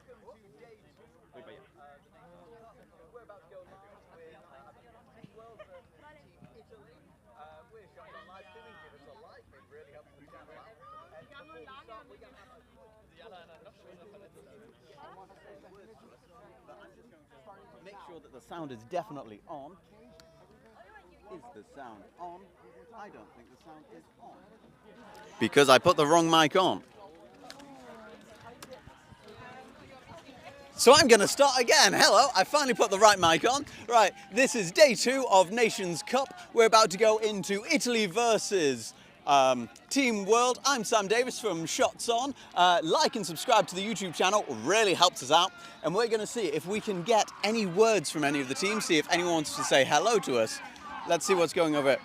We're about to go live with Team World versus Team Italy. We're showing on live streaming. Give us a like, it really helps the channel out. And before we start, we're going to have make sure that the sound is definitely on. Is the sound on? I don't think the sound is on. Because I put the wrong mic on. So I'm going to start again. Hello, I finally put the right mic on. Right, this is day 2 of Nations Cup. We're about to go into Italy versus Team World. I'm Sam Davis from Shots On. Like and subscribe to the YouTube channel, really helps us out. And we're going to see if we can get any words from any of the teams, see if anyone wants to say hello to us. Let's see what's going over.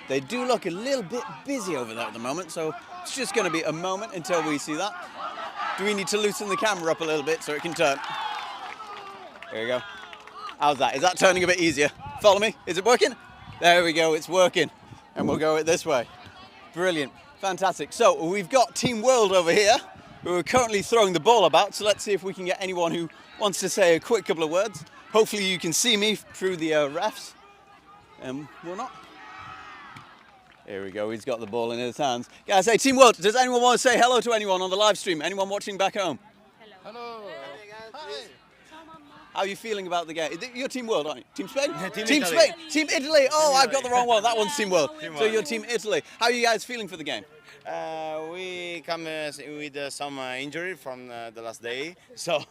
They do look a little bit busy over there at the moment, so it's just going to be a moment until we see that. Do we need to loosen the camera up a little bit so it can turn? There we go. How's that? Is that turning a bit easier? Follow me. Is it working? There we go. It's working. And we'll go it this way. Brilliant. Fantastic. So we've got Team World over here who are currently throwing the ball about. So let's see if we can get anyone who wants to say a quick couple of words. Hopefully you can see me through the refs. We're not. Here we go, he's got the ball in his hands. Guys, hey, Team World, does anyone want to say hello to anyone on the live stream? Anyone watching back home? Hello. Hey guys. Hi. How are you feeling about the game? You're Team World, aren't you? Team Spain? Team Spain. Team Italy. Oh, I've got the wrong one. That one's Team World. So you're Team Italy. How are you guys feeling for the game? We come with some injury from the last day, so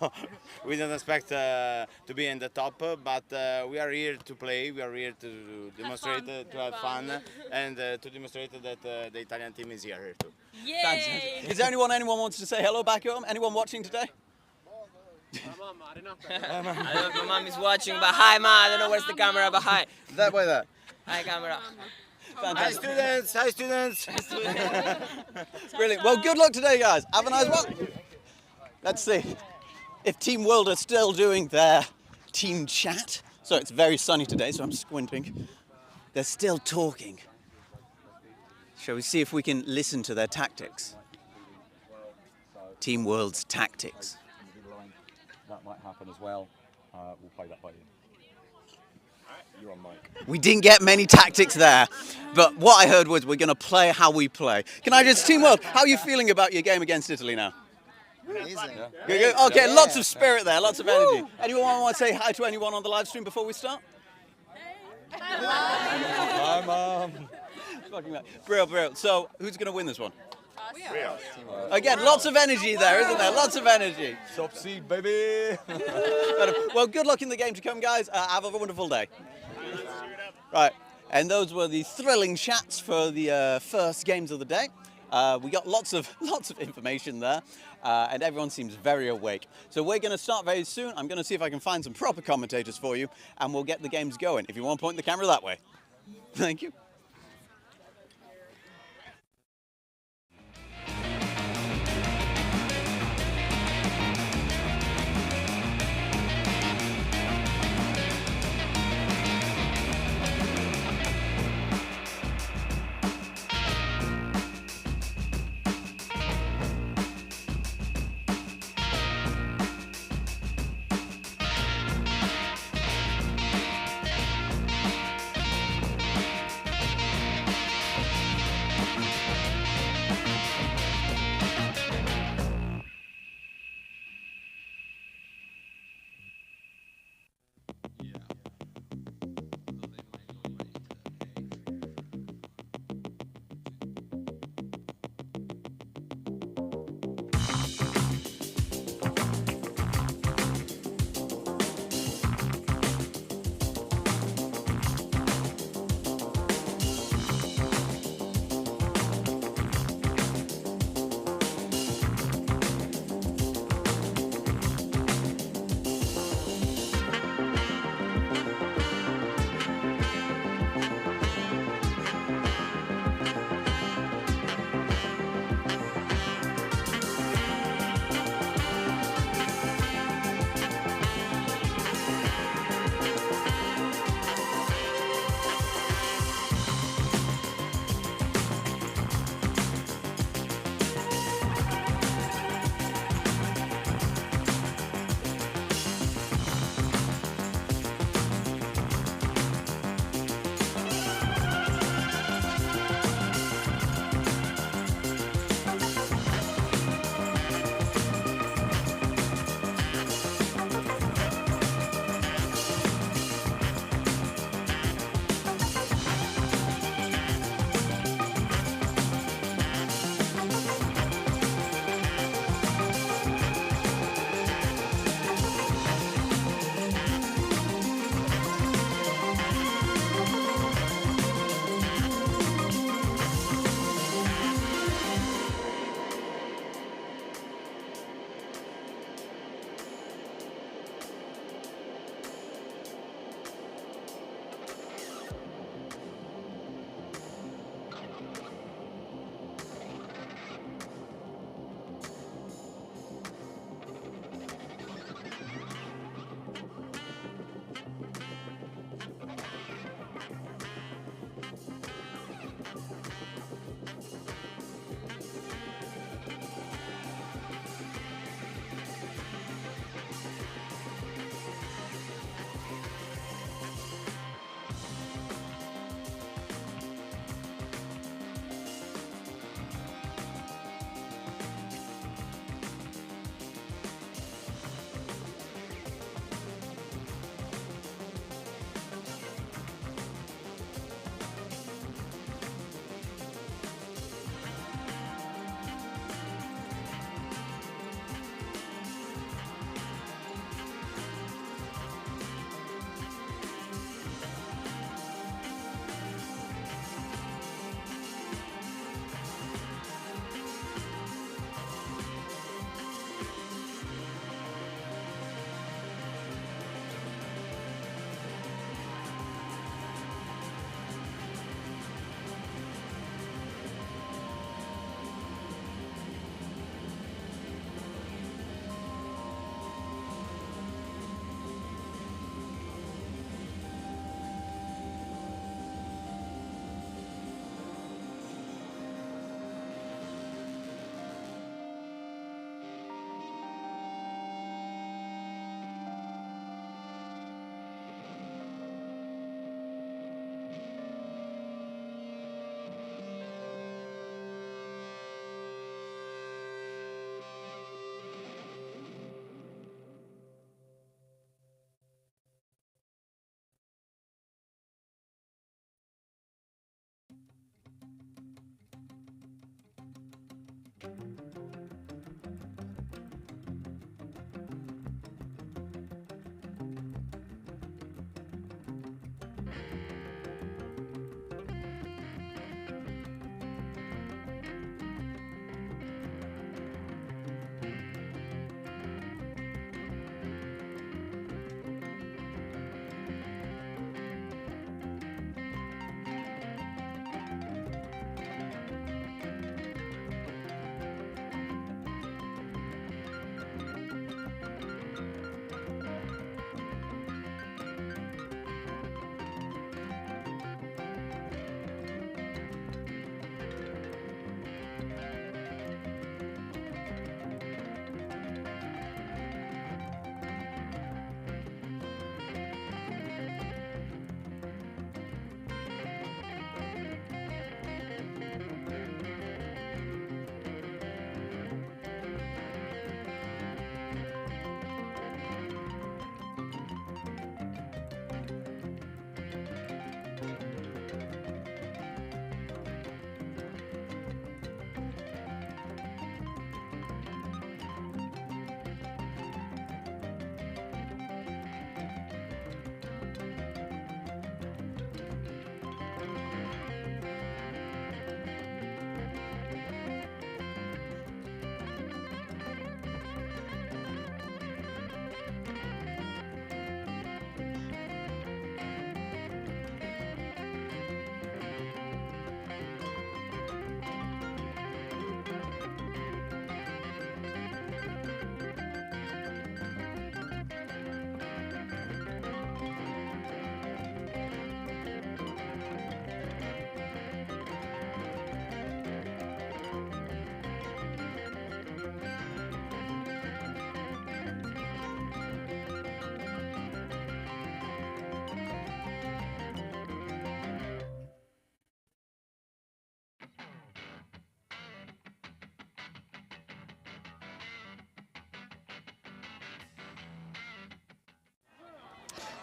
we don't expect to be in the top, but we are here to play, we are here to demonstrate, to have fun, and to demonstrate that the Italian team is here too. Yay! Is there anyone wants to say hello back home? Anyone watching today? I don't know if my mom is watching, but hi ma, I don't know where's the camera, but hi. That way there. Hi camera. Fantastic. Hi students! Brilliant. Well, good luck today, guys. Have a nice one. Let's see if Team World are still doing their team chat. So it's very sunny today, so I'm squinting. They're still talking. Shall we see if we can listen to their tactics? Team World's tactics. That might happen as well. We'll play that by you. You're on mic. We didn't get many tactics there, but what I heard was we're going to play how we play. Can I just, Team World, how are you feeling about your game against Italy now? Amazing. Good. Okay, lots of spirit there, lots of energy. Anyone want to say hi to anyone on the live stream before we start? Hi, Mum. Brilliant. So, who's going to win this one? Again, lots of energy there, isn't there? Lots of energy. Top seed, baby. Well, good luck in the game to come, guys. Have a wonderful day. Right, and those were the thrilling chats for the first games of the day. We got lots of information there, and everyone seems very awake. So we're going to start very soon. I'm going to see if I can find some proper commentators for you, and we'll get the games going. If you want to point the camera that way. Thank you.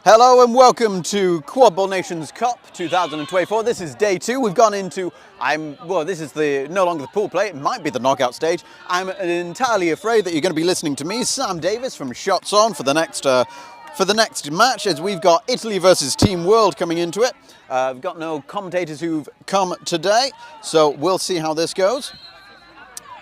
Hello and welcome to Quadball Nations Cup 2024. This is day 2. We've gone into, this is no longer the pool play, it might be the knockout stage. I'm entirely afraid that you're going to be listening to me, Sam Davis from Shots On for the next match, as we've got Italy versus Team World coming into it. We've got no commentators who've come today, so we'll see how this goes.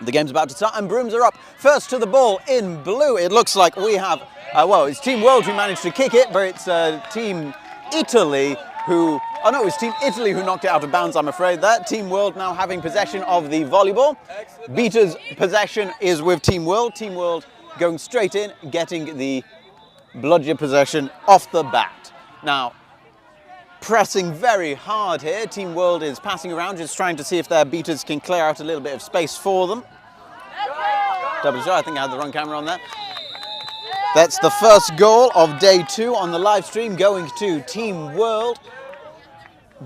The game's about to start and brooms are up. First to the ball in blue. It looks like we have, it's Team World who managed to kick it, but it's Team Italy who, it's Team Italy who knocked it out of bounds, I'm afraid. That Team World now having possession of the volleyball. Beater's possession is with Team World. Team World going straight in, getting the bludger possession off the bat. Now, pressing very hard here. Team World is passing around, just trying to see if their beaters can clear out a little bit of space for them. Double shot, I think I had the wrong camera on there. That's the first goal of day 2 on the live stream, going to Team World.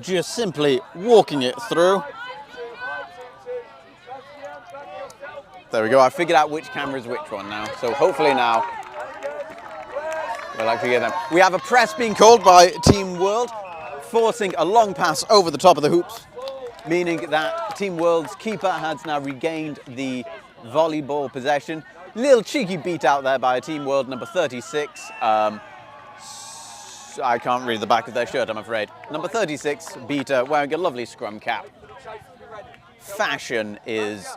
Just simply walking it through. There we go, I figured out which camera is which one now. So hopefully now we'll actually get them. We have a press being called by Team World, forcing a long pass over the top of the hoops, meaning that Team World's keeper has now regained the volleyball possession. Little cheeky beat out there by Team World number 36. I can't read the back of their shirt, I'm afraid. Number 36 beater wearing a lovely scrum cap. Fashion is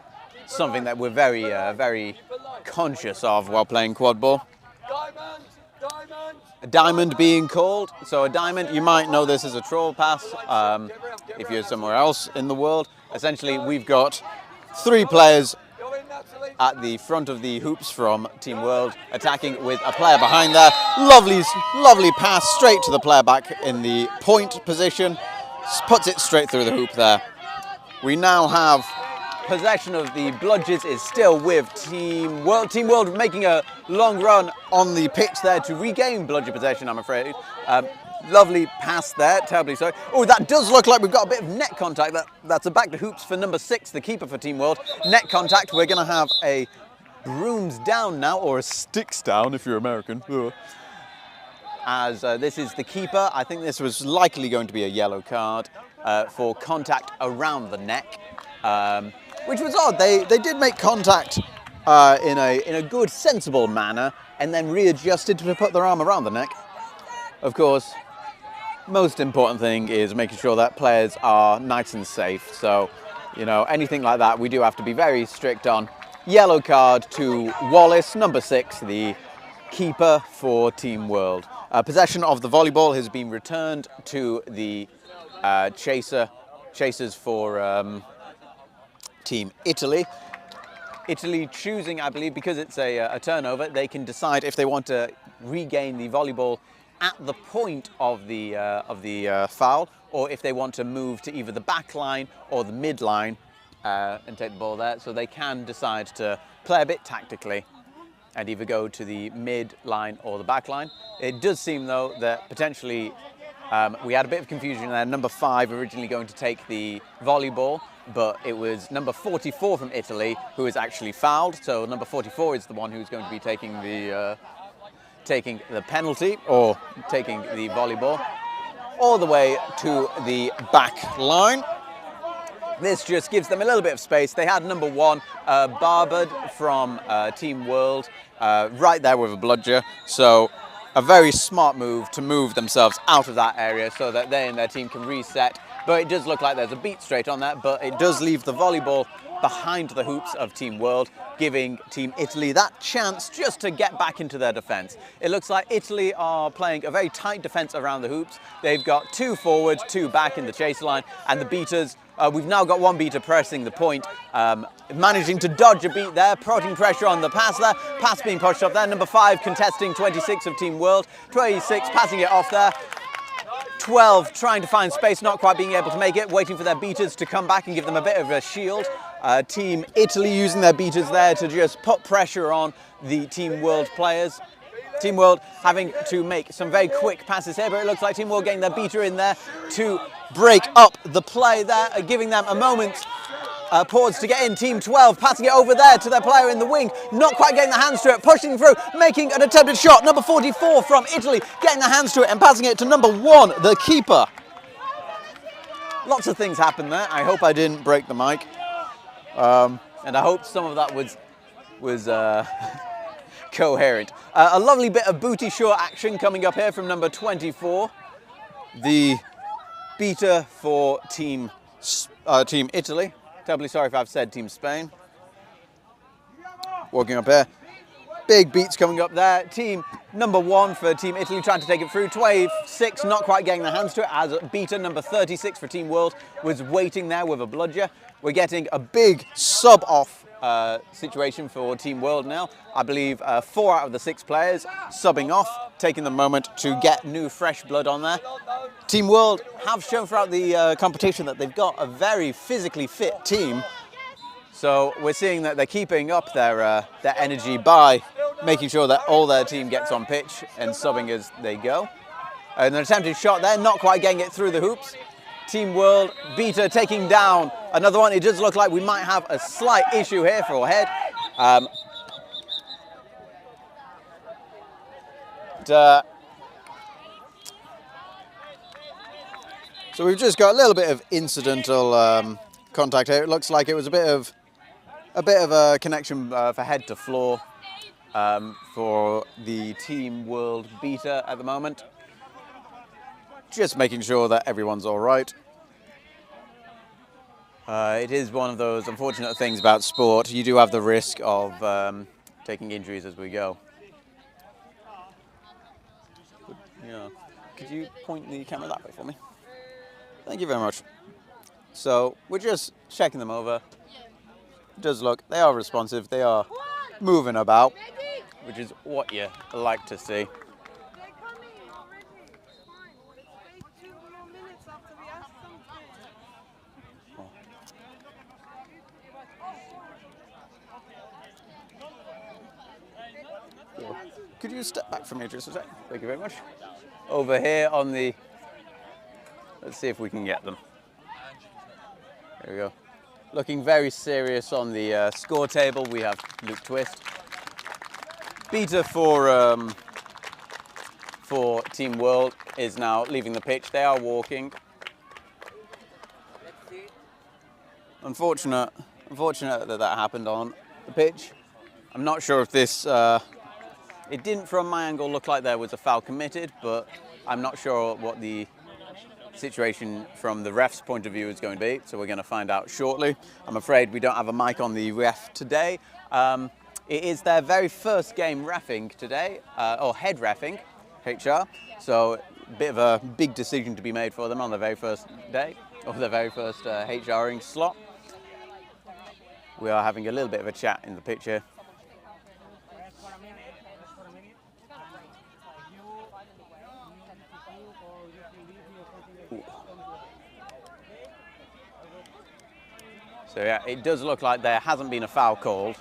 something that we're very conscious of while playing quad ball. A diamond being called. So a diamond, you might know this as a troll pass if you're somewhere else in the world. Essentially, we've got 3 players at the front of the hoops from Team World, attacking with a player behind there. Lovely pass straight to the player back in the point position. Puts it straight through the hoop there. We now have possession of the bludgers is still with Team World. Team World making a long run on the pitch there to regain bludger possession, I'm afraid. Lovely pass there, terribly sorry. Oh, that does look like we've got a bit of net contact. That's a back to hoops for number 6, the keeper for Team World. Net contact, we're going to have a brooms down now, or a sticks down if you're American. As this is the keeper. I think this was likely going to be a yellow card for contact around the neck. Which was odd. They did make contact in a good, sensible manner, and then readjusted to put their arm around the neck. Of course, most important thing is making sure that players are nice and safe. So, anything like that, we do have to be very strict on. Yellow card to Wallace, number 6, the keeper for Team World. Possession of the volleyball has been returned to the chasers for Team Italy. Italy choosing, I believe, because it's a turnover, they can decide if they want to regain the volleyball at the point of the foul, or if they want to move to either the back line or the mid line and take the ball there. So they can decide to play a bit tactically and either go to the mid line or the back line. It does seem, though, that potentially we had a bit of confusion there. Number 5 originally going to take the volleyball, but it was number 44 from Italy who is actually fouled. So number 44 is the one who's going to be taking the penalty, or taking the volleyball all the way to the back line. This just gives them a little bit of space. They had number 1, Barbard from Team World, right there with a bludger. So a very smart move to move themselves out of that area so that they and their team can reset. But it does look like there's a beat straight on that, but it does leave the volleyball behind the hoops of Team World, giving Team Italy that chance just to get back into their defence. It looks like Italy are playing a very tight defence around the hoops. They've got 2 forward, 2 back in the chase line, and the beaters, we've now got 1 beater pressing the point, managing to dodge a beat there, putting pressure on the pass there, pass being pushed up there. Number 5 contesting 26 of Team World, 26 passing it off there. 12 trying to find space, not quite being able to make it, waiting for their beaters to come back and give them a bit of a shield. Team Italy using their beaters there to just put pressure on the Team World players. Team World having to make some very quick passes here, but it looks like Team World getting their beater in there to break up the play there, giving them a moment pause to get in. Team 12 passing it over there to their player in the wing. Not quite getting the hands to it. Pushing through. Making an attempted shot. Number 44 from Italy. Getting the hands to it and passing it to number 1, the keeper. Lots of things happened there. I hope I didn't break the mic. And I hope some of that was coherent. A lovely bit of booty short action coming up here from number 24. The beater for Team Italy. Terribly sorry if I've said Team Spain. Walking up here. Big beats coming up there. Team number 1 for Team Italy trying to take it through. 26 not quite getting the hands to it as beater number 36 for Team World was waiting there with a bludger. We're getting a big sub-off situation for Team World now. I believe 4 out of the 6 players subbing off, taking the moment to get new fresh blood on there. Team World have shown throughout the competition that they've got a very physically fit team. So we're seeing that they're keeping up their energy by making sure that all their team gets on pitch and subbing as they go. And an attempted shot there, not quite getting it through the hoops. Team World beater taking down another one. It does look like we might have a slight issue here for a head. So we've just got a little bit of incidental contact here. It looks like it was a bit of a connection for head to floor for the Team World beater at the moment. Just making sure that everyone's all right. It is one of those unfortunate things about sport. You do have the risk of taking injuries as we go. Yeah. Could you point the camera that way for me? Thank you very much. So we're just checking them over. It does look, they are responsive, they are moving about, which is what you like to see. Could you step back from me just a sec? Thank you very much. Over here on the, let's see if we can get them. There we go. Looking very serious on the score table, we have Luke Twist. Beater for Team World is now leaving the pitch. They are walking. Unfortunate that happened on the pitch. I'm not sure if this, it didn't from my angle look like there was a foul committed, but I'm not sure what the situation from the ref's point of view is going to be, so we're going to find out shortly. I'm afraid we don't have a mic on the ref today. It is their very first game reffing today, or head reffing, HR, so a bit of a big decision to be made for them on the very first day, or their very first HRing slot. We are having a little bit of a chat in the pitch here. So yeah, it does look like there hasn't been a foul called.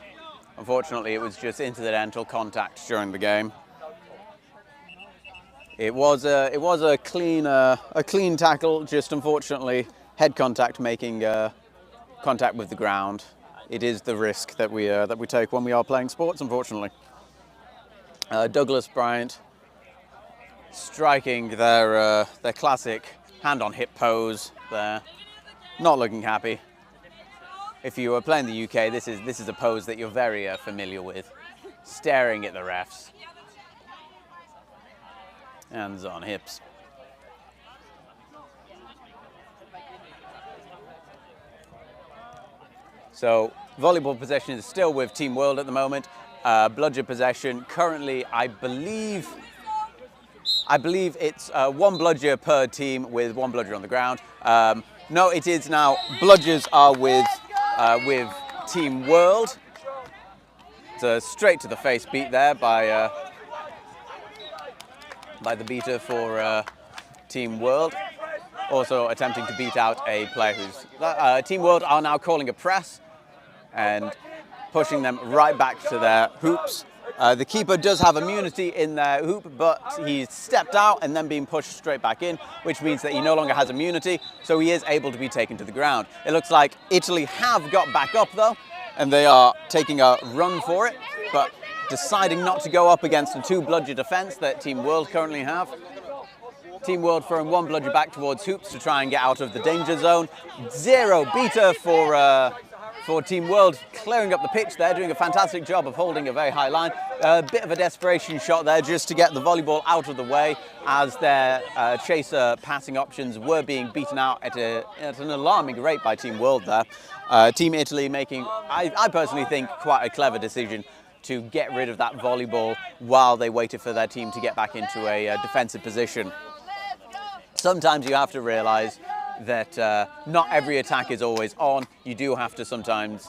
Unfortunately, it was just incidental contact during the game. It was a clean tackle. Just unfortunately, head contact making contact with the ground. It is the risk that we take when we are playing sports. Unfortunately, Douglas Bryant striking their classic hand on hip pose there, not looking happy. If you were playing the UK, this is a pose that you're very familiar with. Staring at the refs. Hands on hips. So volleyball possession is still with Team World at the moment. Bludger possession currently, I believe it's 1 bludger per team with 1 bludger on the ground. No, it is now. Bludgers are with Team World. It's a straight to the face beat there by the beater for Team World. Also attempting to beat out a player who's... Team World are now calling a press and pushing them right back to their hoops. The keeper does have immunity in their hoop, but he's stepped out and then being pushed straight back in, which means that he no longer has immunity, so he is able to be taken to the ground. It looks like Italy have got back up though, and they are taking a run for it, but deciding not to go up against the 2 bludger defense that Team World currently have. Team World throwing 1 bludger back towards hoops to try and get out of the danger zone. 0 beater for Team World, clearing up the pitch there, doing a fantastic job of holding a very high line. A bit of a desperation shot there just to get the volleyball out of the way as their chaser passing options were being beaten out at an alarming rate by Team World there. Team Italy making, I personally think, quite a clever decision to get rid of that volleyball while they waited for their team to get back into a defensive position. Sometimes you have to realize that not every attack is always on. You do have to sometimes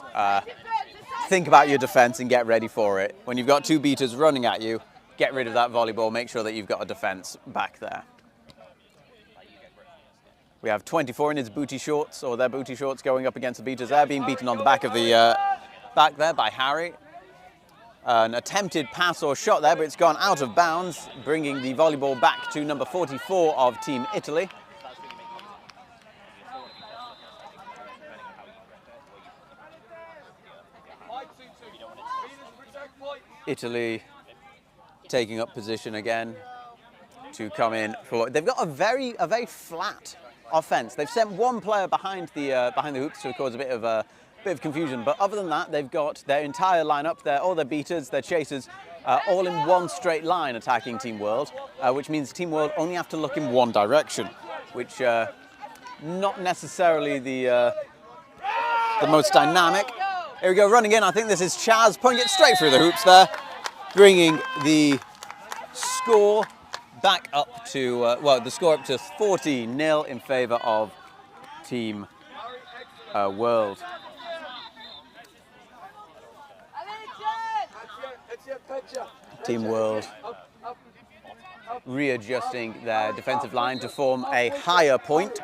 think about your defense and get ready for it. When you've got 2 beaters running at you, get rid of that volleyball, make sure that you've got a defense back there. We have 24 in his booty shorts, or their booty shorts, going up against the beaters there, being beaten on the back of the back there by Harry. An attempted pass or shot there, but it's gone out of bounds, bringing the volleyball back to number 44 of Team Italy. Italy taking up position again to come in for. They've got a very flat offense. They've sent 1 player behind the hoops to cause a bit of confusion, but other than that, they've got their entire lineup there, all their beaters, their chasers, all in 1 straight line attacking Team World, which means Team World only have to look in 1 direction, which not necessarily the most dynamic. Here we go, running in. I think this is Chaz putting it straight through the hoops there, bringing the score back up to, the score up to 40-0 in favour of Team World. Team World readjusting their defensive line to form a higher point.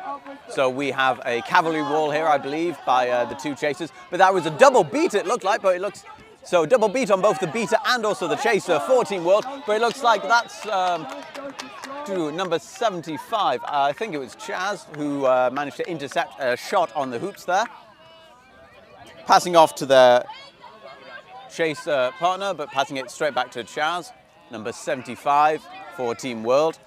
So we have a cavalry wall here, I believe, by the 2 chasers. But that was a double beat, it looked like, but it looks... So double beat on both the beater and also the chaser for Team World. But it looks like that's to number 75. I think it was Chaz who managed to intercept a shot on the hoops there. Passing off to their chaser partner, but passing it straight back to Chaz, number 75 for Team World.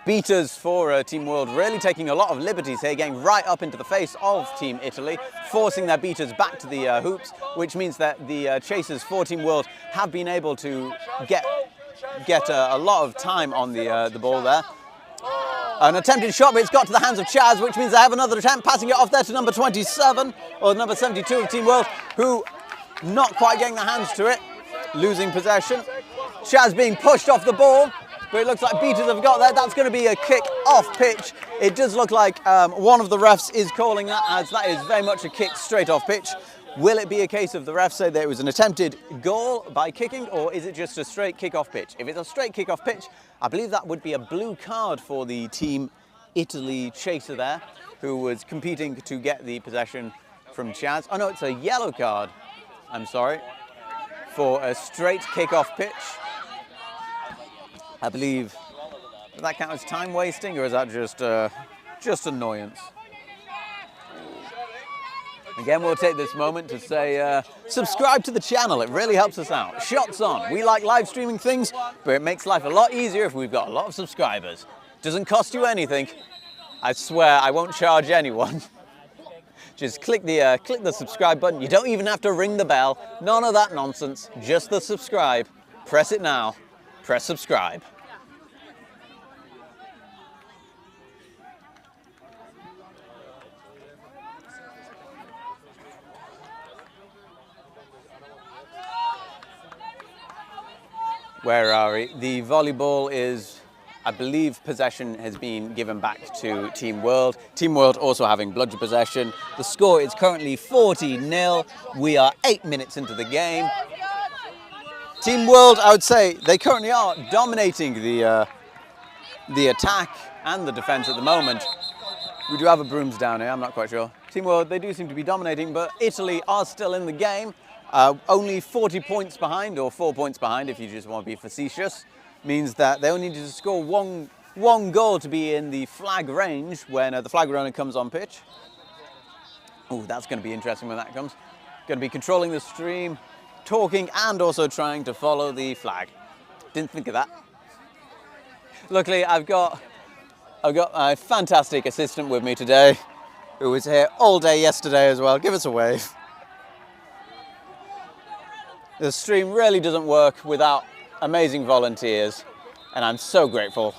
Beaters for Team World really taking a lot of liberties here, getting right up into the face of Team Italy, forcing their beaters back to the hoops, which means that the chasers for Team World have been able to get a lot of time on the ball there. An attempted shot, but it's got to the hands of Chaz, which means they have another attempt, passing it off there to number 27, or number 72 of Team World, who not quite getting their hands to it, losing possession. Chaz being pushed off the ball, but it looks like beaters have got there. That's going to be a kick off pitch. It does look like one of the refs is calling that, as that is very much a kick straight off pitch. Will it be a case of the refs say that it was an attempted goal by kicking, or is it just a straight kick off pitch? If it's a straight kick off pitch, I believe that would be a blue card for the Team Italy chaser there, who was competing to get the possession from Chaz. Oh no, it's a yellow card, I'm sorry, for a straight kick off pitch. I believe, does that count as time wasting, or is that just annoyance? Again, we'll take this moment to say, subscribe to the channel, it really helps us out. Shots on. We like live streaming things, but it makes life a lot easier if we've got a lot of subscribers. Doesn't cost you anything. I swear I won't charge anyone. Just click the subscribe button. You don't even have to ring the bell. None of that nonsense, just the subscribe. Press it now, press subscribe. Where are we? The volleyball is, I believe, possession has been given back to Team World. Team World also having bludger possession. The score is currently 40-0. We are 8 minutes into the game. Team World, I would say, they currently are dominating the attack and the defense at the moment. We do have a brooms down here, I'm not quite sure. Team World, they do seem to be dominating, but Italy are still in the game. only 40 points behind, or 4 points behind if you just want to be facetious, means that they only need to score one goal to be in the flag range when the flag runner comes on pitch. Oh, that's going to be interesting when that comes. Going to be controlling the stream, talking, and also trying to follow the flag. Didn't think of that. Luckily, I've got my fantastic assistant with me today, who was here all day yesterday as well. Give us a wave. The stream really doesn't work without amazing volunteers, and I'm so grateful.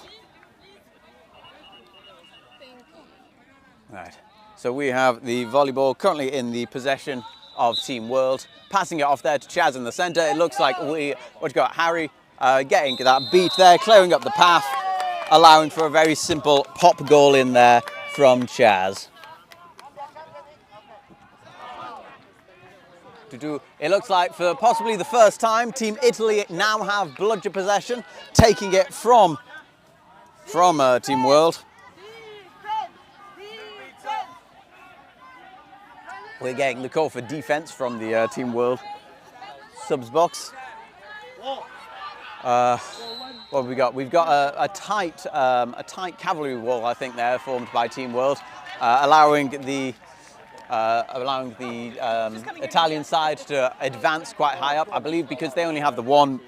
Right, so we have the volleyball currently in the possession of Team World, passing it off there to Chaz in the centre. It looks like Harry getting that beat there, clearing up the path, allowing for a very simple pop goal in there from Chaz. It looks like for possibly the first time, Team Italy now have bludger possession, taking it from Team World. We're getting the call for defense from the Team World subs box. What have we got? We've got a tight cavalry wall, I think, there formed by Team World, allowing the Italian side to advance quite high up. I believe because they only have the one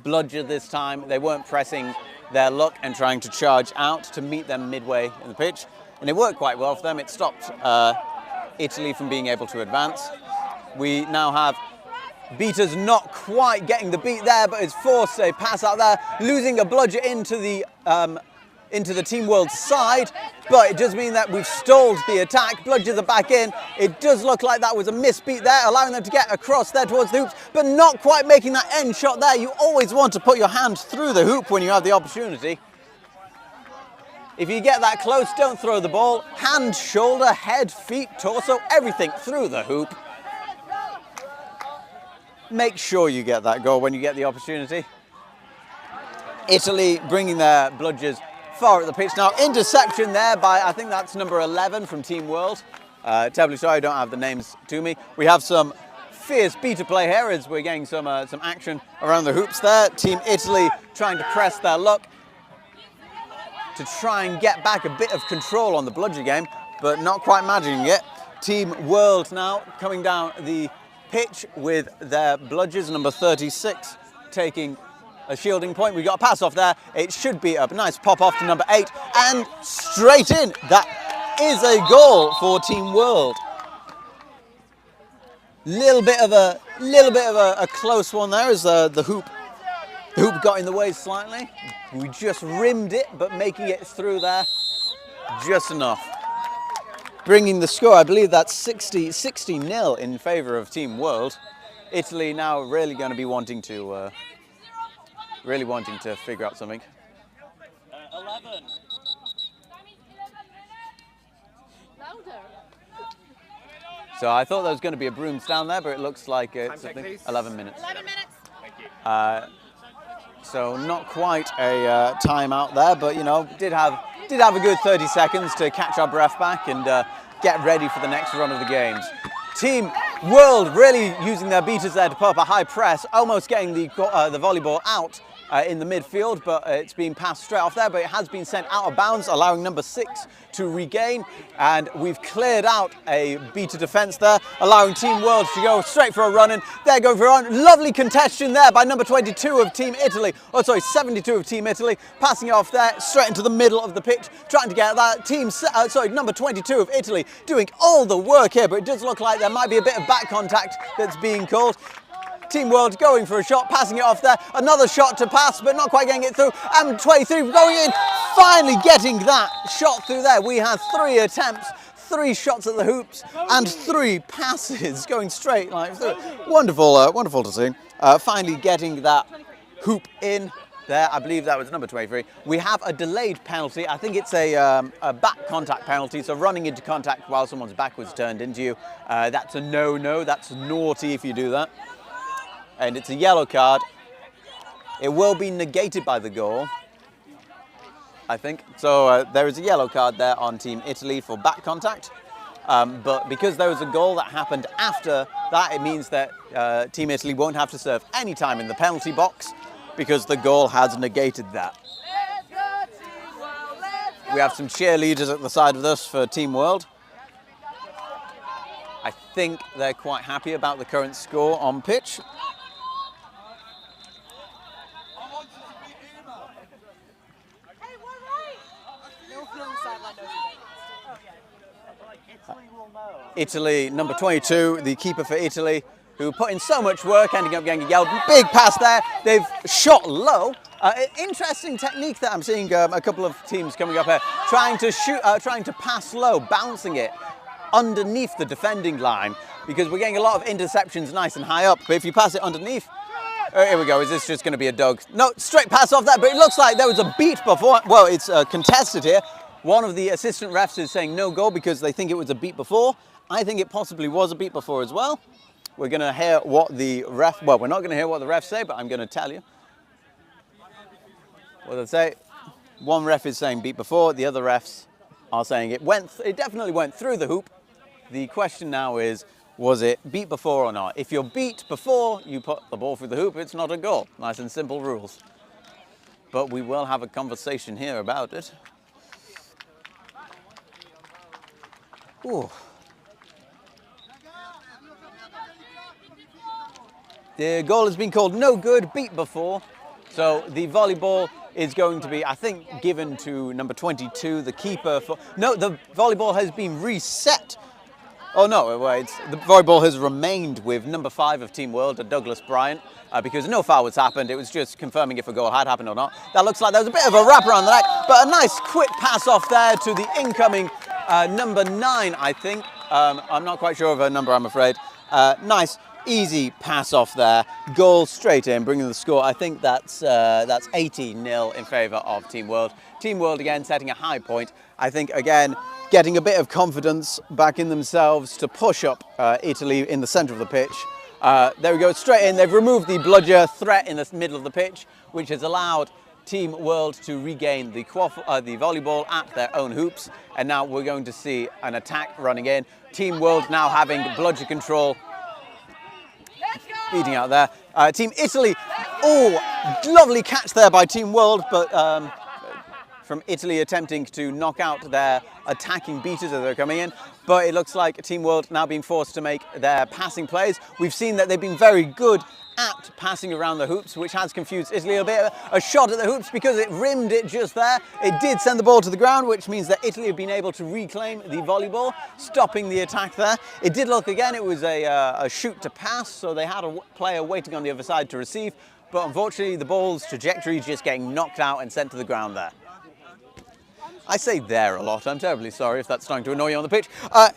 bludger this time, they weren't pressing their luck and trying to charge out to meet them midway in the pitch, and it worked quite well for them. It stopped Italy from being able to advance. We now have beaters not quite getting the beat there, but it's forced a pass out there, losing a bludger into the Team World side, but it does mean that we've stalled the attack. Bludgers are back in. It does look like that was a misbeat there, allowing them to get across there towards the hoops, but not quite making that end shot there. You always want to put your hand through the hoop when you have the opportunity. If you get that close, don't throw the ball. Hand, shoulder, head, feet, torso, everything through the hoop. Make sure you get that goal when you get the opportunity. Italy bringing their bludgers far at the pitch now. Interception there by, I think that's number 11 from Team World. Terribly sorry, I don't have the names to me. We have some fierce beater play here as we're getting some action around the hoops there. Team Italy trying to press their luck to try and get back a bit of control on the bludger game, but not quite managing it. Team World now coming down the pitch with their bludgers, number 36 taking a shielding point. We got a pass off there. It should be a nice pop off to number 8 and straight in. That is a goal for Team World. Little bit of a close one there as the hoop got in the way slightly. We just rimmed it, but making it through there just enough. Bringing the score, I believe that's 60-0 in favour of Team World. Italy now really going to be wanting to figure out something. 11. So I thought there was going to be a brooms down there, but it looks like it's 11 minutes. 11 minutes. So not quite a timeout there, but you know, did have a good 30 seconds to catch our breath back and get ready for the next run of the games. Team World really using their beaters there to put up a high press, almost getting the volleyball out in the midfield, but it's been passed straight off there, but it has been sent out of bounds, allowing number 6 to regain, and we've cleared out a beater defence there, allowing Team World to go straight for a run-in. They're going for a run. Lovely contention there by number 22 of Team Italy, 72 of Team Italy, passing it off there, straight into the middle of the pitch, trying to get that number 22 of Italy doing all the work here, but it does look like there might be a bit of back contact that's being called. Team World going for a shot, passing it off there. Another shot to pass, but not quite getting it through. And 23 going in, finally getting that shot through there. We had 3 attempts, 3 shots at the hoops, and 3 passes going straight like through. Wonderful, wonderful to see. Finally getting that hoop in there. I believe that was number 23. We have a delayed penalty. I think it's a back contact penalty. So running into contact while someone's back was turned into you. That's a no-no. That's naughty if you do that. And it's a yellow card. It will be negated by the goal, I think. So there is a yellow card there on Team Italy for back contact. But because there was a goal that happened after that, it means that Team Italy won't have to serve any time in the penalty box because the goal has negated that. We have some cheerleaders at the side of this for Team World. I think they're quite happy about the current score on pitch. Italy, number 22, the keeper for Italy, who put in so much work, ending up getting a yellow. Big pass there. They've shot low. Interesting technique that I'm seeing a couple of teams coming up here, trying to pass low, bouncing it underneath the defending line, because we're getting a lot of interceptions nice and high up. But if you pass it underneath, here we go. Is this just going to be a dog? No, straight pass off that. But it looks like there was a beat before. Well, it's contested here. One of the assistant refs is saying no goal because they think it was a beat before. I think it possibly was a beat before as well. We're going to hear what the ref, well, we're not going to hear what the refs say, but I'm going to tell you what they say. One ref is saying beat before, the other refs are saying it definitely went through the hoop. The question now is, was it beat before or not? If you're beat before you put the ball through the hoop, it's not a goal. Nice and simple rules. But we will have a conversation here about it. Ooh. The goal has been called no good, beat before. So the volleyball is going to be, I think, given to number 22, the keeper. No, the volleyball has been reset. Oh no, the volleyball has remained with number 5 of Team World, Douglas Bryant, because no foul has happened. It was just confirming if a goal had happened or not. That looks like there was a bit of a wrap around the neck, but a nice quick pass off there to the incoming number 9, I think. I'm not quite sure of her number, I'm afraid. Nice, easy pass off there. Goal straight in, bringing the score. I think that's 80-0 in favour of Team World. Team World again setting a high point. I think again getting a bit of confidence back in themselves to push up Italy in the centre of the pitch. There we go, straight in. They've removed the bludger threat in the middle of the pitch, which has allowed Team World to regain the volleyball at their own hoops. And now we're going to see an attack running in. Team World now having bludger control. Beating out there. Team Italy, oh, lovely catch there by Team World, but from Italy attempting to knock out their attacking beaters as they're coming in. But it looks like Team World now being forced to make their passing plays. We've seen that they've been very good at passing around the hoops, which has confused Italy a bit. A shot at the hoops because it rimmed it just there. It did send the ball to the ground, which means that Italy have been able to reclaim the volleyball, stopping the attack there. It did look again, it was a shoot to pass, so they had a player waiting on the other side to receive. But unfortunately, the ball's trajectory is just getting knocked out and sent to the ground there. I say there a lot. I'm terribly sorry if that's starting to annoy you on the pitch.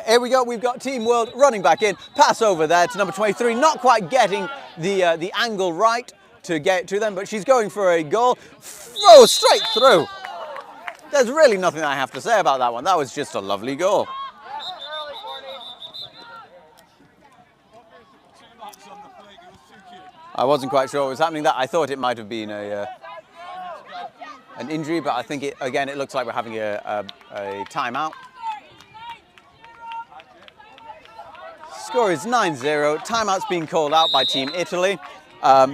Here we go. We've got Team World running back in. Pass over there to number 23. Not quite getting the angle right to get to them, but she's going for a goal. Throw straight through. There's really nothing I have to say about that one. That was just a lovely goal. I wasn't quite sure what was happening there. I thought it might have been an injury, but I think it looks like we're having a timeout. Score is 9-0. Timeout's being called out by Team Italy.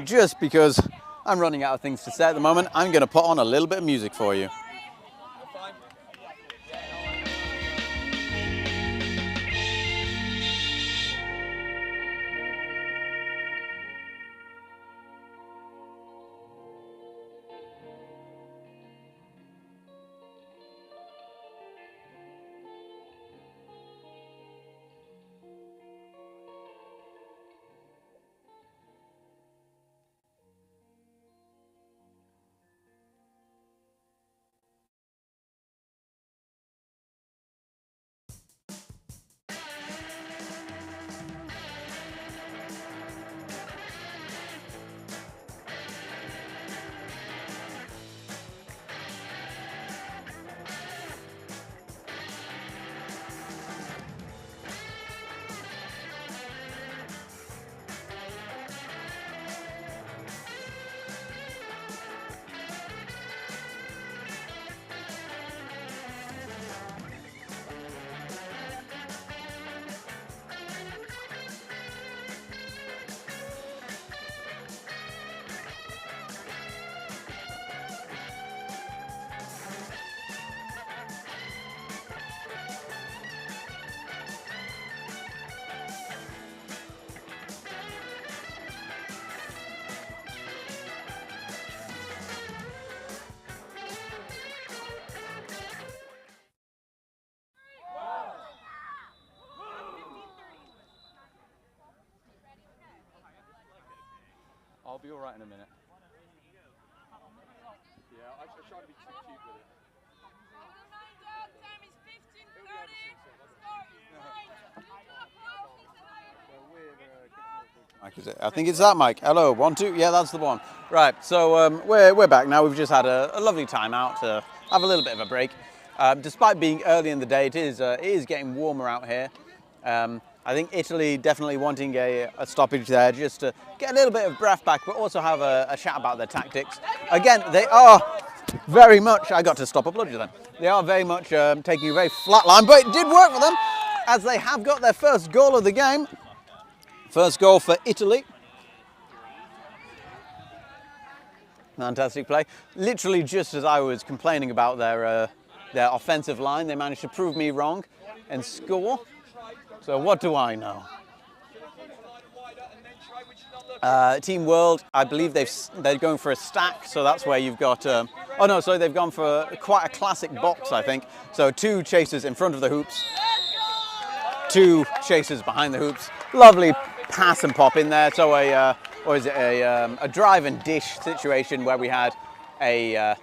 Just because I'm running out of things to say at the moment, I'm going to put on a little bit of music for you. I'll be all right in a minute. Yeah, I try to be too cute with it. I think it's that mic. Hello, 1, 2. Yeah, that's the one. Right, so we're back now. We've just had a lovely time out to have a little bit of a break. Despite being early in the day, it is getting warmer out here. I think Italy definitely wanting a stoppage there just to get a little bit of breath back, but also have a chat about their tactics. Again, they are very much, I got to stop a bludger then. They are very much taking a very flat line, but it did work for them as they have got their first goal of the game. First goal for Italy. Fantastic play. Literally just as I was complaining about their offensive line, they managed to prove me wrong and score. So what do I know? Team World, I believe they're going for a stack, so that's where you've got... oh no, sorry, they've gone for quite a classic box, I think. So 2 chasers in front of the hoops, 2 chasers behind the hoops. Lovely pass and pop in there. So a drive and dish situation where we had a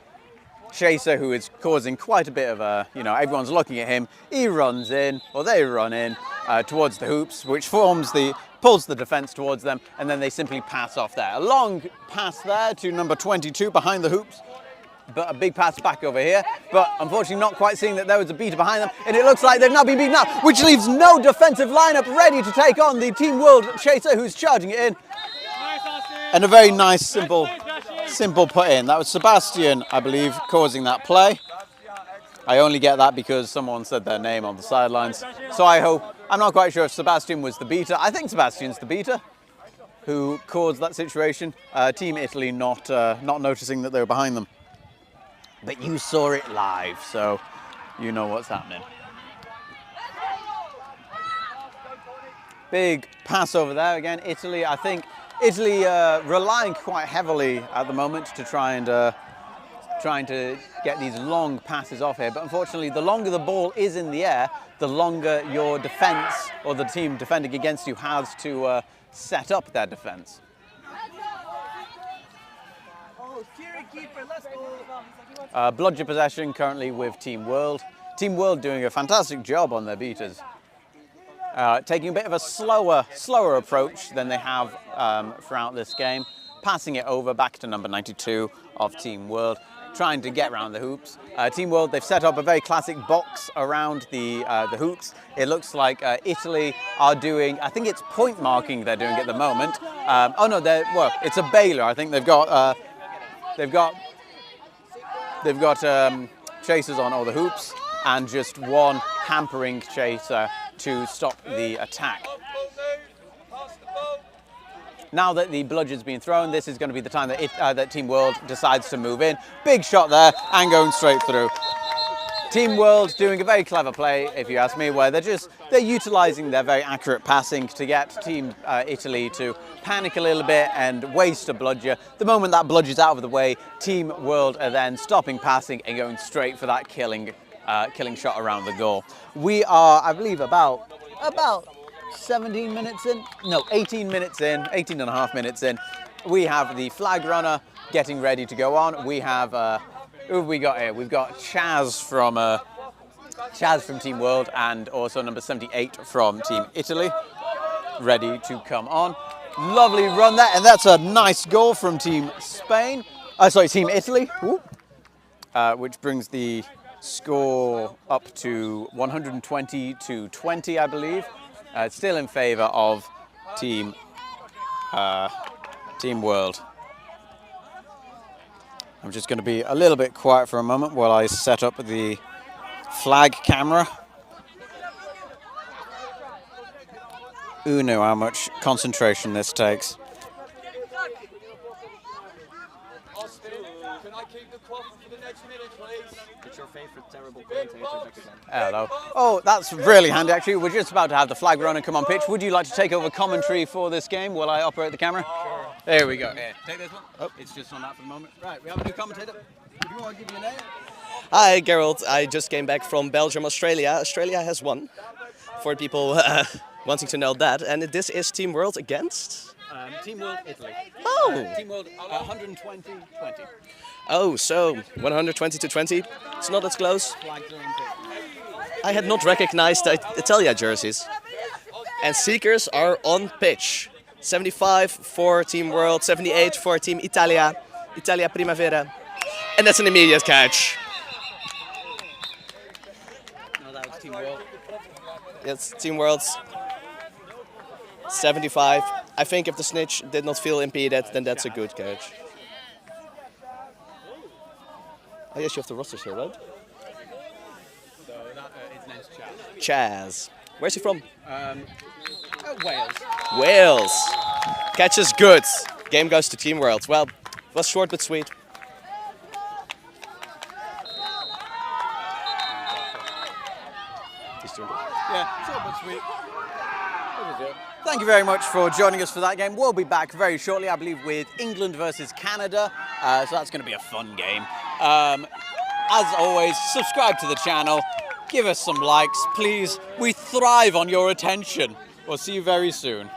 chaser who is causing quite a bit of everyone's looking at him. He runs in, or they run in towards the hoops, which pulls the defense towards them, and then they simply pass off there. A long pass there to number 22 behind the hoops, but a big pass back over here. But unfortunately not quite seeing that there was a beater behind them, and it looks like they've now been beaten up, which leaves no defensive lineup ready to take on the Team World chaser who's charging it in. And a very nice, simple put in. That was Sebastian, I believe, causing that play. I only get that because someone said their name on the sidelines. So I'm not quite sure if Sebastian was the beater. I think Sebastian's the beater who caused that situation. Team Italy not noticing that they were behind them. But you saw it live, so you know what's happening. Big pass over there again. Italy, I think Italy relying quite heavily at the moment to trying to get these long passes off here. But unfortunately, the longer the ball is in the air, the longer your defense or the team defending against you has to set up their defense. Bludger possession currently with Team World. Team World doing a fantastic job on their beaters. Taking a bit of a slower approach than they have throughout this game. Passing it over back to number 92 of Team World, trying to get around the hoops. Team World, they've set up a very classic box around the hoops. It looks like Italy are doing, I think it's point marking they're doing at the moment. Oh no, it's a bailer. I think they've got chasers on all the hoops and just one hampering chaser to stop the attack. Now that the bludger's been thrown, this is going to be the time that Team World decides to move in. Big shot there and going straight through. Team World doing a very clever play, if you ask me, where they're utilising their very accurate passing to get Team Italy to panic a little bit and waste a bludger. The moment that bludger's out of the way, Team World are then stopping passing and going straight for that killing shot around the goal. We are, I believe, about 17 minutes in, no, 18 minutes in, 18 and a half minutes in. We have the flag runner getting ready to go on. We have, who have we got here? We've got Chaz from Team World and also number 78 from Team Italy, ready to come on. Lovely run there, and that's a nice goal from Team Team Italy, which brings the score up to 120 to 20, I believe. Still in favour of Team World. I'm just going to be a little bit quiet for a moment while I set up the flag camera. Who knew how much concentration this takes? Can I keep the cloth for the next minute, please? It's your favorite terrible commentator back again. Hello. Oh, that's really handy, actually. We're just about to have the flag runner come on pitch. Would you like to take over commentary for this game while I operate the camera? Sure. There we go. Here, take this one. Oh, it's just on that for the moment. Right, we have a new commentator. If you want to give me a name. Hi, Gerald. I just came back from Belgium, Australia. Australia has won, for people wanting to know that. And this is Team World against? Team World Italy. Oh. Team World 120-20. Oh, so 120 to 20. It's not as close. Flags are in pitch. I had not recognized the Italia jerseys. And Seekers are on pitch. 75 for Team World, 78 for Team Italia. Italia Primavera. And that's an immediate catch. No, that was Team World. It's Team World's 75. I think if the snitch did not feel impeded, then that's a good catch. I guess you have the rosters here, right? So that, his name's Chaz. Chaz. Where's he from? Wales. Wales. Catch is good. Game goes to Team World. Well, it was short but sweet. Yeah, short but sweet. Thank you very much for joining us for that game. We'll be back very shortly, I believe, with England versus Canada. So that's going to be a fun game. As always, subscribe to the channel. Give us some likes, please. We thrive on your attention. We'll see you very soon.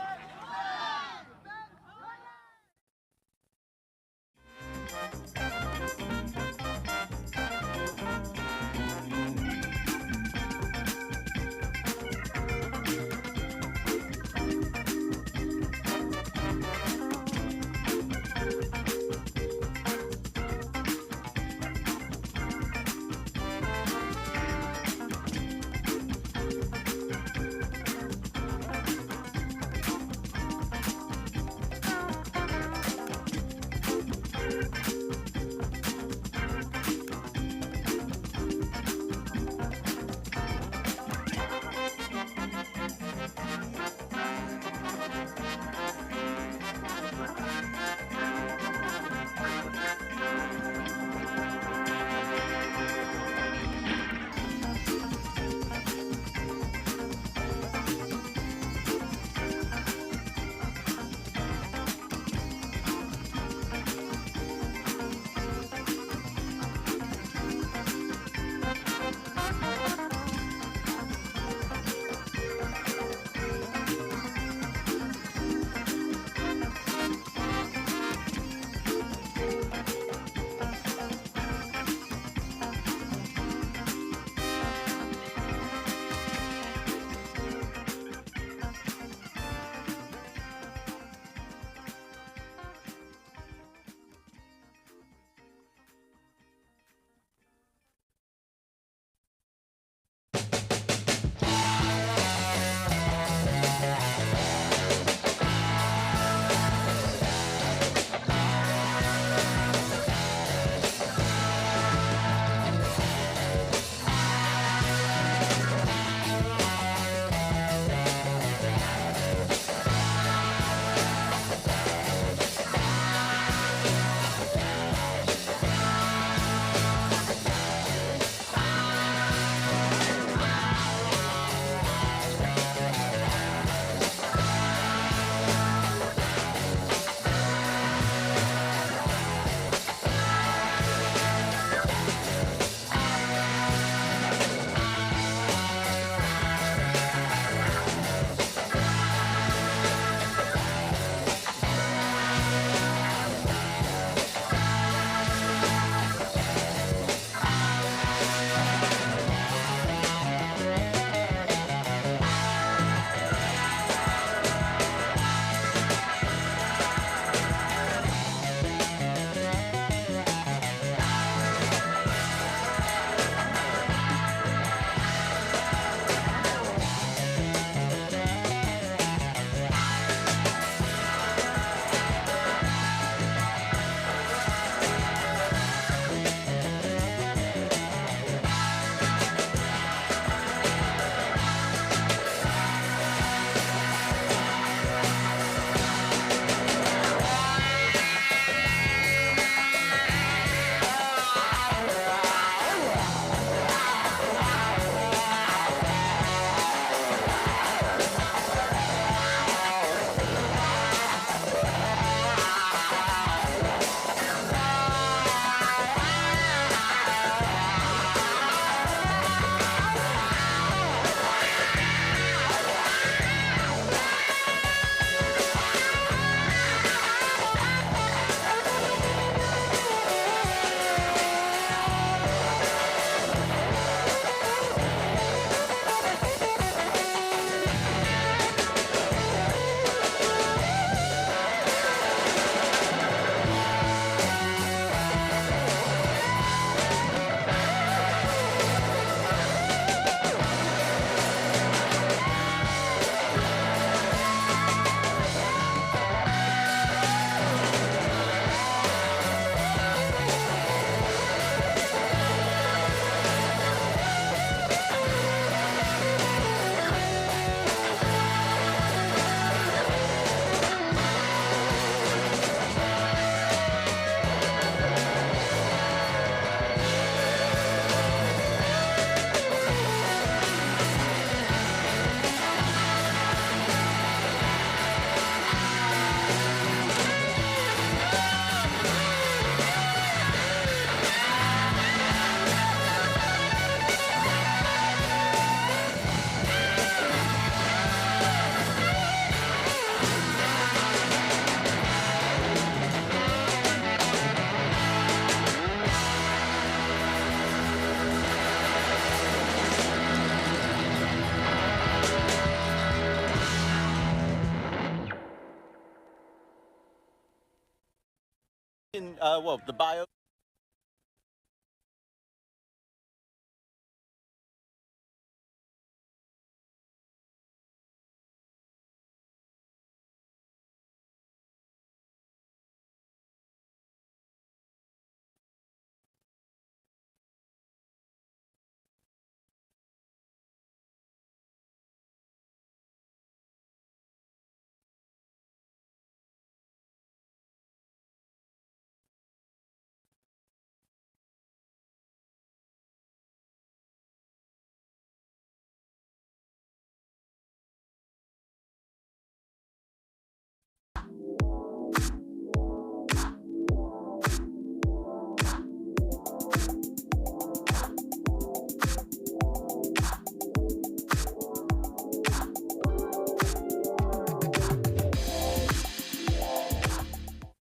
well, the bio.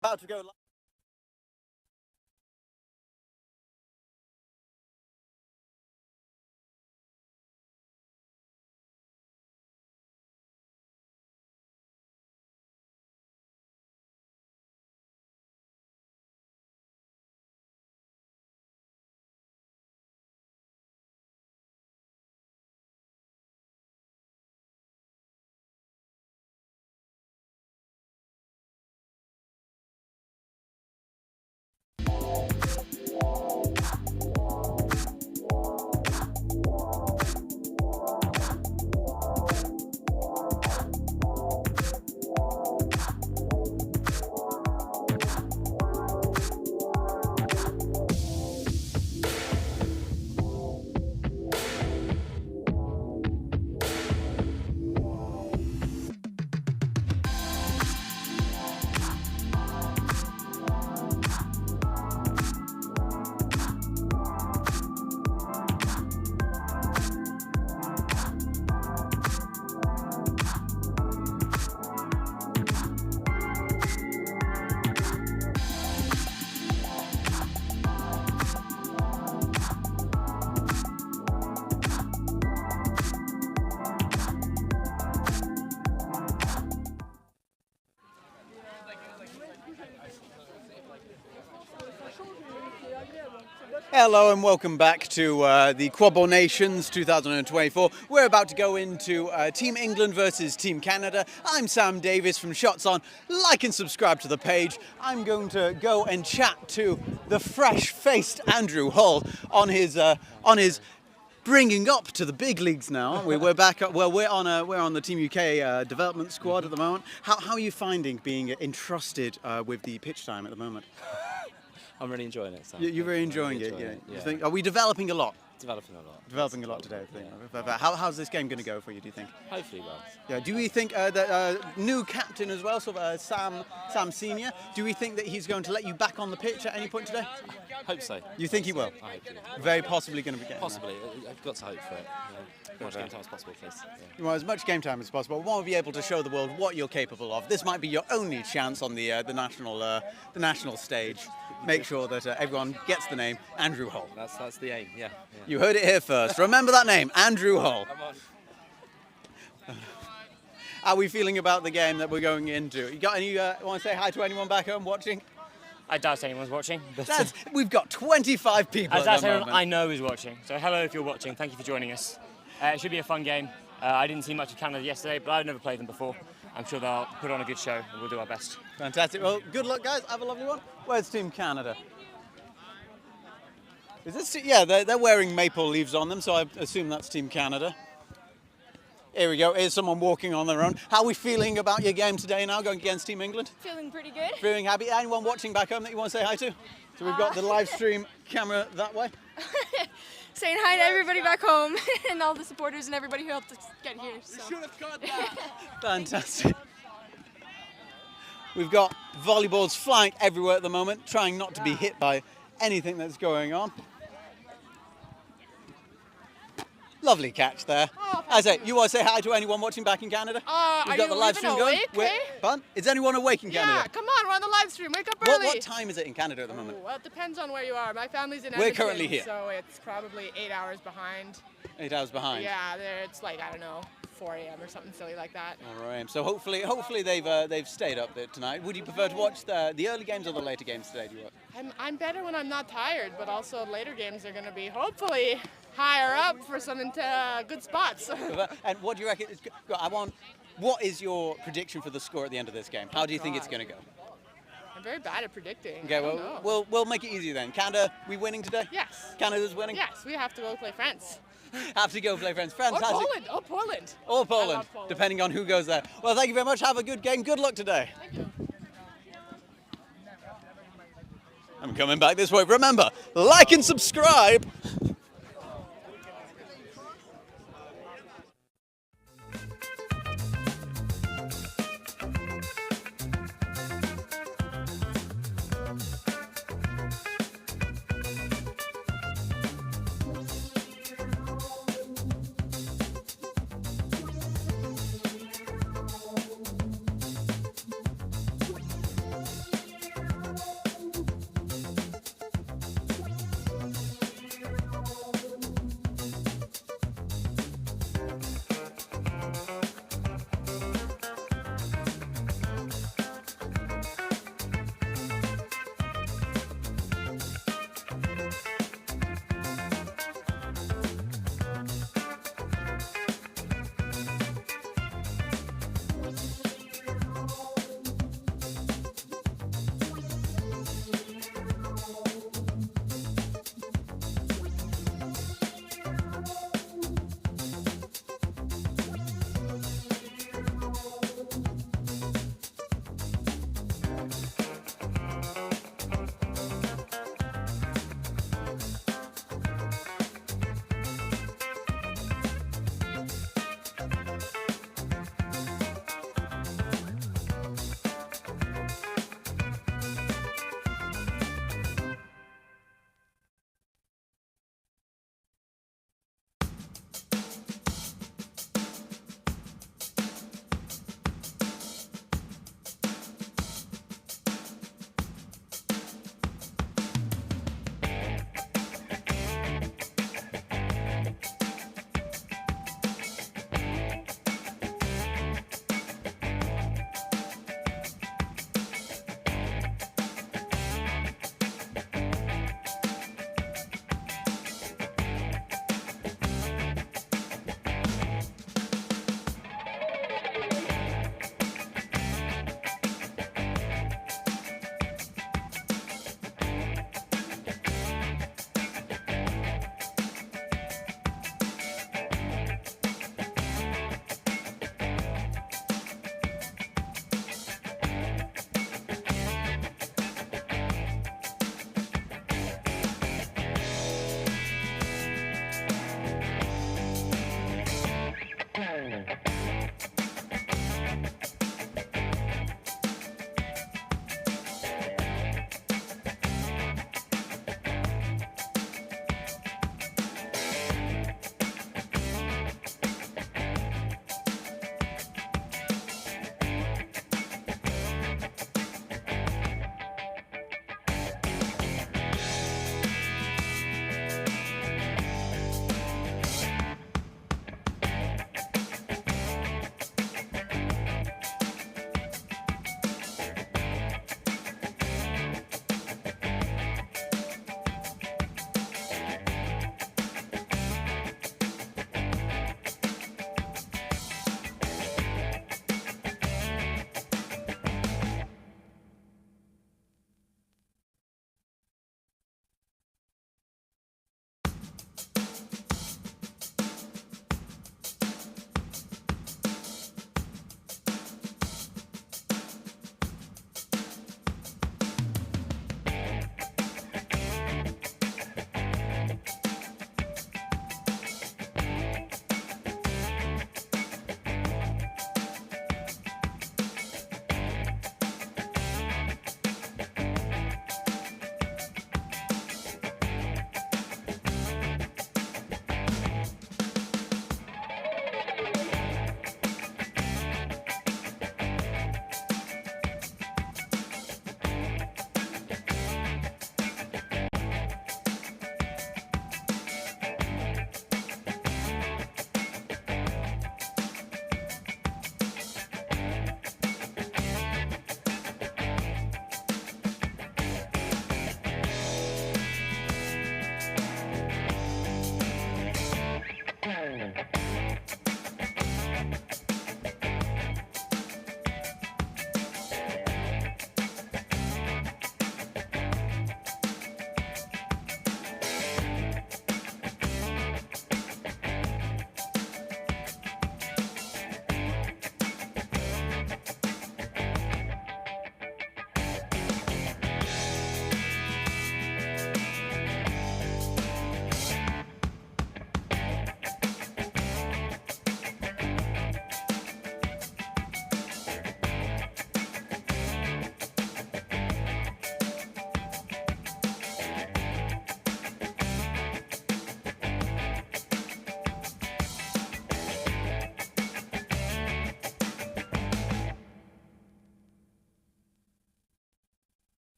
About to go live. Hello and welcome back to the Quadball Nations 2024. We're about to go into Team England versus Team Canada. I'm Sam Davis from Shots On. Like and subscribe to the page. I'm going to go and chat to the fresh-faced Andrew Hull on his bringing up to the big leagues now, aren't we? We're back up. Well, we're on the Team UK development squad at the moment. How are you finding being entrusted with the pitch time at the moment? I'm really enjoying it. So You're really enjoying it, yeah. You think, are we developing a lot? Developing a lot. Developing a lot today, I think. Yeah. How's this game going to go for you, do you think? Hopefully well. Yeah. Do we think that new captain as well, sort of Sam Senior, do we think that he's going to let you back on the pitch at any point today? Hope so. You think he will? I hope so. Very possibly going to be getting Possibly. I've got to hope for it. As much game time as possible, please. Yeah. You want as much game time as possible. We want to be able to show the world what you're capable of. This might be your only chance on the national stage. Make sure that everyone gets the name Andrew Hull. That's the aim. Yeah. You heard it here first. Remember that name, Andrew Hull. Come on. How are we feeling about the game that we're going into? You got any? Want to say hi to anyone back home watching? I doubt anyone's watching. But We've got 25 people. I doubt anyone I know is watching. So hello if you're watching. Thank you for joining us. It should be a fun game. I didn't see much of Canada yesterday, but I've never played them before. I'm sure they'll put on a good show, and we'll do our best. Fantastic. Well, good luck, guys. Have a lovely one. Where's Team Canada? Is this? Yeah, they're wearing maple leaves on them, so I assume that's Team Canada. Here we go. Here's someone walking on their own. How are we feeling about your game today now, going against Team England? Feeling pretty good. Feeling happy. Anyone watching back home that you want to say hi to? So we've got the live stream camera that way. Saying hi to everybody back home and all the supporters and everybody who helped us get here. So. Should have caught that. Fantastic. We've got volleyballs flying everywhere at the moment, trying not to be hit by anything that's going on. Lovely catch there. Oh, I say, you want to say hi to anyone watching back in Canada? Are We've got you the live stream going. Pardon? Is anyone awake in Canada? Yeah, come on, we're on the live stream. Wake up early. What time is it in Canada at the moment? Well, it depends on where you are. My family's in We're Edmonton, currently here. so it's probably 8 hours behind. 8 hours behind. Yeah, it's like, I don't know, 4 a.m. or something silly like that. All right. So hopefully they've stayed up there tonight. Would you prefer to watch the early games or the later games today? Do you want? I'm better when I'm not tired, but also later games are going to be hopefully higher up for some good spots. And what do you reckon? What is your prediction for the score at the end of this game? How do you think it's going to go? I'm very bad at predicting. Okay, well, we'll make it easy then. Canada, we winning today? Yes. Canada's winning? Yes, we have to go play France. Have to go play France. France Or has Poland. Or Poland. Or Poland, I love Poland. depending on who goes there. Well, thank you very much. Have a good game. Good luck today. Thank you. I'm coming back this way. Remember, like and subscribe.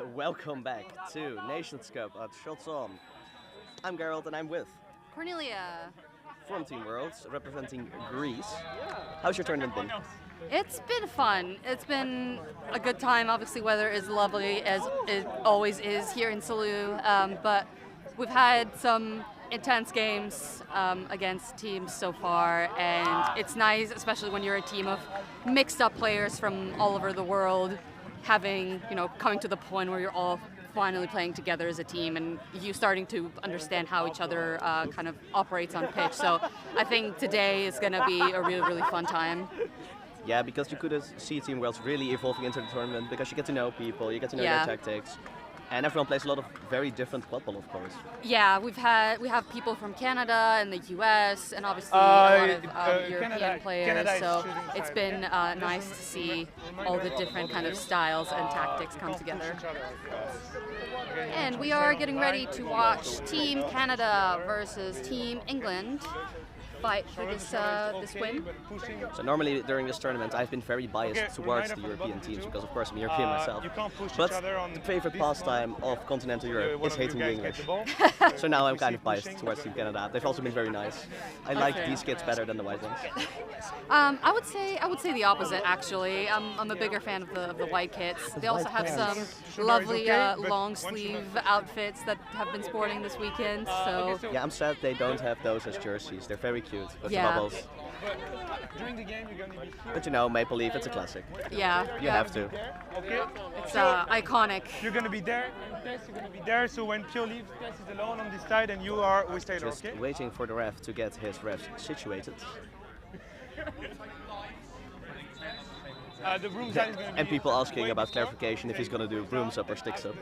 Welcome back to Nations Cup at Shots On. I'm Gerald and I'm with Cornelia. from Team World, representing Greece. How's your tournament been? It's been fun. It's been a good time. Obviously, weather is lovely as it always is here in Salou, but we've had some intense games against teams so far, and it's nice, especially when you're a team of mixed up players from all over the world, having, coming to the point where you're all finally playing together as a team and you starting to understand how each other kind of operates on pitch. So I think today is going to be a really, really fun time. Yeah, because you could see Team Worlds really evolving into the tournament because you get to know people, you get to know their tactics. And everyone plays a lot of very different Quadball, of course. Yeah, we have people from Canada and the US, and obviously a lot of European players. So it's been nice to see all the different kind of styles and tactics come together. And we are getting ready to watch Team Canada versus Team England fight for this win. So normally during this tournament I've been very biased towards the European teams because of course I'm European myself. But the favorite pastime of continental Europe is hating the English. So now I'm kind of biased towards Team Canada. They've also been very nice. I like these kids better than the white ones. I would say the opposite actually. I'm a bigger fan of the white kits. They also have some lovely long sleeve outfits that have been sporting this weekend. So yeah, I'm sad they don't have those as jerseys. They're very cute with the bubbles. During the game, you're going to be here. But Maple Leaf, it's a classic. Yeah. You have to. Okay. It's iconic. You're going to be there, and Tess, you're going to be there. So when Pure leaves, Tess is alone on this side, and you are with Taylor. Just waiting for the ref to get his refs situated. The broom side is going to be and people asking about clarification if he's going to do brooms up or sticks up.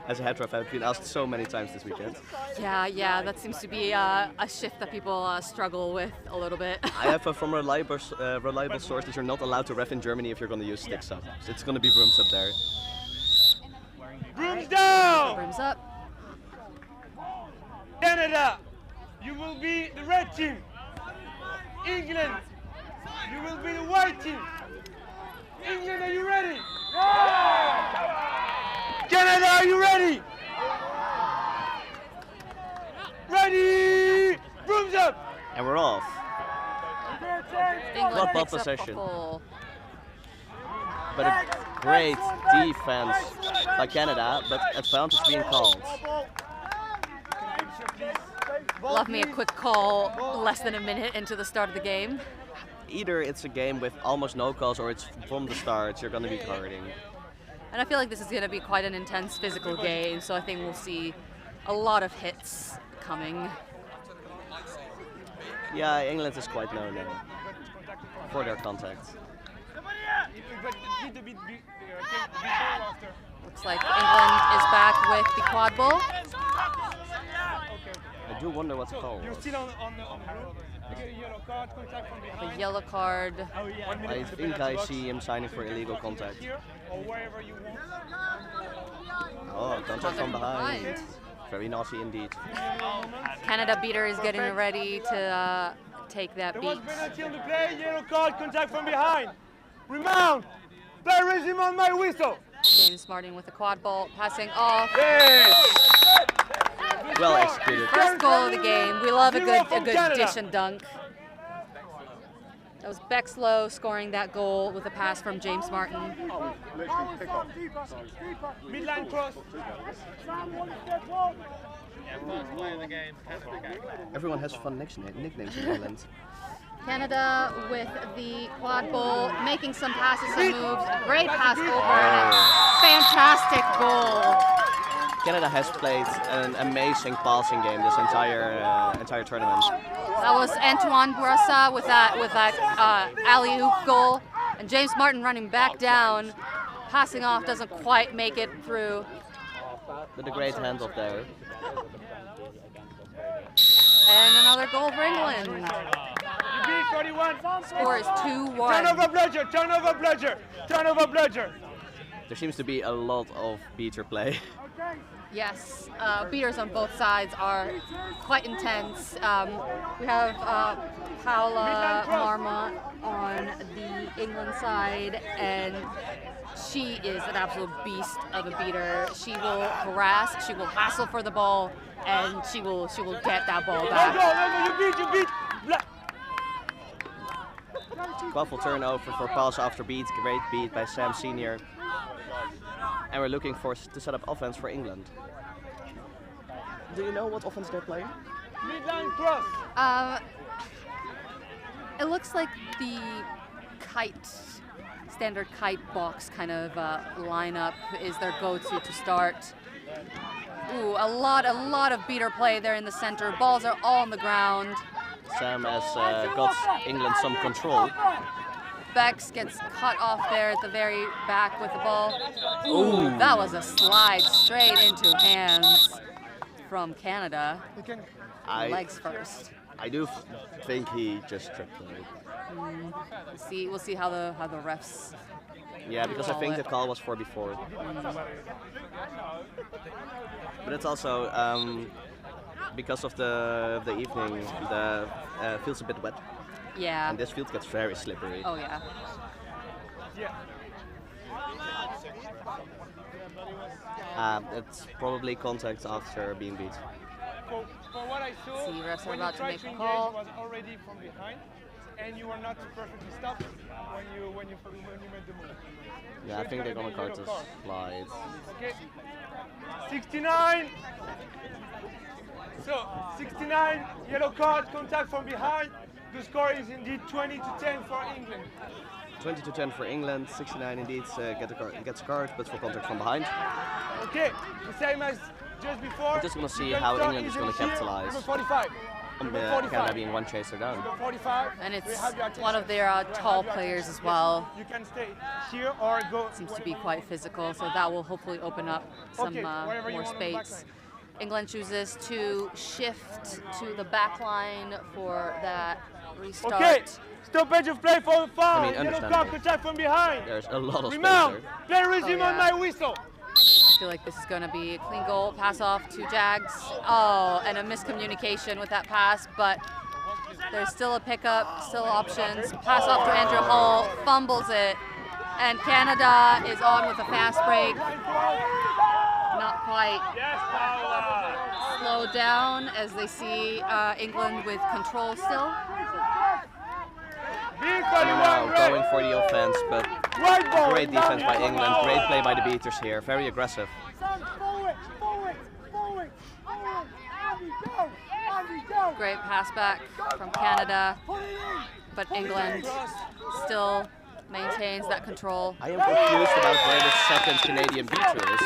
As a head ref, I've been asked so many times this weekend. Yeah, that seems to be a shift that people struggle with a little bit. I have from a reliable source that you're not allowed to ref in Germany if you're going to use sticks up. So it's going to be brooms up there. Brooms down! Brooms up. Canada, you will be the red team. England, you will be the white team. England, are you ready? Yeah! Canada, are you ready? Ready! Brooms up! And we're off. England What ball picks up possession. a But a great defense by Canada, but advantage being called. Love me a quick call less than a minute into the start of the game. Either it's a game with almost no calls or it's from the start, you're going to be carding. And I feel like this is going to be quite an intense physical game, so I think we'll see a lot of hits coming. Yeah, England is quite known for their contact. Looks like England is back with the quad ball. I do wonder what's called. You're still on the road. You get a yellow card, contact from behind. A yellow card. I think I see him signing for illegal contact. Here or wherever you want. Oh, contact from behind. Very naughty indeed. Canada beater is getting ready to take that There beat. was penalty on the play, yellow card, contact from behind. Remount! Playerism on my whistle! James Martin with the quad ball, passing off. Well executed. First goal of the game. We love a good dish and dunk. That was Bexlow scoring that goal with a pass from James Martin. Midline cross. Everyone has fun nicknames in England. Canada with the quad ball, making some passes and moves. Great pass over and a fantastic goal. Canada has played an amazing passing game this entire tournament. That was Antoine Bourassa with that alley-oop goal, and James Martin running back down, passing off, doesn't quite make it through. With a great handoff there. And another goal for England. Score is 2-1. Turnover bludger. There seems to be a lot of beater play. Yes, beaters on both sides are quite intense. We have Paula Marmont on the England side, and she is an absolute beast of a beater. She will harass, she will hassle for the ball, and she will get that ball back. You beat. 12 turnover for pass after beat. Great beat by Sam Senior. And we're looking to set up offense for England. Do you know what offense they're playing? Midline cross. It looks like the standard kite box kind of lineup is their go-to to start. Ooh, a lot of beater play there in the center. Balls are all on the ground. Sam has got England some control. Bex gets cut off there at the very back with the ball. Ooh, that was a slide straight into hands from Canada. Legs first. I do think he just tripped it. We'll see how the refs. Yeah, because I think the call was for before. But it's also because of the evening, the field's a bit wet. Yeah. And this field gets very slippery. Oh yeah. It's probably contact after being beat. For what I saw, See, refs are when about you to tried make to a engage, call. was already from behind, and you were not perfectly stopped when you made the move. Yeah, I think they're gonna card this slide. Okay. 69. So 69, yellow card, contact from behind. The score is indeed 20-10 for England. 20-10 for England. 69 indeed gets a card, but for contact from behind. Okay, the same as just before. We're just gonna see how England is gonna capitalize. Number 45. Canada being one chaser down. Number 45. And it's one of their tall players as well. You can stay here or go. Seems to be quite physical, so that will hopefully open up some more space. England chooses to shift to the back line for that restart. Okay, stoppage of play for the foul. I mean, Yellow card, contact from behind. There's a lot of space Remount. there. Play resume on my whistle. I feel like this is going to be a clean goal. Pass off to Jags. Oh, and a miscommunication with that pass, but there's still a pickup, still options. Pass off to Andrew Hull, fumbles it, and Canada is on with a fast break. Not quite slowed down as they see England with control still. Now going for the offense, but great defense by England, great play by the beaters here, very aggressive. Great pass back from Canada, but England still maintains that control. I am confused about where the second Canadian beater is.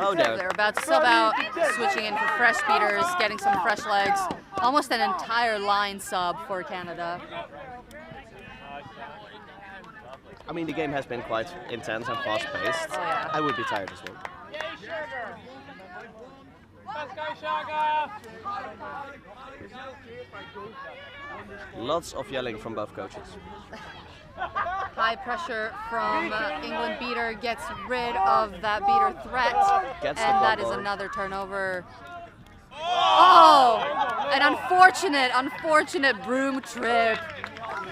Oh, there. They're about to sub out, switching in for fresh beaters, getting some fresh legs. Almost an entire line sub for Canada. I mean, the game has been quite intense and fast-paced. Oh, yeah. I would be tired as well. Lots of yelling from both coaches. High pressure from England beater, gets rid of that beater threat, and that is another turnover. Oh, an unfortunate broom trip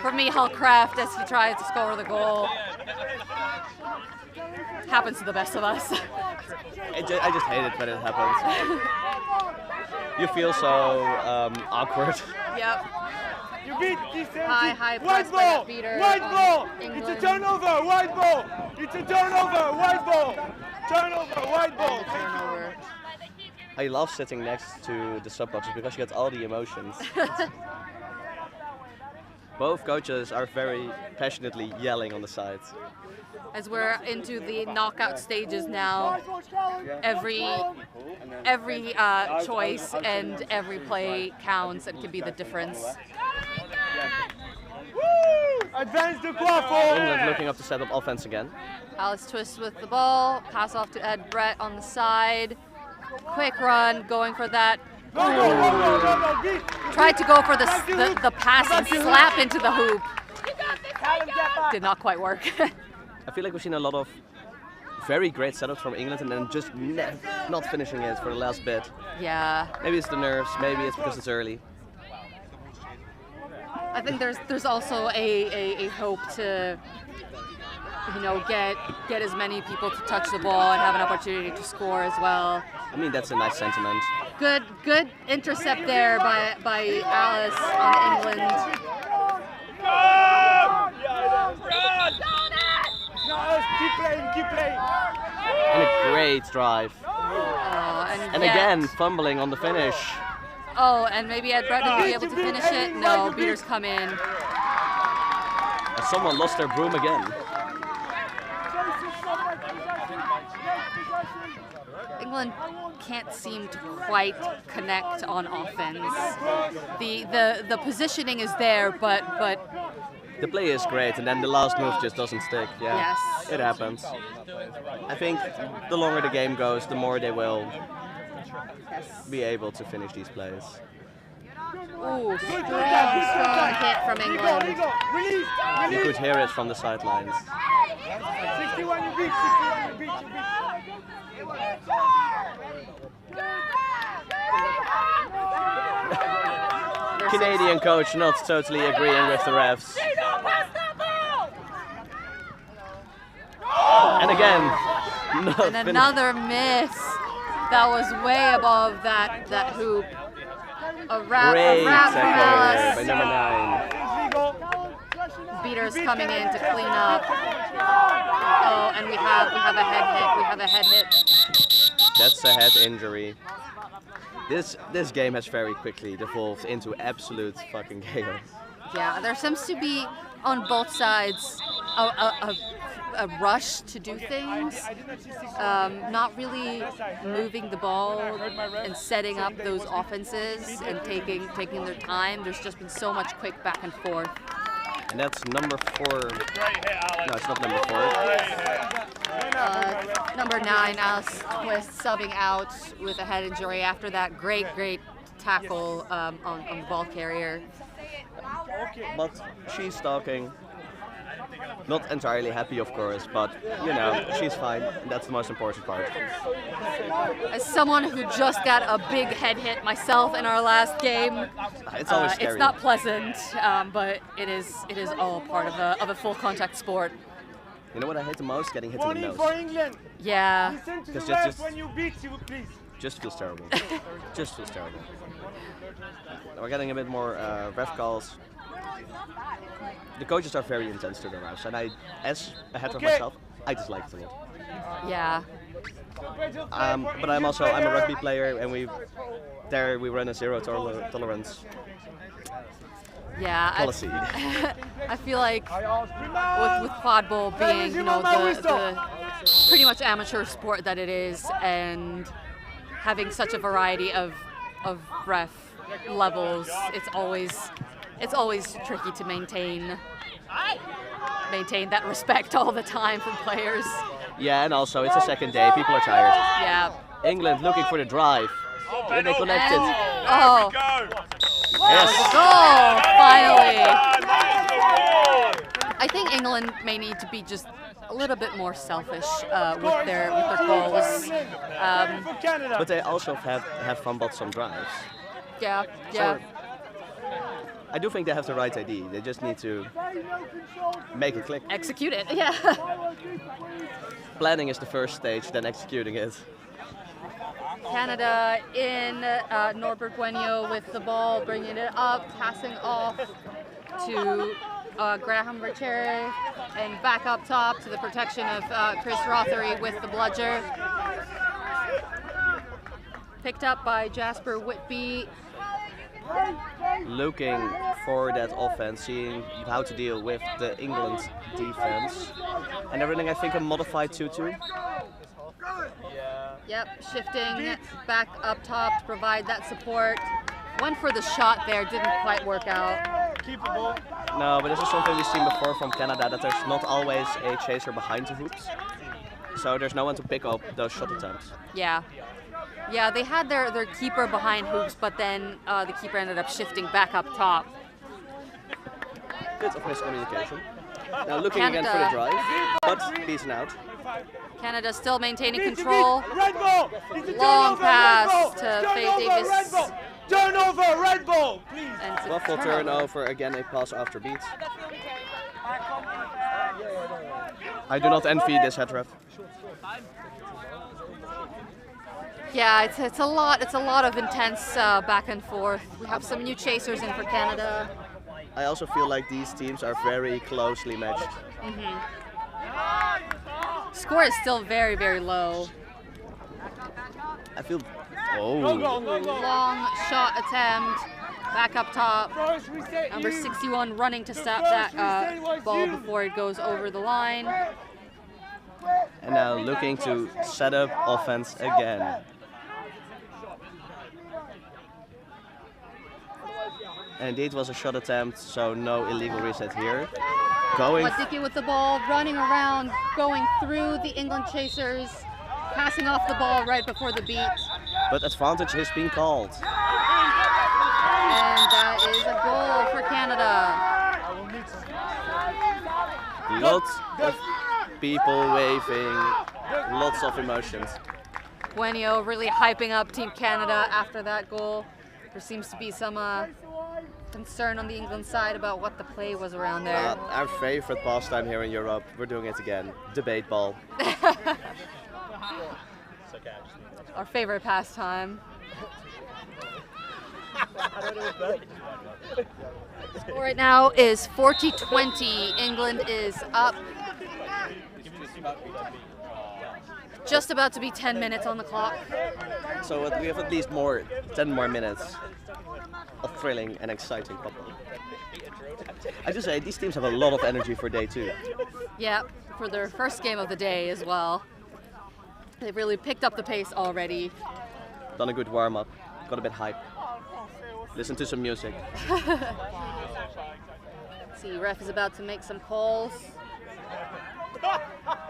for Michal Kraft as he tries to score the goal. Happens to the best of us. I just hate it when it happens. You feel so awkward. Yep. You beat defense. High press by that beater. White ball. England. It's a turnover. White ball. It's a turnover. White ball. Turnover. White ball. Turnover. I love sitting next to the sub boxes because you get all the emotions. Both coaches are very passionately yelling on the sides. As we're into the knockout stages now, every choice and every play counts and can be the difference. Advance the quaffle. England looking up to set up offense again. Alice twists with the ball, pass off to Ed Brett on the side. Quick run, going for that. Tried to go for the pass and slap into the hoop. Did not quite work. I feel like we've seen a lot of very great setups from England and then just not finishing it for the last bit. Yeah. Maybe it's the nerves, maybe it's because it's early. I think there's also a hope to, you know, get as many people to touch the ball and have an opportunity to score as well. I mean, that's a nice sentiment. Good intercept there by Alice on England. Keep playing. And a great drive. And again, fumbling on the finish. Oh, and maybe Ed Breton will be able to finish it. No, beaters come in. And someone lost their broom again. England can't seem to quite connect on offense. The positioning is there, but the play is great, and then the last move just doesn't stick. Yeah, yes. It happens. I think the longer the game goes, the more they will be able to finish these plays. Ooh, strong hit from England. You could hear it from the sidelines. 61 you beat. Canadian coach not totally agreeing with the refs. And again, and another miss. That was way above that hoop. A wrap Great from tackle Alice. by number 9. Beaters coming in to clean up. Oh, and we have a head hit. That's a head injury. This game has very quickly devolved into absolute fucking chaos. Yeah, there seems to be on both sides a rush to do things, not really moving the ball and setting up those offenses and taking their time. There's just been so much quick back and forth. And that's number 4. No, it's not number 4. Number 9, Alice Twist, subbing out with a head injury after that great tackle on the ball carrier. But she's talking. Not entirely happy, of course, but you know, she's fine. That's the most important part. As someone who just got a big head hit myself in our last game, it's always scary. It's not pleasant, but it is all part of a full contact sport. You know what I hate the most? Getting hit in the nose. For England. Yeah. Because when you beat you, please. Just feels terrible. Just feels terrible. We're getting a bit more ref calls. The coaches are very intense to the refs, and as a header myself, I dislike it a lot. Yeah. But I'm a rugby player, and we run a zero tolerance policy. I feel like with quadball being, you know, the pretty much amateur sport that it is, and having such a variety of ref levels, it's always tricky to maintain that respect all the time from players. Yeah, and also it's a second day, people are tired. Yeah. England looking for the drive. Did they connect it? Oh. Yes. Goal, finally. I think England may need to be just a little bit more selfish with their goals. But they also have fumbled some drives. Yeah. So, I do think they have the right idea. They just need to make it click. Execute it, yeah. Planning is the first stage, then executing it. Canada in, Norbert Buenio with the ball, bringing it up, passing off to Graham Richere, and back up top to the protection of Chris Rothery with the bludger. Picked up by Jasper Whitby. Looking for that offense, seeing how to deal with the England defense. And they're running, I think, a modified 2-2. Yep, shifting back up top to provide that support. Went for the shot there, didn't quite work out. No, but this is something we've seen before from Canada, that there's not always a chaser behind the hoops. So there's no one to pick up those shot attempts. Yeah. Yeah, they had their keeper behind hoops, but then the keeper ended up shifting back up top. Bit of miscommunication. Now looking again for the drive, but beaten out. Canada still maintaining control. Long pass to Faye Davis. Turnover, red ball, please. Waffle turnover, again a pass after beat. I do not envy this head ref. Yeah, it's a lot of intense back and forth. We have some new chasers in for Canada. I also feel like these teams are very closely matched. Score is still very, very low. I feel. Long shot attempt, back up top. Number 61 running to stop that ball before it goes over the line. And now looking to set up offense again. And indeed was a shot attempt, so no illegal reset here. Wadiki with the ball, running around, going through the England chasers, passing off the ball right before the beat. But advantage has been called. And that is a goal for Canada. Lots of people waving, lots of emotions. Guenio really hyping up Team Canada after that goal. There seems to be some concern on the England side about what the play was around there. Our favorite pastime here in Europe, we're doing it again, debate ball. Our favorite pastime. Score right now is 40-20. England is up. Just about to be 10 minutes on the clock. So we have at least 10 more minutes of thrilling and exciting football. I just say these teams have a lot of energy for day 2. Yeah, for their first game of the day as well. They've really picked up the pace already. Done a good warm-up, got a bit hype. Listen to some music. See, ref is about to make some calls.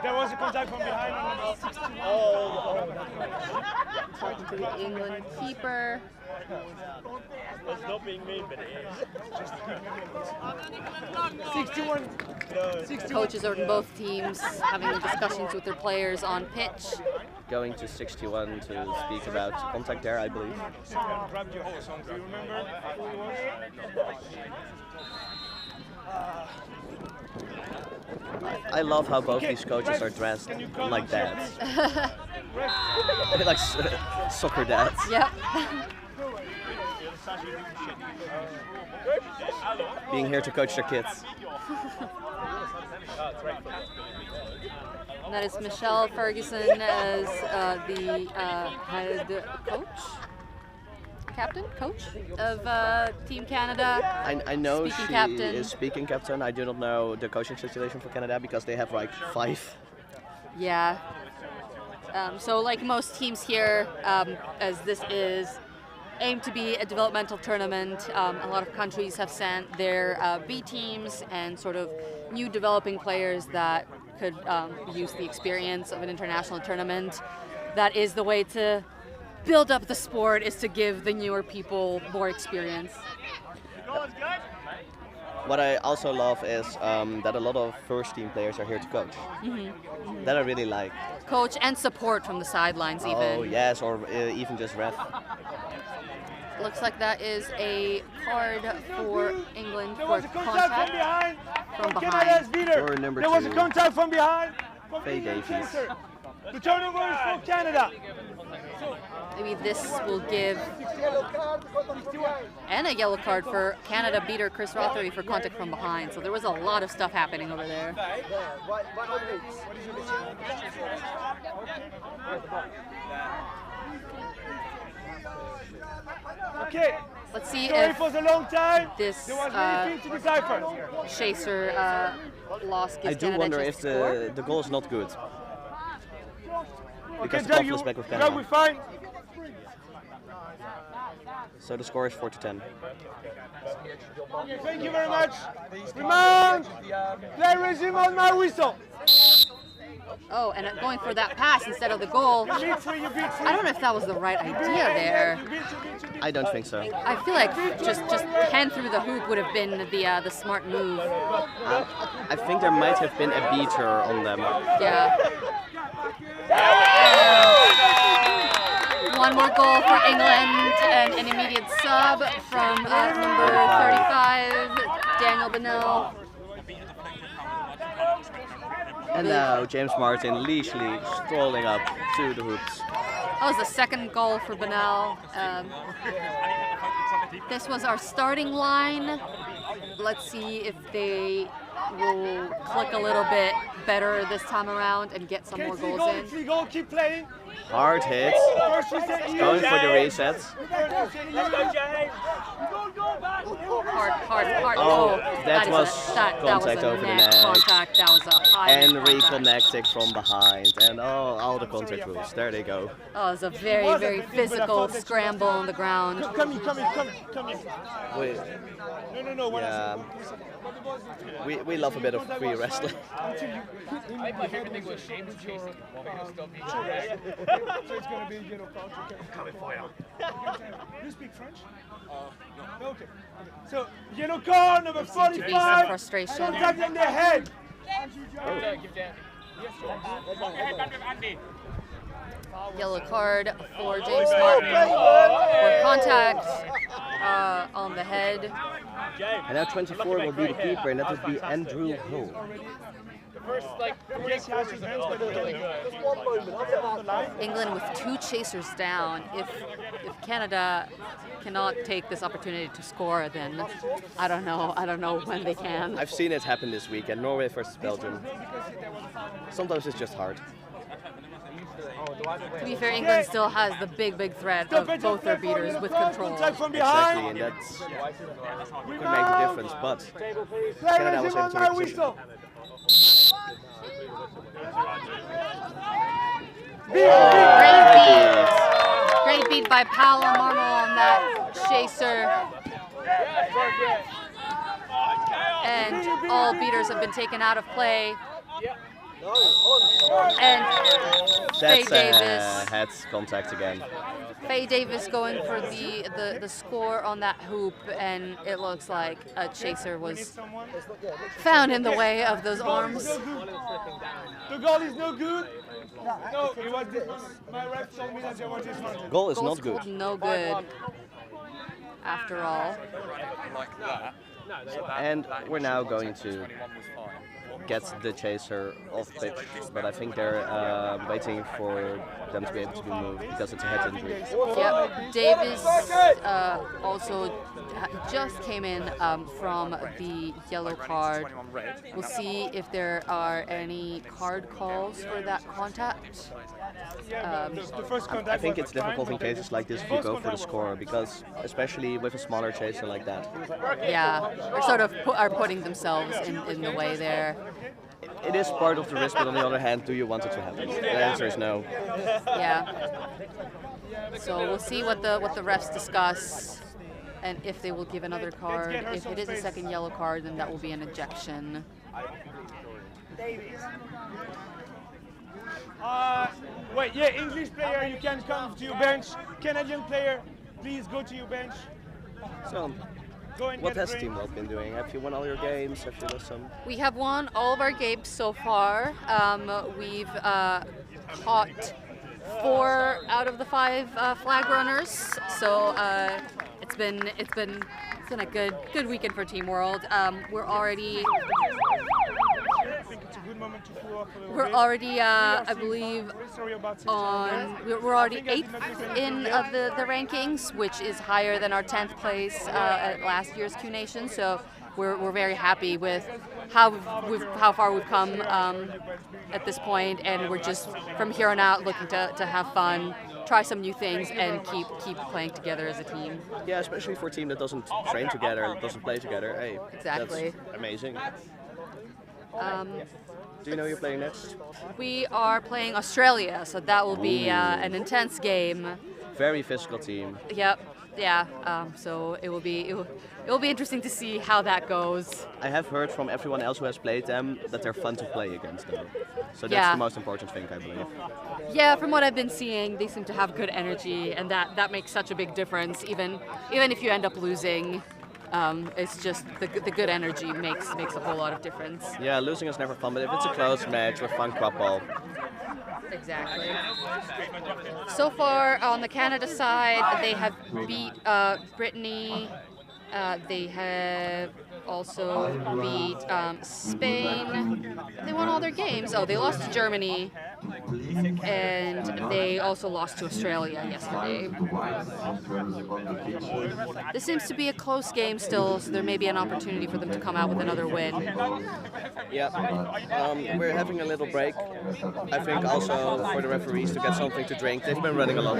There was a contact from behind. Talking to the England keeper. It's not being mean, but it is. 61. Coaches on both teams having discussions with their players on pitch. Going to 61 to speak about contact there, I believe. Someone grabbed your horse. Do you remember who it was? I love how both these coaches are dressed like dads. Like soccer dads. Yep. Being here to coach their kids. And that is Michelle Ferguson as the head coach of Team Canada. I know speaking she captain. is speaking captain. I do not know the coaching situation for Canada because they have like 5. Yeah. So like most teams here, as this is aimed to be a developmental tournament, a lot of countries have sent their B teams and sort of new developing players that could use the experience of an international tournament. That is the way to build up the sport, is to give the newer people more experience. What I also love is that a lot of first team players are here to coach. That I really like. Coach and support from the sidelines even. Oh yes, or even just ref. Looks like that is a card for England There for was a contact from behind. From Canada's behind. leader. Or number There was a 2. contact from behind. From Faye the Davies. chaser. The turnover is for Canada. Maybe this will give, and a yellow card for Canada beater Chris Rothery for contact from behind. So there was a lot of stuff happening over there. Okay. Let's see Sorry if for the long time. this There was many things to decipher. chaser loss I gives do Canada wonder a if chance to score. the goal is not good. Because the Jack, ball is back with Jack, Canada. we fine. So the score is 4-10. Okay, thank you very much. Remand. Play resume on my whistle. Oh, and going for that pass instead of the goal. You beat 3, you beat 3. I don't know if that was the right idea there. I don't think so. I feel like just hand through the hoop would have been the smart move. I think there might have been a beater on them. Yeah. One more goal for England and an immediate sub from number 35, Daniel Bennell. And now James Martin leisurely strolling up to the hoops. That was the second goal for Bennell. This was our starting line. Let's see if they will click a little bit better this time around and get some more goals in. Keep playing. Hard hit. Going for the resets. Hard. Oh, that was contact a over the net net. Contact. That was a high And net contact. reconnecting from behind. And all the contact rules. There they go. Oh, it was a very, very physical scramble on the ground. Come here. We, No. yeah, we love a bit of free wrestling. My favorite thing was Shane chasing while we were still being So it's going to be yellow card. coming for you. You speak French? No. Okay. So yellow card number There seemed to be some 45. frustration. Contact in the head. Yellow card for James Martin for contact on the head. And now 24 will be the keeper, and that would be Andrew Hull. England with 2 chasers down. If Canada cannot take this opportunity to score, then I don't know when they can. I've seen it happen this weekend, Norway versus Belgium. Sometimes it's just hard. To be fair, England still has the big threat of both their beaters with control. Exactly, and that could make the difference, but Canada was able to make decision. Great beat by Paolo Marmo on that chaser. And all beaters have been taken out of play. And Faye Davis. Head contact again. Faye Davis going for the score on that hoop, and it looks like a chaser was found in the way of those arms. The goal is no good. No, it was my ref told me that there was this one. Goal is not good. No good. After all. And we're now going to get the chaser off pitch, but I think they're waiting for them to be able to be moved because it's a head injury. Yep, Davis also just came in from the yellow card. We'll see if there are any card calls for that contact. I think it's difficult in cases like this if you go for the score, because especially with a smaller chaser like that. Yeah, they're sort of are putting themselves in the way there. It is part of the risk, but on the other hand, do you want it to happen? The answer is no. Yeah. So we'll see what the refs discuss, and if they will give another card. If it is a second yellow card, then that will be an ejection. Wait, yeah, English player, you can come to your bench. Canadian player, please go to your bench. So, what has Team World been doing? Have you won all your games? Have you lost some? We have won all of our games so far. We've caught 4 out of the 5 flag runners. So it's been a good weekend for Team World. We're already I believe we're already 8th in the rankings, which is higher than our 10th place at last year's Q Nation. So we're very happy with how far we've come at this point, and we're just from here on out looking to have fun, try some new things, and keep playing together as a team. Yeah, especially for a team that doesn't train together, doesn't play together. Hey, exactly. That's amazing. Do you know who you're playing next? We are playing Australia, so that will be an intense game. Very physical team. Yep. Yeah. So it will be interesting to see how that goes. I have heard from everyone else who has played them that they're fun to play against them. So that's the most important thing, I believe. Yeah, from what I've been seeing, they seem to have good energy, and that makes such a big difference. Even if you end up losing, it's just the good energy makes a whole lot of difference. Yeah, losing is never fun, but if it's a close match with fun quadball, Exactly. So far on the Canada side, they have beat Brittany. They have also beat Spain. They won all their games. Oh, they lost to Germany. And they also lost to Australia yesterday. This seems to be a close game still, so there may be an opportunity for them to come out with another win. Yeah, we're having a little break. I think also for the referees to get something to drink. They've been running a lot.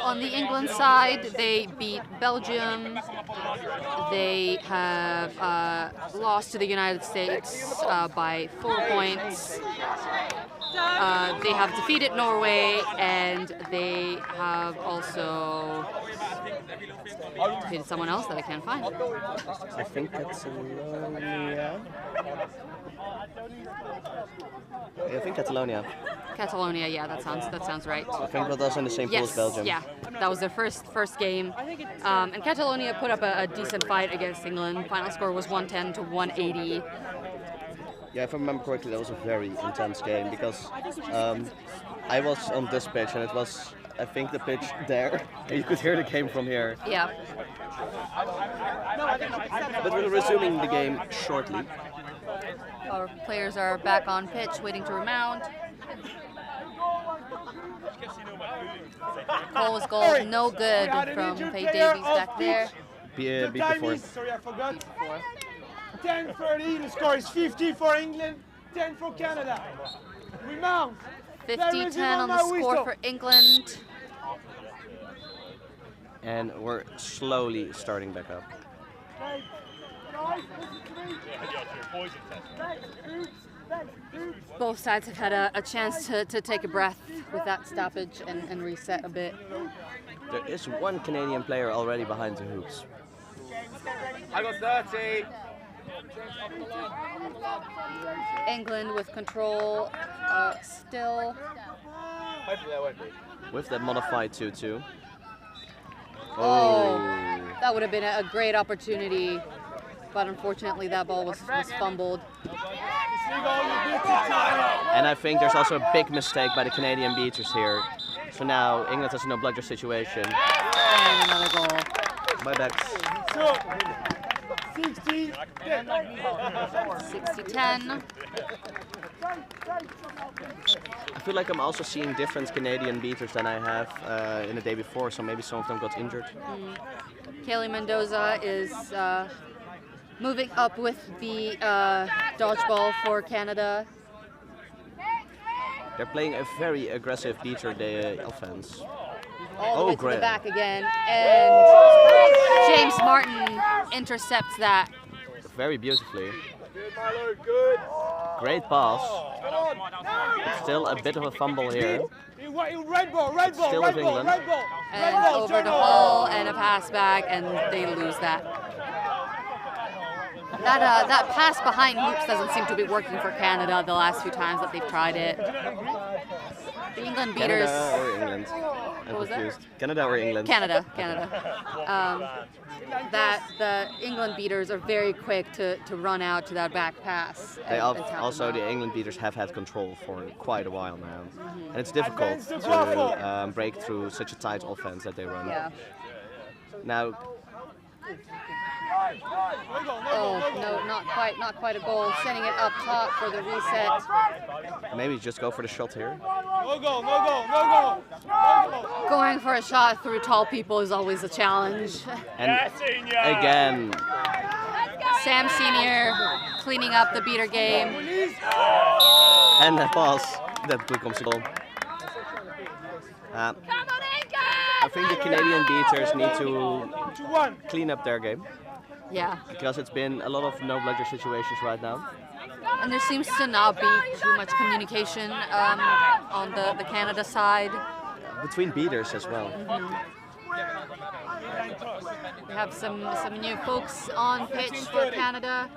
On the England side, they beat Belgium. They have lost to the United States by 4 points. They have defeated Norway, and they have also defeated someone else that I can't find. I think that's Catalonia. I think Catalonia. Catalonia, yeah, that sounds right. I think that was in the same pool as Belgium. Yeah, that was their first game. And Catalonia put up a decent fight against England. Final score was 110 to 180. Yeah, if I remember correctly, that was a very intense game because I was on this pitch and it was, I think, the pitch there. And you could hear the game from here. Yeah. But we're resuming the game shortly. Our players are back on pitch, waiting to remount. Cole's goal, no good from Faye Davies back there. Beat before. Sorry, I forgot. 10-30, the score is 50 for England, 10 for Canada. Remount. 50-10 on the score for England. And we're slowly starting back up. Both sides have had a chance to take a breath with that stoppage and reset a bit. There is one Canadian player already behind the hoops. I got 30. England with control still. With that modified 2-2. Oh, that would have been a great opportunity, but unfortunately that ball was fumbled. And I think there's also a big mistake by the Canadian beaters here. So now England has a no-bludger situation. And another goal. My bad. 60-10. I feel like I'm also seeing different Canadian beaters than I have in the day before, so maybe some of them got injured. Kaylee Mendoza is moving up with the dodgeball for Canada. They're playing a very aggressive beater offense. All the way to great. the back again, and James Martin intercepts that. Very beautifully. Great pass. Still a bit of a fumble here. Red ball, Still with England. And over the hole and a pass back, and they lose that. That pass behind hoops doesn't seem to be working for Canada the last few times that they've tried it. The England beaters. Canada or England? I'm confused. Canada or England? Canada. The England beaters are very quick to run out to that back pass. Also, the England beaters have had control for quite a while now. And it's difficult to break through such a tight offense that they run. Yeah. Now, oh, no, not quite a goal. Sending it up top for the reset. maybe just go for the shot here. No goal. Going for a shot through tall people is always a challenge. And again, Sam Senior cleaning up the beater game. and the pass that becomes a goal. I think the Canadian beaters need to clean up their game. Yeah. Because it's been a lot of no-bludger situations right now. And there seems to not be too much communication on the Canada side. Between beaters as well. We have some new folks on pitch for Canada.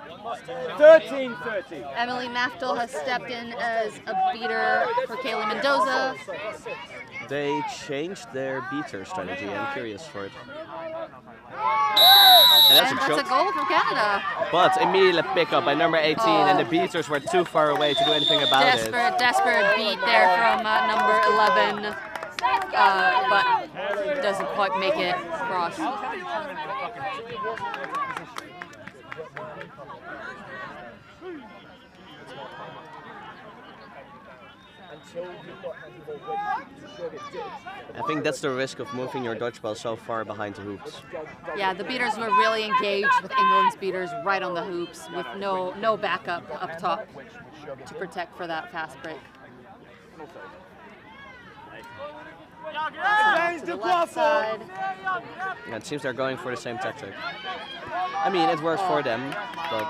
13-30. Emily Maftel has stepped in as a beater for Kaylee Mendoza. They changed their beater strategy. I'm curious for it. And that's a That's a shot. goal for Canada. But immediate pickup by number 18, and the beaters were too far away to do anything about it. Desperate beat there from number 11, but doesn't quite make it across. I think that's the risk of moving your dodgeball so far behind the hoops. Yeah, the beaters were really engaged with England's beaters right on the hoops with no backup up top to protect for that fast break. To the left side. Yeah, it seems they're going for the same tactic. I mean, it works for them, but...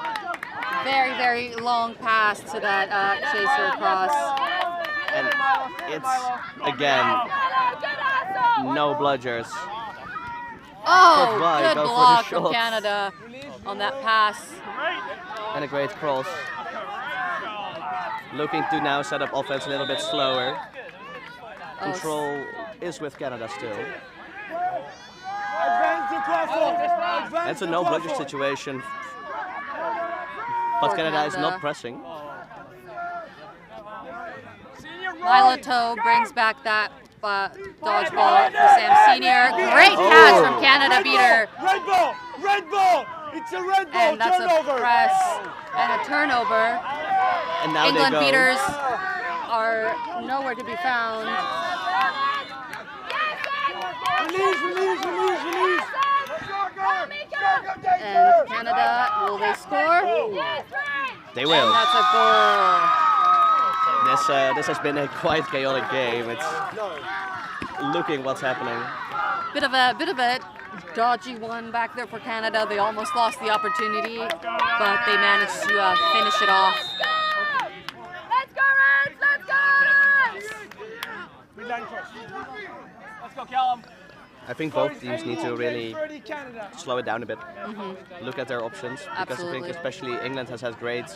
Very, very long pass to that chaser across. And it's, again, no bludgers. Oh, Goodbye, good go for the block from shot. Canada on that pass. And a great cross. Looking to now set up offense a little bit slower. Control is with Canada still. It's a no bludger situation. But Canada is not pressing. Miloto brings back that dodgeball for Sam Senior. Great catch from Canada beater. Red ball! Red ball! It's a red ball! And that's turnover. a press and a turnover. And now England they go. beaters are nowhere to be found. Release, release, release, release! And Canada, will they score? They will. And that's a goal. This has been a quite chaotic game. It's looking what's happening. Bit of a dodgy one back there for Canada. They almost lost the opportunity, but they managed to finish it off. Let's go, Reds! Let's go, Reds! Let's go, Callum. I think both teams need to really slow it down a bit. Look at their options, because I think especially England has had great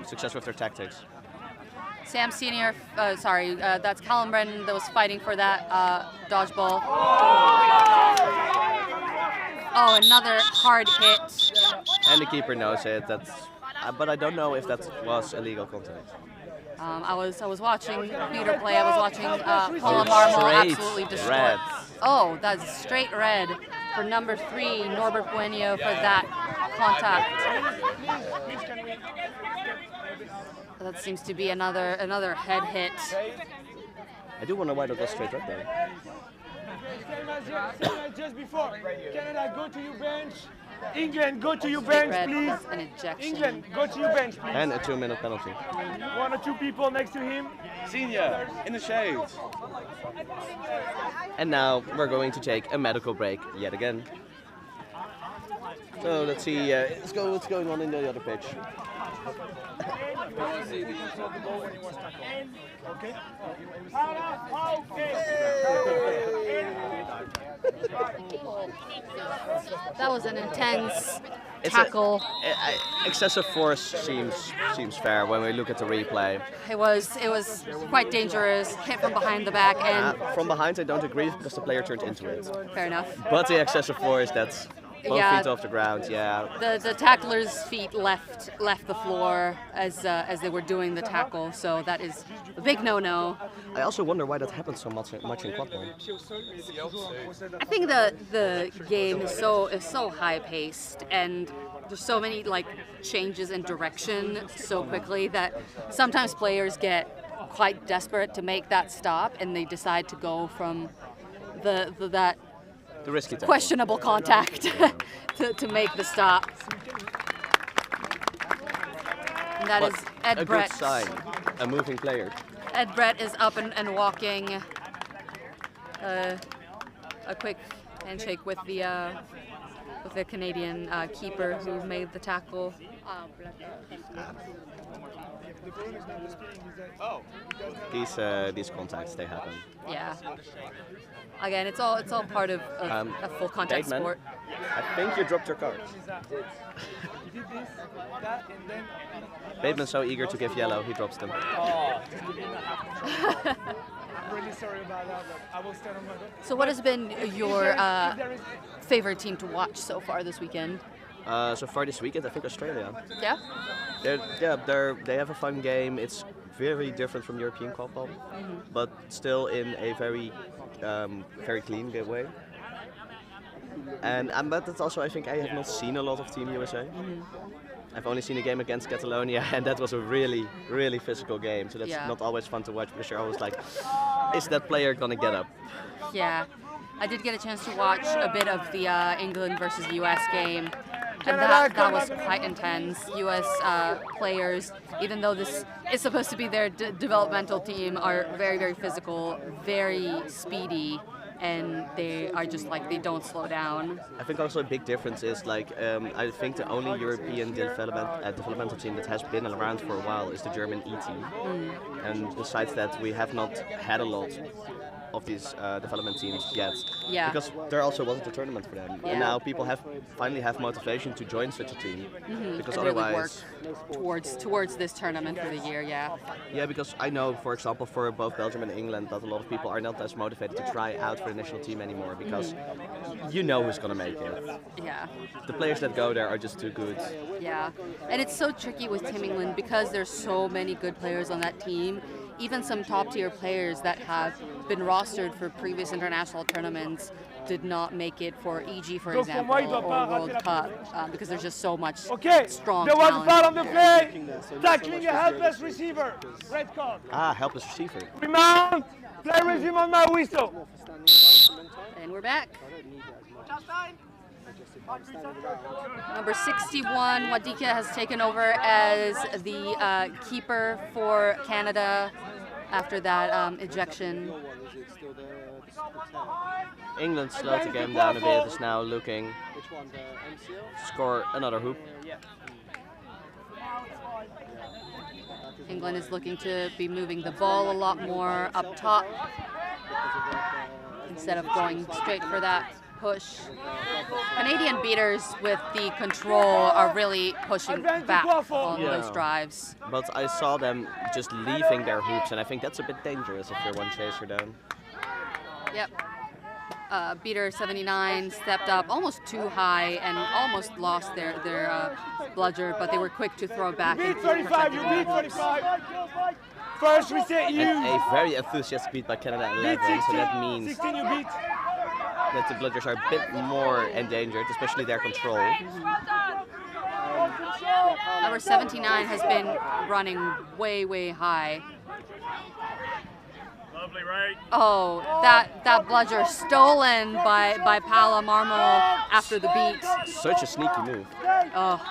success with their tactics. Sam Senior, that's Callum Brennan that was fighting for that dodgeball. Oh, another hard hit. And the keeper knows it. But I don't know if that was illegal contact. I was watching beater play. I was watching Paula Marmol absolutely destroy. Red. Oh, that's straight red for number 3, Norbert Bueno, for that contact. That seems to be another head hit. I do wonder why that was straight red though. Just before. Canada, go to your bench. England, go to your bench, please. An ejection. England, go to your bench, please. And a 2-minute penalty. 1 or 2 people next to him. Senior, in the shades. And now we're going to take a medical break yet again. So let's see what's going on in the other pitch. That was an intense tackle. Excessive force seems fair when we look at the replay. It was quite dangerous. Hit from behind the back, and from behind I don't agree because the player turned into it. fair enough. But the excessive force, that's both feet off the ground, yeah. The tackler's feet left the floor as they were doing the tackle, so that is a big no-no. I also wonder why that happens so much in Quadball. I think the game is so high-paced, and there's so many changes in direction so quickly that sometimes players get quite desperate to make that stop, and they decide to go from the risky tackle. Questionable contact to make the stop. And that is Ed Brett. A good sign, a moving player. Ed Brett is up and walking. A quick handshake with the Canadian keeper who made the tackle. These contacts, they happen. Yeah. Again, it's all part of a full contact Bateman, sport. I think you dropped your card. Bateman's so eager to give yellow, he drops them. really sorry about that, but I will stand on my bed. So what has been your favorite team to watch so far this weekend? So far this weekend, I think Australia. Yeah? They have a fun game. It's very different from European Quadball, but still in a very clean way. And but that's also, I think I have not seen a lot of Team USA. I've only seen a game against Catalonia, and that was a really, really physical game. So that's not always fun to watch, because you're always like, is that player gonna get up? Yeah, I did get a chance to watch a bit of the England versus US game, and that was quite intense. US players, even though this is supposed to be their developmental team, are very, very physical, very speedy, and they are just like, they don't slow down. I think also a big difference is like, I think the only European developmental team that has been around for a while is the German E team. And besides that, we have not had a lot of these development teams yet. Yeah. Because there also wasn't a tournament for them. And now people finally have motivation to join such a team. Because and otherwise... really work towards this tournament for the year, yeah. Yeah, because I know, for example, for both Belgium and England, that a lot of people are not as motivated to try out for the national team anymore, because you know who's going to make it. Yeah. The players that go there are just too good. Yeah, and it's so tricky with Team England because there's so many good players on that team. Even some top-tier players that have been rostered for previous international tournaments did not make it for EG, for example, or World Cup, because there's just so much strong there was talent. foul on the play. Tackling a helpless receiver. Red card. Helpless receiver. Rebound. Play resume on my whistle. And we're back. Number 61, Wadika has taken over as the keeper for Canada after that ejection. England slowed the game down a bit, is now looking to score another hoop. England is looking to be moving the ball a lot more up top instead of going straight for that push. Canadian beaters with the control are really pushing back on those drives. But I saw them just leaving their hoops, and I think that's a bit dangerous if you're one chaser down. Yep. Beater 79 stepped up almost too high and almost lost their bludger, but they were quick to throw back. You beat 35, you beat 35. First we say you. And a very enthusiastic beat by Canada 11, so that means 16 you beat. that the bludgers are a bit more endangered, especially their control. Number 79 has been running way, way high. Lovely, right? Oh, that bludger stolen by Paolo Marmo after the beat. Such a sneaky move. Oh.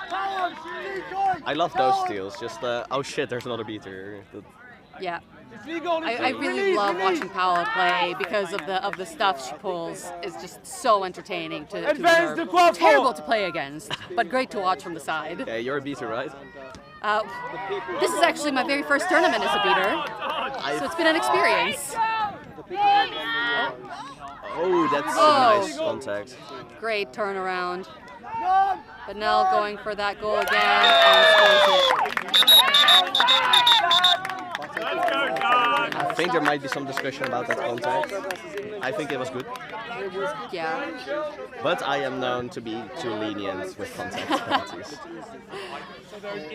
I love those steals. Just oh shit, there's another beater. Yeah. I really love watching Paola play because of the stuff she pulls. It's just so entertaining to observe. Terrible to play against, but great to watch from the side. Yeah, you're a beater, right? This is actually my very first tournament as a beater, so it's been an experience. Oh, that's a nice contact. Great turnaround. Benel going for that goal again and scores it. I think there might be some discussion about that contact. I think it was good. Yeah. But I am known to be too lenient with contact penalties.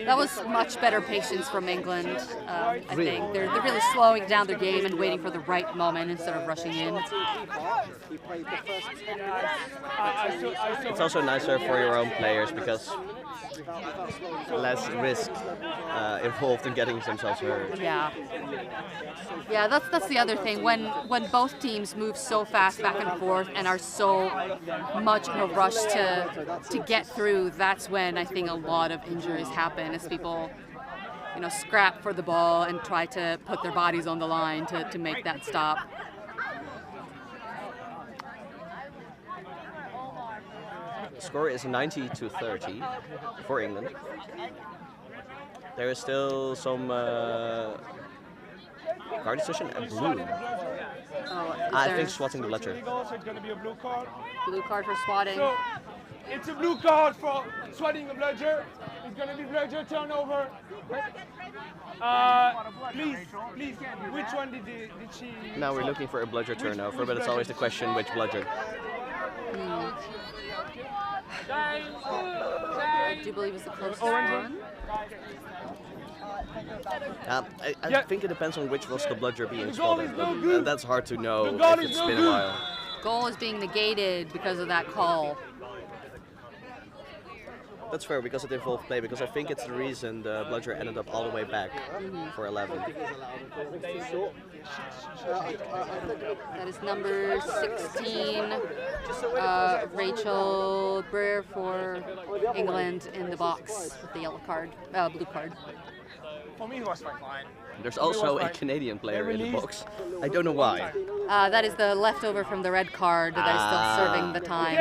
That was much better patience from England, I think. They're really slowing down their game and waiting for the right moment instead of rushing in. It's also nicer for your own players because less risk involved in getting themselves hurt. Yeah. Yeah, that's the other thing. When both teams move so fast back and forth and are so much in a rush to get through, that's when I think a lot of injuries happen as people, scrap for the ball and try to put their bodies on the line to make that stop. The score is 90-30 for England. There is still some card decision and blue. I think swatting the bludger. Blue card for swatting. So it's a blue card for swatting a bludger. It's going to be bludger turnover. Please, which one did she... Now we're looking for a bludger turnover, but it's always the question which bludger. I do believe it's the closest one. I think it depends on which was the bludger being spotted, but that's hard to know if it's been a while. Goal is being negated because of that call. That's fair because it involved play, because I think it's the reason the bludger ended up all the way back for 11. That is number 16, Rachel Breer for England in the box with the yellow card, blue card. For me, it was fine. There's also a Canadian player in the box. I don't know why. That is the leftover from the red card that is still serving the time.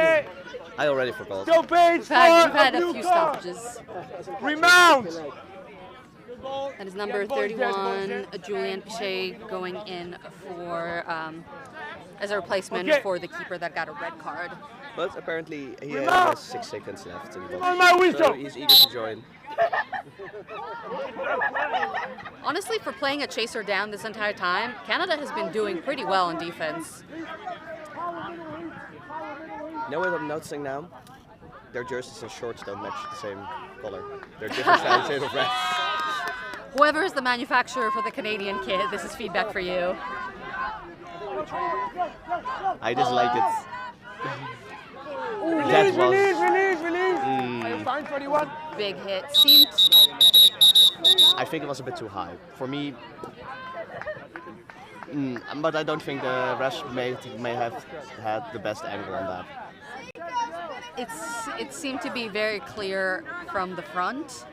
I already forgot. We've had a few stoppages. Remount! That is number 31, Julian Pichet, going in for as a replacement for the keeper that got a red card. But apparently he has 6 seconds left in the box, so he's eager to join. Honestly, for playing a chaser down this entire time, Canada has been doing pretty well in defense. You know what I'm noticing now? Their jerseys and shorts don't match the same color. They're different shades of red. Whoever is the manufacturer for the Canadian kit, this is feedback for you. I dislike it. Are you fine, 21? Big hit. I think it was a bit too high. For me, but I don't think the rest may have had the best angle on that. It seemed to be very clear from the front,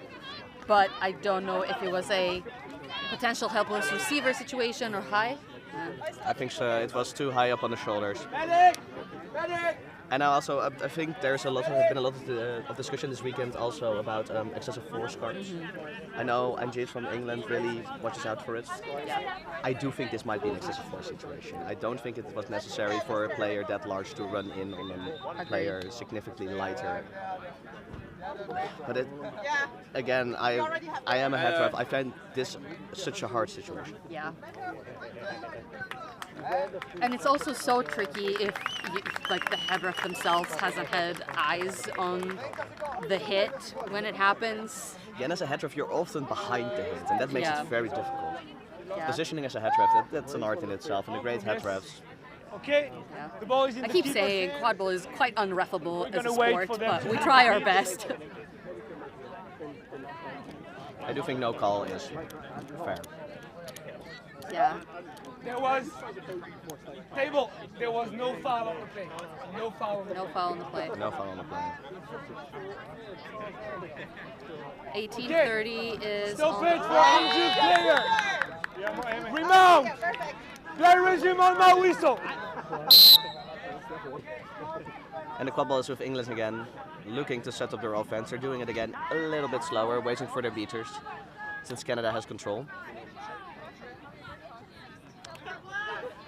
but I don't know if it was a potential helpless receiver situation or high. I think so. It was too high up on the shoulders. And also, I think there's been a lot of discussion this weekend also about excessive force cards. I know Anjit from England really watches out for it. I do think this might be an excessive force situation. I don't think it was necessary for a player that large to run in on a player significantly lighter. But again, I am a head ref. I find this such a hard situation. Yeah. And it's also so tricky if like the head ref themselves hasn't had eyes on the hit when it happens. Yeah, and as a head ref, you're often behind the hit, and that makes it very difficult. Yeah. Positioning as a head ref, that's an art in itself, and the great head refs. Okay, the ball is in I keep saying Quadball is quite unreffable as a sport, but we try our best. I do think no call is fair. Yeah. There was table. There was no foul on the play. No foul on the play. No foul on the play. No foul on the play. 18:30 is Stop on it the for injured player. Remount. Play resume on my whistle. And the Quadball is with England again, looking to set up their offense. They're doing it again a little bit slower, waiting for their beaters, since Canada has control.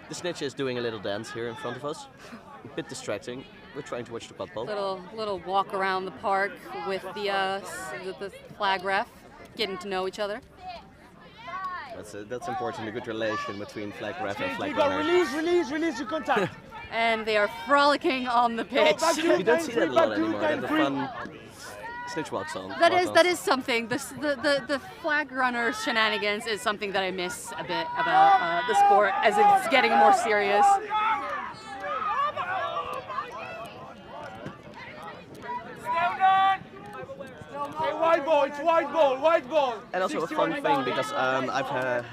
The snitch is doing a little dance here in front of us. A bit distracting. We're trying to watch the Quadball. Little walk around the park with the flag ref, getting to know each other. That's important, a good relation between flag ref and flag runner. Release your contact. And they are frolicking on the pitch. You don't see that a lot anymore. The fun snitch walks on. That is something. The flag runner shenanigans is something that I miss a bit about the sport as it's getting more serious. Hey, white ball, it's white ball. And also a fun thing, because I've had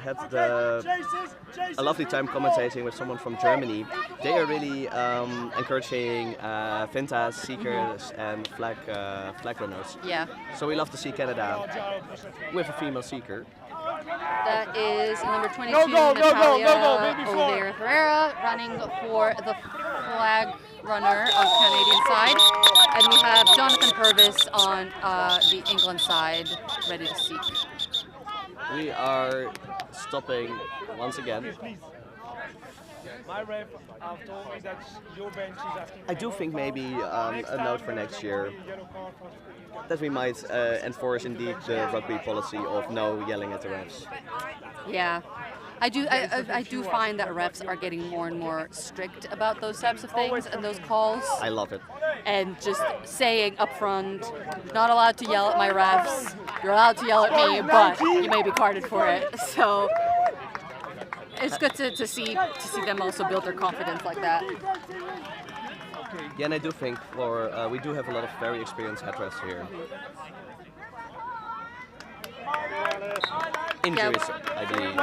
a lovely time commentating with someone from Germany. They are really encouraging Fintas, Seekers, and flag runners. Yeah. So we love to see Canada with a female Seeker. That is number 22, Natalia Oliveira Ferreira, running for the flag runner on Canadian side. And we have Jonathan Purvis on the England side, ready to seek. We are stopping once again. My ref have told me that your bench is asking. I do think maybe a note for next year that we might enforce indeed the rugby policy of no yelling at the refs. Yeah. I do find that refs are getting more and more strict about those types of things and those calls. I love it. And just saying up front, not allowed to yell at my refs. You're allowed to yell at me, but you may be carded for it. So it's good to see them also build their confidence like that. Yeah, and I do think we do have a lot of very experienced head refs here. Injuries, I believe.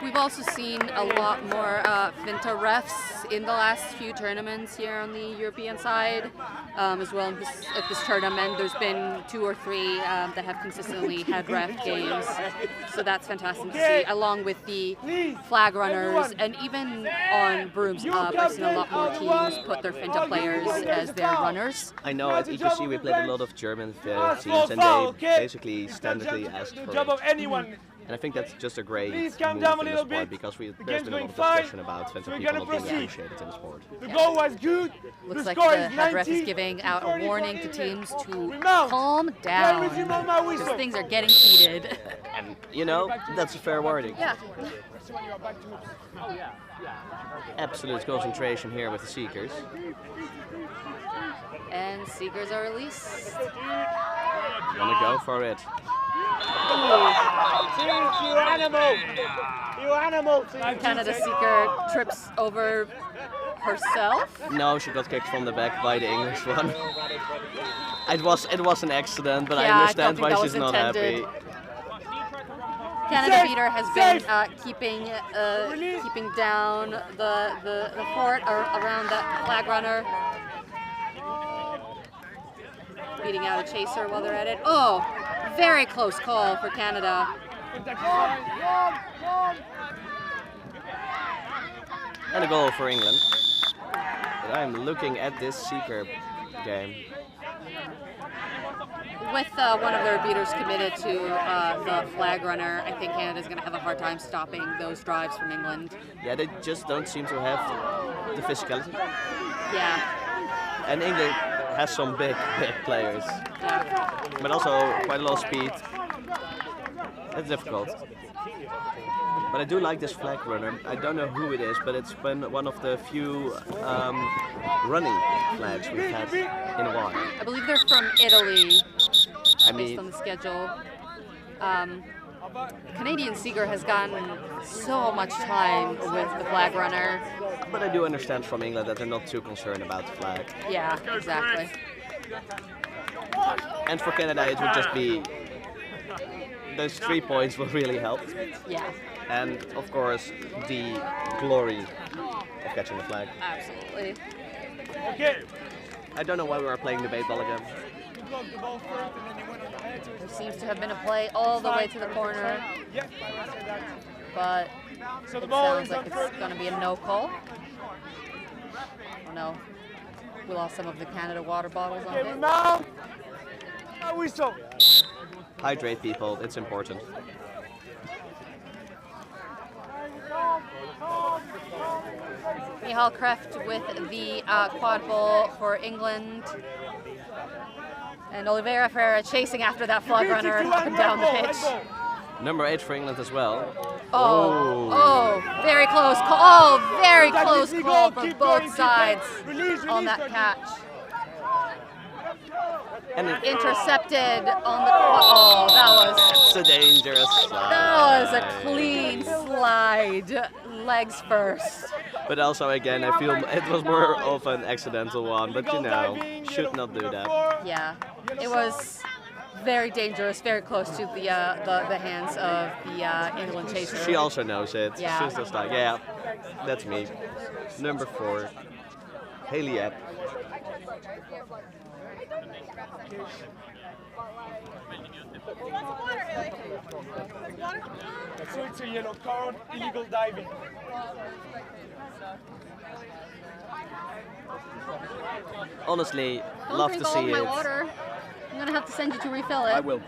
We've also seen a lot more Finta refs in the last few tournaments here on the European side. As well at this tournament, there's been 2 or 3 that have consistently had ref games. So that's fantastic to see, along with the flag runners. And even on Brooms Up, I've seen a lot more teams put their Finta players as their runners. I know at EQC we played a lot of German teams, and they basically standardly asked for it. And I think that's just a great move in the sport, because there's been a lot of discussion about Finta people not being appreciated in the sport. The goal was good. Looks like the head ref is giving out a warning to teams to calm down, because things are getting heated. And, you know, that's a fair warning. Yeah. Absolute concentration here with the Seekers. And Seekers are released. Gonna go for it. You animal! You animal! Canada Seeker trips over herself. No, she got kicked from the back by the English one. It was an accident, but Yeah, I understand I don't think why that she's was not intended. happy. Canada Beater has been keeping down the fort around that flag runner. Beating out a chaser while they're at it. Oh, very close call for Canada. And a goal for England. But I'm looking at this Seeker game. With one of their beaters committed to the flag runner, I think Canada's going to have a hard time stopping those drives from England. Yeah, they just don't seem to have the physicality. Yeah. And England has some big players. Yeah. But also quite a lot of speed. It's difficult. But I do like this flag runner. I don't know who it is, but it's been one of the few running flags we've had in a while. I believe they're from Italy, based on the schedule. Canadian Seeker has gotten so much time with the flag runner. But I do understand from England that they're not too concerned about the flag. Yeah, exactly. And for Canada, it would just be those 3 points will really help. Yeah. And of course, the glory of catching the flag. Absolutely. Okay. I don't know why we are playing the baseball again. There seems to have been a play all the way to the corner, but it sounds like it's going to be a no call. Oh no, we lost some of the Canada water bottles on it. Now, whistle. Hydrate, people, it's important. Michal Kreft with the quad ball for England. And Oliveira Ferreira chasing after that flag runner up and down the pitch. Number 8 for England as well. Oh, very close call. Oh, very close call from both sides on that catch. And intercepted on the. Oh, that was. It's a dangerous slide. That was a clean slide, legs first. But also, again, I feel it was more of an accidental one. But you know, should not do that. Yeah, it was very dangerous, very close to the hands of the England chaser. She also knows it. Yeah. She's just like, yeah, that's me. Number 4, Haley Epp. So it's a yellow card, illegal diving. Honestly, Don't love drink to all see of my it. water. I'm gonna have to send you to refill it. I will.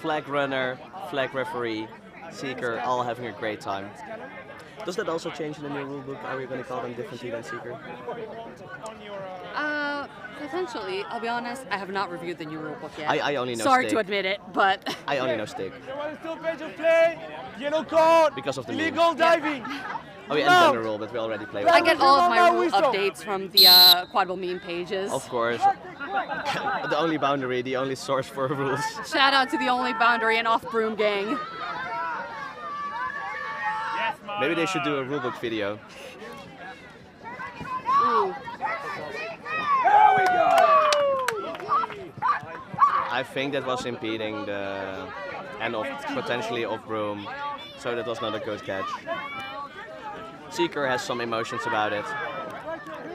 Flag runner, flag referee, Seeker, all having a great time. Does that also change in the new rulebook? Are we going to call them differently than Seeker? Potentially. I'll be honest, I have not reviewed the new rulebook yet. I only know Sorry Stick. to admit it, but... I only know Stick. Stoppage of play, yellow card, Because of the illegal diving. Oh, yeah, and general rule, but we already played. I get all of my rule updates from the Quadball meme pages. Of course. The only boundary, the only source for rules. Shout out to the only boundary and off broom gang. Maybe they should do a rulebook video. Ooh. Here we go. I think that was impeding the end of potentially off broom, so that was not a good catch. Seeker has some emotions about it.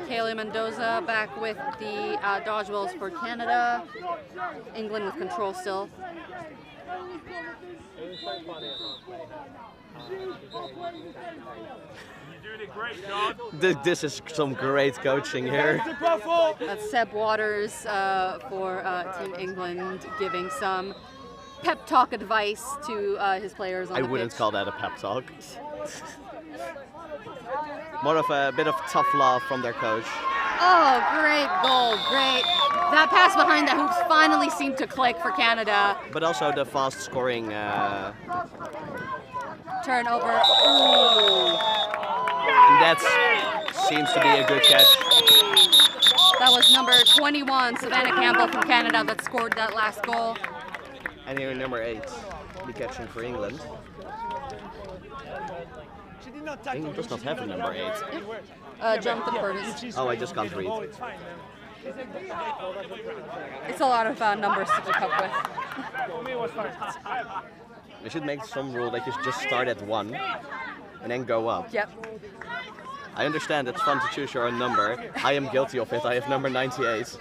Kaylee Mendoza back with the dodgeballs for Canada. England with control still. This is some great coaching here. That's Seb Waters for Team England giving some pep talk advice to his players on I the wouldn't pitch. call that a pep talk. More of a bit of tough love from their coach. Oh, great goal, great. That pass behind the hoops finally seemed to click for Canada. But also the fast scoring. Turnover. Ooh. That seems to be a good catch. That was number 21, Savannah Campbell from Canada, that scored that last goal. And here number 8, the catching for England. England does not have a number 8. Jonathan Curtis. Oh, I just can't read. It's a lot of numbers to keep up with. We should make some rule that you just start at 1 and then go up. Yep. I understand it's fun to choose your own number. I am guilty of it. I have number 98.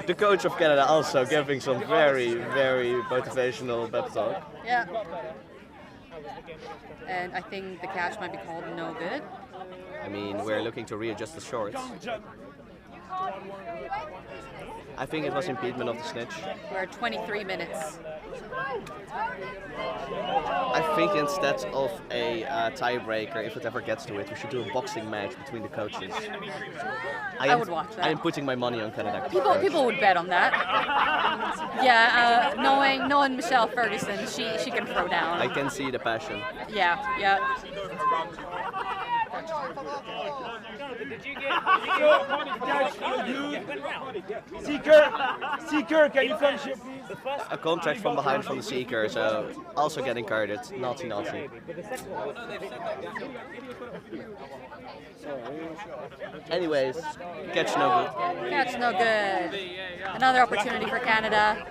The coach of Canada also giving some very, very motivational pep talk. Yeah. And I think the catch might be called no good. I mean, we're looking to readjust the shorts. I think it was impediment of the snitch. We're at 23 minutes. I think instead of a tiebreaker, if it ever gets to it, we should do a boxing match between the coaches. I would watch that. I am putting my money on Canada. People would bet on that. Yeah, knowing Michelle Ferguson, she can throw down. I can see the passion. Yeah, yeah. Seeker, can you finish it, please? A contract from behind from the Seeker, so also getting carded. Naughty, naughty. Anyways, catch no good. Catch no good. Another opportunity for Canada.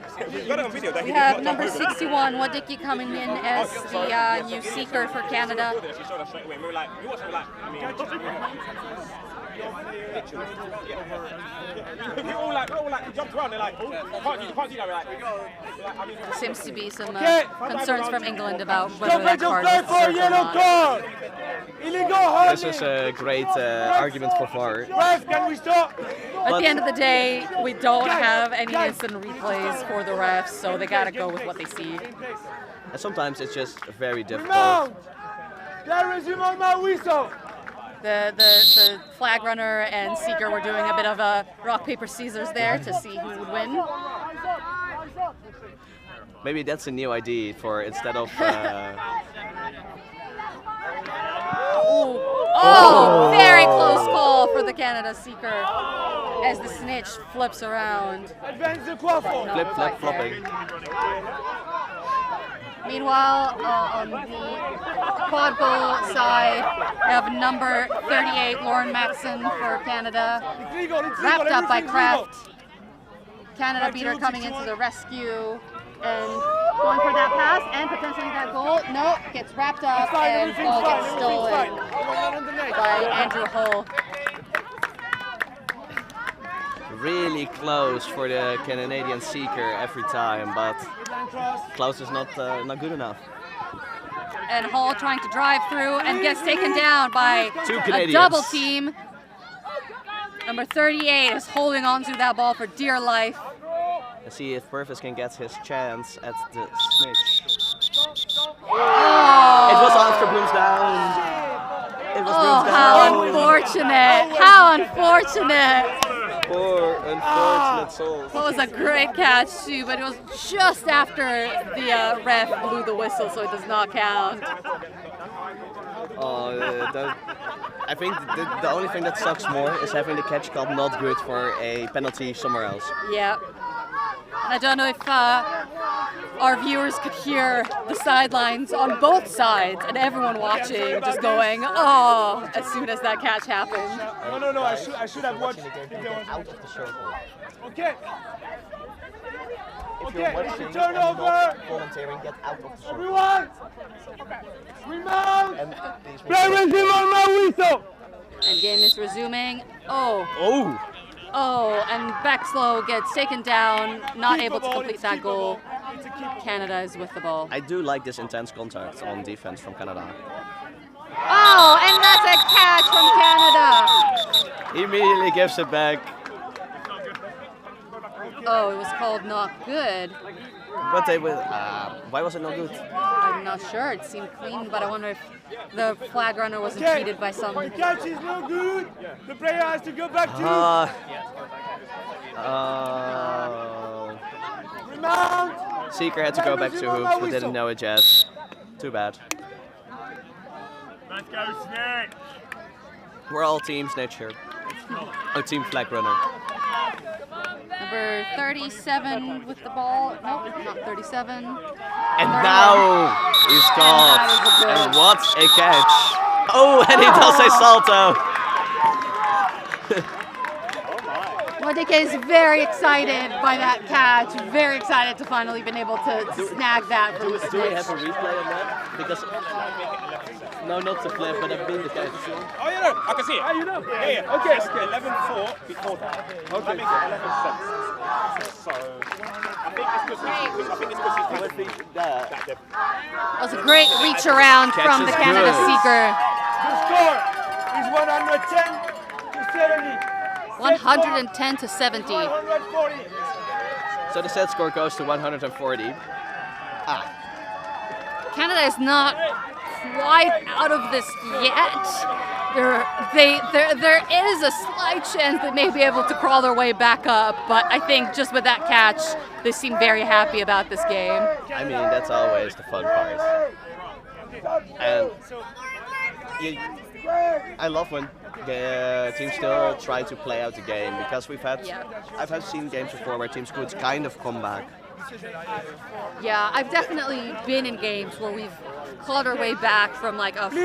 We have number 61, Wadicki, coming in as the new Seeker for Canada. There seems to be some concerns from England about whether that card is deserved or not. This is a great argument for VAR. At the end of the day, we don't have any instant replays for the refs, so they gotta go with what they see. And sometimes it's just very difficult. The flag runner and Seeker were doing a bit of a rock, paper, scissors there to see who would win. Maybe that's a new idea for instead of... Oh, very close call for the Canada Seeker as the snitch flips around. Flip, flap, flopping. Meanwhile, on the Quadball side, we have number 38, Lauren Maxson for Canada, wrapped up by Kraft. Canada beater coming into the rescue and going for that pass and potentially that goal. No, gets wrapped up and ball gets stolen by Andrew Hull. Really close for the Canadian Seeker every time, but close is not good enough. And Hull trying to drive through and gets taken down by a double team. Number 38 is holding on to that ball for dear life. Let's see if Purvis can get his chance at the snitch. Oh. It was after Bloom's down. It was Oh, Bloom's how down. unfortunate! How unfortunate! Poor unfortunate souls. That was a great catch too, but it was just after the ref blew the whistle, so it does not count. I think the only thing that sucks more is having the catch called not good for a penalty somewhere else. Yeah. And I don't know if our viewers could hear the sidelines on both sides and everyone watching just going, oh, as soon as that catch happened. No, I should have watched. Out of the circle. Okay. If you're watching turnover. volunteering, get out of the circle. Everyone! Remount! And these There is him on my whistle! And game is resuming. Oh. Oh! Oh, and Bexlow gets taken down, not able to complete that goal. Canada is with the ball. I do like this intense contact on defense from Canada. Oh, and that's a catch from Canada. He immediately gives it back. Oh, it was called not good. But they will. Why was it not good? I'm not sure. It seemed clean, but I wonder if the flag runner was impeded by some. The catch is no good. The player has to go back to. Remount. Seeker had to go back to hoops, but didn't know it yet. Too bad. Let's go, Snake. We're all team snitch here. Oh, team flag runner. Number 37 with the ball. Nope, not 37. And now he's caught. And what a catch. Oh, and he does a salto. Modike is very excited by that catch. Very excited to finally been able to snag that from the Do we have snitch. a replay on that? Because no, not the flip, but I've been the catch. Oh, yeah, no, I can see it. You know? Yeah. Okay. 11-4 before that. Okay. That makes 11 sense. So, I think it's because That was a great reach around from the Canada seeker. The score is 110 to 70. 110 to 70. 140. So the set score goes to 140. Canada is not quite out of this yet. There is a slight chance they may be able to crawl their way back up, but I think just with that catch, they seem very happy about this game. I mean, that's always the fun part. And I love when teams still try to play out the game, because I've seen games before where teams could kind of come back. Yeah, I've definitely been in games where we've clawed our way back from like a 5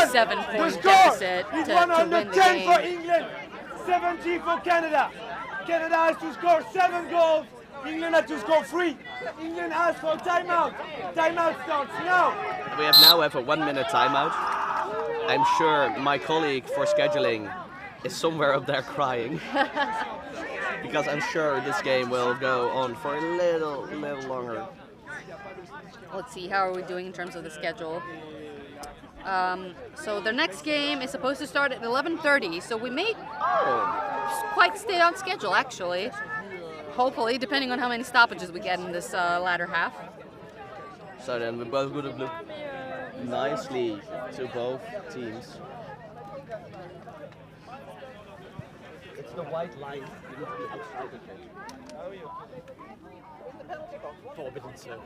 to 7 point deficit to win the game. 110 for England, 70 for Canada. Canada has to score 7 goals. England has to score 3. England asks for timeout. Timeout starts now. We now have a 1-minute timeout. I'm sure my colleague for scheduling is somewhere up there crying. Because I'm sure this game will go on for a little longer. Let's see, how are we doing in terms of the schedule? So their next game is supposed to start at 11:30, so we may quite stay on schedule, actually. Hopefully, depending on how many stoppages we get in this latter half. So then we both would have looked nicely to both teams. It's the white line. You need to be outside of it. Forbidden circle.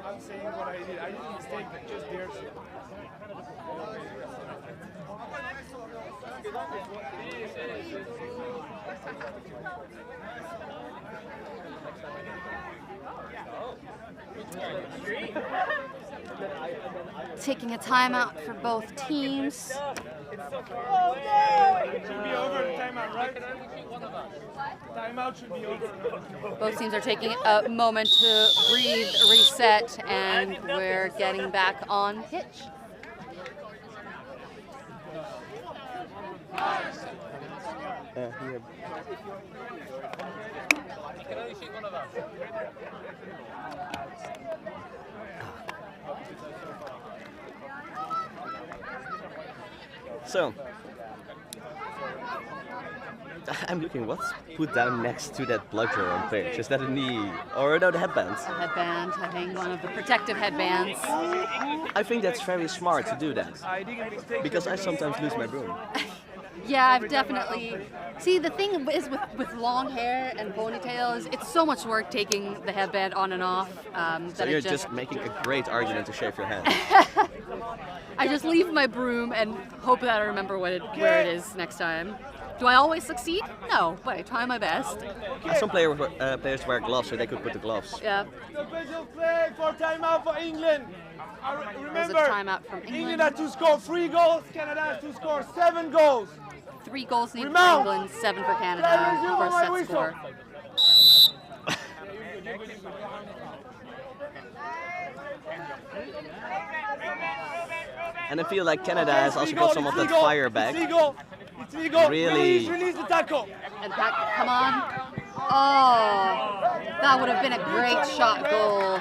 I'm saying what I did. I didn't mistake just there. Taking a timeout for both teams. It should be over the timeout, right? Timeout should be over. Both teams are taking a moment to breathe, reset, and we're getting back on pitch. So, I'm looking, what's put down next to that bludger on pitch? Is that a knee? Or no, the headband? A headband, I think one of the protective headbands. I think that's very smart to do that. Because I sometimes lose my broom. Yeah, I've definitely... See, the thing is with long hair and ponytails, it's so much work taking the headband on and off. So you're just making a great argument to shave your head. I just leave my broom and hope that I remember where it is next time. Do I always succeed? No, but I try my best. Some players wear gloves, so they could put the gloves. Yeah. The Belgian play for timeout for England. Remember, timeout from England has to score 3 goals, Canada has to score 7 goals. 3 goals needed for England, 7 for Canada for a set score. And I feel like Canada has also got some of that fire back. It's legal. Really. Release the tackle. And come on. Oh, that would have been a great shot goal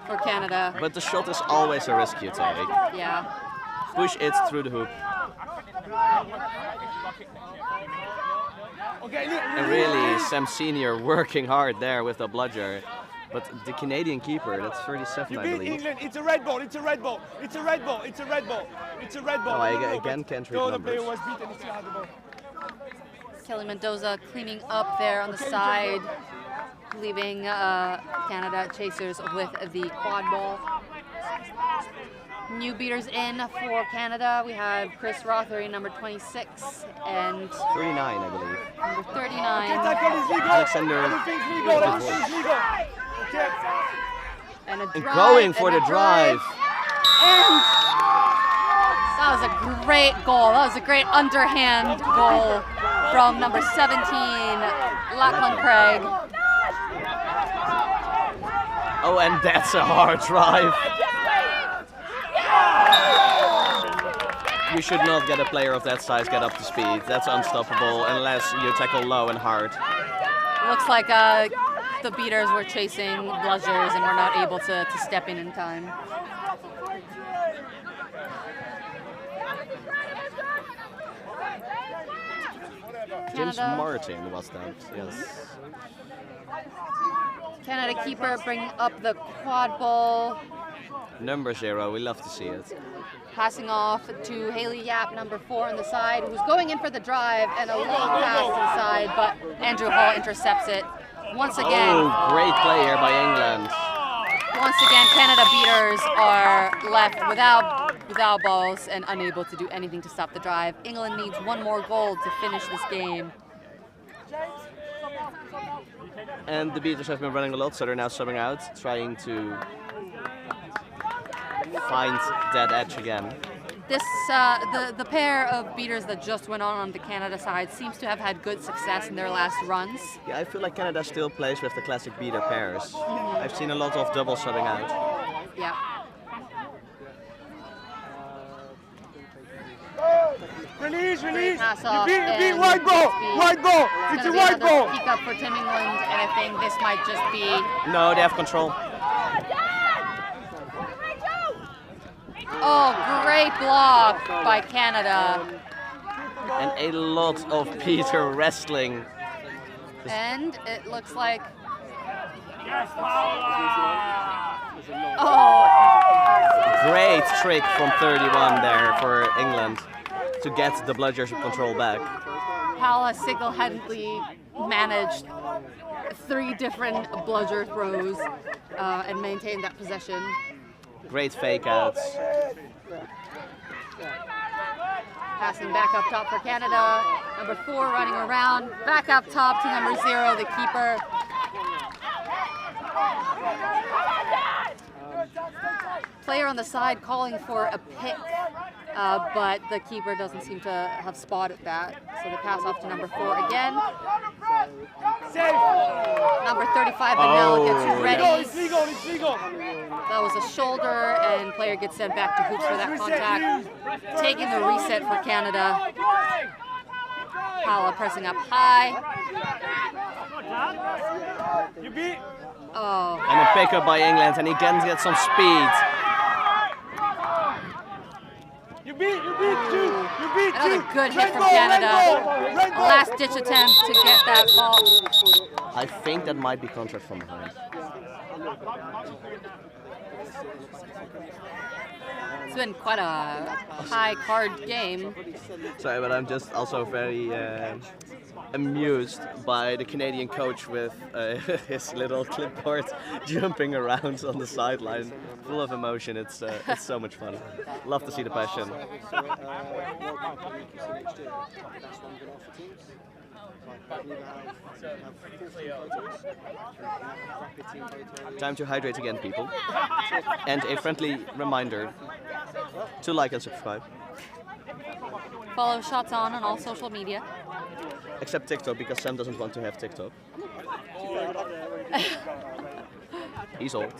for Canada. But the shot is always a risk you take. Yeah. Push it through the hoop. And really, Sam Senior working hard there with the bludger. But the Canadian keeper, that's 37, I believe. England, it's a red ball, it's a red ball, it's a red ball, it's a red ball, it's a red ball. Oh, I again can't read the player numbers. was beaten, he still had the ball. Kelly Mendoza cleaning up there on the side, leaving Canada chasers with the quad ball. New beaters in for Canada. We have Chris Rothery, number 26, and 39, I believe. number 39. Alexander. And a drive. And going for the drive. And that was a great goal. That was a great underhand goal from number 17, Lachlan Craig. Oh, and that's a hard drive. You should not get a player of that size get up to speed. That's unstoppable unless you tackle low and hard. Looks like the beaters were chasing bludgers and were not able to step in time. James Martin was that, yes. Canada keeper bringing up the quad ball. Number 0, we love to see it. Passing off to Haley Yap, number 4 on the side, who's going in for the drive and a long pass to the side, but Andrew Hall intercepts it. Once again. Oh, great play here by England. Once again, Canada beaters are left without balls and unable to do anything to stop the drive. England needs 1 more goal to finish this game. And the beaters have been running a lot, so they're now subbing out, trying to find that edge again. This the pair of beaters that just went on the Canada side seems to have had good success in their last runs. Yeah, I feel like Canada still plays with the classic beater pairs. I've seen a lot of double subbing out. Yeah. Release. You beat white ball. It's a white ball. Peek up for Tim England, and I think this might just be. No, they have control. Oh, great block by Canada. And a lot of Peter wrestling. And it looks like. Oh. Great trick from 31 there for England to get the bludger's control back. Paula single-handedly managed 3 different bludger throws and maintained that possession. Great fake outs. Passing back up top for Canada. Number 4 running around. Back up top to number 0, the keeper. Player on the side calling for a pick, but the keeper doesn't seem to have spotted that. So the pass off to number 4 again. Number 35, Benell gets ready. It's legal. That was a shoulder, and player gets sent back to hoops for that contact. Taking the reset for Canada. Paula pressing up high. Oh. And a pickup by England, and he can get some speed. You beat Another good hit from Canada. Last ditch attempt to get that ball. I think that might be contact from behind. It's been quite a high card game. Sorry, but I'm just also very amused by the Canadian coach with his little clipboard jumping around on the sideline, full of emotion. It's so much fun. Love to see the passion. Time to hydrate again, people. And a friendly reminder to like and subscribe. Follow Shots On all social media. Except TikTok, because Sam doesn't want to have TikTok. He's old.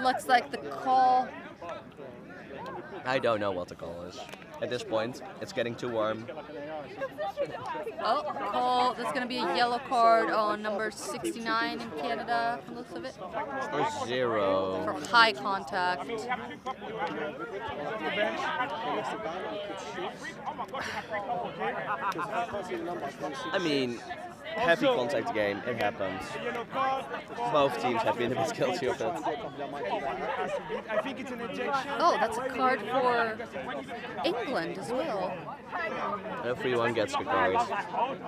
Looks like the call. I don't know what the call is. At this point, it's getting too warm. Oh, call. There's going to be a yellow card on number 69 in Canada, from the looks of it. Or 0. For high contact. I mean, heavy contact game, it happens. Both teams have been a bit guilty of it. Oh, that's a card for England as well. Everyone gets a card.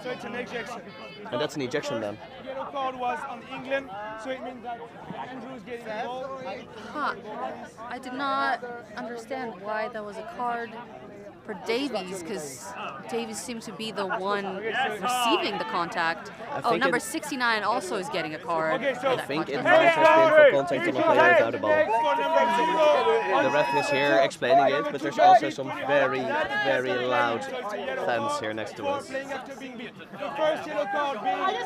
So it's an ejection. And that's an ejection then. The yellow card was on England, so it means that Andrew's getting the ball. Huh. I did not understand why there was a card for Davies, because Davies seemed to be the one receiving the contact. Oh, number 69 also is getting a card. I think it might have been for contact on a player without a ball. The ref is here explaining it, but there's also some very, very loud fans here next to us. The first yellow card being on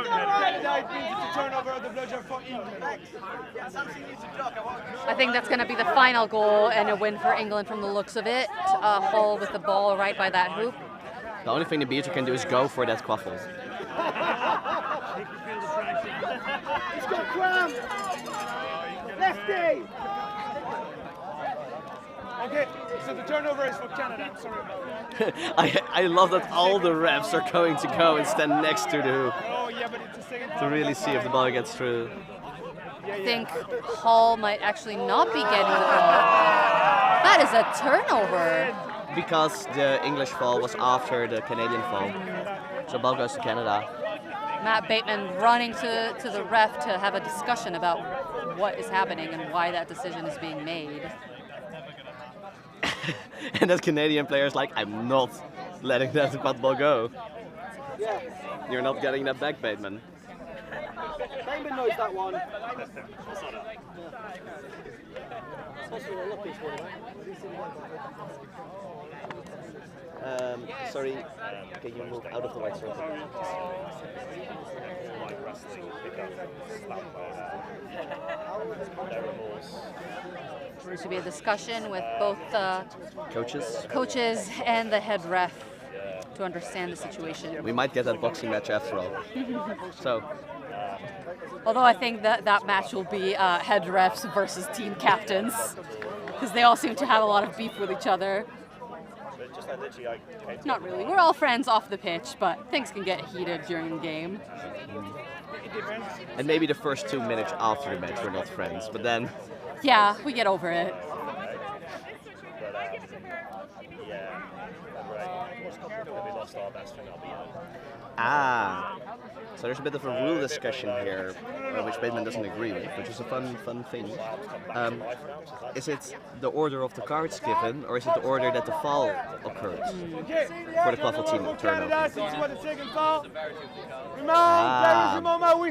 Canada, it means it's a turnover of the bludger for England. I think that's going to be the final goal and a win for England from the looks of it. Hull with the ball right by that hoop. The only thing the beater can do is go for that quaffle. He's got cramp! Lefty! Okay, so the turnover is for Canada. I'm sorry about that. I love that all the refs are going to go and stand next to the hoop Oh, yeah, but it's a second to really see if the ball gets through. I think Hall might actually not be getting the ball. That is a turnover. Because the English fall was after the Canadian fall. So ball goes to Canada. Matt Bateman running to the ref to have a discussion about what is happening and why that decision is being made. And that Canadian player is like, I'm not letting that Quadball go. You're not getting that back, Bateman. Bateman knows that one. Sorry, can you move out of the white circle? There should be a discussion with both the coaches and the head ref to understand the situation. We might get that boxing match after all. So. Although I think that match will be head refs versus team captains, because they all seem to have a lot of beef with each other. Not really. We're all friends off the pitch, but things can get heated during the game. And maybe the first 2 minutes after the match we're not friends, but then... Yeah, we get over it. Ah, so there's a bit of a rule discussion here, which Bateman doesn't agree with, which is a fun thing. Is it the order of the cards given, or is it the order that the foul occurred for the Quaffle team turnover?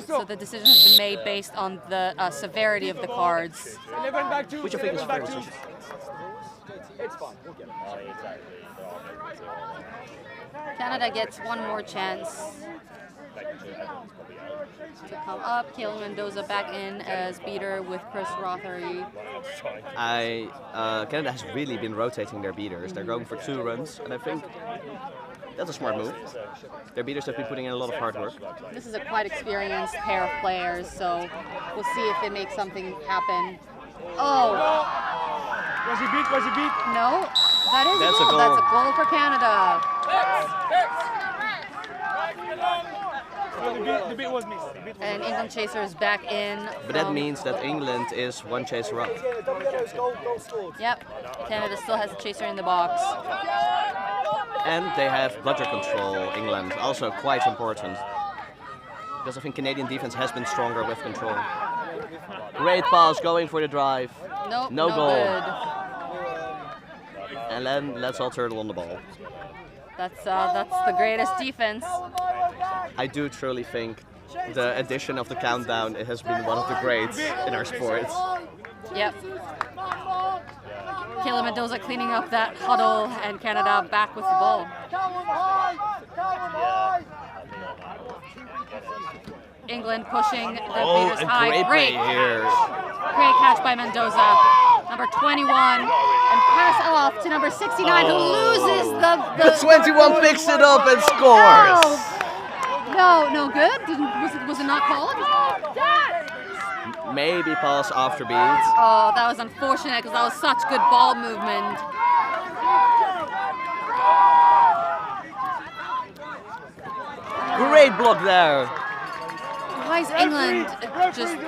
So the decision has been made based on the severity of the cards. Which I think is fair. It's fine. Canada gets one more chance to come up. Kayla Mendoza back in as beater with Chris Rothery. Canada has really been rotating their beaters. They're going for 2 runs, and I think that's a smart move. Their beaters have been putting in a lot of hard work. This is a quite experienced pair of players, so we'll see if they make something happen. Oh! Was he beat? No, That is That's a a goal. goal. That's a goal for Canada. The bit was missed. And England chaser is back in. But that means that England is one chaser up. Yep. Canada still has a chaser in the box. And they have bladder control, England, also quite important. Because I think Canadian defense has been stronger with control. Great pass, going for the drive. Nope, no no goal. good. And then let's all turtle on the ball. That's the greatest defense. I do truly think the addition of the countdown has been one of the greats in our sport. Yep. Kayla Mendoza cleaning up that huddle, and Canada back with the ball. England pushing the beaters high. Great play here. Great catch by Mendoza. Number 21, and pass off to number 69, who loses the 21 picks it up and scores. No good. Was it not called? Maybe pass after beat. Oh, that was unfortunate because that was such good ball movement. Great block there. Why is England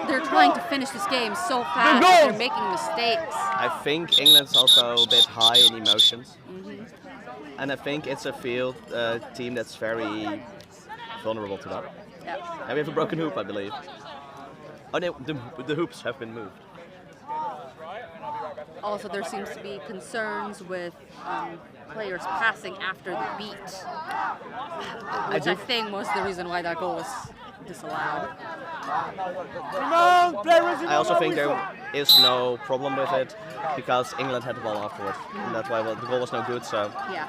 they're trying to finish this game so fast that they're making mistakes? I think England's also a bit high in emotions. And I think it's a field team that's very vulnerable to that. Yeah. And we have a broken hoop, I believe. Oh no, the hoops have been moved. Also, there seems to be concerns with players passing after the beat, which I think was the reason why that goal was disallowed. I also think there is no problem with it because England had the ball afterwards. And that's why the goal was no good, so Yeah.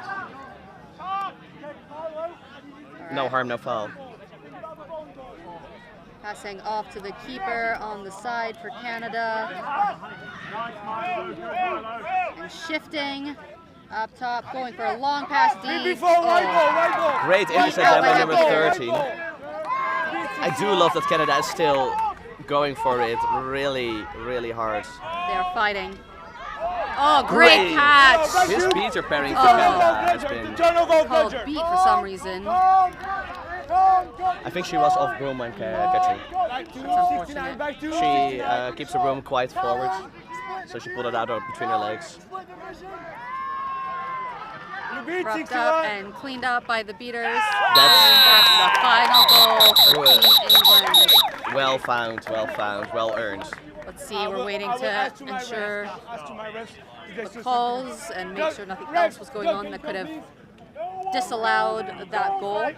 no harm, no foul. Passing off to the keeper on the side for Canada. And shifting up top, going for a long pass deep. Oh. Great intercept by number 13. I do love that Canada is still going for it really, really hard. They are fighting. Oh, great catch! This beater pairing for Canada has been called beat for some reason. I think she was off broom when catching. That's unfortunate. She keeps her broom quite forward, so she pulled it out between her legs. Roughed up and cleaned up by the beaters. That's the final goal for Team England. well found, well earned. Let's see, we're waiting to ensure the calls and make sure nothing else was going on that could have disallowed that goal.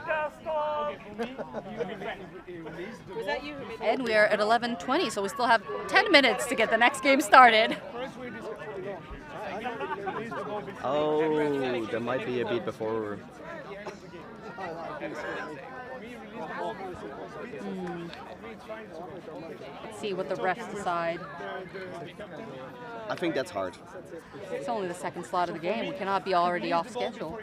And we are at 11:20, so we still have 10 minutes to get the next game started. Oh, there might be a beat before. Let's see what the refs decide. I think that's hard. It's only the second slot of the game. We cannot be already off schedule.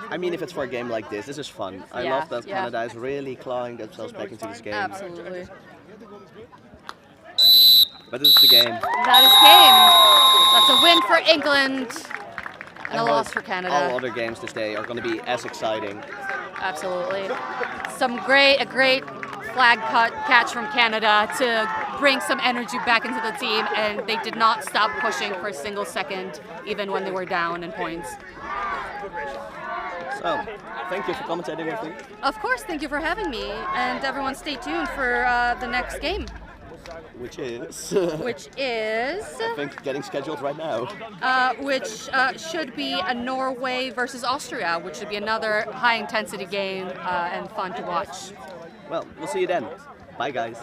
I mean, if it's for a game like this is fun. I Yeah, love that yeah. Canada is really clawing themselves back into this game. Absolutely. But this is the game. That is game. That's a win for England and a loss for Canada. All other games this day are going to be as exciting. Absolutely. A great flag catch from Canada to bring some energy back into the team, and they did not stop pushing for a single second, even when they were down in points. So, thank you for commentating with me. Of course, thank you for having me, and everyone stay tuned for the next game. Which is? Which is? I think getting scheduled right now. Which should be a Norway versus Austria, which should be another high-intensity game and fun to watch. Well, we'll see you then. Bye, guys.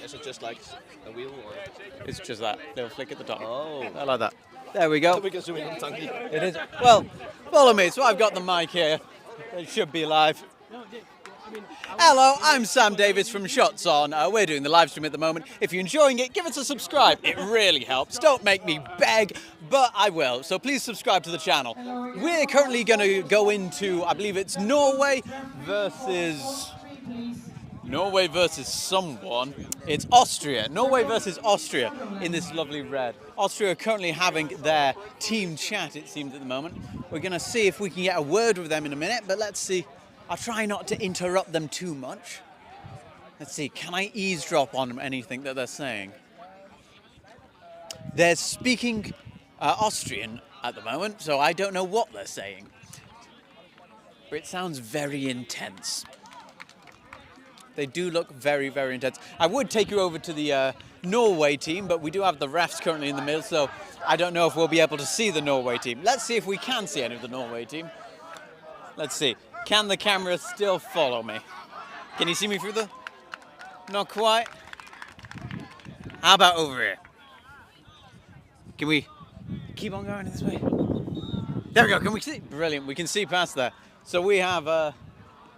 Is it just like a wheel or? It's just that little flick at the top. Oh. I like that. There we go. We can zoom in on Tanky. It is. Well, follow me. So I've got the mic here. It should be live. Hello, I'm Sam Davis from Shots On. We're doing the live stream at the moment. If you're enjoying it, give us a subscribe. It really helps. Don't make me beg, but I will. So please subscribe to the channel. We're currently going to go into, I believe it's Norway versus someone. It's Austria. Norway versus Austria in this lovely red. Austria are currently having their team chat, it seems, at the moment. We're going to see if we can get a word with them in a minute, but let's see. I'll try not to interrupt them too much. Let's see, can I eavesdrop on anything that they're saying? They're speaking Austrian at the moment, so I don't know what they're saying. But it sounds very intense. They do look very, very intense. I would take you over to the Norway team, but we do have the refs currently in the middle, so I don't know if we'll be able to see the Norway team. Let's see if we can see any of the Norway team. Let's see. Can the camera still follow me? Can you see me through the... Not quite. How about over here? Can we keep on going this way? There we go, can we see? Brilliant, we can see past there. So we have,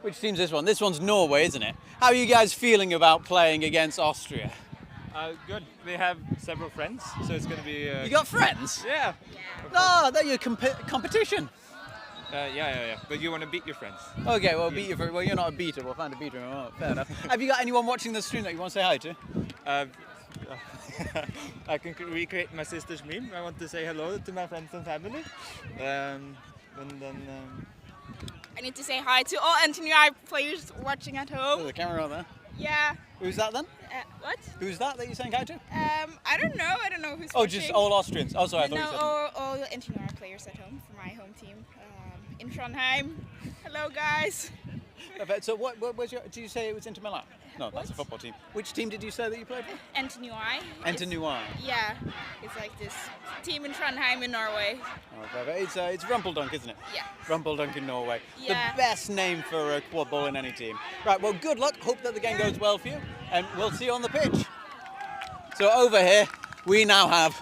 which team's this one? This one's Norway, isn't it? How are you guys feeling about playing against Austria? Good. We have several friends, so it's going to be... You got friends? Yeah. No, they're your competition. Yeah. But you want to beat your friends. Okay, well, beat you for... Well, you're not a beater. We'll find a beater. Oh, fair enough. Have you got anyone watching the stream that you want to say hi to? I can recreate my sister's meme. I want to say hello to my friends and family. And then... I need to say hi to all NTNUI players watching at home. There's a camera on there. Yeah. Who's that then? What? Who's that you're saying hi to? I don't know. I don't know who's Oh, watching. just all Austrians. Oh, sorry, I thought you said... all NTNUI players at home for my home team in Trondheim. Hello, guys. So where's your... Did you say it was Inter Milan? No, that's a football team. Which team did you say that you played for? NTNUI. NTNUI. Yeah. It's like this team in Trondheim in Norway. Oh, perfect. It's Rumpeldunk, isn't it? Yeah. Rumpeldunk in Norway. Yeah. The best name for a quad ball in any team. Right, well, good luck. Hope that the game goes well for you. And we'll see you on the pitch. So over here, we now have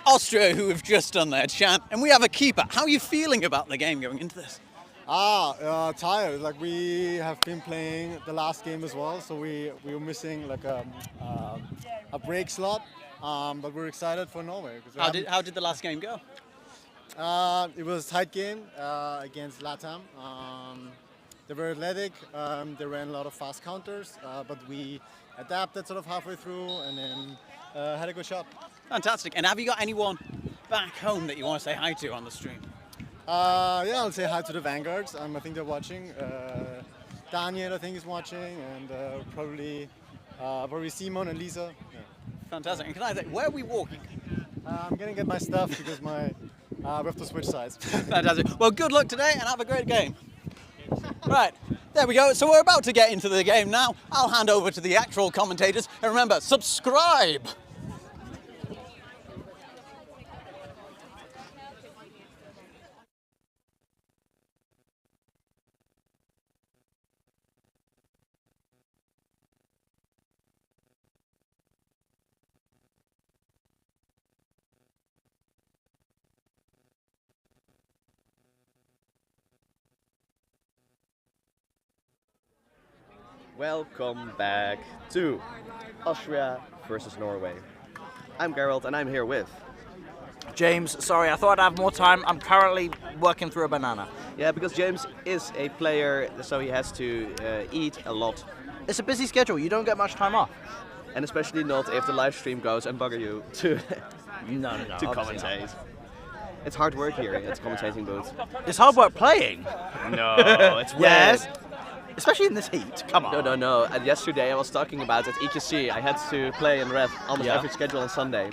Austria, who have just done their chant. And we have a keeper. How are you feeling about the game going into this? Tired. Like we have been playing the last game as well, so we were missing like a break slot. But we're excited for Norway. How did the last game go? It was a tight game against LATAM. They were athletic. They ran a lot of fast counters, but we adapted sort of halfway through and then had a good shot. Fantastic. And have you got anyone back home that you want to say hi to on the stream? Yeah, I'll say hi to the Vanguards. I think they're watching. Daniel, I think, is watching, and probably Simon and Lisa. Yeah. Fantastic. And can I say, where are we walking? I'm gonna get my stuff because we have to switch sides. Fantastic. Well, good luck today and have a great game. Right, there we go. So we're about to get into the game now. I'll hand over to the actual commentators. And remember, subscribe. Welcome back to Austria versus Norway. I'm Geralt and I'm here with James. Sorry, I thought I'd have more time. I'm currently working through a banana. Yeah, because James is a player, so he has to eat a lot. It's a busy schedule. You don't get much time off. And especially not if the live stream goes and bugger you to no, to commentate. It's hard work here. It's commentating booth. It's hard work playing. No, it's weird. Yes. Especially in this heat. Come on. No. And yesterday I was talking about at EQC. I had to play and ref almost every schedule on Sunday.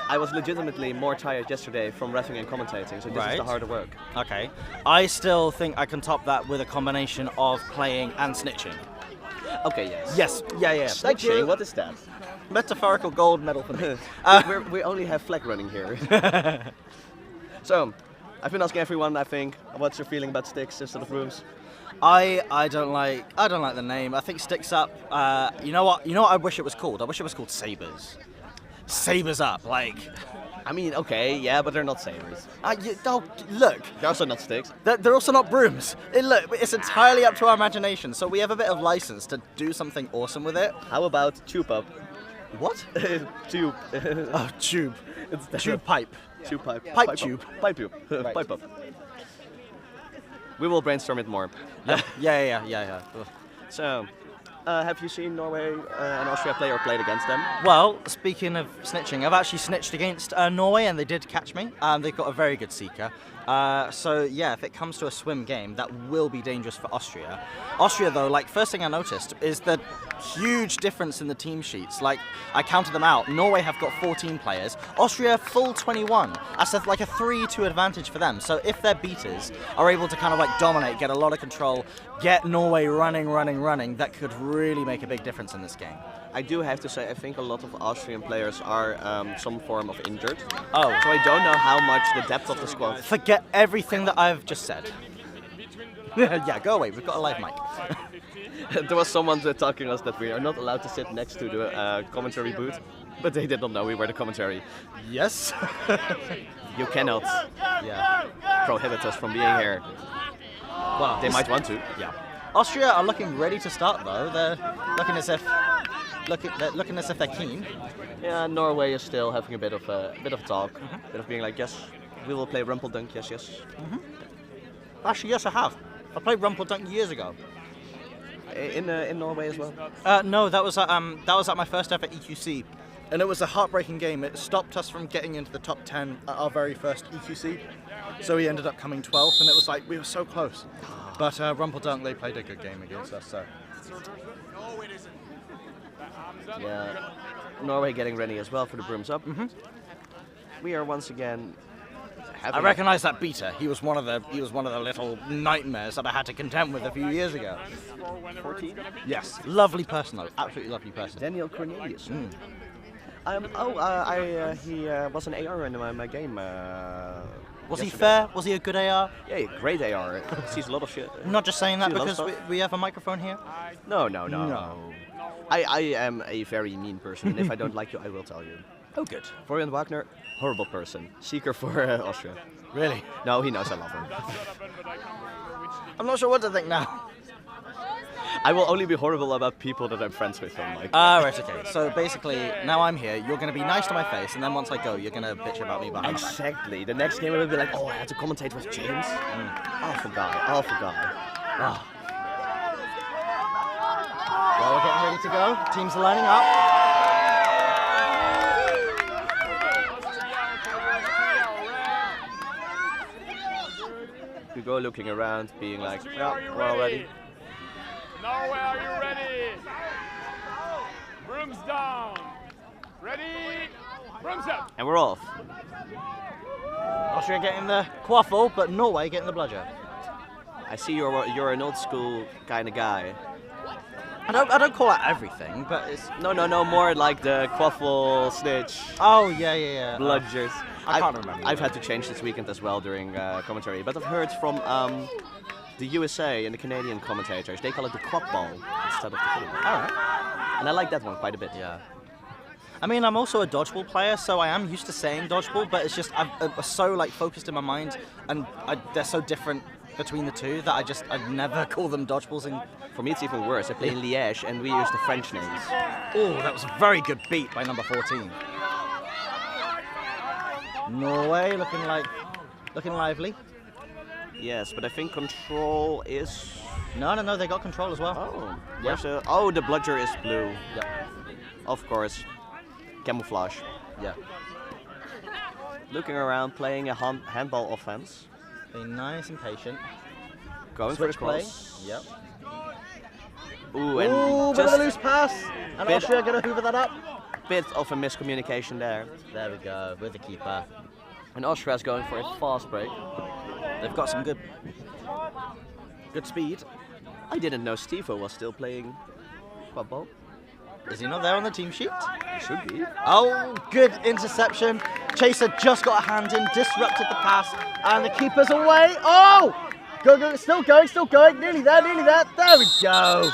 I was legitimately more tired yesterday from reffing and commentating, so this is the harder work. Okay. I still think I can top that with a combination of playing and snitching. Okay, yes. Yes. Yeah. Snitching, what is that? Metaphorical gold medal for me. We only have flag running here. So, I've been asking everyone, I think, what's your feeling about sticks instead of brooms? I don't like the name. I think Sticks Up. You know what? I wish it was called. I wish it was called Sabers. Sabers Up, like. I mean, okay, yeah, but they're not sabers. Look. They're also not sticks. They're also not brooms. Look, it's entirely up to our imagination, so we have a bit of license to do something awesome with it. How about tube up? What? Tube. Oh, tube. It's tube pipe. Tube pipe. Pipe tube. Pipe tube. Right. Pipe up. We will brainstorm it more. Yeah. So, have you seen Norway and Austria play or played against them? Well, speaking of snitching, I've actually snitched against Norway and they did catch me. They've got a very good seeker. So yeah, if it comes to a swim game, that will be dangerous for Austria. Austria though, like first thing I noticed is the huge difference in the team sheets. Like I counted them out. Norway have got 14 players. Austria full 21. That's like a 3-2 advantage for them. So if their beaters are able to kind of like dominate, get a lot of control, get Norway running, that could really make a big difference in this game. I do have to say, I think a lot of Austrian players are some form of injured. Oh. So I don't know how much the depth of the squad. Forget everything that I've just said. Yeah, go away. We've got a live mic. There was someone talking us that we are not allowed to sit next to the commentary booth, but they did not know we were the commentary. Yes. You cannot prohibit us from being here. Well, they might want to. Yeah. Austria are looking ready to start though. They're looking as if they're keen. Yeah, Norway is still having a bit of talk, a bit of being like, yes, we will play Rumpeldunk, yes. Actually, yes, I have. I played Rumpeldunk years ago. In Norway as well. No, that was at my first ever EQC, and it was a heartbreaking game. It stopped us from getting into the top 10 at our very first EQC, so we ended up coming 12th, and it was like we were so close. But Rumpeldunk, they played a good game against us, so. Yeah, Norway getting ready as well for the brooms up. We are once again. I recognise that beater. He was one of the little nightmares that I had to contend with a few years ago. 14? Yes, lovely person though, absolutely lovely person. Daniel Cornelius. He was an AR in my game. Was he fair? Was he a good AR? Yeah, great AR. Sees a lot of shit. I'm not just saying that because we have a microphone here. No. I am a very mean person, and if I don't like you, I will tell you. Oh, good. Florian Wagner, horrible person. Seeker for Austria. Really? No, he knows I love him. I'm not sure what to think now. I will only be horrible about people that I'm friends with on mic. Right, okay. So basically, now I'm here, you're going to be nice to my face, and then once I go, you're going to bitch about me behind my back. Exactly. The next game I will be like, oh, I had to commentate with James. Awful guy. Oh. Well, we're getting ready to go. Teams are lining up. We go looking around, being like, yeah, we're all ready. Norway, are you ready? Brooms down. Ready? Brooms up. And we're off. Austria getting the quaffle, but Norway getting the bludger. I see you're an old school kind of guy. I don't call out everything, but it's no, more like the quaffle, snitch. Oh yeah. Bludgers. I can't remember. I've had to change this weekend as well during commentary, but I've heard from the USA and the Canadian commentators, they call it the quadball instead of the football. Alright. And I like that one quite a bit. Yeah. I mean, I'm also a dodgeball player, so I am used to saying dodgeball, but it's just I'm so like focused in my mind, and they're so different between the two that I never call them dodgeballs. And for me, it's even worse. I play in Liège, and we use the French names. Oh, that was a very good beat by number 14. Norway looking lively. Yes, but I think control is... No, they got control as well. Oh, yeah. The bludger is blue. Yeah. Of course. Camouflage. Yeah. Looking around, playing a handball offense. Being nice and patient. Going Switch for the cross. Yep. Ooh, and bit of a loose pass. And Austria gonna hoover that up. Bit of a miscommunication there. There we go, with the keeper. And Austria's going for a fast break. They've got some good speed. I didn't know Stevo was still playing quadball. Is he not there on the team sheet? He should be. Oh, good interception. Chaser just got a hand in, disrupted the pass, and the keeper's away. Oh! Go, go, still going, nearly there, there we go.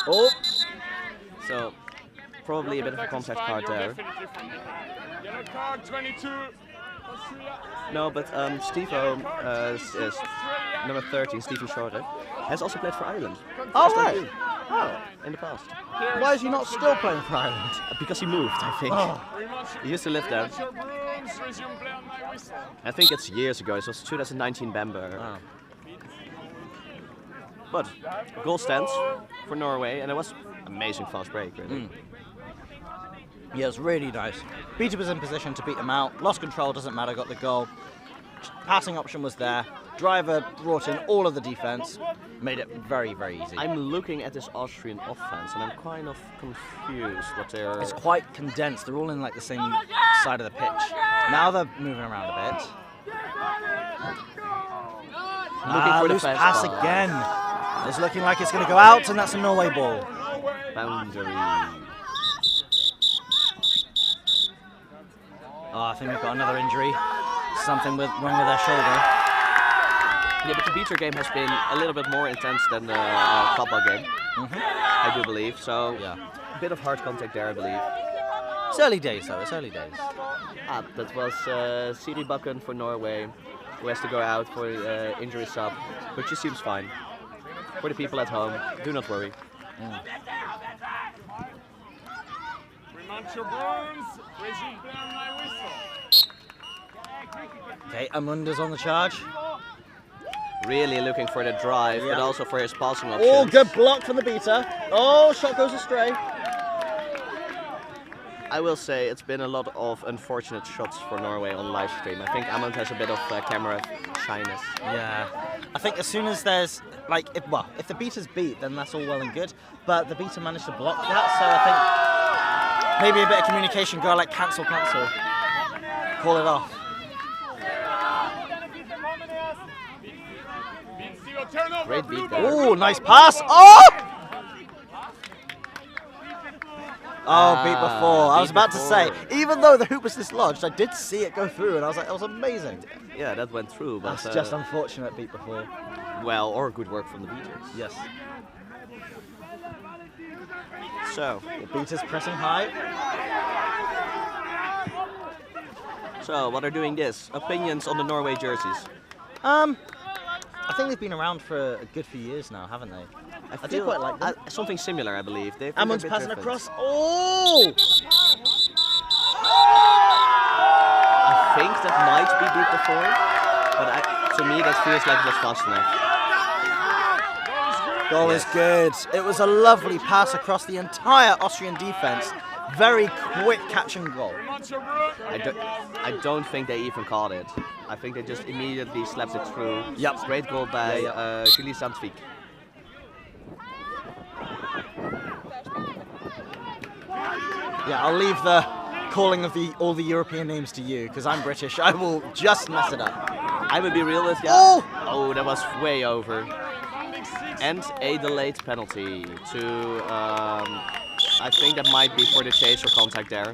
Oh. So, probably a bit of a contact card there. Yellow card 22. No, but Steve-O is number 13, Stephen Shorter, has also played for Ireland. Oh, Just like right. you. Oh. In the past. Why is he not still playing for Ireland? Because he moved, I think. Oh. He used to live there. I think it's years ago. It was 2019 Bamberg. Oh. But goal stands for Norway, and it was amazing fast break, really. Yeah, it was really nice. Beta was in position to beat him out. Lost control, doesn't matter, got the goal. Passing option was there. Driver brought in all of the defense. Made it very, very easy. I'm looking at this Austrian offense, and I'm kind of confused what they're... It's quite condensed. They're all in like the same side of the pitch. Now they're moving around a bit. Looking for the loose fast pass ball. again. It's looking like it's going to go out, and that's a Norway ball. Boundary. Oh, I think we've got another injury. Something wrong with their shoulder. Yeah, but the beater game has been a little bit more intense than the Quadball game. I do believe. So, yeah, a bit of hard contact there, I believe. It's early days, though. It's early days. That was Siri Bucken for Norway, who has to go out for injury sub, but she seems fine. For the people at home, do not worry. Okay, Amunda's on the charge. Really looking for the drive, but also for his passing options. Oh, good block from the beater. Oh, shot goes astray. I will say it's been a lot of unfortunate shots for Norway on live stream. I think Amund has a bit of camera shyness. Yeah, I think as soon as there's like, if the beater's beat, then that's all well and good. But the beater managed to block that, so I think maybe a bit of communication. Go like cancel, call it off. Great beat there. Oh, nice pass. Oh! Oh, beat before. I was about to say, even though the hoop was dislodged, I did see it go through, and I was like, that was amazing. Yeah, that went through. But That's just unfortunate, beat before. Well, or good work from the beaters. Yes. So, the beaters pressing high. So, while they're doing this, opinions on the Norway jerseys? I think they've been around for a good few years now, haven't they? I do quite like them. Something similar, I believe. Amund's passing across. Oh! I think that might be beat before, but to me that feels like it was fast enough. Goal is good. It was a lovely pass across the entire Austrian defense. Very quick catch and goal. I don't think they even caught it. I think they just immediately slapped it through. Yep. Great goal by Julie Sandvik. Yeah, I'll leave the calling of all the European names to you, because I'm British. I will just mess it up. I will be real with you. Oh, that was way over. And a delayed penalty to, I think that might be for the chase or contact there.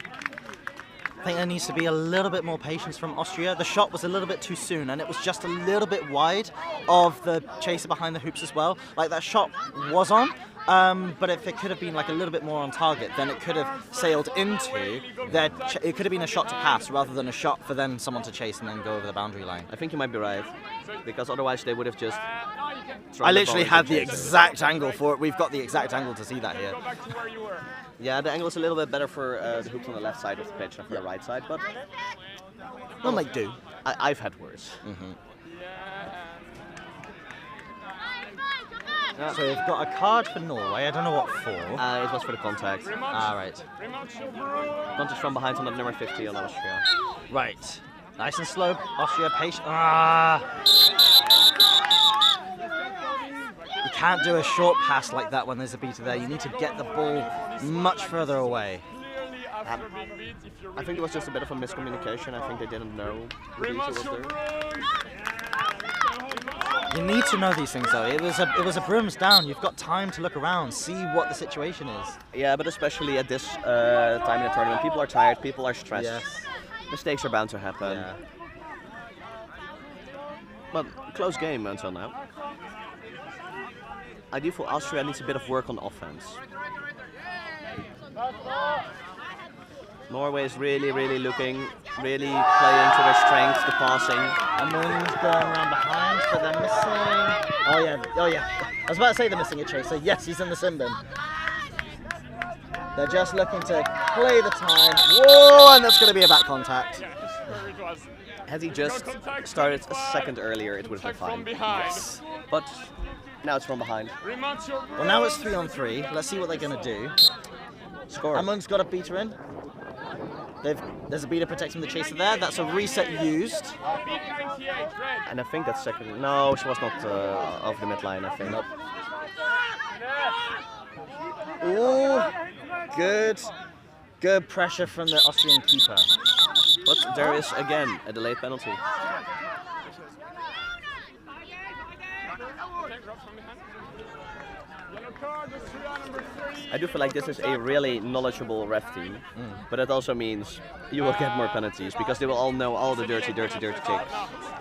I think there needs to be a little bit more patience from Austria. The shot was a little bit too soon, and it was just a little bit wide of the chaser behind the hoops as well. Like, that shot was on, but if it could have been like a little bit more on target, then it could have sailed into that. It could have been a shot to pass rather than a shot for then someone to chase and then go over the boundary line. I think you might be right, because otherwise they would have just. I literally had the exact angle for it. We've got the exact angle to see that here. Yeah, the angle is a little bit better for the hoops on the left side of the pitch than for the right side, but we'll make do. I've had worse. So we've got a card for Norway. I don't know what for. It was for the contact. Right. Contact from behind on the number 50 on Austria. Right. Nice and slow. Austria patient. You can't do a short pass like that when there's a beater there. You need to get the ball much further away. I think it was just a bit of a miscommunication. I think they didn't know the beater was there. You need to know these things, though. It was a brims down. You've got time to look around, see what the situation is. Yeah, but especially at this time in the tournament, people are tired, people are stressed. Yes. Mistakes are bound to happen. Yeah. But close game until now. I do feel Austria needs a bit of work on offense. Norway is really looking, really playing to their strengths, the passing. Amun's going around behind, but they're missing. Oh yeah. I was about to say they're missing a chaser. Yes, he's in the sin bin. They're just looking to play the time. Whoa, and that's going to be a back contact. Had he just started a second earlier, it would have been fine. Yes. But now it's from behind. Well, now it's 3-on-3. Let's see what they're going to do. Score. Amun's got a beater in. There's a beater protecting the chaser there. That's a reset used. And I think that's second. No, she was not over the midline, I think. Nope. Ooh, good pressure from the Austrian keeper. But there is again a delayed penalty. I do feel like this is a really knowledgeable ref team, but it also means you will get more penalties because they will all know all the dirty tricks.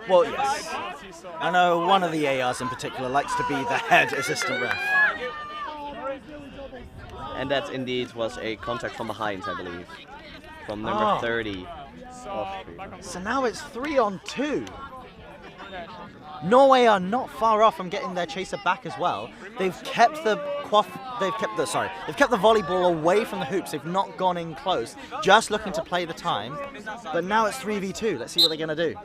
Well, yes. I know one of the ARs in particular likes to be the head assistant ref. And that indeed was a contact from behind, I believe, from number 30. So now it's 3-on-2. Norway are not far off from getting their chaser back as well. They've kept the volleyball away from the hoops. They've not gone in close, just looking to play the time. But now it's 3v2. Let's see what they're going to do.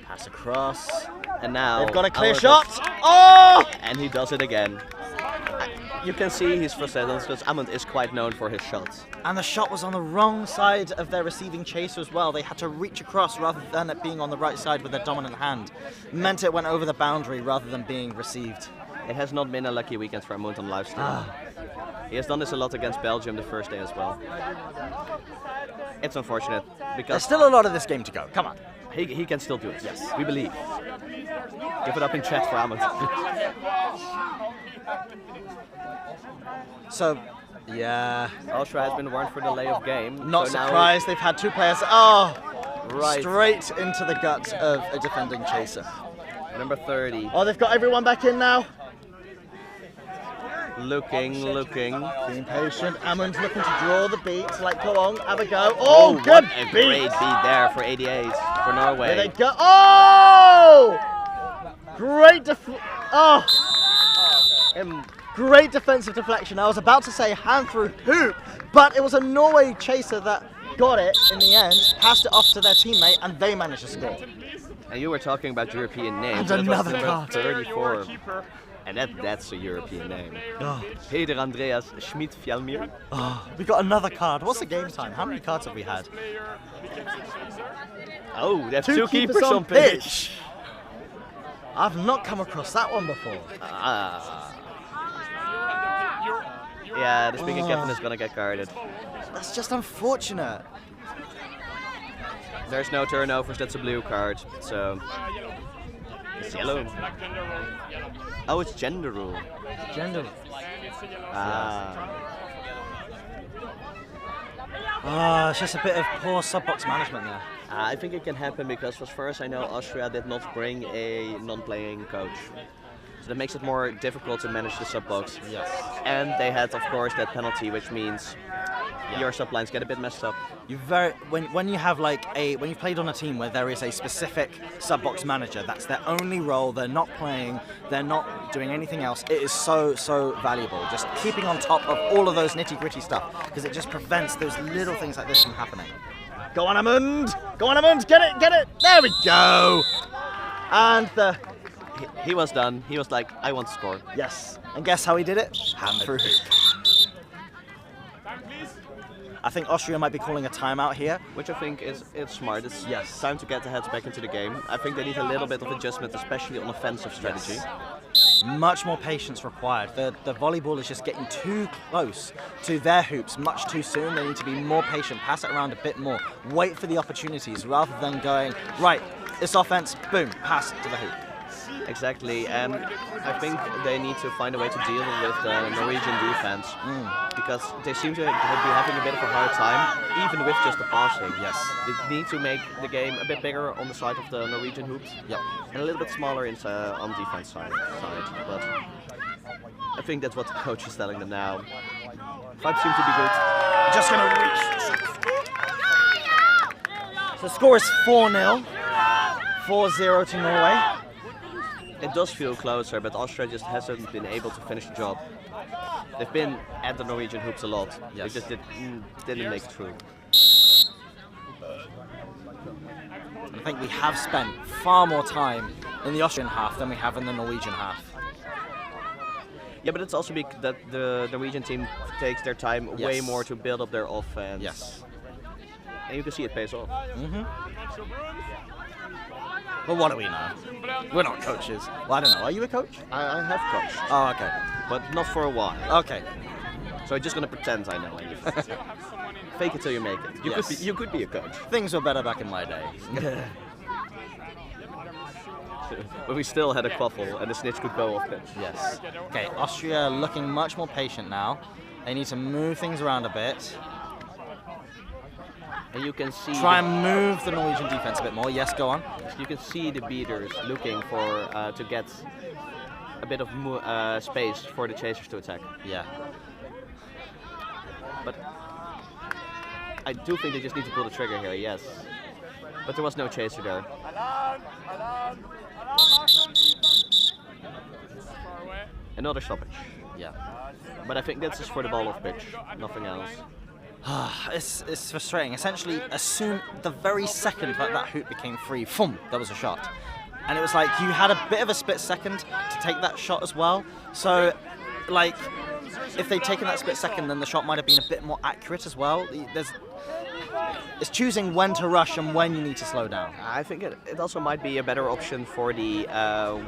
Pass across. And now they've got a clear shot. Oh! And he does it again. You can see he's frustrated because Amund is quite known for his shots. And the shot was on the wrong side of their receiving chaser as well. They had to reach across rather than it being on the right side with their dominant hand. Meant it went over the boundary rather than being received. It has not been a lucky weekend for Amund on livestream. He has done this a lot against Belgium the first day as well. It's unfortunate because there's still a lot of this game to go. Come on. He can still do it. Yes, we believe. Give it up in chat for Amund. So, yeah. Austria has been warned for delay of game. Not so surprised. They've had two players. Oh, right. Straight into the guts of a defending chaser. Number 30. Oh, they've got everyone back in now. Looking. Being patient. Amund's looking to draw the beat. Like, go on, have a go. Oh, good a beat. Great beat there for 88 for Norway. There they go. Oh! Great Great defensive deflection. I was about to say hand through hoop, but it was a Norway chaser that got it in the end, passed it off to their teammate, and they managed to score. And you were talking about European names. And another card. 34. And that's a European name. Oh. Peder Andreas Schmid-Fjellmir. Oh, we got another card. What's the game time? How many cards have we had? Oh, they have two keepers on pitch. I've not come across that one before. Yeah, the speaking captain is gonna get guarded. That's just unfortunate. There's no turnovers, that's a blue card, so it's yellow. Oh, it's gender rule. Gender. It's just a bit of poor sub-box management there. I think it can happen because, as far as I know, Austria did not bring a non-playing coach. So that makes it more difficult to manage the sub-box. Yes. And they had, of course, that penalty, which means your sublines get a bit messed up. When you have when you've played on a team where there is a specific sub-box manager, that's their only role, they're not playing, they're not doing anything else, it is so valuable. Just keeping on top of all of those nitty-gritty stuff, because it just prevents those little things like this from happening. Go on, Amund! Go on, Amund! Get it! There we go! And he was done. He was like, I want to score. Yes. And guess how he did it? Hand through hoop. I think Austria might be calling a timeout here. Which I think it's smart. It's time to get the heads back into the game. I think they need a little bit of adjustment, especially on offensive strategy. Yes. Much more patience required. The volleyball is just getting too close to their hoops much too soon. They need to be more patient, pass it around a bit more, wait for the opportunities rather than going, right, it's offense, boom, pass it to the hoop. Exactly, and I think they need to find a way to deal with the Norwegian defense because they seem to be having a bit of a hard time, even with just the passing. Yes. They need to make the game a bit bigger on the side of the Norwegian hoops, and a little bit smaller on defense side. But I think that's what the coach is telling them now. Vibes seem to be good. Just going to reach. So the score is 4-0. 4-0 to Norway. It does feel closer, but Austria just hasn't been able to finish the job. They've been at the Norwegian hoops a lot. Yes. They just didn't make it through. I think we have spent far more time in the Austrian half than we have in the Norwegian half. Yeah, but it's also because that the Norwegian team takes their time way more to build up their offense. Yes. And you can see it pays off. Mm-hmm. But what do we know? We're not coaches. Well, I don't know. Are you a coach? I have coached. Oh, okay. But not for a while. Okay. So I'm just gonna pretend I know. Fake it till you make it. You could be a coach. Things were better back in my day. But we still had a quaffle and the snitch could go off pitch. Yes. Okay, Austria looking much more patient now. They need to move things around a bit. And you can see... Try and move the Norwegian defense a bit more. Yes, go on. You can see the beaters looking for to get a bit of space for the chasers to attack. Yeah. But I do think they just need to pull the trigger here, yes. But there was no chaser there. Another stoppage. Yeah. But I think that's just for the ball off pitch, nothing else. It's frustrating. Essentially, the very second that hoop became free, boom, there was a shot. And it was like you had a bit of a split second to take that shot as well. So, like, if they'd taken that split second, then the shot might have been a bit more accurate as well. It's choosing when to rush and when you need to slow down. I think it also might be a better option for the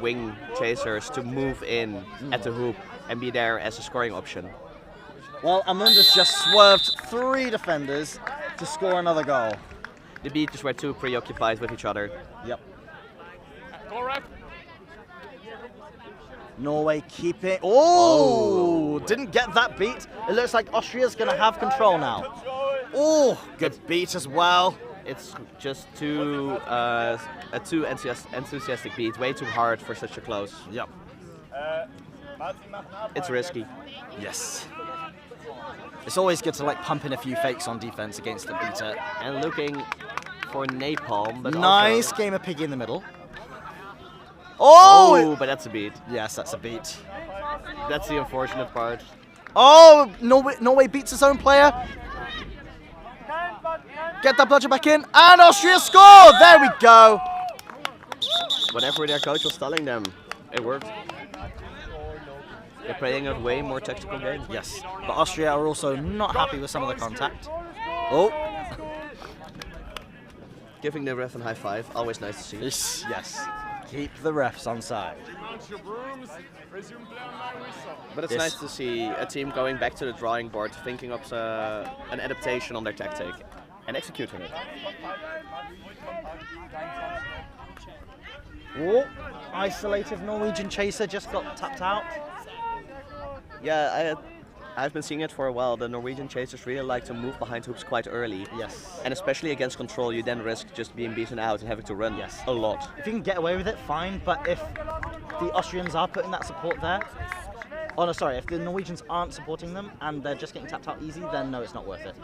wing chasers to move in at the hoop and be there as a scoring option. Well, Amunda's just swerved 3 defenders to score another goal. The beaters were too preoccupied with each other. Yep. Norway keep it. Oh, didn't get that beat. It looks like Austria's going to have control now. Oh, good beat as well. It's just a too enthusiastic beat, way too hard for such a close. Yep. It's risky. Yes. It's always good to like pump in a few fakes on defense against the beater. And looking for napalm, but nice also... game of piggy in the middle. Oh, but that's a beat. Yes, that's a beat. That's the unfortunate part. Oh, Norway beats his own player. Get that bludger back in, and Austria score! There we go. Whatever their coach was telling them, it worked. They're playing a way more tactical game. Yes, but Austria are also not happy with some of the contact. Oh. Giving the ref a high five, always nice to see. Yes. Keep the refs on side. But it's nice to see a team going back to the drawing board, thinking up an adaptation on their tactic and executing it. Oh, isolated Norwegian chaser just got tapped out. Yeah, I've been seeing it for a while. The Norwegian chasers really like to move behind hoops quite early. Yes. And especially against control, you then risk just being beaten out and having to run a lot. If you can get away with it, fine. But if the Austrians are putting that support there, oh no, sorry, if the Norwegians aren't supporting them and they're just getting tapped out easy, then no, it's not worth it.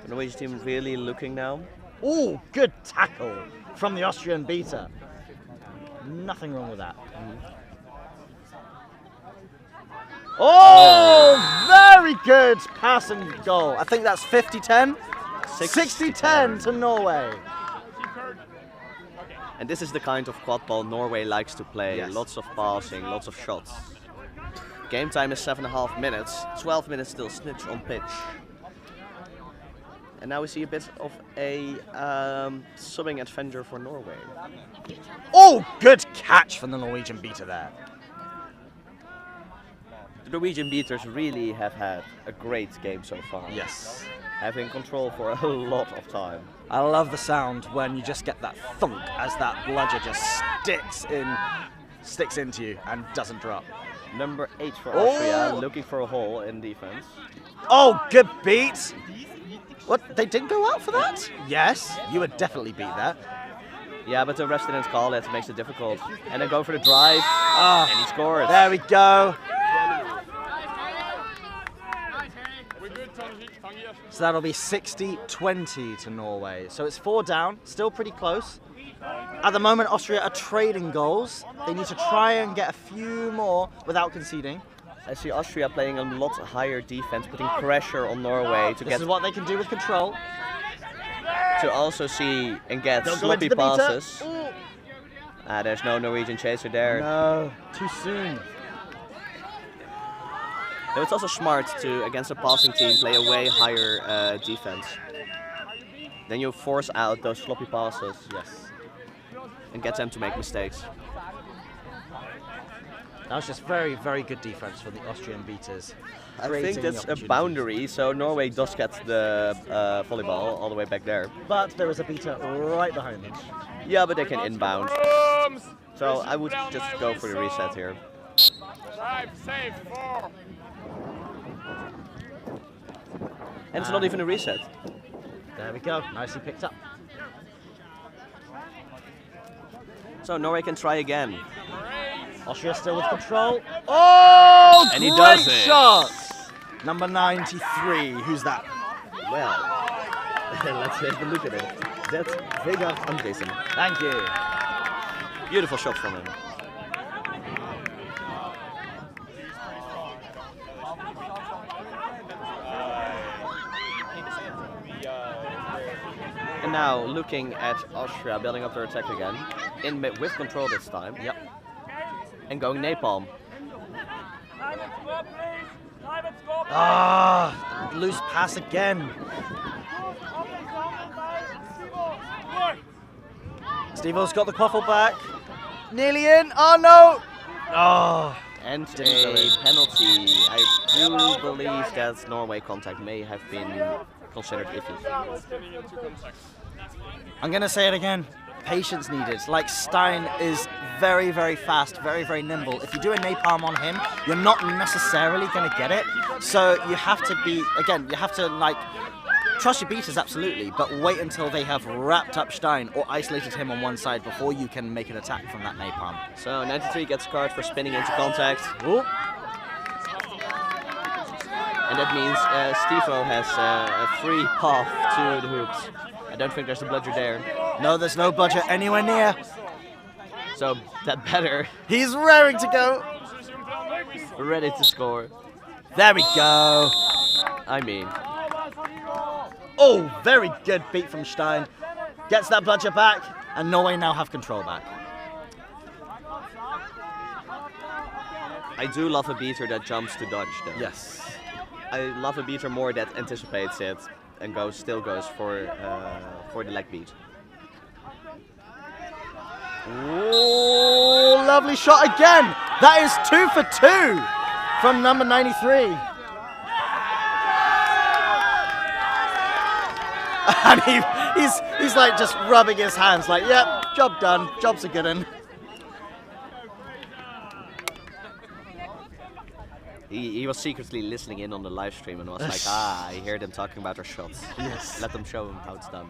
The Norwegian team really looking now. Oh, good tackle from the Austrian beater. Nothing wrong with that. Oh, very good pass and goal. I think that's 50-10. 60-10 to Norway. And this is the kind of quad ball Norway likes to play. Yes. Lots of passing, lots of shots. Game time is 7.5 minutes. 12 minutes still snitch on pitch. And now we see a bit of a subbing adventure for Norway. Oh, good catch from the Norwegian beater there. The Norwegian beaters really have had a great game so far. Yes. Having control for a lot of time. I love the sound when you just get that thunk as that bludger just sticks into you and doesn't drop. Number 8 for Austria, looking for a hole in defense. Oh, good beat. What, they didn't go out for that? Yes, you would definitely beat that. Yeah, but the refs didn't call it, makes it difficult. And then go for the drive, and he scores. There we go. So that'll be 60-20 to Norway. So it's 4 down, still pretty close. At the moment, Austria are trading goals. They need to try and get a few more without conceding. I see Austria playing a lot higher defense, putting pressure on Norway to This get is what they can do with control. to also see and get Don't go sloppy into the beater. passes. There's no Norwegian chaser there. No, too soon. Though it's also smart to, against a passing team, play a way higher defense. Then you force out those sloppy passes. Yes. And get them to make mistakes. That was just very, very good defense for the Austrian beaters. I think that's a boundary, so Norway does get the volleyball all the way back there. But there is a beater right behind them. Yeah, but they can inbound. So I would just go for the reset here. And it's not even a reset. There we go, nicely picked up. So Norway can try again. Austria still with control. Oh, and he great does it. shot! Number 93, who's that? Well, let's have a look at it. That's Vegard Andresen. Thank you. Beautiful shot from him. And now looking at Austria building up their attack again, with control this time. Yep. And going napalm. Ah, loose pass again. Steve-O's got the quaffle back. Nearly in. Oh no! Oh. And a penalty. I do believe that Norway contact may have been considered iffy. I'm gonna say it again. Patience needed. Like, Stein is very, very fast, very, very nimble. If you do a napalm on him, you're not necessarily gonna get it. So you have to be, again, you have to like trust your beaters absolutely, but wait until they have wrapped up Stein or isolated him on one side before you can make an attack from that napalm. So 93 gets card for spinning into contact. Ooh. And that means Steve-O has a free path to the hoops. I don't think there's a bludger there. No, there's no bludger anywhere near. So that better. He's raring to go. Ready to score. There we go. I mean. Oh, very good beat from Stein. Gets that bludger back, and Norway now have control back. I do love a beater that jumps to dodge though. Yes. I love a beater more that anticipates it and still goes for the leg beat. Oh, lovely shot again. That is 2 for 2 from number 93. And he's like just rubbing his hands like, yep, job done, job's a good one. He was secretly listening in on the live stream and was like, I hear them talking about their shots. Yes. Let them show him how it's done.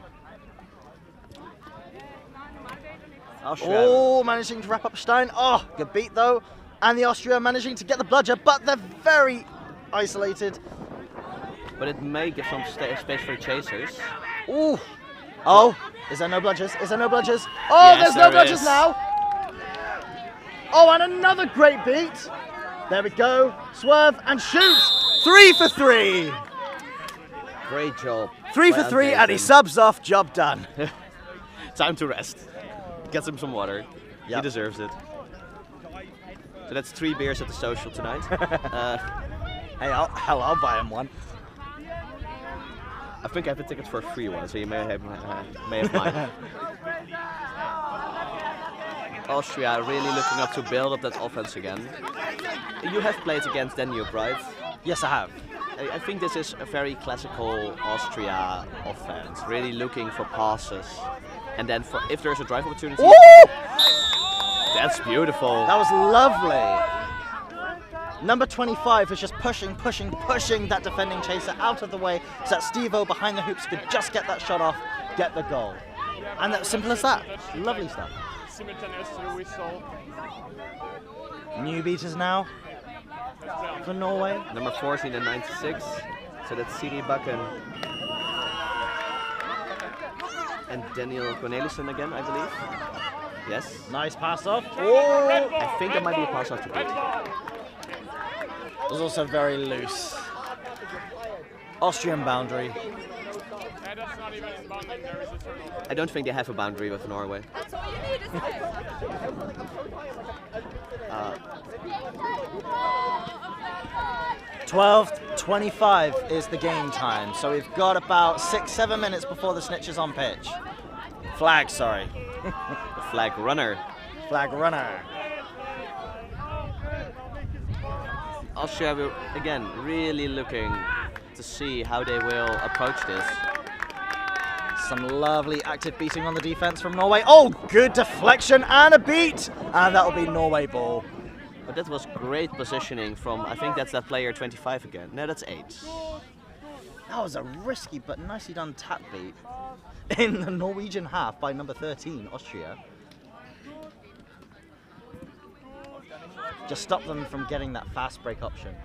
Oh, managing to wrap up Stein. Oh, good beat though. And the Austria managing to get the bludger, but they're very isolated. But it may give some space for the chasers. Ooh. Oh, is there no bludgers? Is there no bludgers? Oh, yes, there's no bludgers now. Oh, and another great beat. There we go. Swerve and shoot. 3 for 3. Great job. 3 for 3, and he subs off. Job done. Time to rest. Get him some water. Yep. He deserves it. So that's 3 beers at the social tonight. Hey, I'll buy him one. I think I have a ticket for a free one, so you may have mine. Austria really looking up to build up that offense again. You have played against Danube, right? Yes, I have. I think this is a very classical Austria offense, really looking for passes. And then if there's a drive opportunity... Ooh! That's beautiful. That was lovely. Number 25 is just pushing that defending chaser out of the way so that Steve-O behind the hoops could just get that shot off, get the goal. And that's simple as that. Lovely stuff. Simultaneous to the whistle. New beaters now for Norway. Number 14 and 96. So that's CD Bucken And Daniel Cornelissen again, I believe. Yes. Nice pass off. Oh! I think that might be a pass off to Pete. It was also very loose. Austrian boundary. I don't think they have a boundary with Norway. 12:25 is the game time, so we've got about 6-7 minutes before the snitch is on pitch. Flag, sorry. The flag runner. Flag runner. Austria, again, really looking to see how they will approach this. Some lovely active beating on the defense from Norway. Oh, good deflection and a beat! And that will be Norway ball. But that was great positioning from, I think that's that player 25 again. No, that's 8. That was a risky but nicely done tap beat in the Norwegian half by number 13, Austria. Just stop them from getting that fast break option.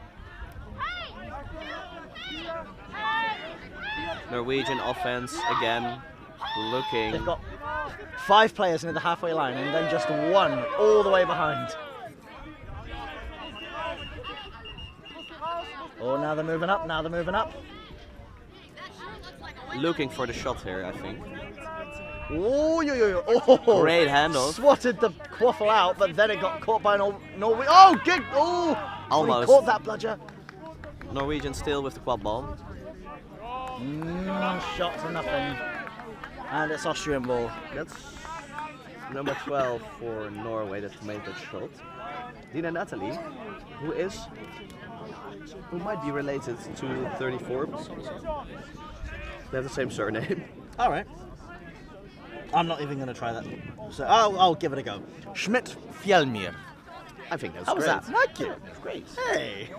Norwegian offense again, looking. They've got 5 players near the halfway line and then just 1 all the way behind. Oh, now they're moving up, now they're moving up. Looking for the shot here, I think. Oh, oh, great handle. Swatted the quaffle out, but then it got caught by Norway. Oh, good. Oh, almost. He caught that bludger. Norwegian still with the quad ball. Shot to nothing. And it's Austrian ball. That's number 12 for Norway that made that shot. Dina Natalie, who might be related to 34. They have the same surname. All right. I'm not even going to try that. So I'll give it a go. Schmidt Fjellmyr. I think that's How great. was that? Thank you. That's great. Hey.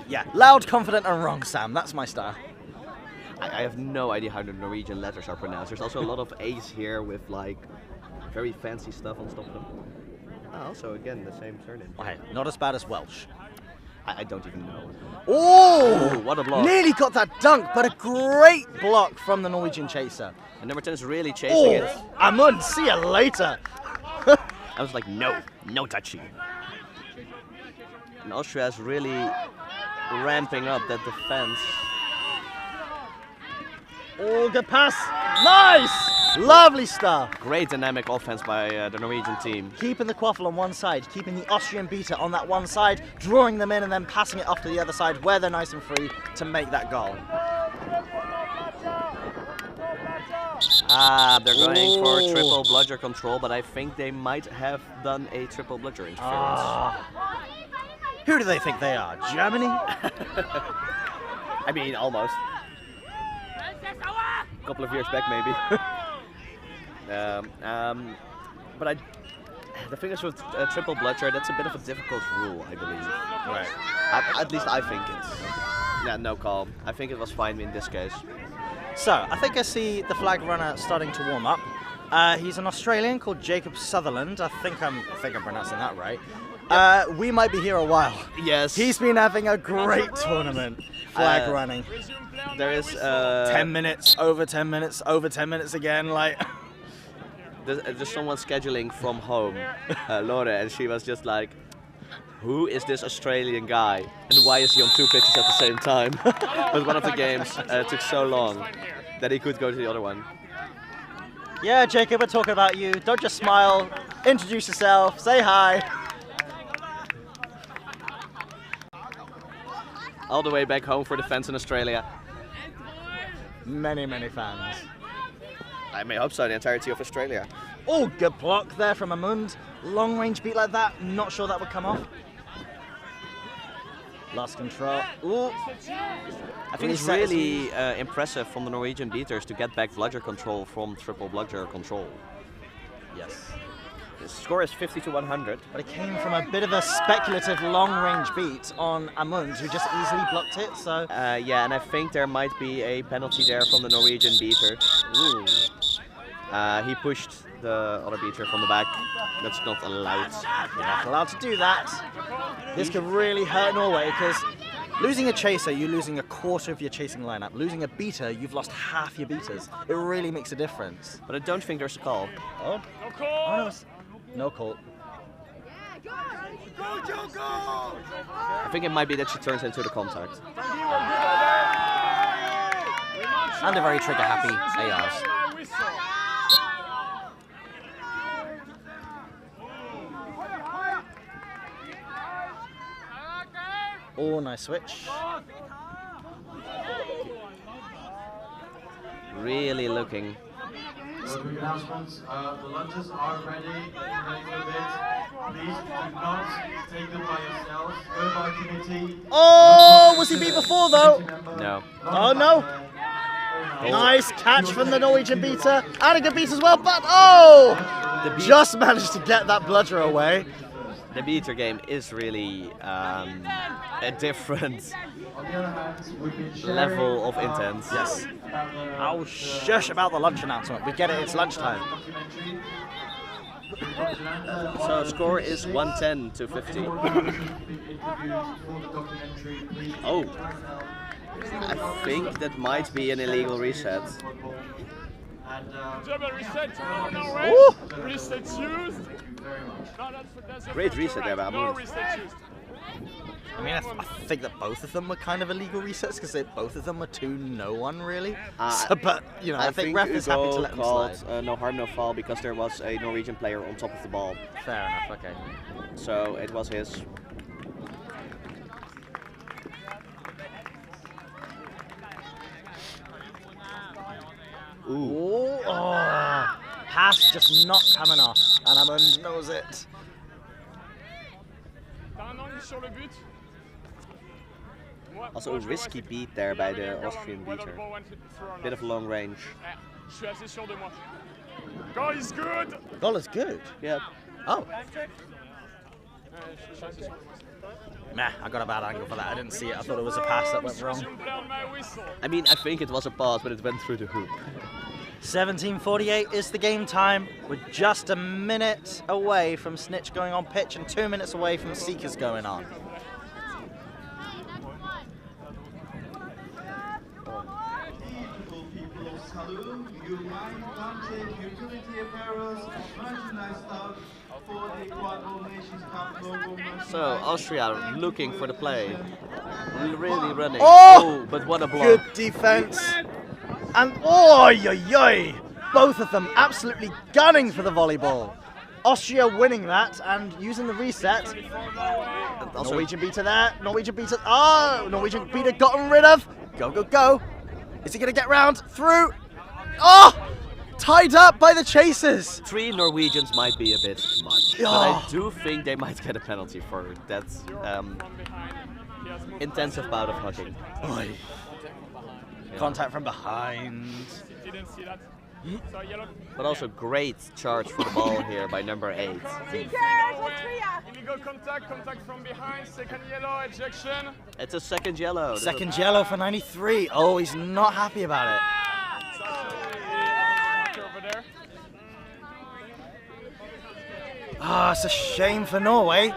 Yeah, loud, confident, and wrong, Sam. That's my style. I have no idea how the Norwegian letters are pronounced. There's also a lot of A's here with like very fancy stuff on top of them. Also, again, the same surname. Okay, not as bad as Welsh. I don't even know. Oh, what a block. Nearly got that dunk, but a great block from the Norwegian chaser. And number 10 is really chasing it. Amund, see you later. I was like, no touching. And Austria is really ramping up that defense. Oh, good pass. Nice. Lovely stuff. Great dynamic offense by the Norwegian team. Keeping the quaffle on one side, keeping the Austrian beater on that one side, drawing them in and then passing it off to the other side where they're nice and free to make that goal. They're going for triple bludger control, but I think they might have done a triple bludger interference. Who do they think they are? Germany? I mean, almost. A couple of years back, maybe. But the thing is with triple bludger, that's a bit of a difficult rule, I believe. Right. At least I think it's. Yeah, no call. I think it was fine in this case. So, I think I see the flag runner starting to warm up. He's an Australian called Jacob Sutherland. I think I'm pronouncing that right. We might be here a while. Yes. He's been having a great tournament. Flag running. There is 10 minutes, over 10 minutes, over 10 minutes again. Like. There's someone scheduling from home, Lore, and she was just like, who is this Australian guy and why is he on 2 pitches at the same time? But one of the games took so long that he could go to the other one. Yeah, Jacob, we're talking about you. Don't just smile, introduce yourself, say hi. All the way back home for the fans in Australia. Many, many fans. I may hope so, the entirety of Australia. Oh, good block there from Amund. Long range beat like that, not sure that would come off. Lost control. Ooh. I think it's really impressive from the Norwegian beaters to get back bludger control from triple bludger control. Yes. The score is 50-100. But it came from a bit of a speculative long-range beat on Amund, who just easily blocked it. So yeah, and I think there might be a penalty there from the Norwegian beater. Ooh. He pushed the other beater from the back. That's not allowed. You're not allowed to do that. This could really hurt Norway because Losing a chaser, you're losing a quarter of your chasing lineup. Losing a beater, you've lost half your beaters. It really makes a difference. But I don't think there's a call. Oh, no, no call. I think it might be that she turns into the contact. And a very trigger-happy ARs. Oh, nice switch. Really looking. Announcements. The lunches are ready. Get ready for a bit. Please do not take them by yourselves. Go by committee. Oh, was he beat before though? No. Oh no. Nice catch from the Norwegian beater. And a good beat as well, but oh! Just managed to get that bludger away. The beater game is really a different level of intense. Yes. Oh, shush about the lunch announcement. We get it, it's lunchtime. So score is 110 to 50. Oh. I think that might be an illegal reset. Double reset to Norway. Resets used. Great reset there, No Mahmoud. resets used. I mean, I think that both of them were kind of illegal resets because both of them were 2-0-1 really. So, but, you know, I think ref is happy to let them called slide. no harm, no foul because there was a Norwegian player on top of the ball. Fair enough, okay. So it was his. Ooh. Oh, pass just not coming off, and Amund knows it. Also a risky beat there by the Austrian beater. Bit of long range. Goal is good. Goal is good? Yeah. Oh. Nah, I got a bad angle for that. I didn't see it. I thought it was a pass that went wrong. I mean, I think it was a pass, but it went through the hoop. 17:48 is the game time. We're just a minute away from Snitch going on pitch and 2 minutes away from Seekers going on. People of Salou, you might want to take utility apparel, merchandise stuff for the Quadball Nations Cup logo. So Austria looking for the play. Really running. Oh! But what a block. Good defense. And oh, both of them absolutely gunning for the volleyball. Austria winning that and using the reset. Norwegian beater there. Norwegian beater. Oh, Norwegian beater gotten rid of. Go, go, go. Is he going to get round through? Oh, tied up by the chasers. 3 Norwegians might be a bit much, but I do think they might get a penalty for that intensive bout of hugging. Oy. Contact from behind. But also great charge for the ball here by number 8. Illegal contact from behind, second yellow, ejection. It's a second yellow. Second yellow for 93. Oh, he's not happy about it. Ah, it's a shame for Norway.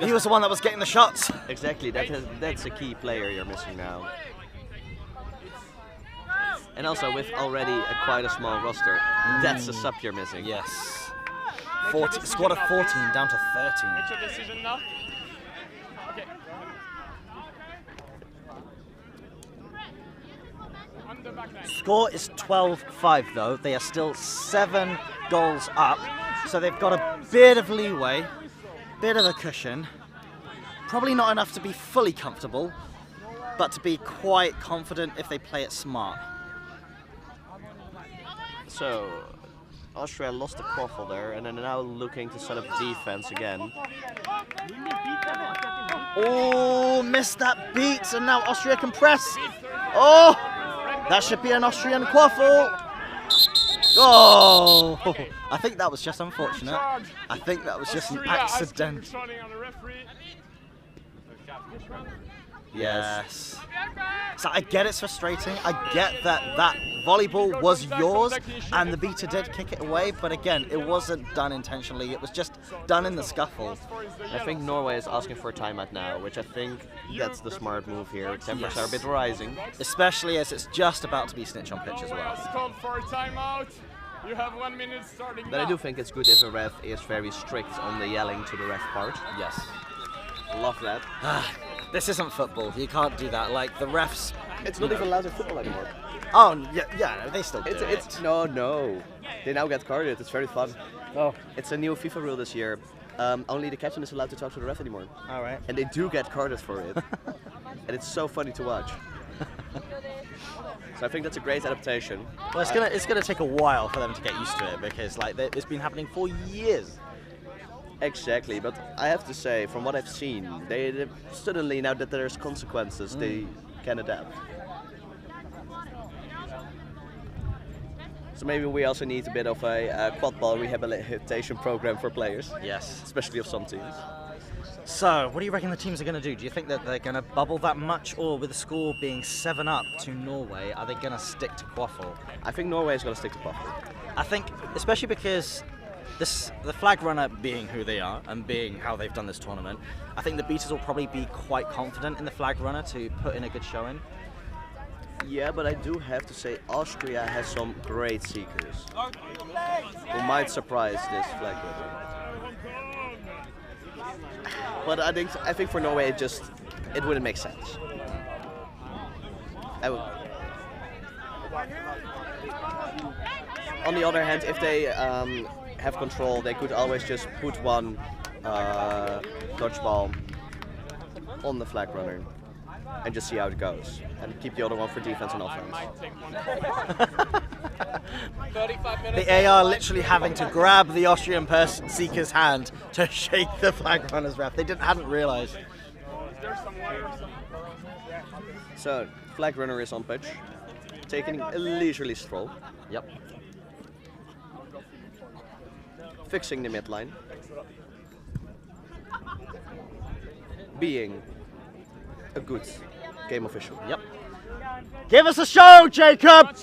He was the one that was getting the shots. Exactly, that's a key player you're missing now. And also with already quite a small roster, that's a sub you're missing. Yes. 40, squad of 14 down to 13. Make your decision now. Okay. On the back line. Score is 12-5 though. They are still 7 goals up. So they've got a bit of leeway, bit of a cushion. Probably not enough to be fully comfortable, but to be quite confident if they play it smart. So, Austria lost the quaffle there, and they're now looking to set up defense again. Oh, missed that beat, and now Austria can press. Oh, that should be an Austrian quaffle. Oh, I think that was just unfortunate. I think that was just an accident. Yes. So I get it's frustrating. I get that volleyball was yours and the beater did kick it away, but again, it wasn't done intentionally. It was just done in the scuffle. I think Norway is asking for a timeout now, which I think that's the smart move here. Tempers are a bit rising. Especially as it's just about to be snitch on pitch as well. Called for a timeout. You have 1 minute starting But I do think it's good if a ref is very strict on the yelling to the ref part. Yes. Love that. This isn't football. You can't do that. Like the refs. It's not even allowed in football anymore. Oh yeah, no, they still do it. No. They now get carded. It's very fun. Oh. It's a new FIFA rule this year. Only the captain is allowed to talk to the ref anymore. All right. And they do get carded for it. And it's so funny to watch. So I think that's a great adaptation. Well, it's gonna take a while for them to get used to it because like it's been happening for years. Exactly, but I have to say, from what I've seen, they suddenly, now that there's consequences, they can adapt. So maybe we also need a bit of a quadball rehabilitation program for players. Yes. Especially of some teams. So, what do you reckon the teams are going to do? Do you think that they're going to bubble that much, or with the score being 7-up to Norway, are they going to stick to Quaffle? I think Norway is going to stick to Quaffle. I think, especially because the flag runner being who they are and being how they've done this tournament, I think the beaters will probably be quite confident in the flag runner to put in a good showing. Yeah, but I do have to say Austria has some great seekers who might surprise this flag runner. But I think for Norway it wouldn't make sense. On the other hand, if they have control, they could always just put one dodgeball on the flag runner and just see how it goes, and keep the other one for defense and offense. The AR literally having to grab the Austrian seeker's hand to shake the flag runner's ref. They hadn't realised. So, flag runner is on pitch, taking a leisurely stroll. Yep. Fixing the midline. Being a good game official. Yep. Give us a show, Jacob!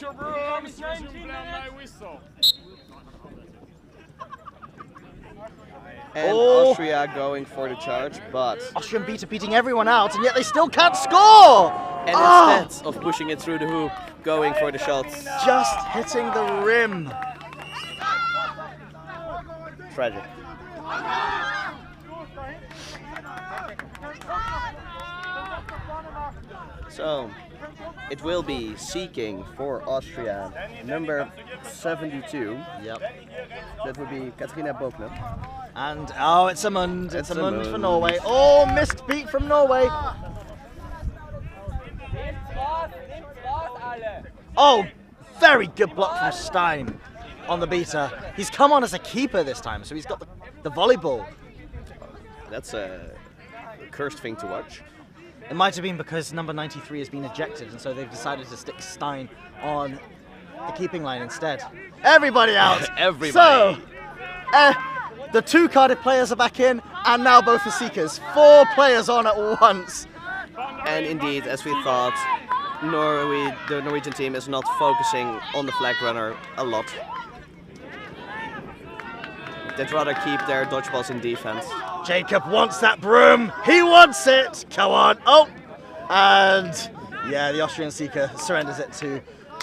And Austria going for the charge, but Austrian beater beating everyone out, and yet they still can't score! And instead of pushing it through the hoop, going for the shots. Just hitting the rim. Tragic. So, it will be seeking for Austria, number 72. Yep. That would be Katrina Bokne. And, oh, it's a Mund. It's a Mund for Norway. Oh, missed beat from Norway. Oh, very good block from Stein on the beater. He's come on as a keeper this time, so he's got the volleyball. That's a cursed thing to watch. It might have been because number 93 has been ejected, and so they've decided to stick Stein on the keeping line instead. Everybody out! Everybody! So, the two carded players are back in, and now both the seekers. 4 players on at once. And indeed, as we thought, the Norwegian team is not focusing on the flag runner a lot. They'd rather keep their dodgeballs in defense. Jacob wants that broom. He wants it. Come on. Oh, and yeah, the Austrian seeker surrenders it to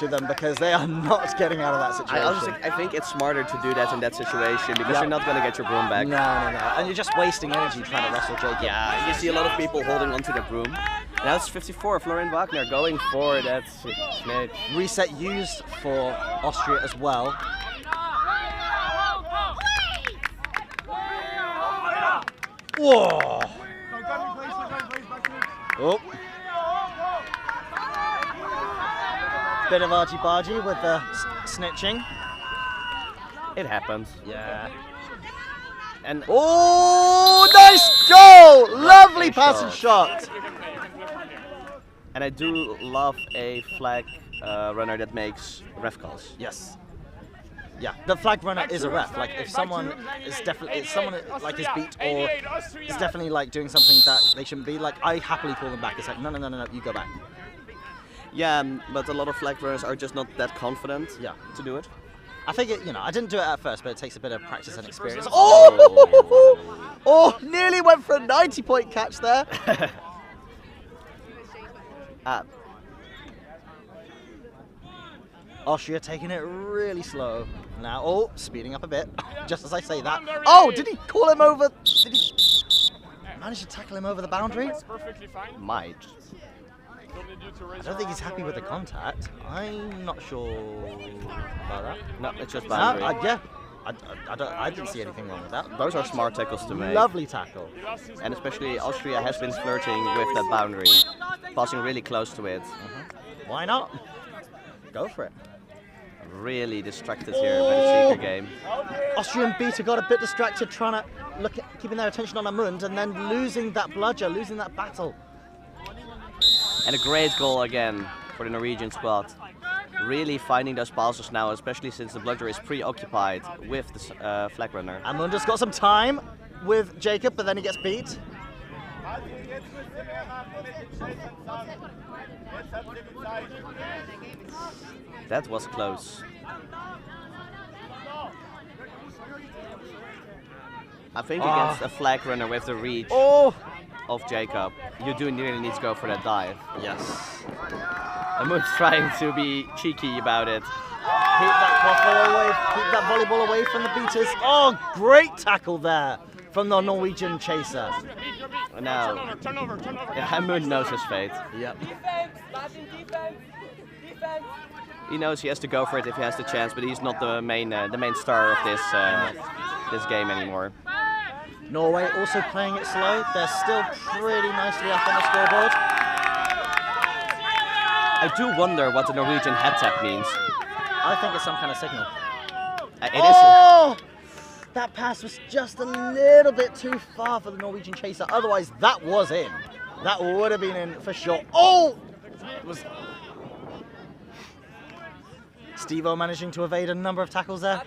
them because they are not getting out of that situation. I think it's smarter to do that in that situation because you're not going to get your broom back. No. And you're just wasting energy trying to wrestle Jacob. Yeah, you see a lot of people holding onto their broom. Now it's 54, Florian Wagner going for that snitch. Reset used for Austria as well. Whoa! Oh. Bit of argy-bargy with the snitching. It happens. Yeah. And oh, nice goal! Lovely pass and shot. And I do love a flag runner that makes ref calls. Yes. Yeah, the flag runner is a ref. Like if someone is definitely like is beat or is definitely like doing something that they shouldn't be, like I happily call them back. It's like no, you go back. Yeah, but a lot of flag runners are just not that confident to do it. I think I didn't do it at first, but it takes a bit of practice and experience. Oh, nearly went for a 90-point catch there. Austria taking it really slow. Now, speeding up a bit, just as I say that. Oh, did he call him over? Did he manage to tackle him over the boundary? Might. I don't think he's happy with the contact. I'm not sure about that. No, it's just boundary. I didn't see anything wrong with that. Those are smart tackles to make. Lovely tackle. And especially Austria has been flirting with that boundary, passing really close to it. Why not? Go for it. Really distracted here by the Seeker game. Austrian beater got a bit distracted trying to look at keeping their attention on Amund and then losing that bludger, losing that battle. And a great goal again for the Norwegian squad. Really finding those passes now, especially since the bludger is preoccupied with the flag runner. Amund has got some time with Jacob, but then he gets beat. That was close. I think against a flag runner with the reach of Jacob, you do really need to go for that dive. Yes. Amund's trying to be cheeky about it. Keep that volleyball away from the beaters. Oh, great tackle there from the Norwegian chaser. Now, Amund knows his fate. Yep. He knows he has to go for it if he has the chance, but he's not the main star of this game anymore. Norway also playing it slow. They're still pretty nicely up on the scoreboard. I do wonder what the Norwegian head tap means. I think it's some kind of signal. It is. That pass was just a little bit too far for the Norwegian chaser. Otherwise, that was in. That would have been in for sure. Oh! It was Steve-O managing to evade a number of tackles there.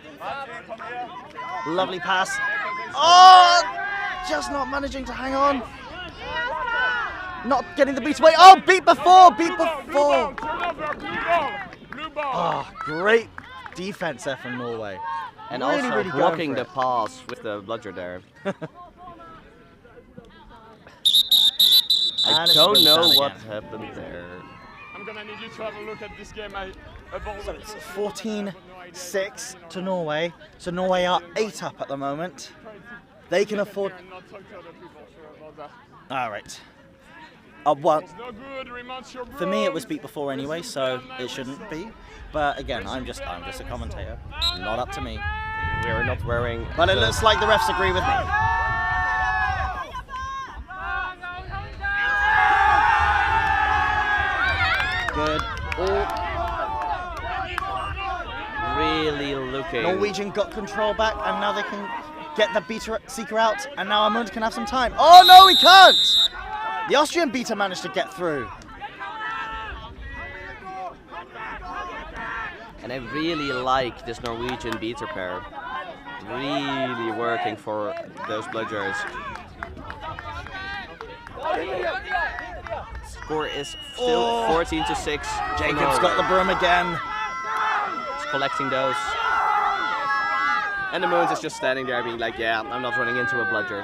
Lovely pass. Oh! Just not managing to hang on. Not getting the beat away. Oh, beat before! Oh, great defense there from Norway. And really, also really blocking the pass with the bludger there. I don't know what happened there. I'm gonna need you to have a look at this game. So it's 14-6 to Norway. So Norway are 8 up at the moment. They can afford. All right. Well, for me it was beat before anyway, so it shouldn't be. But again, I'm just a commentator. Not up to me. We are not wearing. But it looks like the refs agree with me. Good. Really looking. Norwegian got control back, and now they can get the beater seeker out, and now Amund can have some time. Oh no, he can't! The Austrian beater managed to get through. And I really like this Norwegian beater pair. Really working for those bludgers. Score is still 14-6. Jacob's got the broom again. He's collecting those. And the Moons is just standing there being like, yeah, I'm not running into a bludger.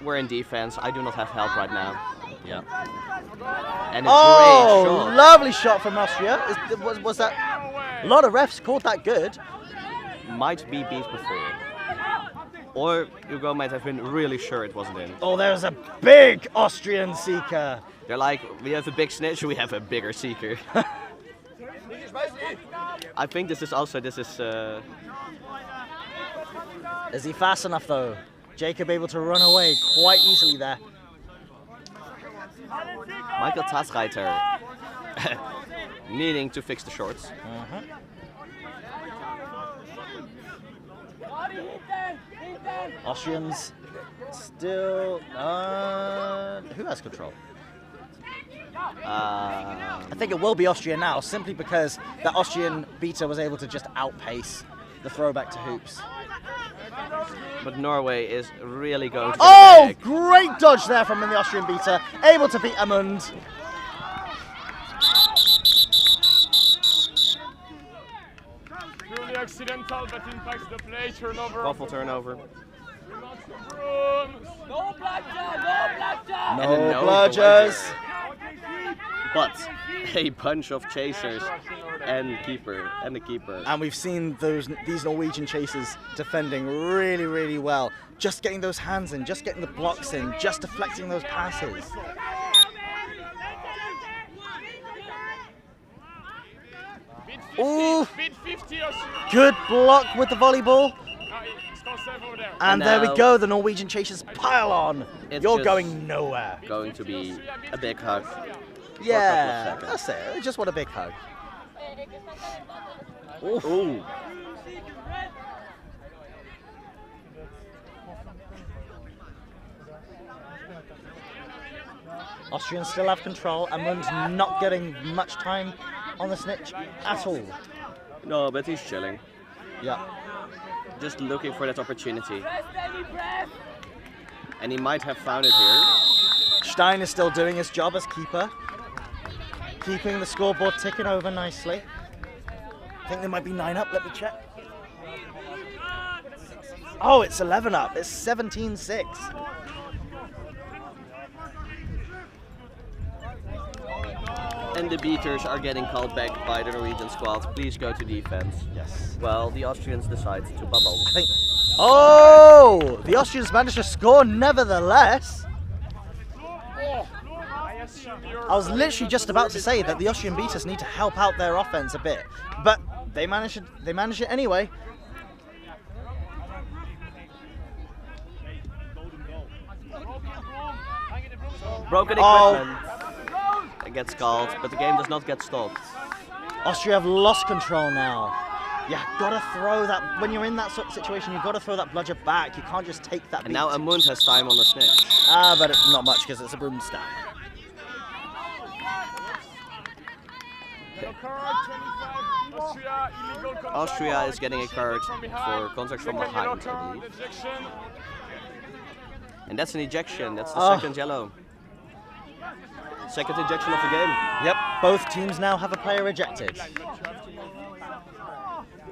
We're in defense. I do not have help right now. Yeah. And a great shot. Lovely shot from Austria. Was that? A lot of refs called that good. Might be beat before. Or Hugo might have been really sure it wasn't in. Oh, there's a big Austrian seeker. They're like, we have a big snitch, we have a bigger seeker. I think this is. Is he fast enough though? Jacob able to run away quite easily there. Michael Tatsreiter needing to fix the shorts. Austrians still. Who has control? I think it will be Austria now, simply because the Austrian beater was able to just outpace the throwback to hoops. But Norway is really going to get Oh, big. great dodge there from the Austrian beater, able to beat Amund. Purely accidental, but impacts the play. Turnover. Waffle turnover. No bludger! No bludgers. But a bunch of chasers and the keeper. And we've seen these Norwegian chasers defending really, really well. Just getting those hands in, just getting the blocks in, just deflecting those passes. Ooh, good block with the volleyball. And there we go, the Norwegian chasers pile on. You're going nowhere. Going to be a big hug. Yeah, that's it. I just want a big hug. Ooh. Austrians still have control. Amund's not getting much time on the snitch at all. No, but he's chilling. Yeah. Just looking for that opportunity. And he might have found it here. Stein is still doing his job as keeper. Keeping the scoreboard ticking over nicely. I think there might be 9 up, let me check. Oh, it's 11 up, it's 17-6. And the beaters are getting called back by the Norwegian squad. Please go to defense. Yes. Well, the Austrians decide to bubble. I think. Oh! The Austrians managed to score nevertheless. I was literally just about to say that the Austrian beaters need to help out their offense a bit, but they managed it anyway. Broken equipment. It gets called, but the game does not get stopped. Austria have lost control now. You gotta throw that, when you're in that sort of situation, you've gotta throw that bludger back. You can't just take that beat. And now Amund has time on the snitch. But it's not much because it's a broom stack. Austria is getting a card for contact from behind, I believe. And that's an ejection, that's the second yellow. Second ejection of the game. Yep, both teams now have a player ejected.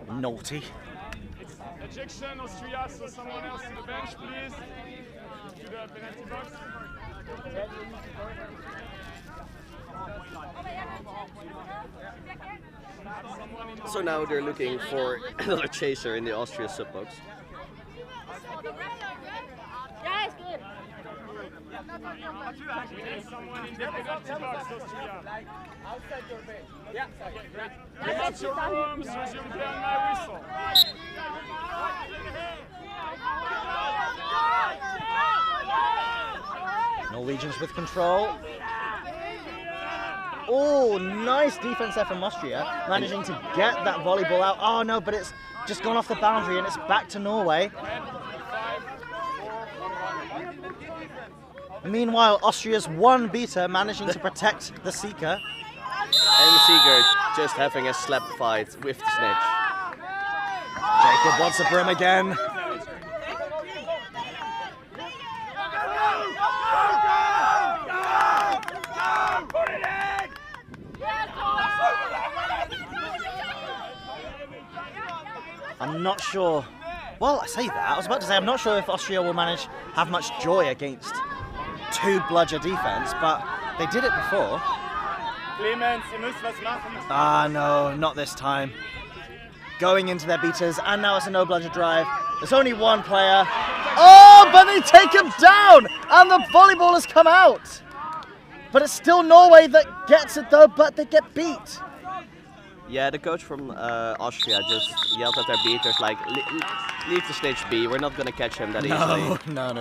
Naughty. Ejection, Austria, so someone else to the bench, please. To the penalty box. So now they're looking for another chaser in the Austria sub-box. Guys, good. Someone in the penalty box, Austria. Outside your bench. Yeah. Okay, great. Get out your rooms, resume play on my whistle. Norwegians with control. Oh, nice defense there from Austria, managing to get that volleyball out. Oh no, but it's just gone off the boundary and it's back to Norway. Meanwhile, Austria's one beater managing to protect the seeker. And Seeger just having a slap fight with the snitch. Jacob wants a brim again. I'm not sure. Well, I say that. I was about to say I'm not sure if Austria will have much joy against two bludger defense, but they did it before. Clemens, ihr müsst was machen. Ah, no, not this time. Going into their beaters, and now it's a no bludger drive. There's only one player. Oh, but they take him down, and the volleyball has come out. But it's still Norway that gets it though, but they get beat. Yeah, the coach from Austria just yelled at their beaters like, leave the snitch be, we're not going to catch him that easily. No.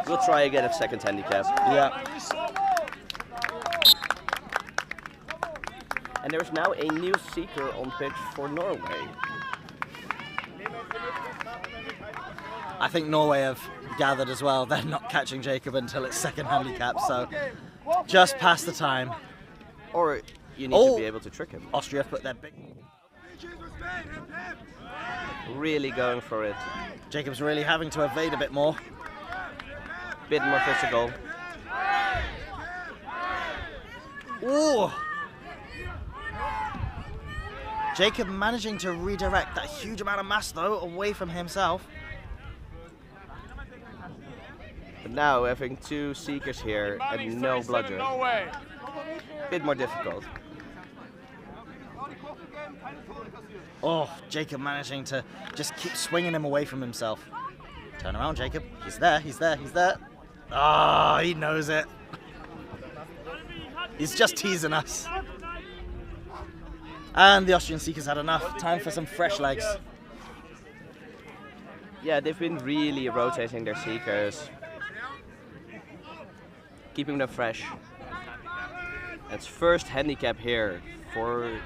We'll try again at second handicap. Yeah. And there's now a new seeker on pitch for Norway. I think Norway have gathered as well. They're not catching Jacob until it's second handicap, so Just past the time. Or you need to be able to trick him. Austria put their big... Really going for it. Jacob's really having to evade a bit more. Bit more physical. Ooh! Jacob managing to redirect that huge amount of mass, though, away from himself. But now having 2 Seekers here and no bludger. Bit more difficult. Oh, Jacob managing to just keep swinging him away from himself. Turn around, Jacob. He's there, he's there, he's there. Ah, he knows it. He's just teasing us. And the Austrian Seekers had enough. Time for some fresh legs. Yeah, they've been really rotating their Seekers. Keeping them fresh. It's first handicap here for...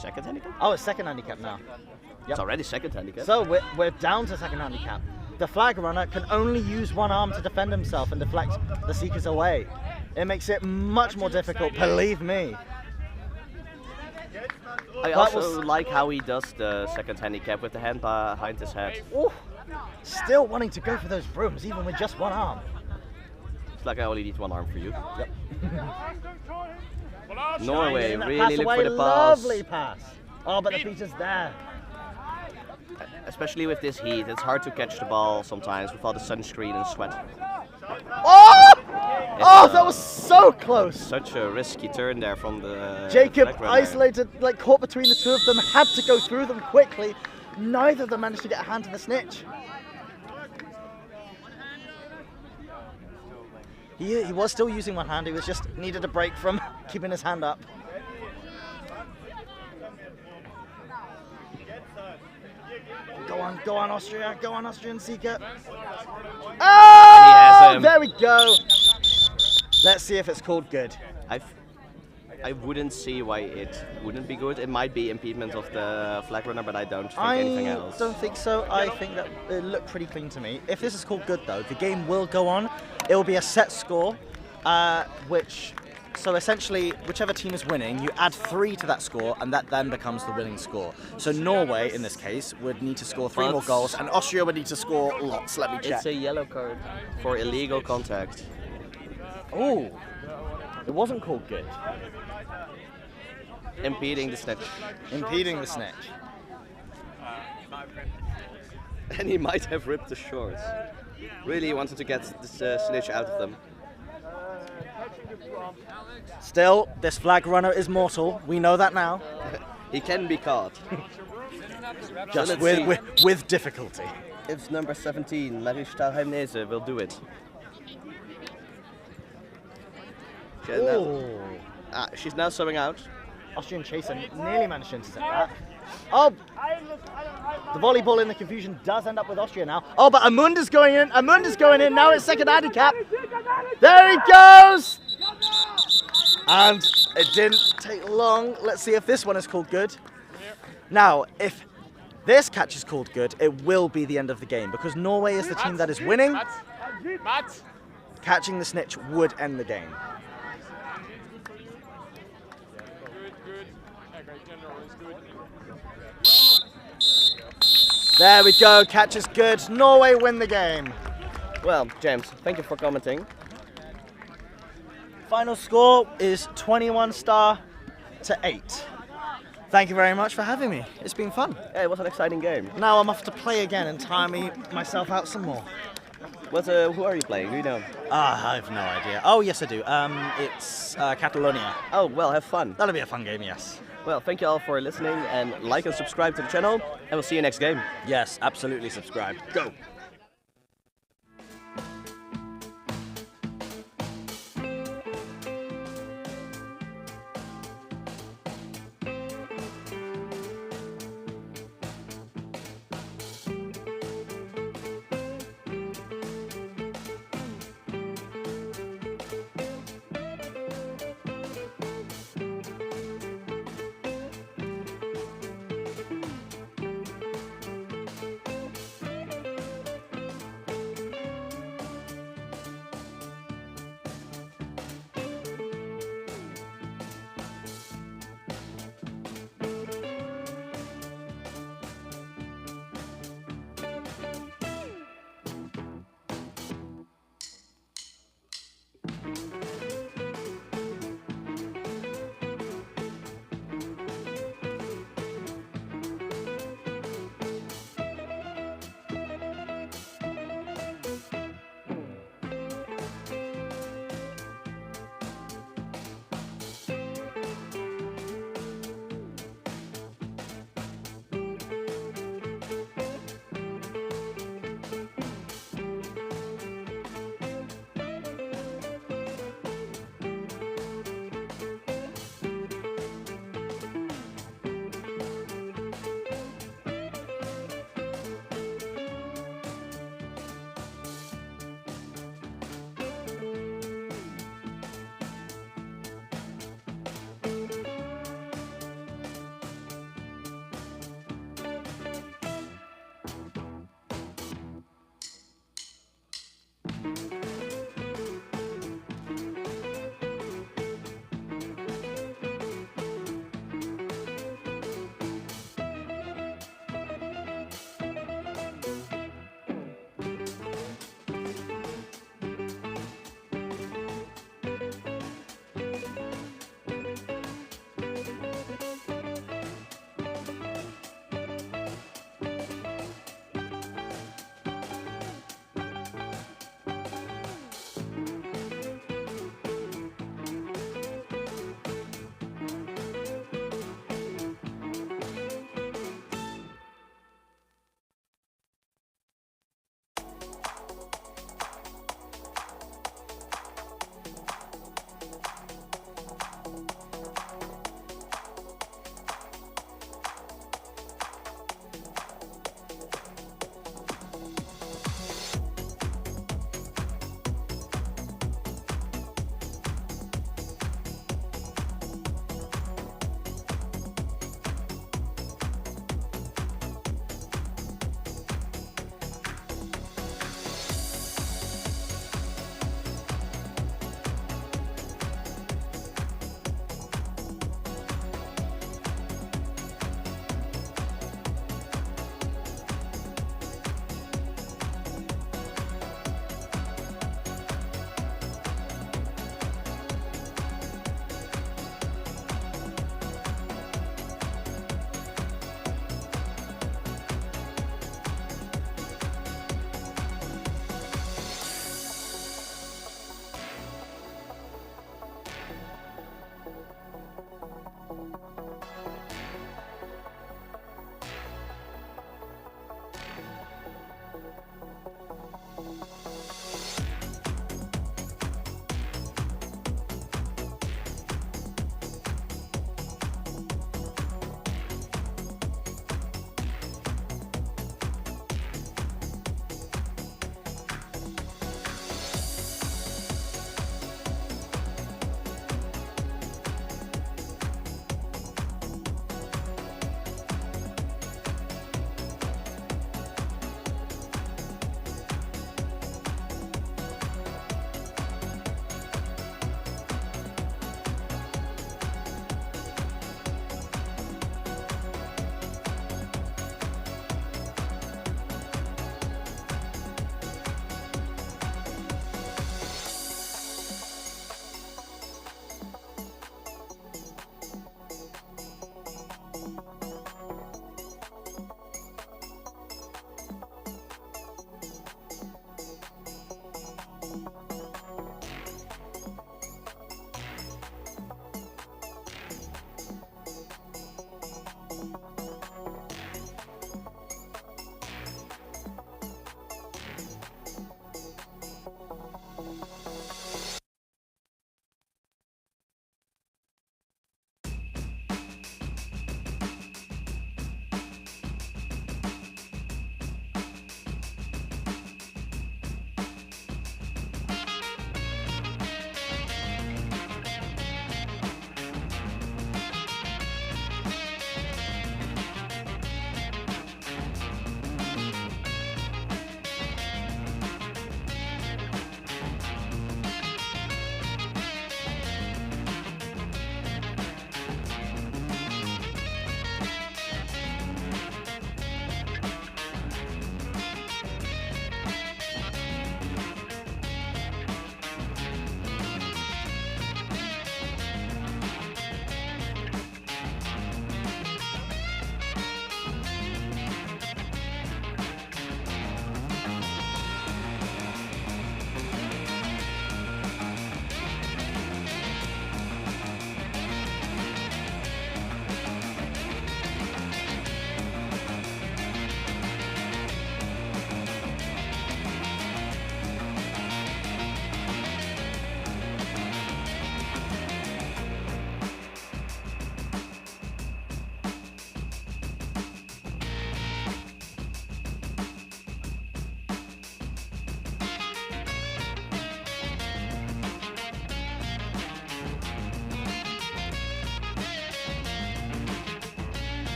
Second handicap? Oh, it's second handicap now. Yep. It's already second handicap. So we're down to second handicap. The flag runner can only use one arm to defend himself and deflect the Seekers away. It makes it much more difficult, believe me. I also like how he does the second handicap with the hand behind his head. Ooh, still wanting to go for those brooms, even with just one arm. It's like I only need one arm for you. Yep. Norway really pass look away, for the pass. lovely pass. Oh, but the feet is there. Especially with this heat, it's hard to catch the ball sometimes with all the sunscreen and sweat. Oh! Oh, that was so close. Such a risky turn there from the Jacob flag runner. isolated, like caught between the two of them, had to go through them quickly. Neither of them managed to get a hand to the snitch. He was still using one hand, he was just needed a break from keeping his hand up. Go on Austria, go on Austrian Seeker. Oh, there we go. Let's see if it's called good. I wouldn't see why it wouldn't be good. It might be impediment of the flag runner, but I don't think anything else. I don't think so. I think that it looked pretty clean to me. If this is called good though, the game will go on. It will be a set score, so essentially whichever team is winning, you add 3 to that score and that then becomes the winning score. So Norway, in this case, would need to score 3 more goals and Austria would need to score lots. Let me check. It's a yellow card for illegal contact. Oh, it wasn't called good. Impeding the snitch. Impeding the snitch. And he might have ripped the shorts. Really wanted to get this snitch out of them. Still, this flag runner is mortal. We know that now. He can be caught. Just with difficulty. If number 17, Marista Heimnese, will do it. She's now subbing out. Austrian chaser nearly managed to intercept that. Oh! The volleyball in the confusion does end up with Austria now. Oh, but Amunda's going in. Amunda's going in. Now it's second handicap. There he goes! And it didn't take long. Let's see if this one is called good. Now, if this catch is called good, it will be the end of the game because Norway is the team that is winning. Catching the snitch would end the game. There we go, catch is good. Norway win the game. Well, James, thank you for commenting. Final score is 21-8. Thank you very much for having me. It's been fun. Yeah, it was an exciting game. Now I'm off to play again and tire myself out some more. Who are you playing? Do you know? I have no idea. Oh, yes, I do. It's Catalonia. Oh, well, have fun. That'll be a fun game, yes. Well, thank you all for listening and like and subscribe to the channel, and we'll see you next game. Yes, absolutely subscribe. Go!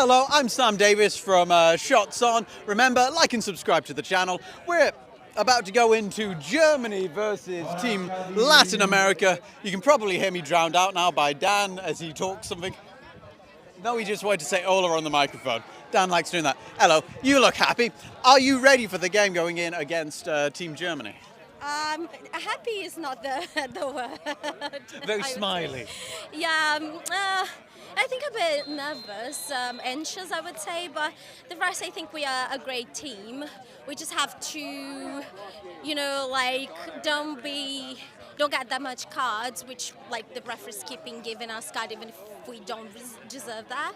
Hello, I'm Sam Davis from Shots On. Remember, like and subscribe to the channel. We're about to go into Germany versus Team Latin America. You can probably hear me drowned out now by Dan as he talks something. No, he just wanted to say hola on the microphone. Dan likes doing that. Hello, you look happy. Are you ready for the game going in against Team Germany? Happy is not the word. Very smiley. Yeah, I think a bit nervous, anxious I would say, but the rest I think we are a great team. We just have to, you know, like don't get that much cards, which like the referees keeping giving us card even if we don't deserve that.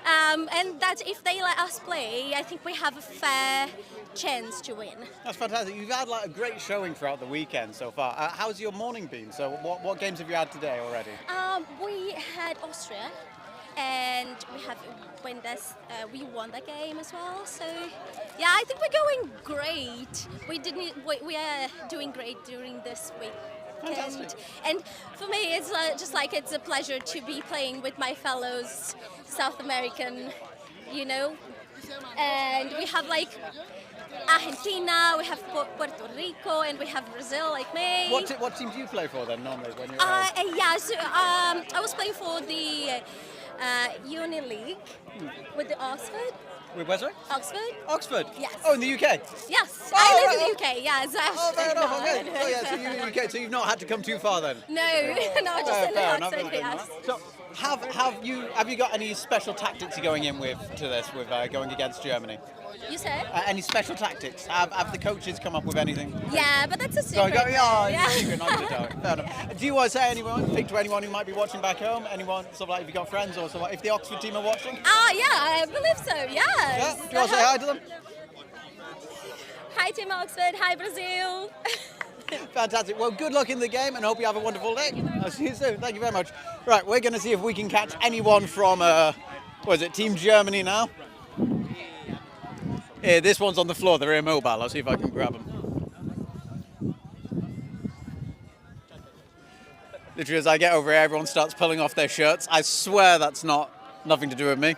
And that if they let us play, I think we have a fair chance to win. That's fantastic. You've had like a great showing throughout the weekend so far. How's your morning been? So what games have you had today already? We had Austria, and we won the game as well. So yeah, I think we're going great. We are doing great during this week. And for me, it's just like it's a pleasure to be playing with my fellows South American, you know. And we have like Argentina, we have Puerto Rico, and we have Brazil, like me. What team do you play for then normally when you're I was playing for the Uni League with the Oxford. With where, sorry? Oxford. Oxford? Yes. Oh, in the UK? Yes, Oh, I live right. in the UK, yes. Oh, fair enough, okay. Oh, yeah, so you're in the UK, so you've not had to come too far then? No, just in fair the enough, Oxford, yes. So, have you got any special tactics you're going in with going against Germany? You said? Any special tactics? Have the coaches come up with anything? Yeah, but that's a secret. Yeah. Secret, not to tell. Fair enough. Do you want to say speak to anyone who might be watching back home? Anyone, sort of like if you've got friends or something, if the Oxford team are watching? Yeah, I believe so, yes. Yeah? Do you want to say hi to them? Hi Team Oxford, hi Brazil. Fantastic. Well, good luck in the game and hope you have a wonderful day. I'll see you soon. Thank you very much. Right, we're going to see if we can catch anyone from, Team Germany now. Here, this one's on the floor. They're immobile. I'll see if I can grab them. Literally, as I get over here, everyone starts pulling off their shirts. I swear that's nothing to do with me.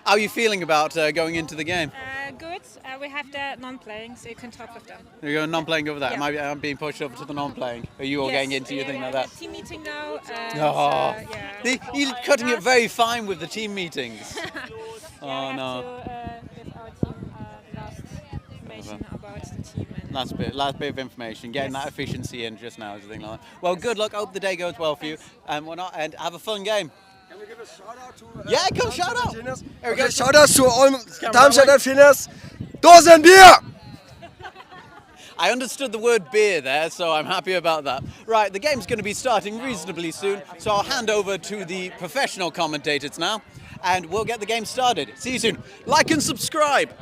How are you feeling about going into the game? Good. We have the non-playing, so you can talk with them. You're going non-playing over that? Yeah. I'm being pushed over to the non-playing. Are you all getting into your thing like that? Team meeting now. You're cutting it very fine with the team meetings. Oh no. Give our team last information about the team. Last bit of information, getting that efficiency in just now is the thing like that. Well, good luck. Hope the day goes well for you, and have a fun game. Can we give a shout out to? Yeah, come shout out. Okay, shout out to all Darmstädter Finners. Dosen Bier. I understood the word beer there, so I'm happy about that. Right, the game's going to be starting reasonably soon, so I'll hand over to the professional commentators now, and we'll get the game started. See you soon. Like and subscribe.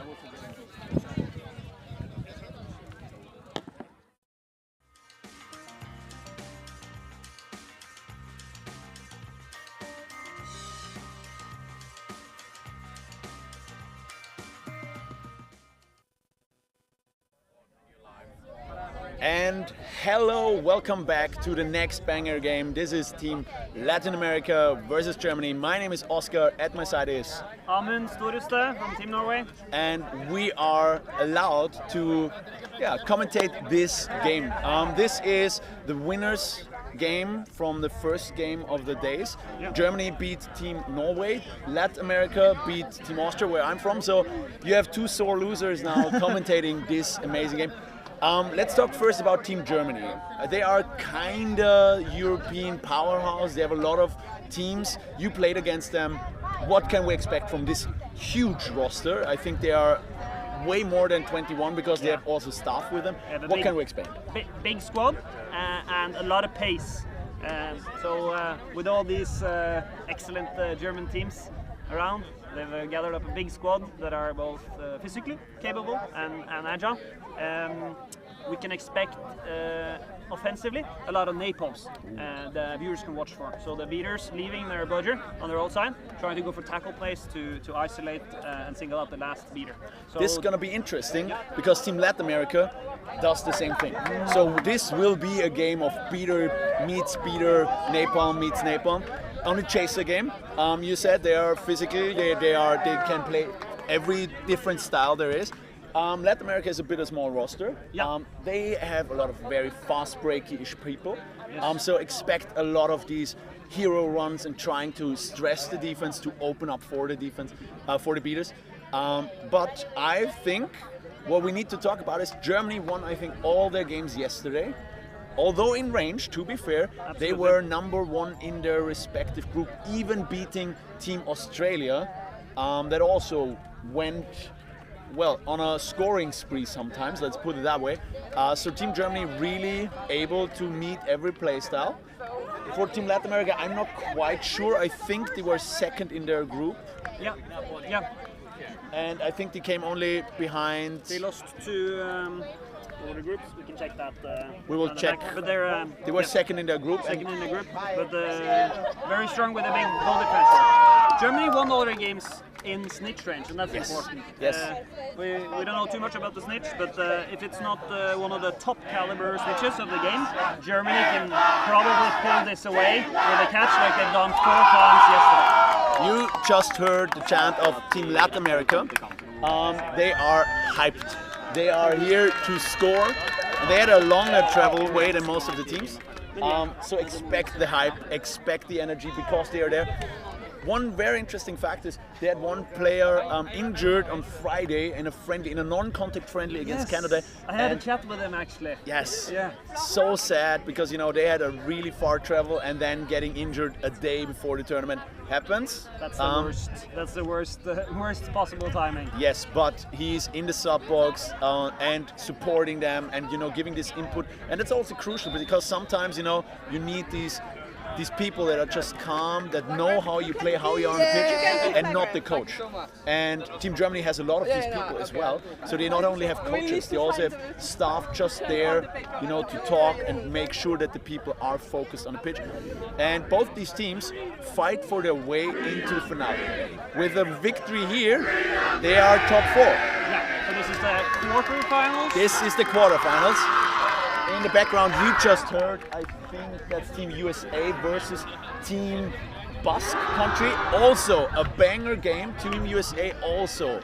And hello, welcome back to the next banger game. This is Team Latin America versus Germany. My name is Oscar, at my side is Amund Storeste from Team Norway. And we are allowed to commentate this game. This is the winners game from the first game of the days. Yeah. Germany beat Team Norway, Latin America beat Team Austria, where I'm from. So you have two sore losers now commentating this amazing game. Let's talk first about Team Germany. They are kinda European powerhouse. They have a lot of teams. You played against them. What can we expect from this huge roster? I think they are way more than 21 because they have also staff with them. What can we expect? Big squad and a lot of pace. With all these excellent German teams around, they've gathered up a big squad that are both physically capable and agile. We can expect offensively a lot of napalms the viewers can watch for. So the beaters leaving their budger on their own side, trying to go for tackle plays to isolate and single out the last beater. So this is going to be interesting because Team Latin America does the same thing. So this will be a game of beater meets beater, napalm meets napalm. on a chaser game. You said they are physically, they can play every different style there is. Latin America is a bit of a small roster. They have a lot of very fast breaky-ish people. So expect a lot of these hero runs and trying to stress the defense to open up for the defense, for the beaters. But I think what we need to talk about is Germany won, I think, all their games yesterday. Although in range, to be fair, they were #1 in their respective group, even beating Team Australia, that also went, well, on a scoring spree sometimes, let's put it that way. So Team Germany really able to meet every play style. For Team Latin America, I'm not quite sure. I think they were second in their group. Yeah. And I think they came only behind... They lost to all the groups. We can check that. We will check. But they were second in their group. Second in the group, but very strong with a big goal difference. Germany won all their games in snitch range, and that's important. Yes. We don't know too much about the snitch, but if it's not one of the top caliber snitches of the game, Germany can probably pull this away with a catch like they've done 4 times yesterday. You just heard the chant of Team Latin America. They are hyped. They are here to score. They had a longer travel way than most of the teams. So expect the hype, expect the energy because they are there. One very interesting fact is they had one player injured on Friday in a non-contact friendly against Canada. I had a chat with him actually. Yes. Yeah. So sad because they had a really far travel and then getting injured a day before the tournament happens. That's the worst. That's the worst possible timing. Yes, but he's in the sub box and supporting them and giving this input, and it's also crucial because sometimes you need these people that are just calm, that know how you play, how you are on the pitch, and not the coach. And Team Germany has a lot of these people as well. So they not only have coaches, they also have staff just there, to talk and make sure that the people are focused on the pitch. And both these teams fight for their way into the finale. With a victory here, they are top 4. Yeah. So this is the quarterfinals? This is the quarterfinals. In the background, you just heard, I think that's Team USA versus Team Basque Country. Also a banger game. Team USA also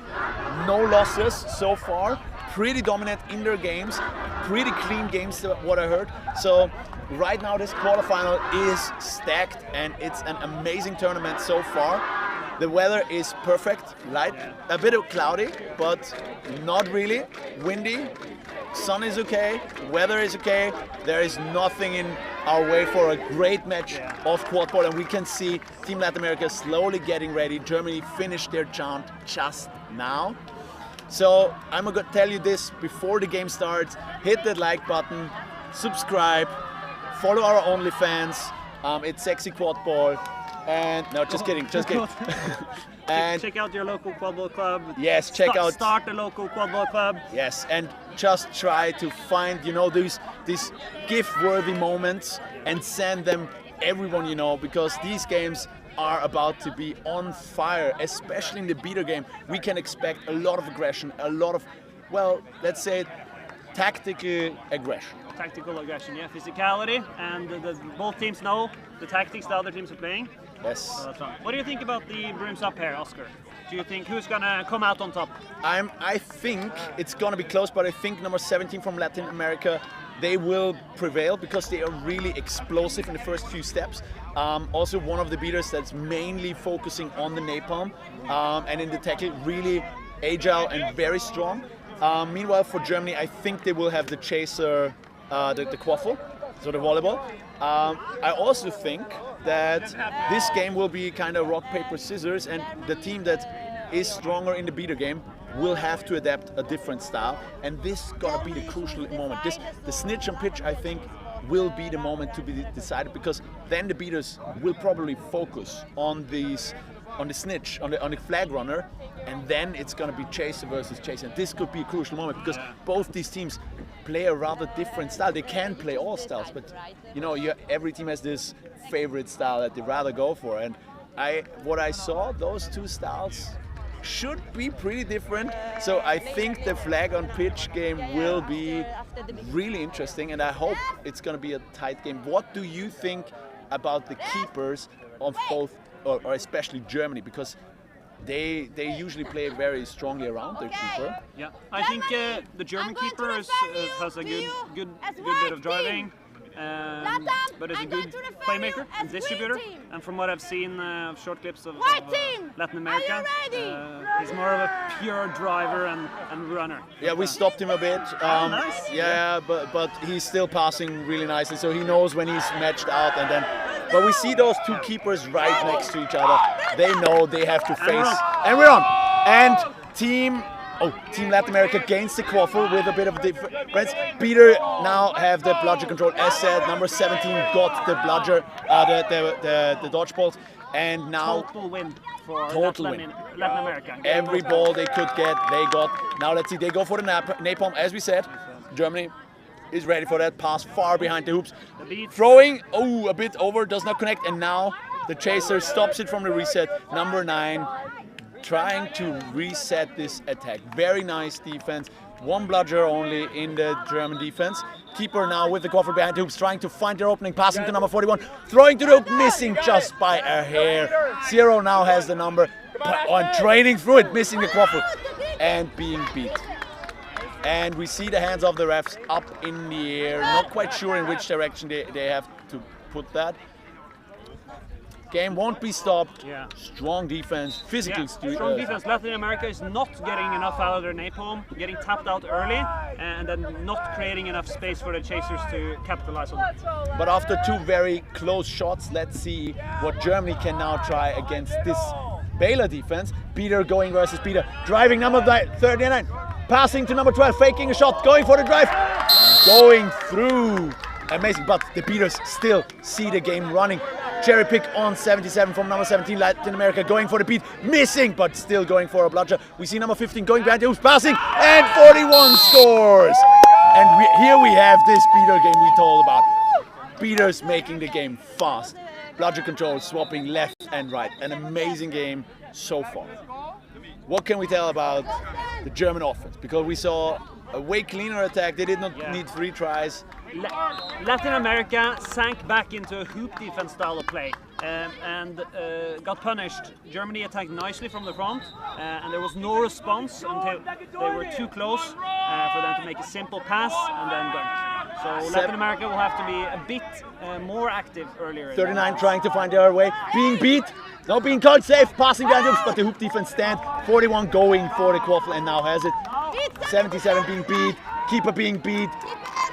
no losses so far. Pretty dominant in their games. Pretty clean games, what I heard. So right now this quarterfinal is stacked and it's an amazing tournament so far. The weather is perfect, light, a bit cloudy, but not really. Windy. Sun is okay, weather is okay. There is nothing in our way for a great match of quadball, and we can see Team Latin America slowly getting ready. Germany finished their chant just now. So I'm gonna tell you this before the game starts. Hit that like button, subscribe, follow our OnlyFans. It's Sexy Quadball. And no, just kidding. And check out your local quadball club. Yes, start the local quadball club. Yes, and just try to find these gift-worthy moments and send them everyone because these games are about to be on fire, especially in the beater game. We can expect a lot of aggression, a lot of, well, let's say tactical aggression. Tactical aggression, yeah, physicality, and both teams know the tactics the other teams are playing. Yes. What do you think about the brooms up here, Oscar? Do you think who's gonna come out on top? I think it's gonna be close, but I think number 17 from Latin America, they will prevail because they are really explosive in the first few steps. Also one of the beaters that's mainly focusing on the napalm and in the tackle, really agile and very strong. Meanwhile for Germany, I think they will have the chaser, the quaffle, so the volleyball. I also think that this game will be kind of rock, paper, scissors, and the team that is stronger in the beater game will have to adapt a different style, and this is gonna be the crucial moment. The snitch and pitch, I think, will be the moment to be decided, because then the beaters will probably focus on the snitch, on the flag runner, and then it's gonna be chaser versus chaser. And this could be a crucial moment because both these teams play a rather different style. They can play all styles, but every team has this favorite style that they rather go for. And what I saw, those two styles should be pretty different. So I think the flag on pitch game will be really interesting, and I hope it's going to be a tight game. What do you think about the keepers of both, or especially Germany, because they usually play very strongly around their keeper. Yeah, I think the German keeper has a good bit of driving, but is a good playmaker and distributor. And from what I've seen of short clips of Latin America, he's more of a pure driver and runner. Yeah, we stopped him a bit. Nice. Yeah, but he's still passing really nicely, so he knows when he's matched out. And then, but we see those two keepers right next to each other. They know they have to face, and we're on. And Team Latin America gains the quaffle with a bit of difference. Peter now have the bludger control. As said, number 17 got the bludger, the dodgeballs, and now total win for Latin America. Every ball they could get, they got. Now let's see, they go for the napalm, as we said. Germany is ready for that pass far behind the hoops. Throwing, a bit over, does not connect, and now the chaser stops it from the reset. Number 9 trying to reset this attack. Very nice defense. One bludger only in the German defense. Keeper now with the quaffle behind the hoops, trying to find their opening, passing to number 41, throwing to the hoop, missing just by a hair. Zero now has the number, on training through it, missing the quaffle, and being beat. And we see the hands of the refs up in the air, not quite sure in which direction they have to put that. Game won't be stopped. Yeah. Strong defense, physically strong defense. Latin America is not getting enough out of their napalm, getting tapped out early, and then not creating enough space for the chasers to capitalize on that. But after two very close shots, let's see what Germany can now try against this Baylor defense. Peter going versus Peter, driving number 39, passing to number 12, faking a shot, going for the drive, going through. Amazing, but the beaters still see the game running. Cherry pick on 77 from number 17, Latin America, going for the beat, missing, but still going for a bludger. We see number 15 going behind the hoops, passing, and 41 scores. And here we have this beater game we told about. Beaters making the game fast. Bludger control, swapping left and right. An amazing game so far. What can we tell about the German offense? Because we saw a way cleaner attack. They did not need 3 tries. Latin America sank back into a hoop defense style of play and got punished. Germany attacked nicely from the front, and there was no response until they were too close for them to make a simple pass and then dunk. So Latin America will have to be a bit more active earlier. 39 trying to find their way, being beat. Now being called safe, passing behind hoops, but the hoop defense stand. 41 going for the quaffle and now has it. 77 being beat, keeper being beat.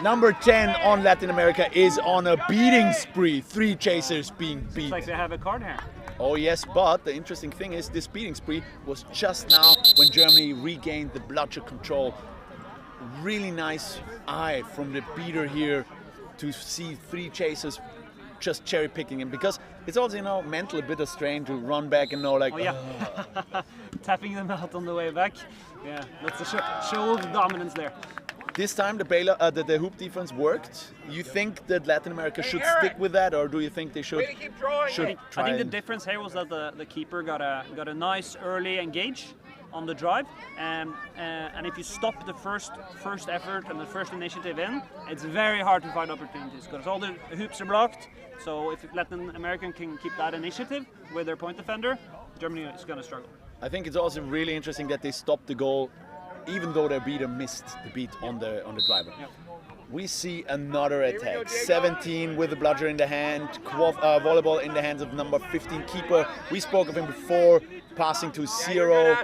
Number 10 on Latin America is on a beating spree. 3 chasers being beat. Looks like they have a card here. Oh yes, but the interesting thing is this beating spree was just now when Germany regained the bludger control. Really nice eye from the beater here to see 3 chasers just cherry picking him, because it's also, you know, mental a bit of strain to run back and know like, oh yeah, tapping them out on the way back. Yeah, that's a show of dominance there. This time the hoop defense worked. You think that Latin America should stick with that, or do you think they should try? I think the difference here was that the keeper got a nice early engage on the drive, and if you stop the first effort and the first initiative in, it's very hard to find opportunities because all the hoops are blocked. So if Latin American can keep that initiative with their point defender, Germany is going to struggle. I think it's also really interesting that they stopped the goal even though their beater missed the beat on the driver. Yep. We see another attack. 17 with the bludger in the hand, volleyball in the hands of number 15 keeper. We spoke of him before, passing to Zero,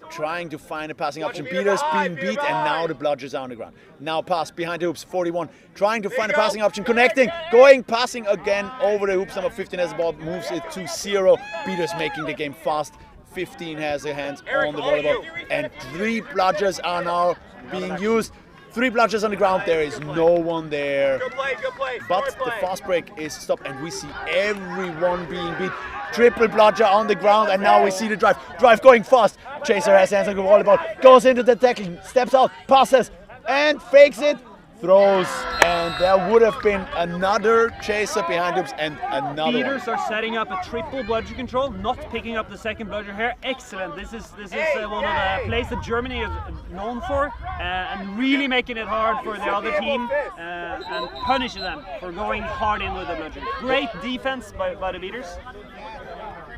trying to find a passing option. Beaters being beat, and now the bludger's on the ground. Now pass behind the hoops, 41, trying to find a passing option, connecting, passing again over the hoops. Number 15 has the ball, moves it to Zero. Beaters making the game fast. 15 has their hands on the volleyball, and 3 bludgers are now being used. 3 bludgers on the ground, there is no one there. Good play. But the fast break is stopped, and we see everyone being beat. Triple bludger on the ground, and now we see the drive. Drive going fast. Chaser has hands on the volleyball, goes into the tackling, steps out, passes, and fakes it. throws, and there would have been another chaser behind hoops and another Beaters one. are setting up a triple bludger control, not picking up the second bludger here. Excellent. This is one of the plays that Germany is known for, and really making it hard for the other team and punishing them for going hard in with the bludger. Great defense by the Beaters.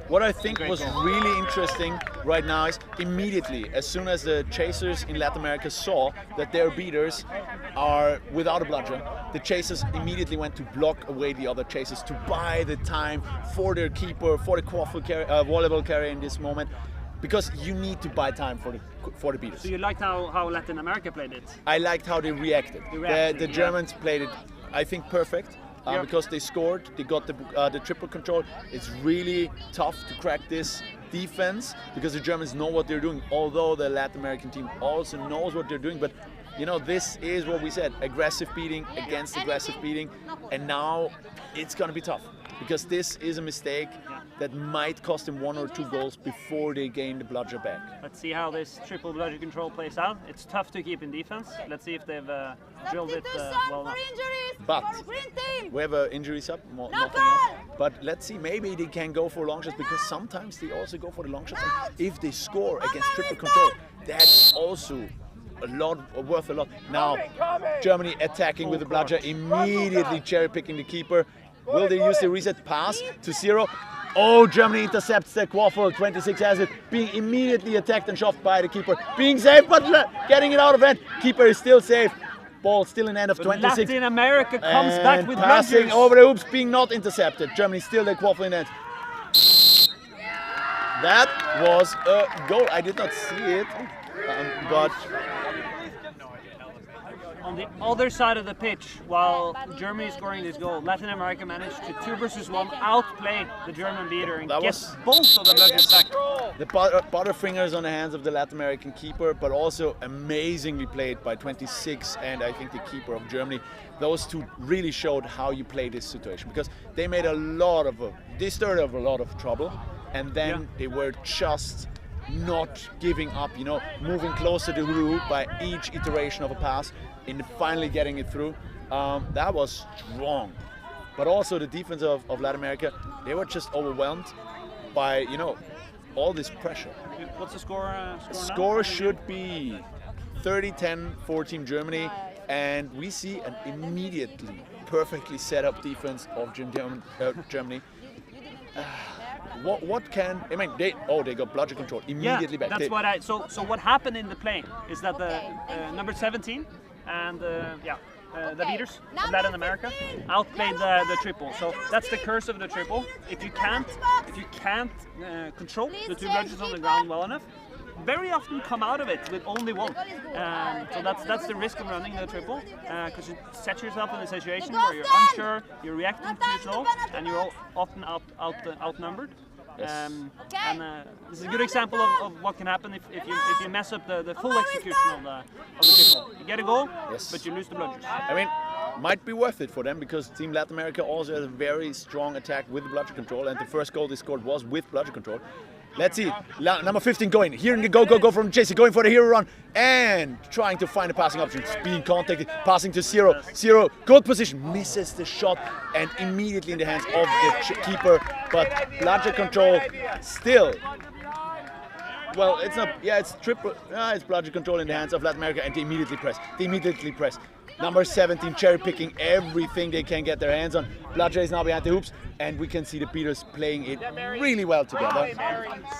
What I think was really interesting right now is immediately, as soon as the chasers in Latin America saw that their beaters are without a bludger, the chasers immediately went to block away the other chasers to buy the time for their keeper, for the volleyball carrier in this moment, because you need to buy time for the beaters. So you liked how Latin America played it? I liked how they reacted. The Germans played it, I think, perfect. Because they scored, they got the triple control. It's really tough to crack this defense because the Germans know what they're doing, although the Latin American team also knows what they're doing. But you know, this is what we said, aggressive beating against aggressive beating, and now it's gonna be tough because this is a mistake that might cost them 1 or 2 goals before they gain the bludger back. Let's see how this triple bludger control plays out. It's tough to keep in defense. Let's see if they've drilled it well enough. But we have an injury sub, nothing else. But let's see, maybe they can go for long shots because sometimes they also go for the long shots. And if they score against triple control, that's also worth a lot. Now, Germany attacking with the bludger, immediately cherry picking the keeper. Will they use the reset pass to 0? Oh, Germany intercepts the quaffle. 26 has it, being immediately attacked and shoved by the keeper. Being safe, but getting it out of hand. Keeper is still safe. Ball still in hand of 26. Latin America comes and back with passing bludgers. over the hoops, being not intercepted. Germany still the quaffle in hand. That was a goal. I did not see it, but on the other side of the pitch, while Germany is scoring this goal, Latin America managed to 2 versus 1 outplay the German beater and get both of the bludgers back. The butterfingers on the hands of the Latin American keeper, but also amazingly played by 26 and I think the keeper of Germany. Those two really showed how you play this situation because they made they stirred up a lot of trouble, and then they were just not giving up, you know, moving closer to the hoop by each iteration of a pass and finally getting it through. That was strong. But also the defense of Latin America, they were just overwhelmed by, you know, all this pressure. What's the score? Score should be 30-10 for Team Germany, and we see an immediately perfectly set up defense of Germany. What can I mean? They got bludger control immediately back. That's what So what happened in the play is that the number 17 and the beaters of Latin America outplayed the triple. So that's the curse of the triple. If you can't control the 2 bludgers on the ground well enough, very often come out of it with only 1. So that's the risk of running the triple, because you set yourself in a situation where you're unsure, you're reacting too slow, and you're often outnumbered. Yes. This is a good example of what can happen if you mess up the full execution of the triple. You get a goal, but you lose the bludgers. I mean, might be worth it for them because Team Latin America also has a very strong attack with the bludger control, and the first goal they scored was with bludger control. Let's see, number 15 going, here in the go from Chase, going for the hero run and trying to find a passing option, being contacted, passing to 0, good position, misses the shot and immediately in the hands of the keeper, but bludger control still, well, it's not, it's triple, it's bludger control in the hands of Latin America, and they immediately press. Number 17 cherry picking everything they can get their hands on. Bludger is now behind the hoops, and we can see the beaters playing it really well together.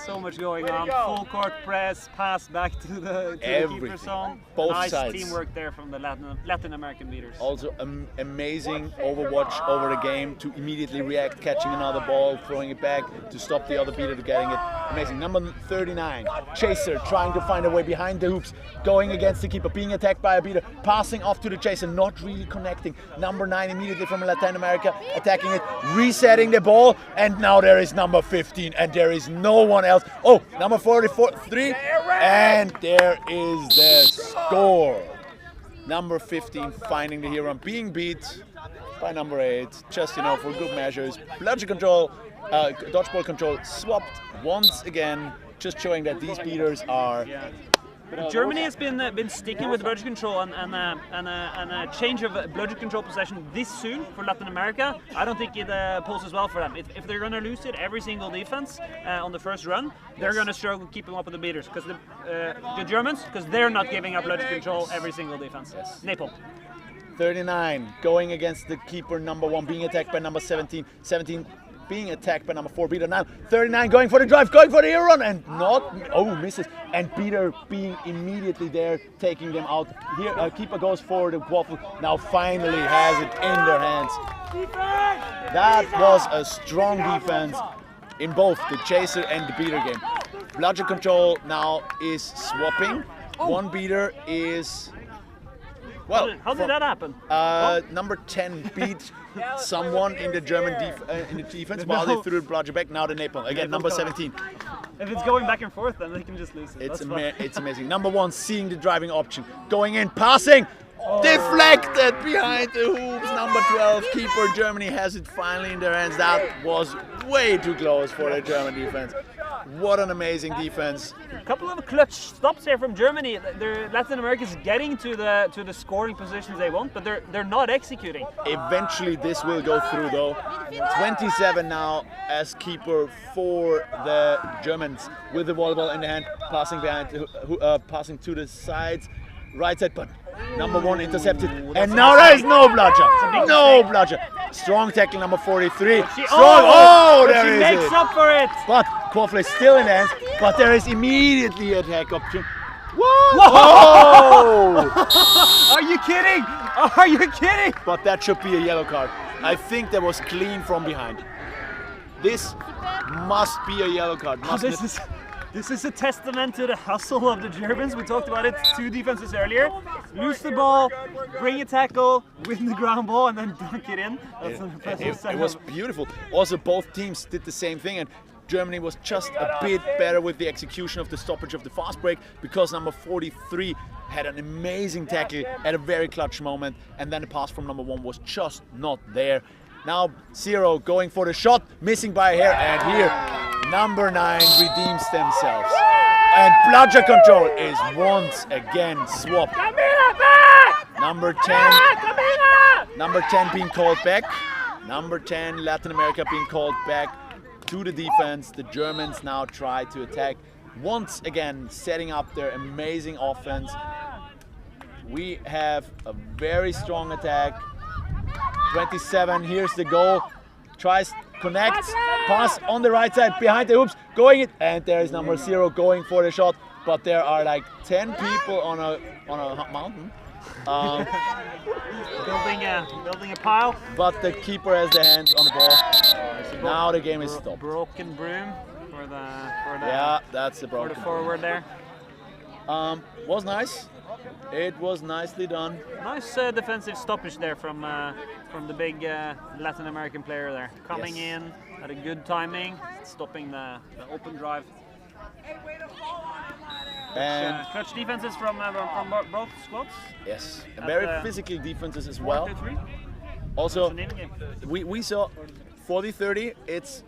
So much going on. Full court press, pass back to the keeper zone. Both nice sides. Teamwork there from the Latin American beaters. Also amazing overwatch over the game to immediately react, catching another ball, throwing it back to stop the other beater to getting it. Amazing. Number 39, Chaser, trying to find a way behind the hoops, going against the keeper, being attacked by a beater, passing off to the Chaser, not really connecting. Number 9 immediately from Latin America, attacking it, resetting the ball, and now there is number 15, and there is no one else. Oh, number 43, and there is the score. Number 15 finding the hero, being beat by number 8, just, you know, for good measures. Bludger control, dodgeball control swapped once again, just showing that these beaters are Germany has been sticking with bludgeon control and a change of bludgeon control possession this soon for Latin America. I don't think it poses well for them. If they're going to lose it every single defense on the first run, they're going to struggle keeping up with the beaters because the Germans, because they're not giving up bludgeon control every single defense. Napalm. 39 going against the keeper number 1, being attacked by number 17. 17 being attacked by number 4, Peter now. 39 going for the drive, going for the air run, and misses. And Peter being immediately there, taking them out. Here, keeper goes for the quaffle. Now finally has it in their hands. That was a strong defense in both the chaser and the beater game. Bludgeon control now is swapping. One beater is... Well, how did that happen? Number 10 beat someone in the German defense while they threw the bludgeon back. Now the napalm. Again, number 17. If it's going back and forth, then they can just lose it. It's amazing. Number 1 seeing the driving option. Going in, passing. Deflected behind the hoops. Number 12, keeper Germany has it finally in their hands. That was way too close for the German defense. What an amazing defense. A couple of clutch stops here from Germany. Latin America is getting to the scoring positions they want, but they're not executing. Eventually this will go through though. 27 now as keeper for the Germans with the volleyball in the hand, passing behind, passing to the sides, right side, but number 1 intercepted, and now there is no bludgeon. No bludgeon. Strong tackle number 43. Strong. There she makes up for it. But Quaffle is still in the hands, but there is immediately attack option. Whoa! Are you kidding? Are you kidding? But that should be a yellow card. I think that was clean from behind. This must be a yellow card. This is a testament to the hustle of the Germans. We talked about it 2 defenses earlier. Lose the ball, bring a tackle, win the ground ball, and then dunk it in. That's an impressive setup. It was beautiful. Also, both teams did the same thing, and Germany was just a bit better with the execution of the stoppage of the fast break because number 43 had an amazing tackle at a very clutch moment, and then the pass from number 1 was just not there. Now 0 going for the shot, missing by a hair, and here number 9 redeems themselves. And bludgeon control is once again swapped. Number 10 being called back. Number 10 Latin America being called back to the defense. The Germans now try to attack once again, setting up their amazing offense. We have a very strong attack. 27, here's the goal. Tries, connects, pass on the right side behind the hoops, going it, and there is number 0 going for the shot. But there are like 10 people on a mountain. Building a pile. But the keeper has the hands on the ball. Now the game is stopped. Broken broom for the yeah, that's the broken. For the forward there. Was nice. It was nicely done. Nice defensive stoppage there from the big Latin American player there. Coming in at a good timing, stopping the open drive. And clutch defenses from both squads. Yes, and very physical defenses as well. Also, we saw 40-30. It's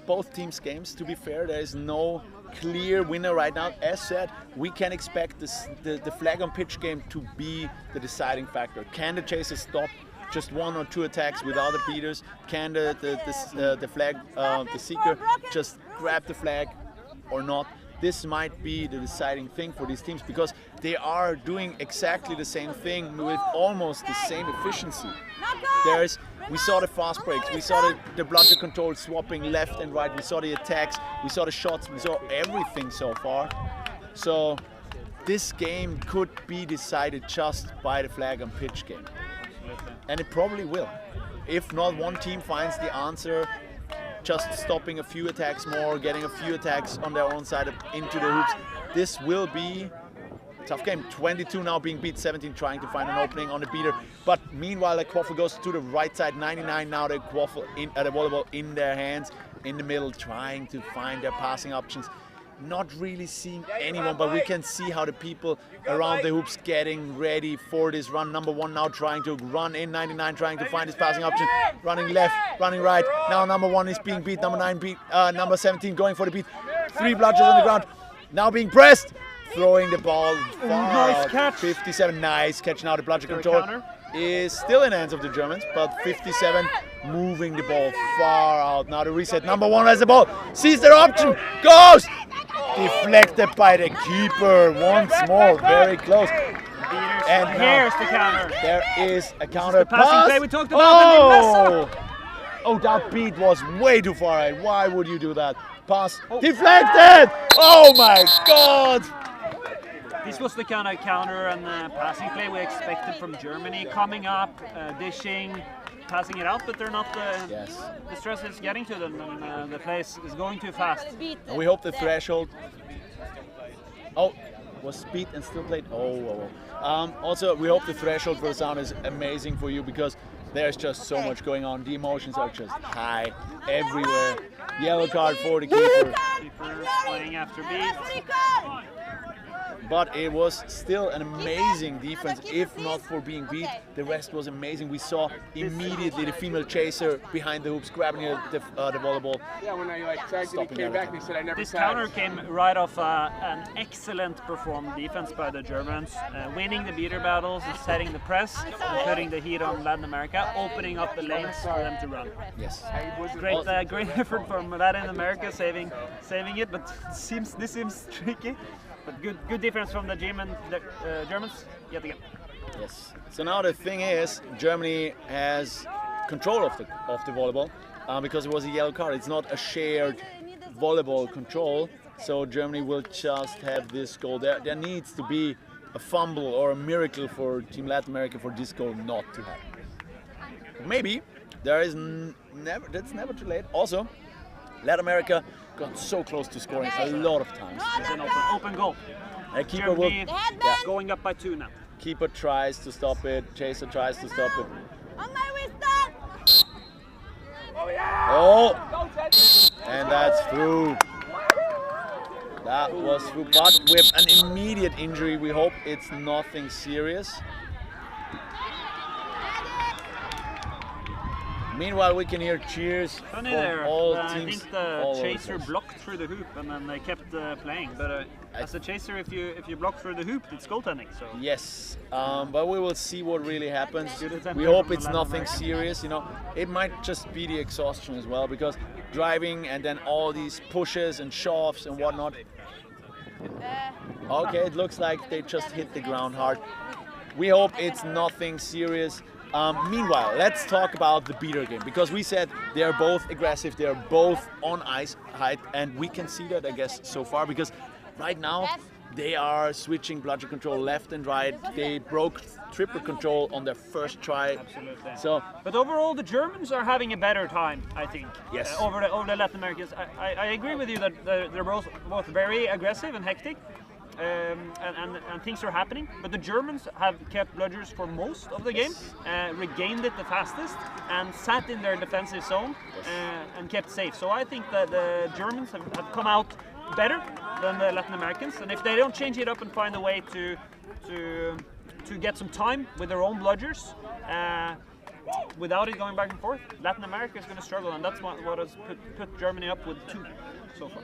both teams' games. To be fair, there is no clear winner right now. As said, we can expect the flag on pitch game to be the deciding factor. Can the chasers stop just 1 or 2 attacks without the beaters? Can the flag, the seeker, just grab the flag or not? This might be the deciding thing for these teams because they are doing exactly the same thing with almost the same efficiency. We saw the fast breaks, we saw the bludgeon control swapping left and right, we saw the attacks, we saw the shots, we saw everything so far. So this game could be decided just by the flag and pitch game. And it probably will. If not one team finds the answer, just stopping a few attacks more, getting a few attacks on their own side into the hoops, this will be a tough game. 22 now being beat, 17 trying to find an opening on the beater. But meanwhile, the quaffle goes to the right side. 99 now the quaffle the volleyball in their hands, in the middle, trying to find their passing options. Not really seeing anyone, but we can see how the people around the hoops getting ready for this run. Number 1 now trying to run in, 99 trying to find his passing option, running left, running right. Now number 1 is being beat, number 9 beat, number 17 going for the beat. 3 bludgers on the ground, now being pressed. throwing the ball far nice out. catch. 57, nice catch now. The bludger There a control counter? is still in the hands of the Germans, but 57 moving the ball far out. Now the reset, number 1 has the ball, sees their option, goes! Deflected by the keeper once more, very close. And Here's now the counter. there is a counter the passing pass. play we talked about. Oh, that beat was way too far out. Why would you do that? Pass deflected! Oh my God! This was the kind of counter and passing play we expected from Germany, coming up, dishing, passing it out, but they're not. The stress is getting to them, and the play is going too fast. And we hope the threshold. Oh, was speed and still played. Also, we hope the threshold for the sound is amazing for you because there's just so much going on. The emotions are just high everywhere. Yellow card for the keeper. Keeper playing after beat. But it was still an amazing defense, if not for being beat. The rest was amazing. We saw immediately the female chaser behind the hoops grabbing the volleyball. Yeah, when I tried to came back, they said I never This tried. counter came right off an excellent performed defense by the Germans, winning the beater battles and setting the press and putting the heat on Latin America, opening up the lanes for them to run. Yes. Great effort from Latin America saving it, but this seems tricky. But good difference from the Germans yet again. Yes. So now the thing is, Germany has control of the volleyball because it was a yellow card. It's not a shared volleyball control. So Germany will just have this goal. There needs to be a fumble or a miracle for Team Latin America for this goal not to happen. Maybe there is never. That's never too late. Also, Latin America got so close to scoring a lot of times. It's an open goal. A keeper will, going up by 2 now. Keeper tries to stop it. Chaser tries to stop it. Oh, and that's through. That was through, but with an immediate injury. We hope it's nothing serious. Meanwhile, we can hear cheers Funny from there. all I teams. think the chaser blocked through the hoop, and then they kept playing. But as a chaser, if you block through the hoop, it's goaltending. So yes, but we will see what really happens. attempt We from hope the it's Latin nothing American. serious. You know, it might just be the exhaustion as well because driving and then all these pushes and shoves and whatnot. Okay, it looks like they just hit the ground hard. We hope it's nothing serious. Meanwhile, let's talk about the beater game because we said they are both aggressive, they are both on ice height, and we can see that, I guess, so far because right now they are switching bludger control left and right. They broke triple control on their first try. Absolutely. So, but overall, the Germans are having a better time, I think. Yes. Over the Latin Americans, I agree with you that they're both very aggressive and hectic. And things are happening, but the Germans have kept bludgers for most of the game, regained it the fastest, and sat in their defensive zone and kept safe. So I think that the Germans have come out better than the Latin Americans, and if they don't change it up and find a way to get some time with their own bludgers, without it going back and forth, Latin America is going to struggle, and that's what has put Germany up with 2 so far.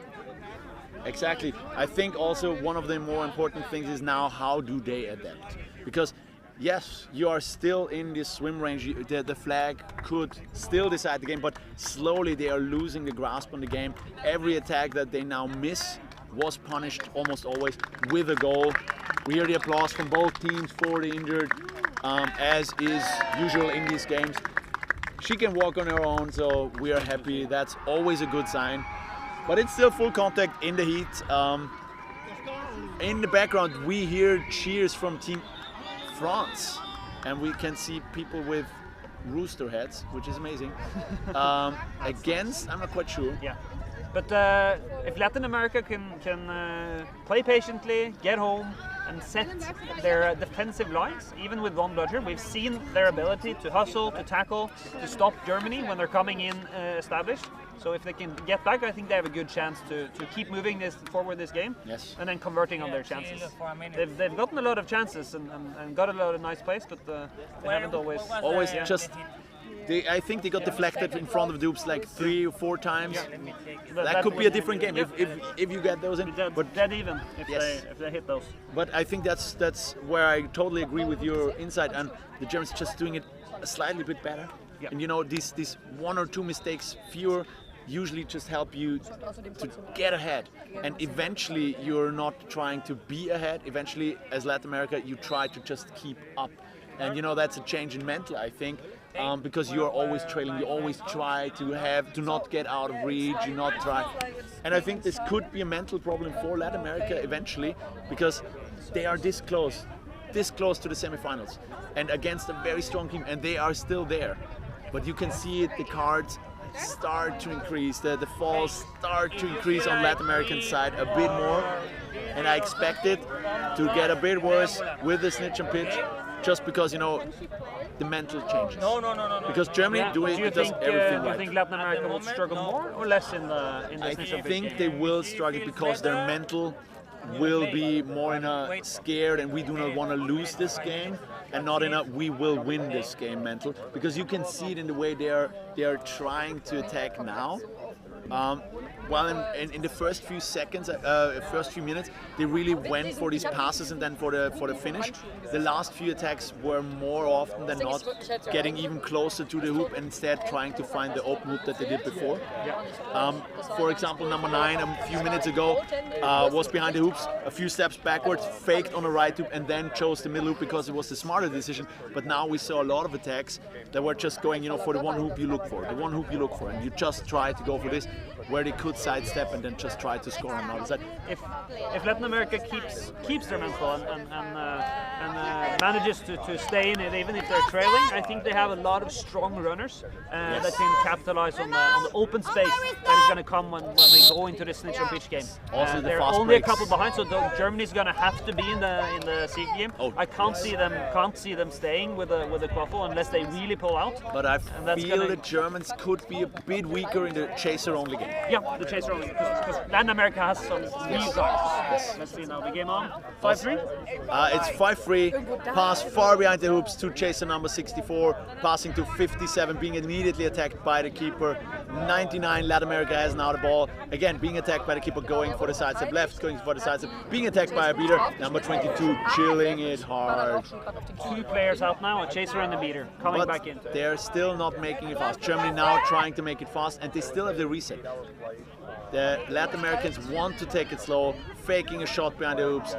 exactly. I think also one of the more important things is now how do they adapt? Because yes, you are still in this swim range. The flag could still decide the game, but slowly they are losing the grasp on the game. Every attack that they now miss was punished almost always with a goal. We hear the applause from both teams for the injured, as is usual in these games. She can walk on her own, so we are happy. That's always a good sign. But it's still full contact in the heat. In the background, we hear cheers from Team France, and we can see people with rooster heads, which is amazing. Against, I'm not quite sure. Yeah, but if Latin America can play patiently, get home, and set their defensive lines, even with one bludger, we've seen their ability to hustle, to tackle, to stop Germany when they're coming in established. So if they can get back, I think they have a good chance to keep moving forward this game, yes, and then converting on their chances. They've gotten a lot of chances and got a lot of nice plays, but they haven't always just I think they got deflected in front of the hoops like 3 or 4 times. That could be a different game if you get those in. But dead even if, yes. if they hit those. But I think that's where I totally agree with your insight, and the Germans just doing it a slightly bit better. And you know, these 1 or 2 mistakes fewer usually just help you to get ahead, and eventually you're not trying to be ahead. Eventually, as Latin America, you try to just keep up, and you know, that's a change in mental, I think, because you're always trailing. You always try to not get out of reach. You not try, and I think this could be a mental problem for Latin America eventually, because they are this close to the semifinals, and against a very strong team, and they are still there. But you can see it, the cards start to increase, the falls start to increase on Latin American side a bit more, and I expect it to get a bit worse with the snitch and pitch, just because, you know, the mental changes. No. Because Germany does everything right. Do you think Latin America will struggle more or less in the snitch and pitch? I think they will struggle because their mental will be more in a scared and we do not want to lose this game, and not in a we will win this game mental, because you can see it in the way they are trying to attack now. Well, in the first few seconds, first few minutes, they really went for these passes and then for the finish. The last few attacks were more often than not getting even closer to the hoop and instead trying to find the open hoop that they did before. For example, number 9 a few minutes ago was behind the hoops, a few steps backwards, faked on the right hoop, and then chose the middle hoop because it was the smarter decision. But now we saw a lot of attacks that were just going, you know, for the one hoop you look for, and you just try to go for this, where they could sidestep and then just try to score on the other side. If Latin America keeps their mental and manages to stay in it even if they're trailing, I think they have a lot of strong runners that can capitalize on the open space that is going to come when we go into the snitch and pitch game. Also they're only a couple behind, so Germany's going to have to be in the seed game. I can't see them staying with a quaffle unless they really pull out. But I feel the Germans could be a bit weaker in the chaser only game. Yeah, the chaser only, because Latin America has some real guys. Let's see now, the game on 5-3? It's 5-3, pass far behind the hoops to chaser number 64, passing to 57, being immediately attacked by the keeper. 99, Latin America has now the ball. Again, being attacked by the keeper, going for the sidestep, left, going for the sidestep, being attacked by a beater. Number 22, chilling it hard. 2 players out now, a chaser and a beater, coming back in. They're still not making it fast. Germany now trying to make it fast, and they still have the reset. The Latin Americans want to take it slow, faking a shot behind the hoops,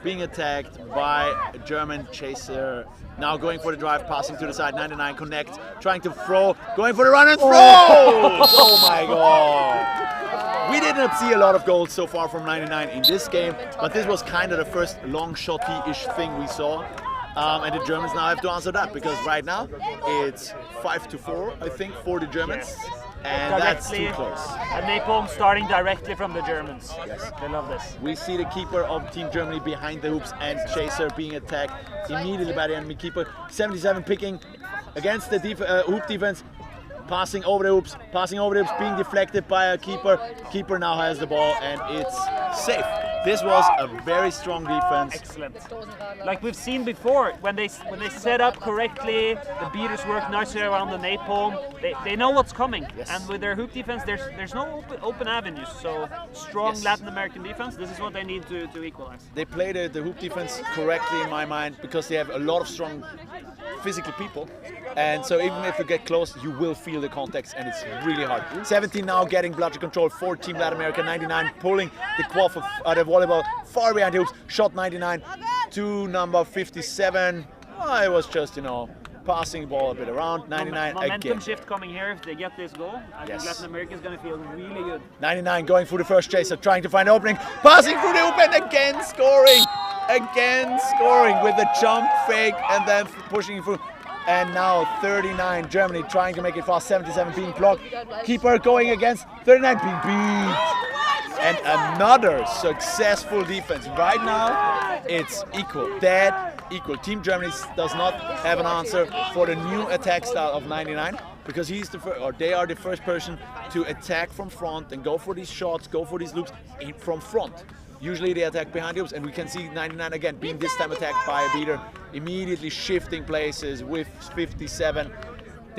being attacked by a German chaser. Now going for the drive, passing to the side, 99 connect, trying to throw, going for the run and throw! Oh my god! We didn't see a lot of goals so far from 99 in this game, but this was kind of the first long shotty-ish thing we saw. And the Germans now have to answer that, because right now it's 5-4, I think, for the Germans. And that's too close. And napalm starting directly from the Germans. Yes. They love this. We see the keeper of Team Germany behind the hoops and chaser being attacked immediately by the enemy keeper. 77 picking against the hoop defense, passing over the hoops, being deflected by a keeper. Keeper now has the ball and it's safe. This was a very strong defense. Excellent. Like we've seen before, when they set up correctly, the beaters work nicely around the napalm. They know what's coming, and with their hoop defense, there's no open avenues. So strong Latin American defense. This is what they need to equalize. They play the hoop defense correctly in my mind, because they have a lot of strong physical people, and so even if you get close, you will feel the context, and it's really hard. 17 now getting bludger control for Team Latin America. 99 pulling the quaff of the volleyball far behind the hoops. Shot 99 to number 57. It was just, you know, passing the ball a bit around. 99 Momentum again. shift coming here. If they get this goal, I think Latin America is going to feel really good. 99 going through the first chaser, trying to find an opening, passing through the hoop and again scoring. Again scoring with the jump fake and then pushing through. And now 39, Germany trying to make it fast. 77 being blocked. Keeper going against 39 being beat. And another successful defense. Right now, it's equal, dead equal. Team Germany does not have an answer for the new attack style of 99, because he's the first, or they are the first person to attack from front and go for these shots, go for these loops from front. Usually they attack behind the hoops, and we can see 99 again being this time attacked by a beater, immediately shifting places with 57.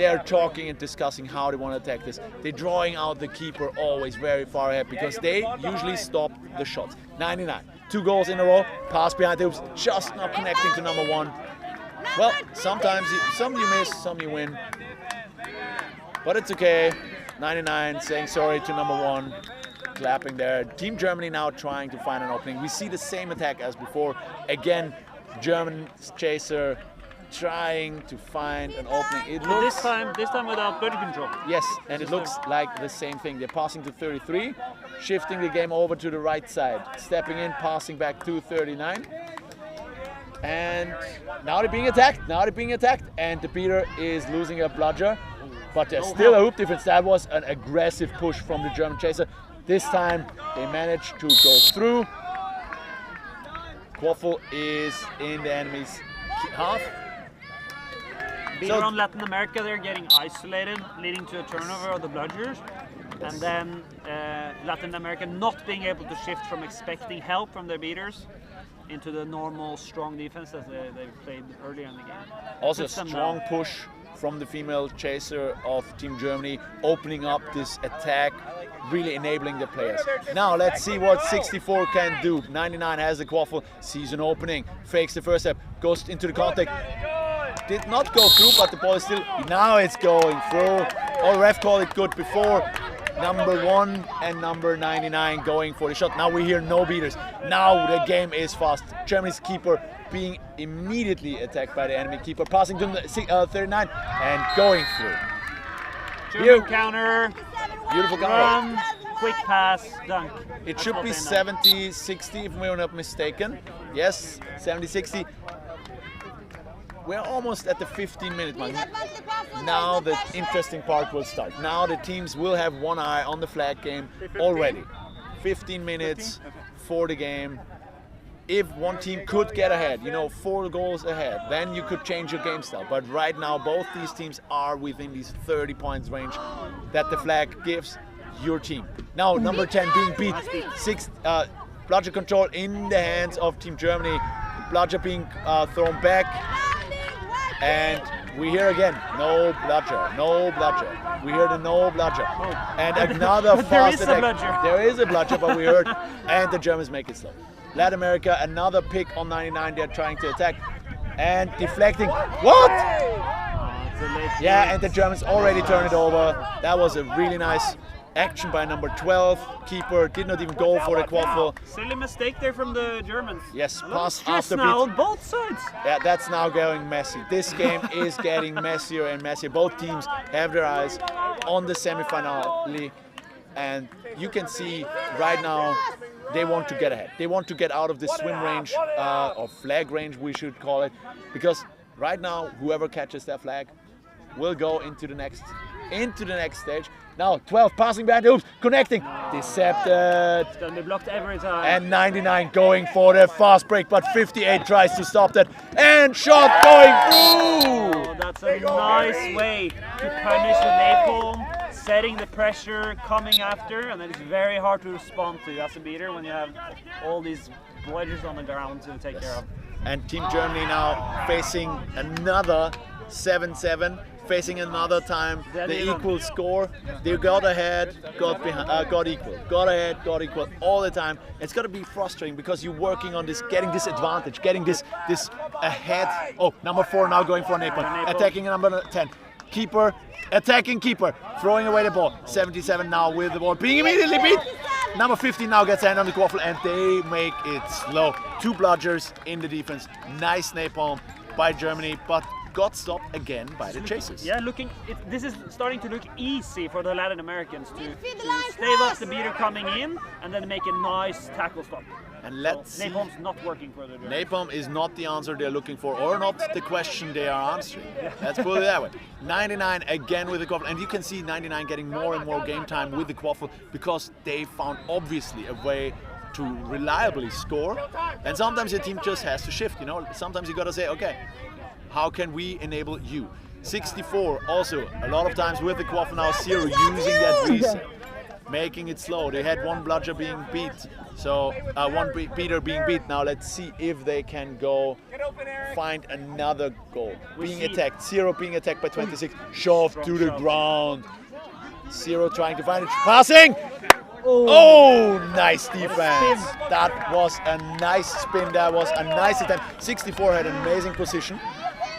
They're talking and discussing how they want to attack this. They're drawing out the keeper always very far ahead because they usually stop the shots. 99, 2 goals in a row, pass behind the hoops, just not connecting to number 1. Well, sometimes some you miss, some you win. But it's okay. 99 saying sorry to number 1, clapping there. Team Germany now trying to find an opening. We see the same attack as before. Again, German chaser trying to find an opening. It looks this time without body control. Yes, and it looks like the same thing. They're passing to 33, shifting the game over to the right side, stepping in, passing back to 39. And now they're being attacked. And the beater is losing a bludger. But there's still a hoop difference. That was an aggressive push from the German chaser. This time they managed to go through. Quaffle is in the enemy's half. Beater on Latin America, they're getting isolated, leading to a turnover of the bludgers. And then Latin America not being able to shift from expecting help from their beaters into the normal strong defense that they played earlier in the game. Also a strong push from the female chaser of Team Germany, opening up this attack, really enabling the players. Now let's see what 64 can do. 99 has the quaffle, sees an opening, fakes the first step, goes into the contact. Did not go through, but the ball is still, now it's going through. Oh, ref called it good before. Number 1 and number 99 going for the shot. Now we hear no beaters. Now the game is fast. Germany's keeper being immediately attacked by the enemy keeper, passing to the 39 and going through. German counter. Beautiful counter. Run, quick pass, dunk. It should be 70-60 if we're not mistaken. Yes, 70-60. We're almost at the 15-minute mark. Now the interesting part will start. Now the teams will have one eye on the flag game already. 15 minutes for the game. If one team could get ahead, 4 goals ahead, then you could change your game style. But right now, both these teams are within these 30 points range that the flag gives your team. Now, number 10 being beat. Bludger control in the hands of Team Germany. Bludger being thrown back. And we hear again, no bludger, no bludger. We hear the no bludger. And another fast attack. There is a bludger, but we heard. And the Germans make it slow. Latin America, another pick on 99. They're trying to attack and deflecting. What? Yeah, and the Germans already turned it over. That was a really nice action by number 12. Keeper did not even go for the quaffle. Silly mistake there from the Germans. Yes, pass after beat. Now on both sides. Yeah, that's now going messy. This game is getting messier and messier. Both teams have their eyes on the semi-finale. And you can see right now they want to get ahead. They want to get out of the swim range, or flag range we should call it. Because right now, whoever catches that flag will go into the next stage. Now 12 passing behind the hoops, connecting, decepted. It's gonna be blocked every time. And 99 going for the fast break, but 58 tries to stop that. And shot going through! Oh, that's a nice way to punish the napalm, setting the pressure, coming after, and then it's very hard to respond to as a beater when you have all these bludgers on the ground to take care of. And Team Germany now facing another 7-7. Facing another time the equal score. They got ahead, got behind, got equal, got ahead, got equal all the time. It's got to be frustrating because you're working on this, getting this advantage, getting this ahead. Oh, number 4 now going for a napalm, attacking number 10. Keeper, attacking keeper, throwing away the ball. 77 now with the ball, being immediately beat. Number 15 now gets hand on the quaffle and they make it slow. 2 bludgers in the defense. Nice napalm by Germany, but got stopped again by the chasers. Yeah, this is starting to look easy for the Latin Americans to stave off the beater coming in and then make a nice tackle stop. And let's see. Napalm's not working for the Germans. Napalm is not the answer they're looking for, or not the question they are answering. Let's put it that way. 99 again with the quaffle, and you can see 99 getting more and more game time with the quaffle because they found obviously a way to reliably score. And sometimes your team just has to shift. Sometimes you got to say, okay, how can we enable you? 64 also, a lot of times with the quaffle now, 0 using that reset. making it slow. They had one bludger being beat, so one beater being beat. Now let's see if they can go find another goal. Being attacked, 0 being attacked by 26, shoved to the ground. 0 trying to find it, passing. Oh, nice defense. That was a nice spin. That was a nice attempt. 64 had an amazing position,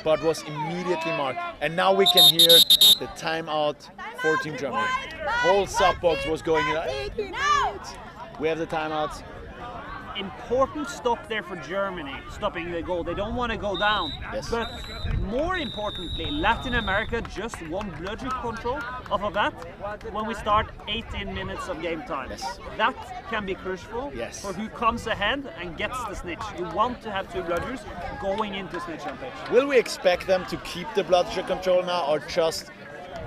but was immediately marked. And now we can hear the timeout for Team Germany. Whole sub box was going in. We have the timeouts. Important stop there for Germany, stopping the goal. They don't want to go down. Yes. But more importantly, Latin America just won bludger control off of that when we start 18 minutes of game time. Yes. That can be crucial for who comes ahead and gets the snitch. You want to have 2 bludgers going into snitch on pitch. Will we expect them to keep the bludger control now, or just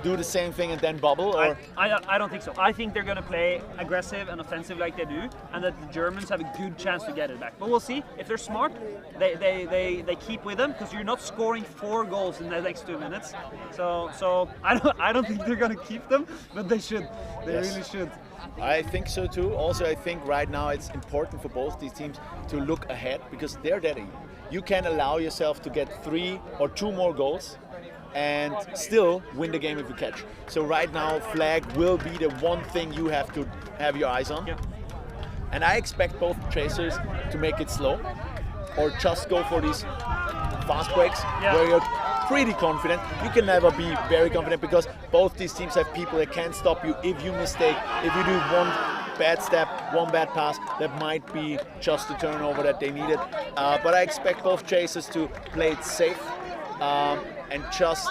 do the same thing and then bubble? Or I don't think so. I think they're going to play aggressive and offensive like they do, and that the Germans have a good chance to get it back. But we'll see. If they're smart, they keep with them, because you're not scoring 4 goals in the next 2 minutes. So I don't think they're going to keep them, but they should. They really should. I think so too. Also, I think right now it's important for both these teams to look ahead, because they're dead even. You can allow yourself to get 3 or 2 more goals and still win the game if you catch. So right now, flag will be the one thing you have to have your eyes on. And I expect both chasers to make it slow, or just go for these fast breaks where you're pretty confident. You can never be very confident, because both these teams have people that can stop you if you mistake, if you do one bad step, one bad pass. That might be just the turnover that they needed. But I expect both chasers to play it safe. And just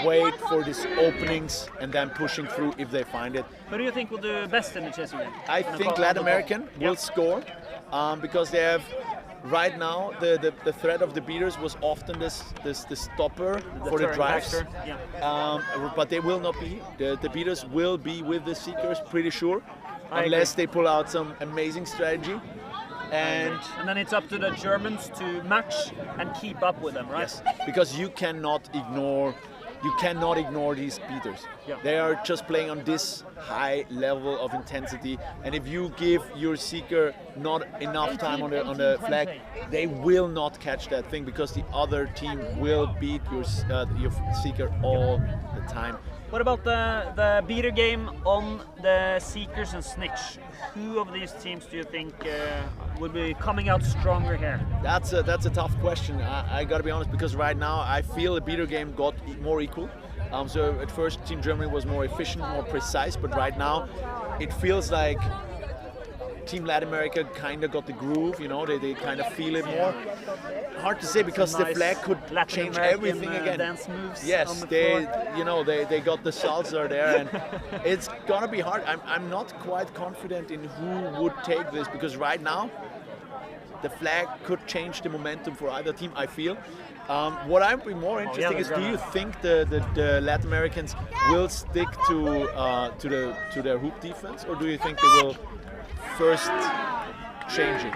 wait for these openings and then pushing through if they find it. Who do you think will do best in the chasing game? I think Latin American will score, because they have right now the threat of the beaters was often this stopper for the drives. But they will not be. The beaters will be with the seekers, pretty sure, unless they pull out some amazing strategy. And then it's up to the Germans to match and keep up with them, right? Yes, because you cannot ignore these beaters. They are just playing on this high level of intensity, and if you give your seeker not enough time on the flag, they will not catch that thing, because the other team will beat your seeker all the time. What about the beater game on the seekers and snitch? Who of these teams do you think would be coming out stronger here? That's a tough question. I gotta be honest, because right now I feel the beater game got more equal. So at first Team Germany was more efficient, more precise, but right now it feels like Team Latin America kind of got the groove, you know, they kind of feel it more. Hard to say, because the flag could change everything again. Dance moves. Yes, they got the salsa there, and it's gonna be hard. I'm not quite confident in who would take this, because right now the flag could change the momentum for either team, I feel. What I'd be more interested is, do you think the Latin Americans will stick to their hoop defense, or do you think they will first change it?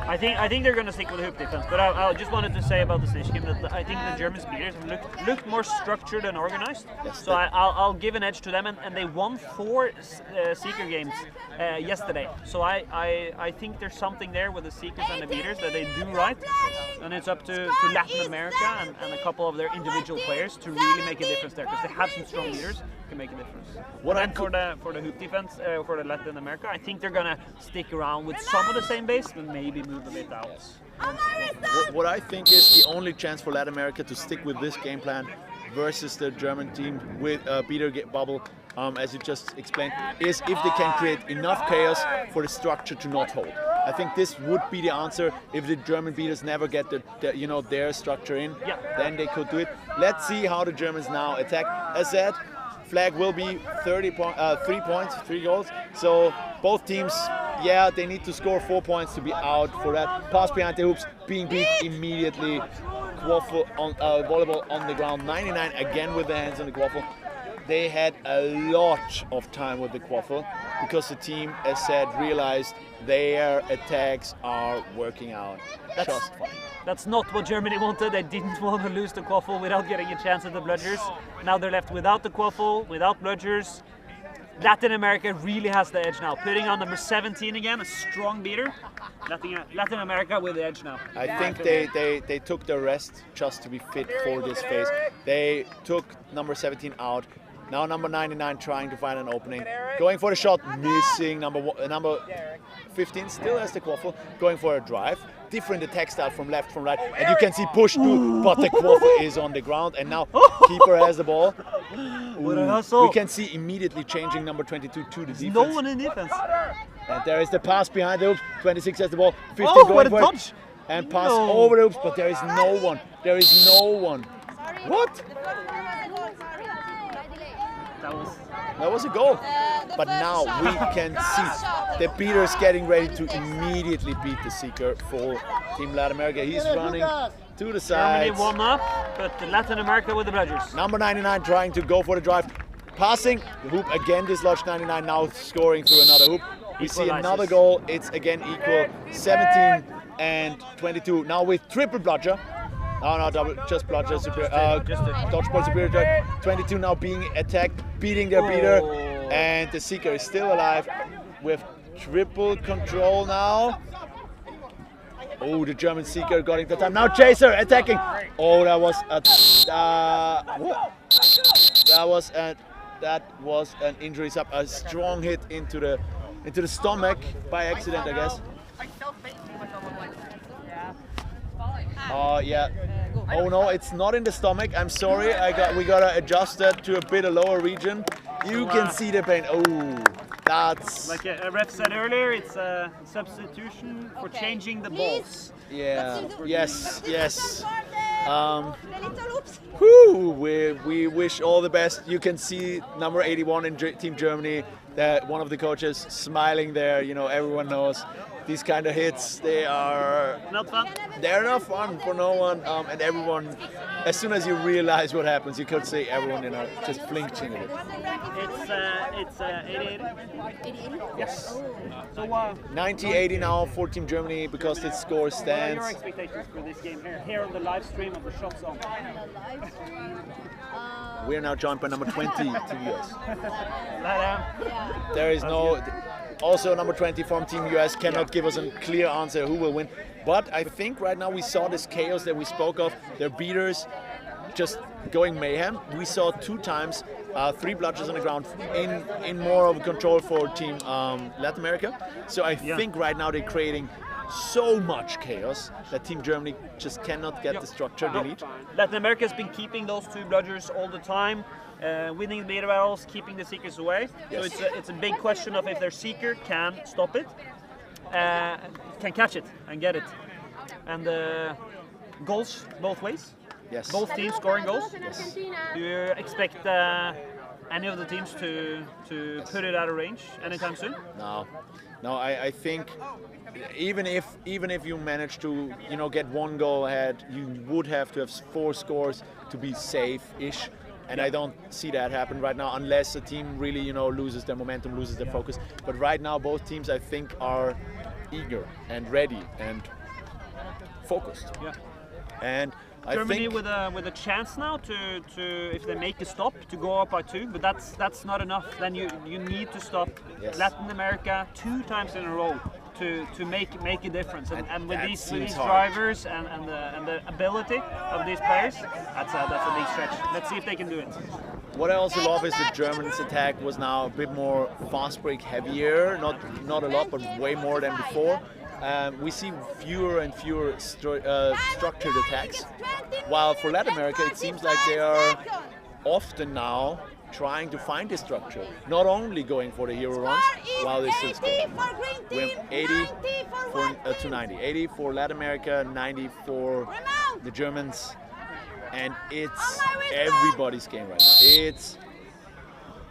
I think they're going to stick with the hoop defense, but I just wanted to say about the snitch game that I think the German beaters have looked more structured and organized. Yes, so I'll give an edge to them, and they won 4 seeker games yesterday. So I think there's something there with the seekers and the beaters that they do right, and it's up to Latin America and a couple of their individual players to really make a difference there, because they have some strong leaders who can make a difference. For the hoop defense for the Latin America, I think they're gonna stick around with some of the same base, but maybe move a bit out. What I think is the only chance for Latin America to stick with this game plan versus the German team with beater bubble, as you just explained, is if they can create enough chaos for the structure to not hold. I think this would be the answer. If the German beaters never get their structure in, then they could do it. Let's see how the Germans now attack. As said, flag will be 3 points, 3 goals. So both teams, they need to score 4 points to be out for that. Pass behind the hoops, being beat immediately. Quaffle on volleyball on the ground. 99 again with the hands on the quaffle. They had a lot of time with the quaffle, because the team, as said, realized their attacks are working out just fine. That's not what Germany wanted. They didn't want to lose the quaffle without getting a chance at the bludgers. Now they're left without the quaffle, without bludgers. Latin America really has the edge now. Putting on number 17 again, a strong beater. Latin America with the edge now. I think they took their rest just to be fit for this phase. They took number 17 out. Now number 99 trying to find an opening. Going for the shot, missing. Number 15 still has the quaffle. Going for a drive. Different attack style from left, from right. And you can see push too, but the quaffle is on the ground. And now keeper has the ball. What a hustle. We can see immediately changing number 22 to the defense. No one in defense. And there is the pass behind the hoops. 26 has the ball. 15 what going a for touch. it. And pass over the hoops, but there is no one. There is no one. What? That was a goal. But now we can see the beaters getting ready to immediately beat the seeker for Team Latin America. He's running to the side. Germany 1 up, but Latin America with the bludgers. Number 99 trying to go for the drive. Passing the hoop again, dislodged 99 now scoring through another hoop. We see another goal. It's again equal 17 and 22. Now with triple bludger. No, double, just bludger, dodgeball superior. 22 now being attacked, beating their beater, and the seeker is still alive with triple control now. Oh, the German seeker got into time. Now chaser attacking. Oh, that was an injury sub, a strong hit into the stomach by accident, I guess. Yeah. Oh no, it's not in the stomach. I'm sorry. We gotta adjust that to a bit a lower region. You can see the pain. Oh, that's like a ref said earlier. It's a substitution for changing the balls. Yeah. Yes. We wish all the best. You can see number 81 in Team Germany. That one of the coaches smiling there. You know, everyone knows. These kind of hits, they are not fun. They're not fun for no one, and everyone. As soon as you realize what happens, you could see everyone, just flinching a bit. It's 80-80. Yes. So 90-80 now for Team Germany because its score What are stands. your expectations for this game here on the live stream of the Shot Zone? We are now joined by number 20 to US. Yeah. There is no. Also, number 20 from Team US cannot give us a clear answer who will win. But I think right now we saw this chaos that we spoke of. Their beaters just going mayhem. We saw 2 times 3 bludgers on the ground in more of a control for Team Latin America. So I think right now they're creating so much chaos that Team Germany just cannot get the structure they need. Latin America has been keeping those 2 bludgers all the time. Winning the beater battles, keeping the seekers away. Yes. So it's a big question of if their seeker can stop it, can catch it and get it. And goals both ways. Yes. Both teams scoring goals. Yes. Do you expect any of the teams to put it out of range anytime soon? No. I think even if you manage to get 1 goal ahead, you would have to have 4 scores to be safe-ish. And I don't see that happen right now unless a team really, loses their momentum, loses their focus. But right now, both teams, I think, are eager and ready and focused. Yeah. And Germany I think with a chance now to if they make a stop to go up by 2, but that's not enough. Then you need to stop Latin America 2 times in a row to make a difference. And with these drivers and the ability of these players, that's a big stretch. Let's see if they can do it. what I also love is the Germans' attack was now a bit more fast break heavier, not a lot, but way more than before. We see fewer and fewer structured attacks, while for Latin America it seems like they are often now trying to find the structure, not only going for the hero runs while they still score. We have 80 to 90. 80 for Latin America, 90 for the Germans, and it's everybody's game right now. It's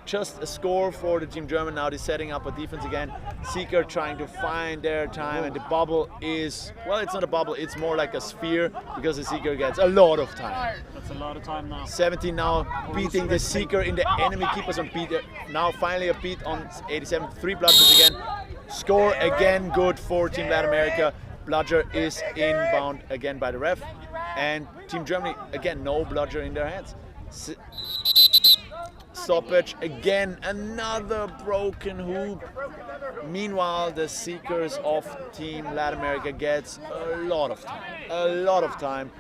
just a score for the Team German. Now they're setting up a defense again. Seeker trying to find their time, and the bubble is, well, it's not a bubble, it's more like a sphere, because the Seeker gets a lot of time. That's a lot of time now. 17 now, beating the Seeker in the enemy keepers on beat. Now finally a beat on 87, 3 bludgers again. Score again good for Team Latin America. Bludger is inbound again by the ref. And Team Germany, again, no bludger in their hands. stoppage. Again, another broken hoop. Meanwhile, the seekers of Team Latin America gets a lot of time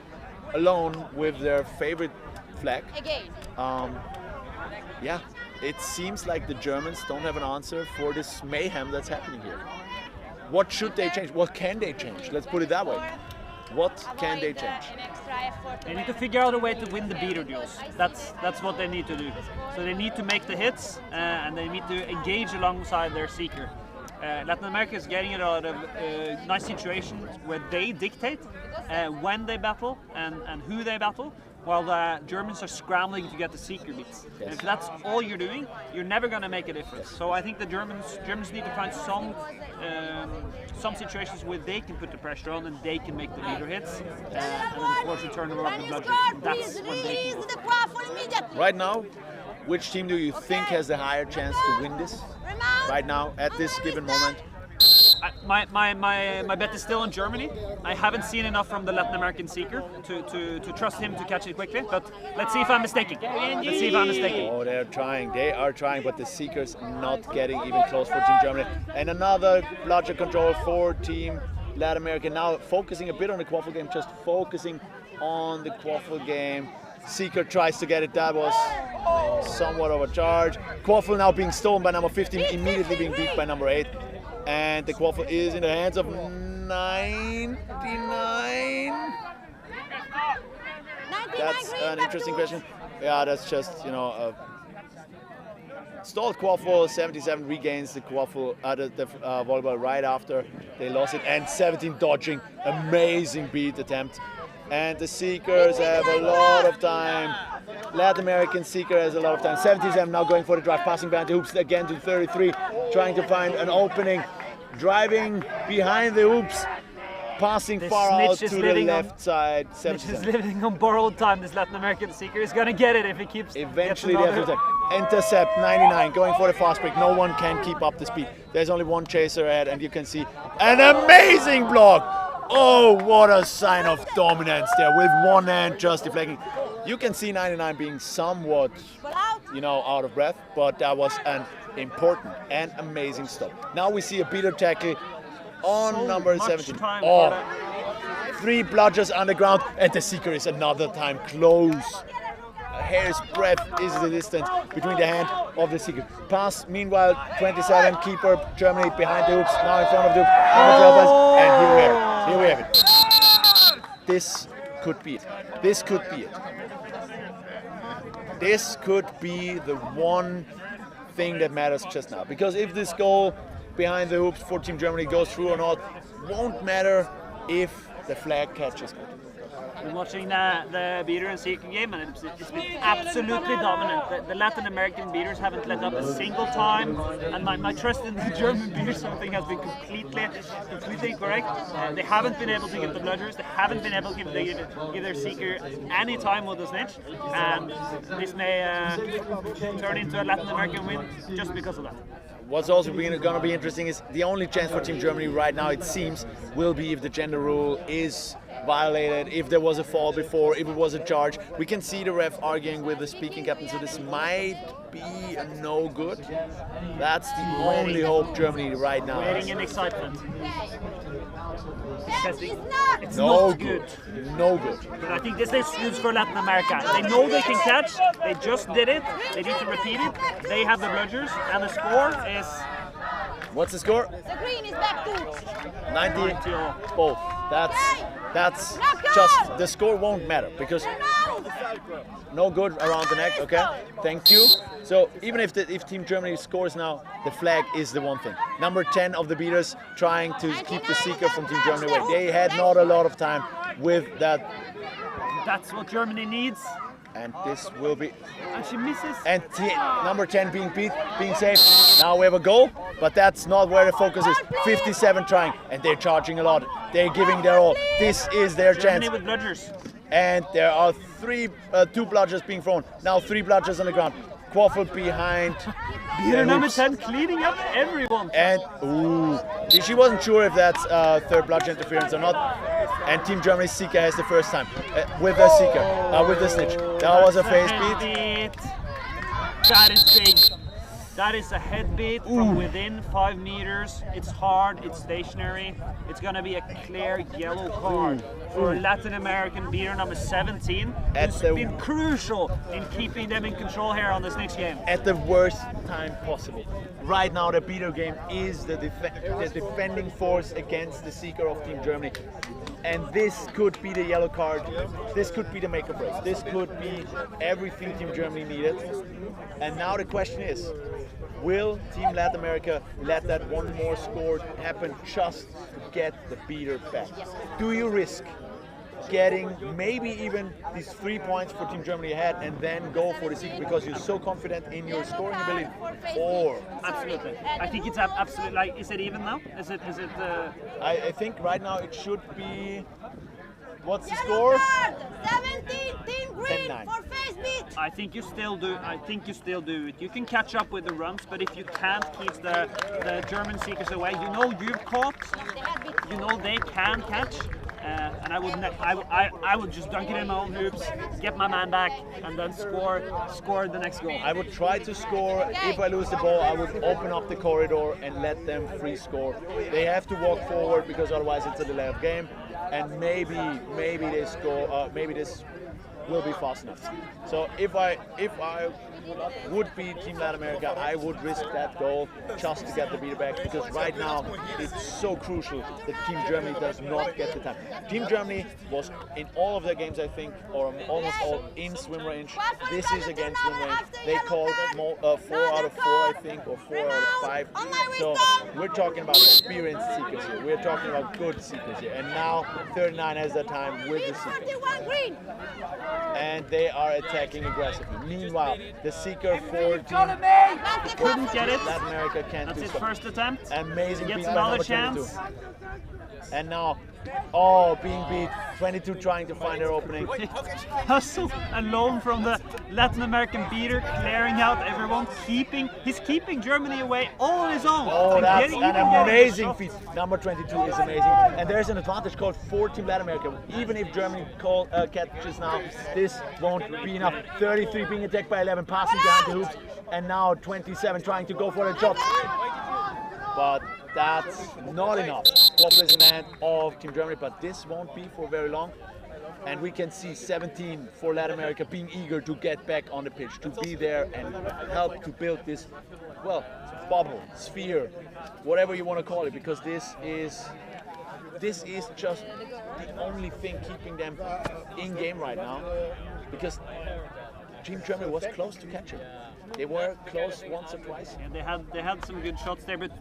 alone with their favorite flag. Yeah, it seems like the Germans don't have an answer for this mayhem that's happening here. What should they change? What can they change? Let's put it that way. What can they change? They need to figure out a way to win the beater duels. That's what they need to do. So they need to make the hits and they need to engage alongside their seeker. Latin America is getting a lot of nice situations where they dictate when they battle and who they battle, while the Germans are scrambling to get the seeker beats. Yes. And if that's all you're doing, you're never going to make a difference. So I think the Germans need to find some situations where they can put the pressure on and they can make the leader hits, and then force a turnover of the bludgers. That's when they can. Right now, which team do you think has the higher chance to win this? Right now, at this given moment? My bet is still on Germany. I haven't seen enough from the Latin American seeker to trust him to catch it quickly, but let's see if I'm mistaken. Oh, they are trying, but the seekers not getting even close for Team Germany. And another bludger control for Team Latin America. Now focusing a bit on the quaffle game, just focusing on the quaffle game. Seeker tries to get it, that was somewhat of a charge. Quaffle now being stolen by number 15, immediately being beat by number 8. And the quaffle is in the hands of 99. That's an interesting question. Yeah, that's just, you know, stalled quaffle. 77 regains the quaffle, the volleyball right after they lost it. And 17 dodging, amazing beat attempt. And the seekers have a lot of time. Latin American seeker has a lot of time. 77 now going for the drive, passing behind the hoops again to 33, trying to find an opening, driving behind the hoops, passing far out to the left side. Snitch is living on borrowed time. This Latin American seeker is going to get it if he keeps. Eventually they have to intercept 99, going for the fast break. No one can keep up the speed. There's only one chaser ahead, and you can see an amazing block. Oh, what a sign of dominance there, with one hand just deflecting. You can see 99 being somewhat, you know, out of breath, but that was an important and amazing stop. Now we see a beater tackle on number 17. Oh, 3 bludgers on the ground, and the seeker is another time close. A hair's breadth is the distance between the hand of the seeker. Pass, meanwhile, 27, keeper, Germany behind the hoops, now in front of the hoops, and here we have it. Here we have it. This could be it. This could be it. This could be the one thing that matters just now. Because if this goal behind the hoops for Team Germany goes through or not, won't matter if the flag catches good. Been watching the beater and seeker game, and it's been absolutely dominant. The Latin American beaters haven't let up a single time, and my trust in the German beaters, I think, has been completely correct. They haven't been able to get the bludgers, they haven't been able to give their seeker any time with the snitch, and this may turn into a Latin American win just because of that. What's also going to be interesting is the only chance for Team Germany right now, it seems, will be if the gender rule is violated, if there was a fall before, if it was a charge. We can see the ref arguing with the speaking captain, so this might be a no good. That's the only hope Germany right now has. Waiting in excitement. It's no not good. No good. But I think this is good for Latin America. They know they can catch. They just did it. They need to repeat it. They have the bludgers, and the score is. What's the score? The green is back to 90 both. That's just, the score won't matter because no good around the neck. Okay, thank you. So even if Team Germany scores now, the flag is the one thing. Number 10 of the beaters trying to keep the seeker from Team Germany away. They had not a lot of time with that. That's what Germany needs. And this will be. And she misses. And number 10 being beat, being safe. Now we have a goal, but that's not where the focus is. 57 trying, and they're charging a lot. They're giving their all. This is their chance. With bludgers. And there are 2 bludgers being thrown. Now 3 bludgers on the ground. Quaffle behind. Beater number 10 cleaning up everyone. And she wasn't sure if that's third bludger interference or not. And Team Germany's seeker has the first time with the seeker, with the snitch. That was a face beat. That is big. That is a head beat from within 5 meters. It's hard, it's stationary. It's gonna be a clear yellow card for Latin American beater number 17, who's been crucial in keeping them in control here on this next game. At the worst time possible. Right now the beater game is the defending force against the seeker of Team Germany. And this could be the yellow card, this could be the make or break, this could be everything Team Germany needed. And now the question is, will Team Latin America let that one more score happen just to get the beater back? Do you risk getting maybe even these 3 points for Team Germany ahead and then go for the seeker because you're so confident in your scoring ability? Or absolutely, I think it's absolutely, like, is it even now? Is it? I think right now it should be. What's the score? 17, Team Green 10-9. for face beat. I think you still do. I think you still do it. You can catch up with the runs, but if you can't keep the German seekers away, you know you've caught. You know they can catch. And I would just dunk it in my own hoops, get my man back, and then score the next goal. I would try to score. If I lose the ball, I would open up the corridor and let them free score. They have to walk forward because otherwise it's a delay of game, and maybe they score. Maybe this will be fast enough. So if I would be Team Latin America, I would risk that goal just to get the beater back, because right now it's so crucial that Team Germany does not get the time. Team Germany was in all of their games, I think, or almost all, in swim range. This is against swim range. They called 4 out of 4, I think, or 4 out of 5. So we're talking about experienced seekers here. We're talking about good seekers here. And now 39 has that time with the seeker. And they are attacking aggressively. Meanwhile, the seeker for Team couldn't get it. Latin America can't That's do his so. first attempt. Amazing Gets beat by another number chance. 22. And now, being beat. 22 trying to find their opening. Hustle alone from the Latin American beater, clearing out everyone, he's keeping Germany away all on his own. Oh, that's an amazing feat. Number 22 is amazing. And there's an advantage called for Team Latin America. Even if Germany catches now, this won't be enough. 33 being attacked by 11, passing behind the hoops. And now 27 trying to go for a shot. But that's not enough. Ball is in the hand of Team Germany, but this won't be for very long. And we can see 17 for Latin America being eager to get back on the pitch, to be there and help to build this, well, bubble, sphere, whatever you want to call it, because this is just the only thing keeping them in game right now, because Team Germany was close to catching. They were close once or twice. Yeah, they had some good shots there, but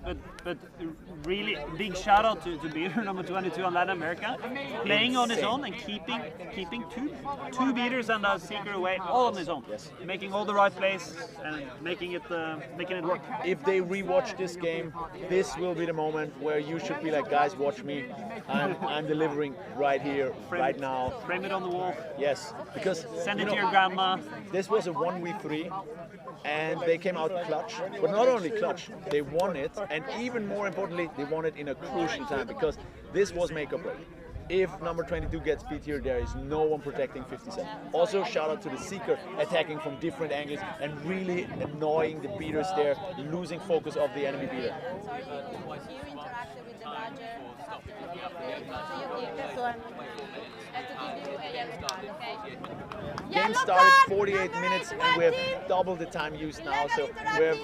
really big shout out to beater number 22 on Latin America, playing on his own and keeping two beaters and a seeker away all on his own, making all the right plays and making it work. If they rewatch this game, this will be the moment where you should be like, guys, watch me. I'm delivering right here, right now. Frame it on the wall. Yes, because send it to your grandma. This was a 1v3. And they came out clutch, but not only clutch, they won it, and even more importantly, they won it in a crucial time, because this was make or break. If number 22 gets beat here, there is no one protecting 57. Also, shout out to the seeker attacking from different angles and really annoying the beaters there, losing focus of the enemy beater. Game started 48 minutes and we have double the time used now, so we have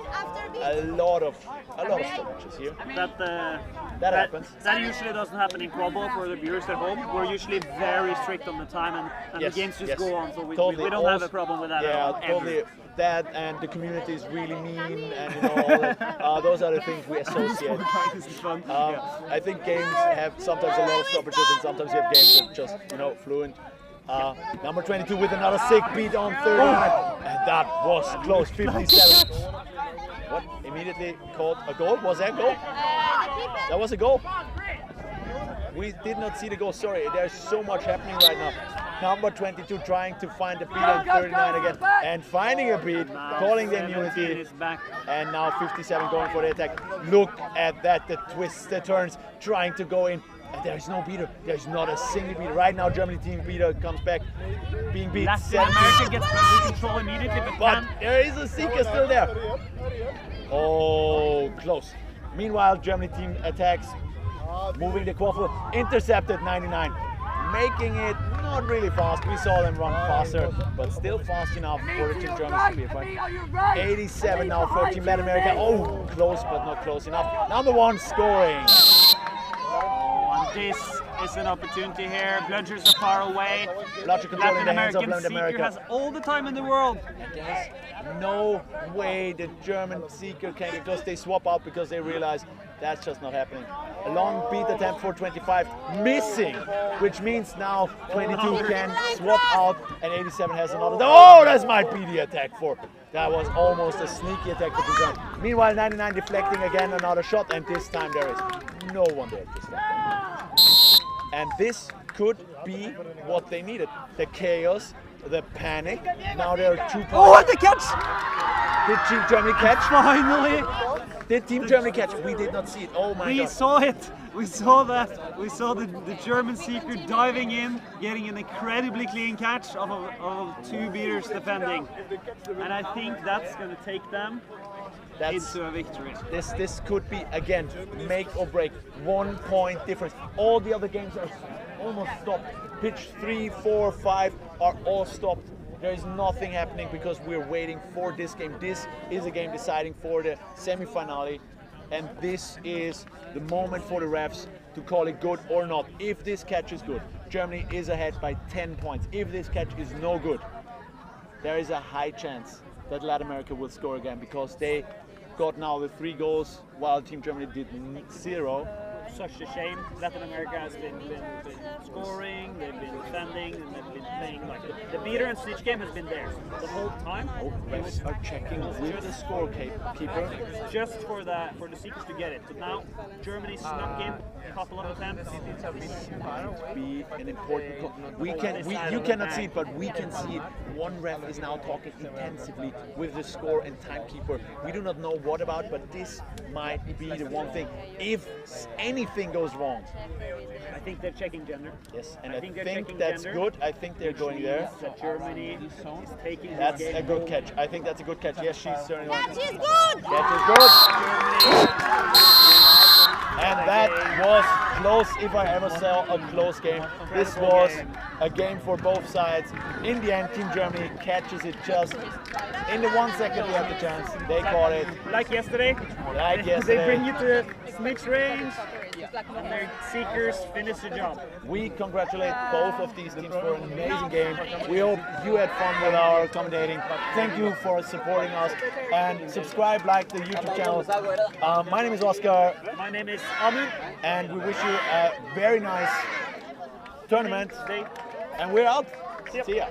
a lot of stoppages here. That happens. That usually doesn't happen in Quadball for the viewers at home. We're usually very strict on the time, and Yes, the games just yes. go on, so we Totally. don't have a problem with that at all. Totally. Ever. That and the community is really mean, and you know, all that, those are the things we associate. I think games have sometimes a lot of stoppages, and sometimes you have games that just, you know, fluent. Number 22 with another sick beat on 39, and that was close. 57. What? Immediately called a goal? Was that a goal? That was a goal. We did not see the goal. Sorry, there's so much happening right now. Number 22 trying to find a beat on 39 again, and finding a beat, calling the immunity, and now 57 going for the attack. Look at that, the twists, the turns, trying to go in. And there is no beater. There's not a single beater. Right now, Germany team beater comes back, being beat. Latin America gets the control immediately, but there is a seeker still there. Oh, close. Meanwhile, Germany team attacks, moving the quaffle, intercepted 99, making it not really fast. We saw them run faster, but still fast enough for the Team Germany to be a fight. 87 now for Team Latin America. Oh, close, but not close enough. Number one scoring. Oh, and this is an opportunity here. Bludgers are far away. Bludger controlling the hands of Latin Latin America. Seeker has all the time in the world. And there's no way the German Seeker can get close. They swap out because they realize that's just not happening. A long beat attempt for 25, missing, which means now 22 can swap out, and 87 has another. Oh, that might be the attack for. That was almost a sneaky attack for Germany. Meanwhile, 99 deflecting again another shot, and this time there is no one there to stop them. And this could be what they needed. The chaos, the panic. Now there are 2 points. Oh, what the catch! Did Team Germany catch? Finally! Did Team Germany catch? We did not see it. Oh my God. We saw it. We saw that. We saw the German Seeker diving in, getting an incredibly clean catch of 2 beaters defending. And I think that's going to take them into a victory. This could be, again, make or break. 1 point difference. All the other games are almost stopped. Pitch 3, 4, 5 are all stopped. There is nothing happening because we're waiting for this game. This is a game deciding for the semi-finale, and this is the moment for the refs to call it good or not. If this catch is good, Germany is ahead by 10 points. If this catch is no good, there is a high chance that Latin America will score again because they got now the 3 goals while Team Germany did 0. Such a shame. Latin America has been scoring, they've been defending, and they've been playing like the beater and snitch game has been there the whole time. Oh, refs are checking with the scorekeeper. Just for the Seekers to get it. But now Germany snuck in a couple of attempts. Be an important. You cannot see it, but we can see it. One ref is now talking intensively with the score and timekeeper. We do not know what about, but this might be the one thing. If anything goes wrong, I think they're checking gender. Yes, and I think that's good. I think they're going there. That Germany is taking. That's a good catch. I think that's a good catch. Yes, she's certainly. Catch is good. Catch is good. And that was close. If I ever saw a close game, this was a game for both sides. In the end, Team Germany catches it just in the 1 second they had the chance. They caught it. Like yesterday. Like yesterday. They bring you to snitch range, and their Seekers finish the job. We congratulate both of these teams for an amazing game. We hope you had fun with our commentating. Thank you for supporting us, and subscribe, like the YouTube channel. My name is Oscar. My name is Amund. And we wish you a very nice tournament. And we're out. See ya.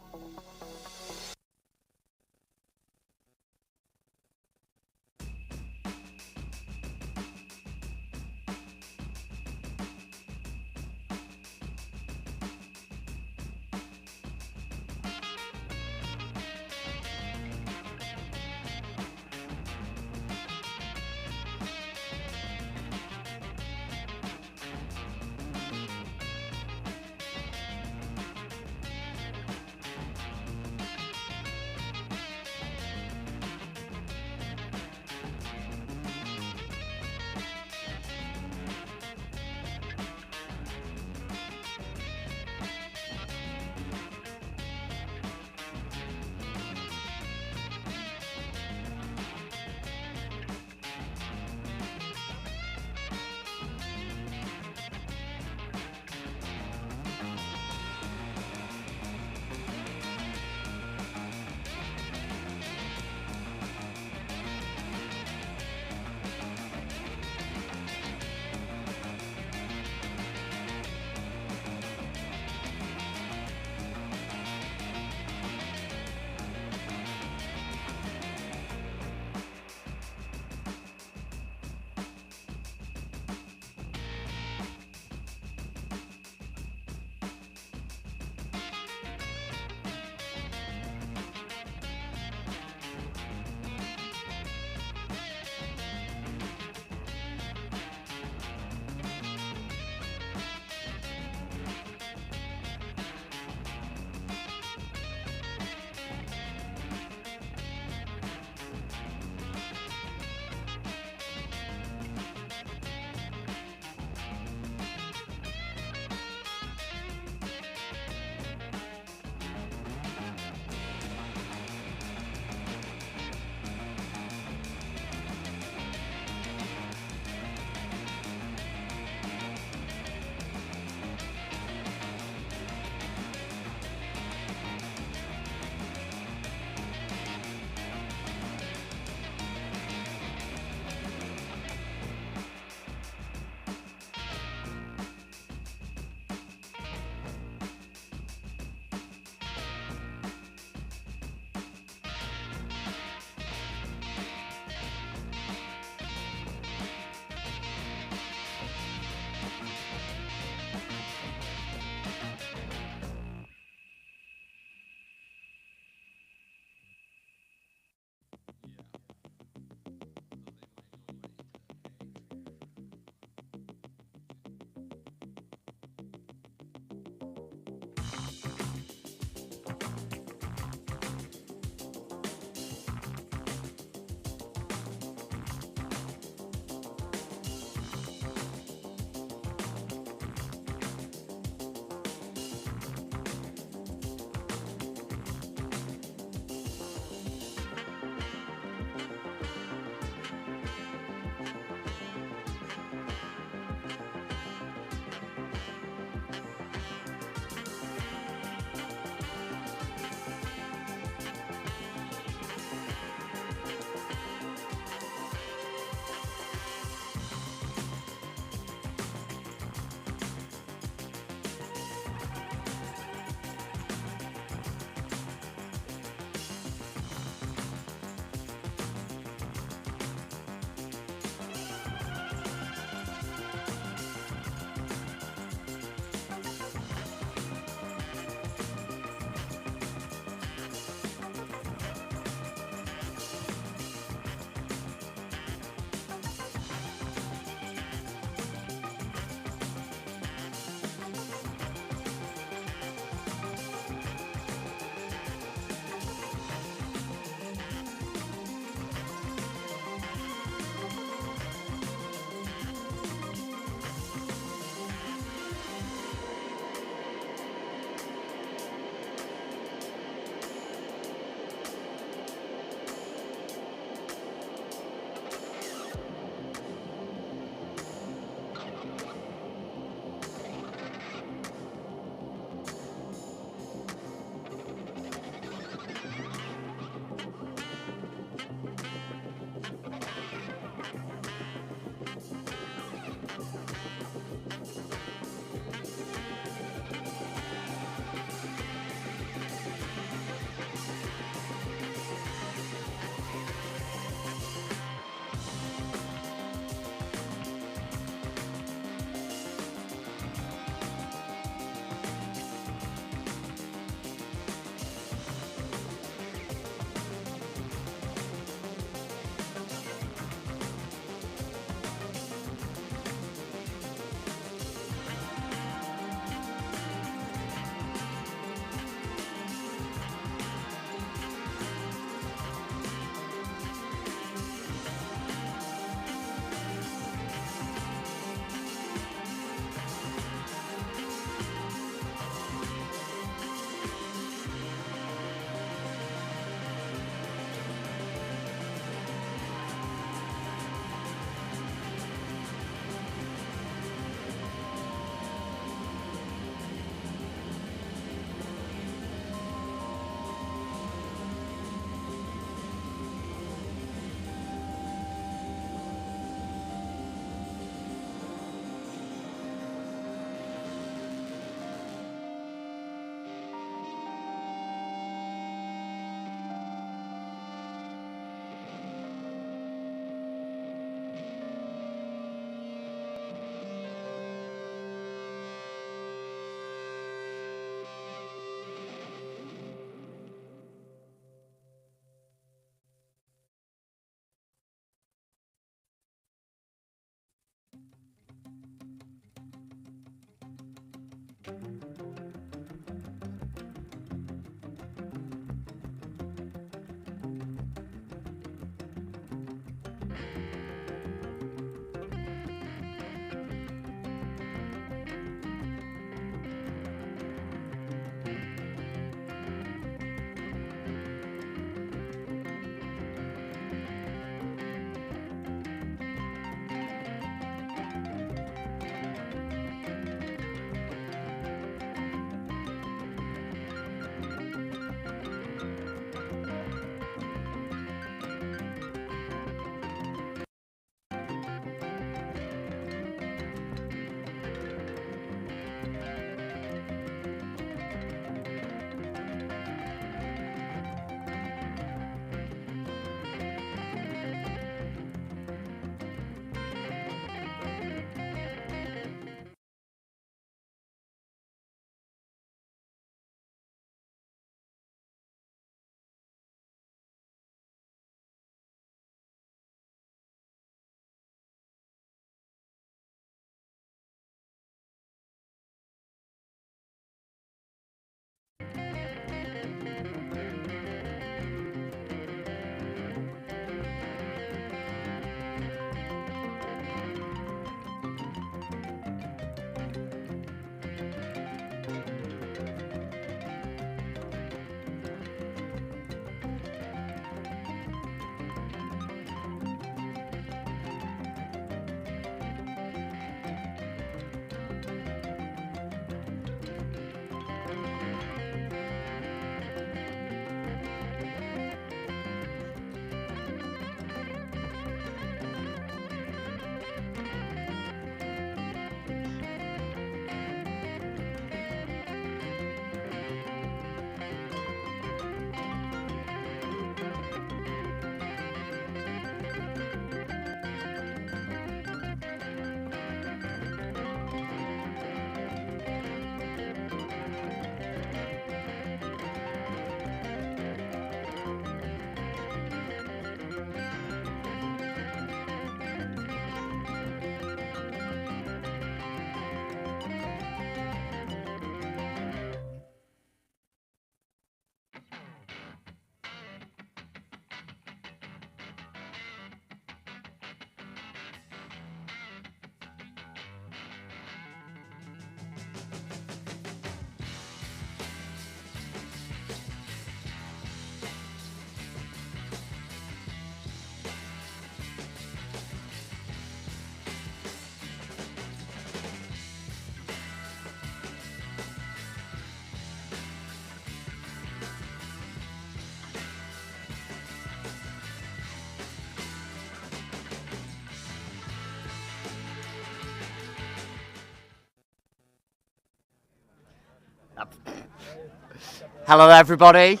Hello everybody.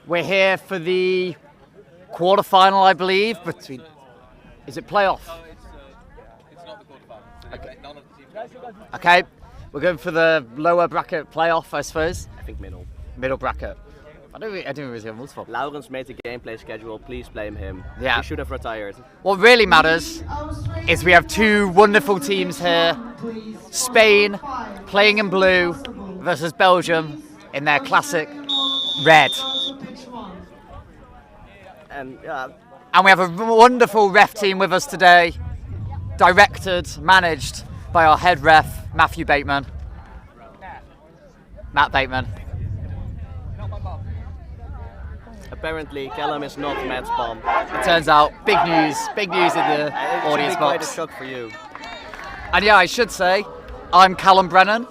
We're here for the quarter-final, I believe, between... Is it playoff? It's not the quarterfinals. Okay. None of the teams. Okay, we're going for the lower bracket playoff, I suppose. I think middle. Middle bracket. I don't really have multiple. Laurens made the gameplay schedule, please blame him. Yeah. He should have retired. What really matters is we have two wonderful teams here. Spain playing in blue versus Belgium in their classic red. And we have a wonderful ref team with us today, directed, managed by our head ref, Matthew Bateman. Matt Bateman. Apparently, Callum is not Matt's bomb. It turns out, big news in the audience box. Quite a shock for you. And yeah, I should say, I'm Callum Brennan,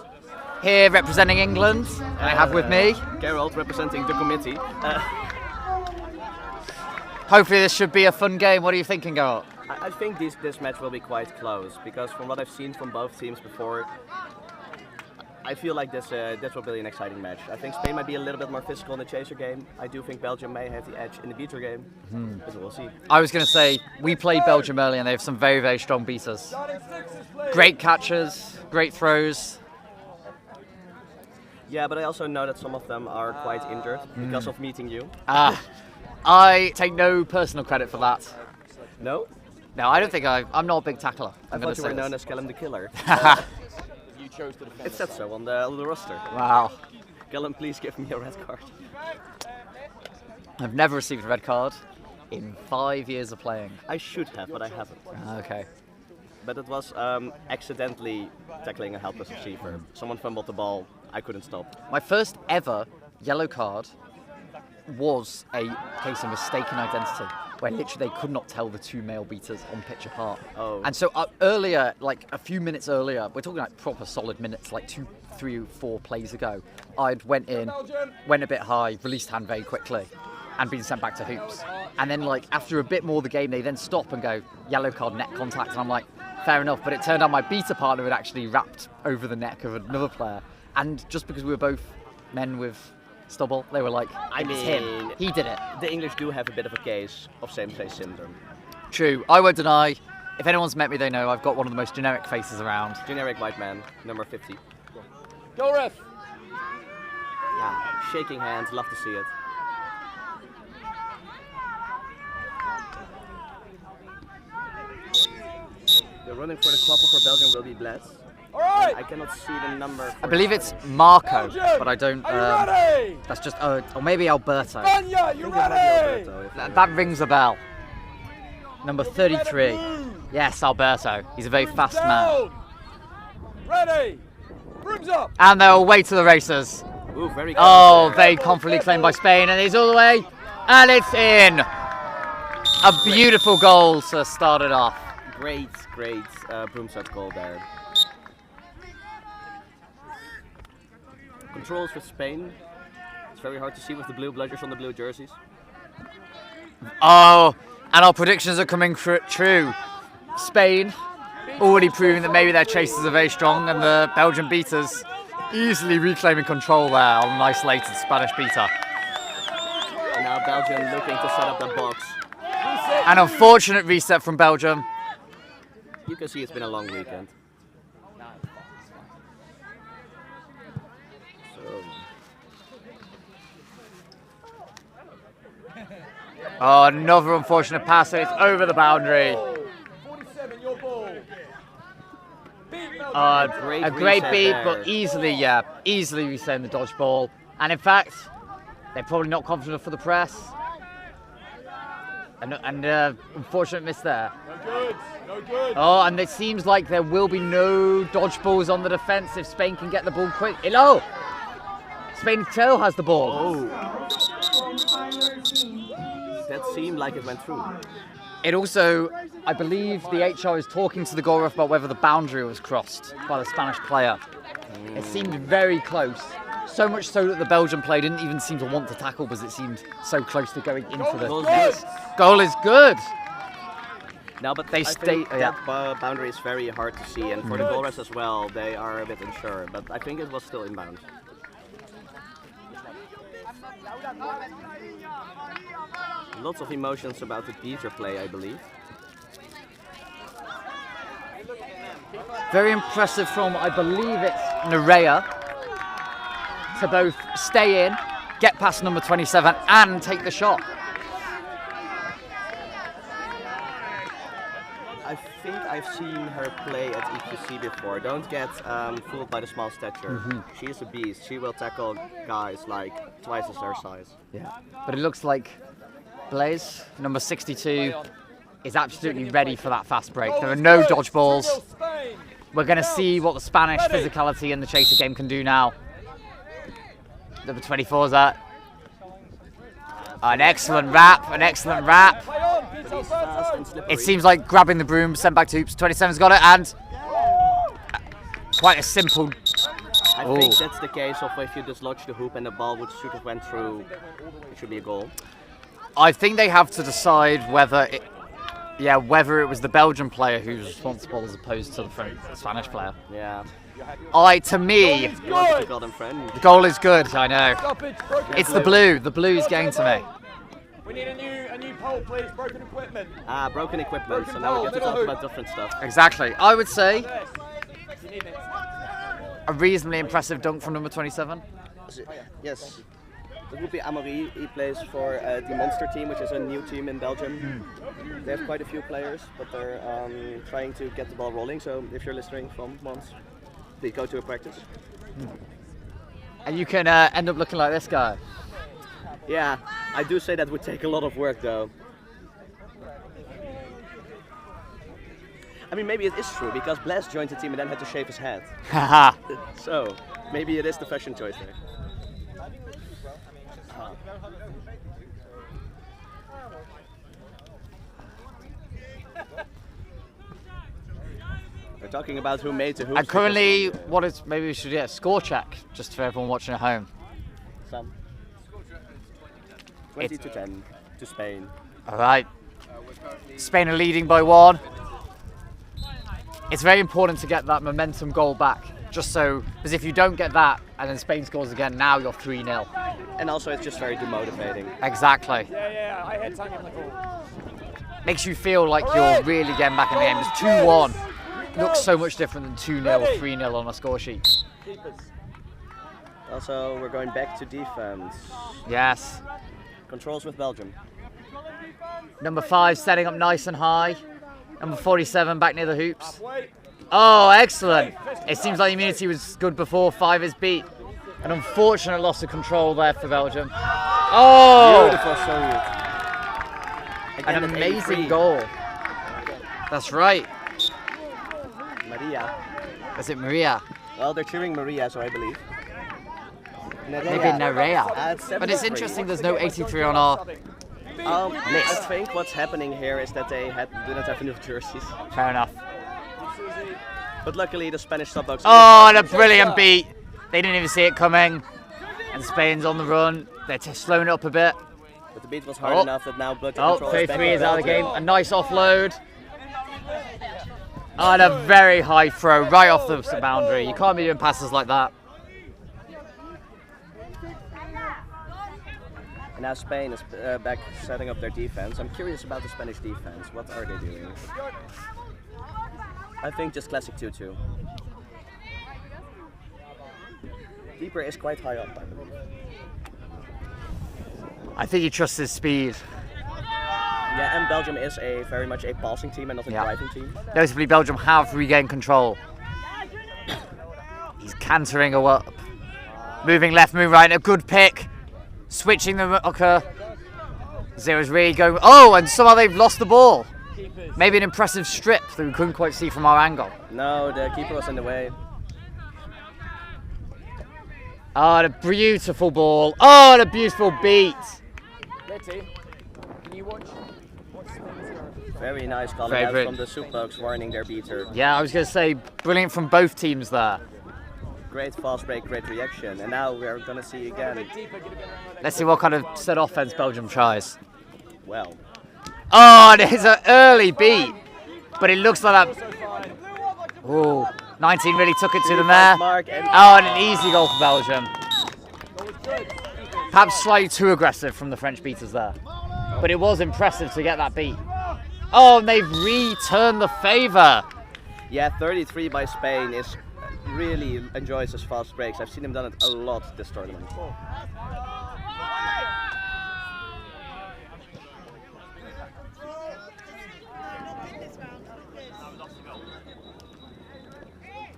here representing England, and I have with me... Gerald, representing the committee. Hopefully this should be a fun game. What are you thinking, Gerald? I think this match will be quite close, because from what I've seen from both teams before, I feel like this will be an exciting match. I think Spain might be a little bit more physical in the chaser game. I do think Belgium may have the edge in the beater game, but we'll see. I was going to say, we played Belgium early and they have some very, very strong beaters. Great catches, great throws. Yeah, but I also know that some of them are quite injured because of meeting you. I take no personal credit for that. No? No, I don't think I'm not a big tackler. I thought you were known as Callum the Killer. You chose to defend. It said so on the roster. Wow. Callum, please give me a red card. I've never received a red card in 5 years of playing. I should have, but I haven't. Okay. But it was accidentally tackling a helpless receiver. Someone fumbled the ball. I couldn't stop. My first ever yellow card was a case of mistaken identity, where literally they could not tell the two male beaters on pitch apart. Oh. And so earlier, like a few minutes earlier, we're talking like proper solid minutes, like 2, 3, 4 plays ago, I'd went a bit high, released hand very quickly, and been sent back to hoops. And then like after a bit more of the game, they then stop and go, yellow card, neck contact, and I'm like, fair enough, but it turned out my beater partner had actually wrapped over the neck of another player. And just because we were both men with stubble, they were like, it's him. He did it. The English do have a bit of a case of same-face syndrome. True. I won't deny. If anyone's met me, they know I've got one of the most generic faces around. Generic white man, number 50. Go ref! Yeah, shaking hands, love to see it. The running for the couple for Belgium will be blessed. Alright! I cannot see the number. I believe it's Marco, Belgium, but I don't. are you ready? That's just, or maybe Alberto. Spania, you ready? That rings a bell. Number 33. Yes, Alberto. He's a very fast man. Ready? Brooms up! And they're away to the races. Ooh, very very confidently claimed by Spain, and he's all the way, and it's in. A beautiful goal to start it off. Great broomset goal there. Controls for Spain. It's very hard to see with the blue blushers on the blue jerseys. Oh, and our predictions are coming true. Spain already proving that maybe their chasers are very strong, and the Belgian beaters easily reclaiming control there on an isolated Spanish beater. And now Belgium looking to set up the box. An unfortunate reset from Belgium. You can see it's been a long weekend. Oh, another unfortunate pass, and it's over the boundary. 47, your ball. A great beat, but easily resetting the dodgeball. And in fact, they're probably not confident enough for the press. And unfortunate miss there. No good. Oh, and it seems like there will be no dodgeballs on the defence if Spain can get the ball quick. Hello! Spain still has the ball. Oh. That seemed like it went through. It also, I believe the HR is talking to the goal ref about whether the boundary was crossed by the Spanish player. It seemed very close. So much so that the Belgian player didn't even seem to want to tackle because it seemed so close to going into the net. Goal is good. No, but they stay. That boundary is very hard to see, and for the goal rest as well, they are a bit unsure. But I think it was still inbound. Lots of emotions about the beater play, I believe. Very impressive from, I believe it's Nerea, to both stay in, get past number 27 and take the shot. I think I've seen her play at EQC before. Don't get fooled by the small stature. She is a beast. She will tackle guys like twice as their size. Yeah, but it looks like Blaze, number 62, is absolutely ready for that fast break. There are no dodgeballs. We're going to see what the Spanish physicality in the chaser game can do now. Number 24 is that. An excellent wrap, an excellent wrap. It seems like grabbing the broom, sent back to hoops. 27's got it, and quite a simple. I think that's the case of if you dislodge the hoop and the ball would should have went through, it should be a goal. I think they have to decide whether it, whether it was the Belgian player who's responsible as opposed to the Spanish player. Yeah. To me, the goal is good. I know. It's the blue. The blue is getting to me. We need a new pole, please. Broken equipment. Broken equipment. So now we get to talk about different stuff. Exactly. I would say a reasonably impressive dunk from number 27. Yes. It would be Amaury. He plays for the Monster team, which is a new team in Belgium. They have quite a few players, but they're trying to get the ball rolling. So if you're listening from Mons, please go to a practice. And you can end up looking like this guy. Yeah, I do say that would take a lot of work though. I mean, maybe it is true because Blaise joined the team and then had to shave his head. So maybe it is the fashion choice there. We're talking about who made the hoops. And currently, maybe we should score check just for everyone watching at home. Some 20-10 to Spain. All right, Spain are leading by 1. It's very important to get that momentum goal back, just so, because if you don't get that and then Spain scores again, now you're 3-0. And also it's just very demotivating. Exactly. Yeah, I had time in the goal. Makes you feel like you're really getting back in the game. It's 2-1. Looks so much different than 2-0 or 3-0 on a score sheet. Also, we're going back to defense. Yes. Controls with Belgium. Number 5 setting up nice and high. Number 47 back near the hoops. Oh, excellent. It seems like the immunity was good before 5 is beat. An unfortunate loss of control there for Belgium. Oh! Beautiful salute. An amazing goal. That's right. Maria. Is it Maria? Well, they're cheering Maria, so I believe. Maybe Nerea. But it's interesting there's no 83 on our list. I think what's happening here is that they do not have enough jerseys. Fair enough. But luckily the Spanish sub-box... Oh, and a brilliant beat. They didn't even see it coming. And Spain's on the run. They're slowing it up a bit. But the beat was hard enough that now Blood Control 33 is out of the game. A nice offload. Oh, and a very high throw right off the boundary. You can't be doing passes like that. And now Spain is back setting up their defense. I'm curious about the Spanish defense. What are they doing? I think just classic 2-2. Keeper is quite high up, I believe. I think he trusts his speed. Yeah, and Belgium is very much a passing team and not a driving team. Notably, Belgium have regained control. He's cantering up. Moving left, moving right, a good pick. Switching the hooker. Zero's really going. Oh, and somehow they've lost the ball. Maybe an impressive strip that we couldn't quite see from our angle. No, the keeper was in the way. Oh, and a beautiful ball. Oh, and a beautiful beat. Letty, can you watch Very nice calling out from the Soupbox, warning their beater. Yeah, I was going to say, brilliant from both teams there. Great fast break, great reaction, and now we're going to see again. Let's see what kind of set offense Belgium tries. Well. Oh, there's an early beat, but it looks like that. Oh, 19 really took it to them there. Oh, and an easy goal for Belgium. Perhaps slightly too aggressive from the French beaters there. But it was impressive to get that beat. Oh, and they've returned the favour. Yeah, 33 by Spain is really enjoys his fast breaks. I've seen him done it a lot this tournament.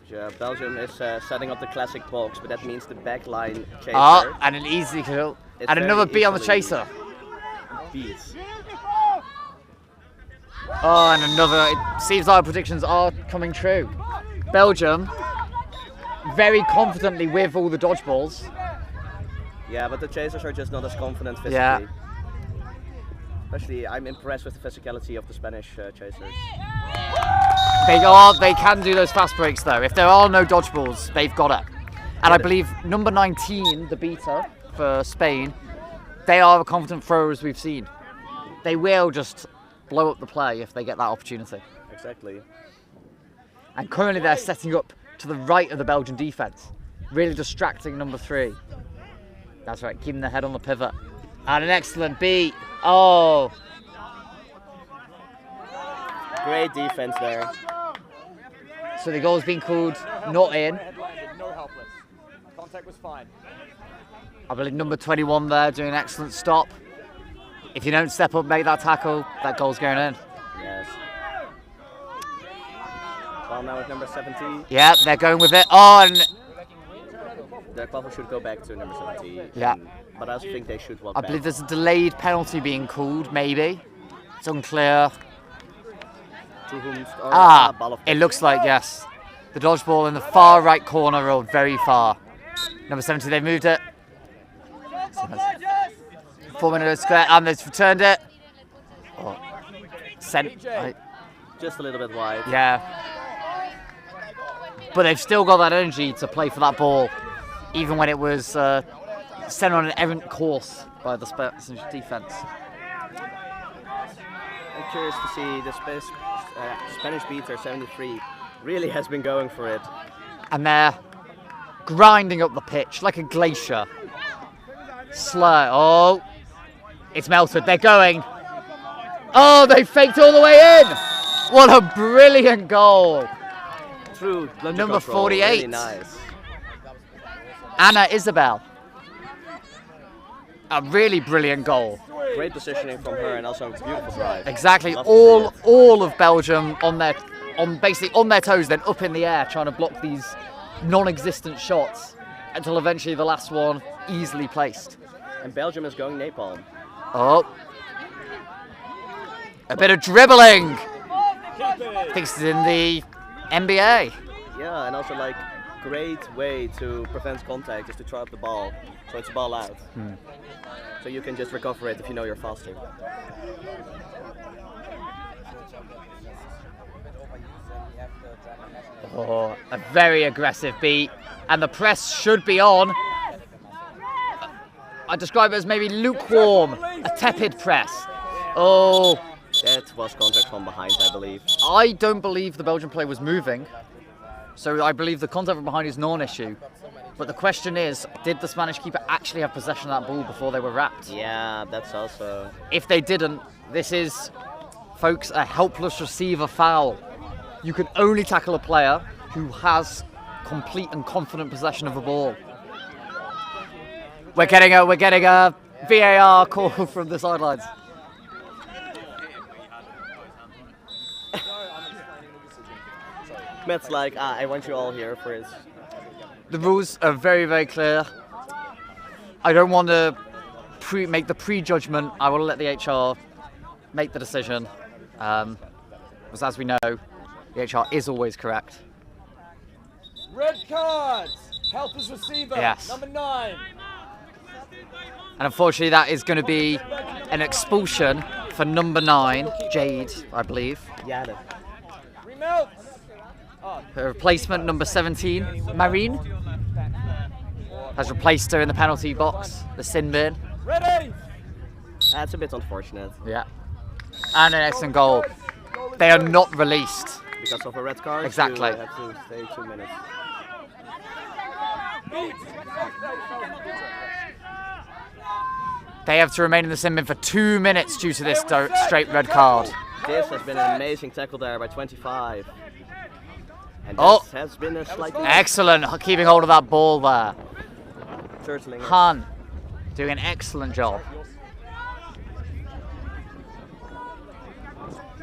Yeah, Belgium is setting up the classic box, but that means the backline chaser. Ah, and an easy kill. And another beat on the chaser. Beats. Oh, and another. It seems our predictions are coming true. Belgium, very confidently with all the dodgeballs. Yeah, but the chasers are just not as confident physically. Yeah. Especially, I'm impressed with the physicality of the Spanish chasers. They can do those fast breaks though. If there are no dodgeballs, they've got it. And I believe number 19, the beater for Spain, they are the confident throwers we've seen. They will just blow up the play if they get that opportunity. Exactly. And currently they're setting up to the right of the Belgian defence, really distracting number 3. That's right, keeping their head on the pivot. And an excellent beat. Oh. Great defense there. So the goal's been called not in. No helpless. Contact was fine. I believe number 21 there doing an excellent stop. If you don't step up, make that tackle, that goal's going in. Yes. Well, now with number 17. Yeah, they're going with it. Oh, and Their bubble should go back to number 17. Yeah. But I also think they should walk I back. believe there's a delayed penalty being called, maybe. It's unclear. To whom It looks like, yes. The dodgeball in the far right corner rolled very far. Number 70, they've moved it. 4 minutes square, and they've returned it. Oh. Just a little bit wide. Yeah. But they've still got that energy to play for that ball, even when it was sent on an errant course by the Spanish defense. I'm curious to see the Spanish beater 73 really has been going for it. And they're grinding up the pitch like a glacier. Slow. Oh, it's melted. They're going. Oh, they faked all the way in. What a brilliant goal. Through number control, 48. really nice. Anna Isabel. A really brilliant goal. Great positioning from her and also a beautiful drive. Exactly. Love to see it. All of Belgium basically on their toes, then up in the air, trying to block these non-existent shots until eventually the last one easily placed. And Belgium is going napalm. Oh. A bit of dribbling. Thinks it's in the NBA. Yeah, and also like great way to prevent contact is to throw up the ball, so it's ball out. So you can just recover it if you know you're faster. Oh, a very aggressive beat, and the press should be on. I describe it as maybe lukewarm, a tepid press. Oh. That was contact from behind, I believe. I don't believe the Belgian player was moving, so I believe the contact from behind is not an issue. But the question is, did the Spanish keeper actually have possession of that ball before they were wrapped? Yeah, that's also... If they didn't, this is, folks, a helpless receiver foul. You can only tackle a player who has complete and confident possession of the ball. We're getting a VAR call from the sidelines. Matt's like, I want you all here for it. The rules are very, very clear. I don't want to make the prejudgment. I will let the HR make the decision. Because as we know, the HR is always correct. Red cards. Helpless receiver. Yes. Number 9. And unfortunately, that is going to be an expulsion for number 9, Jade, I believe. Yeah. Her replacement, number 17, Marine, has replaced her in the penalty box, the sin bin. Ready. That's a bit unfortunate. Yeah. And an excellent goal. They are not released. Because of a red card, Exactly. you have to stay 2 minutes. They have to remain in the sim bin for 2 minutes due to this straight red card. This has been an amazing tackle there by 25. And Oh, this has been a slightly... excellent keeping hold of that ball there. Turtling it. Han doing an excellent job.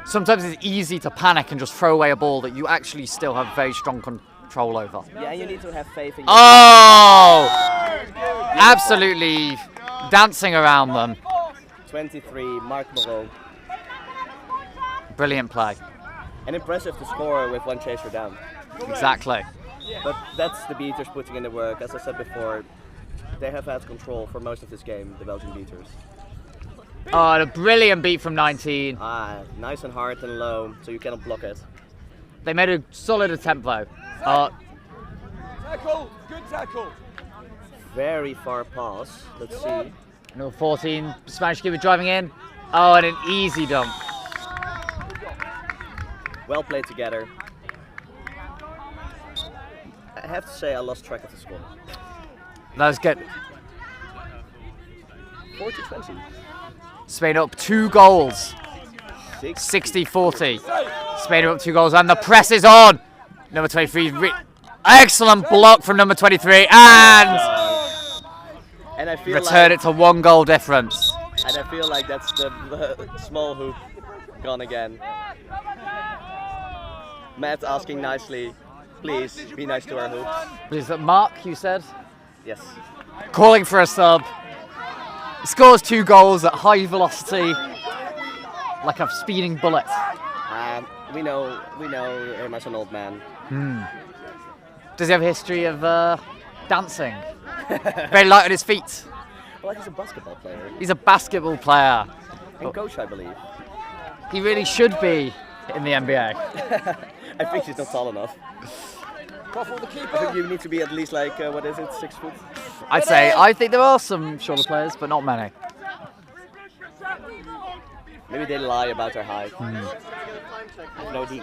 Sometimes it's easy to panic and just throw away a ball that you actually still have very strong control over. Yeah, you need to have faith in your... Oh! Absolutely dancing around them. 23, Mark Moreau. Brilliant play. And impressive to score with one chaser down. Exactly. But that's the beaters putting in the work. As I said before, they have had control for most of this game, the Belgian beaters. Oh, and a brilliant beat from 19. Nice and hard and low, so you cannot block it. They made a solid attempt though. Tackle, good tackle. Very far pass. Let's see. Number 14, Spanish keeper driving in. Oh, and an easy dunk. Well played together. I have to say I lost track of the score. That was good. 40-20. Spain up 2 goals. 60-40. Spain up 2 goals and the press is on. Number 23, excellent block from number 23 and I feel return it to 1 goal difference. And I feel like that's the small hoop gone again. Matt asking nicely, please be nice to our hoops. Is that Mark, you said? Yes. Calling for a sub. He scores 2 goals at high velocity, like a speeding bullet. We know him as an old man. Does he have a history of dancing? Very light on his feet. Well, he's a basketball player. He's a basketball player. And coach, I believe. He really should be in the NBA. I think he's not tall enough. I think you need to be at least like, 6 foot? I think there are some shorter players, but not many. Maybe they lie about their height. No D.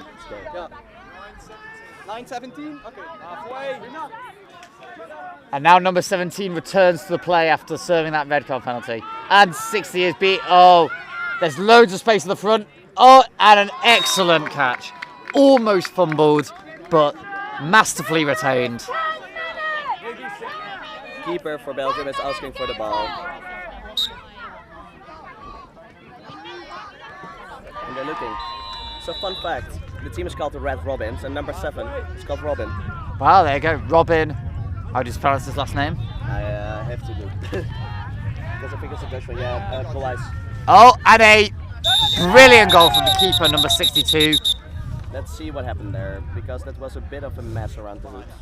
9-17. Okay, halfway. And now number 17 returns to the play after serving that red card penalty. And 60 is beat. Oh, there's loads of space in the front. Oh, and an excellent catch. Almost fumbled, but masterfully retained. Keeper for Belgium is asking for the ball. And they're looking. So fun fact, the team is called the Red Robins and number 7 is called Robin. Wow, there you go, Robin. How do you pronounce his last name? I have to do. Because I think it's a Dutch one, yeah, Police. Oh, and a brilliant goal from the keeper, number 62. Let's see what happened there, because that was a bit of a mess around the hoops.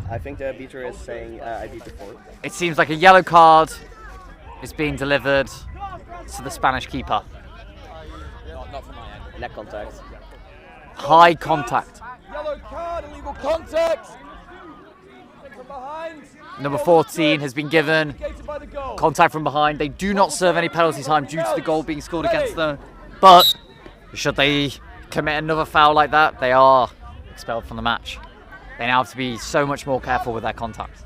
I think the beater is saying I beat the 4. It seems like a yellow card is being delivered to the Spanish keeper. Not from my end. Neck contact. High contact. Yellow card, illegal contact. From behind. Number 14 has been given contact from behind. They do not serve any penalty time due to the goal being scored against them. But should they commit another foul like that, they are expelled from the match. They now have to be so much more careful with their contact.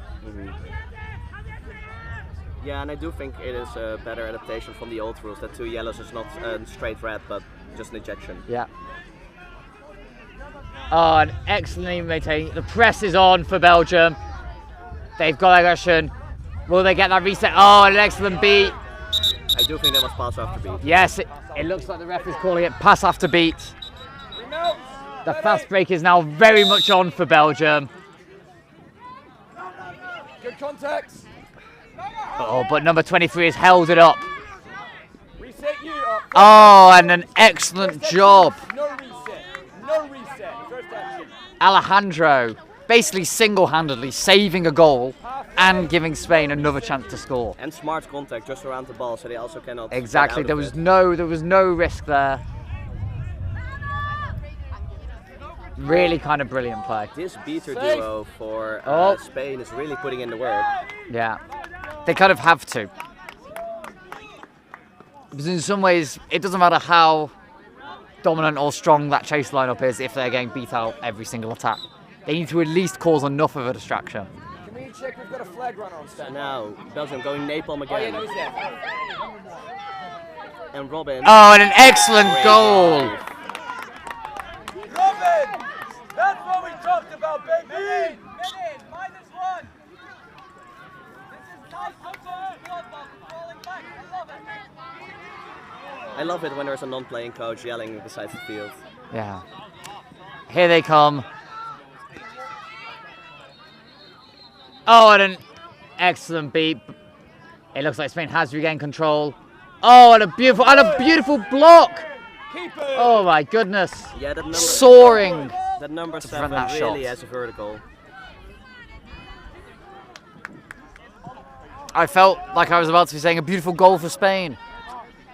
Yeah, and I do think it is a better adaptation from the old rules that 2 yellows is not a straight red, but just an ejection. Yeah. Oh, and excellently maintained. The press is on for Belgium. They've got aggression. Will they get that reset? Oh, an excellent beat. I do think that was pass after beat. Yes, it looks like the ref is calling it pass after beat. The fast break is now very much on for Belgium. Good contact. Oh, but number 23 has held it up. Reset you up. Oh, and an excellent job. No reset. No reset. First action. Alejandro basically single-handedly saving a goal and giving Spain another chance to score. And smart contact just around the ball, so they also cannot. Exactly. There was no risk there. Really kind of brilliant play. This beater duo for Spain is really putting in the work. Yeah, they kind of have to. Because in some ways, it doesn't matter how dominant or strong that chase lineup is if they're getting beat out every single attack. They need to at least cause enough of a distraction. Can we check we've got a flag runner on stand. Now, Belgium going napalm Oh, yeah, again. no, he's there. And Robin. Oh, and an excellent goal. Robin! That's what we talked about, baby! I love it when there's a non-playing coach yelling beside the field. Yeah. Here they come. Oh, and an excellent beat. It looks like Spain has regained control. Oh, and a beautiful block. Oh my goodness. Yeah, that number, soaring. That number to 7 that really shot. has a vertical. I felt like I was about to be saying a beautiful goal for Spain.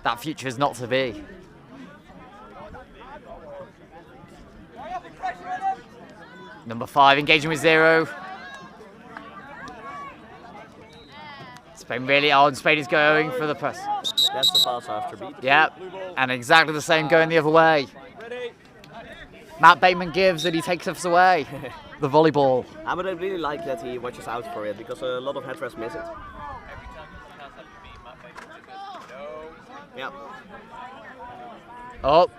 That future is not to be. Number 5 engaging with 0. Spain really on. Spain is going for the press. That's the pass after beat. Yep, and exactly the same going the other way. Matt Bateman gives and he takes us away. The volleyball. But I really like that he watches out for it because a lot of headrest miss it. Yeah. Oh.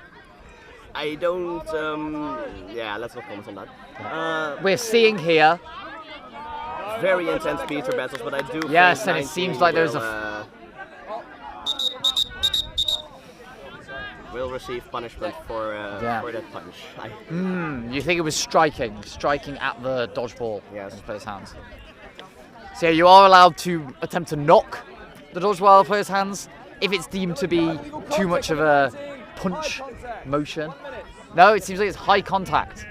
I don't. Yeah, let's not comment on that. We're seeing here. Very intense Peter battles, but I do. Yes, think and it seems like there's will receive punishment for that punch. You think it was striking at the dodgeball in the player's hands. So you are allowed to attempt to knock the dodgeball out of the player's hands if it's deemed to be too much of a punch motion. No, it seems like it's high contact.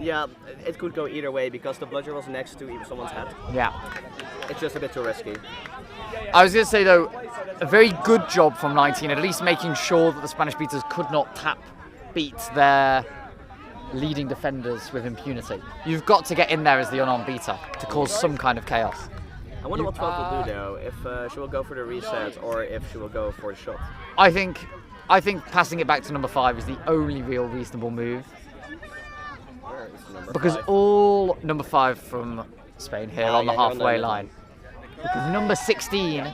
Yeah, it could go either way because the bludger was next to someone's head. Yeah. It's just a bit too risky. I was going to say, though, a very good job from 19, at least making sure that the Spanish beaters could not beat their leading defenders with impunity. You've got to get in there as the unarmed beater to cause some kind of chaos. I wonder what 12 will do, though, if she will go for the reset or if she will go for the shot. I think passing it back to number 5 is the only real reasonable move. Because all number 5 from Spain here on the halfway line. Because number 16,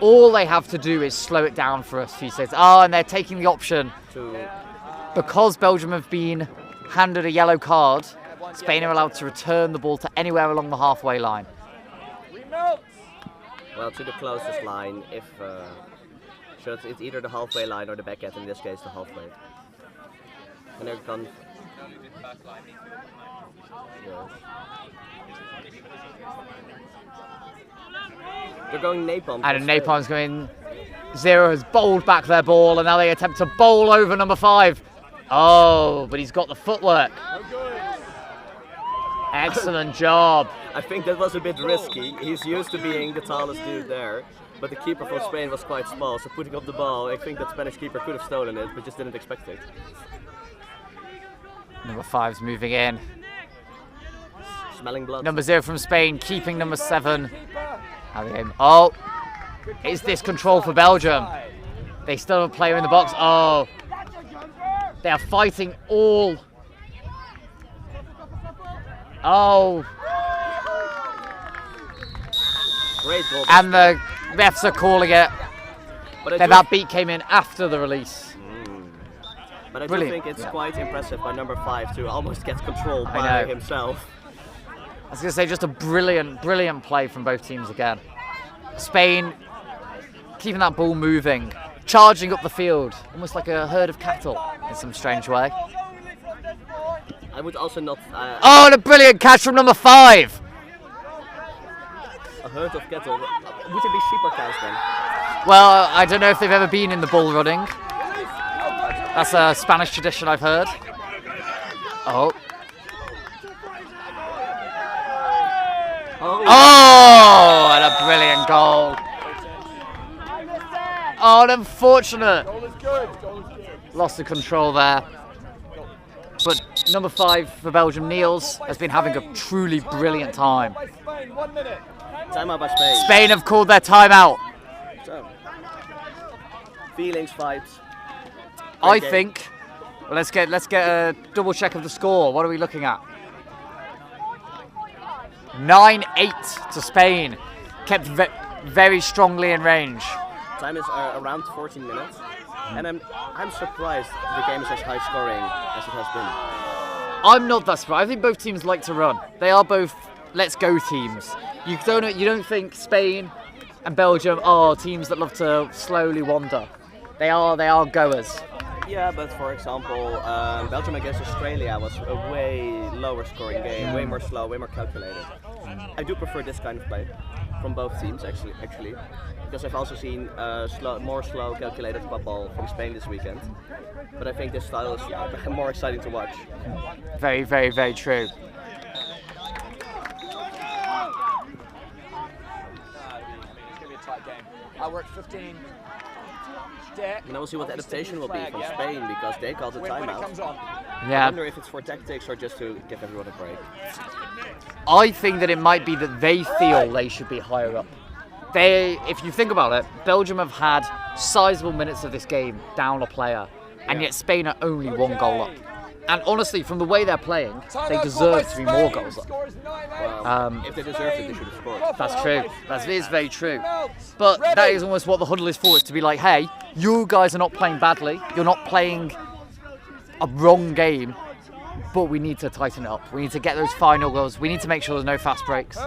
all they have to do is slow it down for a few seconds. Oh, and they're taking the option. Because Belgium have been handed a yellow card, Spain are allowed to return the ball to anywhere along the halfway line. Well, to the closest line, if so it's either the halfway line or the back end, in this case the halfway. And they're gone. Yeah. They're going napalm. And napalm's going. 0 has bowled back their ball, and now they attempt to bowl over number 5. Oh, but he's got the footwork. Excellent job. I think that was a bit risky. He's used to being the tallest dude there, but the keeper from Spain was quite small, so putting up the ball, I think that Spanish keeper could have stolen it, but just didn't expect it. Number 5's moving in. Smelling blood. Number 0 from Spain, keeping number 7. How the game? Oh, is this control for Belgium? They still have a player in the box. Oh, they are fighting all. Oh. Great goal. And the refs are calling it. But that beat came in after the release. But I do Brilliant. think it's quite impressive by number 5 to almost get control by himself. I was going to say, just a brilliant, brilliant play from both teams again. Spain keeping that ball moving, charging up the field, almost like a herd of cattle in some strange way. I would also not... oh, and a brilliant catch from number 5! A herd of cattle? Would it be sheep or cows then? Well, I don't know if they've ever been in the bull running. That's a Spanish tradition I've heard. Oh. Oh, and a brilliant goal. Oh, and unfortunate. Lost the control there. But number 5 for Belgium, Niels, has been having a truly brilliant time. Timeout by Spain. Spain have called their timeout. So, feelings, vibes. I think. Well, let's get a double check of the score. What are we looking at? 9-8 to Spain. Kept very strongly in range. Time is around 14 minutes, and I'm surprised the game is as high scoring as it has been. I'm not that surprised. I think both teams like to run. They are both let's go teams. You don't think Spain and Belgium are teams that love to slowly wander. They are goers. Yeah, but for example, Belgium against Australia was a way lower scoring game, way more slow, way more calculated. I do prefer this kind of play from both teams actually, because I've also seen more slow, calculated quadball from Spain this weekend. But I think this style is more exciting to watch. Very, very, very true. I worked 15. And I will see what the adaptation will be from Spain, because they called a timeout. Yeah. I wonder if it's for tactics or just to give everyone a break. I think that it might be that they feel they should be higher up. If you think about it, Belgium have had sizable minutes of this game down a player, and yet Spain are only 1 goal up. And honestly, from the way they're playing, they deserve to be more goals up. Well, if they deserved it, they should have scored. That's true. That is very true. But that is almost what the huddle is for, is to be like, hey, you guys are not playing badly. You're not playing a wrong game, but we need to tighten it up. We need to get those final goals. We need to make sure there's no fast breaks.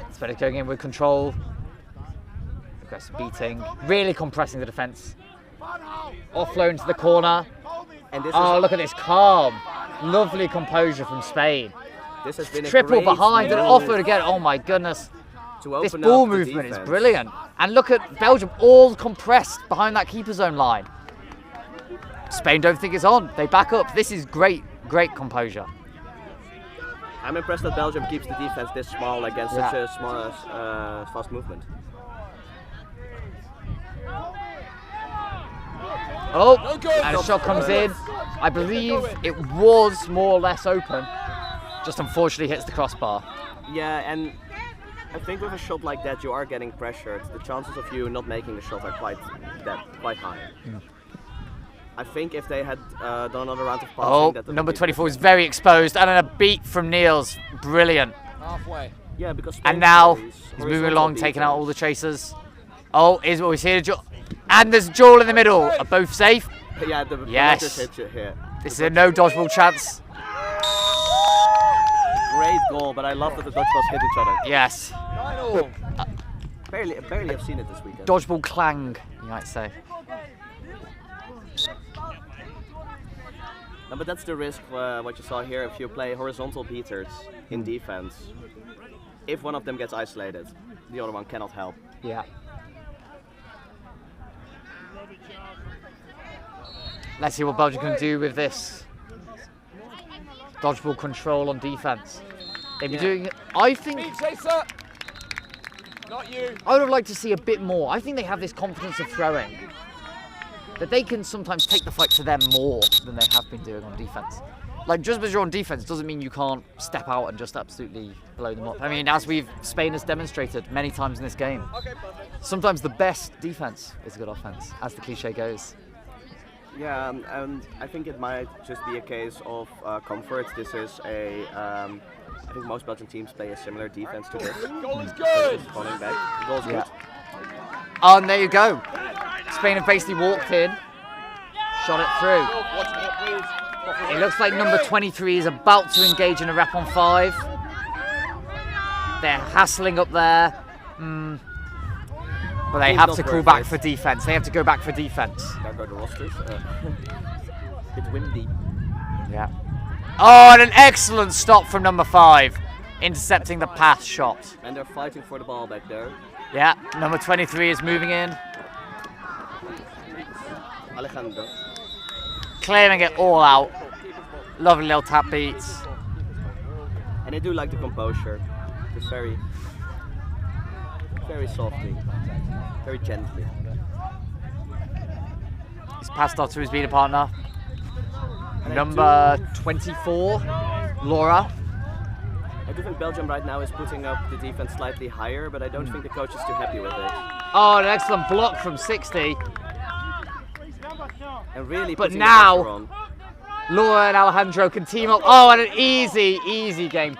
It's better going in with control. Aggressive beating. Really compressing the defence. Offload into the corner. And look at this calm. Lovely composure from Spain. This has been triple behind and offload again. Oh my goodness. This ball movement is brilliant. And look at Belgium all compressed behind that keeper zone line. Spain don't think it's on. They back up. This is great, great composure. I'm impressed that Belgium keeps the defense this small against such a small, fast movement. Oh, and a shot comes in. I believe it was more or less open. Just unfortunately hits the crossbar. Yeah, and I think with a shot like that, you are getting pressured. The chances of you not making the shot are quite high. I think if they had done another round of passing... Oh, number 24 is very exposed, and then a beat from Niels. Brilliant. Halfway. Yeah, because... And now he's moving along, taking out all the chasers. Oh, he's here. And there's Joel in the middle. Are both safe? Yeah, the yes. hit you here. This is a no dodgeball chance. Great goal, but I love that the dodgeballs hit each other. Yes. Barely have seen it this weekend. Dodgeball clang, you might say. No, but that's the risk, what you saw here, if you play horizontal beaters in defense. If one of them gets isolated, the other one cannot help. Yeah. Let's see what Belgium can do with this dodgeball control on defense. They've been doing it. I think. Not you. I would have liked to see a bit more. I think they have this confidence of throwing, that they can sometimes take the fight to them more than they have been doing on defense. Like, just because you're on defense doesn't mean you can't step out and just absolutely blow them up. I mean, as Spain has demonstrated many times in this game, sometimes the best defense is a good offense, as the cliche goes. Yeah, and I think it might just be a case of comfort. This is I think most Belgian teams play a similar defense to this. Goal is good! Falling back. The goal's good. Oh, and there you go. Spain have basically walked in, shot it through. It looks like number 23 is about to engage in a rep on 5. They're hassling up there. But they have to call back for defense. They have to go back for defense. There go the rosters. It's windy. Yeah. Oh, and an excellent stop from number 5, intercepting the pass shot. And they're fighting for the ball back there. Yeah, number 23 is moving in. Alejandro. Clearing it all out. Lovely little tap beats. And I do like the composure. It's very softly, very gently. He's passed off to his beater partner. Number 24, Laura. I do think Belgium right now is putting up the defense slightly higher, but I don't think the coach is too happy with it. Oh, an excellent block from 60. And really but putting now, the pressure on. Laura and Alejandro can team up. Oh, and an easy game.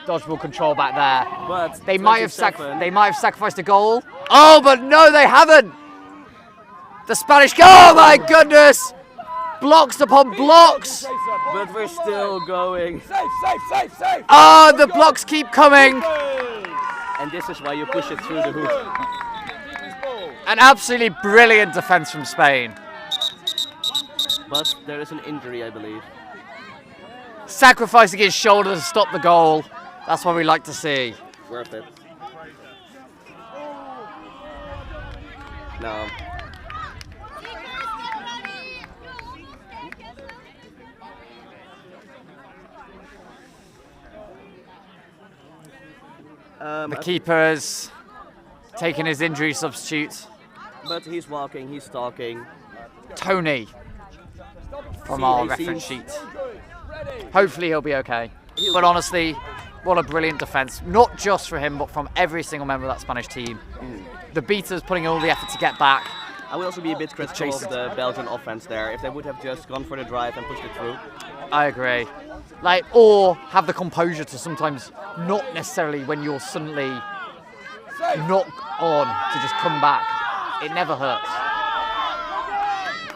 Dodgeball control back there. But they might have sacrificed a goal. Oh, but no, they haven't. The Spanish goal. Oh my goodness! Blocks upon blocks. But we're still going. Safe. Oh, the blocks keep coming. And this is why you push it through the hoop. An absolutely brilliant defense from Spain. But there is an injury, I believe. Sacrificing his shoulder to stop the goal. That's what we like to see. Worth it. No. The keeper's taking his injury substitute. But he's walking, he's talking. Tony from our reference sheet. Hopefully he'll be okay. But honestly, what a brilliant defense. Not just for him, but from every single member of that Spanish team. The beaters putting all the effort to get back. I would also be a bit critical of the Belgian offense there. If they would have just gone for the drive and pushed it through. I agree. Or have the composure to sometimes not necessarily when you're suddenly not on to just come back. It never hurts.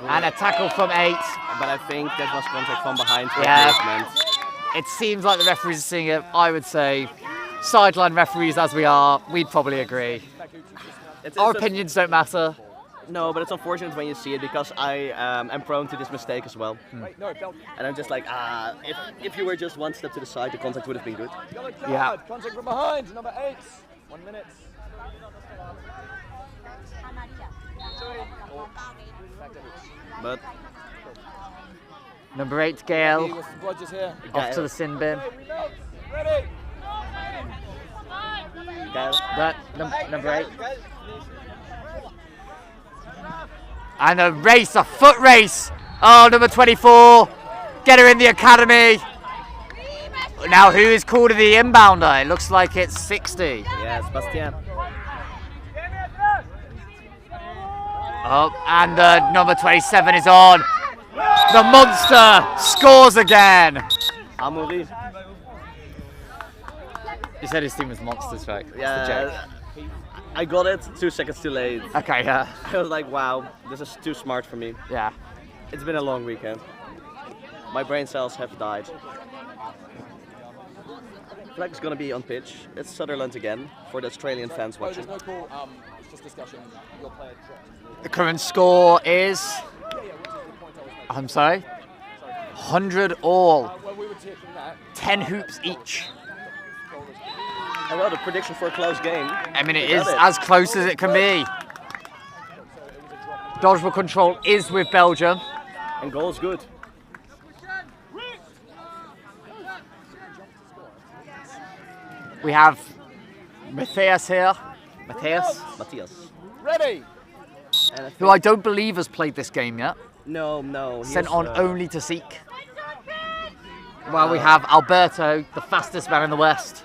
And a tackle from 8. But I think that was contact from behind. Yeah. It seems like the referees are seeing it. I would say, sideline referees as we are, we'd probably agree. Our opinions don't matter. No, but it's unfortunate when you see it because I am prone to this mistake as well. And I'm just like, if you were just one step to the side, the contact would have been good. Yeah. Contact from behind, number 8. 1 minute. But number 8, Gail, off to the sin bin. Ready. Gail. That number 8. And a race, a foot race. Oh, number 24. Get her in the academy. Now, who is called the inbounder? It looks like it's 60. Yes, Bastien. Oh, and number 27 is on. The monster scores again. Amoury. You said his team was monsters, right? Yeah. I got it 2 seconds too late. Okay, yeah. I was like, wow, this is too smart for me. Yeah. It's been a long weekend. My brain cells have died. Flag is gonna be on pitch. It's Sutherland again for the Australian fans watching. There's no call, it's just discussion. Your player dropped. The current score is, I'm sorry, 100 all. 10 hoops each. I wrote a prediction for a close game. I mean, it is as close as it can be. Dodgeball control is with Belgium. And goal's good. We have Matthias here. Matthias. Ready. Who I don't believe has played this game yet. No. Sent on only to seek. Well, we have Alberto, the fastest man in the West,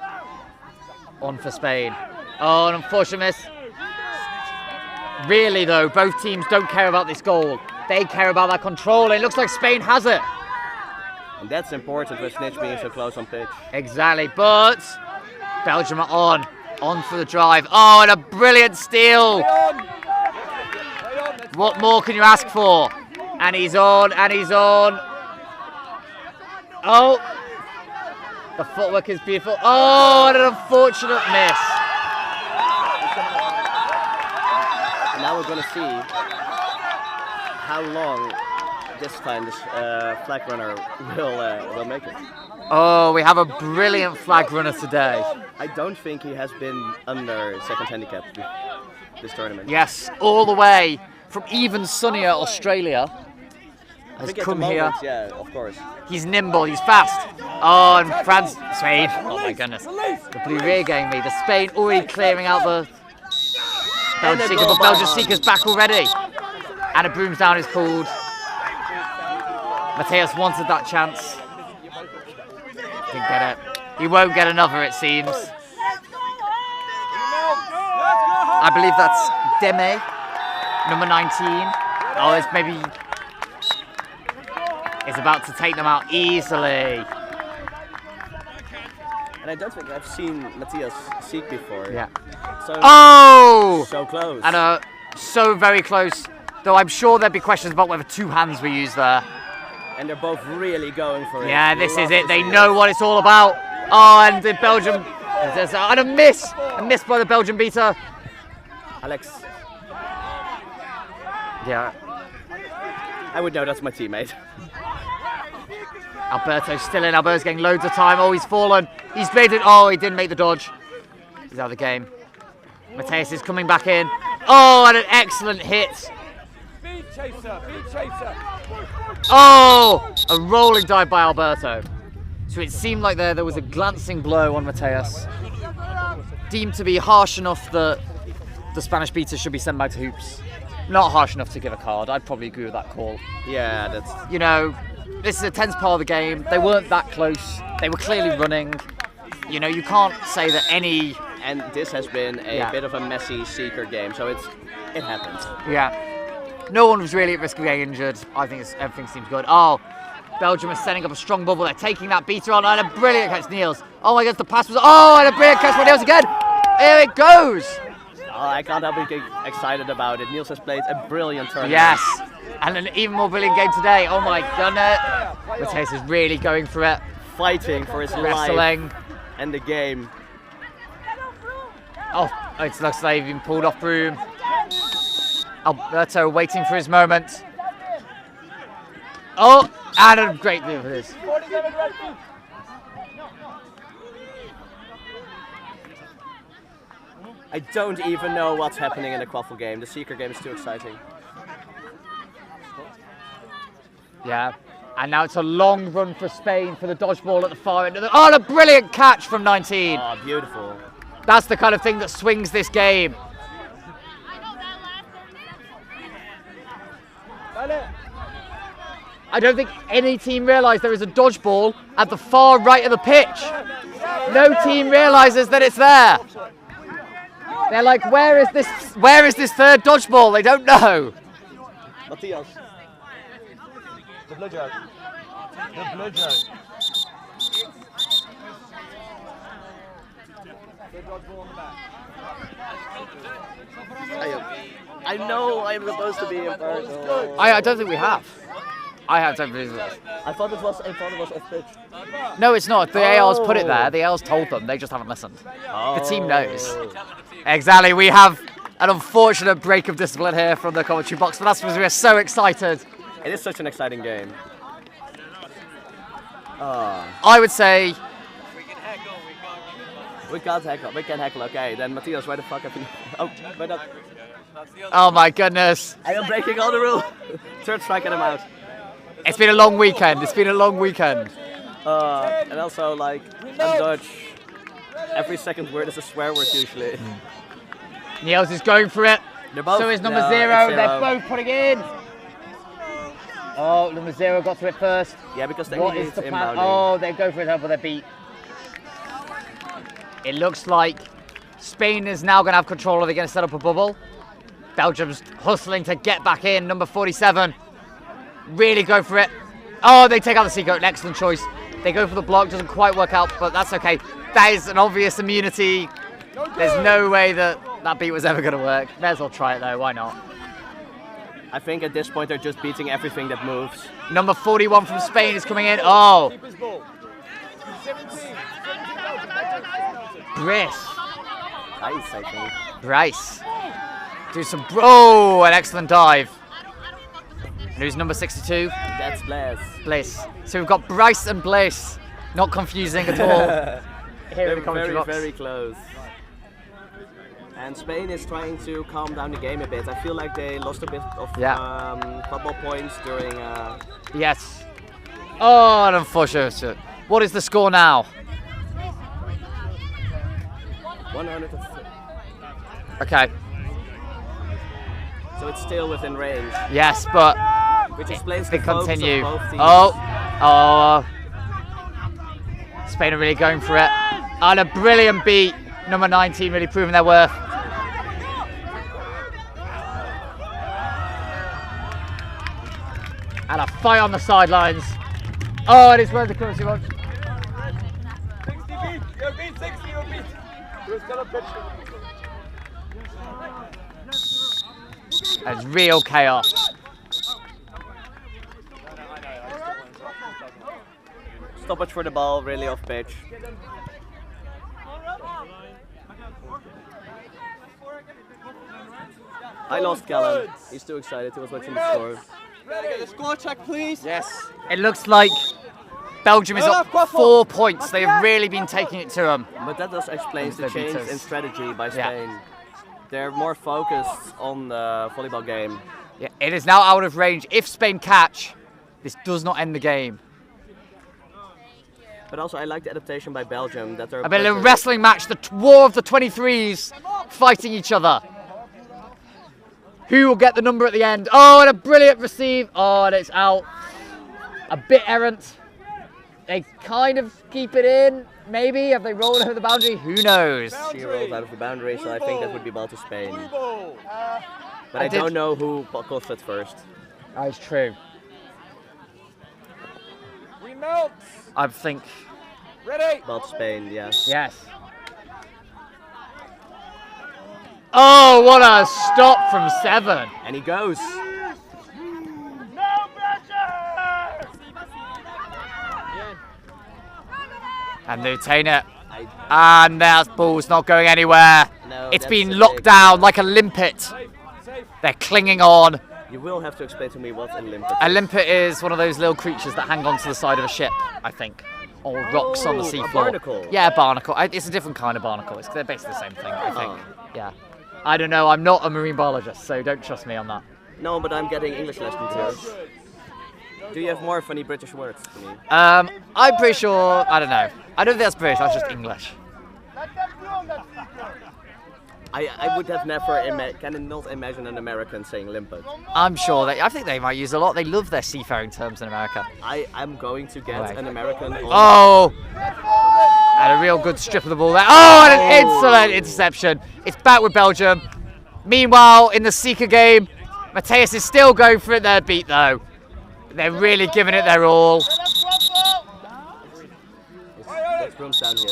on for Spain. Oh, an unfortunate miss. Really, though, both teams don't care about this goal. They care about that control. It looks like Spain has it. And that's important with Snitch being so close on pitch. Exactly, but Belgium are on for the drive. Oh, and a brilliant steal. What more can you ask for? And he's on, and he's on. Oh, the footwork is beautiful. Oh, and an unfortunate miss. And now we're going to see how long this time this flag runner will make it. Oh, we have a brilliant flag runner today. I don't think he has been under second handicap this tournament. Yes, all the way from even sunnier Australia. Has come here. Yeah, of course. He's nimble, he's fast. Oh, and Spain. Oh my goodness. The blue rear game me. The Spain already clearing out the Belgian seeker, but Belgian seeker's back already. And a brooms down is called. Matthias wanted that chance. Didn't get it. He won't get another, it seems. I believe that's Deme, number 19. Oh, it's maybe. is about to take them out easily. And I don't think I've seen Matthias seek before. Yeah. So, oh! So close. And so very close. Though I'm sure there'd be questions about whether 2 hands were used there. And they're both really going for it. Yeah, this is it. They know what it's all about. Oh, and the Belgium, and a miss by the Belgian beater. Alex. Yeah. I would know that's my teammate. Alberto's still in. Alberto's getting loads of time. Oh, he's fallen. He's made it. Oh, he didn't make the dodge. He's out of the game. Matthias is coming back in. Oh, and an excellent hit. Beat chaser, beat chaser. Oh, a rolling dive by Alberto. So it seemed like there was a glancing blow on Matthias. Deemed to be harsh enough that the Spanish beater should be sent back to hoops. Not harsh enough to give a card. I'd probably agree with that call. Yeah, that's... You know, this is a tense part of the game. They weren't that close. They were clearly running. You know, you can't say that any... And this has been a bit of a messy seeker game, so it happens. Yeah. No one was really at risk of getting injured. I think everything seems good. Oh, Belgium is setting up a strong bubble. They're taking that beater on, and a brilliant catch, Niels. Oh my God, the pass was... Oh, and a brilliant catch by Niels again. Here it goes. Oh, I can't help but get excited about it. Niels has played a brilliant tournament. Yes, and an even more brilliant game today. Oh my goodness. Matthias is really going for it. Fighting for his Wrestling. life and the game. Oh, it looks like he's been pulled off broom. Alberto waiting for his moment. Oh, and a great move for this. I don't even know what's happening in the Quadball game. The Seeker game is too exciting. Yeah, and now it's a long run for Spain for the dodgeball at the far end of the... Oh, and a brilliant catch from 19. Oh, beautiful. That's the kind of thing that swings this game. I don't think any team realised there is a dodgeball at the far right of the pitch. No team realises that it's there. They're like, where is this third dodgeball? They don't know. Matthias. The bludger. The bludger. I know I'm supposed to be impartial. I don't think we have. I don't believe it. I thought it was off pitch. No, it's not. The ALs put it there. The ALs told them. They just haven't listened. The team knows. Exactly. We have an unfortunate break of discipline here from the commentary box, but that's because we're so excited. It is such an exciting game. I would say... We can't heckle. We can heckle. Okay, then Matthias, why the fuck have you... Oh, wait up. Oh my goodness. I am breaking all the rules. Third strike and I'm out. It's been a long weekend. It's been a long weekend. And also, like, in Dutch, every second word is a swear word usually. Niels is going for it. So is number 0. They're both putting in. Oh, number 0 got to it first. Yeah, because they what need is the inbounding. plan? Oh, they go for it over their beat. It looks like Spain is now going to have control. Are they going to set up a bubble? Belgium's hustling to get back in. Number 47. Really go for it. Oh, they take out the Seeker. An excellent choice. They go for the block. Doesn't quite work out, but that's okay. That is an obvious immunity. There's no way that beat was ever going to work. May as well try it though. Why not? I think at this point they're just beating everything that moves. Number 41 from Spain is coming in. Oh. Brice. Nice, I think. Bryce. Do some... Oh, an excellent dive. And who's number 62? That's Blaise. Blaise. So we've got Bryce and Blaise. Not confusing at all. Here in the commentary box. Very close. And Spain is trying to calm down the game a bit. I feel like they lost a bit of Quadball points during... Yes. Oh, an unfortunate. What is the score now? 106. Okay. So it's still within range. Yes, but which explains they the focus continue. Of both teams. Oh. Spain are really going for it. And a brilliant beat. Number 19 really proving their worth. And a fight on the sidelines. Oh, and it's where the currency was. 60 feet. You're beat 60. You're beat. We're still a pitch. It's real chaos. Stoppage for the ball, really off pitch. I lost Callan. He's too excited. He was watching the score. Get the score check, please. Yes. It looks like Belgium is up 4 points. They've really been taking it to them. But that does explain the They're change beaters. in strategy by Yeah. Spain. They're more focused on the volleyball game. Yeah, it is now out of range. If Spain catch, this does not end the game. But also, I like the adaptation by Belgium that they're. I bet a wrestling match, the war of the 23s fighting each other. Who will get the number at the end? Oh, and a brilliant receive. Oh, and it's out. A bit errant. They kind of keep it in, maybe. Have they rolled over the boundary? Who knows? She rolls out of the boundary, so I think that would be ball to Spain. But I I did- don't know who caught it first. That's true. We melt. I think. Ready. Ball to Spain, yes. Yes. Oh, what a stop from 7. And he goes. And they retain it. And that ball's not going anywhere. No, It's that's been a locked big- down like a limpet. They're clinging on. You will have to explain to me what's a limpet. A limpet is one of those little creatures that hang onto the side of a ship, I think. Or rocks on the Oh, a seafloor. barnacle. Yeah, a barnacle. It's a different kind of barnacle. They're basically the same thing, I think. Yeah. I don't know. I'm not a marine biologist, so don't trust me on that. No, but I'm getting English lessons here. Do you have more funny British words for me? I'm pretty sure. I don't know. I don't think that's British. That's just English. I would have never cannot imagine an American saying limpet. I'm sure I think they might use a lot. They love their seafaring terms in America. I am going to get Right. an American on. Oh! And a real good strip of the ball there. Oh, and an excellent interception. It's back with Belgium. Meanwhile, in the Seeker game, Mateus is still going for it. They're beat though. They're really giving it their all. Let's rooms down here.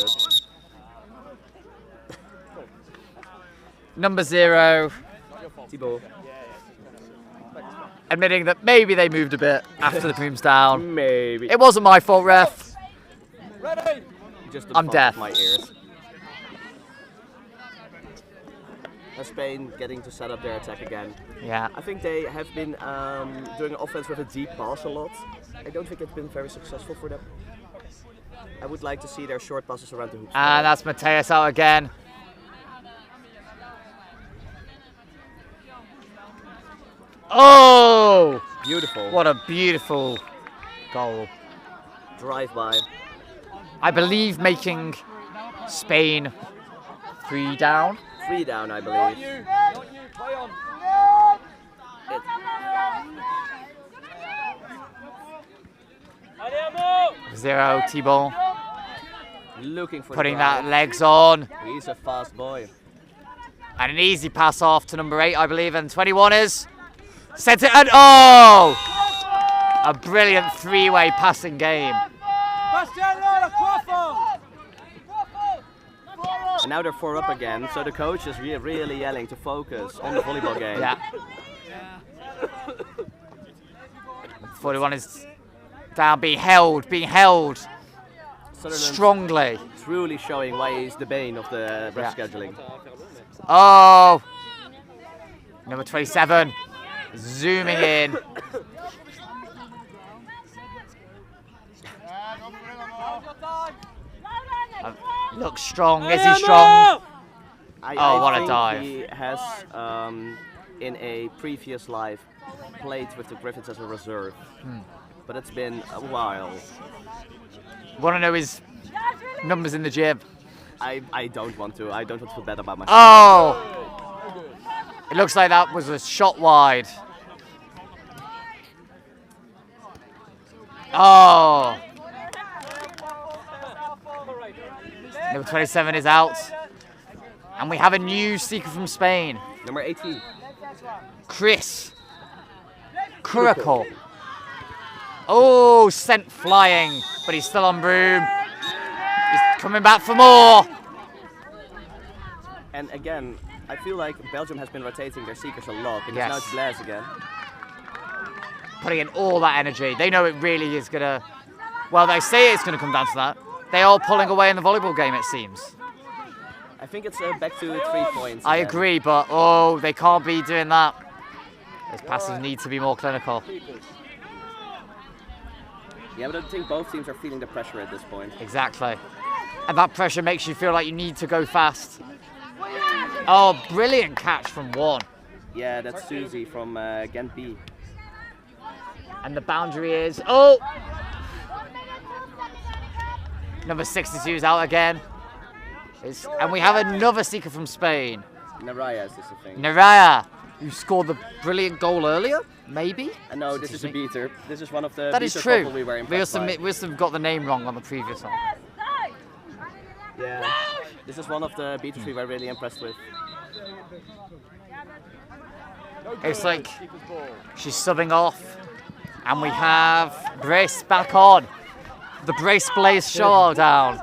Number 0. Thibaut. Admitting that maybe they moved a bit after the brooms down. Maybe. It wasn't my fault, ref. Just the I'm fun deaf. of my ears. Spain getting to set up their attack again. Yeah. I think they have been doing an offense with a deep pass a lot. I don't think it's been very successful for them. I would like to see their short passes around the hoops. And that's Mateus out again. Oh! Beautiful. What a beautiful goal. Drive by. I believe making Spain 3 down. 3 down, I believe. 0, Thibaut. Looking for Putting the that drive. legs on. He's a fast boy. And an easy pass off to number 8, I believe, and 21 is sent it, and oh! A brilliant 3-way passing game. And now they're 4 up again, so the coach is really yelling to focus on the volleyball game. Yeah. 41 is down, being held Sutherland strongly. Truly showing why he's the bane of the ref Yeah. scheduling. Oh! Number 27, zooming in. Looks strong. Is he strong? Oh, what a think dive. He has, in a previous life, played with the Griffins as a reserve. But it's been a while. Want to know his numbers in the gym? I don't want to. I don't want to feel bad about myself. Oh! It looks like that was a shot wide. Oh! Number 27 is out. And we have a new seeker from Spain. Number 18. Chris Curacol. Oh, sent flying, but he's still on broom. He's coming back for more. And again, I feel like Belgium has been rotating their seekers a lot because now it's Blaise again. Putting in all that energy. They know it really is gonna, well, they say it's gonna come down to that. They are pulling away in the volleyball game, it seems. I think it's back to 3 points. I agree, but oh, they can't be doing that. Those passes need to be more clinical. Yeah, but I think both teams are feeling the pressure at this point. Exactly. And that pressure makes you feel like you need to go fast. Oh, brilliant catch from one. Yeah, that's Susie from Ghent B. And the boundary is, oh! Number 62 is out again. And we have another seeker from Spain. Naraya is this the thing. Naraya, who scored the brilliant goal earlier, maybe? No, this is a beater. This is one of the That is beater true. couple we were impressed by. We also got the name wrong on the previous one. Yeah, this is one of the beaters we were really impressed with. It's like she's subbing off, and we have Brace back on. The Brace Blaze showdown.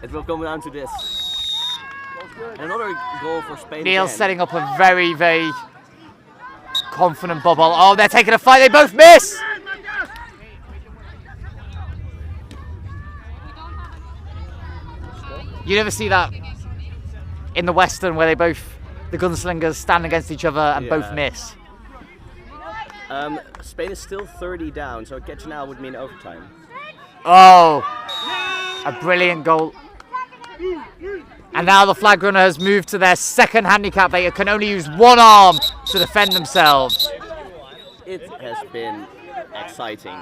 It will come down to this. And another goal for Spain. Neil's again. setting up a very, very confident bubble. Oh, they're taking a fight. They both miss. You never see that in the Western where the gunslingers stand against each other and both miss. Spain is still 30 down, so a catch now would mean overtime. Oh, a brilliant goal. And now the flag runner has moved to their second handicap. They can only use one arm to defend themselves. It has been exciting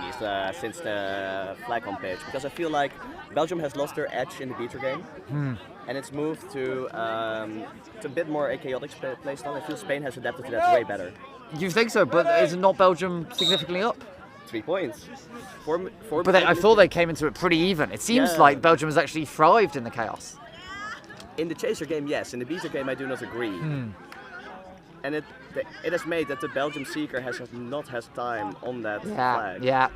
since the flag on pitch, because I feel like Belgium has lost their edge in the beater game, and it's moved to a bit more a chaotic play style. I feel Spain has adapted to that way better. You think so, but is not Belgium significantly up? 3 points. But I thought they came into it pretty even. It seems like Belgium has actually thrived in the chaos. In the chaser game, yes. In the beater game, I do not agree. And it has made that the Belgium seeker has not had time on that flag. Yeah.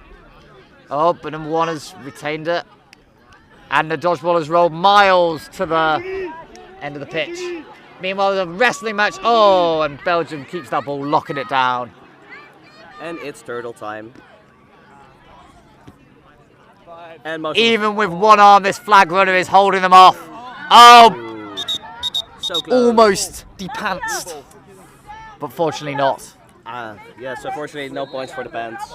Oh, but number one has retained it. And the dodgeball has rolled miles to the end of the pitch. Meanwhile, the wrestling match, oh, and Belgium keeps that ball, locking it down. And it's turtle time. And even with one arm, this flag runner is holding them off. Oh, so close. Almost depantsed, but fortunately not. Yes, unfortunately, no points for the pants.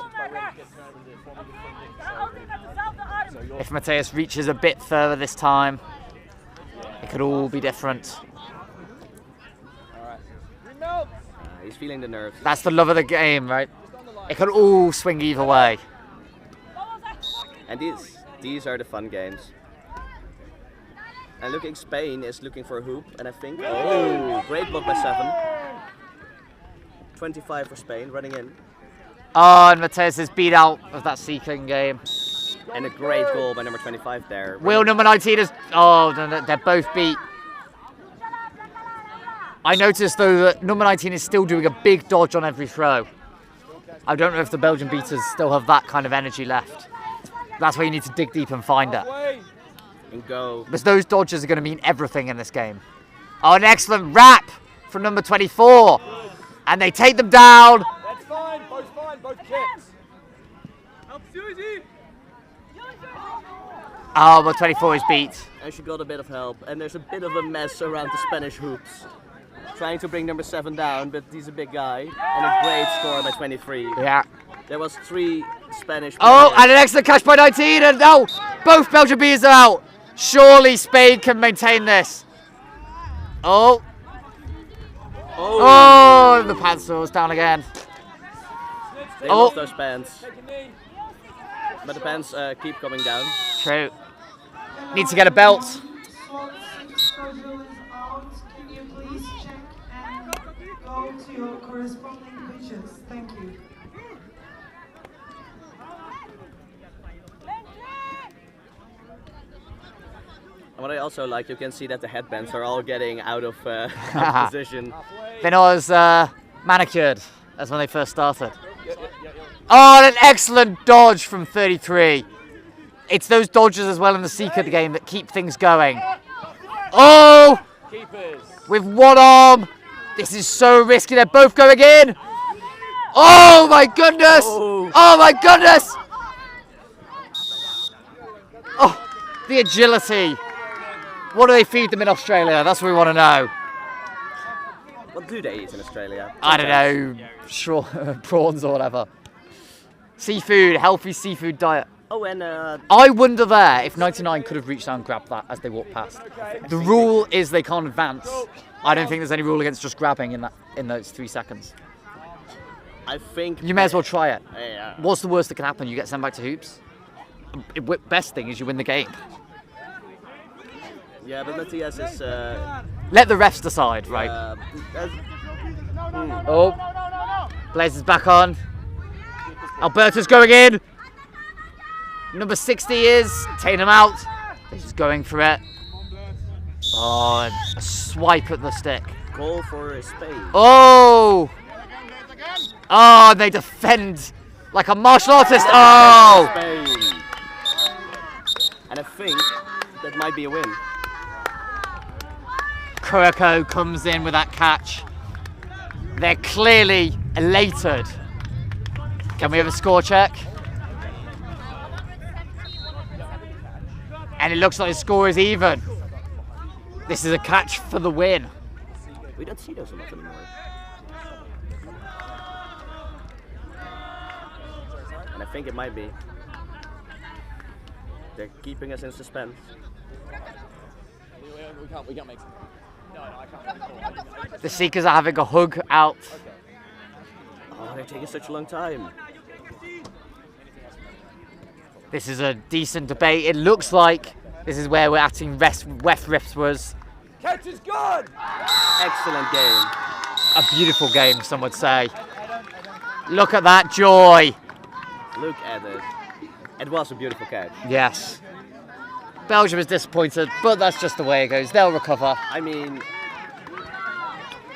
If Mateus reaches a bit further this time, it could all be different. He's feeling the nerves. That's the love of the game, right? It could all swing either way. And these are the fun games. And looking, Spain is looking for a hoop, and I think, oh, great block by 7. 25 for Spain, running in. Oh, and Mateus is beat out of that seeking game. And a great goal by number 25 there. Will number 19 is, oh, they're both beat. I noticed though that number 19 is still doing a big dodge on every throw. I don't know if the Belgian beaters still have that kind of energy left. That's where you need to dig deep and find it. And go. Because those dodges are going to mean everything in this game. Oh, an excellent wrap from number 24. And they take them down. That's fine, both kicks. Help Susie. Oh, but 24 is beat. And she got a bit of help. And there's a bit of a mess around the Spanish hoops. Trying to bring number 7 down, but he's a big guy. And a great score by 23. Yeah. There was 3 Spanish Oh, players. and an excellent catch by 19. And no, both Belgian beaters are out. Surely Spain can maintain this. Oh. Oh, the pants was down again. They lost those pants. But the pants keep coming down. True. Need to get a belt. Can you please check and go to your corresponding pitches? Thank you. And what I also like, you can see that the headbands are all getting out of position. They're not as manicured as when they first started. Oh, and an excellent dodge from 33. It's those dodges as well in the Seeker game that keep things going. Oh! With one arm. This is so risky. They're both going in. Oh my goodness! Oh my goodness! Oh, the agility. What do they feed them in Australia? That's what we want to know. What do they eat in Australia? I don't know, prawns or whatever. Seafood, healthy seafood diet. Oh, and I wonder there if 99 could have reached down and grabbed that as they walked past. The rule is they can't advance. I don't think there's any rule against just grabbing in those 3 seconds. I think You may as well try it. Yeah. What's the worst that can happen? You get sent back to hoops? Best thing is you win the game. Yeah, but Matthias is. Let the refs decide, right? Oh, Blaze is back on. Alberto's going in. Number 60 is taking him out. He's going for it. Oh, a swipe at the stick. Goal for Spain. Oh! Oh, they defend like a martial artist. Oh! Spain. And I think that might be a win. Kuroko comes in with that catch. They're clearly elated. Can we have a score check? And it looks like the score is even. This is a catch for the win. We don't see those a lot anymore. And I think it might be. They're keeping us in suspense. We can't make. No, I can't. The Seekers are having a hug out. Oh, they're taking such a long time. This is a decent debate. It looks like this is where we're acting ref was. Catch is good! Excellent game. A beautiful game, some would say. Look at that joy. Look at it. It was a beautiful catch. Yes. Belgium is disappointed, but that's just the way it goes. They'll recover. I mean,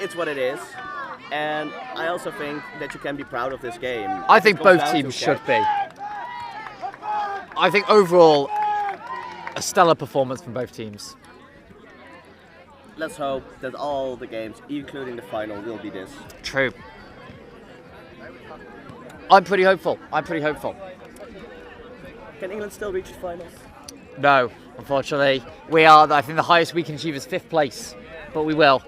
it's what it is. And I also think that you can be proud of this game. I think both teams should be. I think overall, a stellar performance from both teams. Let's hope that all the games, including the final, will be this. True. I'm pretty hopeful. Can England still reach the finals? No, unfortunately. We are, I think the highest we can achieve is 5th place, but we will.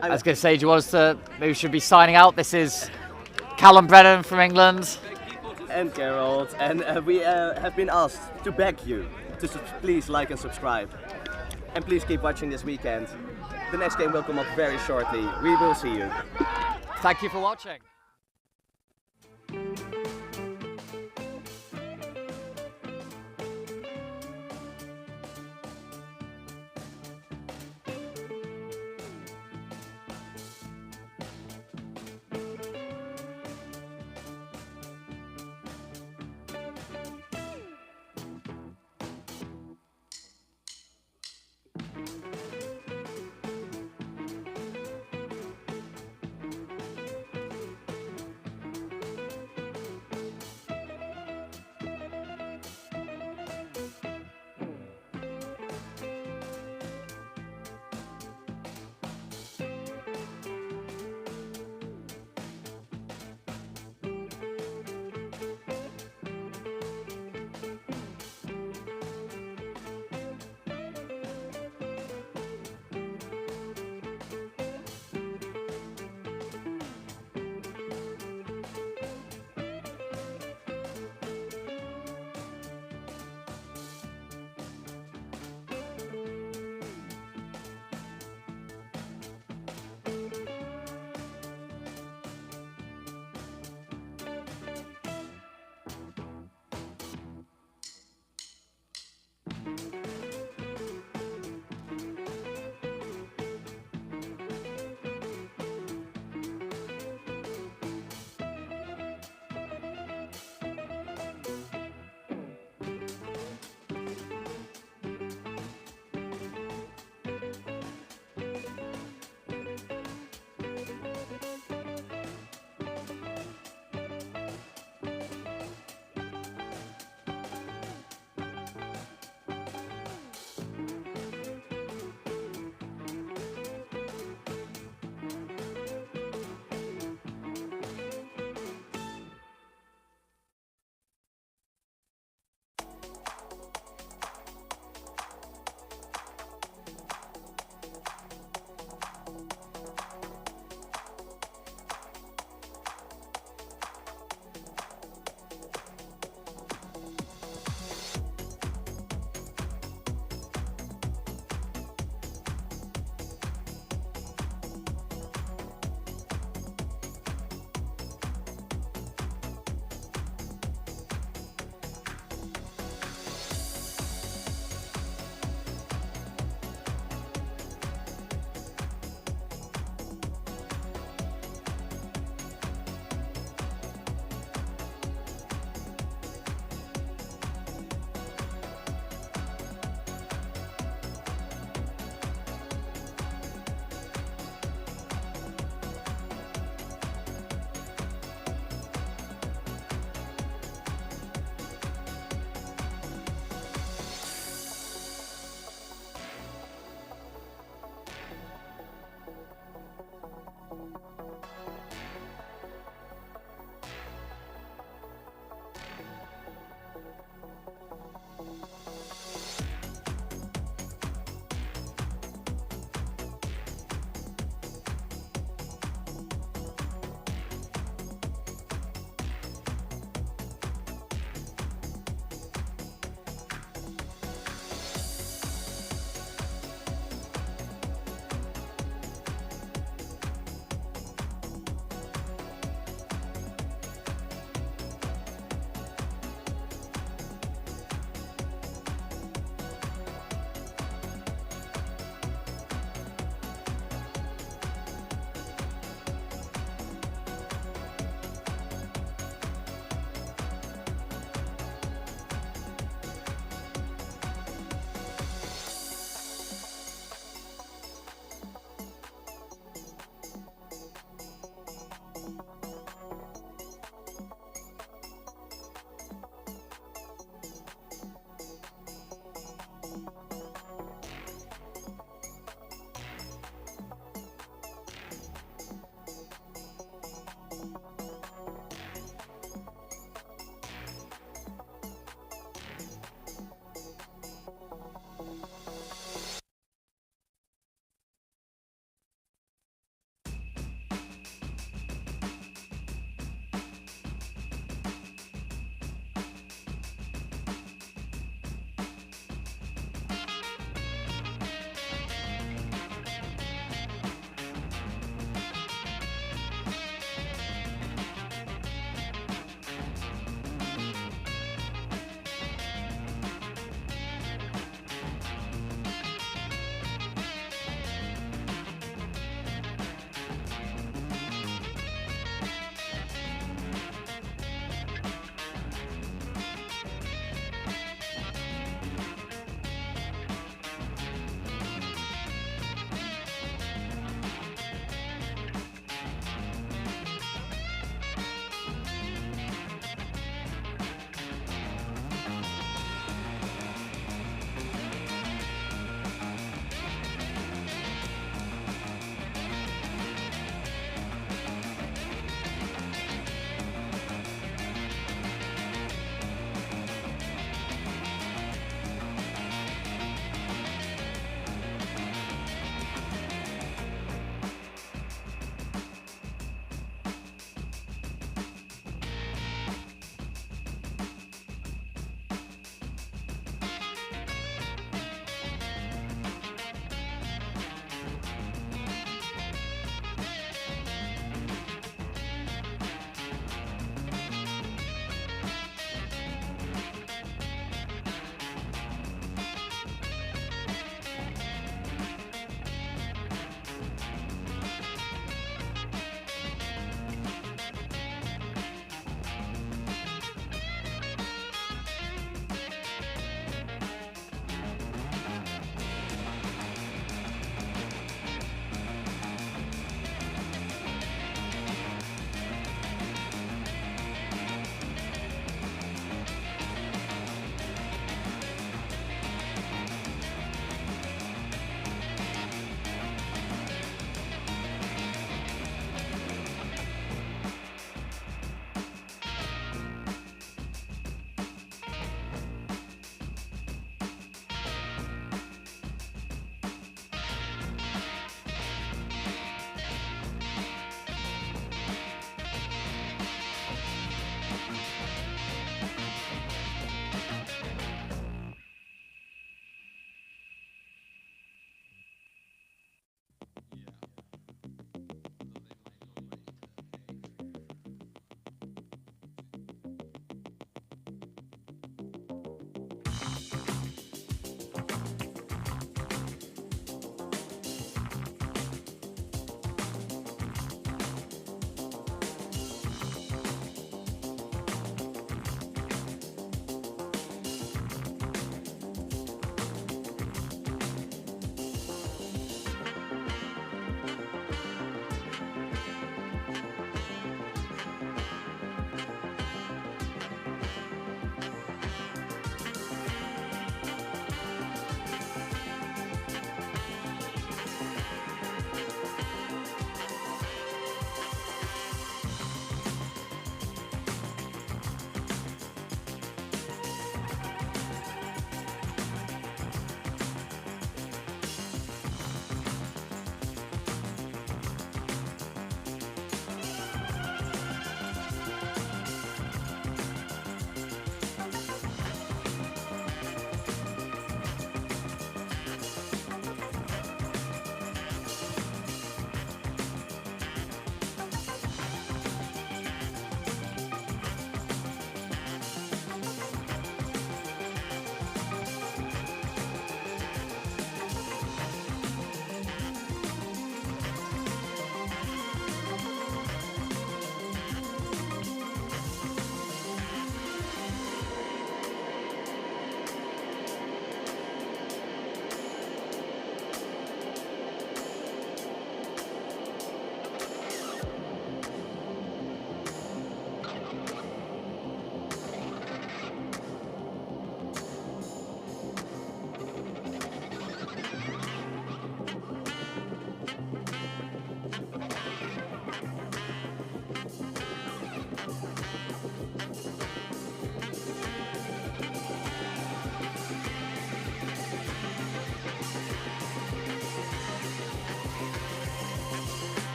I was going to say, do you want us to, maybe we should be signing out? This is Callum Brennan from England. And Gerald, and we have been asked to beg you to please like and subscribe. And please keep watching this weekend. The next game will come up very shortly. We will see you. Thank you for watching.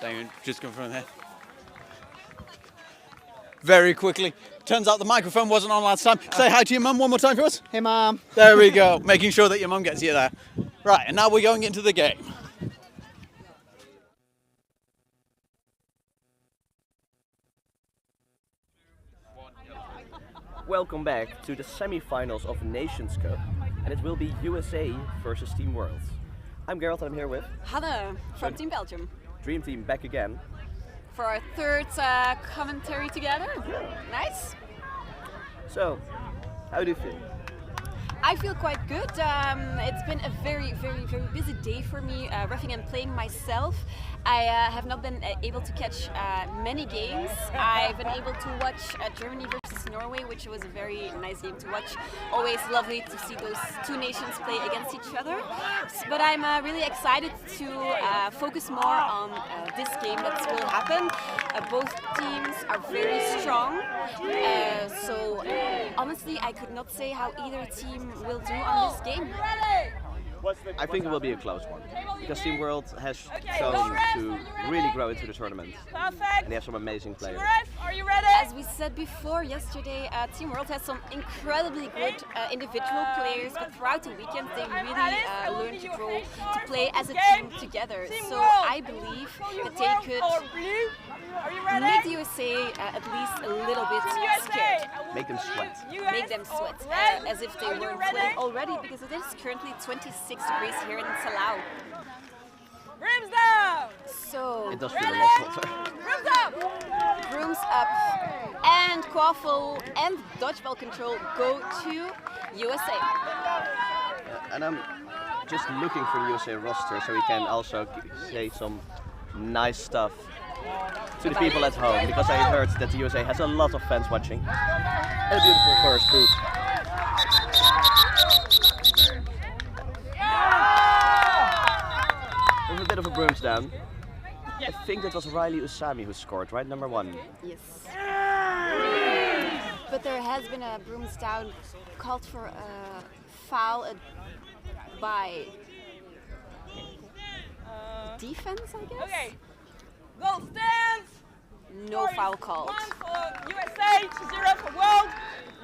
Damon, just come from there. Very quickly. Turns out the microphone wasn't on last time. Say hi to your mum one more time for us. Hey, Mum. There we go. Making sure that your mum gets you there. Right, and now we're going into the game. Welcome back to the semi-finals of Nations Cup, and it will be USA versus Team World. I'm Gerald, and I'm here with Hannah from Team Belgium. Dream Team back again. For our third commentary together. Nice. So, how do you feel? I feel quite good. It's been a very busy day for me, reffing and playing myself. I have not been able to catch many games. I've been able to watch Germany versus Norway, which was a very nice game to watch. Always lovely to see those two nations play against each other. But I'm really excited to focus more on this game that will happen. Both teams are very strong. So honestly, I could not say how either team will do on this game. I think it will be a close one, because Team World has shown to really grow into the tournament. And they have some amazing players. Are you ready? As we said before yesterday, Team World has some incredibly good individual players, but throughout the weekend they really learned to grow, to play as a team together. So I believe that they could make the USA at least a little bit scared. Make them sweat. Make them sweat, as if they weren't playing already, because it is currently 26 degrees here in Salou. Brooms down! So, it does feel a lot hotter. Brooms up! Brooms up. And Quadball and dodgeball control go to USA. And I'm just looking for the USA roster so we can also say some nice stuff to the people at home, because I heard that the USA has a lot of fans watching. And a beautiful first group. With a bit of a brooms down. I think that was Riley Usami who scored, right? Number 1. Yes. But there has been a brooms down called for a foul by defense, I guess? Okay. Goal stands. No foul called. 1 for USA, 0 for World.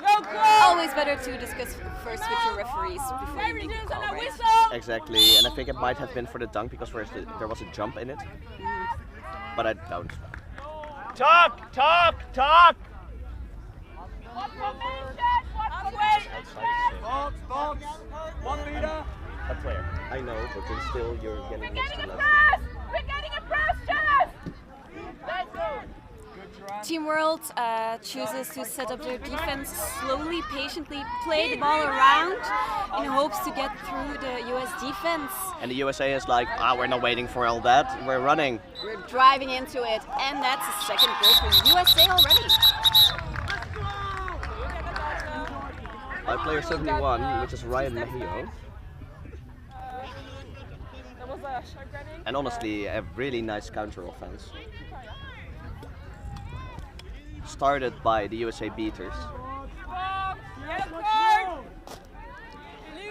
No goal. Always better to discuss first with your referees before you make a call, right? Exactly, and I think it might have been for the dunk because there was a jump in it. But I don't. Talk, talk, talk! Box, 1 meter. A player. I know, but then still you're getting next to left. We're getting a press, Jess! Let's go! Team World chooses to set up their defense slowly, patiently, play the ball around in hopes to get through the US defense. And the USA is like, we're not waiting for all that, we're running. We're driving into it, and that's a second goal for USA already. Player 71, which is Ryan Mejio. And honestly, a really nice counter offense. Started by the USA beaters.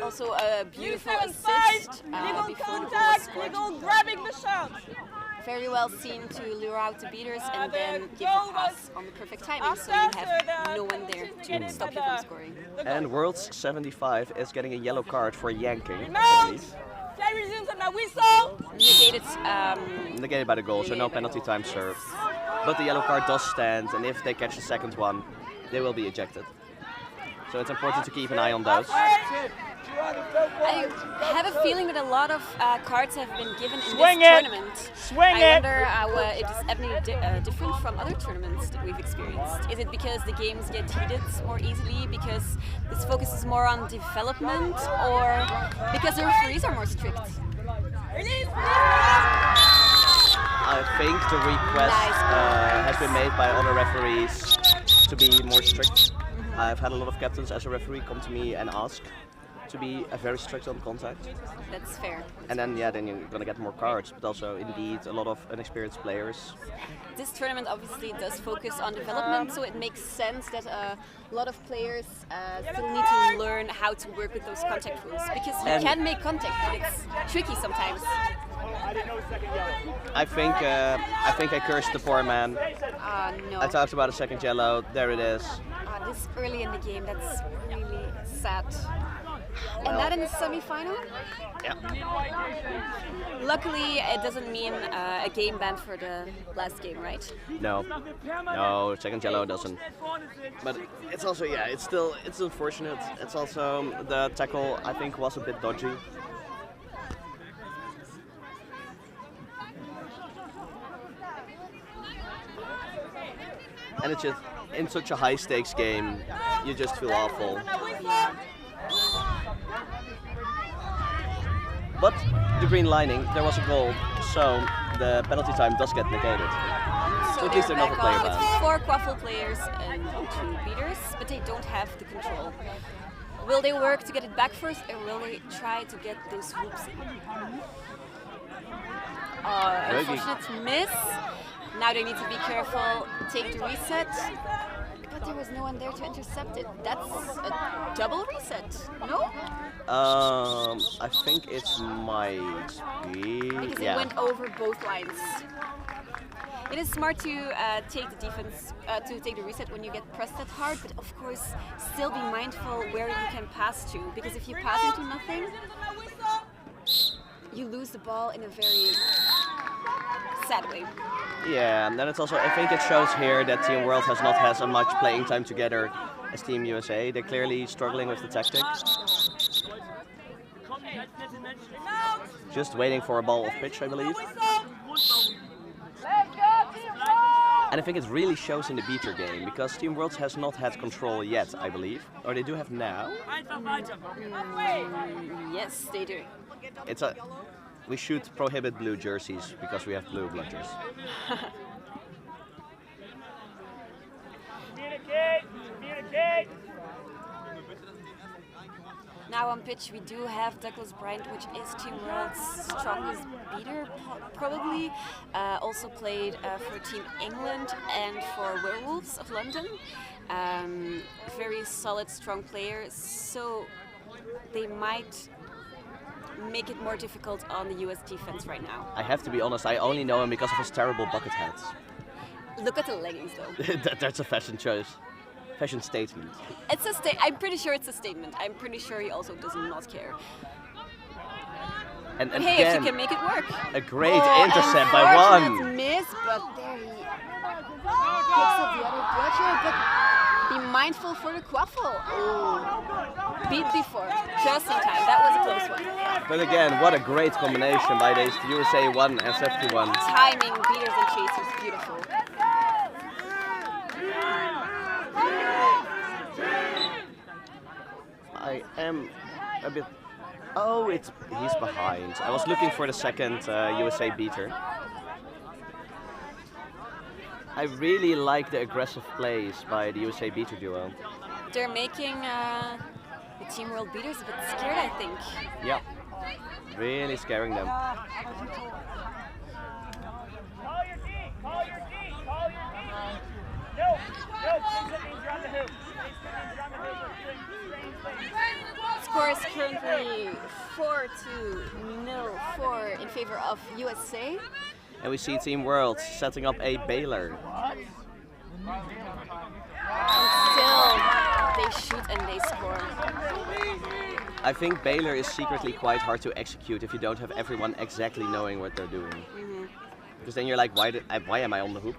Also a beautiful assist before the goal was scored. Grabbing the shot. very well seen to lure out the beaters and then give the pass on the perfect timing, so you have no one there to stop you from scoring. And Worlds 75 is getting a yellow card for yanking, I believe. Negated. Negated by the goal, so no penalty time served. But the yellow card does stand, and if they catch the second one, they will be ejected. So it's important to keep an eye on those. I have a feeling that a lot of cards have been given in this tournament. I wonder it is definitely different from other tournaments that we've experienced. Is it because the games get heated more easily, because this focuses more on development, or because the referees are more strict? I think the request has been made by other referees to be more strict. I've had a lot of captains as a referee come to me and ask to be very strict on contact. That's fair. And then then you're gonna get more cards, but also indeed a lot of inexperienced players. This tournament obviously does focus on development, so it makes sense that a lot of players still need to learn how to work with those contact rules, because you can make contact, but it's tricky sometimes. I think I cursed the poor man. No. I talked about a second yellow. There it is. This early in the game, that's really sad. And that in the semi-final? Yeah. Luckily, it doesn't mean a game ban for the last game, right? No, second yellow doesn't. But it's also, it's unfortunate. It's also, the tackle, I think, was a bit dodgy. And it's just, in such a high stakes game, you just feel awful. But the green lining, there was a goal, so the penalty time does get negated. So at least they're not a player ban. 4 Quaffle players and 2 beaters, but they don't have the control. Will they work to get it back first, or will they try to get those hoops in? Unfortunate miss. Now they need to be careful, take the reset. But there was no one there to intercept it. That's a double reset, no? I think it might be. Because it went over both lines. It is smart to take the defense, to take the reset when you get pressed that hard, but of course, still be mindful where you can pass to. Because if you pass into nothing, you lose the ball in a very sad way. Yeah, and then it's also, I think it shows here that Team World has not had as much playing time together as Team USA. They're clearly struggling with the tactics. Just waiting for a ball off pitch, I believe. And I think it really shows in the beater game, because Team World has not had control yet, I believe. Or they do have now. Yes, they do. We should prohibit blue jerseys because we have blue bludgers. Now on pitch we do have Douglas Bryant, which is Team World's strongest beater, probably. Also played for Team England and for Werewolves of London. Very solid, strong player, so they might make it more difficult on the US defense right now. I have to be honest, I only know him because of his terrible bucket hats. Look at the leggings though. That's a fashion choice. Fashion statement. It's a I'm pretty sure it's a statement. I'm pretty sure he also does not care. And hey, again, if you can make it work. A great intercept by one. Miss, but there he picks up the other bludger, but be mindful for the Quaffle. Beat before, just in time. That was a close one. But again, what a great combination by these USA 1 and 71. Timing, beaters and chasers, beautiful. I am a bit... Oh, he's behind. I was looking for the second USA beater. I really like the aggressive plays by the USA beater duo. They're making the Team World beaters a bit scared, I think. Yeah, really scaring them. Score is currently 4-0 in favor of USA. And we see Team World setting up a Baylor. And still, they shoot and they score. I think Baylor is secretly quite hard to execute if you don't have everyone exactly knowing what they're doing. Because then you're like, why am I on the hoop?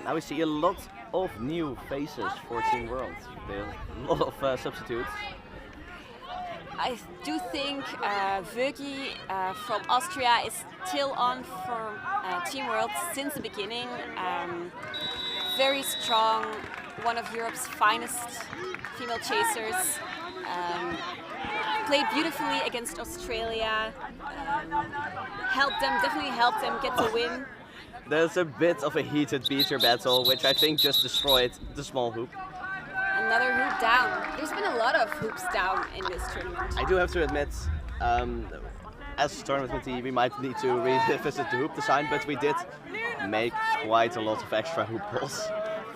Now we see a lot of new faces for Team World. There's a lot of substitutes. I do think Vögi from Austria is still on for Team World since the beginning. Very strong, one of Europe's finest female chasers. Played beautifully against Australia. Definitely helped them get the win. There's a bit of a heated beater battle, which I think just destroyed the small hoop. Another hoop down. There's been a lot of hoops down in this tournament. I do have to admit, as a tournament committee, we might need to revisit the hoop design, but we did make quite a lot of extra hoop balls.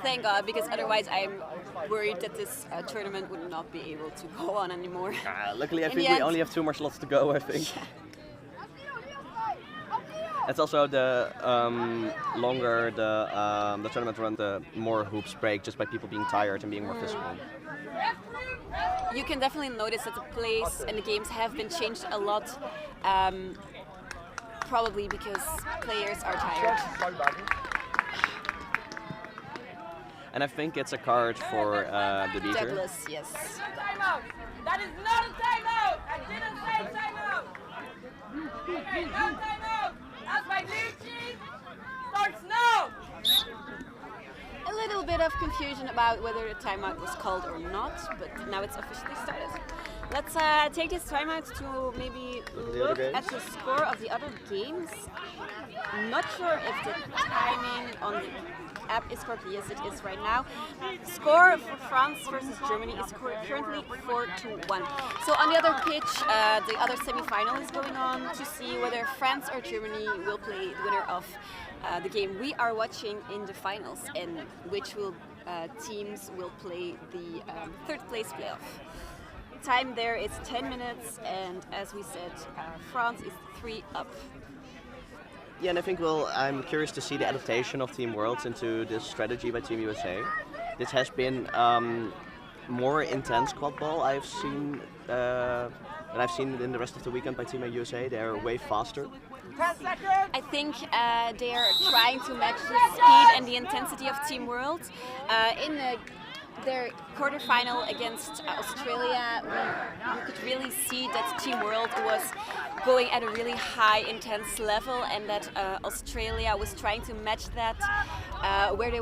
Thank God, because otherwise I'm worried that this tournament would not be able to go on anymore. Luckily, I think we only have 2 more slots to go, I think. Yeah. It's also the longer the tournament run, the more hoops break just by people being tired and being more physical. You can definitely notice that the plays and the games have been changed a lot, probably because players are tired. And I think it's a card for the beater. Douglas, yes. Timeout! That is not a timeout! I didn't say timeout! Okay, no timeout! That's my new chief! Starts now! A little bit of confusion about whether the timeout was called or not, but now it's officially started. Let's take this timeout to maybe look at the score of the other games. I'm not sure if the timing on the app is correct. Yes, it is right now. Score for France versus Germany is currently 4-1. So on the other pitch, the other semi-final is going on to see whether France or Germany will play the winner of the game we are watching in the finals, and which teams will play the third place playoff. Time there is 10 minutes, and as we said, France is 3 up. Yeah, and I think I'm curious to see the adaptation of Team Worlds into this strategy by Team USA. This has been more intense quadball I've seen than I've seen in the rest of the weekend by Team USA. They're way faster. I think they are trying to match the speed and the intensity of Team World. In their quarterfinal against Australia, you could really see that Team World was going at a really high, intense level, and that Australia was trying to match that, where they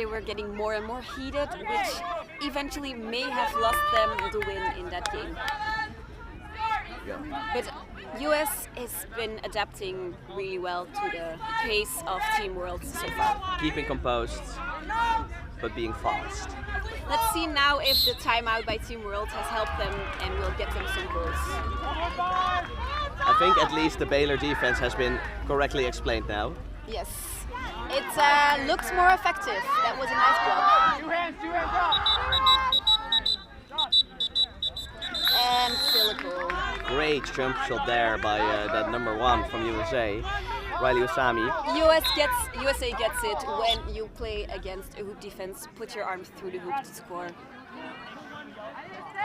were getting more and more heated, which eventually may have lost them the win in that game. But US has been adapting really well to the pace of Team World so far. Keeping composed, but being fast. Let's see now if the timeout by Team World has helped them and will get them some goals. I think at least the Baylor defense has been correctly explained now. Yes. It looks more effective. That was a nice block. Two hands up! And still a goal. Great jump shot there by that number 1 from USA, Riley Usami. USA gets it when you play against a hoop defense. Put your arms through the hoop to score.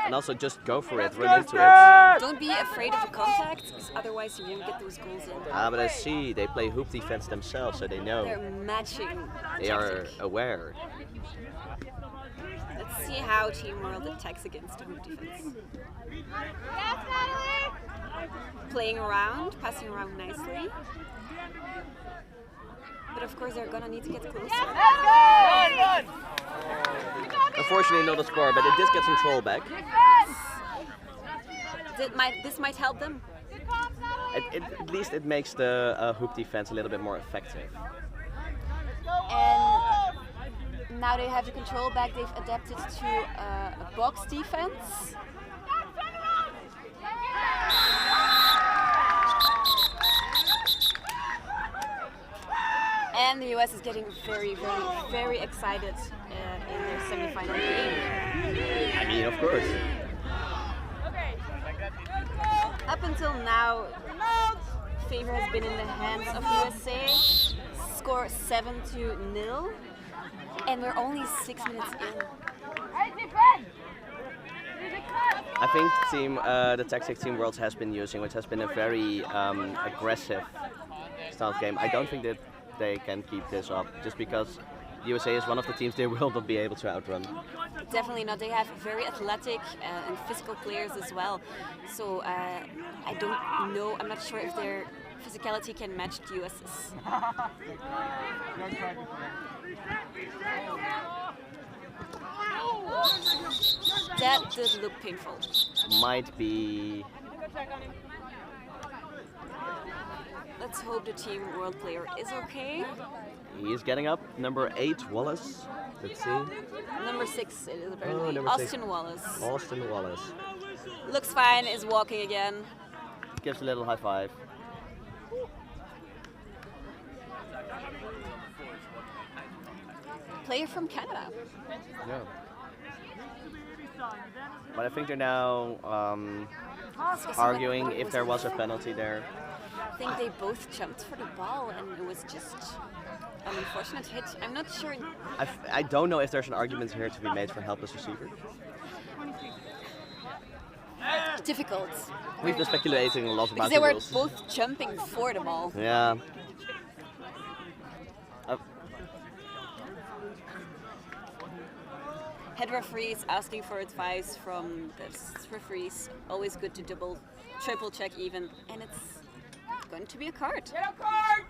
And also just go for it, run into it. Don't be afraid of the contact, because otherwise you won't get those goals in. But I see they play hoop defense themselves, so they know. They're matching. They are aware. Let's see how Team World attacks against the hoop defense. Playing around, passing around nicely. But of course they're gonna need to get closer. Unfortunately not a score, but it did get some control back. This might help them. At least it makes the hoop defense a little bit more effective. And now they have the control back. They've adapted to a box defense. And the US is getting very, very, very excited in their semi-final game. I mean, of course. Up until now, favor has been in the hands of USA. Score 7-0, and we're only 6 minutes in. I think the tactic Team World has been using, which has been a very aggressive style of game. I don't think that they can keep this up, just because USA is one of the teams they will not be able to outrun. Definitely not. They have very athletic and physical players as well. So I don't know. I'm not sure if their physicality can match the US's. That did look painful. Might be. Let's hope the Team World player is okay. He is getting up. Number 8, Wallace. Let's see. Number 6 it is apparently. Number Austin 6. Wallace. Austin Wallace. Looks fine, is walking again. Gives a little high five. Player from Canada. Yeah. But I think they're now arguing if there was a penalty there. I think they both jumped for the ball and it was just an unfortunate hit. I'm not sure. I don't know if there's an argument here to be made for helpless receiver. Difficult. We've been speculating a lot Because about they the were rules. both jumping for the ball. Yeah. Head referees asking for advice from the referees. Always good to double, triple check even. And it's going to be a card. Yellow card!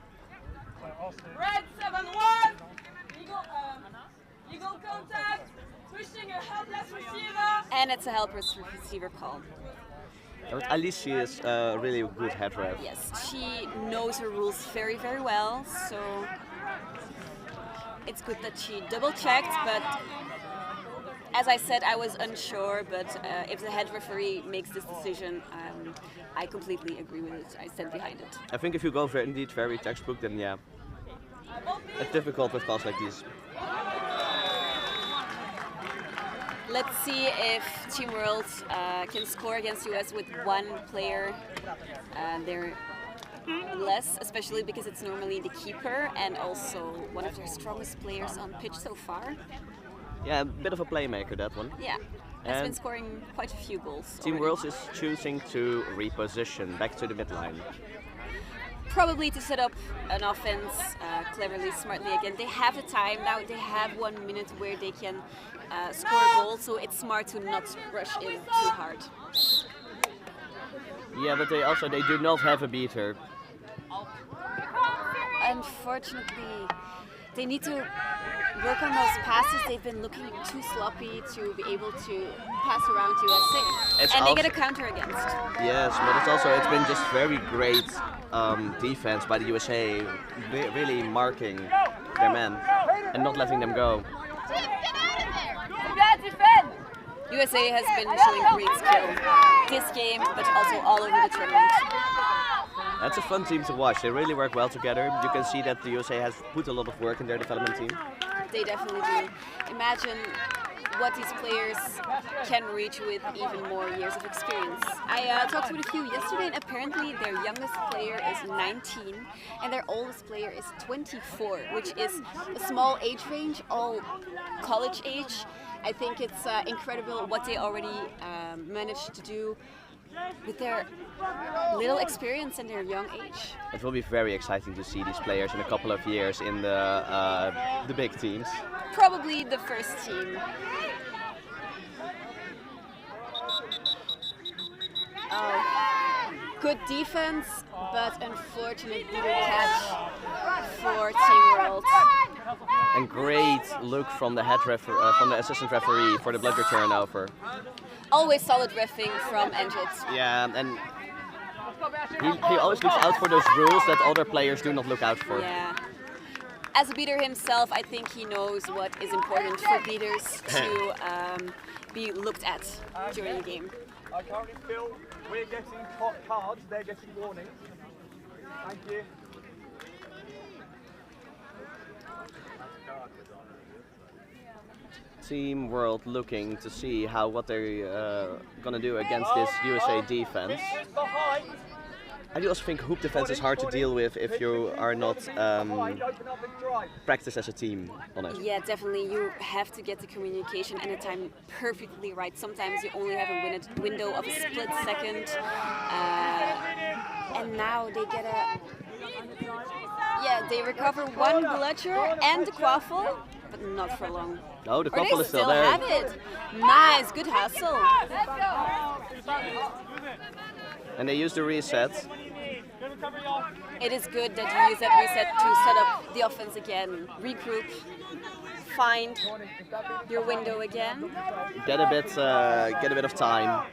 Red 7-1! Eagle contact! Pushing a helpless receiver! And it's a helpless receiver call. At least she is a really good head ref. Yes, she knows her rules very, very well. So it's good that she double checked, but as I said, I was unsure, but if the head referee makes this decision, I completely agree with it. I stand behind it. I think if you go for indeed very textbook, then yeah, it's difficult with calls like these. Let's see if Team World can score against US with one player. They're less, especially because it's normally the keeper and also one of their strongest players on pitch so far. Yeah, a bit of a playmaker, that one. Yeah, has And been scoring quite a few goals. Team already. World is choosing to reposition back to the midline. Probably to set up an offense cleverly, smartly again. They have the time now. They have 1 minute where they can score a goal, so it's smart to not rush in too hard. Yeah, but they do not have a beater. Unfortunately, they need to work on those passes. They've been looking too sloppy to be able to pass around USA. It's and they also- get a counter against. Yes, but it's been just very great defense by the USA, really marking their men and not letting them go. USA has been showing great skill this game, but also all over the tournament. That's a fun team to watch. They really work well together. You can see that the USA has put a lot of work in their development team. They definitely do. Imagine what these players can reach with even more years of experience. I talked with a few yesterday, and apparently their youngest player is 19 and their oldest player is 24, which is a small age range, all college age. I think it's incredible what they already managed to do with their little experience and their young age. It will be very exciting to see these players in a couple of years in the big teams. Probably the first team. Good defense, but unfortunate beater catch for Team World. And great look from the from the assistant referee for the blunder turnover. Always solid reffing from Angels. Yeah, and he always looks out for those rules that other players do not look out for. Yeah. As a beater himself, I think he knows what is important for beaters to be looked at during the game. I currently feel we're getting hot cards, they're getting warnings. Thank you. Team World looking to see what they're gonna do against this USA defense. I do also think hoop defense is hard to deal with if you are not practiced as a team on it. Yeah, definitely. You have to get the communication and the time perfectly right. Sometimes you only have a window of a split second. And now they get a... Yeah, they recover one bludger and the quaffle, but not for long. Oh, the Or they quaffle is still there. have it. Nice, good hustle. And they use the reset. It is good that you use that reset to set up the offense again, regroup, find your window again. Get a bit of time.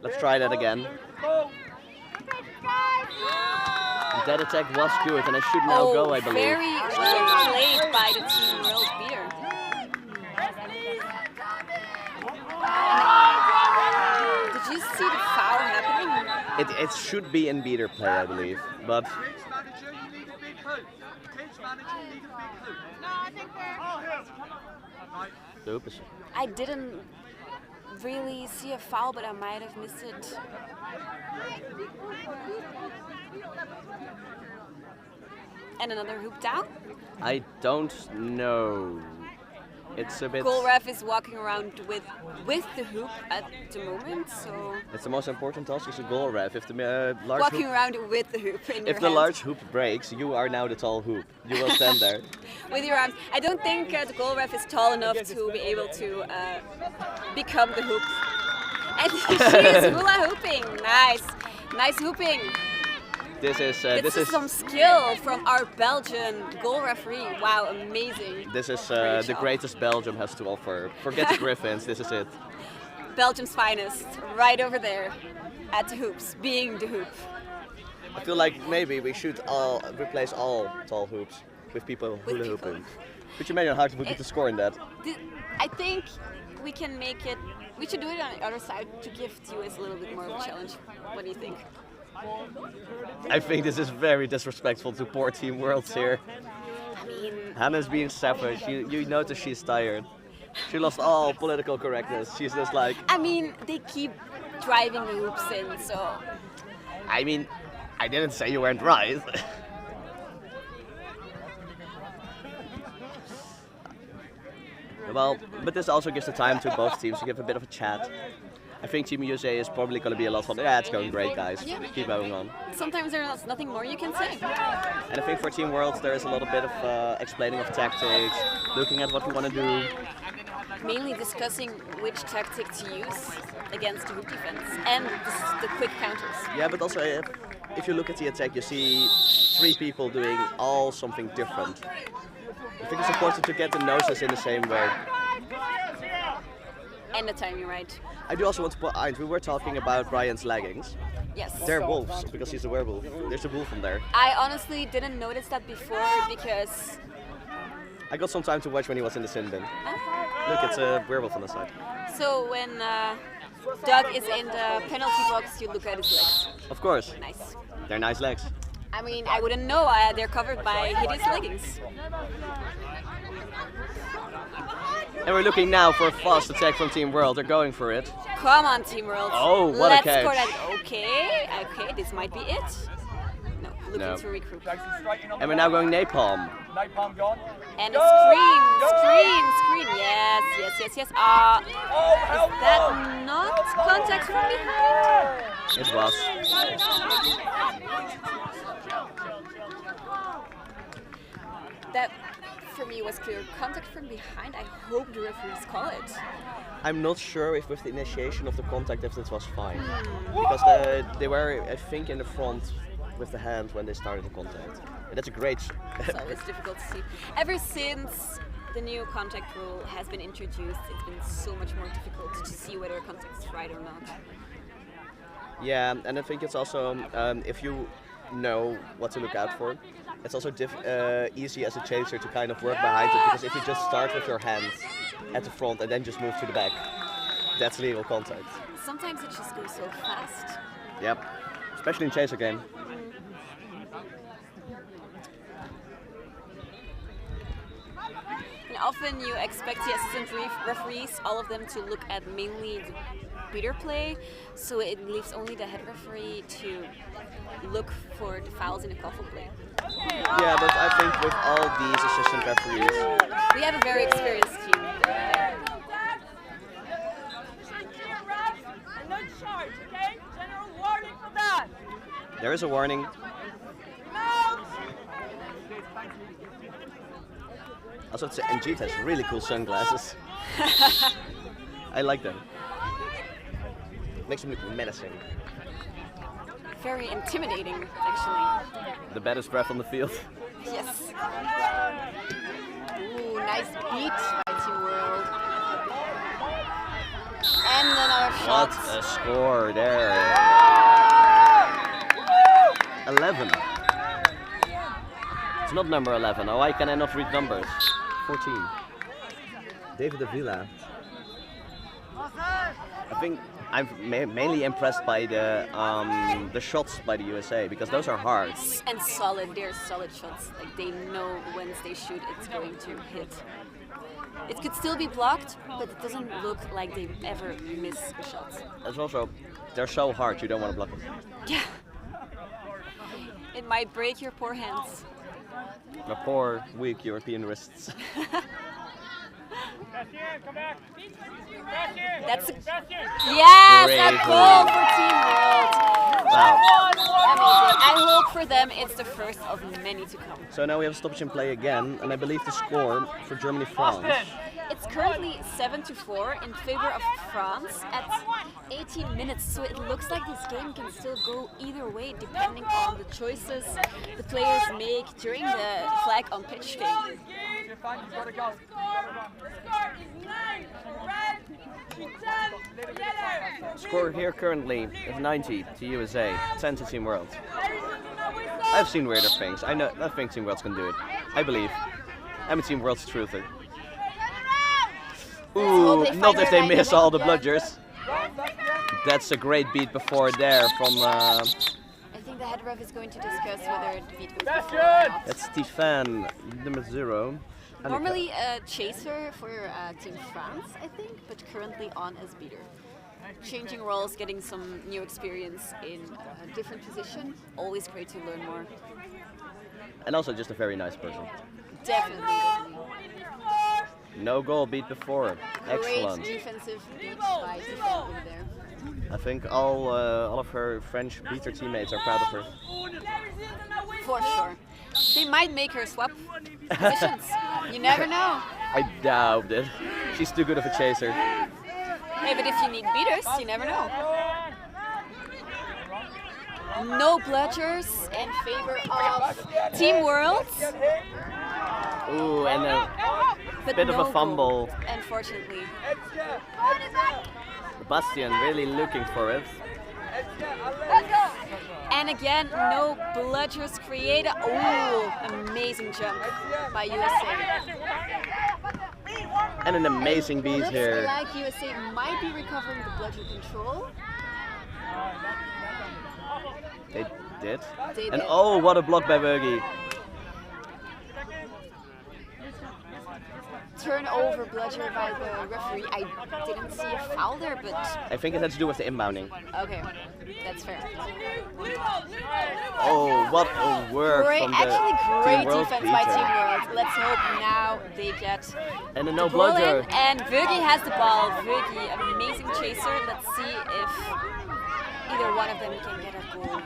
Let's try that again. That attack was good, and I should now go, I believe. Very well played by the Team World beater. Did you see the foul happening? It should be in beater play, I believe, but I didn't really see a foul, but I might have missed it. And another hoop down. I don't know. It's a bit. Goal ref is walking around with the hoop at the moment, so. It's the most important task is a goal ref. If the large Walking hoop, around with the hoop in your if the hand. large hoop breaks, you are now the tall hoop. You will stand there. With your arms. I don't think the goal ref is tall enough to be able to become the hoop. And she is hula hooping. Nice, nice hooping. This is some skill from our Belgian goal referee. Wow, amazing. This is Great the job. greatest Belgium has to offer. Forget the Griffins. This is it. Belgium's finest, right over there, at the hoops, being the hoop. I feel like maybe we should all replace all tall hoops with people hula hooping. Could you imagine how hard it would be to score in that? I think we can make it. We should do it on the other side to give TUS a little bit more of a challenge. What do you think? I think this is very disrespectful to poor Team Worlds here. I mean, Hannah's being savage. You notice she's tired. She lost all political correctness. She's just like. I mean, they keep driving the hoops in, so. I mean, I didn't say you weren't right. Well, but this also gives the time to both teams to give a bit of a chat. I think Team USA is probably going to be a lot of fun. Yeah, it's going great, guys. Yeah. Keep going on. Sometimes there's nothing more you can say. And I think for Team Worlds there is a little bit of explaining of tactics, looking at what we want to do. Mainly discussing which tactic to use against the hoop defense and the quick counters. Yeah, but also if you look at the attack, you see 3 people doing all something different. I think it's important to get the noses in the same way. And the timing right. I do also want to point out, we were talking about Brian's leggings. Yes. They're wolves, because he's a werewolf. There's a wolf in there. I honestly didn't notice that before because... I got some time to watch when he was in the sin bin. Look, it's a werewolf on the side. So when Doug is in the penalty box, you look at his legs. Of course. Nice. They're nice legs. I mean, I wouldn't know. They're covered by hideous leggings. And we're looking now for a fast attack from Team World. They're going for it. Come on, Team World. Oh, what Let's a catch. score that. Okay, this might be it. No, looking No. to regroup. And we're now going napalm. Napalm gone. And a screen. Yes. Is that not contact from behind? It was. That, for me, was clear. Contact from behind. I hope the referees call it. I'm not sure if with the initiation of the contact if it was fine. Because they were, I think, in the front with the hand when they started the contact. And that's a great... It's always difficult to see. Ever since the new contact rule has been introduced, it's been so much more difficult to see whether a contact is right or not. Yeah, and I think it's also, if you know what to look out for, it's also easy as a chaser to kind of work behind it, because if you just start with your hands at the front and then just move to the back, that's legal contact. Sometimes it just goes so fast. Yep, especially in chaser game. And often you expect the assistant referees, all of them, to look at mainly beater play, so it leaves only the head referee to look for the fouls in a quaffle play. Yeah, but I think with all these assistant referees, we have a very experienced team. there is a warning. Also, Njit has really cool sunglasses. I like them. Makes him look menacing. Very intimidating, actually. The baddest ref on the field. Yes. Ooh, nice beat by Team World. And another shot. What a score there. 11. It's not number 11. Oh, why can I not read numbers? 14. David Avila. I think I'm mainly impressed by the shots by the USA, because those are hard. And solid. They're solid shots. Like, they know once they shoot, it's going to hit. It could still be blocked, but it doesn't look like they ever miss a shot. It's also, they're so hard, you don't want to block them. Yeah. It might break your poor hands. My poor, weak European wrists. That's a, yes, a goal for Team World. Wow. Amazing. I hope for them it's the first of many to come. So now we have a stoppage in play again, and I believe the score for Germany-France. It's currently 7-4 in favor of France at 18 minutes, so it looks like this game can still go either way depending on the choices the players make during the flag on pitch game. Score here currently is 90 to USA, 10 to Team World. I've seen weirder things. I think Team World's can do it. I believe. I'm a Team World's truther. Ooh, not if they miss all the bludgers. That's a great beat before there from... I think the head ref is going to discuss whether the beat was before or not. That's Stefan, number 0. Normally a chaser for Team France, I think, but currently on as beater. Changing roles, getting some new experience in a different position. Always great to learn more. And also just a very nice person. Definitely. No goal beat before. Excellent. Great defensive beat by Stefan over there. I think all of her French beater teammates are proud of her. For sure. They might make her swap positions. You never know. I doubt it. She's too good of a chaser. Hey, but if you need beaters, you never know. No bludgers in favor of Team World. Ooh, and a bit of a fumble. Goal, unfortunately. Bastian really looking for it. And again, no bludgers created. Oh, amazing jump by USA. And an amazing beat here. Looks like USA might be recovering the bludger control. They did. They And did. oh, what a block by Bergie. Turnover bludger by the referee. I didn't see a foul there, but... I think it had to do with the inbounding. Okay, that's fair. Oh, what a work from the Actually, Team great World defense by beater. Team World. Let's hope now they get And a the no ball bludger. in. And Virgi has the ball. Virgi, amazing chaser. Let's see if either one of them can get a goal.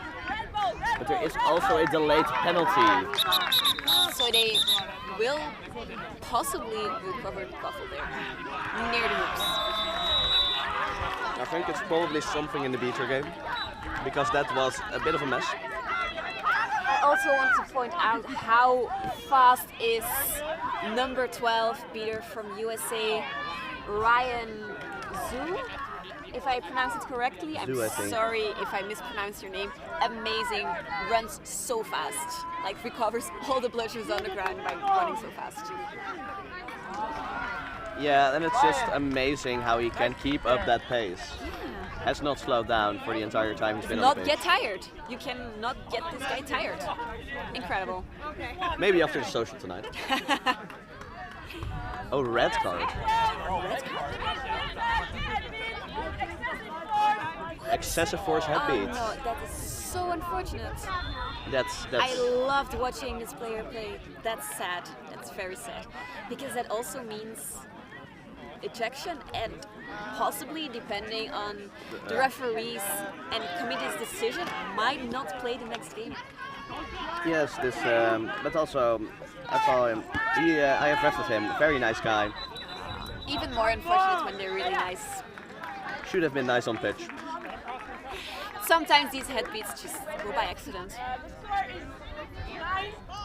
But there is also a delayed penalty. So they will possibly recover the buffle there, near the hoops. I think it's probably something in the beater game, because that was a bit of a mess. I also want to point out how fast is number 12 beater from USA, Ryan Zhu. If I pronounce it correctly, I'm Zhu, I think. sorry if I mispronounce your name. Amazing, runs so fast, like recovers all the bludgers on the ground by running so fast. Yeah, and it's just amazing how he can keep up that pace. Has not slowed down for the entire time he's been on Not the pitch. get tired. You cannot get this guy tired. Incredible. Maybe after the social tonight. Oh, red card. Red card. excessive force head beat. No, that is so unfortunate. That's. I loved watching this player play. That's sad. That's very sad. Because that also means ejection and possibly, depending on the referees and committee's decision, might not play the next game. Yes, this. But also, I saw him. I have ref with him. Very nice guy. Even more unfortunate when they're really nice. Should have been nice on pitch. Sometimes these head beats just go by accident.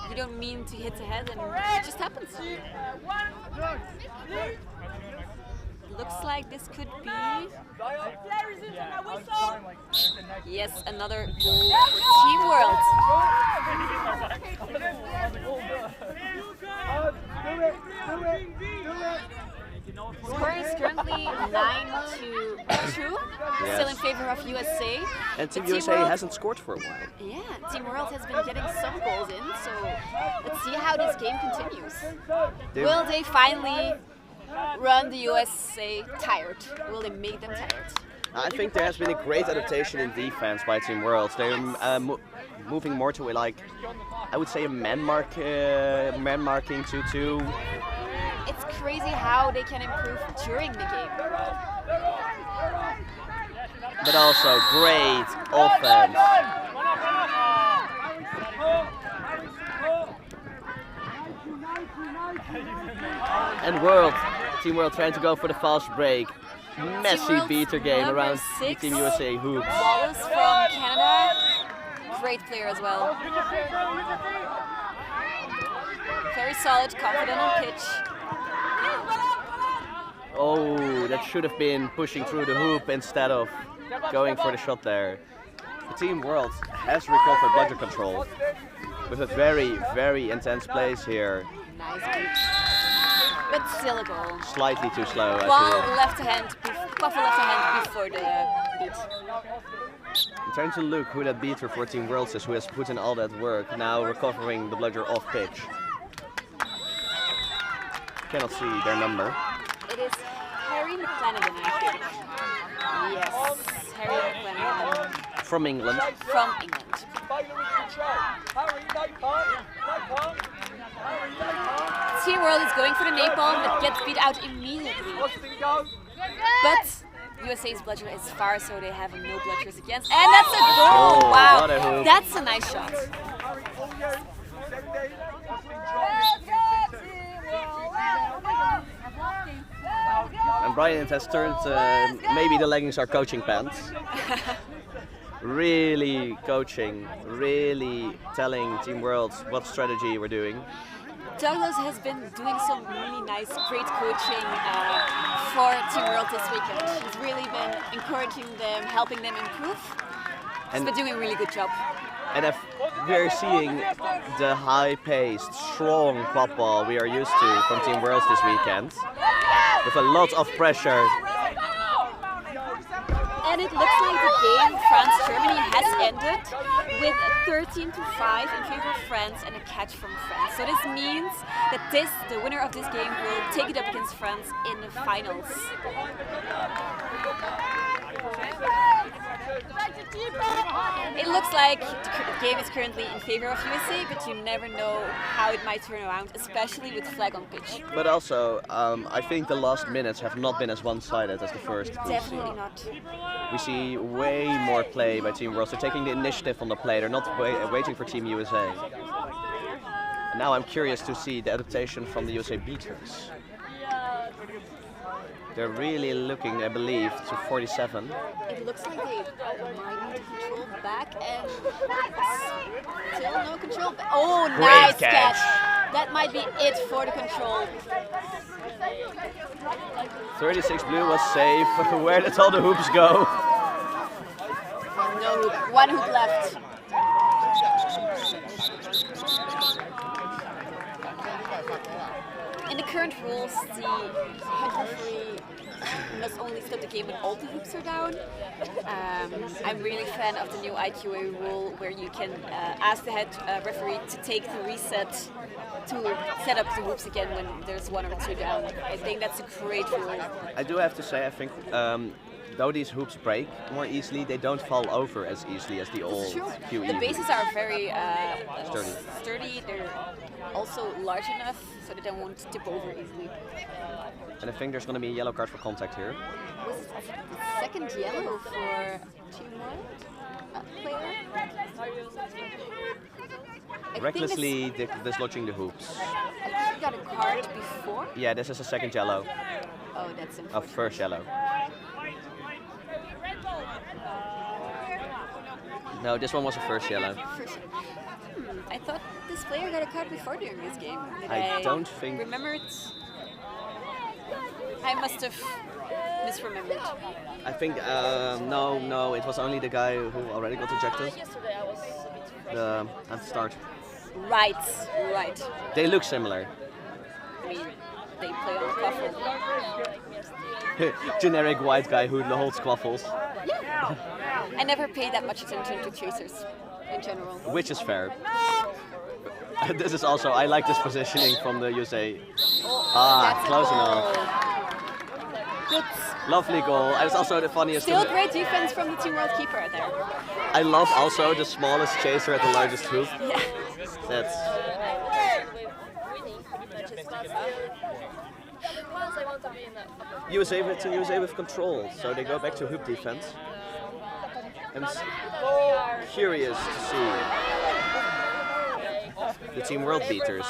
You don't mean to hit the head and it just happens. Looks like this could be... Yes, another goal for Team World. Score is currently 9-2, still in favor of USA. And Team USA hasn't scored for a while. Yeah, Team World has been getting some goals in, so let's see how this game continues. Will they finally run the USA tired? Will they make them tired? I think there has been a great adaptation in defense by Team World. They're moving more to I would say a man marking 2-2. It's crazy how they can improve during the game. But also great offense. And Team World trying to go for the fast break. Messy beater game around Team USA hoops. Wallace from Canada, great player as well. Very solid, confident on pitch. Oh, that should have been pushing through the hoop instead of going for the shot there. The Team World has recovered bludger control with a very, very intense plays here. Nice beat. But still a goal. Slightly too slow, I Ball feel. left hand before the beat. I'm trying to look who that beater for Team World is, who has put in all that work, now recovering the bludger off pitch. Cannot see their number. It is Harry McFlanagan, I think. Yes, Harry McFlanagan. From England. From England. Team World is going for the napalm, but gets beat out immediately. But USA's bludger is far, so they have no bludgers against. And that's a goal! Oh, Wow, what a hoop. that's a nice shot. And Bryant has turned, maybe the leggings are coaching pants. Really coaching, really telling Team World what strategy we're doing. Douglas has been doing some really nice, great coaching for Team World this weekend. He's really been encouraging them, helping them improve. He's been doing a really good job. And if we're seeing the high-paced, strong quadball we are used to from Team World this weekend, with a lot of pressure. And it looks like the game France-Germany has ended with 13-5 in favor of France and a catch from France. So this means that the winner of this game will take it up against France in the finals. It looks like the game is currently in favor of USA, but you never know how it might turn around, especially with flag on pitch. But also, I think the last minutes have not been as one-sided as the first. Definitely not. We see way more play by Team World. They're taking the initiative on the play. They're not waiting for Team USA. And now I'm curious to see the adaptation from the USA beaters. They're really looking, I believe, to 47. It looks like they might need to control back and still no control back. Oh, Great nice catch. That might be it for the control. 36 blue was safe. Where did all the hoops go? No hoop. One hoop left. In the current rules, the head referee must only stop the game when all the hoops are down. I'm really a fan of the new IQA rule where you can ask the head referee to take the reset to set up the hoops again when there's one or two down. I think that's a great rule. I do have to say, I think though these hoops break more easily, they don't fall over as easily as the old QE The bases hoops. are very Sturdy. They're also large enough so that they won't tip over easily. And I think there's going to be a yellow card for contact here. Was it the second yellow for Team World player? Recklessly dislodging the hoops. I think he got a card before. Yeah, this is a second yellow. Oh, that's unfortunate. Of first yellow. No, this one was a first yellow. I thought this player got a card before during this game. Did I don't think... Remember it? I must have misremembered. I think, no, it was only the guy who already got ejected. The at the start. Right. They look similar. I mean, they play on Quaffle. Generic white guy who holds quaffles. Yeah. I never paid that much attention to chasers in general. Which is fair. This is also, I like this positioning from the USA. Close enough. Good. Lovely goal. And it's also the funniest. Still great defense from the Team World keeper there. I love also the smallest chaser at the largest hoop. Yeah. That's. USA with control, so they go back to hoop defense. I'm curious to see the Team World beaters.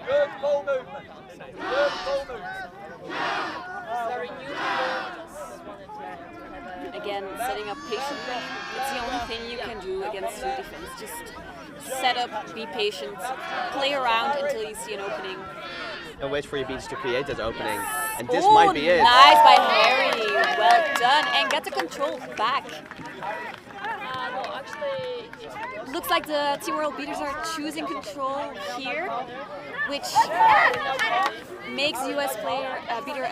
Good ball movement. Good ball movement. Again, setting up patiently. It's the only thing you can do against your defense. Just set up, be patient, play around until you see an opening. And wait for your beats to create that opening. And this might be it. Nice by Harry. Well done. And get the control back. Looks like the Team World beaters are choosing control here, which makes the US beater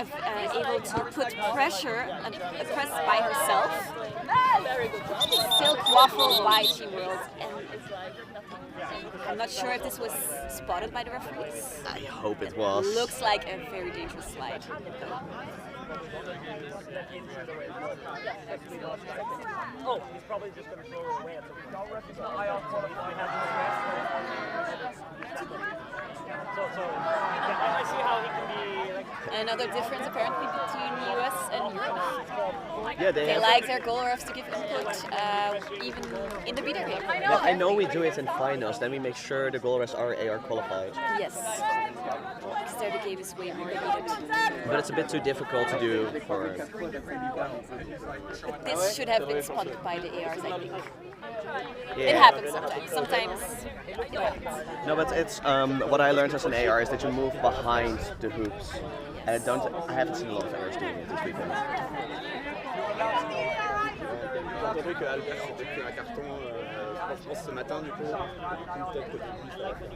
able to put pressure, press by herself. Still quaffle by Team World. And I'm not sure if this was spotted by the referees. I hope it was. Looks like a very dangerous slide. Oh, he's probably just going to throw it away. I see how he can be. Another difference apparently between the US and Europe. Yeah, they like their goal refs to give input even in the beater game. Yeah, I know we do it in finals, then we make sure the goal refs are AR qualified. Yes. Because there the game is way more heated. But it's a bit too difficult to do for... But this should have been spotted by the ARs, I think. Yeah. It happens sometimes. Sometimes it happens. No, but it's what I learned as an AR is that you move behind the hoops. And I haven't seen a lot of ARs doing it this weekend. J'ai entendu que Albert s'était pris un carton, je pense ce matin du coup, peut-être que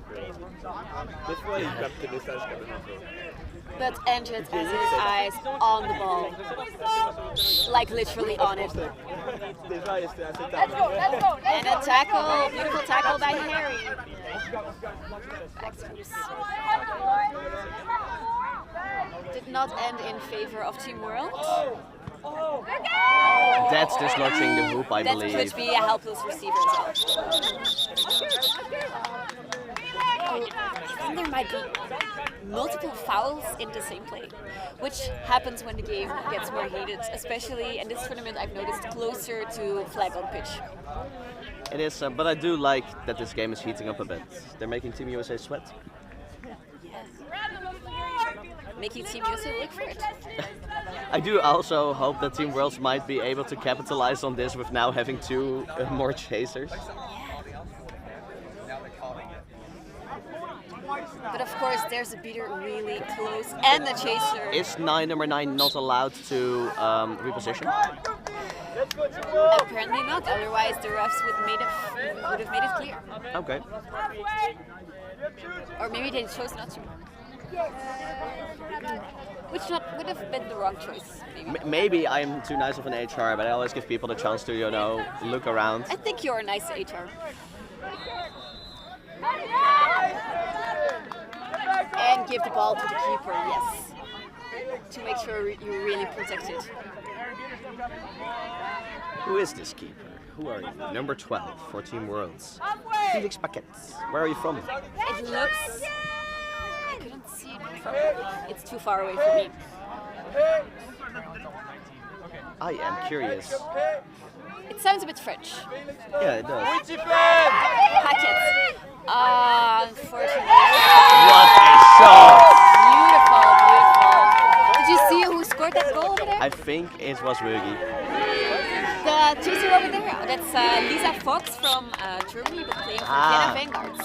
des fois il capte tes messages quand même un peu. But Andrew has his eyes on the ball, like literally on it. And a tackle, beautiful tackle by Harry. Did not end in favor of Team World. That's dislodging the hoop, I believe. That could be a helpless receiver as well. I think there might be multiple fouls in the same play, which happens when the game gets more heated, especially in this tournament I've noticed closer to flag on pitch. It is, but I do like that this game is heating up a bit. They're making Team USA sweat. Making Team USA look for it. I do also hope that Team Worlds might be able to capitalize on this with now having two more chasers. But of course, there's a beater really close and the chaser. Is number 9 not allowed to reposition? Apparently not, otherwise the refs would have made it clear. Okay. Or maybe they chose not to. Which would have been the wrong choice, maybe. Maybe I'm too nice of an HR, but I always give people the chance to, look around. I think you're a nice HR. And give the ball to the keeper, yes. to make sure you're really protected. Who is this keeper? Who are you? Number 12 for Team Worlds. Felix Paquets. Where are you from? It looks... I couldn't see it from... It's too far away from me. I am curious. It sounds a bit French. Yeah, it does. Packets. Unfortunately. What a shot! Beautiful, beautiful. Did you see who scored that goal over there? I think it was Wögi. The chaser over there, that's Lisa Fox from Germany, but playing for Vienna Vanguards.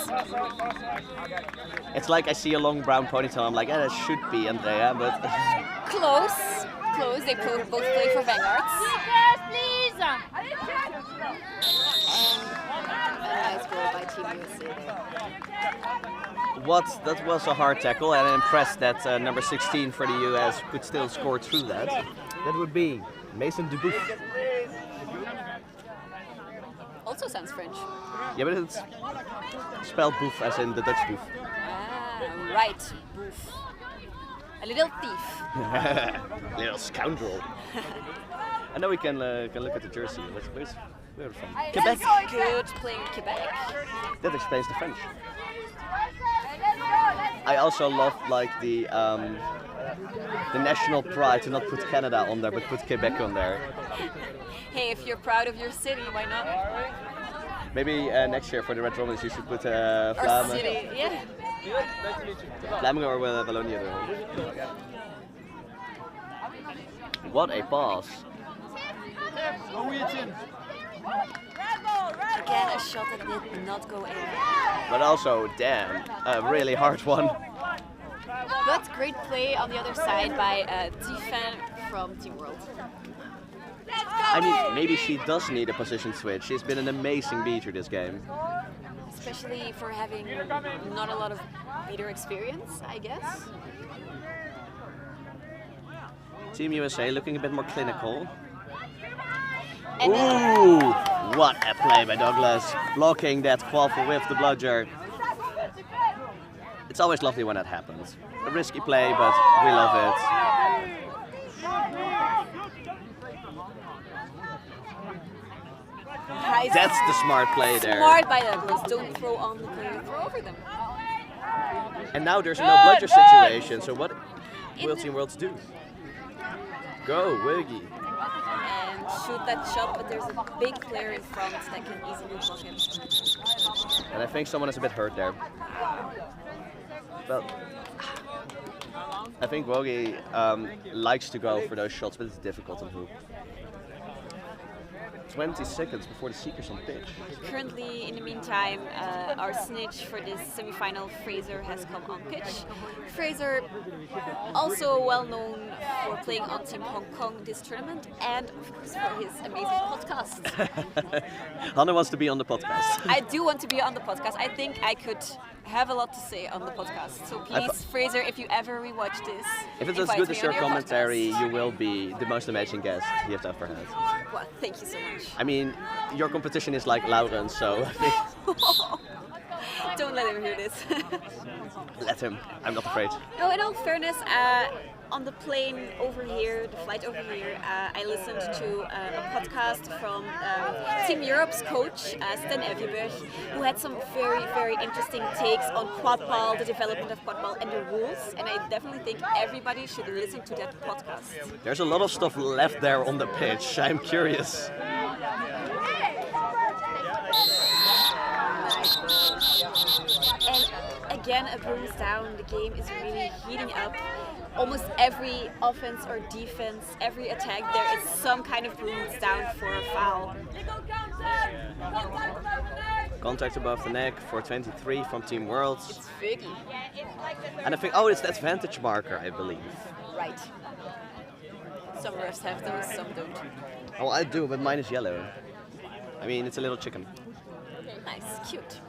It's like I see a long brown ponytail, I'm like, that should be Andrea, but... Close. They both play for Vanguards. Please! And a nice goal by Team USA there. That was a hard tackle, and I'm impressed that number 16 for the US could still score through that. That would be Mason Dubouf. Also sounds French. Yeah, but it's spelled bouf as in the Dutch bouf. Ah, right. Bouf. A little thief. Little scoundrel. And now we can look at the jersey. Where's from? Quebec. Good playing Quebec. That explains the French. I also love like the national pride to not put Canada on there, but put Quebec on there. Hey, if you're proud of your city, why not? Maybe next year for the Red Romans you should put Or Vlaanderen. city, yeah. Vlaanderen or Wallonia. What a pass. Again, a shot that did not go in. But also, damn, a really hard one. But great play on the other side by Tiffen from Team World. I mean, maybe she does need a position switch. She's been an amazing beater this game. Especially for having not a lot of beater experience, I guess. Team USA looking a bit more clinical. Ooh, what a play by Douglas. Blocking that quaffle with the bludger. It's always lovely when that happens. A risky play, but we love it. That's the smart play there. Smart by Douglas. Don't throw on the player, throw over them. And now there's a no bludger situation, so what will Team Worlds do? Go, Wiggy. And shoot that shot, but there's a big player in front that can easily block him. And I think someone is a bit hurt there. Well, I think Wogi likes to go for those shots, but it's difficult on hoop. 20 seconds before the Seekers on pitch. Currently, in the meantime, our snitch for this semi-final, Fraser, has come on pitch. Fraser, also well known for playing on Team Hong Kong this tournament, and of course for his amazing podcast. Hanne wants to be on the podcast. I do want to be on the podcast. I think I could have a lot to say on the podcast. So please, Fraser, if you ever rewatch this, if it's as good as your commentary, you will be the most amazing guest you have ever had. Well, thank you so much. I mean, your competition is like Lauren, so don't let him hear this. let him. I'm not afraid. No, in all fairness, on the plane over here, the flight over here, I listened to a podcast from Team Europe's coach, Sten Evjeberg, who had some very, very interesting takes on quadball, the development of quadball and the rules, and I definitely think everybody should listen to that podcast. There's a lot of stuff left there on the pitch. I'm curious. And again, a bruise down. The game is really heating up. Almost every offense or defense, every attack, there is some kind of bruise down for a foul. Contact above the neck for 23 from Team Worlds. It's Fergie. And I think, oh, it's the advantage marker, I believe. Right. Some refs have those, some don't. Oh, I do, but mine is yellow. I mean, it's a little chicken. Nice, cute.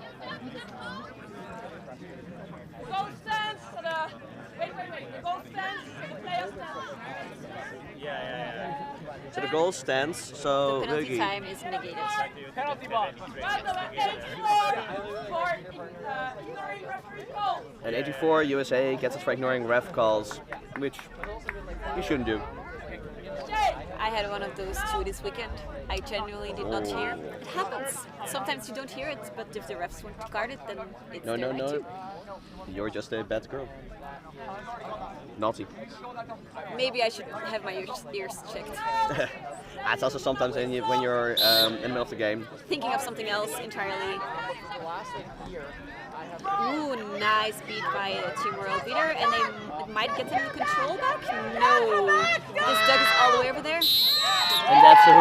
Goal stands for the... Wait. The goal stands for the player stands. Yeah. So the goal stands, so... The penalty time is negated. Penalty box. At 84, USA gets it for ignoring ref calls, which you shouldn't do. I had one of those too this weekend. I genuinely did not hear. It happens. Sometimes you don't hear it, but if the refs want to card it, then it's No, their no, right no. to. You're just a bad girl. Naughty. Maybe I should have my ears checked. That's also sometimes when you're in the middle of the game. Thinking of something else entirely. Ooh, nice beat by Team World Beater, and they might get them the control back. No, this Doug is all the way over there. And that's a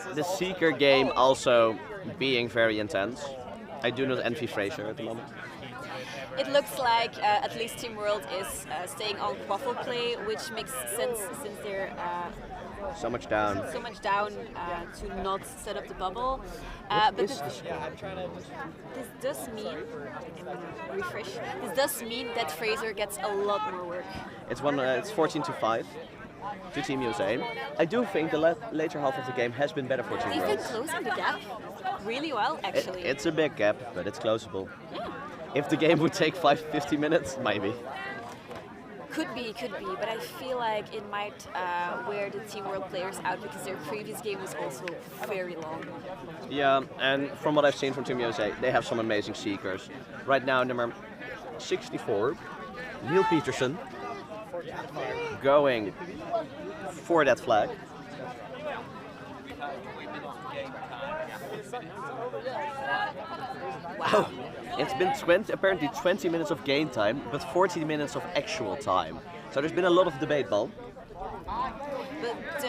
hoop. The Seeker game also being very intense. I do not envy Fraser at the moment. It looks like at least Team World is staying on quaffle play, which makes sense since they're So much down. To not set up the bubble. But this does mean, I'm gonna refresh. This does mean that Fraser gets a lot more work. It's 14-5 to Team USA. I do think the later half of the game has been better for Team They've World. been closing the gap really well, actually. It's a big gap, but it's closable. Yeah. If the game would take 50 minutes, maybe. Could be, but I feel like it might wear the Team World players out because their previous game was also very long. Yeah, and from what I've seen from Team USA, they have some amazing Seekers. Right now, number 64, Neil Peterson, going for that flag. Wow. It's been apparently 20 minutes of game time, but 40 minutes of actual time. So there's been a lot of debate, Bal. But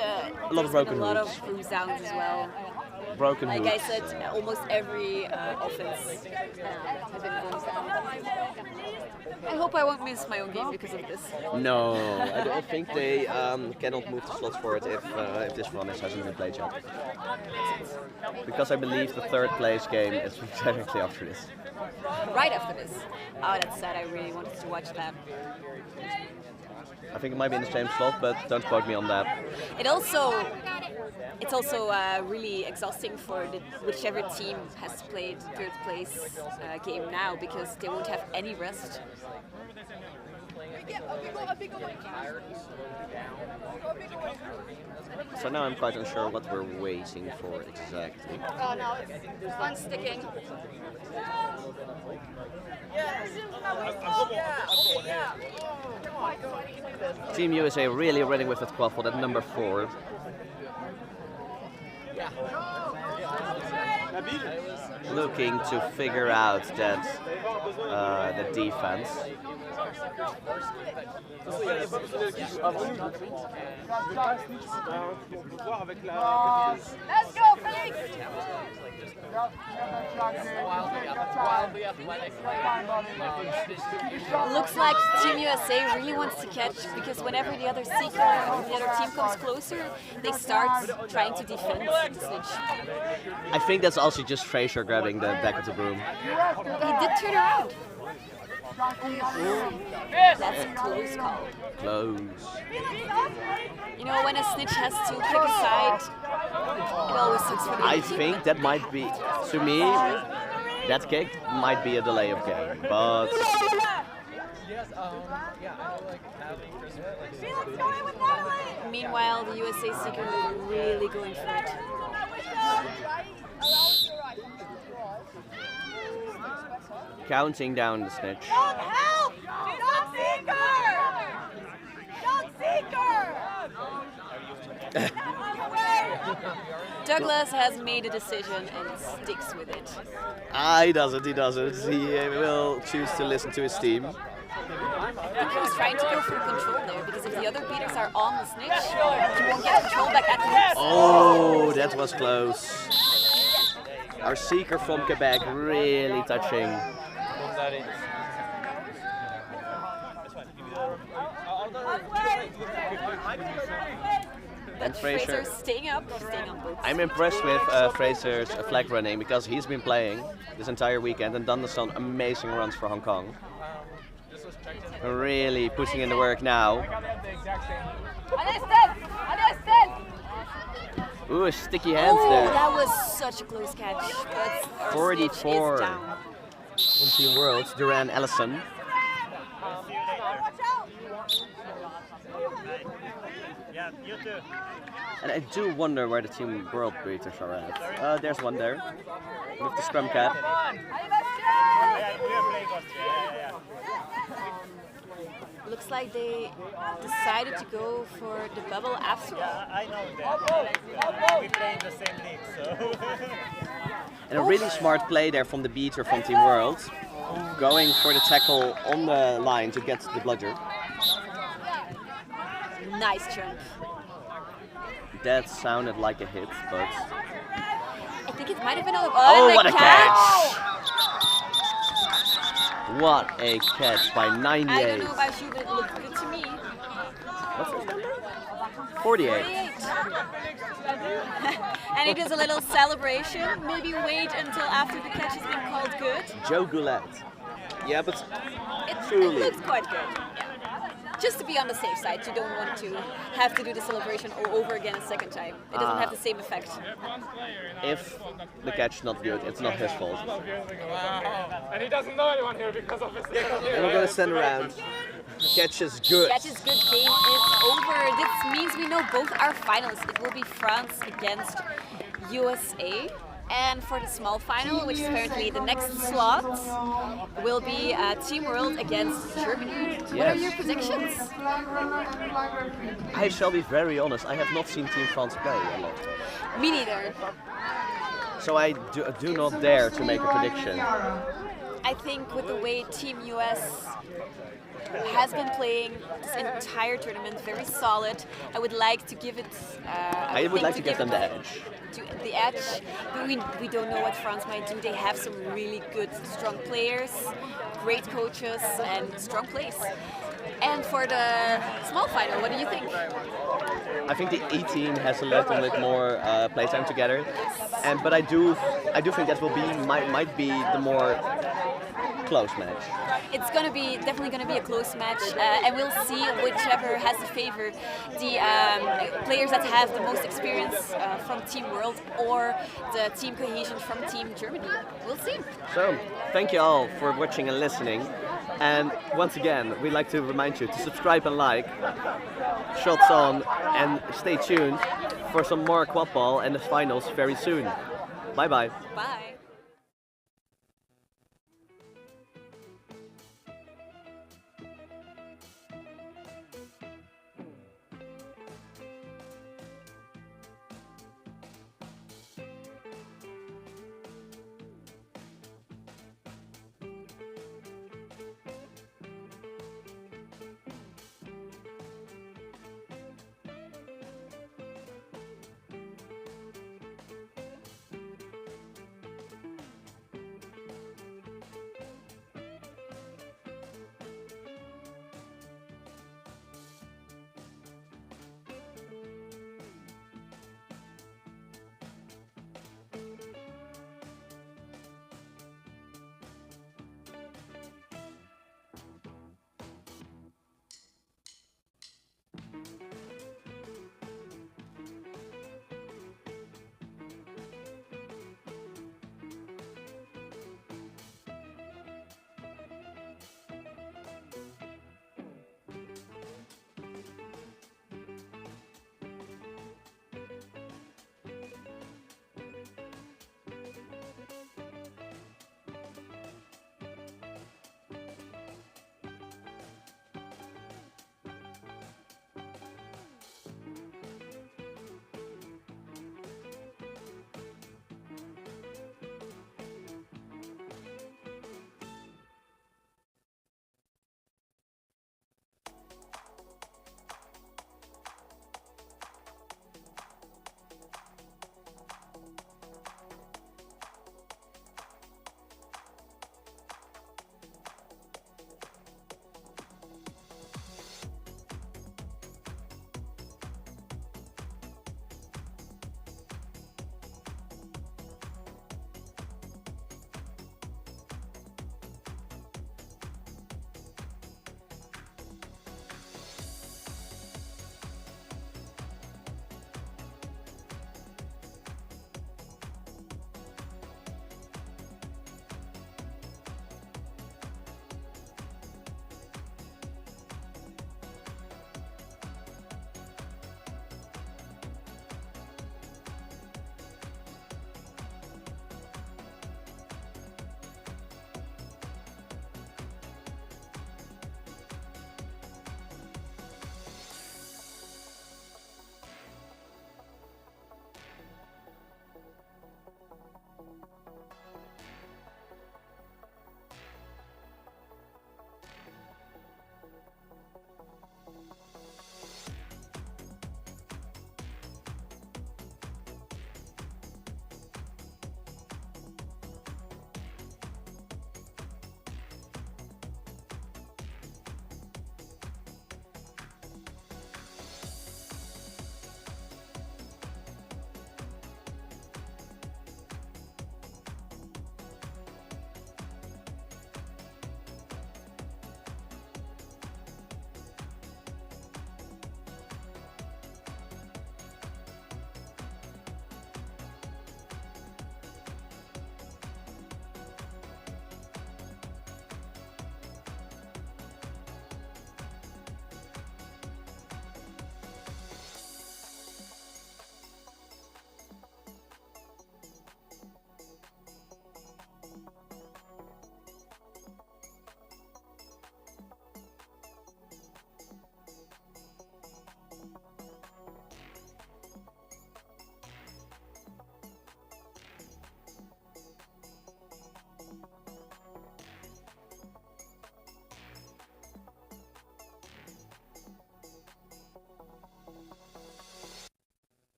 A lot of broken a lot rules. of room sounds as well. Broken Like hoops. I said, almost every offense has been closed down. I hope I won't miss my own game because of this. No, I don't think they cannot move the slots for it if this one hasn't been played yet. Because I believe the third place game is directly after this. Right after this. Oh, that's sad. I really wanted to watch that. I think it might be in the same slot, but don't quote me on that. It's also really exhausting for whichever team has played third place game now because they won't have any rest. So now I'm quite unsure what we're waiting for exactly. Oh no, it's unsticking. Team USA really running with that quaffle at number 4. Looking to figure out that the defense. Let's go, Felix! Looks like Team USA really wants to catch because whenever the other seeker or the other team comes closer, they start trying to defend the snitch. I think that's also just Fraser grabbing the back of the broom. He did turn around. That's a close call. Close. You know, when a snitch has to pick a side, it always sucks for the I other team. think that might be, to me, that kick might be a delay of game, but Meanwhile, the USA seeker is really going for it. counting down the snitch. Don't help! Don't seeker! Don't seeker! Douglas has made a decision and sticks with it. He doesn't. He will choose to listen to his team. I think he was trying to go for control there because if the other beaters are on the snitch, he won't get control back at the hoops. Oh, that was close. Our seeker from Quebec really touching. But Fraser's staying up on both. I'm impressed with Fraser's flag running because he's been playing this entire weekend and done some amazing runs for Hong Kong. Really putting in the work now. Ooh, sticky hands there. That was such a close catch. But 44 down. on Team World, Duran Ellison. Yeah, you too. And I do wonder where the Team World greeters are at. There's one there, with the scrum cap. Yeah, we are playing Austria. Looks like they decided to go for the bubble after all. Yeah, I know that. We play in the same league, so. And a really smart play there from the beater from Team World, going for the tackle on the line to get the bludger. Nice jump. That sounded like a hit, but... I think it might have been a... Oh, what a catch! What a catch by 98. I don't know about you, but it looked good to me. What's his number? 48. And he does a little celebration. Maybe wait until after the catch has been called good. Joe Goulet. Yeah, but It truly. looks quite good. Just to be on the safe side, you don't want to have to do the celebration all over again a second time. It doesn't have the same effect. If the catch is not good, it's not his fault. And he doesn't know anyone here because of his... And we're gonna stand around. Catch is good. Catch is good. Game is over. This means we know both our finals. It will be France against USA. And for the small final, which is apparently the next slot, will be Team World against Germany. What are your predictions? I shall be very honest, I have not seen Team France play a lot. Me neither. So I do not dare to make a prediction. I think with the way Team US has been playing this entire tournament, very solid, I would like to give it... I would like to give them the edge. The edge, but we don't know what France might do. They have some really good, strong players, great coaches, and strong plays. And for the small final, what do you think? I think the E team has a little bit more playtime together, but I do think that will be might be the more close match. It's definitely going to be a close match, and we'll see whichever has to favor the players that have the most experience from Team World or the team cohesion from Team Germany. We'll see. So, thank you all for watching and listening. And once again, we'd like to remind you to subscribe and like, shots on, and stay tuned for some more Quadball and the finals very soon. Bye bye. Bye.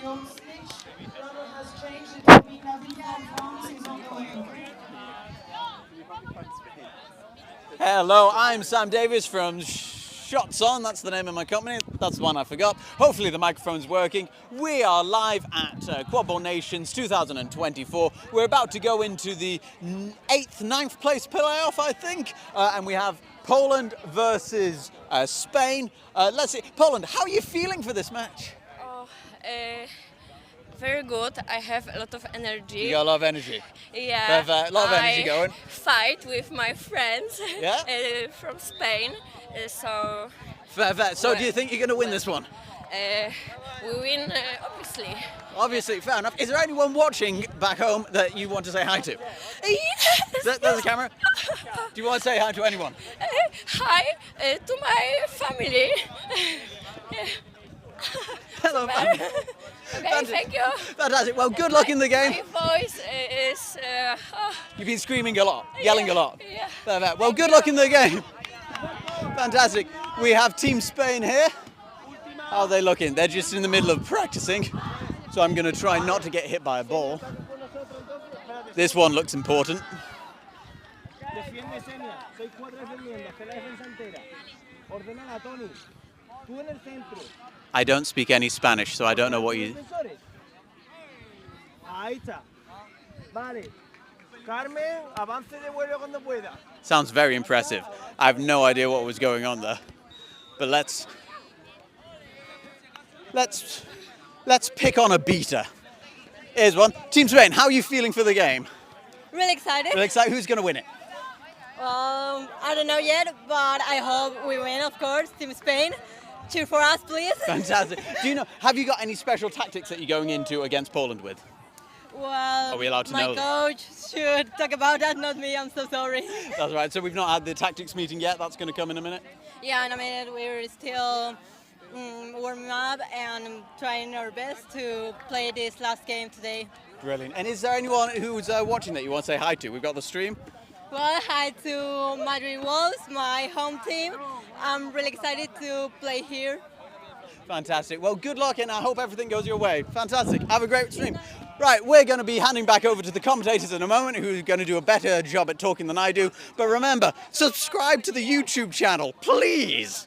Don't snitch. Rubber has changed. It will be nothing from phones. He's on the way, okay? Hello, I'm Sam Davis from Shots On. That's the name of my company. That's the one I forgot. Hopefully the microphone's working. We are live at Quadball Nations 2024. We're about to go into the 8th, 9th place playoff, I think. And we have Poland versus Spain. Let's see. Poland, how are you feeling for this match? Very good. I have a lot of energy. You got a lot of energy. Yeah. A lot of energy going. Fight with my friends. Yeah? From Spain. So. So do you think you're going to win this one? We win, obviously. Obviously, fair enough. Is there anyone watching back home that you want to say hi to? Yes. There's the camera. Do you want to say hi to anyone? Hi to my family. Hello. Okay, thank you. Fantastic. Well, good luck in the game. My voice is. You've been screaming a lot, yelling a lot. Yeah. Well, good luck in the game. Fantastic. We have Team Spain here. How are they looking? They're just in the middle of practicing. So I'm going to try not to get hit by a ball. This one looks important. I don't speak any Spanish, so I don't know what you... Sounds very impressive. I have no idea what was going on there. But let's pick on a beater. Here's one. Team Spain, how are you feeling for the game? Really excited. Really excited. Who's going to win it? I don't know yet, but I hope we win, of course. Team Spain. Cheer for us, please. Fantastic. Do you know, have you got any special tactics that you're going into against Poland with? Well, are we allowed to know? My coach should talk about that, not me. I'm so sorry. That's right. So we've not had the tactics meeting yet. That's going to come in a minute. Yeah, in a minute. We're still warming up and trying our best to play this last game today. Brilliant. And is there anyone who's watching that you want to say hi to? We've got the stream. Well, hi to Madrid Wolves, my home team. I'm really excited to play here. Fantastic. Well, good luck, and I hope everything goes your way. Fantastic. Have a great stream. Right, we're going to be handing back over to the commentators in a moment, who are going to do a better job at talking than I do. But remember, subscribe to the YouTube channel, please.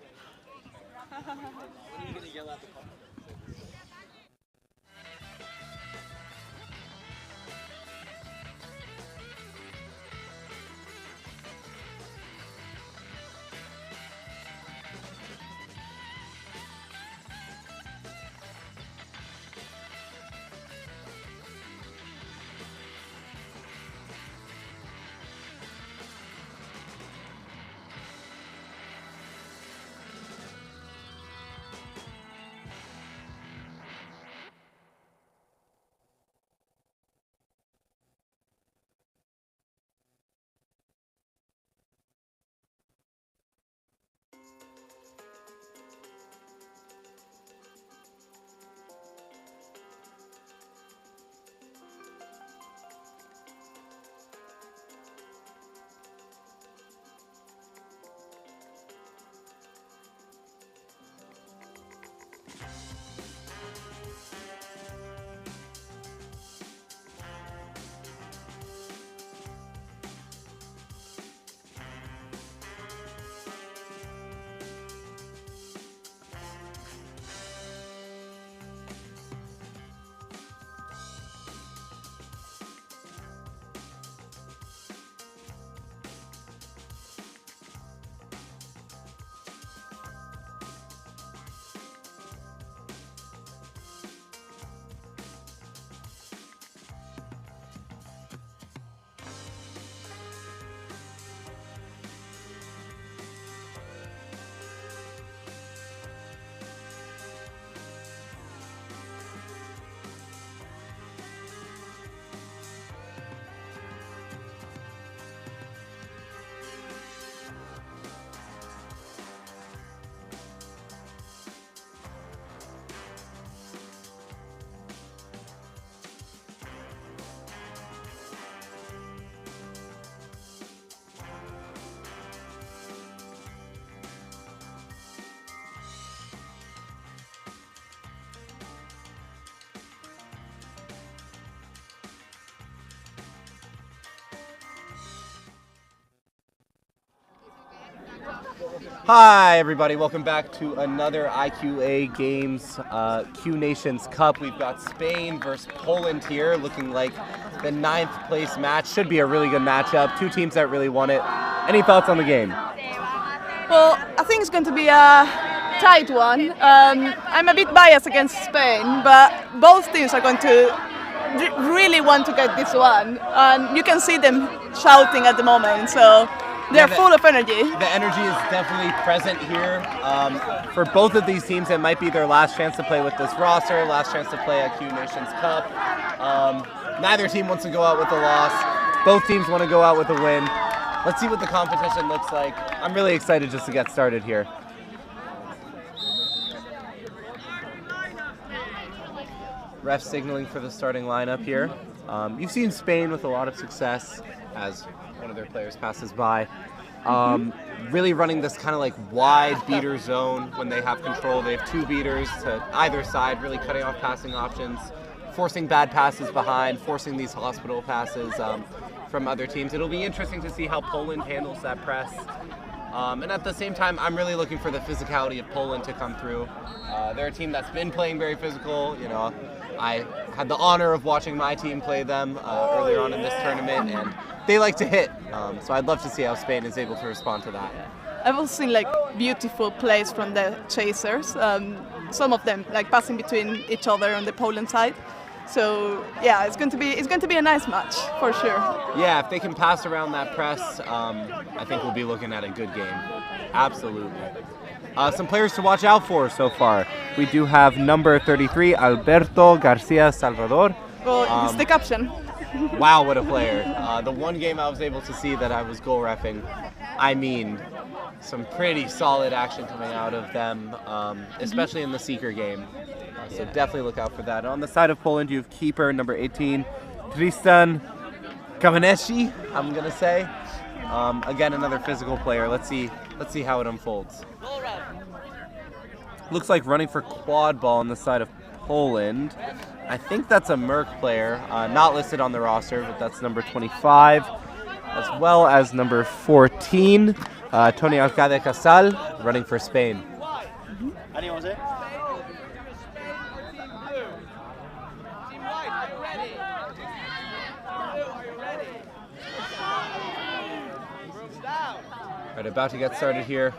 Hi everybody, welcome back to another IQA Games Q Nations Cup. We've got Spain versus Poland here, looking like the 9th place match. Should be a really good matchup. Two teams that really want it. Any thoughts on the game? Well, I think it's going to be a tight one. I'm a bit biased against Spain, but both teams are going to really want to get this one. And you can see them shouting at the moment, so they're full of energy. The energy is definitely present here. For both of these teams, it might be their last chance to play with this roster, last chance to play at Q Nations Cup. Neither team wants to go out with a loss. Both teams want to go out with a win. Let's see what the competition looks like. I'm really excited just to get started here. Ref signaling for the starting lineup here. You've seen Spain with a lot of success as one of their players passes by. Really running this kind of like wide beater zone when they have control. They have two beaters to either side, really cutting off passing options, forcing bad passes behind, forcing these hospital passes from other teams. It'll be interesting to see how Poland handles that press. And at the same time, I'm really looking for the physicality of Poland to come through. They're a team that's been playing very physical. You know, I had the honor of watching my team play them earlier on in this tournament, and they like to hit. So I'd love to see how Spain is able to respond to that. I've also seen like beautiful plays from the chasers. Some of them like passing between each other on the Poland side. So yeah, it's going to be a nice match for sure. Yeah, if they can pass around that press, I think we'll be looking at a good game. Absolutely. Some players to watch out for so far. We do have number 33, Alberto Garcia Salvador. Well, it's the caption. Wow, what a player. The one game I was able to see that I was goal reffing, I mean, some pretty solid action coming out of them, especially in the Seeker game. So definitely look out for that. On the side of Poland, you have keeper number 18, Tristan Kamenecki, I'm going to say. Again, another physical player. Let's see how it unfolds. Looks like running for Quadball on the side of Poland. I think that's a Merc player, not listed on the roster, but that's number 25, as well as number 14, Tony Alcade Casal, running for Spain. Right, about to get started here.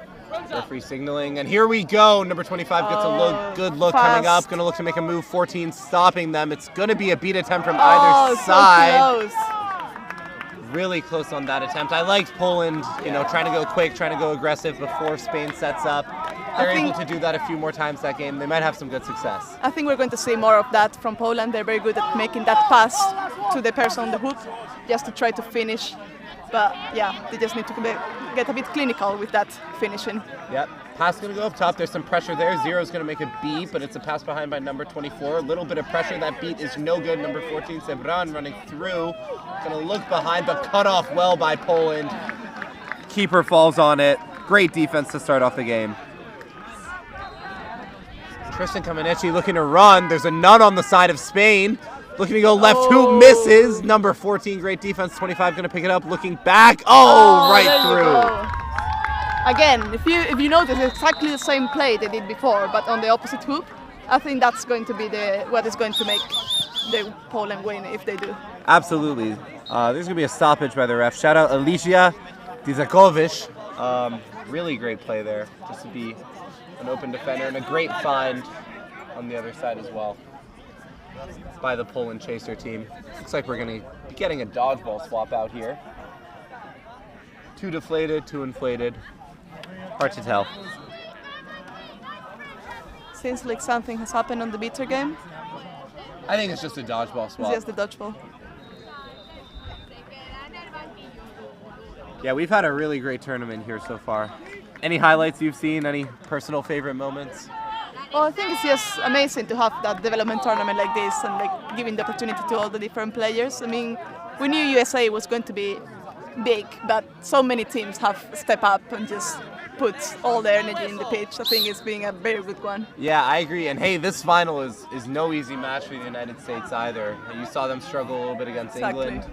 Referee signaling, and here we go. Number 25 gets a good look coming up. Going to look to make a move. 14 stopping them. It's going to be a beat attempt from either side. So close. Really close on that attempt. I liked Poland, you know, trying to go quick, trying to go aggressive before Spain sets up. They're able to do that a few more times that game. They might have some good success. I think we're going to see more of that from Poland. They're very good at making that pass to the person on the hoop, just to try to finish. But yeah, they just need to get a bit clinical with that finishing. Yep. Pass going to go up top. There's some pressure there. Zero's going to make a beat, but it's a pass behind by number 24. A little bit of pressure. That beat is no good. Number 14, Sebran, running through. Going to look behind, but cut off well by Poland. Keeper falls on it. Great defense to start off the game. Tristan Kamenecki looking to run. There's a nut on the side of Spain. Looking to go left, hoop misses. Number 14, great defense. 25 going to pick it up. Looking back. Right through. Again, if you notice, it's exactly the same play they did before, but on the opposite hoop. I think that's going to be what is going to make the Poland win if they do. Absolutely. There's going to be a stoppage by the ref. Shout out Alicia Dizakovic. Really great play there. Just to be an open defender, and a great find on the other side as well by the Poland chaser team. Looks like we're going to be getting a dodgeball swap out here. Two deflated, two inflated. Hard to tell. Seems like something has happened on the beater game. I think it's just a dodgeball swap. It's just the dodgeball. Yeah, we've had a really great tournament here so far. Any highlights you've seen? Any personal favorite moments? Well, I think it's just amazing to have that development tournament like this and like giving the opportunity to all the different players. I mean, we knew USA was going to be big, but so many teams have stepped up and just put all their energy in the pitch. I think it's being a very good one. Yeah, I agree. And hey, this final is no easy match for the United States either. You saw them struggle a little bit against England.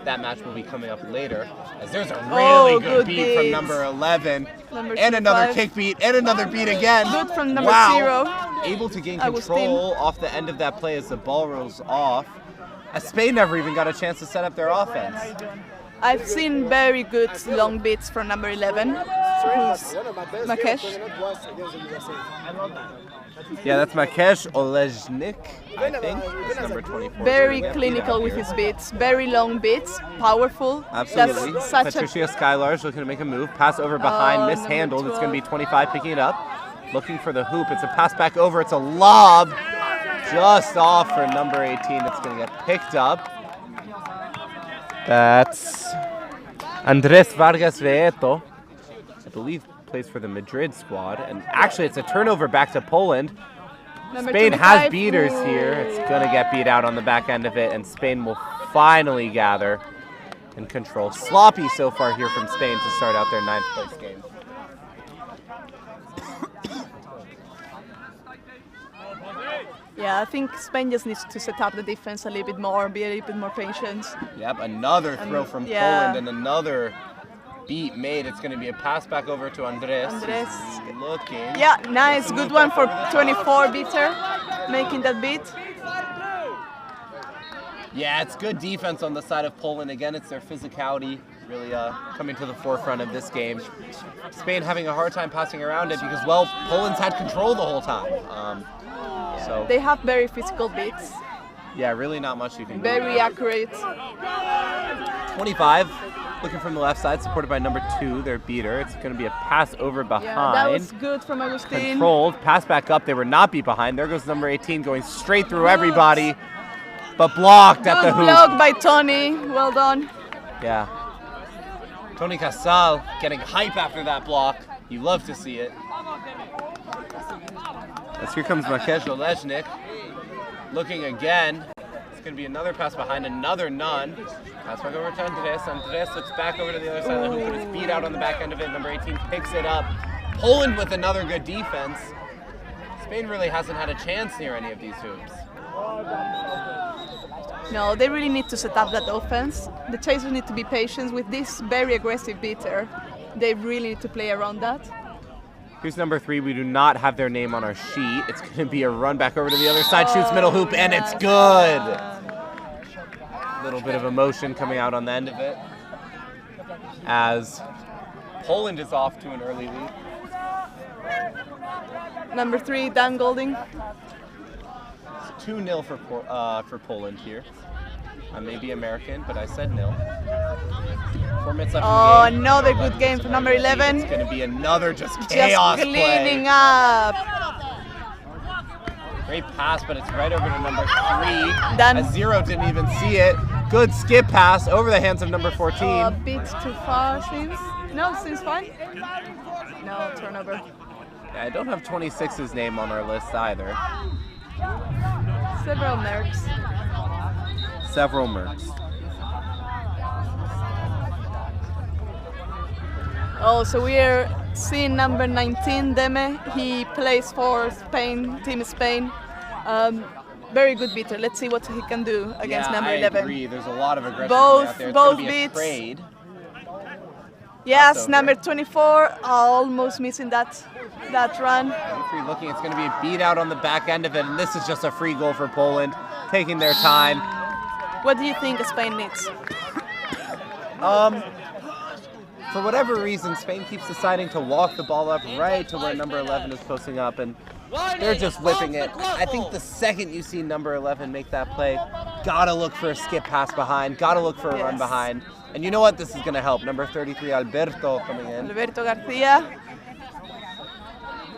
that match will be coming up later. As there's a really good beat from number 11. And another kick beat, and another beat again. Good from number 0. Able to gain control off the end of that play as the ball rolls off. As Spain never even got a chance to set up their offense. I've seen very good long beats from number 11, who's Makesh. Yeah, that's Makesh Olejnik, I think. It's number 24. Very clinical with his beats, very long beats, powerful. Absolutely. That's such Patricia Skylarge looking to make a move. Pass over behind, mishandled. It's going to be 25 picking it up. Looking for the hoop. It's a pass back over. It's a lob. Just off for number 18. It's going to get picked up. That's Andres Vargas Veeto. I believe plays for the Madrid squad. And actually, it's a turnover back to Poland. Number Spain 25. has beaters here. It's going to get beat out on the back end of it. And Spain will finally gather and control. Sloppy so far here from Spain to start out their 9th place game. Yeah, I think Spain just needs to set up the defense a little bit more, be a little bit more patient. Yep, another throw from Poland and another beat made. It's going to be a pass back over to Andres. Looking. Yeah, nice, good one for 24 beater, making that beat. Yeah, it's good defense on the side of Poland. Again, it's their physicality really coming to the forefront of this game. Spain having a hard time passing around it because, well, Poland's had control the whole time. So they have very physical beats. Yeah, really not much you can do. Very accurate. 25, looking from the left side, supported by number 2, their beater. It's going to be a pass over behind. Yeah, that was good from Agustin. Controlled, pass back up. They were not beat behind. There goes number 18 going straight through everybody, but blocked at the hoop. Good block by Tony. Well done. Yeah. Tony Casal getting hype after that block. You love to see it. As here comes Makesh Olejnik. Looking again. It's going to be another pass behind, another none. Pass back over to Andres. Andres looks back over to the other side of the hoop, but it's beat out on the back end of it. Number 18 picks it up. Poland with another good defense. Spain really hasn't had a chance near any of these hoops. No, they really need to set up that offense. The chasers need to be patient with this very aggressive beater. They really need to play around that. Here's number 3. We do not have their name on our sheet. It's going to be a run back over to the other side. Shoots middle hoop, and it's good. A little bit of emotion coming out on the end of it. As Poland is off to an early lead. Number 3, Dan Golding. It's 2-0 for Poland here. I may be American, but I said nil. 4 minutes left in the game. Another good game for number 11. It's going to be another just chaos just cleaning up. Great pass, but it's right over to number 3. Done. As Zero didn't even see it. Good skip pass over the hands of number 14. A bit too far, seems. No, seems fine. No, turnover. Yeah, I don't have 26's name on our list either. Several mercs. Several mercs. Oh, so we are seeing number 19, Deme. He plays for Spain, Team Spain. Very good beater. Let's see what he can do against number 11. I agree. There's a lot of aggression both, out there. It's both gonna be beats. A trade. Yes, number 24, almost missing that run. 23 looking. It's going to be a beat out on the back end of it, and this is just a free goal for Poland, taking their time. What do you think Spain needs? For whatever reason, Spain keeps deciding to walk the ball up right to where number 11 is posting up, and they're just whipping it. I think the second you see number 11 make that play, gotta look for a skip pass behind, gotta look for a run behind. And you know what? This is going to help. Number 33, Alberto, coming in. Alberto Garcia.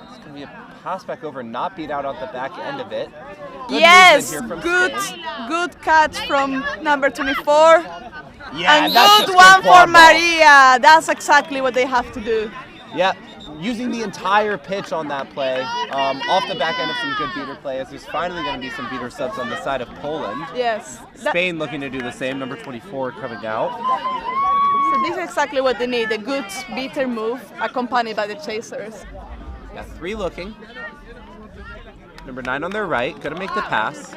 It's going to be a pass back over, not beat out on the back end of it. Yes, good catch from number 24. Yeah, and good one for Maria. That's exactly what they have to do. Yeah, using the entire pitch on that play, off the back end of some good beater play, as there's finally going to be some beater subs on the side of Poland. Yes. Spain looking to do the same, number 24 coming out. So this is exactly what they need, a good beater move accompanied by the chasers. Yeah, 3 looking. Number 9 on their right, going to make the pass.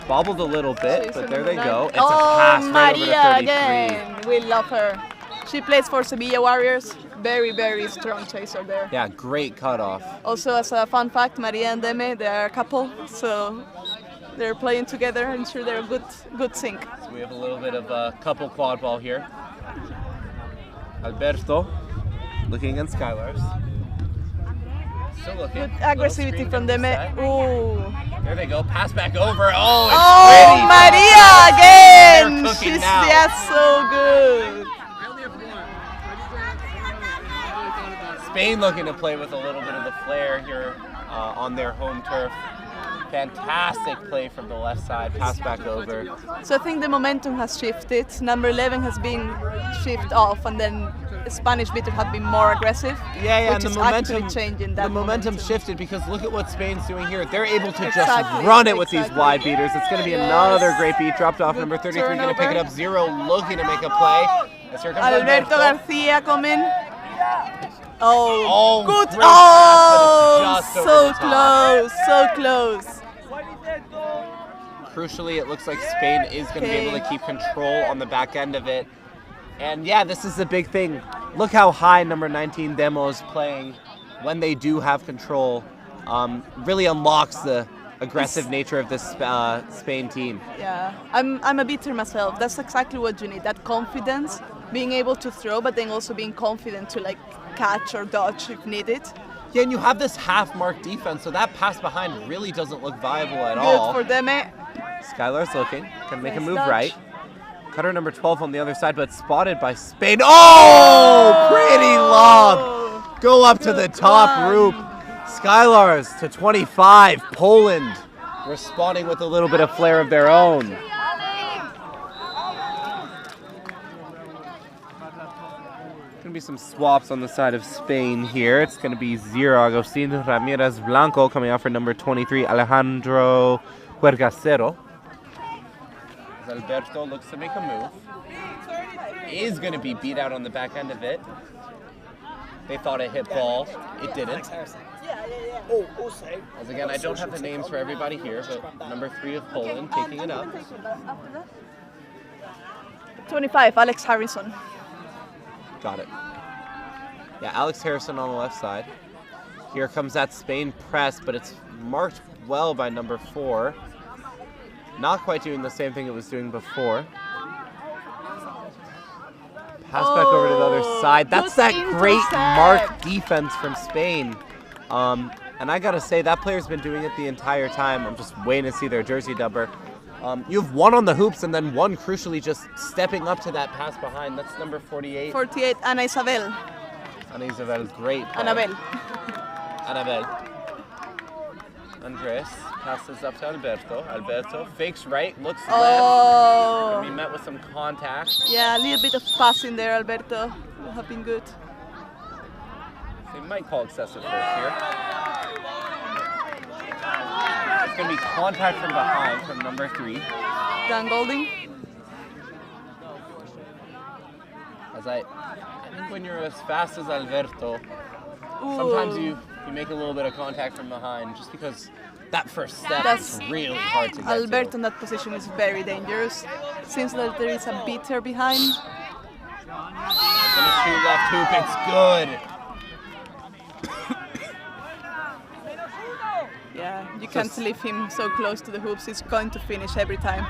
Bobbled a little bit, but there they go. It's oh, a pass right over to Maria 33. again. We love her. She plays for Sevilla Warriors. Very, very strong chaser there. Yeah, great cutoff. Also, as a fun fact, Maria and Deme, they are a couple, so they're playing together. I'm sure they're a good sync. So we have a little bit of a couple quad ball here. Alberto looking against Skylars. Still looking. Good aggressivity from Deme. Ooh. There they go. Pass back over. Oh, it's Oh, pretty. Maria again. They're cooking She's now. just so good. Spain looking to play with a little bit of the flair here on their home turf. Fantastic play from the left side, pass back over. So I think the momentum has shifted. Number 11 has been shifted off, and then Spanish beaters have been more aggressive. Yeah, which and is the momentum actually changing that. The momentum shifted because look at what Spain's doing here. They're able to just Exactly, run it with these wide beaters. It's going to be Yes. another great beat. Dropped off number 33, going to pick it up. Zero looking to make a play. As here comes Alberto Garcia coming. Oh, good. great pass, but Oh, it's just over so the top. close, so close. Crucially, it looks like Spain is going to be able to keep control on the back end of it. And yeah, this is the big thing. Look how high number 19 Demo is playing when they do have control. Really unlocks the aggressive nature of this Spain team. Yeah, I'm a beater myself. That's exactly what you need. That confidence, being able to throw, but then also being confident to like catch or dodge if needed. Yeah, and you have this half-mark defense, so that pass behind really doesn't look viable at Good all. for them. Skylar's looking, can make a Nice move dodge. right. Cutter number 12 on the other side, but spotted by Spain. Oh, pretty lob. Go up to the top rope. Skylars to 25. Poland responding with a little bit of flair of their own. Going to be some swaps on the side of Spain here. It's going to be 0. Agustin Ramirez Blanco coming out for number 23. Alejandro Huergasero. As Alberto looks to make a move. Is going to be beat out on the back end of it. They thought it hit ball. It didn't. As again, I don't have the names for everybody here, but number 3 of Poland taking it up. 25, Alex Harrison. Got it. Yeah, Alex Harrison on the left side. Here comes that Spain press, but it's marked well by number 4. Not quite doing the same thing it was doing before. Pass back over to the other side. That's that great mark defense from Spain. And I gotta say, that player's been doing it the entire time. I'm just waiting to see their jersey number. You have 1 on the hoops and then 1 crucially just stepping up to that pass behind. That's number 48. 48, Ana Isabel. Ana Isabel, great play. Anabel. Anabel. Andres passes up to Alberto. Alberto fakes right, looks left. Gonna be met with some contact. Yeah, a little bit of passing there, Alberto. Would have been good. They might call excessive force here. It's going to be contact from behind from number 3. Dan Golding. As I think when you're as fast as Alberto, sometimes you make a little bit of contact from behind just because that first step is really hard to get Alberto to. in that position is very dangerous. Seems like there is a beater behind. Gonna shoot left hoop, it's good. Yeah, you can't leave him so close to the hoops. He's going to finish every time.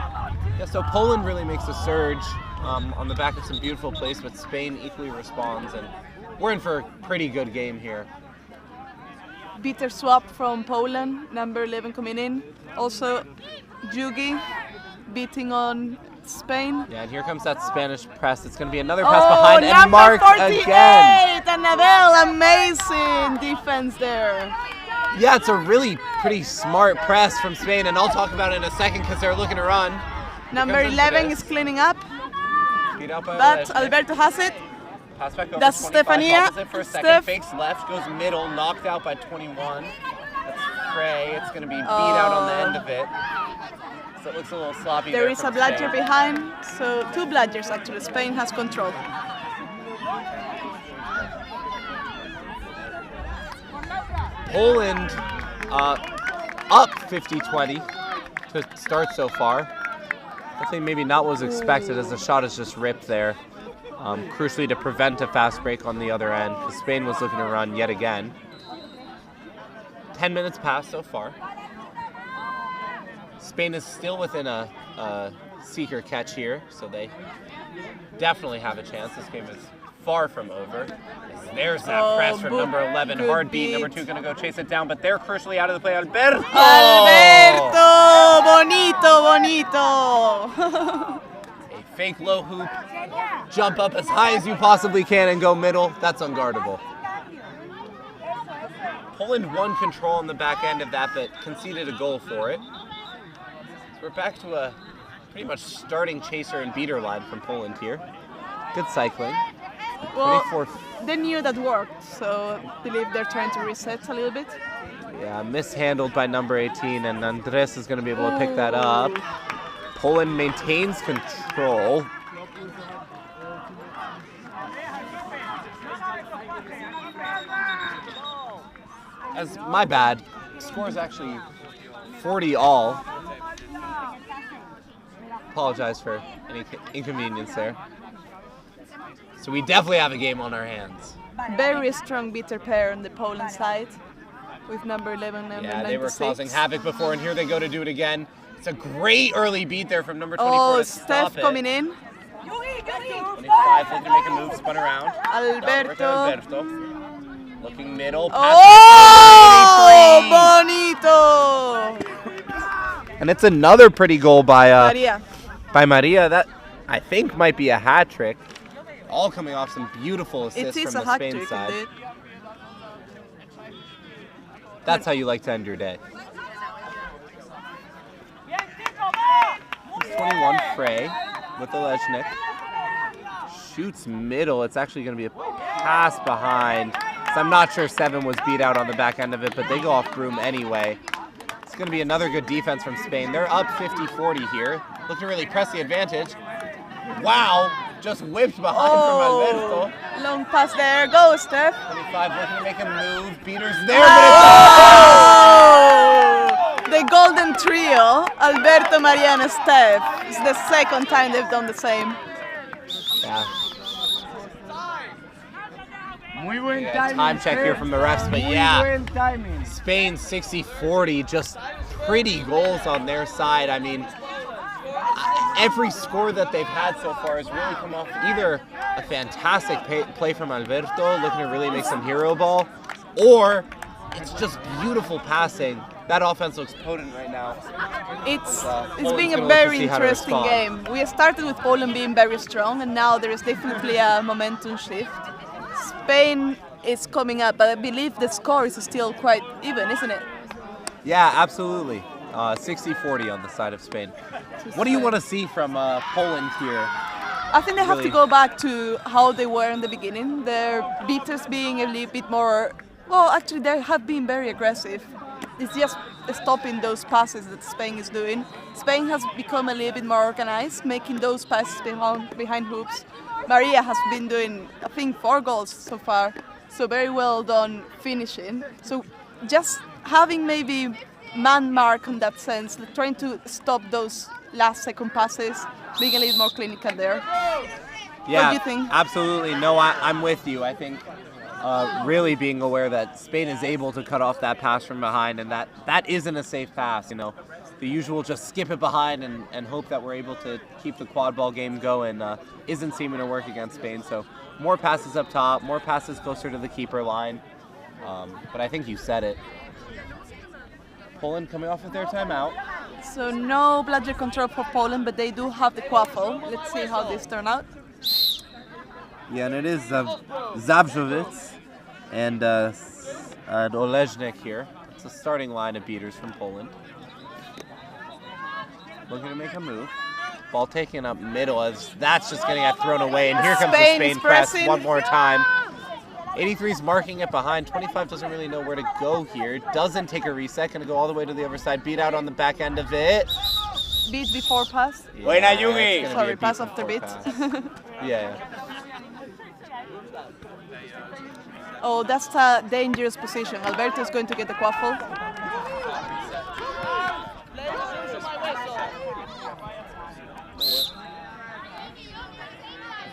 Yeah, so Poland really makes a surge on the back of some beautiful plays, but Spain equally responds, and we're in for a pretty good game here. Beater swap from Poland, number 11 coming in. Also, Jugi beating on Spain. Yeah, and here comes that Spanish press. It's going to be another pass behind and marked 48, again. Anabel, amazing defense there. Yeah, it's a really pretty smart press from Spain, and I'll talk about it in a second because they're looking to run. Number 11 is cleaning up, Beat out by but Alberto. Alberto has it. Pass back over That's 25, Stefania. opposite for a second, Steph. fakes left, goes middle, knocked out by 21. That's Frey. It's going to be beat out on the end of it. So it looks a little sloppy There there is a from bludger Spain. behind, so 2 bludgers actually. Spain has control. Poland up 50-20. to start so far. Definitely maybe not what was expected as the shot is just ripped there. Crucially to prevent a fast break on the other end, because Spain was looking to run yet again. 10 minutes passed so far. Spain is still within a seeker catch here, so they definitely have a chance. This game is far from over. There's that press from number 11. Hard beat. Number 2 going to go chase it down, but they're crucially out of the play. Alberto! Bonito! A fake low hoop. Jump up as high as you possibly can and go middle. That's unguardable. Poland won control on the back end of that, but conceded a goal for it. So we're back to a pretty much starting chaser and beater line from Poland here. Good cycling. Well, they knew that worked, so I believe they're trying to reset a little bit. Yeah, mishandled by number 18, and Andres is going to be able to pick that up. Poland maintains control. My bad. Score is actually 40 all. Apologize for any inconvenience there. So we definitely have a game on our hands. Very strong beater pair on the Poland side with number 11 and number 96. Yeah, they were causing havoc before, and here they go to do it again. It's a great early beat there from number 24 to stop Steph coming in. 25 looking to make a move, spun around. Alberto. Looking middle. Bonito! And it's another pretty goal by Maria. That I think might be a hat trick. All coming off some beautiful assists from the Spain side. Indeed. That's how you like to end your day. 21 Frey with the Lejnik. Shoots middle. It's actually going to be a pass behind. So I'm not sure 7 was beat out on the back end of it, but they go off broom anyway. It's going to be another good defense from Spain. They're up 50-40 here. Looking to really press the advantage. Wow, just whipped behind from Alberto. Long pass there. Go, Steph. 25 looking to make a move. Beater's there, but The golden trio, Alberto, Maria, and Steph. It's the second time they've done the same. Yeah. Time check here from the refs, but yeah. Spain 60-40, just pretty goals on their side. I mean, every score that they've had so far has really come off either a fantastic play from Alberto, looking to really make some hero ball, or it's just beautiful passing. That offense looks potent right now. It's been a very interesting game. We started with Poland being very strong, and now there is definitely a momentum shift. Spain is coming up, but I believe the score is still quite even, isn't it? Yeah, absolutely. 60-40 on the side of Spain. What do you want to see from Poland here? I think they have to go back to how they were in the beginning. Their beaters being a little bit more, well, actually they have been very aggressive. It's just stopping those passes that Spain is doing. Spain has become a little bit more organized, making those passes behind hoops. Maria has been doing, I think, 4 goals so far. So very well done finishing. So just having maybe man mark in that sense, trying to stop those last second passes, being a little more clinical there. Yeah, what do you think? Absolutely. No, I'm with you. I think really being aware that Spain is able to cut off that pass from behind, and that isn't a safe pass. You know, the usual just skip it behind and hope that we're able to keep the quad ball game going isn't seeming to work against Spain. So more passes up top, more passes closer to the keeper line. But I think you said it. Poland coming off of their timeout. So no bludger control for Poland, but they do have the quaffle. Let's see how this turn out. Yeah, and it is Zabrzowicz and Olejnik here. It's a starting line of beaters from Poland. Looking to make a move. Ball taken up middle as that's just going to get thrown away. And here comes the Spain press one more time. 83's marking it behind. 25 doesn't really know where to go here. Doesn't take a reset. Going to go all the way to the other side. Beat out on the back end of it. Beat before pass. Yeah, Buena Yugi. Sorry, pass after beat. Yeah. Oh, that's a dangerous position. Alberto is going to get the quaffle.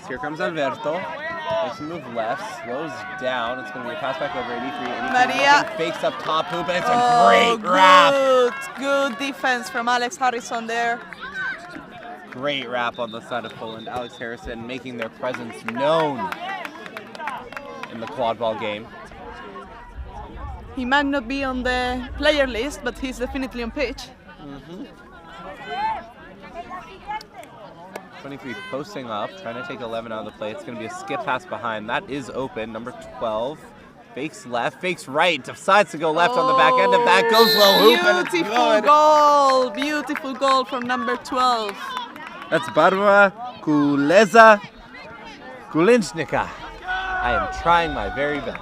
Here comes Alberto. Makes a move left, slows down. It's going to be a pass back over 83. Maria. Fakes up top hoop, and it's a great wrap. Good defense from Alex Harrison there. Great wrap on the side of Poland. Alex Harrison making their presence known in the quad ball game. He might not be on the player list, but he's definitely on pitch. 23 posting up, trying to take 11 out of the play. It's going to be a skip pass behind. That is open. Number 12 fakes left, fakes right, decides to go left on the back end of that. Goes low hoop, and it's good. Goal! Beautiful goal from number 12. That's Barbara Kuleza Kulinchnika. I am trying my very best.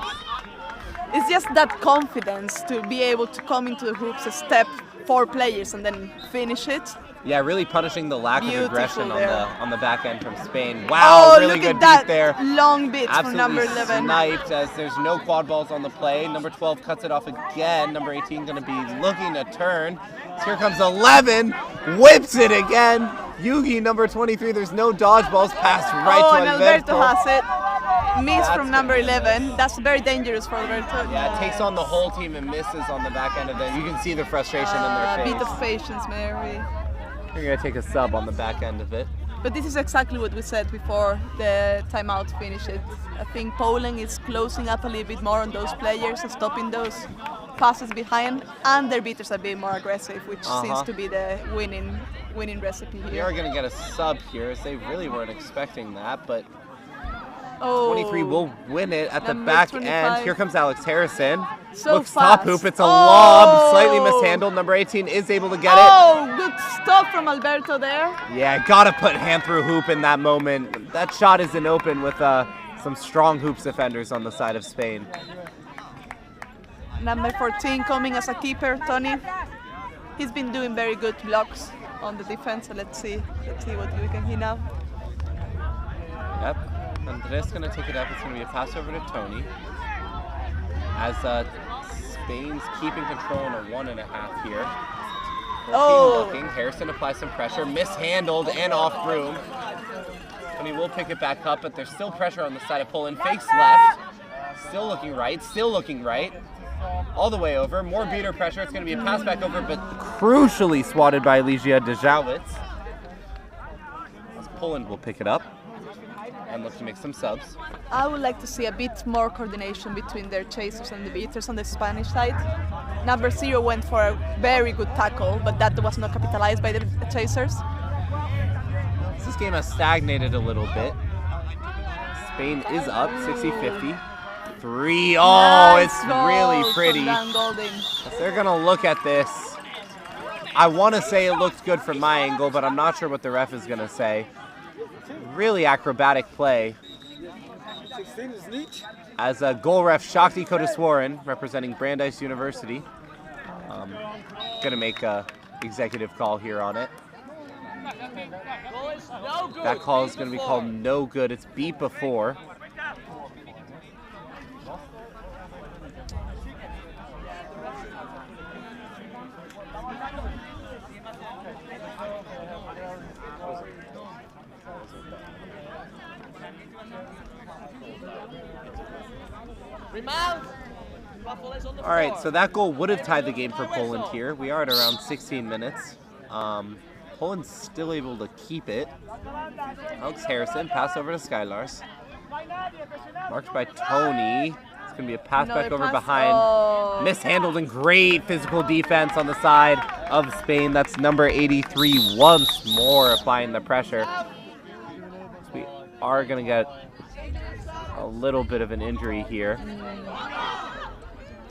It's just that confidence to be able to come into the hoops, a step 4 players, and then finish it. Yeah, really punishing the lack of aggression on the back end from Spain. Wow, really look good at that beat there. Long beat Absolutely from number 11. Sniped as there's no quad balls on the play. Number 12 cuts it off again. Number 18 going to be looking to turn. So here comes 11, whips it again. Yugi, number 23, there's no dodgeballs, pass right to Alberto Alberto. has it. Miss from number 11. That's very dangerous for Alberto. Yeah, it takes on the whole team and misses on the back end of it. You can see the frustration in their face. A bit of patience, Mary. You're going to take a sub on the back end of it. But this is exactly what we said before the timeout finished. I think Poland is closing up a little bit more on those players and stopping those passes behind, and their beaters are being more aggressive, which seems to be the winning recipe here. They are going to get a sub here, as they really weren't expecting that, but 23 will win it at the back 25. End. Here comes Alex Harrison. Looks top hoop, it's a lob, slightly mishandled. Number 18 is able to get it. Oh, good stop from Alberto there. Yeah, gotta put hand through hoop in that moment. That shot isn't open with some strong hoops defenders on the side of Spain. Number 14 coming as a keeper, Tony. He's been doing very good blocks on the defense, so let's see what we can hear now. Yep, Andres gonna take it up. It's gonna be a pass over to Tony. As Spain's keeping control in a 1.5 here. Looking. Harrison applies some pressure, mishandled and off broom. Tony will pick it back up, but there's still pressure on the side of Poland. Fakes left, still looking right. All the way over, more beater pressure. It's going to be a pass back over, but crucially swatted by Ligia Dejawitz. As Poland will pick it up and look to make some subs. I would like to see a bit more coordination between their chasers and the beaters on the Spanish side. Number 0 went for a very good tackle, but that was not capitalized by the chasers. This game has stagnated a little bit. Spain is up 60-50. 3. Oh, nice, it's really pretty. They're going to look at this. I want to say it looks good from my angle, but I'm not sure what the ref is going to say. Really acrobatic play. As a goal ref, Shakti Kodeswaran, representing Brandeis University, going to make a executive call here on it. That call is going to be called no good. It's beat before. All right, so that goal would have tied the game for Poland here. We are at around 16 minutes. Poland's still able to keep it. Alex Harrison, pass over to Skylars. Marked by Tony. It's going to be a pass back over behind. Mishandled and great physical defense on the side of Spain. That's number 83 once more applying the pressure. So we are going to get a little bit of an injury here.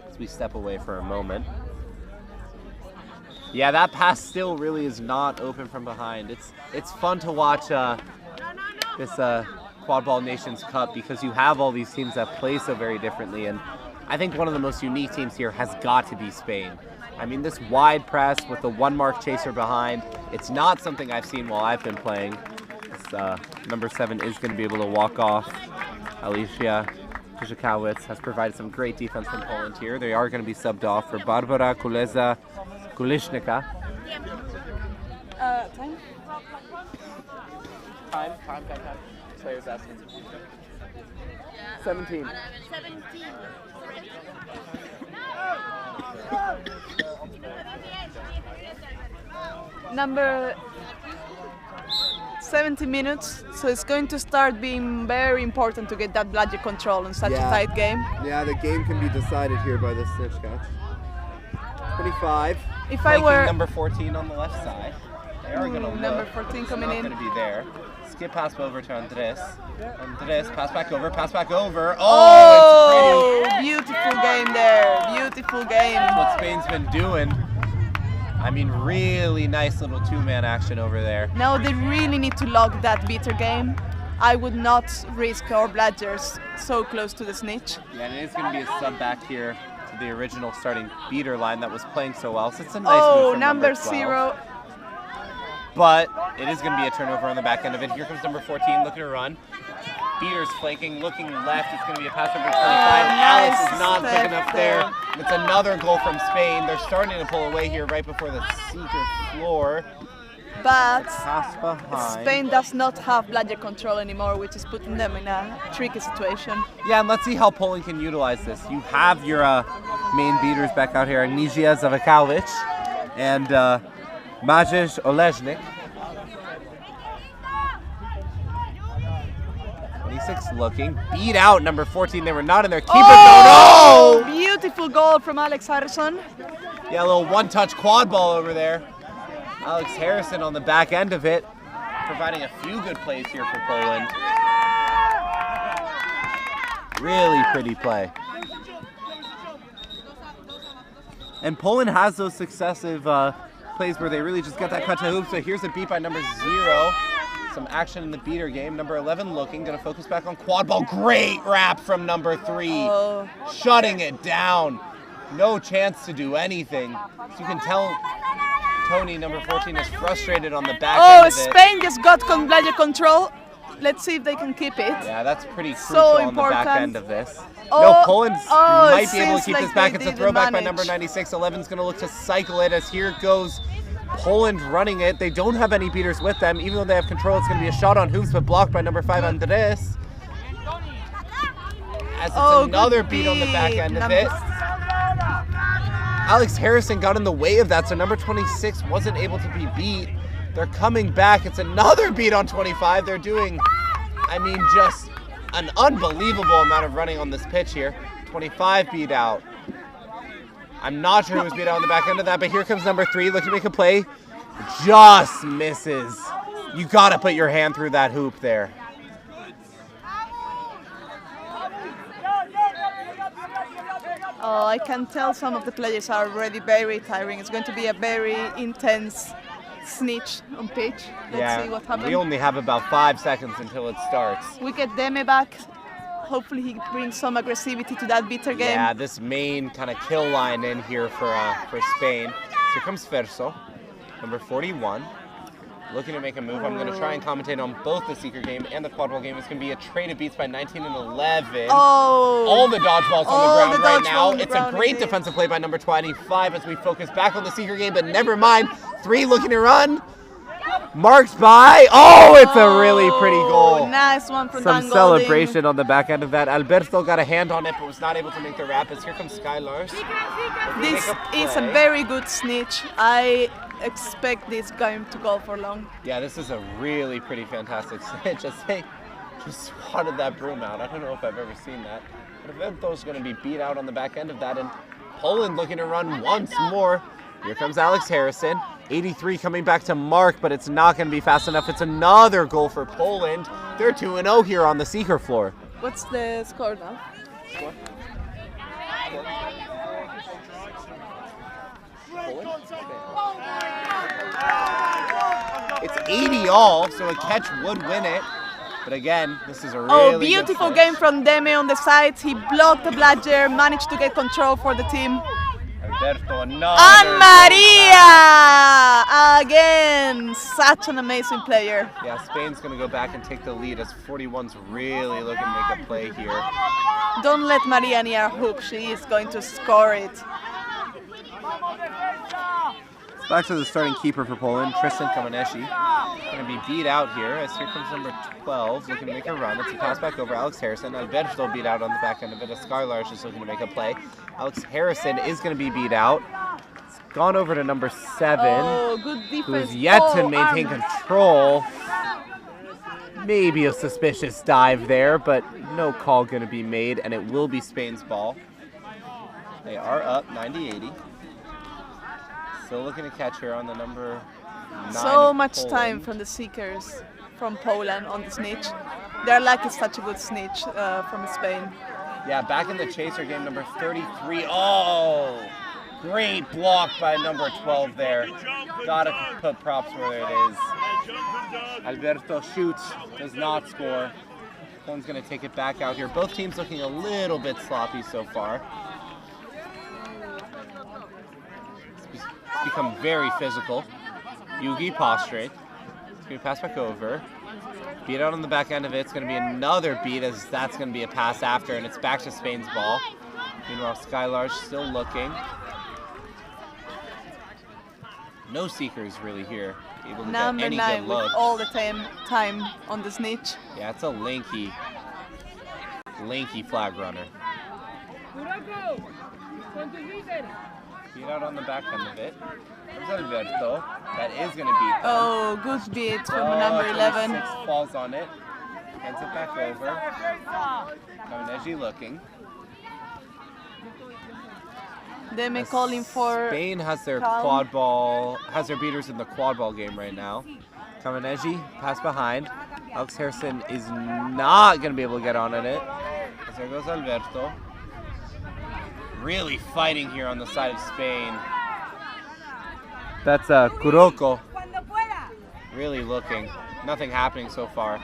As we step away for a moment. Yeah, that pass still really is not open from behind. It's fun to watch this Quadball Nations Cup because you have all these teams that play so very differently, and I think one of the most unique teams here has got to be Spain. I mean, this wide press with the one-mark chaser behind, it's not something I've seen while I've been playing. This, number 7 is going to be able to walk off. Alicia Dejawitz has provided some great defense from Poland here. They are going to be subbed off for Barbara Kuleza Kulichnika. Time? Time. players asking. 17. 17. Number 70 minutes, so it's going to start being very important to get that bladger control in such a tight game. Yeah, the game can be decided here by this snitch catch. 25. If I were number 14 on the left side. They are going to look. Number 14 coming in. Not going to be there. Skip pass over to Andres. Andres, pass back over. Oh, it's pretty. Beautiful game there. Beautiful game. That's what Spain's been doing. I mean, really nice little two-man action over there. Now they really need to lock that beater game. I would not risk our bladgers so close to the snitch. Yeah, and it is going to be a sub back here to the original starting beater line that was playing so well. So it's a nice move from number 12. 0. But it is going to be a turnover on the back end of it. Here comes number 14 looking to run. Beater's flanking, looking left. It's going to be a pass number 25. Alex is not quick enough there. It's another goal from Spain. They're starting to pull away here right before the seeker floor. But pass behind. Spain does not have bladger control anymore, which is putting them in a tricky situation. Yeah, and let's see how Poland can utilize this. You have your main beaters back out here, Nizia Zavakowicz and Maciej Oleżnik. 26 looking, beat out number 14. They were not in their keeper zone. Oh! Beautiful goal from Alex Harrison. Yeah, a little one-touch quad ball over there. Alex Harrison on the back end of it, providing a few good plays here for Poland. Really pretty play. And Poland has those successive plays where they really just get that cut to hoop. So here's a beat by number 0. Some action in the beater game. Number 11 looking, gonna focus back on quad ball. Great wrap from number 3. Shutting it down. No chance to do anything. So you can tell Tony, number 14, is frustrated on the back end of it. Spain just got bladger control. Let's see if they can keep it. Yeah, that's pretty crucial so on the back end of this. Oh, no, Poland might be able to keep like this back. It's a throwback by manage. number 96. 11's going to look to cycle it as here goes Poland running it. They don't have any beaters with them. Even though they have control, it's going to be a shot on hoops, but blocked by number 5, Andres. As it's another beat on the back end of it. Alex Harrison got in the way of that, so number 26 wasn't able to be beat. They're coming back. It's another beat on 25. They're doing, I mean, just an unbelievable amount of running on this pitch here. 25 beat out. I'm not sure who was beat out on the back end of that, but here comes number 3 looking to make a play. Just misses. You got to put your hand through that hoop there. Oh, I can tell some of the players are already very tiring. It's going to be a very intense snitch on pitch. Let's see what happens. We only have about 5 seconds until it starts. We get Deme back. Hopefully he brings some aggressivity to that bitter game. Yeah, this main kind of kill line in here for Spain. So here comes Ferso, number 41. Looking to make a move. I'm going to try and commentate on both the Seeker game and the Quadball game. It's going to be a trade of beats by 19 and 11. All the dodgeballs on the ground right now. It's a great defensive play by number 25 as we focus back on the Seeker game, but never mind. 3 looking to run. Marked by, it's a really pretty goal. Nice one from Some Dan celebration on the back end of that. Alberto got a hand on it, but was not able to make the wrap. As here comes Sky Lars. This is a very good snitch. I expect this game to go for long. Yeah, this is a really pretty fantastic snitch. As they just swatted that broom out. I don't know if I've ever seen that. But Alberto's going to be beat out on the back end of that. And Poland looking to run once more. Here comes Alex Harrison. 83 coming back to Mark, but it's not going to be fast enough. It's another goal for Poland. They're 2-0 here on the Seeker floor. What's the score now? It's 80 all, so a catch would win it. But again, this is a really beautiful game from Deme on the side. He blocked the bladger, managed to get control for the team. Alberto, And Maria! Again, such an amazing player. Yeah, Spain's going to go back and take the lead as 41's really looking to make a play here. Don't let Maria near hoop. She is going to score it. Back to the starting keeper for Poland, Tristan Kameneshi. Going to going to be beat out here as here comes number 12 looking to make a run. It's a pass back over Alex Harrison. Alberto beat out on the back end of it as Skylarge is looking to make a play. Alex Harrison is going to be beat out. It's gone over to number 7. Oh, good defense. Who is yet to maintain control. Maybe a suspicious dive there, but no call going to be made, and it will be Spain's ball. They are up 90-80. Still looking to catch her on the number 9. So much time from the Seekers from Poland on the snitch. They're like such a good snitch from Spain. Yeah, back in the chaser game, number 33. Oh, great block by number 12 there. Gotta put props where it is. Alberto shoots, does not score. One's gonna take it back out here. Both teams looking a little bit sloppy so far. It's become very physical. Yugi prostrate. It's gonna pass back over. Beat out on the back end of it. It's gonna be another beat as that's gonna be a pass after, and it's back to Spain's ball. Meanwhile, Skylarge still looking. No seekers really here. Able to Number get any 9 good with looks. all the time on the snitch. Yeah, it's a lanky flag runner. Beat out on the back end of it. There's Alberto. That is going to beat them. Oh, good beat from number 11. 26 falls on it. Hands it back over. Kameneji looking. Demi calling for Spain has their beaters in the quad ball game right now. Kameneji, pass behind. Alex Harrison is not going to be able to get on it. As there goes Alberto. Really fighting here on the side of Spain. That's Kuroko. Really looking. Nothing happening so far.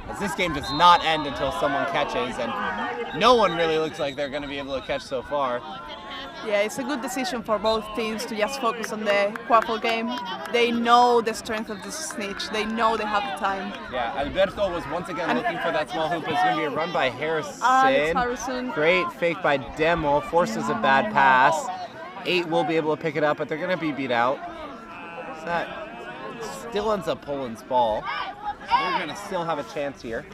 As this game does not end until someone catches, and no one really looks like they're going to be able to catch so far. Yeah, it's a good decision for both teams to just focus on the quaffle game. They know the strength of this snitch. They know they have the time. Yeah, Alberto was once again looking for that small hoop. It's going to be a run by Harrison. Alex Harrison. Great fake by Demo. Forces a bad pass. 8 will be able to pick it up, but they're going to be beat out. So that still ends up Poland's ball. So they're going to still have a chance here.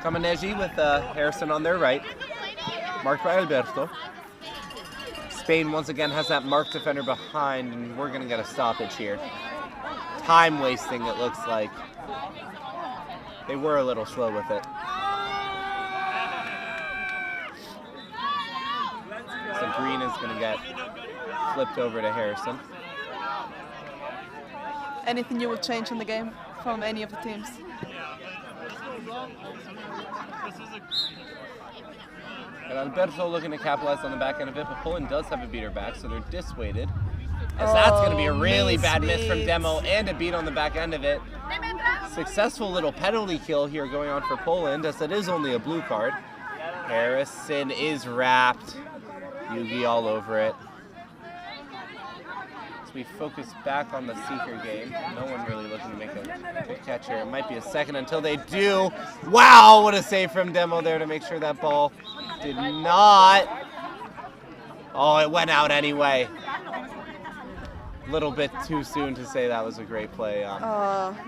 Kameneji with Harrison on their right, marked by Alberto. Spain once again has that marked defender behind, and we're going to get a stoppage here. Time wasting, it looks like. They were a little slow with it. So green is going to get flipped over to Harrison. Anything you would change in the game from any of the teams? And Alberto looking to capitalize on the back end of it, but Poland does have a beater back, so they're dissuaded. As that's going to be a really bad miss from Demo and a beat on the back end of it. Successful little penalty kill here going on for Poland, as it is only a blue card. Harrison is wrapped. Yugi all over it. As we focus back on the Seeker game, no one really looking to make a good catch here. It might be a second until they do. Wow, what a save from Demo there to make sure that ball did not. Oh, it went out anyway. A little bit too soon to say that was a great play.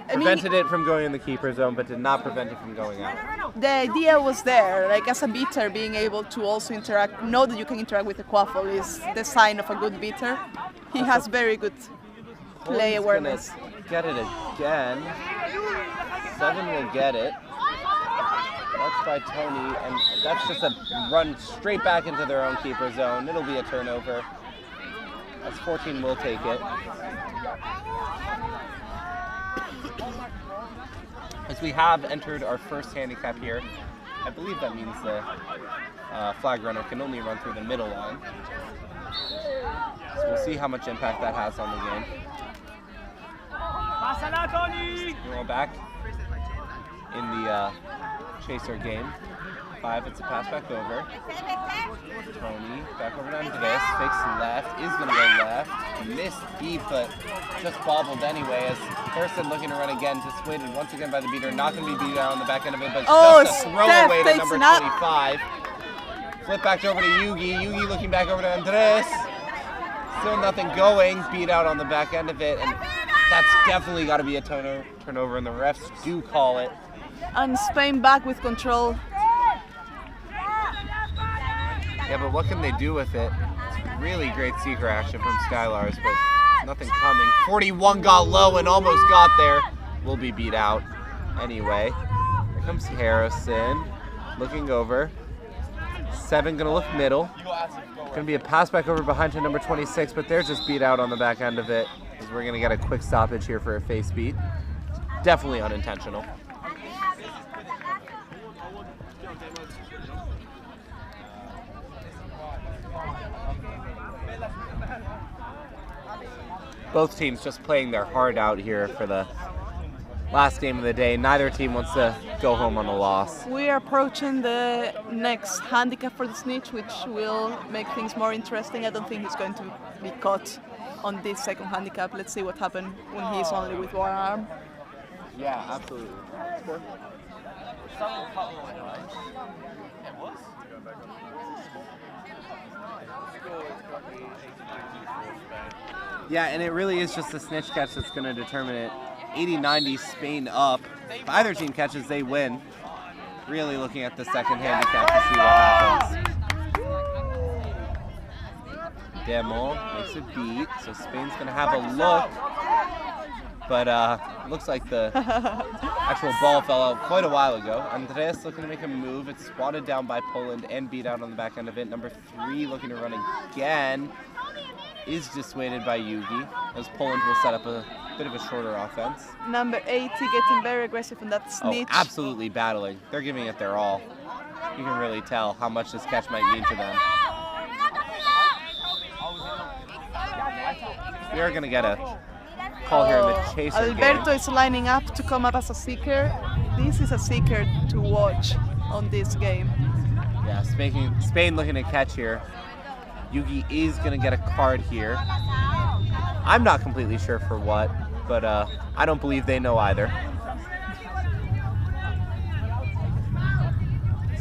Prevented it from going in the keeper zone, but did not prevent it from going out. The idea was there, like as a beater, being able to also interact, know that you can interact with the quaffle is the sign of a good beater. He has very good play awareness. Get it again. 7 will get it. That's by Tony, and that's just a run straight back into their own keeper zone. It'll be a turnover. As 14 will take it. As we have entered our first handicap here, I believe that means the flag runner can only run through the middle line. So we'll see how much impact that has on the game. We're back in the chaser game. 5, it's a pass back over. Tony, back over to Andres, fakes left, is going to go left. Missed deep, but just bobbled anyway as Harrison looking to run again, dissuaded once again by the beater. Not going to be beat out on the back end of it, but just a throwaway to number 25. Flip back over to Yugi. Yugi looking back over to Andres. Still nothing going. Beat out on the back end of it, and that's definitely got to be a turnover, and the refs do call it. And Spain back with control. Yeah, but what can they do with it? It's really great seeker action from Skylars, but nothing coming. 41 got low and almost got there. Will be beat out anyway. Here comes Harrison, looking over. 7 gonna look middle. Gonna be a pass back over behind to number 26, but they're just beat out on the back end of it, because we're gonna get a quick stoppage here for a face beat. Definitely unintentional. Both teams just playing their heart out here for the last game of the day. Neither team wants to go home on a loss. We are approaching the next handicap for the snitch, which will make things more interesting. I don't think he's going to be caught on this second handicap. Let's see what happens when he's only with one arm. Yeah, absolutely. Yeah, and it really is just the snitch catch that's going to determine it. 80-90, Spain up. If either team catches, they win. Really looking at the second handicap to see what happens. Demo makes a beat, so Spain's going to have a look. But looks like the actual ball fell out quite a while ago. Andres looking to make a move. It's swatted down by Poland and beat out on the back end of it. Number 3 looking to run again. Is dissuaded by Yugi, as Poland will set up a bit of a shorter offense. Number 80 getting very aggressive on that snitch. Oh, absolutely battling. They're giving it their all. You can really tell how much this catch might mean to them. We are going to get a call here in the chaser Alberto game. is lining up to come up as a seeker. This is a seeker to watch on this game. Yeah, Spain looking to catch here. Yugi is going to get a card here. I'm not completely sure for what, but I don't believe they know either.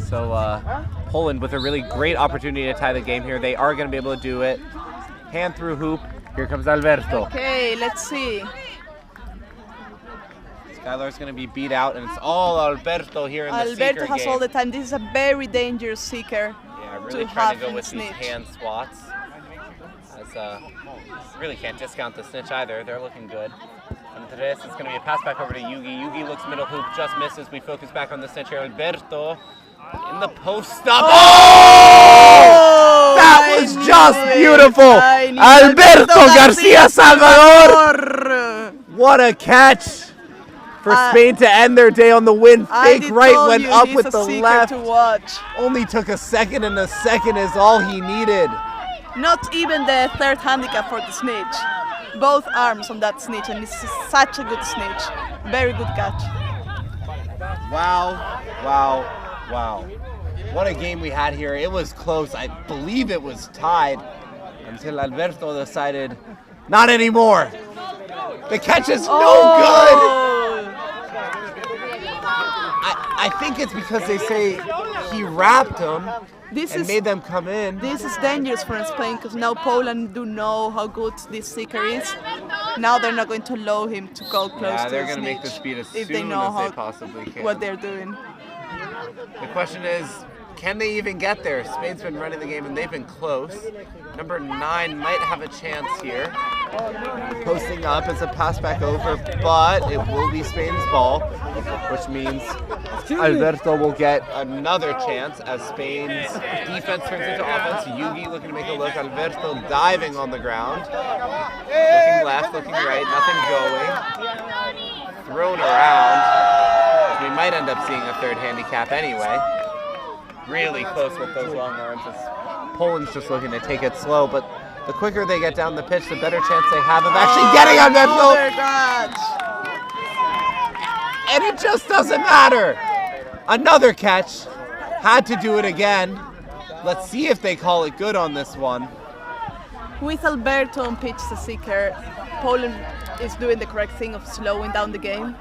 So Poland with a really great opportunity to tie the game here. They are going to be able to do it. Hand through hoop. Here comes Alberto. Okay, let's see. Skylar's going to be beat out, and it's all Alberto here in the seeker Alberto has game. all the time. This is a very dangerous seeker. Really trying to go with these hand swats. As really can't discount the snitch either. They're looking good. Andres is going to be a pass back over to Yugi. Yugi looks middle hoop, just misses. We focus back on the snitch here. Alberto in the post stop. Oh! That was just beautiful. Alberto Garcia Salvador. What a catch for Spain to end their day on the win. Fake right went up with the left. Only took a second, and a second is all he needed. Not even the third handicap for the snitch. Both arms on that snitch, and this is such a good snitch. Very good catch. Wow, wow, wow. What a game we had here. It was close. I believe it was tied until Alberto decided, not anymore. The catch is no good. I think it's because they say he wrapped him and made them come in. This is dangerous for Spain because now Poland do know how good this seeker is. Now they're not going to allow him to go close to the snitch. Yeah, they're going to make this beat as soon as they possibly can. What they're doing. The question is, can they even get there? Spain's been running the game and they've been close. Number 9 might have a chance here. Posting up, it's a pass back over, but it will be Spain's ball, which means Alberto will get another chance as Spain's defense turns into offense. Yugi looking to make a look. Alberto diving on the ground. Looking left, looking right, nothing going. Thrown around. We might end up seeing a third handicap anyway. Really close with those long arms. Poland's just looking to take it slow, but the quicker they get down the pitch, the better chance they have of actually getting on that goal. And it just doesn't matter. Another catch. Had to do it again. Let's see if they call it good on this one. With Alberto on pitch, the seeker, Poland is doing the correct thing of slowing down the game.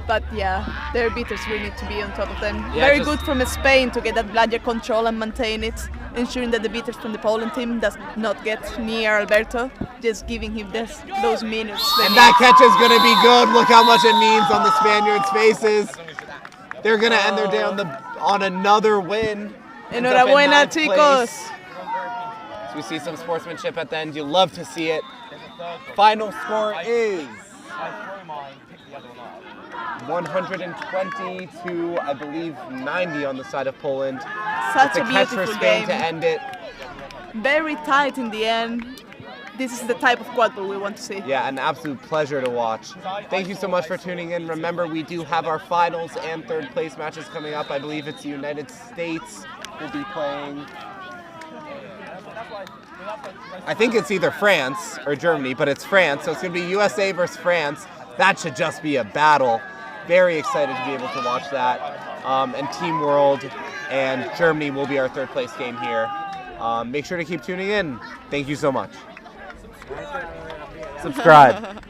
But yeah, their beaters will need to be on top of them. Yeah, Very just- good from Spain to get that bladder control and maintain it, ensuring that the beaters from the Poland team does not get near Alberto, just giving him those minutes. And that catch is going to be good. Look how much it means on the Spaniards' faces. They're going to end their day on another win. Ends up in Enhorabuena, ninth chicos. place. So we see some sportsmanship at the end. You love to see it. Final score is 120 to, I believe, 90 on the side of Poland. Such It's a catch for beautiful Spain game. to end it. Very tight in the end. This is the type of quadball we want to see. Yeah, an absolute pleasure to watch. Thank you so much for tuning in. Remember, we do have our finals and third place matches coming up. I believe it's the United States will be playing. I think it's either France or Germany, but it's France. So it's going to be USA versus France. That should just be a battle. Very excited to be able to watch that. And Team World and Germany will be our third place game here. Make sure to keep tuning in. Thank you so much. Subscribe.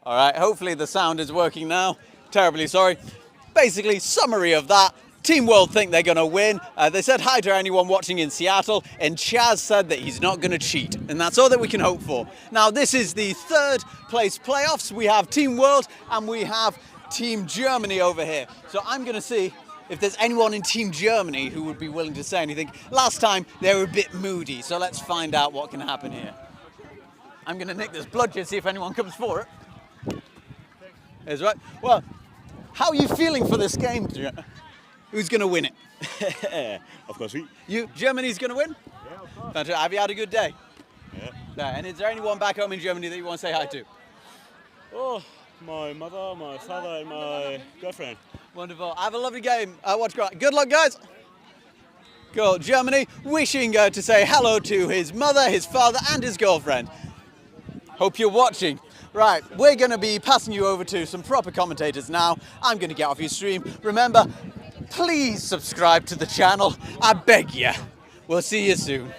All right, hopefully the sound is working now. Terribly sorry. Basically, summary of that. Team World think they're going to win. They said hi to anyone watching in Seattle, and Chaz said that he's not going to cheat, and that's all that we can hope for. Now, this is the third place playoffs. We have Team World, and we have Team Germany over here. So I'm going to see if there's anyone in Team Germany who would be willing to say anything. Last time, they were a bit moody, so let's find out what can happen here. I'm going to nick this bludgeon, see if anyone comes for it. Is right. Well, how are you feeling for this game? Who's going to win it? Of course we. You? Germany's going to win? Yeah, of course. Fantastic. Have you had a good day? Yeah. And is there anyone back home in Germany that you want to say hi to? Oh, my mother, my father, and my girlfriend. Wonderful. Have a lovely game. Watch great. Good luck, guys. Cool. Germany wishing to say hello to his mother, his father, and his girlfriend. Hope you're watching. Right, we're going to be passing you over to some proper commentators now. I'm going to get off your stream. Remember, please subscribe to the channel. I beg you. We'll see you soon.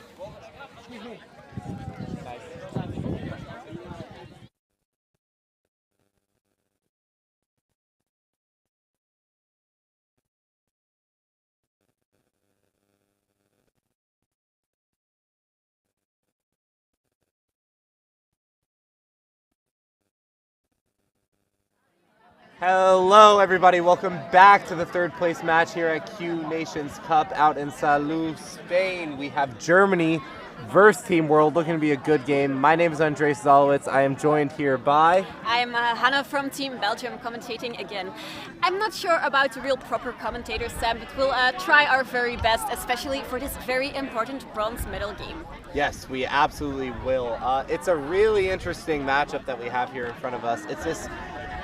Hello everybody, welcome back to the third place match here at Q Nations Cup out in Salou, Spain. We have Germany versus Team World, looking to be a good game. My name is Andres Zalowitz. I am joined here by... I'm Hannah from Team Belgium commentating again. I'm not sure about the real proper commentators, Sam, but we'll try our very best, especially for this very important bronze medal game. Yes, we absolutely will. It's a really interesting matchup that we have here in front of us. It's this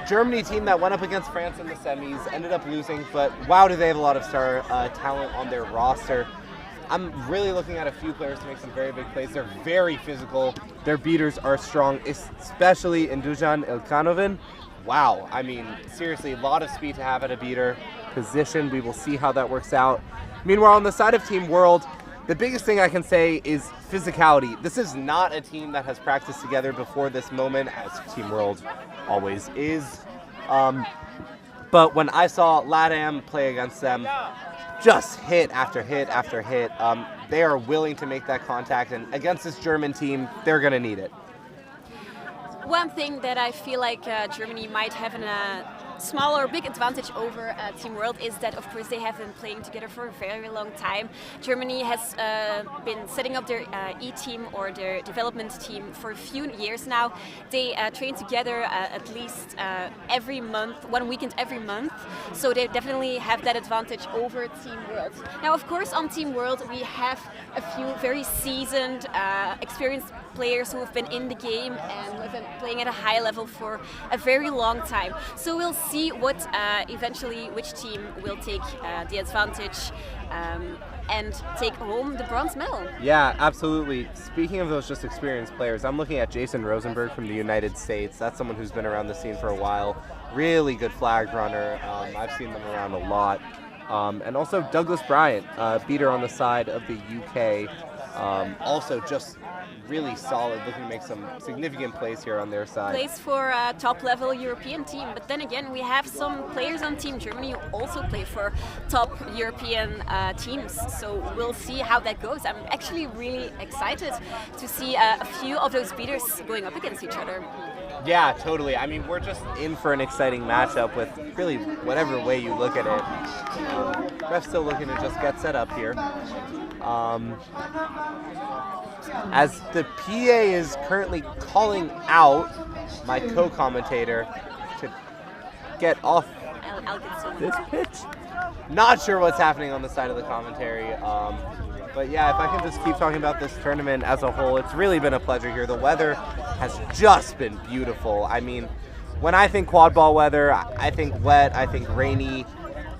Germany team that went up against France in the semis, ended up losing, but wow, do they have a lot of star talent on their roster. I'm really looking at a few players to make some very big plays. They're very physical. Their beaters are strong, especially in Dujan Ilkanoven. Wow, I mean, seriously, a lot of speed to have at a beater position. We will see how that works out. Meanwhile, on the side of Team World, the biggest thing I can say is physicality. This is not a team that has practiced together before this moment, as Team World always is. But when I saw LATAM play against them, just hit after hit after hit. They are willing to make that contact, and against this German team, they're going to need it. One thing that I feel like Germany might have a small or big advantage over Team World is that, of course, they have been playing together for a very long time. Germany has been setting up their E-team or their development team for a few years now. They train together at least every month, one weekend every month, so they definitely have that advantage over Team World. Now, of course, on Team World, we have a few very seasoned, experienced players who have been in the game and have been playing at a high level for a very long time. So we'll see what eventually which team will take the advantage and take home the bronze medal. Yeah, absolutely. Speaking of those just experienced players, I'm looking at Jason Rosenberg from the United States. That's someone who's been around the scene for a while. Really good flag runner. I've seen them around a lot. And also Douglas Bryant, beater on the side of the UK. Also just really solid, looking to make some significant plays here on their side. Plays for a top-level European team, but then again, we have some players on Team Germany who also play for top European teams, so we'll see how that goes. I'm actually really excited to see a few of those beaters going up against each other. Yeah, totally. I mean, we're just in for an exciting matchup with really whatever way you look at it. Ref's still looking to just get set up here. As the PA is currently calling out my co-commentator to get off this pitch. Not sure what's happening on the side of the commentary. But yeah, if I can just keep talking about this tournament as a whole, it's really been a pleasure here. The weather has just been beautiful. I mean, when I think quad ball weather, I think wet, I think rainy,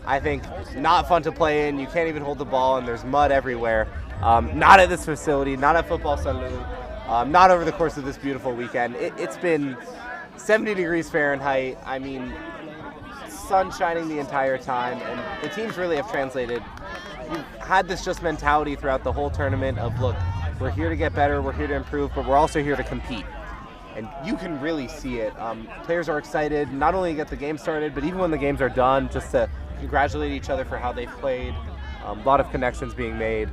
I think not fun to play in. You can't even hold the ball and there's mud everywhere. Not at this facility, not at Football Salou, not over the course of this beautiful weekend. It's been 70 degrees Fahrenheit. I mean, sun shining the entire time, and the teams really have translated. We've had this just mentality throughout the whole tournament of, look, we're here to get better, we're here to improve, but we're also here to compete. And you can really see it. Players are excited, not only to get the game started, but even when the games are done, just to congratulate each other for how they've played. A lot of connections being made.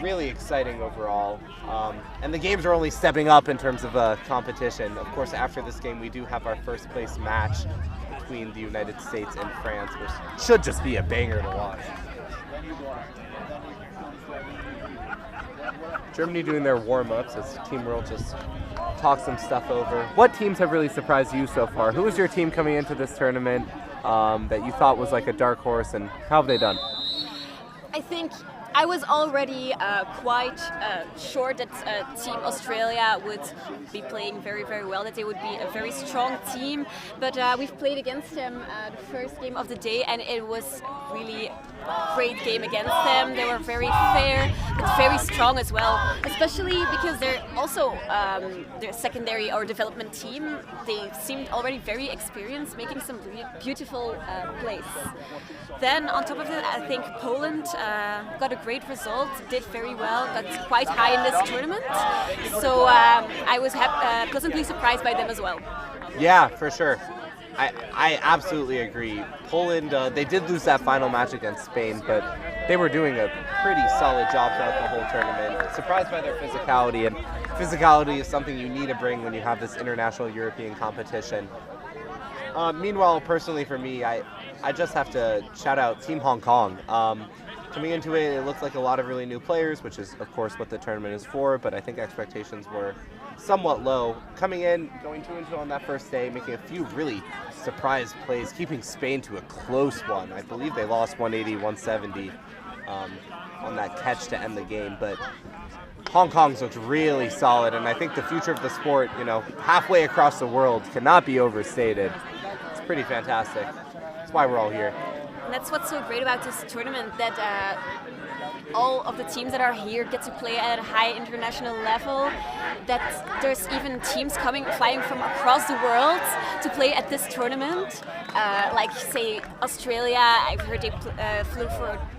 Really exciting overall. And the games are only stepping up in terms of competition. Of course, after this game, we do have our first place match between the United States and France, which should just be a banger to watch. Germany doing their warm-ups as Team World just talks some stuff over. What teams have really surprised you so far? Who was your team coming into this tournament that you thought was like a dark horse, and how have they done? I think I was already quite sure that Team Australia would be playing very, very well, that they would be a very strong team. But we've played against them the first game of the day, and it was really a great game against them. They were very fair, but very strong as well, especially because they're also their secondary or development team. They seemed already very experienced, making some really beautiful plays. Then on top of it, I think Poland got a great result, did very well, got quite high in this tournament. So I was pleasantly surprised by them as well. Yeah, for sure. I absolutely agree. Poland, they did lose that final match against Spain, but they were doing a pretty solid job throughout the whole tournament. Surprised by their physicality, and physicality is something you need to bring when you have this international European competition. Meanwhile, personally for me, I just have to shout out Team Hong Kong. Coming into it, it looked like a lot of really new players, which is, of course, what the tournament is for, but I think expectations were somewhat low. Coming in, going 2-2 on that first day, making a few really surprise plays, keeping Spain to a close one. I believe they lost 180-170 on that catch to end the game, but Hong Kong's looked really solid, and I think the future of the sport, halfway across the world cannot be overstated. It's pretty fantastic. That's why we're all here. And that's what's so great about this tournament, that all of the teams that are here get to play at a high international level, that there's even teams flying from across the world to play at this tournament. like say Australia, I've heard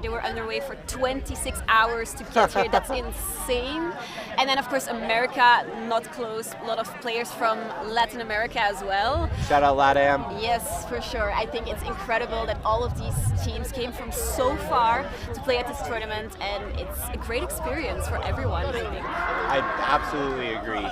they were underway for 26 hours to get here. That's insane. And then of course America, not close. A lot of players from Latin America as well. Shout out LATAM. Yes, for sure. I think it's incredible that all of these teams came from so far to play at this tournament, and it's a great experience for everyone, I think. I absolutely agree.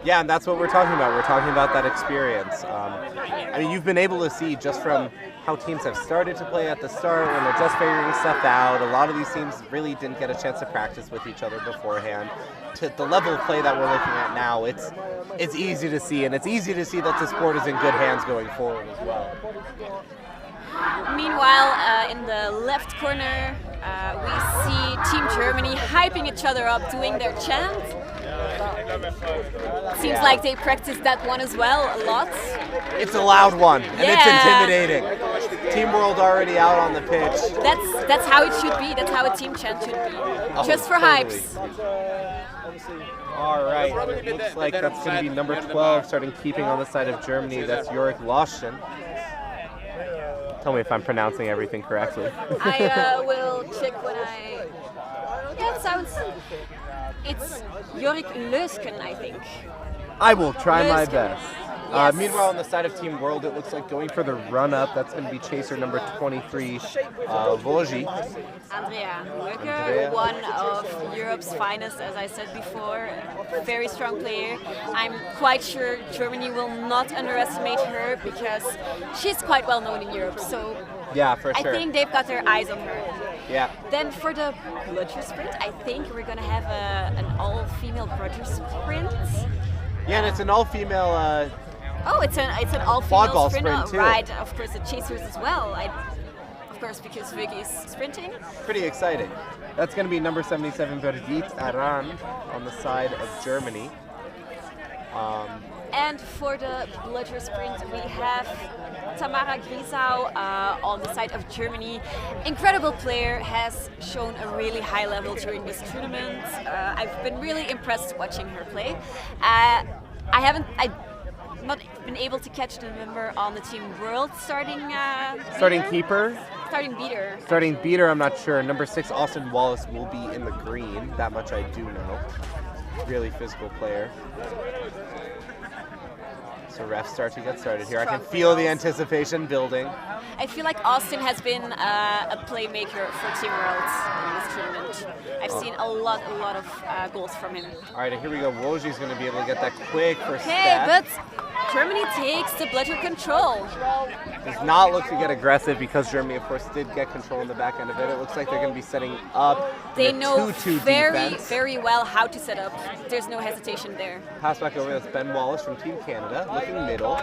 Yeah, and that's what we're talking about. We're talking about that experience. I mean, you've been able to see just from how teams have started to play at the start when they're just figuring stuff out. A lot of these teams really didn't get a chance to practice with each other beforehand. To the level of play that we're looking at now, it's easy to see, and it's easy to see that the sport is in good hands going forward as well. Meanwhile, in the left corner, we see Team Germany hyping each other up, doing their chant. Seems like they practiced that one as well a lot. It's a loud one, and it's intimidating. Team World already out on the pitch. That's how it should be. That's how a team chant should be. Just for hypes. All right, it looks like that's going to be number 12, starting keeping on the side of Germany. That's Jorik Loschen. Tell me if I'm pronouncing everything correctly. I will check when I... Yeah, it sounds... It's Jorik Leusken, I think. I will try my best. Yes. Meanwhile, on the side of Team World, it looks like going for the run-up. That's going to be chaser number 23, Wojcik. Andrea Löker, one of Europe's finest, as I said before. Very strong player. I'm quite sure Germany will not underestimate her because she's quite well known in Europe. So yeah, for sure. I think they've got their eyes on her. Yeah. Then for the bludger sprint, I think we're going to have an all-female bludger sprint. Yeah, and it's an all-female... Oh, it's an all-female Quadball sprint sprint too. Right, of course, the chasers as well. Of course, because Vicky is sprinting. Pretty exciting. That's going to be number 77, Birgit Aran, on the side of Germany. And for the bludger sprint, we have Tamara Grisau on the side of Germany. Incredible player, has shown a really high level during this tournament. I've been really impressed watching her play. I've not been able to catch the number on the Team World starting keeper? Starting beater. Starting beater, I'm not sure. Number 6, Austin Wallace, will be in the green. That much I do know. Really physical player. So refs start to get started here. I can feel the anticipation building. I feel like Austin has been a playmaker for Team World in this tournament. I've seen a lot of goals from him. All right, and here we go. Wojcik's going to be able to get that quick first Okay, step. but Germany takes the bludger control. Does not look to get aggressive because Germany, of course, did get control in the back end of it. It looks like they're going to be setting up. They know 2-2 very, defense. very well how to set up. There's no hesitation there. Pass back over. That's Ben Wallace from Team Canada, looking middle.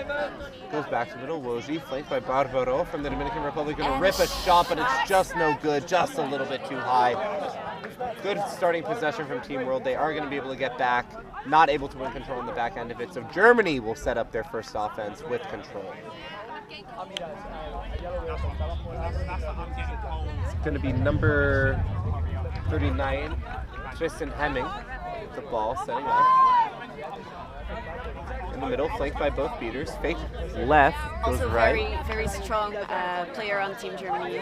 Goes back to middle. Wojcik, flanked by Barbaro from the Dominican Republic. Going to rip a shot, but it's just no good. Just a little bit too high. Good starting possession from Team World. They are going to be able to get back. Not able to win control in the back end of it. So Germany will set up their first offense with control. It's going to be number 39, Tristan Hemming, with the ball setting up. In the middle, flanked by both beaters. Fake left, goes Also right. very strong player on Team Germany.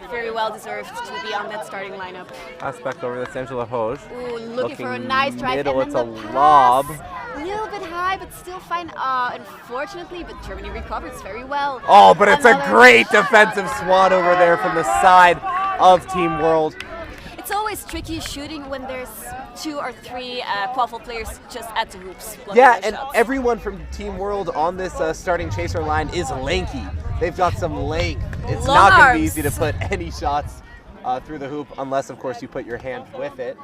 Very well deserved to be on that starting lineup. Pass back over, that's Angela Hoj. Ooh, looking for a nice drive. Middle, and it's a then the lob. pass, a little bit high, but still fine. Unfortunately, but Germany recovers very well. Oh, but it's a great defensive swan over there from the side of Team World. It's always tricky shooting when there's 2 or 3 qualified players just at the hoops. Yeah, and everyone from Team World on this starting chaser line is lanky. They've got some length. It's Long not going to arms. be easy to put any shots through the hoop unless, of course, you put your hand with it.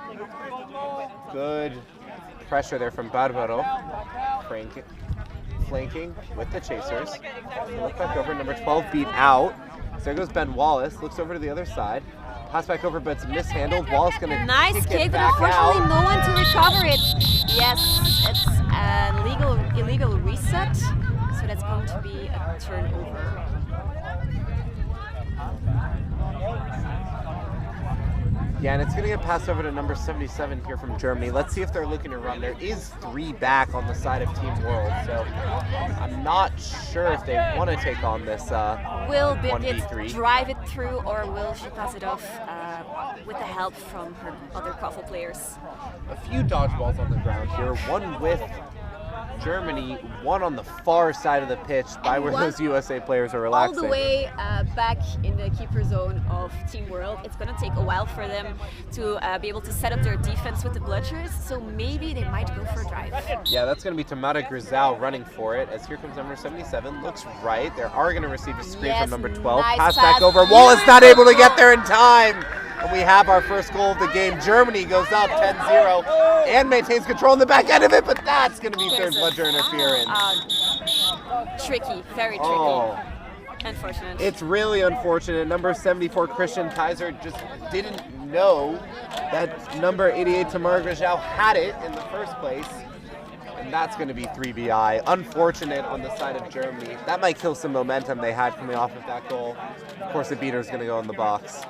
Good pressure there from Barbaro. Flanking with the chasers. Look back over, number 12 beat out. So there goes Ben Wallace. Looks over to the other side. Pass back over, but it's mishandled. Wallace going to Nice kick, but unfortunately no one to recover it. Yes, it's an illegal reset, so that's going to be a turnover. Yeah, and it's going to get passed over to number 77 here from Germany. Let's see if they're looking to run. There is 3 back on the side of Team World, so I'm not sure if they want to take on this Will 1v3. Birgit drive it through, or will she pass it off with the help from her other Quadball players? A few dodgeballs on the ground here, one with Germany, one on the far side of the pitch by where those USA players are relaxing. All the way back in the keeper zone of Team World. It's going to take a while for them to be able to set up their defense with the bludgers, so maybe they might go for a drive. Yeah, that's going to be Tamara Grisau running for it, as here comes number 77. Looks right. They are going to receive a screen from number 12. Nice pass back over. pass. Wallace not able to get there in time. And we have our first goal of the game. Germany goes up 10-0 and maintains control in the back end of it, but that's going to be third bludger interference. Tricky, very tricky. Oh. Unfortunate. It's really unfortunate. Number 74, Christian Kaiser, just didn't know that number 88, Tamara Grisau, had it in the first place. And that's going to be 3BI. Unfortunate on the side of Germany. That might kill some momentum they had coming off of that goal. Of course, the beater is going to go in the box.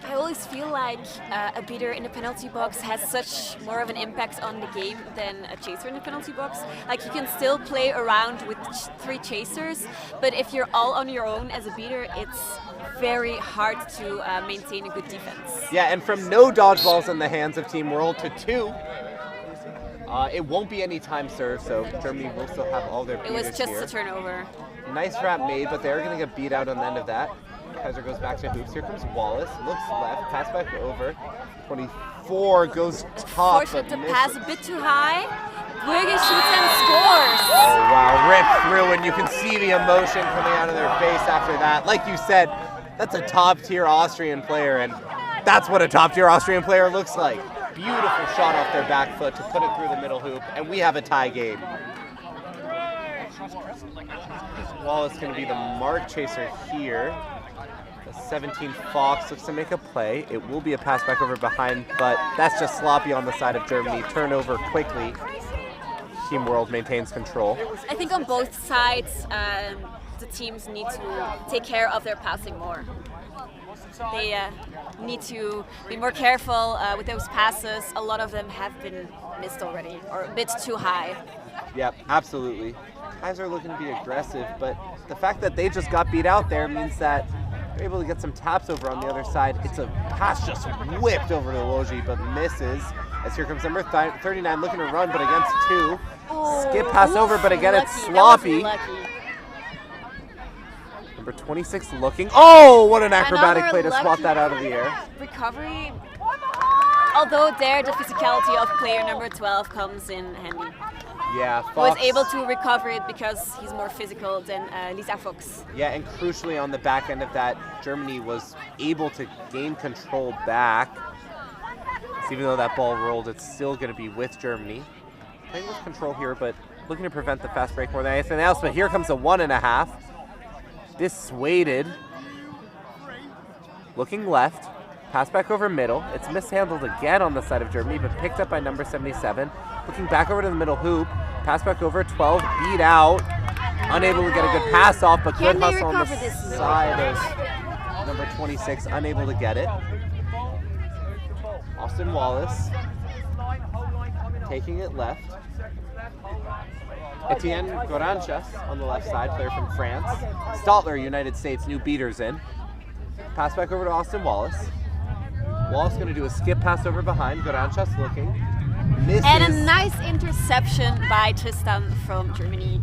I always feel like a beater in the penalty box has such more of an impact on the game than a chaser in the penalty box. Like, you can still play around with 3 chasers, but if you're all on your own as a beater, it's very hard to maintain a good defense. Yeah, and from no dodgeballs in the hands of Team World to 2, it won't be any time served, so Germany will still have all their beaters. It was just here. a turnover. Nice wrap made, but they're going to get beat out on the end of that. Kaiser goes back to hoops. Here comes Wallace. Looks left. Pass back over. 24 goes top. Fortunate to misses. pass a bit too high. Brugge shoots and scores. Oh, wow. Ripped through, and you can see the emotion coming out of their face after that. Like you said, that's a top-tier Austrian player, and that's what a top-tier Austrian player looks like. Beautiful shot off their back foot to put it through the middle hoop, and we have a tie game. Wallace going to be the mark chaser here. 17 Fox looks to make a play. It will be a pass back over behind, but that's just sloppy on the side of Germany. Turnover quickly. Team World maintains control. I think on both sides, the teams need to take care of their passing more. They need to be more careful with those passes. A lot of them have been missed already, or a bit too high. Yep, absolutely. Kaiser looking to be aggressive, but the fact that they just got beat out there means that they're able to get some taps over on the other side. It's a pass just whipped over to Logi, but misses. As here comes number 39 looking to run, but against 2. Skip pass over, but again it's sloppy. Number 26 looking. Oh, what an acrobatic play to swat that out of the air. Recovery. Although there, the physicality of player number 12 comes in handy. Yeah, Fox Fox was able to recover it because he's more physical than Lisa Fox. Yeah, and crucially on the back end of that, Germany was able to gain control back. So even though that ball rolled, it's still going to be with Germany. Playing with control here, but looking to prevent the fast break more than anything else. But here comes a 1.5. Dissuaded. Looking left. Pass back over middle. It's mishandled again on the side of Germany, but picked up by number 77. Looking back over to the middle hoop. Pass back over, 12, beat out. Unable to get a good pass off, but good hustle on the side of number 26. Unable to get it. Austin Wallace taking it left. Etienne Goranchas on the left side, player from France. Stotler, United States, new beaters in. Pass back over to Austin Wallace. Wallace going to do a skip pass over behind. Goranchas looking. Misses. And a nice interception by Tristan from Germany.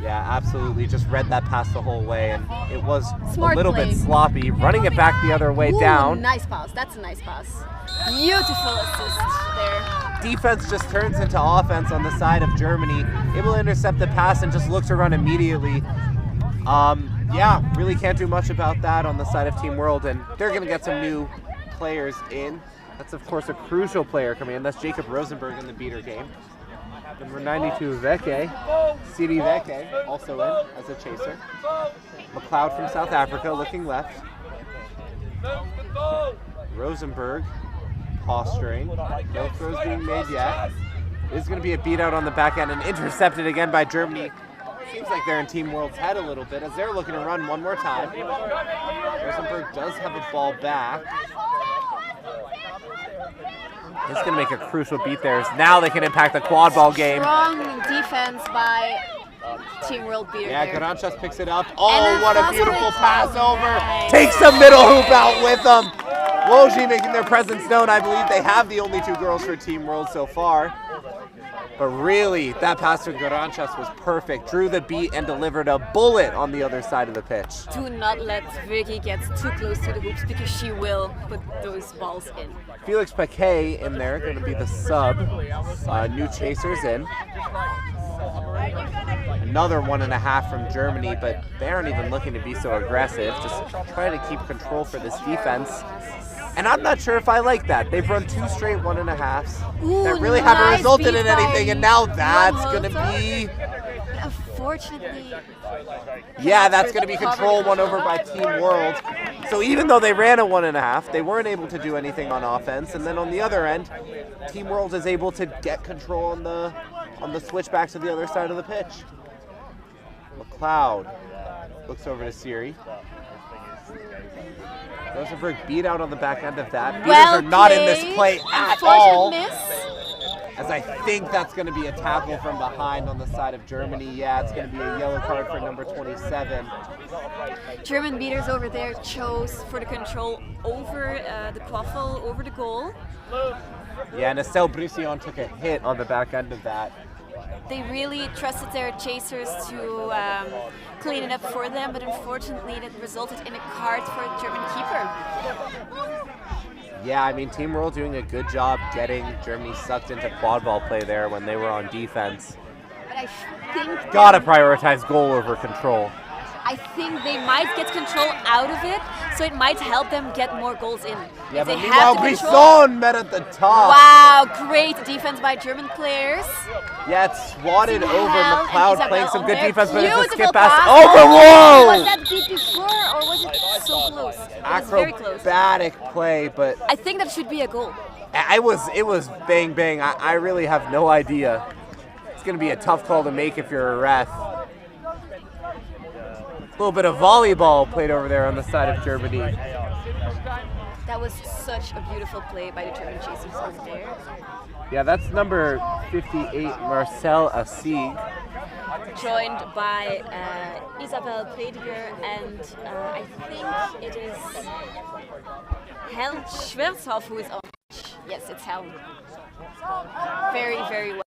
Yeah, absolutely. Just read that pass the whole way, and it was Smart a little play. bit sloppy. Running it back the other way down. Nice pass. That's a nice pass. Beautiful assist there. Defense just turns into offense on the side of Germany. Able to intercept the pass and just look to run immediately. Yeah, really can't do much about that on the side of Team World, and they're going to get some new players in. That's, of course, a crucial player coming in. That's Jacob Rosenberg in the beater game. Number 92, Veke. CD Veke, also in as a chaser. McLeod from South Africa, looking left. Rosenberg, posturing. No throws being made yet. It's going to be a beat out on the back end and intercepted again by Germany. Seems like they're in Team World's head a little bit as they're looking to run one more time. Rosenberg does have a ball back. This is going to make a crucial beat there. Now they can impact the quad ball game. Strong defense by Team World Beater. Yeah, there. Garanchas picks it up. Oh, And what a that's beautiful great. pass over. Nice. Takes the middle hoop out with them. Woj making their presence known. I believe they have the only 2 girls for Team World so far. But really, that pass to Garanchas was perfect. Drew the beat and delivered a bullet on the other side of the pitch. Do not let Vicky get too close to the hoops because she will put those balls in. Felix Paquet in there, going to be the sub. New chasers in. Another 1.5 from Germany, but they aren't even looking to be so aggressive. Just trying to keep control for this defense. And I'm not sure if I like that. They've run 2 straight 1.5s that really haven't nice resulted in beat by anything, and now that's going to Johan be... Unfortunately, Yeah, that's going to be control won over by Team World. So even though they ran a 1.5, they weren't able to do anything on offense. And then on the other end, Team World is able to get control on the switchback to the other side of the pitch. McLeod looks over to Siri. Rosenberg beat out on the back end of that. Beaters well are not in this played. play at Unfortunate all. miss. As I think that's going to be a tackle from behind on the side of Germany. Yeah, it's going to be a yellow card for number 27. German beaters over there chose for the control over the quaffle, over the goal. Yeah, and Estelle Brisillon took a hit on the back end of that. They really trusted their chasers to clean it up for them, but unfortunately that resulted in a card for a German keeper. Yeah, I mean, Team World doing a good job getting Germany sucked into quad ball play there when they were on defense. But I think Gotta prioritize goal over control. I think they might get control out of it, so it might help them get more goals in. Yeah, if they but have meanwhile, the control. Brisson met at the top. Wow, great defense by German players. Yeah, it's swatted over. Hell, and McLeod Isabel playing some on good there. defense, but it's a Beautiful skip pass pass. over. Oh, Whoa! was that beat before, or was it so close? It was very close. Acrobatic play, but I think that should be a goal. it was bang bang. I really have no idea. It's gonna be a tough call to make if you're a ref. A little bit of volleyball played over there on the side of Germany. That was such a beautiful play by the German chasers over there. Yeah, that's number 58, Marcel Assig. Joined by Isabel Prediger and I think it is Hel Schwerzhoff who is on. Yes, it's Hel. Very, very well.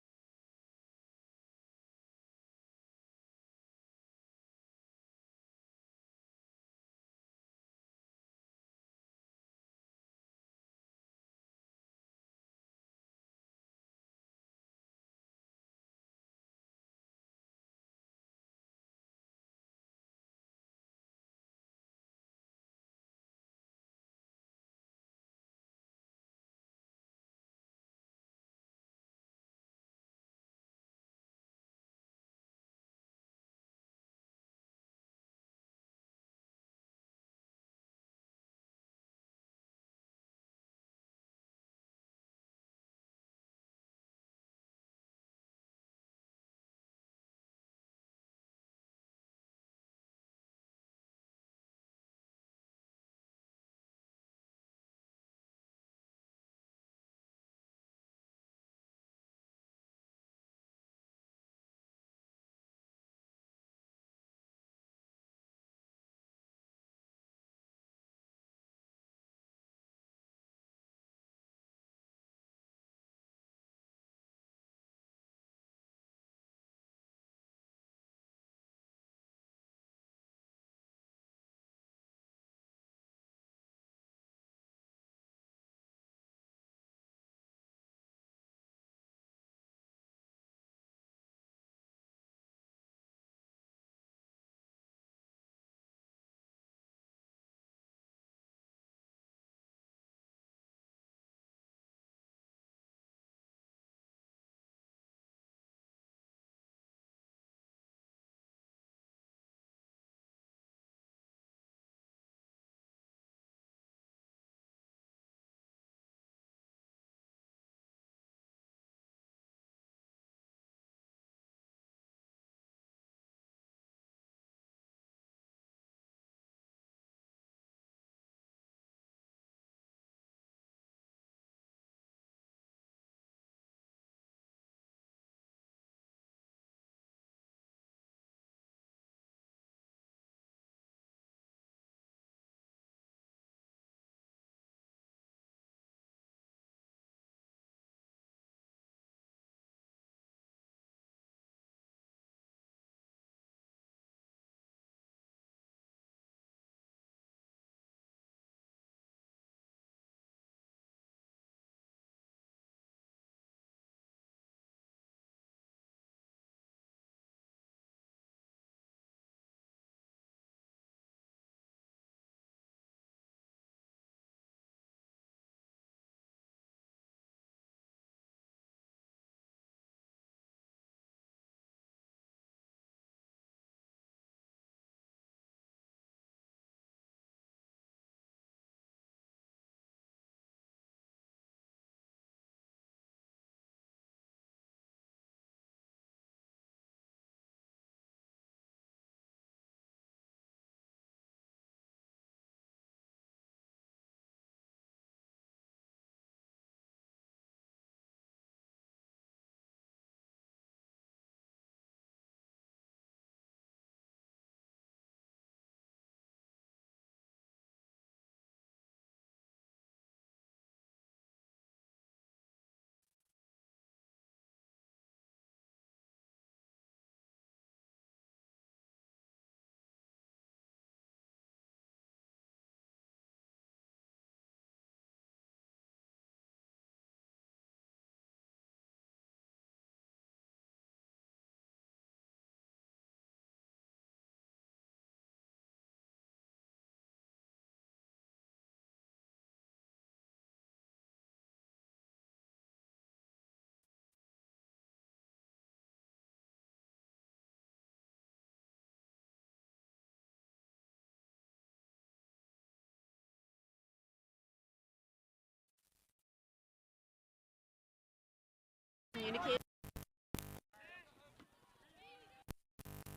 communicate.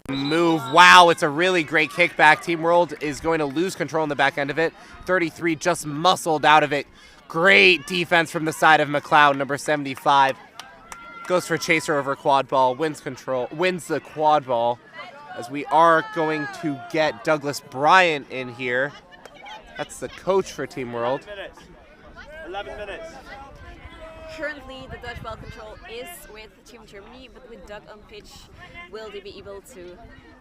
Move. Wow, it's a really great kickback. Team World is going to lose control in the back end of it. 33 just muscled out of it. Great defense from the side of McLeod, number 75. Goes for chaser over quad ball, wins the quad ball. As we are going to get Douglas Bryant in here. That's the coach for Team World. 11 minutes. Currently, the dodgeball control is with Team Germany, but with Doug on pitch, will they be able to?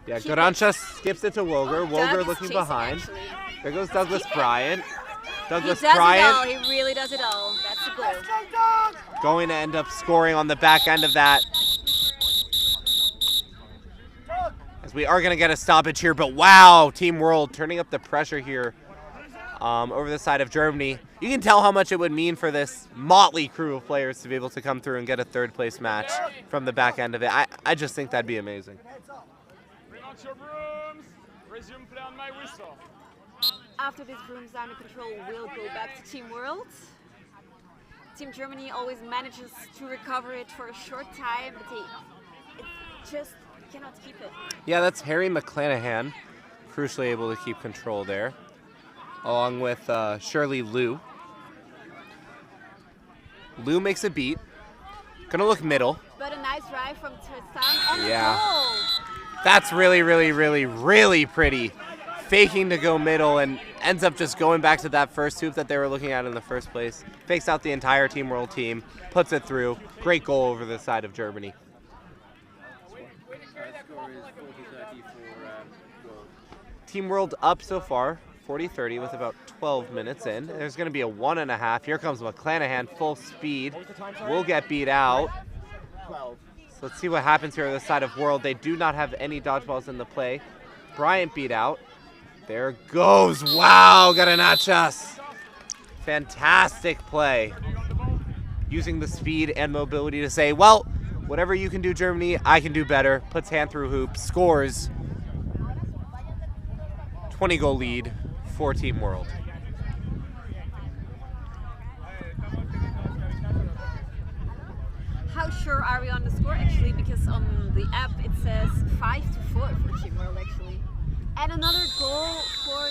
Yeah, keep Garancha skips it to Wolger. Doug Wolger is looking chasing, behind. actually. There goes Douglas Bryant. Douglas He does Bryant it all. He really does it all. That's the goal. going to end up scoring on the back end of that. As we are going to get a stoppage here, but wow, Team World turning up the pressure here over the side of Germany. You can tell how much it would mean for this motley crew of players to be able to come through and get a third place match from the back end of it. I just think that'd be amazing. Bring out your brooms. Resume play on my whistle. After this broom's down in control, we'll go back to Team World. Team Germany always manages to recover it for a short time, but it just cannot keep it. Yeah, that's Harry McClanahan, crucially able to keep control there, along with Shirley Liu. Liu makes a beat. Gonna look middle. But a nice drive from Tristan on the goal. That's really, really, really, really pretty. Faking to go middle and ends up just going back to that first hoop that they were looking at in the first place. Fakes out the entire Team World team, puts it through. Great goal over the side of Germany. Team World up so far, 40-30 with about 12 minutes in. There's going to be a 1.5. Here comes McClanahan, full speed. Will get beat out. So let's see what happens here on the side of World. They do not have any dodgeballs in the play. Bryant beat out. There goes. Wow, Garanachas. Fantastic play. Using the speed and mobility to say, well, whatever you can do, Germany, I can do better. Puts hand through hoop, scores. 20-goal lead for Team World. How sure are we on the score actually? Because on the app it says 5-4 for Team World actually. And another goal for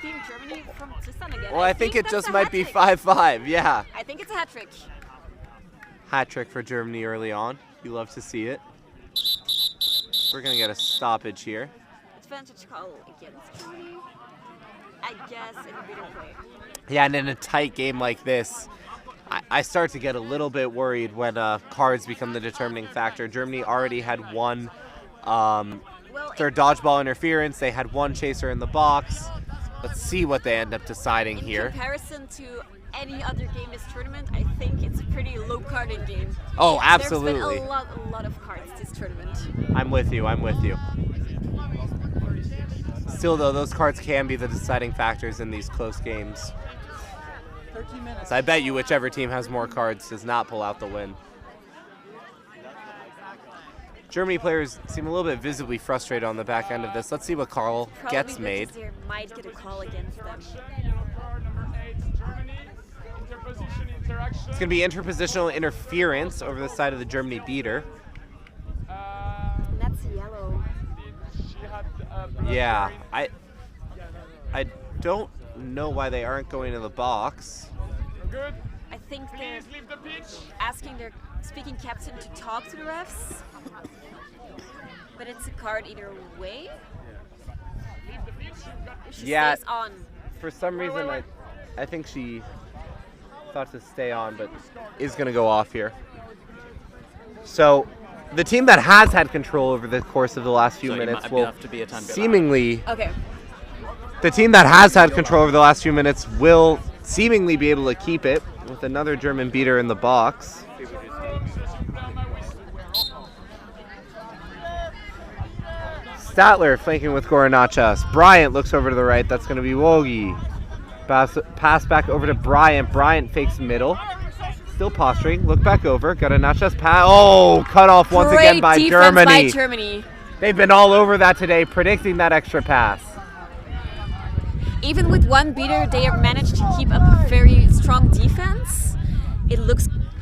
Team Germany from Tristan again. Well, I think it just might be 5-5, yeah. I think it's a hat trick. Hat trick for Germany early on. You love to see it. We're going to get a stoppage here. Advantage call against Germany. I guess in a better play. Yeah, and in a tight game like this, I start to get a little bit worried when cards become the determining factor. Germany already had one their dodgeball interference. They had one chaser in the box. Let's see what they end up deciding here. In comparison to any other game this tournament, I think it's a pretty low carded game. Oh, absolutely. There's been a lot of cards this tournament. I'm with you. I'm with you. Still, though, those cards can be the deciding factors in these close games. 13 minutes. So I bet you whichever team has more cards does not pull out the win. Germany players seem a little bit visibly frustrated on the back end of this. Let's see what Carl gets made. They might get a call against them. It's going to be interpositional interference over the side of the Germany beater. That's yellow. Yeah, I don't know why they aren't going to the box. Good. I think they're asking their speaking captain to talk to the refs. But it's a card either way. She Yeah, stays on. for some reason I think she thought to stay on, but is going to go off here. So the team that has had control over the course of the last few minutes will seemingly... Okay. The team that has had control over the last few minutes will seemingly be able to keep it with another German beater in the box. Statler flanking with Goranachas. Bryant looks over to the right. That's going to be Wogi. Pass back over to Bryant. Bryant fakes middle. Still posturing. Look back over. Goranachas pass. Oh, cut off once again by Germany. By Germany. They've been all over that today, predicting that extra pass. Even with one beater, they have managed to keep up a very strong defense. It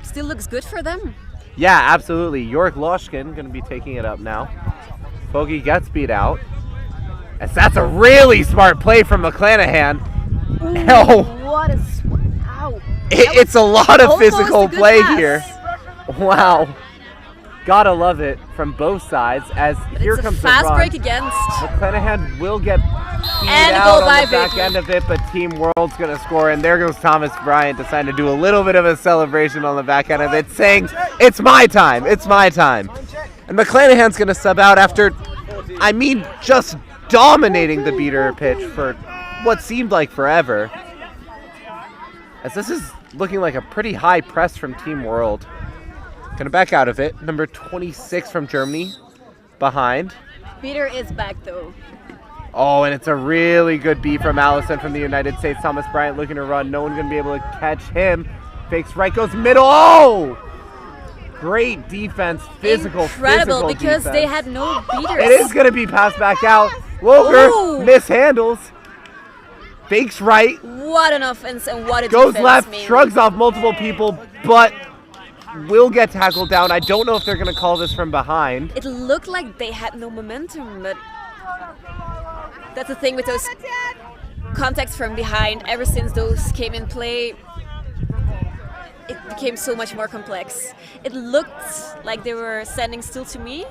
still looks good for them. Yeah, absolutely. York Loshkin going to be taking it up now. Bogey gets beat out. As that's a really smart play from McClanahan. Ooh, what a ow. It's a lot of almost physical a good play pass. here. Wow. Gotta love it from both sides as here It's a comes the fast run. break against. McClanahan will get beat And a out goal on by the back Vicky. end of it, but Team World's going to score. And there goes Thomas Bryant deciding to do a little bit of a celebration on the back end of it, saying, it's my time, it's my time. And McClanahan's going to sub out after, I mean, just dominating the beater pitch for what seemed like forever. As this is looking like a pretty high press from Team World. Gonna back out of it. Number 26 from Germany behind. Peter is back though. Oh, and it's a really good beat from Allison from the United States. Thomas Bryant looking to run. No one's gonna be able to catch him. Fakes right, goes middle. Oh! Great defense, physical Incredible because defense. they had no beaters. It is gonna be passed back out. Woker Ooh. mishandles. Fakes right. What an offense and what a Goes defense, left, man. shrugs off multiple people, but will get tackled down. I don't know if they're going to call this from behind. It looked like they had no momentum, but that's the thing with those contacts from behind. Ever since those came in play, it became so much more complex. It looked like they were standing still to me,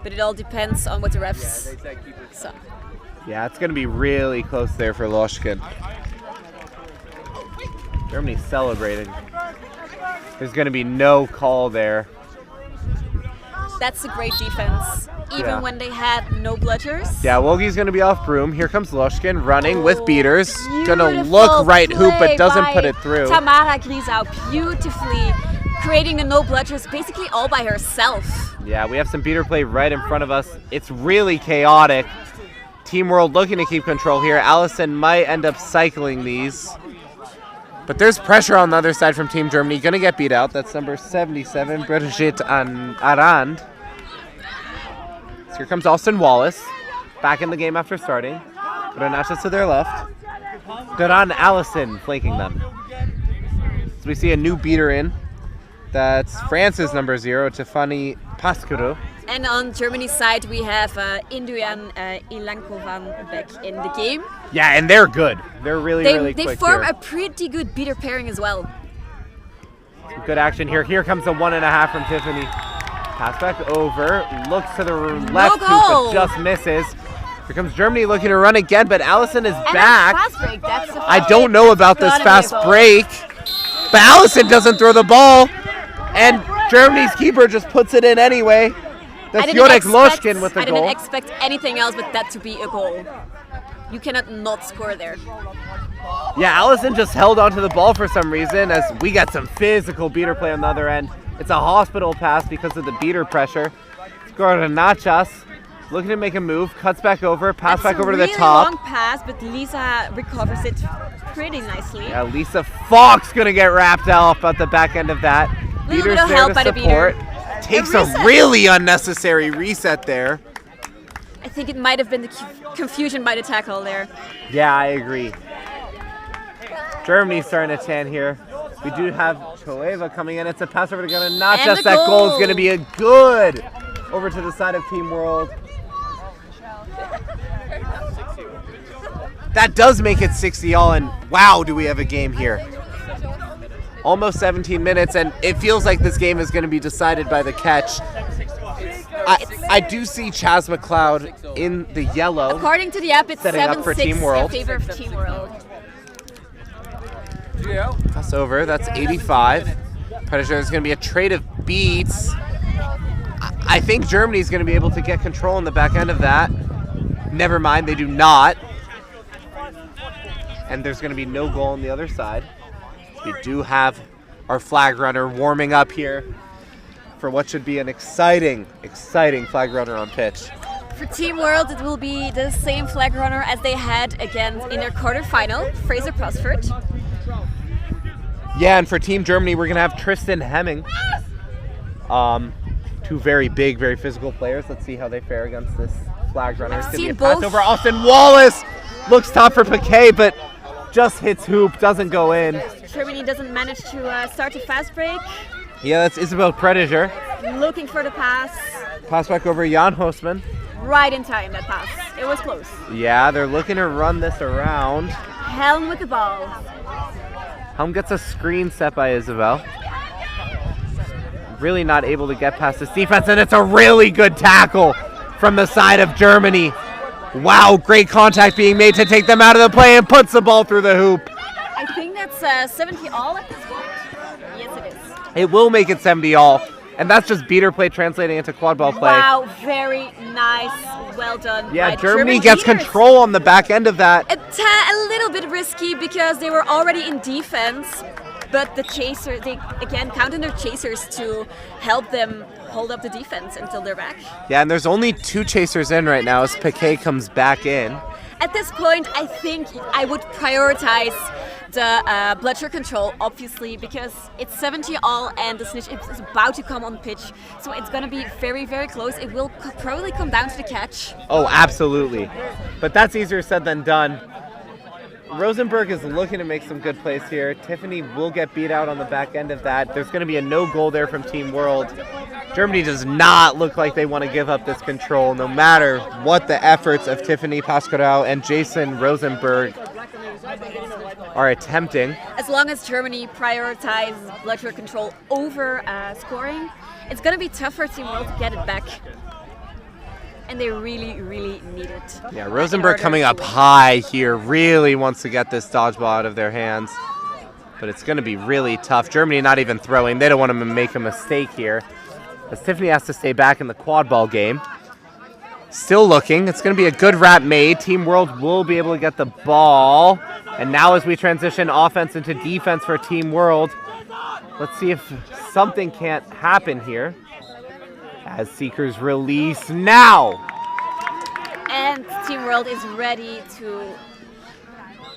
but it all depends on what the refs saw. Yeah, it's going to be really close there for Loshkin. Germany's celebrating. There's going to be no call there. That's a great defense, even Yeah. when they had no bludgers. Yeah, Wogie's going to be off broom. Here comes Loshkin running with beaters. Going to Beautiful look right hoop, play but doesn't by put it through. Tamara Grisau beautifully creating the no bludgers basically all by herself. Yeah, we have some beater play right in front of us. It's really chaotic. Team World looking to keep control here. Allison might end up cycling these. But there's pressure on the other side from Team Germany. Gonna get beat out. That's number 77, Brigitte Arand. So here comes Austin Wallace. Back in the game after starting. Granachas to their left. Garan Allison flanking them. So we see a new beater in. That's France's number 0, Tiffany Paskuru. And on Germany's side, we have Induyan Ilankovan back in the game. Yeah, and they're good. They're really quick They form here. a pretty good beater pairing as well. Good action here. Here comes the 1.5 from Tiffany. Pass back over. Looks to the left, hoop, goal. but just misses. Here comes Germany looking to run again, but Allison is And back. a fast break. That's a I don't know about this gotta be fast a goal. break, but Allison doesn't throw the ball, and Germany's keeper just puts it in anyway. That's Jurek Loshkin with the I goal. didn't expect anything else but that to be a goal. You cannot not score there. Yeah, Allison just held onto the ball for some reason as we got some physical beater play on the other end. It's a hospital pass because of the beater pressure. Granachas looking to make a move, cuts back over, pass back over to the top. Long pass, but Lisa recovers it pretty nicely. Yeah, Lisa Fox gonna get wrapped up at the back end of that. Little Beater's bit of there help to by the support. beater. Takes A a reset. really unnecessary reset there. I think it might have been the confusion by the tackle there. Yeah, I agree. Germany's starting to tan here. We do have Choeva coming in. It's a pass over to Granachas. And the That goal is goal. going to be a good over to the side of Team World. That does make it 60-all, and wow, do we have a game here. Almost 17 minutes, and it feels like this game is going to be decided by the catch. I do see Chaz McLeod in the yellow. According to the app, it's Setting up for 7-6 Team World. in favor of Team World. Pass over, that's 85. Predator, there's going to be a trade of beats. I think Germany's going to be able to get control in the back end of that. Never mind, they do not. And there's going to be no goal on the other side. We do have our flag runner warming up here for what should be an exciting flag runner on pitch. For Team World, it will be the same flag runner as they had again in their quarterfinal, Fraser Prosford. Yeah, and for Team Germany, we're going to have Tristan Hemming. Two very big, very physical players. Let's see how they fare against this flag runner. It's going to be a pass over. Austin Wallace looks top for Piquet, but just hits hoop, doesn't go in. Germany doesn't manage to start a fast break. Yeah, that's Isabel Prediger. Looking for the pass. Pass back over Jan Hosman. Right in time, that pass. It was close. Yeah, they're looking to run this around. Helm with the ball. Helm gets a screen set by Isabel. Really not able to get past this defense, and it's a really good tackle from the side of Germany. Wow, great contact being made to take them out of the play and puts the ball through the hoop. I think that's 70 all at this point. Yes, it is. It will make it 70 all, and that's just beater play translating into quad ball play. Wow, very nice. Well done. Yeah, right. Germany gets control on the back end of that. A little bit risky because they were already in defense, but the chaser, they again counted their chasers to help them hold up the defense until they're back. Yeah, and there's only 2 chasers in right now as Piquet comes back in. At this point, I think I would prioritize the blood control, obviously, because it's 70 all and the snitch is about to come on pitch. So it's going to be very, very close. It will probably come down to the catch. Oh, absolutely. But that's easier said than done. Rosenberg is looking to make some good plays here. Tiffany will get beat out on the back end of that. There's going to be a no goal there from Team World. Germany does not look like they want to give up this control, no matter what the efforts of Tiffany Pasquarel and Jason Rosenberg are attempting. As long as Germany prioritizes blood control over scoring, it's going to be tough for Team World to get it back. And they really, really need it. Yeah, Rosenberg coming up high here really wants to get this dodgeball out of their hands. But it's going to be really tough. Germany not even throwing. They don't want to make a mistake here, as Tiffany has to stay back in the quad ball game. Still looking. It's going to be a good wrap made. Team World will be able to get the ball. And now as we transition offense into defense for Team World, let's see if something can't happen here. As Seekers release now. And Team World is ready to...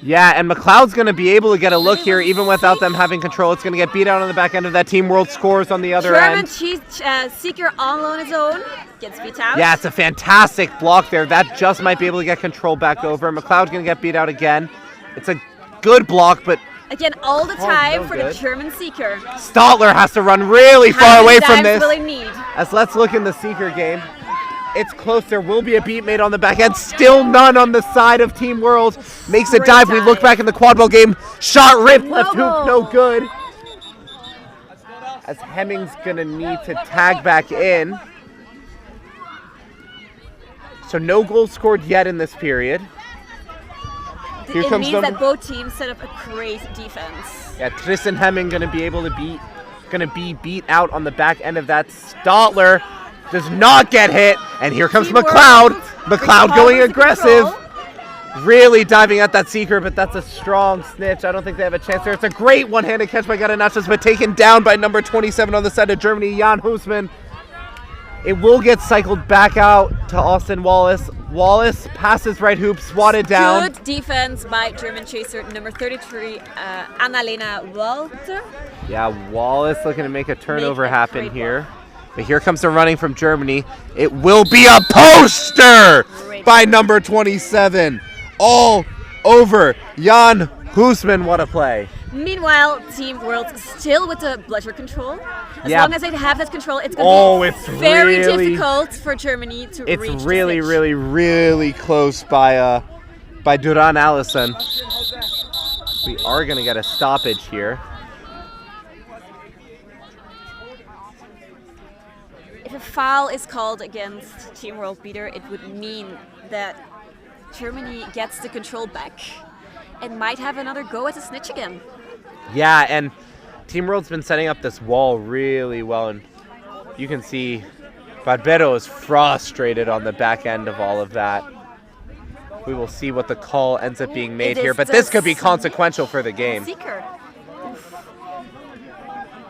Yeah, and McLeod's going to be able to get a look here even without them having control. It's going to get beat out on the back end of that. Team World scores on the other end. Seeker on his own gets beat out. Yeah, it's a fantastic block there. That just might be able to get control back over. McLeod's going to get beat out again. It's a good block, but... Again, all the time for the German Seeker. Stotler has to run really far away from this. Will he need? As let's look in the Seeker game. It's close. There will be a beat made on the back end. Still none on the side of Team World. Makes a dive. We look back in the quad ball game. Shot ripped, left hoop, no good. As Hemming's going to need to tag back in. So no goals scored yet in this period. Here it means that both teams set up a great defense. Yeah, Tristan Hemming going to be beat out on the back end of that. Stotler does not get hit, and here comes McLeod. McLeod going aggressive, really diving at that Seeker, but that's a strong snitch. I don't think they have a chance there. It's a great one-handed catch by Garnachas, but taken down by number 27 on the side of Germany, Jan Husman. It will get cycled back out to Austin Wallace. Wallace passes right hoop, swatted down. Good defense by German chaser number 33, Annalena Walter. Yeah, Wallace looking to make a turnover happen here. But here comes the running from Germany. It will be a poster by number 27. All over Jan Husman. What a play. Meanwhile, Team World still with the blood control. As long as they have that control, it's going to be very difficult for Germany to reach. It's really close by Duran Allison. We are going to get a stoppage here. If a foul is called against Team World Beater, it would mean that Germany gets the control back and might have another go at the snitch again. Yeah, and Team World's been setting up this wall really well, and you can see Barbero is frustrated on the back end of all of that. We will see what the call ends up being made here, but this could be consequential for the game. Seeker.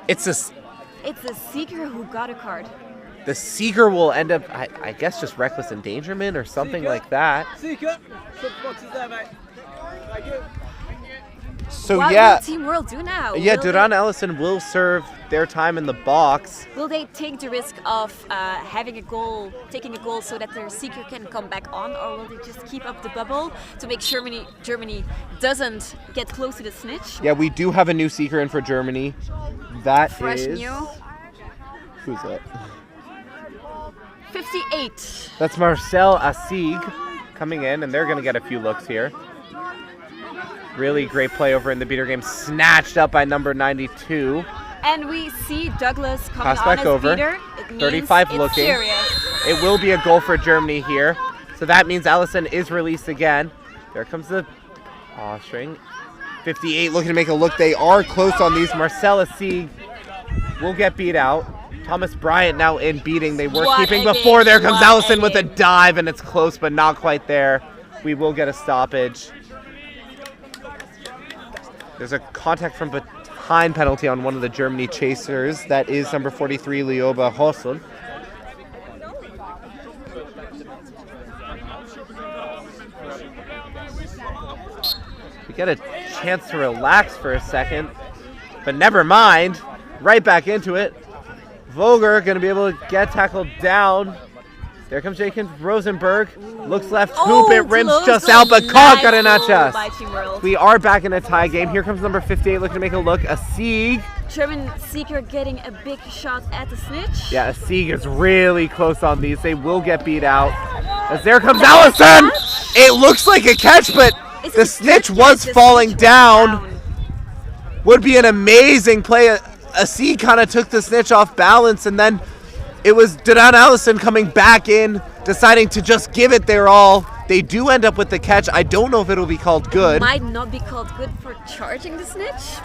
It's a Seeker who got a card. The Seeker will end up, I guess, just reckless endangerment or something like that. Seeker, box is there, mate. Thank you. So what yeah, will Team World do now? Yeah, Duran Ellison will serve their time in the box. Will they take the risk of having a goal, taking a goal so that their Seeker can come back on, or will they just keep up the bubble to make Germany doesn't get close to the snitch? Yeah, we do have a new Seeker in for Germany. That Fresh is new. Who's that? 58. That's Marcel Assig coming in, and they're going to get a few looks here. Really great play over in the beater game. Snatched up by number 92. And we see Douglas coming Pass on back as over. beater. It means 35 it's looking. serious. It will be a goal for Germany here. So that means Allison is released again. There comes the string. 58 looking to make a look. They are close on these. Marcel Assig will get beat out. Thomas Bryant now in beating. They were keeping before. There comes Allison with a dive, and it's close, but not quite there. We will get a stoppage. There's a contact from behind penalty on one of the Germany chasers. That is number 43, Lioba Hossel. We get a chance to relax for a second, but never mind. Right back into it. Vogler going to be able to get tackled down. There comes Jacob Rosenberg. Looks left, hoop, it rims just out, but caught Garanachas. We are back in a tie game. Here comes number 58 looking to make a look. Assig. German seeker getting a big shot at the snitch. Yeah, Assig is really close on these. They will get beat out. As there comes Allison. It looks like a catch, but the snitch was falling down. Would be an amazing play. Assig kind of took the snitch off balance, and then it was Duran Allison coming back in, deciding to just give it their all. They do end up with the catch. I don't know if it'll be called good. Might not be called good for charging the snitch.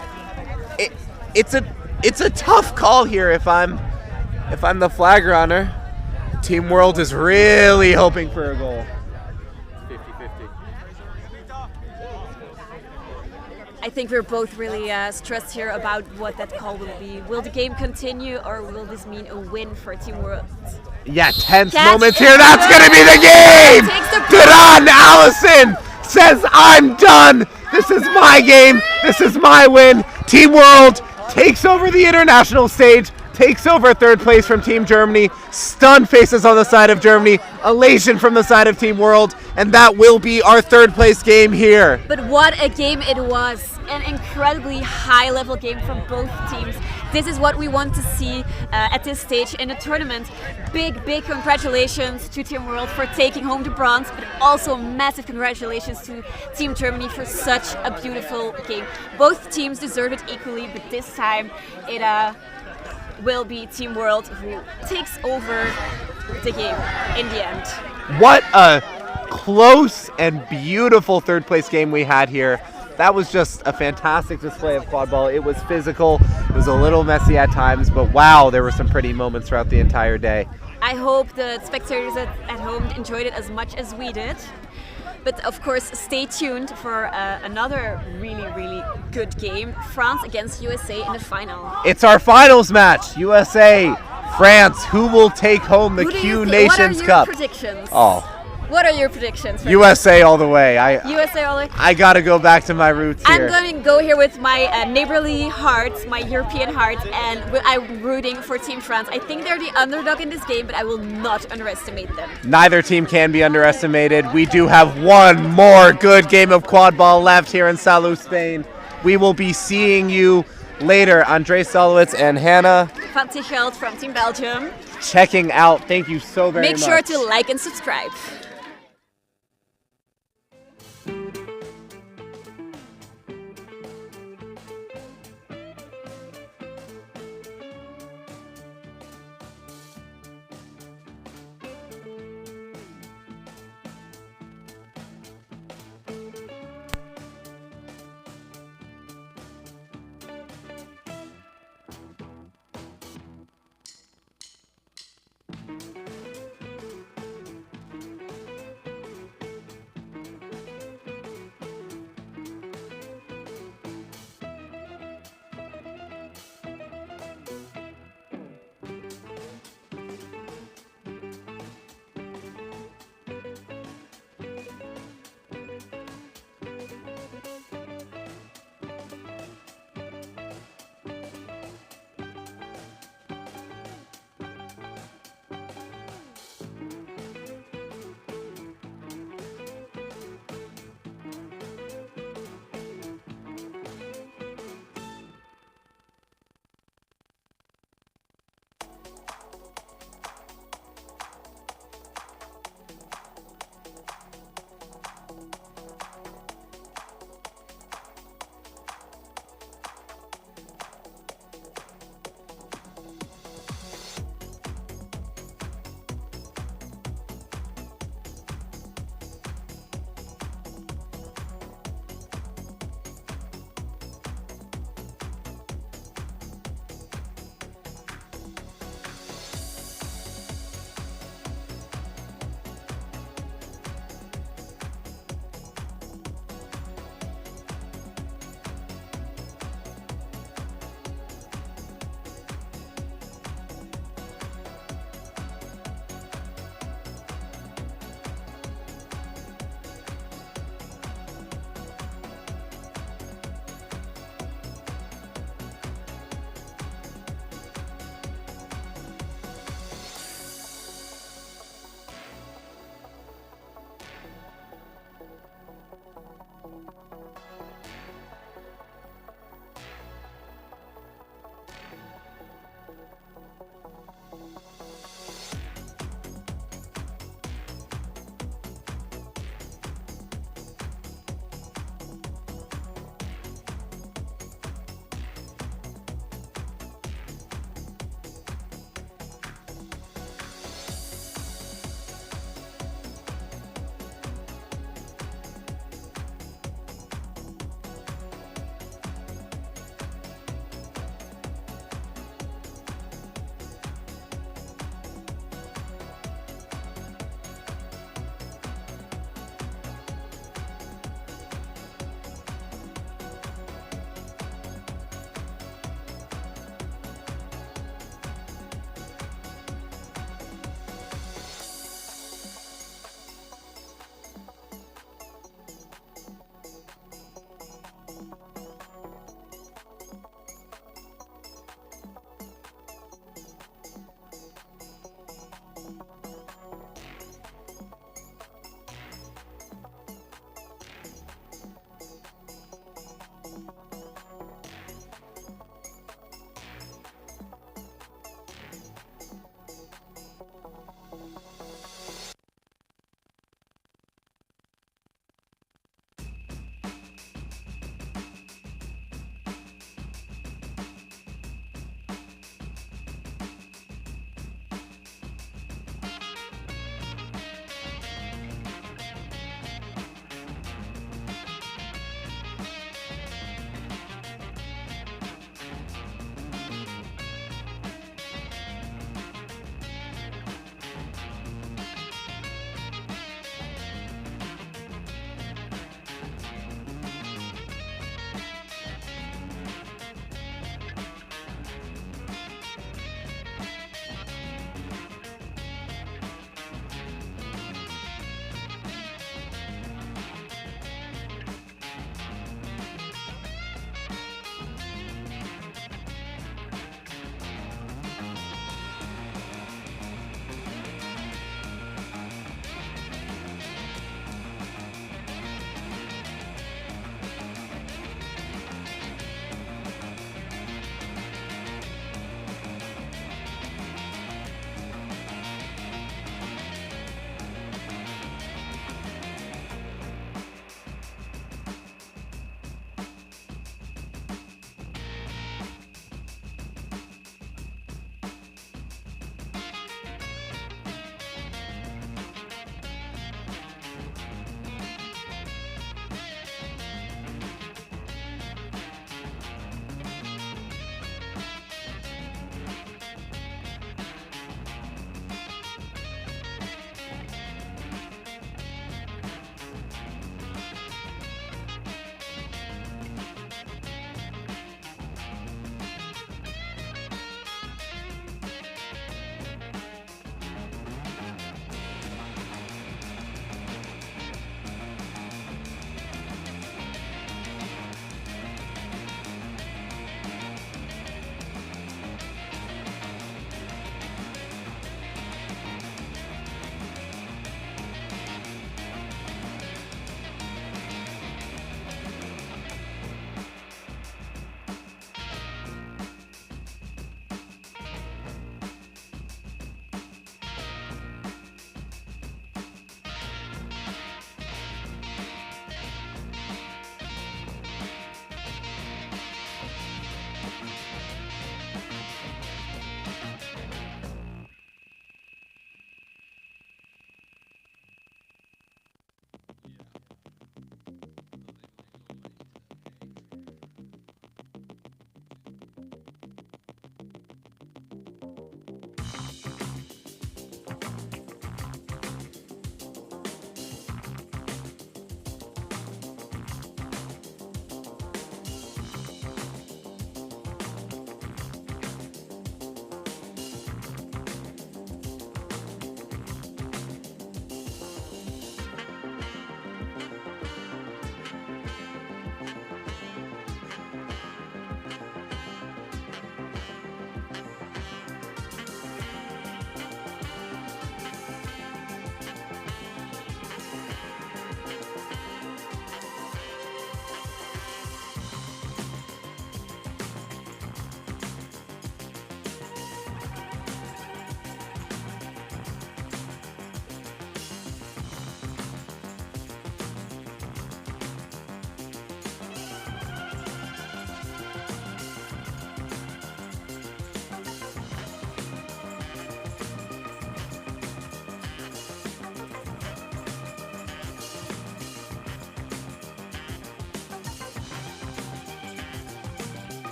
It's a tough call here if I'm the flag runner. Team World is really hoping for a goal. 50-50. I think we're both really stressed here about what that call will be. Will the game continue, or will this mean a win for Team World? Yeah, tense Catch moments is here. That's going to be the game. Duran Allison says, I'm done. This is my game. This is my win. Team World takes over the international stage, takes over third place from Team Germany. Stunned faces on the side of Germany. Elation from the side of Team World. And that will be our third place game here. But what a game it was. An incredibly high level game from both teams. This is what we want to see at this stage in the tournament. Big congratulations to Team World for taking home the bronze, but also massive congratulations to Team Germany for such a beautiful game. Both teams deserve it equally, but this time it will be Team World who takes over the game in the end. What a close and beautiful third place game we had here. That was just a fantastic display of quad ball. It was physical, it was a little messy at times, but wow, there were some pretty moments throughout the entire day. I hope the spectators at home enjoyed it as much as we did. But of course, stay tuned for another really good game. France against USA in the final. It's our finals match, USA, France. Who will take home the Q Nations Cup? What are your predictions? Oh. What are your predictions? USA all the way. USA all the way. I gotta go back to my roots here. I'm going to go here with my neighborly heart, my European heart, and I'm rooting for Team France. I think they're the underdog in this game, but I will not underestimate them. Neither team can be underestimated. We do have one more good game of quad ball left here in Salou, Spain. We will be seeing you later. André Solowitz and Hannah Van Tichelt from Team Belgium. checking out. Thank you so very much. Make sure to like and subscribe.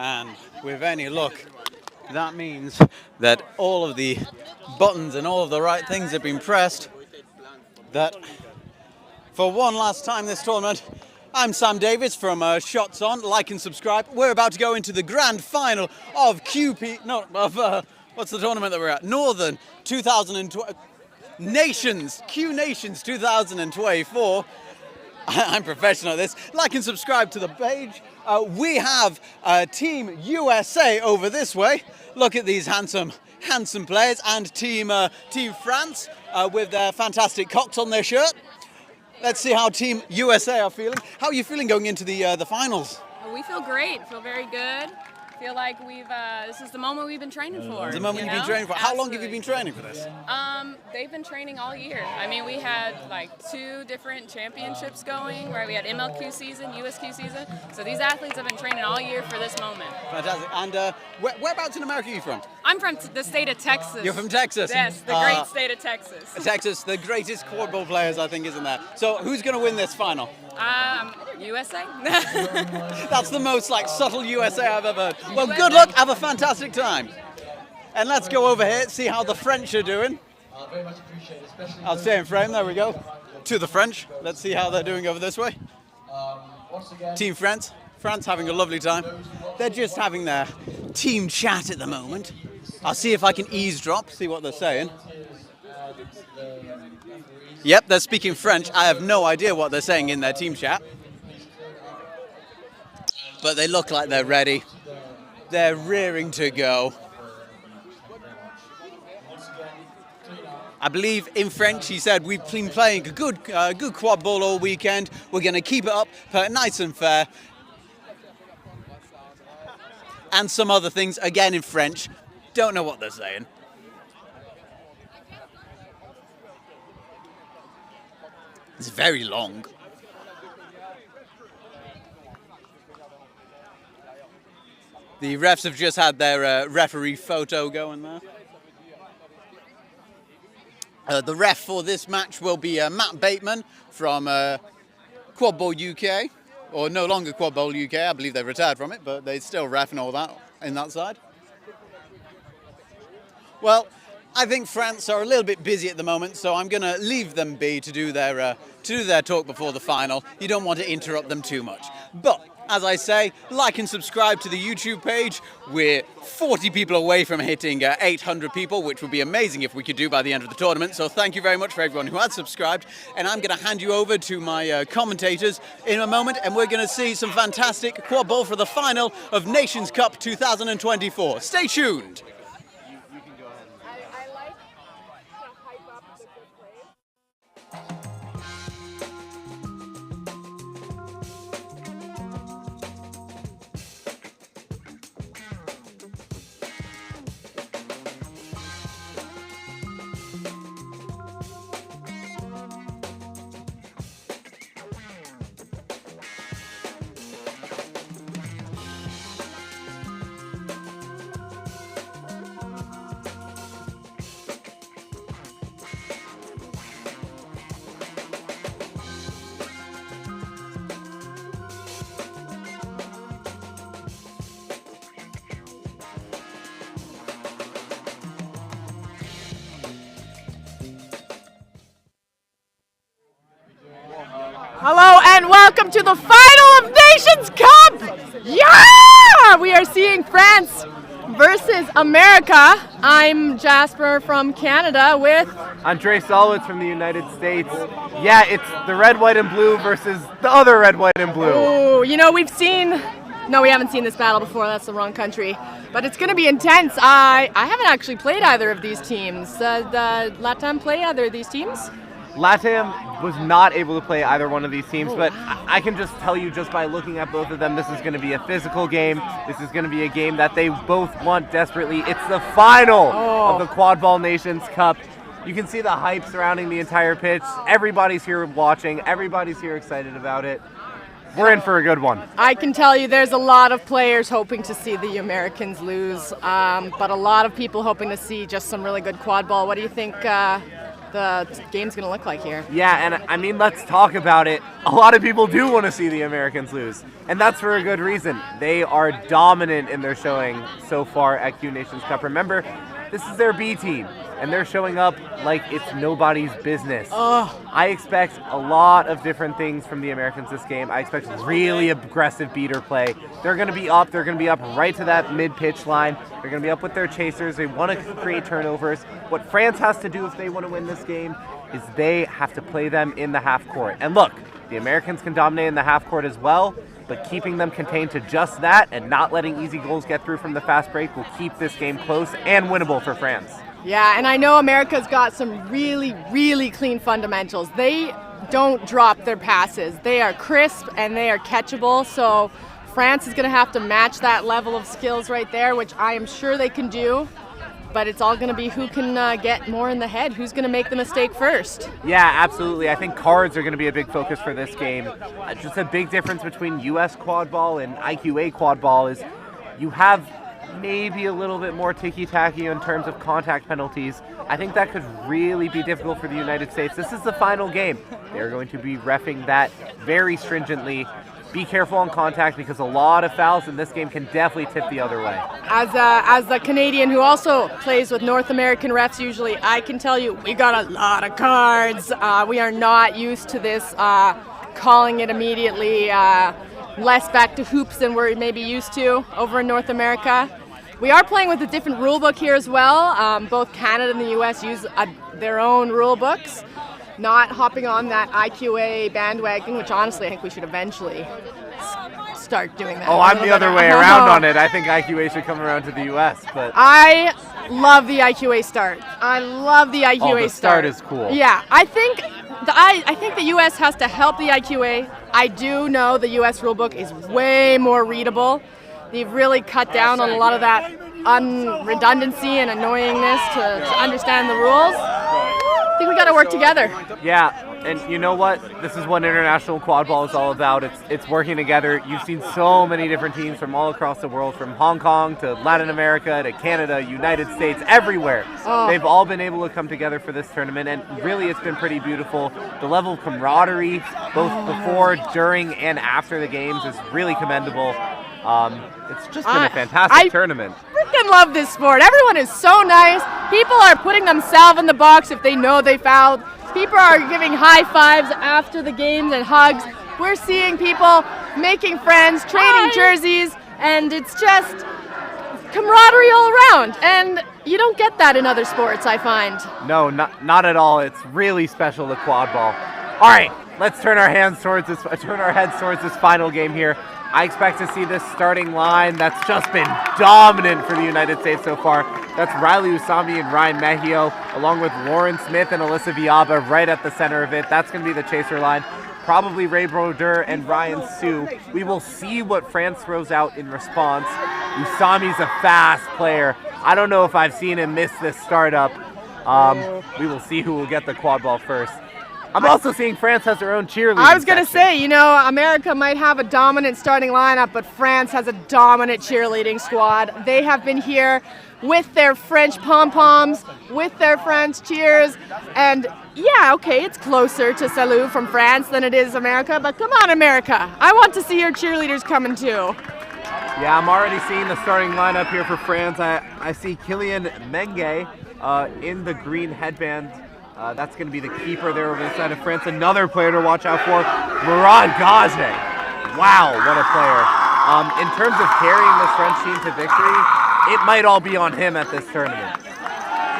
And with any luck, that means that all of the buttons and all of the right things have been pressed. That for one last time this tournament, I'm Sam Davis from Shots On. Like and subscribe. We're about to go into the grand final of what's the tournament that we're at? Northern 2020 Nations, Q Nations 2024. I'm professional at this. Like and subscribe to the page. We have Team USA over this way. Look at these handsome players, and Team France with their fantastic cocks on their shirt. Let's see how Team USA are feeling. How are you feeling going into the finals? We feel great. Feel very good. Feel like this is the moment we've been training for. The moment you've been training for. How long have you been training for this? They've been training all year. I mean, we had like 2 different championships going, where we had MLQ season, USQ season. So these athletes have been training all year for this moment. Fantastic. And whereabouts in America are you from? I'm from the state of Texas. You're from Texas? Yes, the great state of Texas. Texas, the greatest quadball players, I think, isn't there? So who's going to win this final? USA. That's the most subtle USA I've ever heard. Well, good luck. Have a fantastic time. And let's go over here, see how the French are doing. I'll stay in frame. There we go. To the French. Let's see how they're doing over this way. Team France. France having a lovely time. They're just having their team chat at the moment. I'll see if I can eavesdrop, see what they're saying. Yep, they're speaking French. I have no idea what they're saying in their team chat. But they look like they're ready. They're rearing to go. I believe in French he said, we've been playing a good quad ball all weekend. We're going to keep it up, play it nice and fair. And some other things, again in French. Don't know what they're saying. It's very long. The refs have just had their referee photo going there. The ref for this match will be Matt Bateman from Quadball UK, or no longer Quadball UK. I believe they've retired from it, but they still ref and all that in that side. Well, I think France are a little bit busy at the moment, so I'm going to leave them be to do their talk before the final. You don't want to interrupt them too much. But as I say, like and subscribe to the YouTube page. We're 40 people away from hitting 800 people, which would be amazing if we could do by the end of the tournament. So thank you very much for everyone who has subscribed. And I'm going to hand you over to my commentators in a moment, and we're going to see some fantastic quad ball for the final of Nations Cup 2024. Stay tuned. Hello and welcome to the final of Nations Cup! Yeah! We are seeing France versus America. I'm Jasper from Canada with... Andre Salou from the United States. Yeah, it's the red, white, and blue versus the other red, white, and blue. Oh, you know, we've seen... No, we haven't seen this battle before. That's the wrong country. But it's going to be intense. I haven't actually played either of these teams. Did Latam play either of these teams? Latam was not able to play either one of these teams, but I can just tell you just by looking at both of them, this is going to be a physical game. This is going to be a game that they both want desperately. It's the final of the Quadball Nations Cup. You can see the hype surrounding the entire pitch. Everybody's here watching. Everybody's here excited about it. We're in for a good one. I can tell you there's a lot of players hoping to see the Americans lose, but a lot of people hoping to see just some really good quad ball. What do you think? the game's going to look like here. Yeah, and I mean, let's talk about it. A lot of people do want to see the Americans lose, and that's for a good reason. They are dominant in their showing so far at Q Nations Cup. Remember, this is their B team, and they're showing up like it's nobody's business. I expect a lot of different things from the Americans this game. I expect really aggressive beater play. They're going to be up. They're going to be up right to that mid-pitch line. They're going to be up with their chasers. They want to create turnovers. What France has to do if they want to win this game is they have to play them in the half court. And look, the Americans can dominate in the half court as well, but keeping them contained to just that and not letting easy goals get through from the fast break will keep this game close and winnable for France. Yeah, and I know America's got some really, really clean fundamentals. They don't drop their passes. They are crisp and they are catchable, so France is going to have to match that level of skills right there, which I am sure they can do. But it's all going to be who can get more in the head, who's going to make the mistake first. Yeah, absolutely. I think cards are going to be a big focus for this game. Just a big difference between US quadball and IQA quadball is you have maybe a little bit more ticky-tacky in terms of contact penalties. I think that could really be difficult for the United States. This is the final game. They're going to be reffing that very stringently. Be careful on contact because a lot of fouls in this game can definitely tip the other way. As a Canadian who also plays with North American refs usually, I can tell you we got a lot of cards. We are not used to this calling it immediately, less back to hoops than we're maybe used to over in North America. We are playing with a different rule book here as well. Both Canada and the US use their own rule books. Not hopping on that IQA bandwagon, which honestly I think we should eventually start doing that. Oh, I'm the other way around on it. I think IQA should come around to the US, but I love the IQA start. I love the IQA the start is cool. Yeah, I think the US has to help the IQA. I do know the US rulebook is way more readable. They've really cut down on a lot of that redundancy and annoyingness to understand the rules. I think we got to work together. Yeah, and you know what? This is what international quadball is all about. It's working together. You've seen so many different teams from all across the world, from Hong Kong to Latin America to Canada, United States, everywhere. They've all been able to come together for this tournament, and really it's been pretty beautiful. The level of camaraderie, both before, during, and after the games is really commendable. It's just been a fantastic tournament. I freaking love this sport. Everyone is so nice. People are putting themselves in the box if they know they fouled. People are giving high fives after the games and hugs. We're seeing people making friends, trading jerseys, and it's just camaraderie all around. And you don't get that in other sports, I find. No, not at all. It's really special to quadball. All right, let's turn our heads towards this final game here. I expect to see this starting line that's just been dominant for the United States so far. That's Riley Usami and Ryan Mejio, along with Lauren Smith and Alyssa Viaba right at the center of it. That's going to be the chaser line. Probably Ray Brodeur and Ryan Sue. We will see what France throws out in response. Usami's a fast player. I don't know if I've seen him miss this startup. We will see who will get the quad ball first. I'm also seeing France has their own cheerleading I was going to say, you know, America might have a dominant starting lineup, but France has a dominant cheerleading squad. They have been here with their French pom-poms, with their French cheers, and yeah, okay, it's closer to Salou from France than it is America, but come on, America. I want to see your cheerleaders coming too. Yeah, I'm already seeing the starting lineup here for France. I see Kylian Menge in the green headband. That's going to be the keeper there over the side of France. Another player to watch out for, Mourad Gaze. Wow, what a player. In terms of carrying this French team to victory, it might all be on him at this tournament.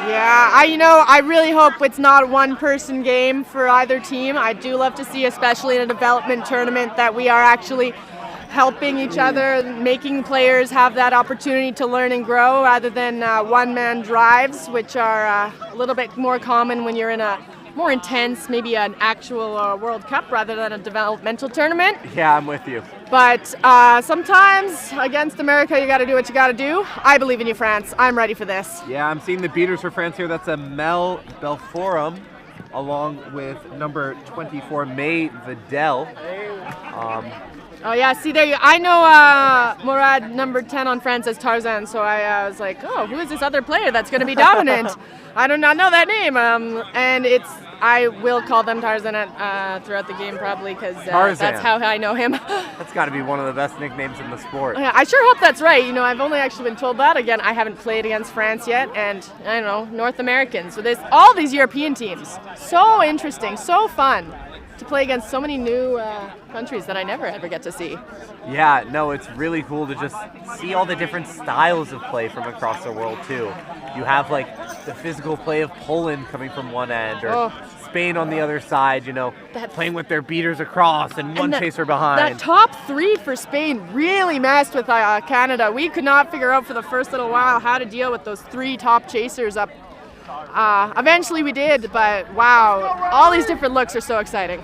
Yeah, I really hope it's not a one-person game for either team. I do love to see, especially in a development tournament, that we are actually helping each other, making players have that opportunity to learn and grow rather than one-man drives, which are a little bit more common when you're in a more intense, maybe an actual World Cup rather than a developmental tournament. Yeah, I'm with you. But sometimes against America, you got to do what you got to do. I believe in you, France. I'm ready for this. Yeah, I'm seeing the beaters for France here. That's a Mel Belforum along with number 24, May Vidal. Oh yeah, see there. I know Murad number 10 on France as Tarzan, so I was like, oh, who is this other player that's going to be dominant? I do not know that name. And I will call them Tarzan throughout the game probably because that's how I know him. That's got to be one of the best nicknames in the sport. Yeah, I sure hope that's right. You know, I've only actually been told that. Again, I haven't played against France yet, and I don't know, North American. So there's all these European teams. So interesting, so fun to play against so many new countries that I never ever get to see. Yeah, no, it's really cool to just see all the different styles of play from across the world too. You have like the physical play of Poland coming from one end, or Spain on the other side, you know, playing with their beaters across and one chaser behind. That top three for Spain really messed with Canada. We could not figure out for the first little while how to deal with those three top chasers up. Eventually we did, but wow, all these different looks are so exciting.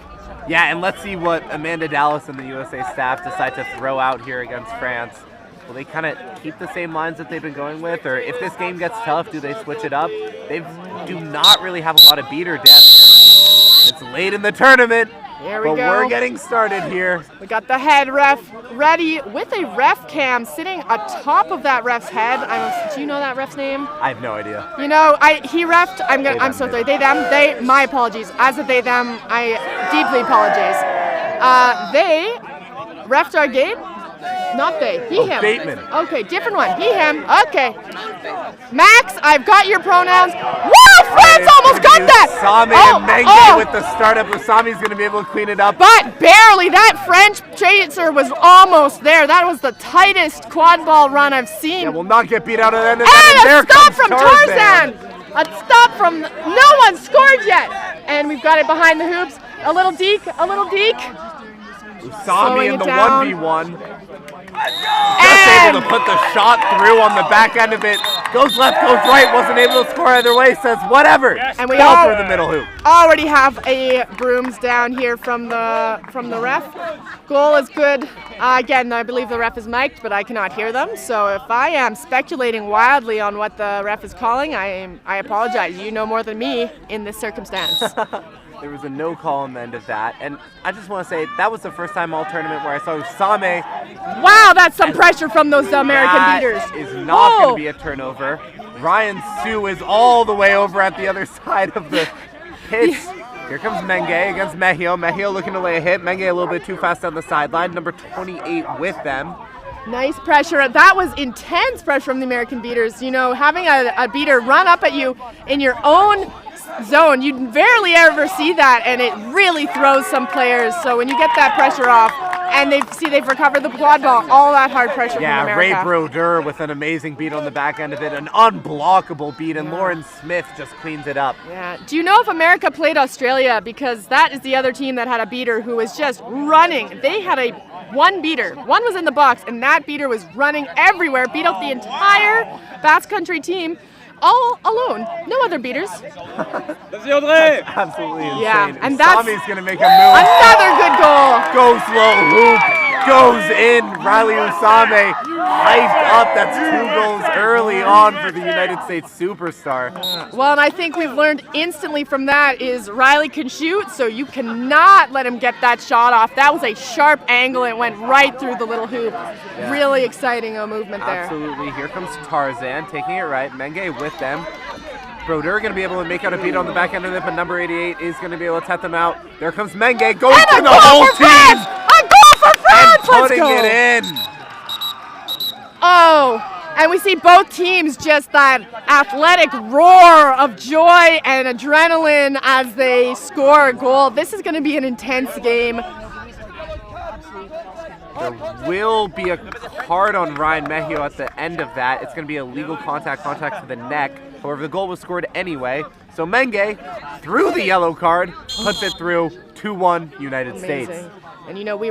Yeah, and let's see what Amanda Dallas and the USA staff decide to throw out here against France. Will they kind of keep the same lines that they've been going with, or if this game gets tough, do they switch it up? They do not really have a lot of beater depth. It's late in the tournament, here we but go. We're getting started here. We got the head ref ready with a ref cam sitting atop of that ref's head. Do you know that ref's name? I have no idea. You know, he refed. I'm so sorry. They. My apologies. As a they them, I deeply apologize. They refed our game. Not they. He, him. Bateman. Okay, different one. He, him. Okay. Max, I've got your pronouns. Woo! France almost got that! Sami and Menge with the startup. Sami's going to be able to clean it up. But barely. That French chaser was almost there. That was the tightest quad ball run I've seen. Yeah, we'll not get beat out of that. And a stop from Tarzan! A stop from... No one scored yet! And we've got it behind the hoops. A little deke. Sami in the 1v1. Just able to put the shot through on the back end of it. Goes left, goes right. Wasn't able to score either way. Says whatever. And we all through the middle hoop. Already have a brooms down here from the ref. Goal is good. Again, I believe the ref is mic'd, but I cannot hear them. So if I am speculating wildly on what the ref is calling, I apologize. You know more than me in this circumstance. There was a no call on the end of that. And I just want to say, that was the first time all tournament where I saw Usame. Wow, that's some pressure from those American beaters. That is not going to be a turnover. Ryan Sue is all the way over at the other side of the pitch. Here comes Menge against Mejio. Mejio looking to lay a hit. Menge a little bit too fast on the sideline. Number 28 with them. Nice pressure. That was intense pressure from the American beaters. You know, having a beater run up at you in your own zone, you rarely ever see that, and it really throws some players. So when you get that pressure off, and they've recovered the quad ball, all that hard pressure from America. Ray Brodeur with an amazing beat on the back end of it, an unblockable beat, and Lauren Smith just cleans it up. Yeah. Do you know if America played Australia? Because that is the other team that had a beater who was just running. They had one beater. One was in the box, and that beater was running everywhere, beat out the entire Basque Country team. All alone, no other beaters. That's absolutely insane. Yeah, and that's Sami's gonna make a move. Another good goal. Goes low, hoop, goes in. Riley Usame hyped up. That's 2 goals early on for the United States superstar. Well, and I think we've learned instantly from that is Riley can shoot, so you cannot let him get that shot off. That was a sharp angle. It went right through the little hoop. Yeah. Really exciting movement there. Absolutely. Here comes Tarzan taking it right. Menge with them. Brodeur going to be able to make out a beat on the back end of it, but number 88 is going to be able to tap them out. There comes Menge, going through the whole team! A goal for France! And putting it in! Oh, and we see both teams just that athletic roar of joy and adrenaline as they score a goal. This is going to be an intense game. There will be a card on Ryan Mejio at the end of that. It's going to be a legal contact to the neck. However, the goal was scored anyway. So Menge, through the yellow card, puts it through 2-1 United States. And you know, we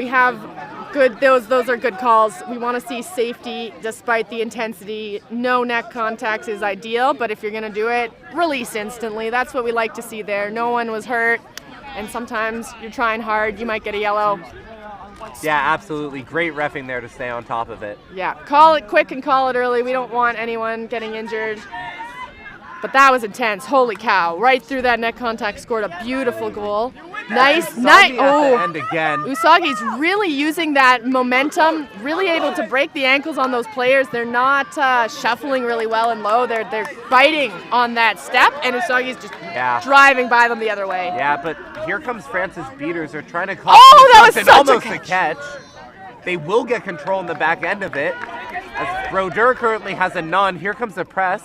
have good, those are good calls. We want to see safety despite the intensity. No neck contacts is ideal, but if you're going to do it, release instantly. That's what we like to see there. No one was hurt, and sometimes you're trying hard, you might get a yellow. Yeah, absolutely. Great reffing there to stay on top of it. Yeah, call it quick and call it early. We don't want anyone getting injured. But that was intense. Holy cow. Right through that net contact, scored a beautiful goal. Nice. Oh, And again. Usagi's really using that momentum, really able to break the ankles on those players. They're not shuffling really well and low. They're biting on that step, and Usagi's just driving by them the other way. Yeah, but here comes France's beaters. They're trying to cause that was such almost a catch. They will get control in the back end of it. As Brodeur currently has a none. Here comes the press.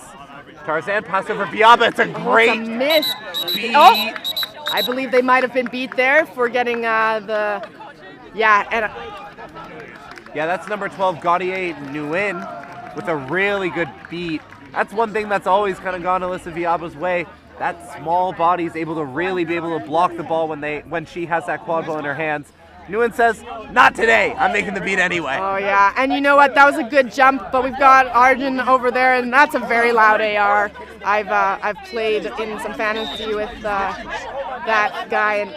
Tarzan pass over Biaba. It's a great miss. beat. Oh, I believe they might have been beat there for getting Yeah, that's number 12, Gaudier Nguyen, with a really good beat. That's one thing that's always kind of gone Alyssa Viaba's way. That small body is able to really be able to block the ball when she has that quad ball in her hands. Nguyen says, not today. I'm making the beat anyway. Oh, yeah. And you know what? That was a good jump, but we've got Arjun over there, and that's a very loud AR. I've played in some fantasy with that guy, and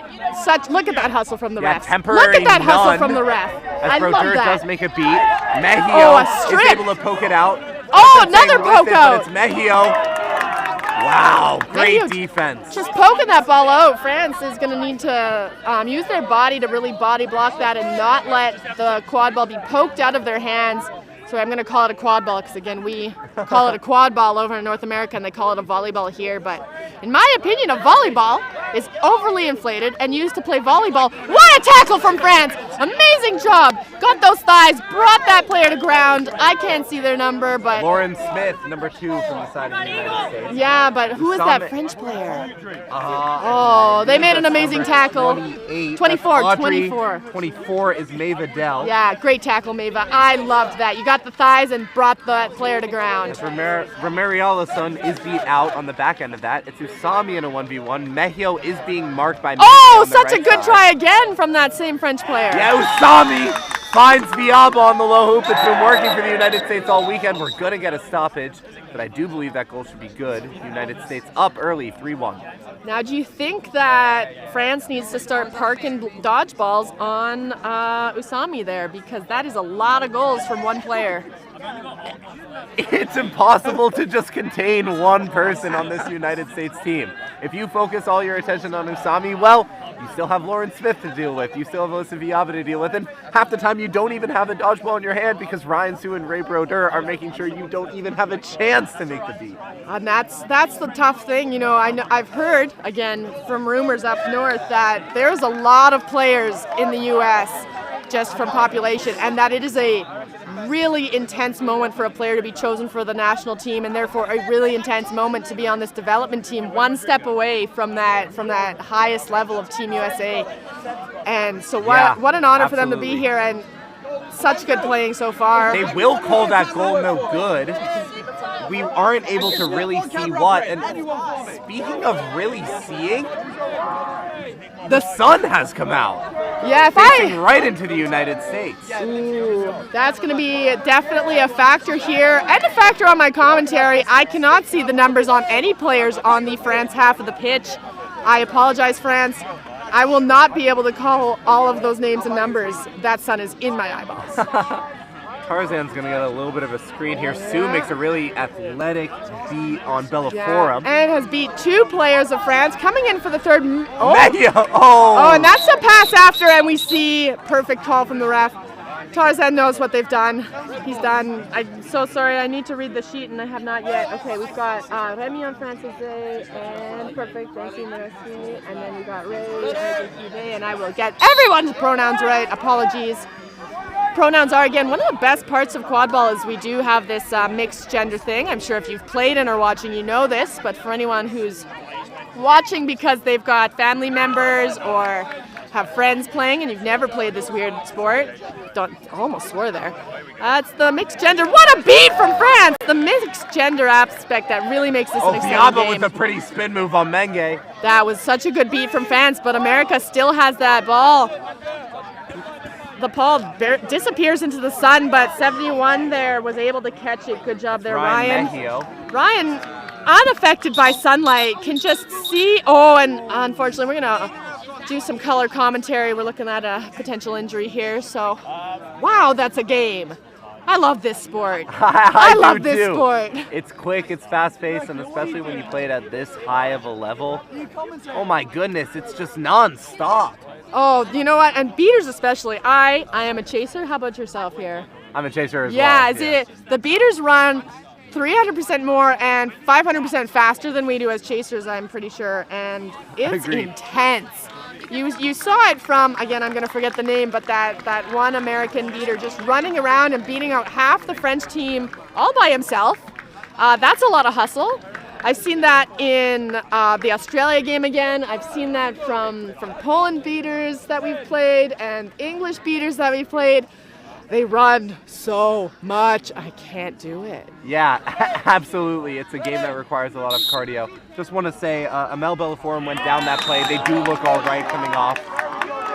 look at that hustle from the ref. Temporary Look at that hustle none, from the ref. As I love Brodeur that. does make a beat. Mejio is able to poke it out. Oh, another poke out. out. But it's Mejio. Wow, great defense. Just poking that ball out. France is going to need to use their body to really body block that and not let the quad ball be poked out of their hands. So I'm going to call it a quad ball because, again, we call it a quad ball over in North America and they call it a volleyball here. But in my opinion, a volleyball is overly inflated and used to play volleyball. What a tackle from France! Amazing job! Got those thighs, brought that player to ground. I can't see their number, but... Lauren Smith, number 2 from the side of the United States. Yeah, but who is that French player? They made an amazing tackle. 24. 24 is Maeva Dell. Yeah, great tackle, Maeva. I loved that. You got the thighs and brought that player to ground. Romerialason is beat out on the back end of that. It's Usami in a 1v1. Mejio is being marked by Mejio on the such right a good side. try again from that same French player. Yeah, Usami finds Biaba on the low hoop. It's been working for the United States all weekend. We're going to get a stoppage, but I do believe that goal should be good. United States up early, 3-1. Now, do you think that France needs to start parking dodgeballs on Usami there? Because that is a lot of goals from one player. It's impossible to just contain one person on this United States team. If you focus all your attention on Usami, well, you still have Lauren Smith to deal with. You still have Alyssa Viaba to deal with. And half the time you don't even have a dodgeball in your hand because Ryan Sue and Ray Brodeur are making sure you don't even have a chance to make the beat. And that's the tough thing. You know, I've heard, again, from rumors up north that there's a lot of players in the U.S. just from population, and that it is a really intense moment for a player to be chosen for the national team, and therefore a really intense moment to be on this development team, one step away from that highest level of Team USA. And so what an honor for them to be here, and such good playing so far. They will call that goal no good. We aren't able to really see what. And speaking of really seeing, the sun has come out. Yeah, facing right into the United States. Ooh, that's going to be definitely a factor here, and a factor on my commentary. I cannot see the numbers on any players on the France half of the pitch. I apologize, France. I will not be able to call all of those names and numbers. That sun is in my eyeballs. Tarzan's going to get a little bit of a screen here. Sue makes a really athletic beat on Bellaforum. And has beat 2 players of France. Coming in for the third. Oh, and that's a pass after, and we see perfect call from the ref. Tarzan knows what they've done. He's done. I'm so sorry. I need to read the sheet, and I have not yet. Okay, we've got Remy on Francais and perfect. Thank you, merci. And then we got Ray and I will get everyone's pronouns right. Apologies. Pronouns are, again, one of the best parts of Quadball is we do have this mixed gender thing. I'm sure if you've played and are watching, you know this, but for anyone who's watching because they've got family members or have friends playing and you've never played this weird sport, I almost swore there. It's the mixed gender. What a beat from France! The mixed gender aspect that really makes this an exciting Biaba game. with a pretty spin move on Menge. That was such a good beat from France, but America still has that ball. The ball disappears into the sun, but 71 there was able to catch it. Good job there, Ryan. Ryan, unaffected by sunlight, can just see. Oh, and unfortunately, we're going to do some color commentary. We're looking at a potential injury here. So, wow, that's a game. I love this sport. I love do this too. sport. It's quick, it's fast-paced, and especially when you play it at this high of a level. Oh my goodness, it's just non-stop. Oh, you know what? And beaters especially. I am a chaser. How about yourself here? I'm a chaser as well. Yeah, the beaters run 300% more and 500% faster than we do as chasers, I'm pretty sure, and it's Agreed. intense. You saw it from, again, I'm going to forget the name, but that one American beater just running around and beating out half the French team all by himself. That's a lot of hustle. I've seen that in the Australia game again. I've seen that from Poland beaters that we've played and English beaters that we've played. They run so much. I can't do it. Yeah, absolutely. It's a game that requires a lot of cardio. Just want to say, Amel Bellaforum went down that play. They do look all right coming off.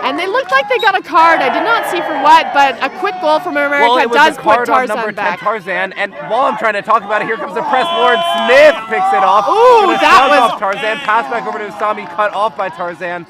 And they looked like they got a card. I did not see for what, but a quick goal from America Well, it was does a card put on number Tarzan 10, back. Tarzan. And while I'm trying to talk about it, here comes the press. Lauren Smith picks it off. Ooh, Gonna that shove was- off Tarzan. Pass back over to Usami, cut off by Tarzan.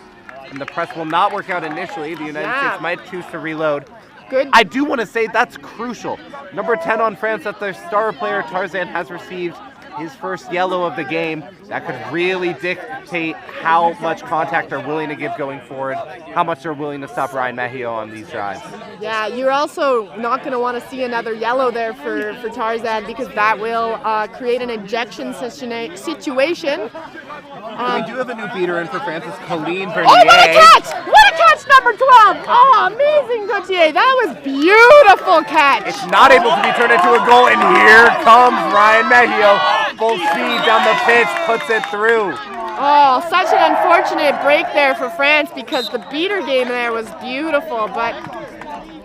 And the press will not work out initially. The United States might choose to reload. Good. I do want to say that's crucial. Number 10 on France, that their star player Tarzan has received his first yellow of the game. That could really dictate how much contact they're willing to give going forward, how much they're willing to stop Ryan Mejio on these drives. Yeah, you're also not going to want to see another yellow there for Tarzan because that will create an ejection situation. We do have a new beater in for France. It's Colleen Bernier. Oh, what a catch! What a catch, number 12! Oh, amazing, Gauthier. That was beautiful catch. It's not able to be turned into a goal, and here comes Ryan Mejio. Full speed down the pitch, puts it through. Oh, such an unfortunate break there for France because the beater game there was beautiful, but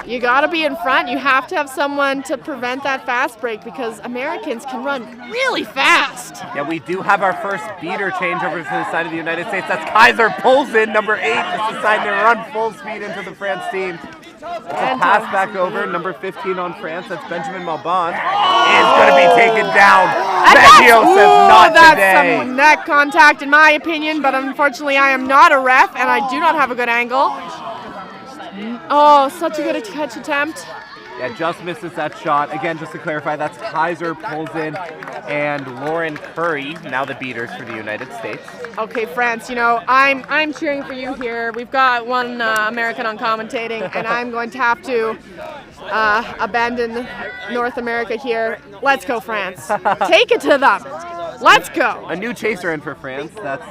you got to be in front. You have to have someone to prevent that fast break because Americans can run really fast. Yeah, we do have our first beater change over to the side of the United States. That's Kaiser pulls in, number 8, just deciding to run full speed into the France team. It's a pass back over, number 15 on France. That's Benjamin Malbon. Is going to be taken down. Mejio says not that's today. some neck contact in my opinion, but unfortunately I am not a ref and I do not have a good angle. Oh, such a good catch attempt. Yeah, just misses that shot. Again, just to clarify, that's Kaiser pulls in and Lauren Curry, now the beaters for the United States. Okay, France, you know, I'm cheering for you here. We've got one American on commentating, and I'm going to have to abandon North America here. Let's go, France. Take it to them. Let's go. A new chaser in for France. That's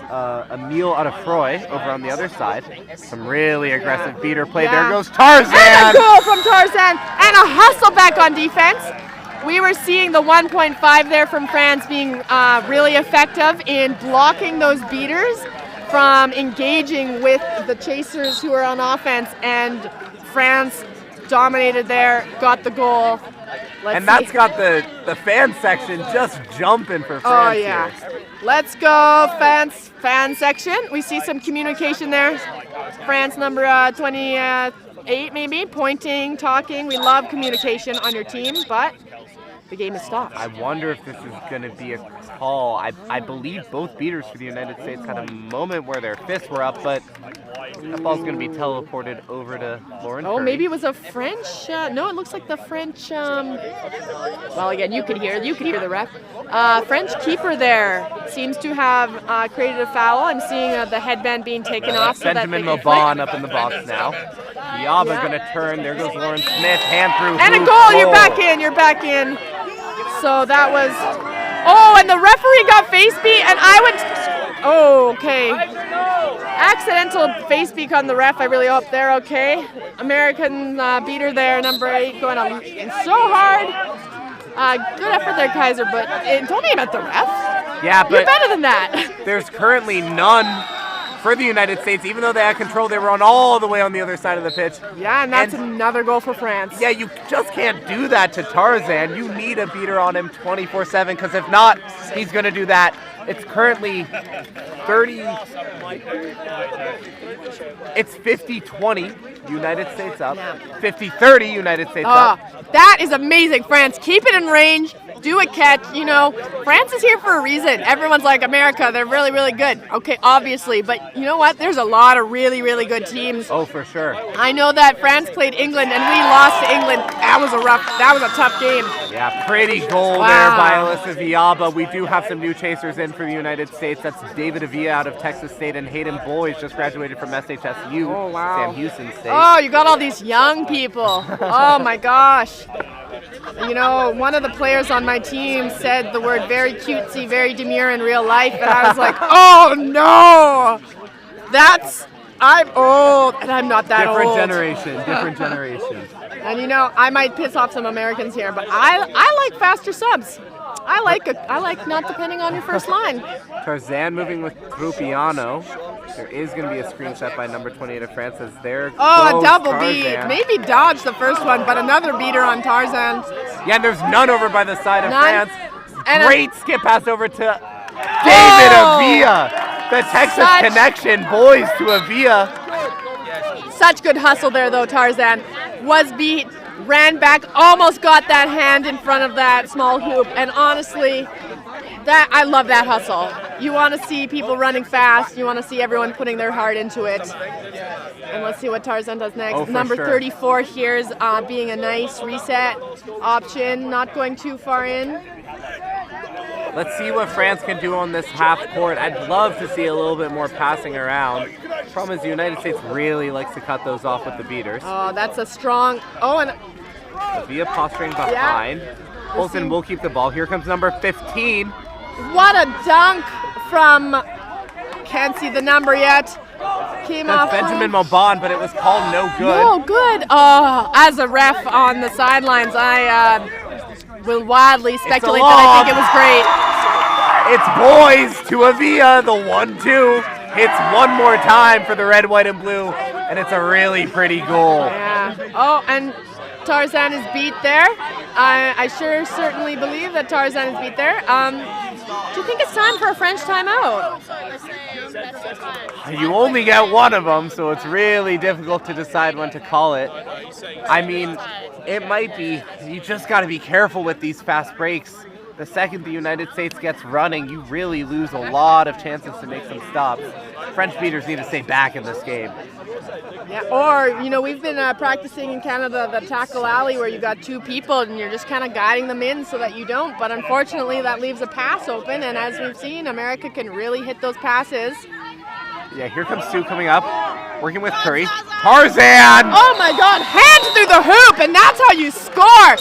Emile Arafroy over on the other side. Some really aggressive beater play. Yeah. There goes Tarzan. And a goal from Tarzan, and a hustle back on defense. We were seeing the 1.5 there from France being really effective in blocking those beaters from engaging with the chasers who are on offense, and France dominated there, got the goal. That's got the fan section just jumping for France. Oh yeah. Here. Let's go, fan section. We see some communication there. France number 28 maybe, pointing, talking. We love communication on your team, but the game is stopped. I wonder if this is going to be a call. I believe both beaters for the United States had a moment where their fists were up, but that ball's going to be teleported over to Lauren Oh, Curry. maybe it was a French. No, it looks like the French. Well, again, you could hear the ref. French keeper there seems to have created a foul. I'm seeing the headband being taken off. So Benjamin that Mobon up in the box now. Yaba going to turn. There goes Lauren Smith. Hand through. And a hoop, goal. You're back in. You're back in. So that was. Oh, and the referee got face beat, and I went. Oh, okay. Accidental face beat on the ref. I really hope they're okay. American beater there, number 8, going on so hard. Good effort there, Kaiser, but don't name it the ref. Yeah, but you're better than that. There's currently none for the United States, even though they had control. They were on all the way on the other side of the pitch. Yeah, and that's another goal for France. Yeah, you just can't do that to Tarzan. You need a beater on him 24/7, because if not, he's going to do that. It's currently 30. It's 50-20, United States up. 50-30, United States up. That is amazing, France. Keep it in range. do a catch. You know, France is here for a reason. Everyone's like, America, they're really, really good. Okay, obviously, but you know what? There's a lot of really, really good teams. Oh, for sure. I know that France played England and we lost to England. That was a tough game. Yeah, pretty goal there by Alyssa Viaba. We do have some new chasers in for the United States. That's David Avila out of Texas State and Hayden Boyes just graduated from SHSU, Sam Houston State. Oh, you got all these young people. Oh my gosh. You know, one of the players on my team said the word very cutesy, very demure in real life, and I was like, oh no! I'm old, and I'm not that Different old. different generation. And you know, I might piss off some Americans here, but I like faster subs. I like not depending on your first line. Tarzan moving with Trupiano. There is going to be a screen set by number 28 of France as there Oh, goes a double Tarzan. beat. Maybe dodge the first one, but another beater on Tarzan. Yeah, and there's none over by the side of None. France. And Great skip pass over to David Avila. The Texas connection, boys to Avila. Such good hustle there, though, Tarzan. Was beat, ran back, almost got that hand in front of that small hoop, and honestly, I love that hustle. You want to see people running fast. You want to see everyone putting their heart into it. And let's see what Tarzan does next. Oh, for Number sure. 34 here is being a nice reset option, not going too far in. Let's see what France can do on this half court. I'd love to see a little bit more passing around. Problem is the United States really likes to cut those off with the beaters. Oh, that's a strong... Oh, and... Avila posturing behind. Olsen will keep the ball. Here comes number 15. What a dunk from... Can't see the number yet. Came off... That's Benjamin Mobon, but it was called no good. No good. As a ref on the sidelines, I will wildly speculate that I think it was great. It's boys to Avila, the 1-2. Hits one more time for the red, white, and blue, and it's a really pretty goal. Yeah. Oh, and Tarzan is beat there. I certainly believe that Tarzan is beat there. Do you think it's time for a French timeout? You only get one of them, so it's really difficult to decide when to call it. I mean, it might be. You just got to be careful with these fast breaks. The second the United States gets running, you really lose a lot of chances to make some stops. French beaters need to stay back in this game. Yeah, or, you know, we've been practicing in Canada the tackle alley where you got two people and you're just kind of guiding them in so that you don't. But unfortunately, that leaves a pass open. And as we've seen, America can really hit those passes. Yeah, here comes Sue coming up, working with Curry. Tarzan! Oh my God, hand through the hoop, and that's how you score.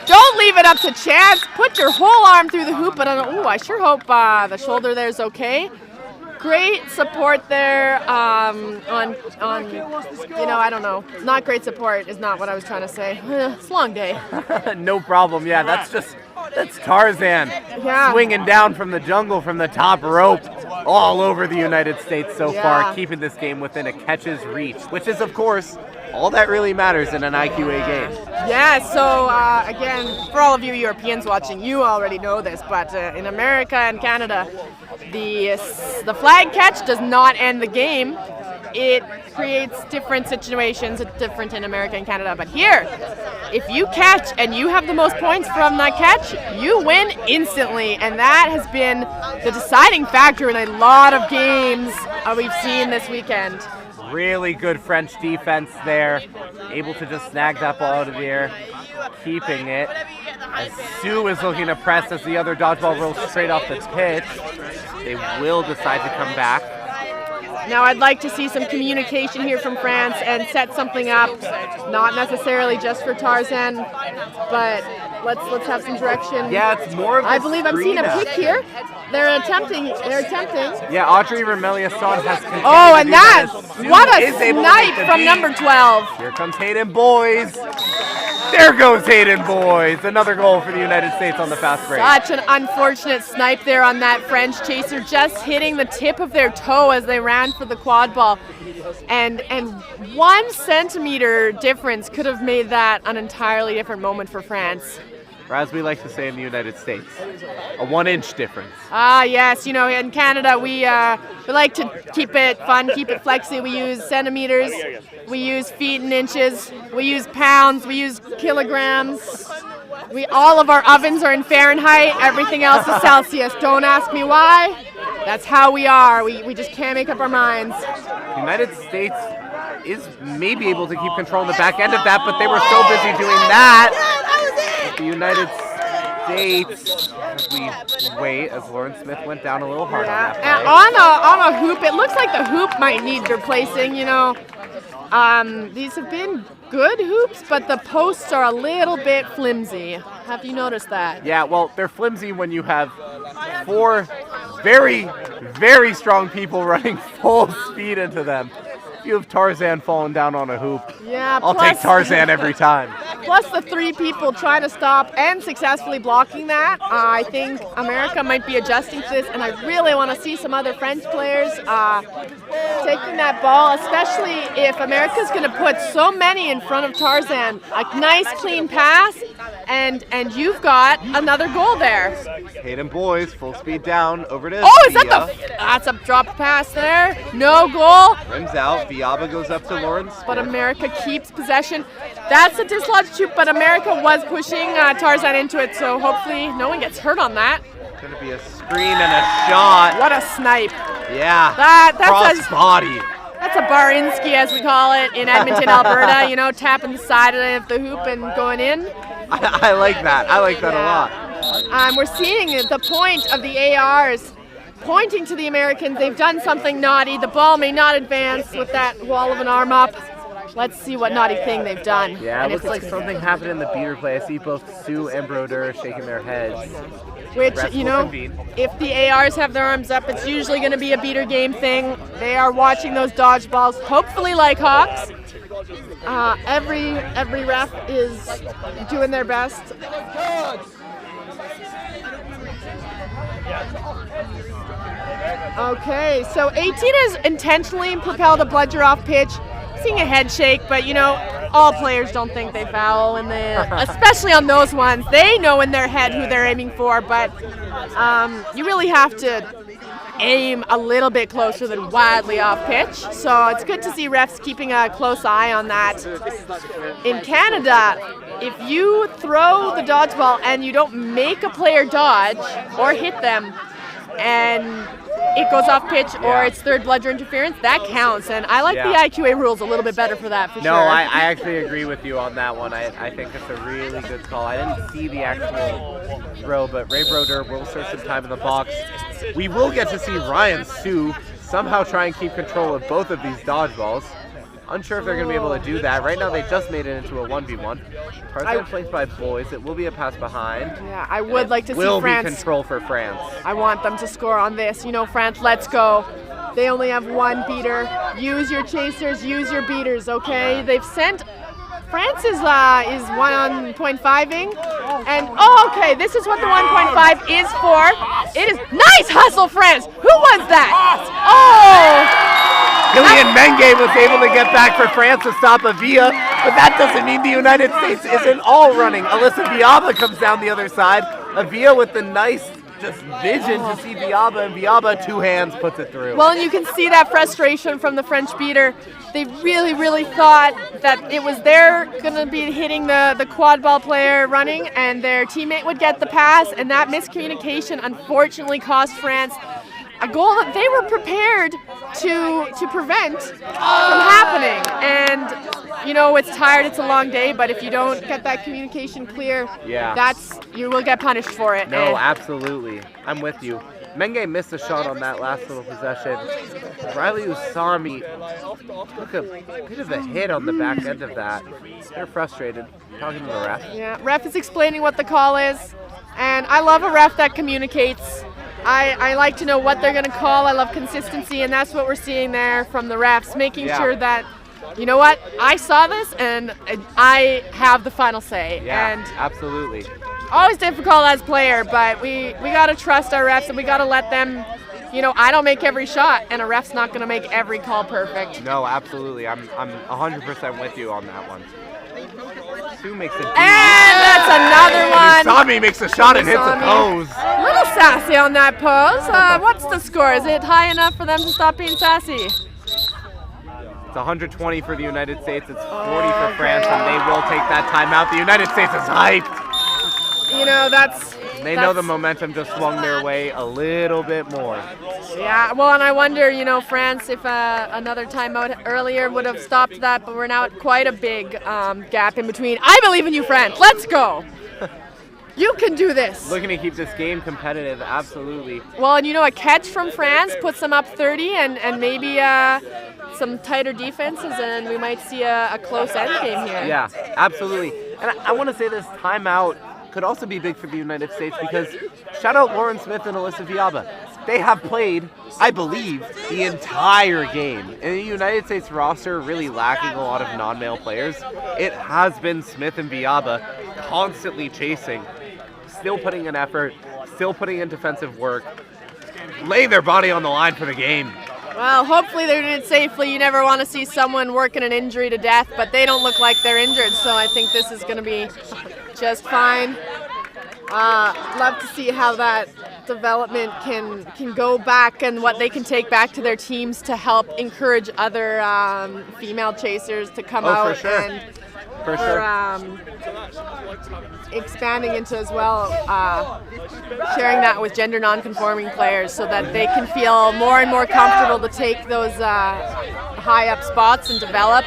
Don't leave it up to chance. Put your whole arm through the hoop. But I sure hope the shoulder there is okay. Great support there on you know, I don't know. Not great support is not what I was trying to say. It's a long day. No problem. Yeah, that's Tarzan swinging down from the jungle from the top rope all over the United States so far, keeping this game within a catch's reach, which is, of course, all that really matters in an IQA game. Yeah, so again, for all of you Europeans watching, you already know this, but in America and Canada, the flag catch does not end the game. It creates different situations. It's different in America and Canada. But here, if you catch and you have the most points from that catch, you win instantly. And that has been the deciding factor in a lot of games we've seen this weekend. Really good French defense there. Able to just snag that ball out of the air, keeping it. As Sue is looking to press as the other dodgeball rolls straight off the pitch. They will decide to come back. Now I'd like to see some communication here from France and set something up, not necessarily just for Tarzan, but let's have some direction. Yeah, it's more of a I believe I'm seeing a screen pick here. They're attempting. Yeah, Audrey Remeliasson has continued Oh, to and do that, as Sue what a is able to snipe make the from beat. number 12. Here comes Hayden Boyes. There goes Hayden Boyes. Another goal for the United States on the fast break. Such an unfortunate snipe there on that French chaser, just hitting the tip of their toe as they ran for the quad ball. And 1 centimeter difference could have made that an entirely different moment for France. Or as we like to say in the United States, a 1-inch difference. Ah, yes. You know, in Canada, we like to keep it fun, keep it flexy. We use centimeters, we use feet and inches, we use pounds, we use kilograms. All of our ovens are in Fahrenheit. Everything else is Celsius. Don't ask me why. That's how we are. We just can't make up our minds. The United States is maybe able to keep control on the back end of that, but they were so busy doing that. The United States, as we wait, as Lauren Smith went down a little hard on that And play. on a hoop, it looks like the hoop might need replacing, you know. These have been good hoops, but the posts are a little bit flimsy. Have you noticed that? Yeah, well, they're flimsy when you have 4 very, very strong people running full speed into them. If you have Tarzan falling down on a hoop, yeah, I'll take Tarzan every time. Plus the 3 people trying to stop and successfully blocking that. I think America might be adjusting to this, and I really want to see some other French players taking that ball, especially if America's going to put so many in front of Tarzan. A nice clean pass, and you've got another goal there. Hayden boys, full speed down, over to Oh, is that Via. that's a dropped pass there. No goal. Rims out, Viaba goes up to Lauren Smith. But America keeps possession. That's a dislodged shoot, but America was pushing Tarzan into it, so hopefully no one gets hurt on that. Going to be a screen and a shot. What a snipe. Yeah, That's cross body. That's a Barinski, as we call it in Edmonton, Alberta, you know, tapping the side of the hoop and going in. I like that. I like that a lot. We're seeing the point of the ARs pointing to the Americans. They've done something naughty. The ball may not advance with that wall of an arm up. Let's see what naughty thing they've done. Yeah, it looks like something happened in the beater play. I see both Sue and Brodeur shaking their heads. Which, Refs you will know, convene. if the ARs have their arms up, it's usually going to be a beater game thing. They are watching those dodgeballs, hopefully like Hawks. Every ref is doing their best. Okay, so 18 has intentionally propelled a bludger off pitch. Seeing a head shake, but you know, all players don't think they foul, and especially on those ones, they know in their head who they're aiming for, but you really have to aim a little bit closer than wildly off pitch. So it's good to see refs keeping a close eye on that. In Canada, if you throw the dodgeball and you don't make a player dodge or hit them, and it goes off pitch or it's third bludger interference, that counts. And I like the IQA rules a little bit better for that, for sure. No, I actually agree with you on that one. I think it's a really good call. I didn't see the actual throw, but Ray Brodeur will serve some time in the box. We will get to see Ryan Sue somehow try and keep control of both of these dodgeballs. Unsure if they're going to be able to do that. Right now, they just made it into a 1v1. Tarzan flanked by boys. It will be a pass behind. Yeah, I would like to see will France. Be control for France. I want them to score on this. You know, France, let's go. They only have one beater. Use your chasers, use your beaters, okay? They've sent... France is 1.5ing. And, oh, okay, this is what the 1.5 is for. It is... Nice hustle, France! Who was that? Oh! Kylian Menge was able to get back for France to stop Avia, but that doesn't mean the United States isn't all running. Alyssa Viaba comes down the other side. Avia with the nice just vision to see Viaba, and Viaba, 2 hands, puts it through. Well, and you can see that frustration from the French beater. They really, really thought that it was they're going to be hitting the quad ball player running, and their teammate would get the pass, and that miscommunication unfortunately cost France a goal that they were prepared to prevent from happening. And, you know, it's tired, it's a long day, but if you don't get that communication clear, you will get punished for it. No, absolutely. I'm with you. Menge missed a shot on that last little possession. Riley Usami took a bit of a hit on the back end of that. They're frustrated. Talking to the ref. Yeah, ref is explaining what the call is. And I love a ref that communicates. I like to know what they're going to call. I love consistency, and that's what we're seeing there from the refs, making sure that, you know what, I saw this and I have the final say. Yeah, and absolutely. Always difficult as player, but we got to trust our refs, and we got to let them, you know, I don't make every shot, and a ref's not going to make every call perfect. No, absolutely. I'm 100% with you on that one. Sue makes a D. And that's another one. Usami makes a shot and hits a pose. A little sassy on that pose. What's the score? Is it high enough for them to stop being sassy? It's 120 for the United States. It's 40 for France, and they will take that timeout. The United States is hyped. you know, They know the momentum just swung their way a little bit more. Yeah, well, and I wonder, you know, France, if another timeout earlier would have stopped that, but we're now at quite a big gap in between. I believe in you, France. Let's go. You can do this. Looking to keep this game competitive, absolutely. Well, and you know, a catch from France puts them up 30, and maybe some tighter defenses, and we might see a close end game here. Yeah, absolutely. And I want to say this timeout could also be big for the United States because shout out Lauren Smith and Alyssa Viaba. They have played, I believe, the entire game. And the United States roster really lacking a lot of non-male players. It has been Smith and Viaba constantly chasing, still putting in effort, still putting in defensive work, laying their body on the line for the game. Well, hopefully they're doing it safely. You never want to see someone working an injury to death, but they don't look like they're injured, so I think this is going to be just fine. Love to see how that development can go back and what they can take back to their teams to help encourage other female chasers to come out. For sure. And for sure. Expanding into as well, sharing that with gender non-conforming players so that they can feel more and more comfortable to take those high up spots and develop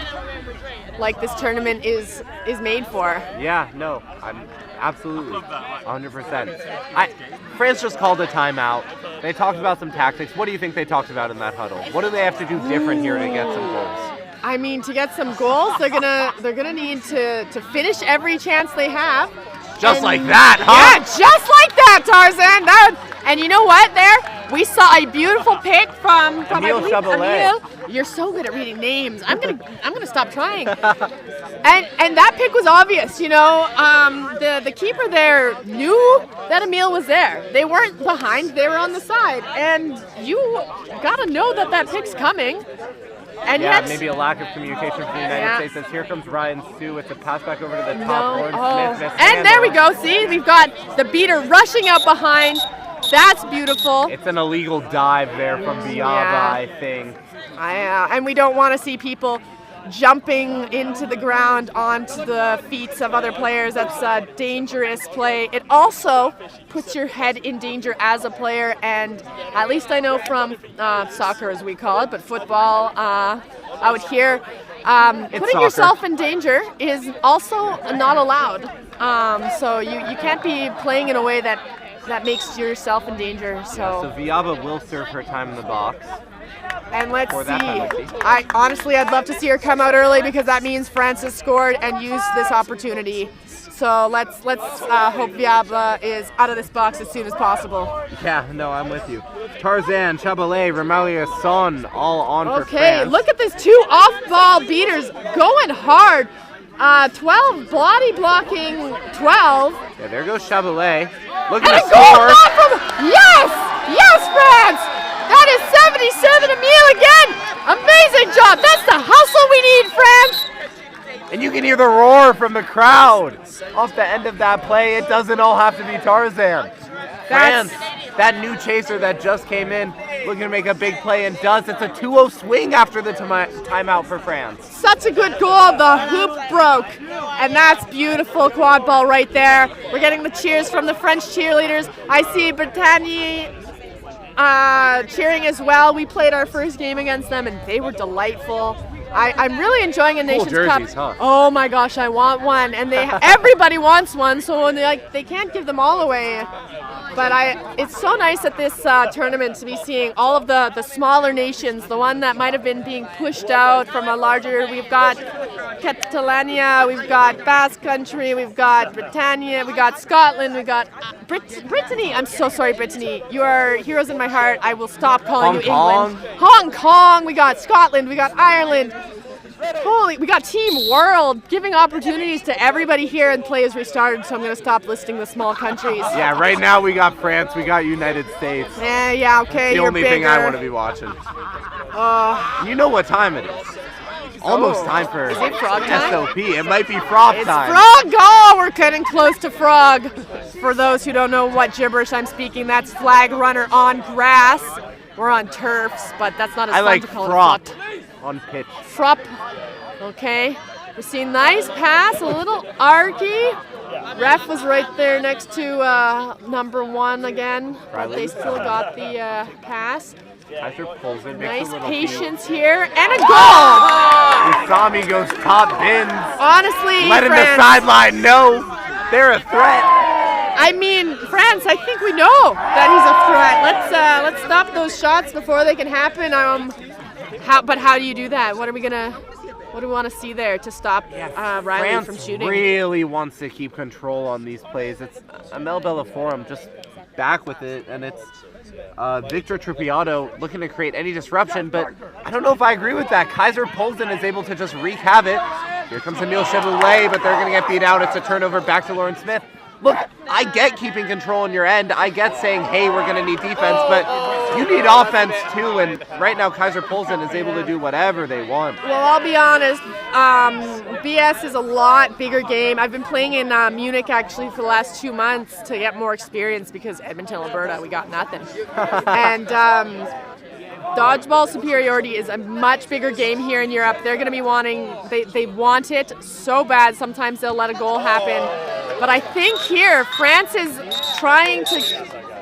like this tournament is made for. Yeah, no, I'm absolutely 100%. France just called a timeout. They talked about some tactics. What do you think they talked about in that huddle? What do they have to do different here to get some goals? I mean, to get some goals, they're gonna need to finish every chance they have. Just like that, huh? Yeah, just like that, Tarzan. And you know what? There, we saw a beautiful pick from Emile Chabelet. Emile. You're so good at reading names. I'm gonna stop trying. And that pick was obvious. You know, the keeper there knew that Emile was there. They weren't behind; they were on the side. And you gotta know that pick's coming. And yeah, yet, maybe a lack of communication from the United States. As here comes Ryan Sue. It's a pass back over to the top. Lauren Smith. And there we go. See, we've got the beater rushing out behind. That's beautiful. It's an illegal dive there from Viaba, I think. And we don't want to see people jumping into the ground onto the feet of other players. That's a dangerous play. It also puts your head in danger as a player, and at least I know from soccer, as we call it, but football out here, putting yourself in danger is also not allowed. So you can't be playing in a way that makes yourself in danger. So Viaba will serve her time in the box. And let's see. I'd love to see her come out early because that means France has scored and used this opportunity. So let's hope Viaba is out of this box as soon as possible. Yeah, no, I'm with you. Tarzan, Chabelet, Romalia, Son, all on for France. Okay, look at these two off-ball beaters going hard. 12 body blocking 12. Yeah, there goes Chabelet. Look and at the goal score. Yes, France. That is 77 Emile again. Amazing job. That's the hustle we need, France. And you can hear the roar from the crowd off the end of that play. It doesn't all have to be Tarzan. France, that new chaser that just came in, looking to make a big play and does. It's a 2-0 swing after the timeout for France. Such a good goal. The hoop broke. And that's beautiful quad ball right there. We're getting the cheers from the French cheerleaders. I see Brittany cheering as well. We played our first game against them and they were delightful. I'm really enjoying a Nations jerseys, Cup. Huh? Oh my gosh, I want one, and everybody wants one. So they can't give them all away. But it's so nice at this tournament to be seeing all of the smaller nations. The one that might have been being pushed out from a larger. We've got Catalonia, we've got Basque Country, we've got Britannia, we got Scotland, we got Brittany. I'm so sorry, Brittany. You are heroes in my heart. I will stop calling you England. Hong Kong. We got Scotland. We got Ireland. We got Team World, giving opportunities to everybody here, and play has restarted, so I'm going to stop listing the small countries. Yeah, right now we got France, we got United States. Yeah, okay, It's the only thing I want to be watching. You know what time it is. Almost time for is it frog time? SOP. It might be frog time. Frog! Oh, we're getting close to frog. For those who don't know what gibberish I'm speaking, that's flag runner on grass. We're on turfs, but that's not as fun to call frop it. on pitch. Frop. Okay. We're seeing nice pass, a little arky. Ref was right there next to number 1 again, but they still got the pass. Nice patience here, and a goal! Usami goes top bins. Honestly, letting France, the sideline know they're a threat. I mean, France, I think we know that he's a threat. Let's stop those shots before they can happen. But how do you do that? What do we want to see there to stop Riley France from shooting? really wants to keep control on these plays. It's Amel Bellaforum just back with it, and it's Victor Trippiato looking to create any disruption, but I don't know if I agree with that. Kaiser Polsen is able to just wreak havoc. Here comes Emile Chevoulet, but they're going to get beat out. It's a turnover back to Lauren Smith. Look, I get keeping control on your end. I get saying, hey, we're going to need defense, but you need offense too, and right now Kaiser Polsen is able to do whatever they want. Well, I'll be honest, BS is a lot bigger game. I've been playing in Munich actually for the last 2 months to get more experience because Edmonton, Alberta, we got nothing. And dodgeball superiority is a much bigger game here in Europe. They're going to be wanting, they want it so bad. Sometimes they'll let a goal happen. But I think here, France is trying to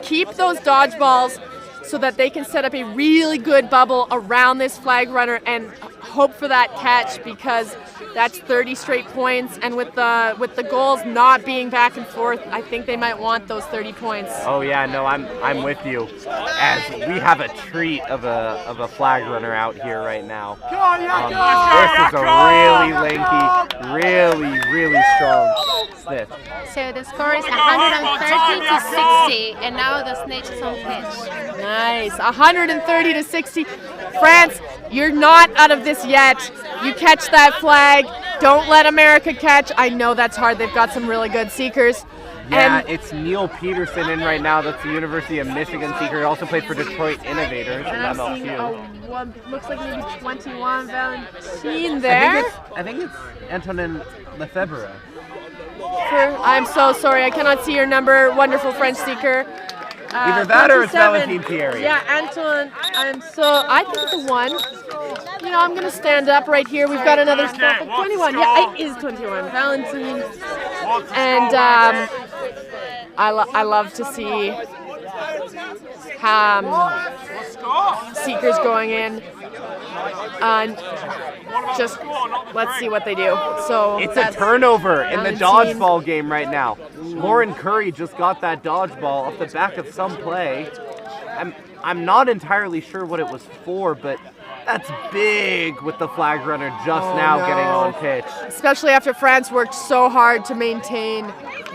keep those dodgeballs so that they can set up a really good bubble around this flag runner and hope for that catch, because that's 30 straight points, and with the goals not being back and forth, I think they might want those 30 points. Oh yeah, no, I'm with you. As we have a treat of a flag runner out here right now. This is a really lanky, really strong Smith. So the score is 130 to 60, and now the snitch is on pitch. Nice, 130 to 60. France, you're not out of this yet. You catch that flag. Don't let America catch. I know that's hard. They've got some really good seekers. Yeah, it's Neil Peterson in right now. That's the University of Michigan seeker. He also played for Detroit Innovators in MLQ. Looks like maybe 21 Valentine there. I think it's Antonin Lefebvre. I'm so sorry. I cannot see your number. Wonderful French seeker. Either that or it's Valentine Thierry. Yeah, Antoine, I think it's a 1. You know, I'm going to stand up right here. We've got another spot. 21. Yeah, it is 21. Valentine. And I love to see seekers going in. Just let's see what they do. So it's a turnover in the dodgeball game right now. Lauren Curry just got that dodgeball off the back of some play. I'm not entirely sure what it was for, but that's big with the flag runner just getting on pitch. Especially after France worked so hard to maintain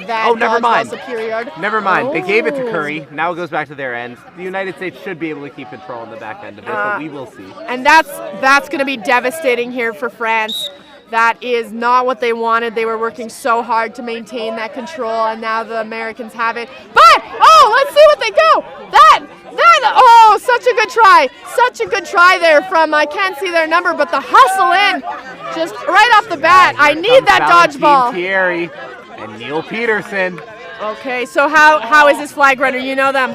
that dodgeball superiority. Never mind. They gave it to Curry. Now it goes back to their end. The United States should be able to keep control on the back end of it, but we will see. And that's going to be devastating here for France. That is not what they wanted. They were working so hard to maintain that control, and now the Americans have it. But, let's see what they go. Such a good try. Such a good try there from, I can't see their number, but the hustle in, just right off the bat. I need that dodgeball. Thierry and Neil Peterson. Okay, so how is this flag runner? You know them?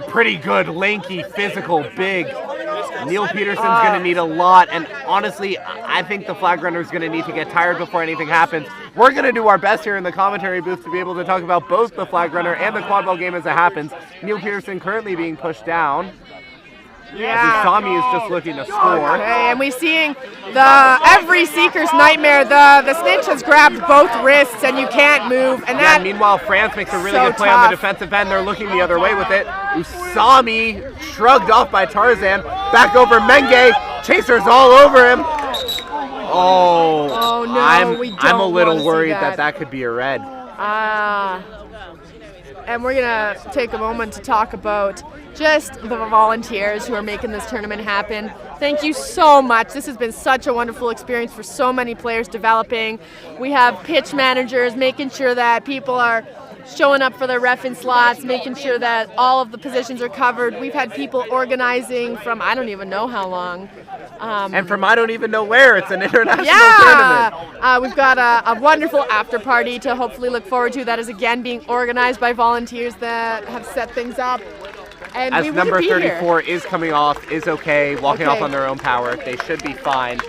Pretty good, lanky, physical, big. Neil Peterson's going to need a lot, and honestly, I think the flag runner's going to need to get tired before anything happens. We're going to do our best here in the commentary booth to be able to talk about both the flag runner and the quadball game as it happens. Neil Peterson currently being pushed down. Yeah. Usami is just looking to score. Okay, and we're seeing every seeker's nightmare. The snitch has grabbed both wrists and you can't move. And meanwhile, France makes a really good play on the defensive end. They're looking the other way with it. Usami shrugged off by Tarzan. Back over Menge. Chasers all over him. Oh no, I'm a little worried that could be a red. And we're going to take a moment to talk about just the volunteers who are making this tournament happen. Thank you so much. This has been such a wonderful experience for so many players developing. We have pitch managers making sure that people are showing up for their reffing slots, making sure that all of the positions are covered. We've had people organizing from I don't even know how long. And from I don't even know where. It's an international tournament. We've got a wonderful after party to hopefully look forward to that is again being organized by volunteers that have set things up. And as number 34 is coming off, is okay, walking off on their own power. They should be fine.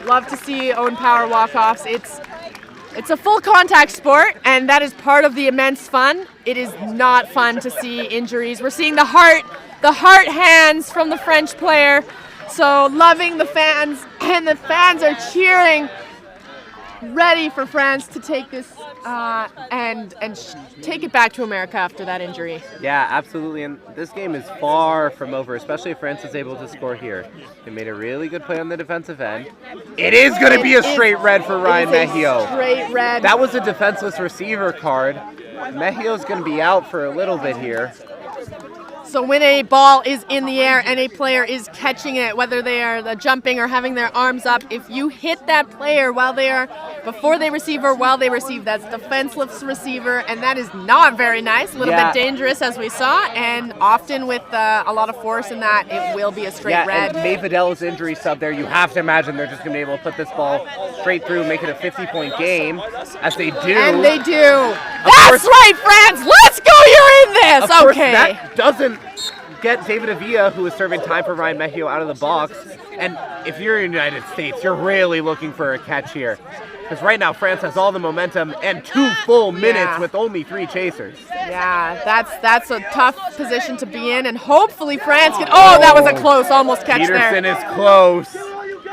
Love to see own power walk-offs. It's a full contact sport, and that is part of the immense fun. It is not fun to see injuries. We're seeing the heart hands from the French player. So loving the fans, and the fans are cheering, ready for France to take this and take it back to America after that injury. Yeah, absolutely. And this game is far from over, especially if France is able to score here. They made a really good play on the defensive end. It is going to be a straight red for Ryan Mejio. Straight red. That was a defenseless receiver card. Mejio's going to be out for a little bit here. So when a ball is in the air and a player is catching it, whether they are jumping or having their arms up, if you hit that player before they receive or while they receive, that's defenseless receiver, and that is not very nice. A little bit dangerous, as we saw, and often with a lot of force in that, it will be a straight red. And May Vidal's injury sub there, you have to imagine they're just going to be able to put this ball straight through, make it a 50-point game, as they do. And they do. That's right, France! Let's go, you're in this! Of course, okay. That doesn't get David Avila, who is serving time for Ryan Mejio, out of the box. And if you're in the United States, you're really looking for a catch here. Because right now, France has all the momentum and 2 full minutes with only 3 chasers. Yeah, that's a tough position to be in, and hopefully France can... Oh, that was a close, almost catch Peterson there. is close.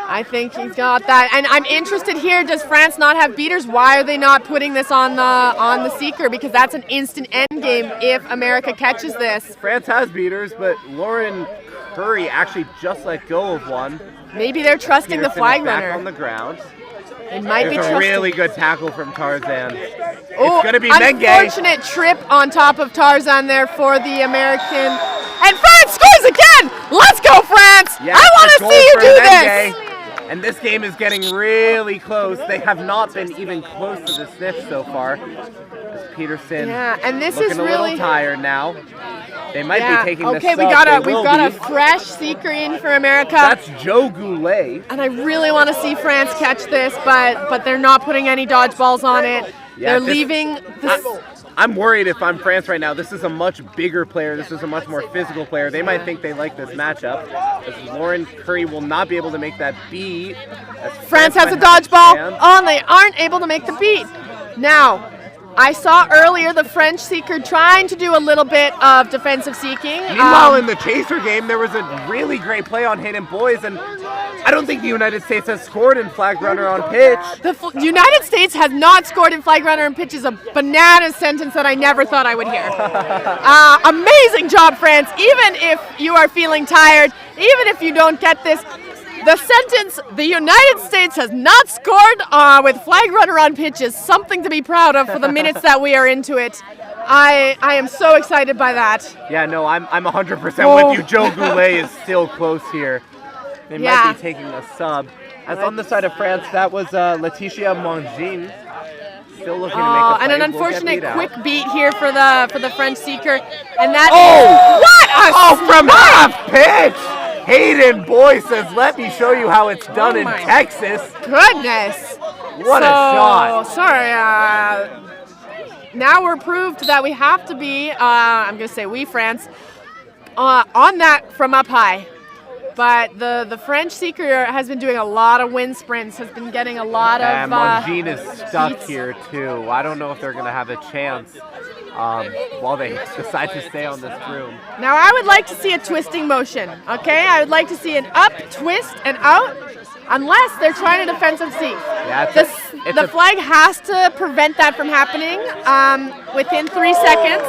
I think he's got that. And I'm interested here, does France not have beaters? Why are they not putting this on the seeker? Because that's an instant end game if America catches this. France has beaters, but Lauren Curry actually just let go of one. Maybe they're trusting Peterson the flag is back runner. on the ground. It might be There's a trusting. really good tackle from Tarzan. Oh, It's going to be Menge. Unfortunate trip on top of Tarzan there for the American. And France scores again! Let's go, France! Yeah, I want to see you do this! And this game is getting really close. They have not been even close to the snitch so far. As Peterson and this looking is a really little tired now. They might be taking this okay, sub. we've got a fresh seeker in for America. That's Joe Goulet. And I really want to see France catch this, but they're not putting any dodgeballs on it. Yeah, they're leaving this. I'm worried if I'm France right now. This is a much bigger player. This is a much more physical player. They might think they like this matchup. As Lauren Curry will not be able to make that beat. France has a dodgeball. Oh, and they aren't able to make the beat. Now, I saw earlier the French seeker trying to do a little bit of defensive seeking. Meanwhile, in the chaser game, there was a really great play on Hayden Boys, and I don't think the United States has scored in flag runner on pitch. The United States has not scored in flag runner on pitch is a bananas sentence that I never thought I would hear. Amazing job, France. Even if you are feeling tired, even if you don't get this, the sentence, the United States has not scored with flag runner on pitch is something to be proud of for the minutes that we are into it. I am so excited by that. Yeah, no, I'm 100% with you. Joe Goulet is still close here. They might be taking a sub. As on the side of France, that was Laetitia Mongin. Still looking to make a play. And an unfortunate quick beat here for the French seeker. And that from half pitch! Hayden Boy says, let me show you how it's done in Texas. Goodness. What a shot. Sorry. Now we're proved that we have to be, I'm going to say we, France, on that from up high. But the French seeker has been doing a lot of wind sprints, has been getting a lot of... And Mongin is stuck here too. I don't know if they're going to have a chance while they decide to stay on this broom. Now I would like to see a twisting motion, okay? I would like to see an up, twist, and out, unless they're trying to defensive seek. Yeah, the flag has to prevent that from happening within 3 seconds.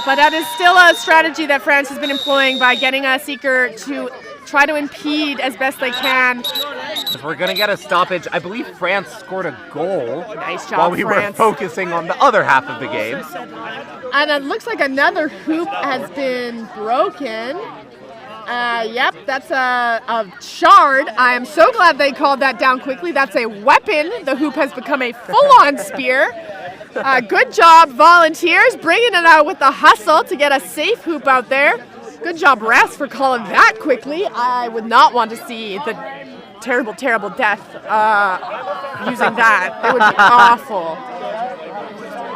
But that is still a strategy that France has been employing by getting a seeker to try to impede as best they can. If we're going to get a stoppage, I believe France scored a goal nice job, while we France. were focusing on the other half of the game. And it looks like another hoop has been broken. Yep, that's a shard. I am so glad they called that down quickly. That's a weapon. The hoop has become a full-on spear. Good job, volunteers, bringing it out with the hustle to get a safe hoop out there. Good job, refs, for calling that quickly. I would not want to see the terrible, terrible death using that. It would be awful.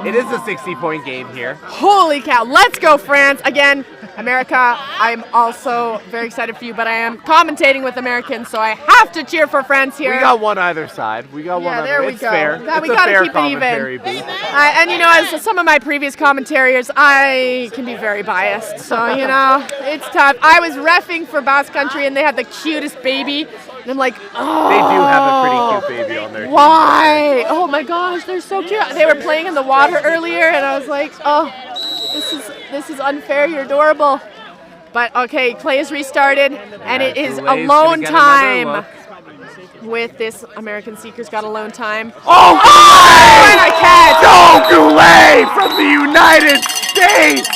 It is a 60-point game here. Holy cow. Let's go, France. Again, America, I'm also very excited for you, but I am commentating with Americans, so I have to cheer for France here. We got one either side. We got one Yeah, either. there we It's go. fair. Yeah, we It's a gotta fair keep it even. commentary booth. And you know, as some of my previous commentators, I can be very biased. So, you know, it's tough. I was reffing for Basque Country and they had the cutest baby. And I'm like, oh. They do have a pretty cute baby on their team. Why? Oh my gosh, they're so cute. They were playing in the water earlier and I was like, oh, this is unfair. You're adorable. But okay, play is restarted and it is alone time. With this American Seeker's got alone time. Oh, and a catch! Joe Goulet from the United States!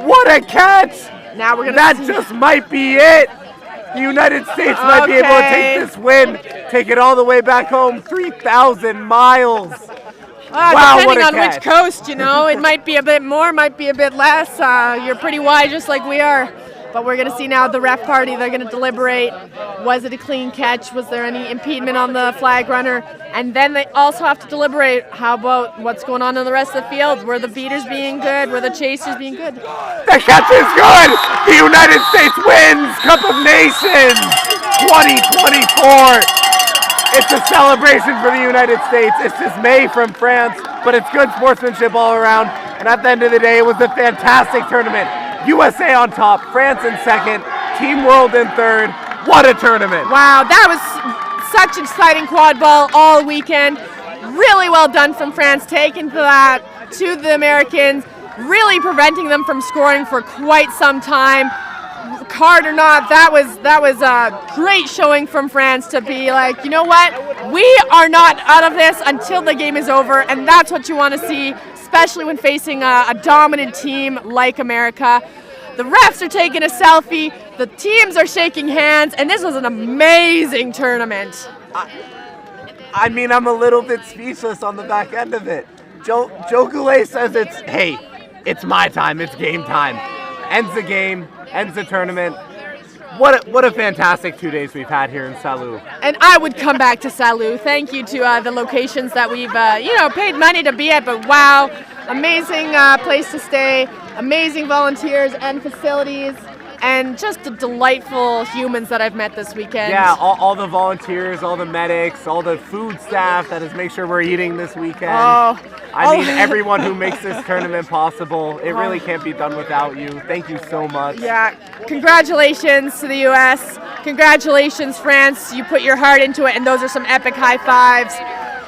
What a catch! Now we're gonna That just might be it. The United States might be able to take this win, take it all the way back home, 3,000 miles. Wow, depending what a on catch. which coast, you know, it might be a bit more, might be a bit less. You're pretty wide, just like we are. But we're going to see now the ref party. They're going to deliberate. Was it a clean catch? Was there any impediment on the flag runner? And then they also have to deliberate. How about what's going on in the rest of the field? Were the beaters being good? Were the chasers being good? The catch is good! The United States wins Cup of Nations 2024! It's a celebration for the United States. It's dismay from France, but it's good sportsmanship all around. And at the end of the day, it was a fantastic tournament. USA on top, France in second, Team World in third. What a tournament. Wow, that was such exciting quad ball all weekend. Really well done from France, taking that to the Americans, really preventing them from scoring for quite some time. Card or not, that was a great showing from France to be like, you know what, we are not out of this until the game is over, and that's what you want to see, especially when facing a dominant team like America. The refs are taking a selfie, the teams are shaking hands, and this was an amazing tournament. I mean, I'm a little bit speechless on the back end of it. Joe Goulet says it's my time, it's game time. Ends the game, ends the tournament. What a fantastic 2 days we've had here in Salou. And I would come back to Salou. Thank you to the locations that we've paid money to be at, but wow, amazing place to stay, amazing volunteers and facilities, and just the delightful humans that I've met this weekend. Yeah, all the volunteers, all the medics, all the food staff that has made sure we're eating this weekend. I mean, everyone who makes this tournament possible. It really can't be done without you. Thank you so much. Yeah, congratulations to the U.S. Congratulations, France. You put your heart into it, and those are some epic high fives.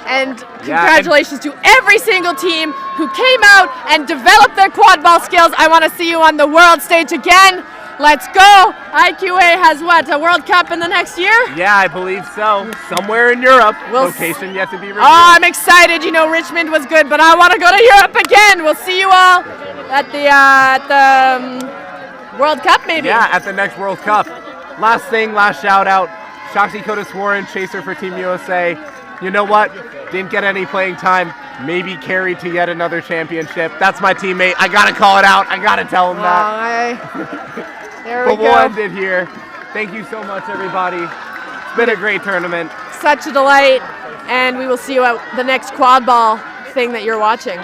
And congratulations to every single team who came out and developed their quad ball skills. I want to see you on the world stage again. Let's go. IQA has what, a World Cup in the next year? Yeah, I believe so. Somewhere in Europe. Location yet to be revealed. Oh, I'm excited. You know, Richmond was good, but I want to go to Europe again. We'll see you all at the World Cup, maybe. Yeah, at the next World Cup. Last thing, last shout out. Shakti Kodaswaran, chaser for Team USA. You know what? Didn't get any playing time. Maybe carried to yet another championship. That's my teammate. I got to call it out. I got to tell him that. There we But go. we'll end it here. Thank you so much, everybody. It's been a great tournament. Such a delight. And we will see you at the next quad ball thing that you're watching.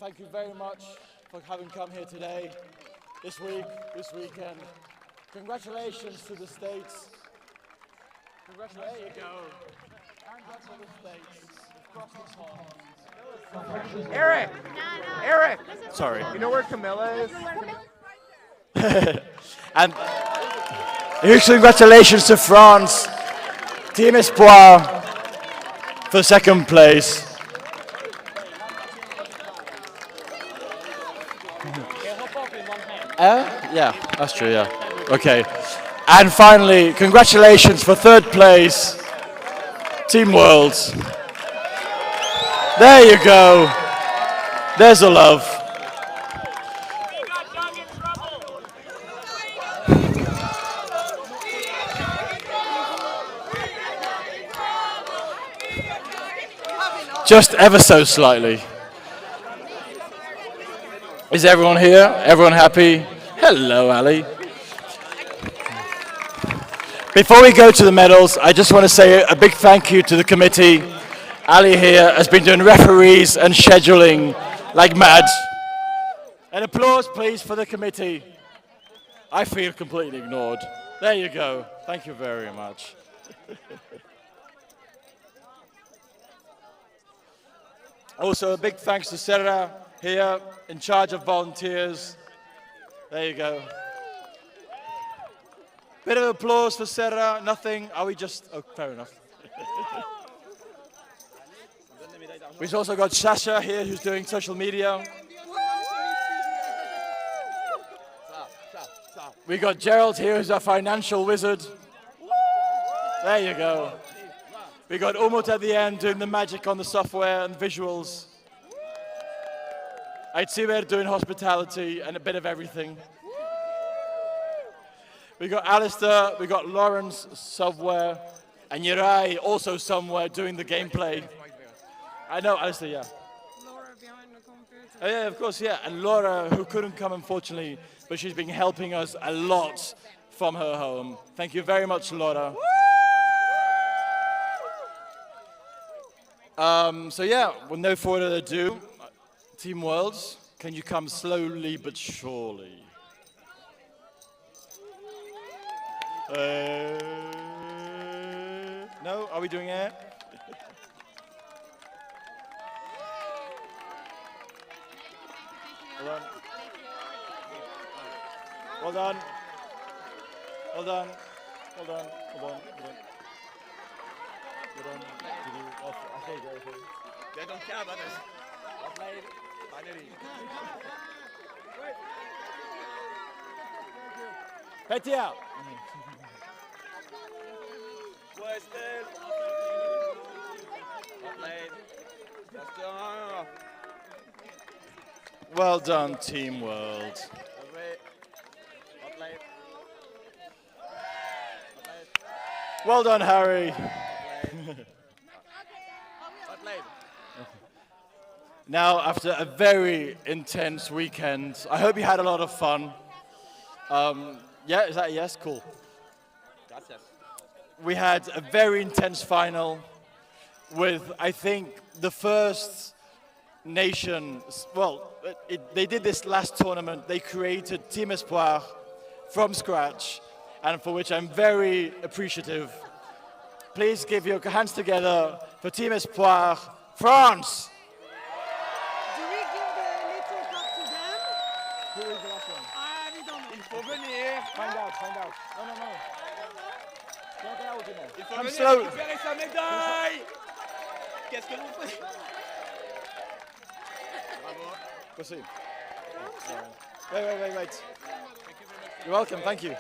thank you very much for having come here today, this week, this weekend. Congratulations to the States. Congratulations. There you go. Congrats to the States. Across the pond. Eric! Eric! Sorry. You know where Camilla is? And huge congratulations to France, Team Espoir, for second place. Yeah, that's true, yeah. Okay. And finally, congratulations for third place, Team Worlds. There you go. There's the love. Just ever so slightly. Is everyone here? Everyone happy? Hello, Ali. Before we go to the medals, I just want to say a big thank you to the committee. Ali here has been doing referees and scheduling like mad. An applause, please, for the committee. I feel completely ignored. There you go. Thank you very much. Also, a big thanks to Sarah here, in charge of volunteers. There you go. Bit of applause for Sarah. Nothing. Are we just... Oh, fair enough. We've also got Sasha here, who's doing social media. We got Gerald here, who's our financial wizard. There you go. We got Umut at the end doing the magic on the software and visuals. Aitziber doing hospitality and a bit of everything. We got Alistair, we got Lawrence somewhere, and Yirai also somewhere doing the gameplay. I know, Alistair, yeah. Oh, yeah, of course, yeah. And Laura, who couldn't come, unfortunately, but she's been helping us a lot from her home. Thank you very much, Laura. So yeah, with no further ado, Team Worlds, can you come slowly but surely? No, are we doing air? Hold on. Hold on. Hold on. Hold on. Hold on. Jij dan kabel dus. Afleiden. Valerie. Petia. Westel. Afleiden. Well done, Team World. Well done, Harry. Now, after a very intense weekend, I hope you had a lot of fun. Yeah, is that a yes? Cool. Gracias. We had a very intense final with, I think, the first nation, well, they did this last tournament. They created Team Espoir from scratch, and for which I'm very appreciative. Please give your hands together for Team Espoir, France! Do we give the little cup to them? Who is the last one? We don't know. Il faut venir. Find out. No. Il faut Come venir slow. récupérer sa médaille. Qu'est-ce que vous faites? Bravo. Proceed. Wait. You're welcome, thank you.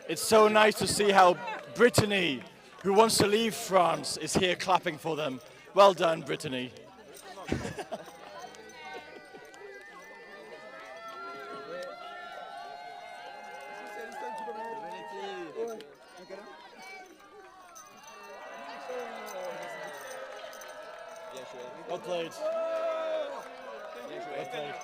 It's so nice to see how Brittany, who wants to leave France, is here clapping for them. Well done, Brittany. Well played. Well played.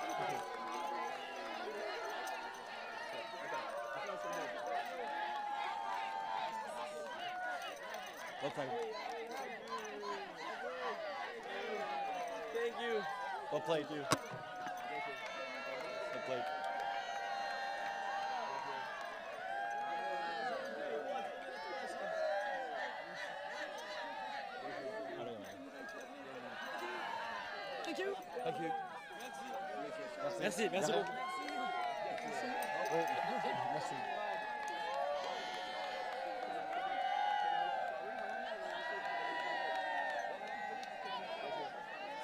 Well played. Thank you. Well played, you. Well played. Thank you. Thank you. Merci, merci beaucoup. Merci.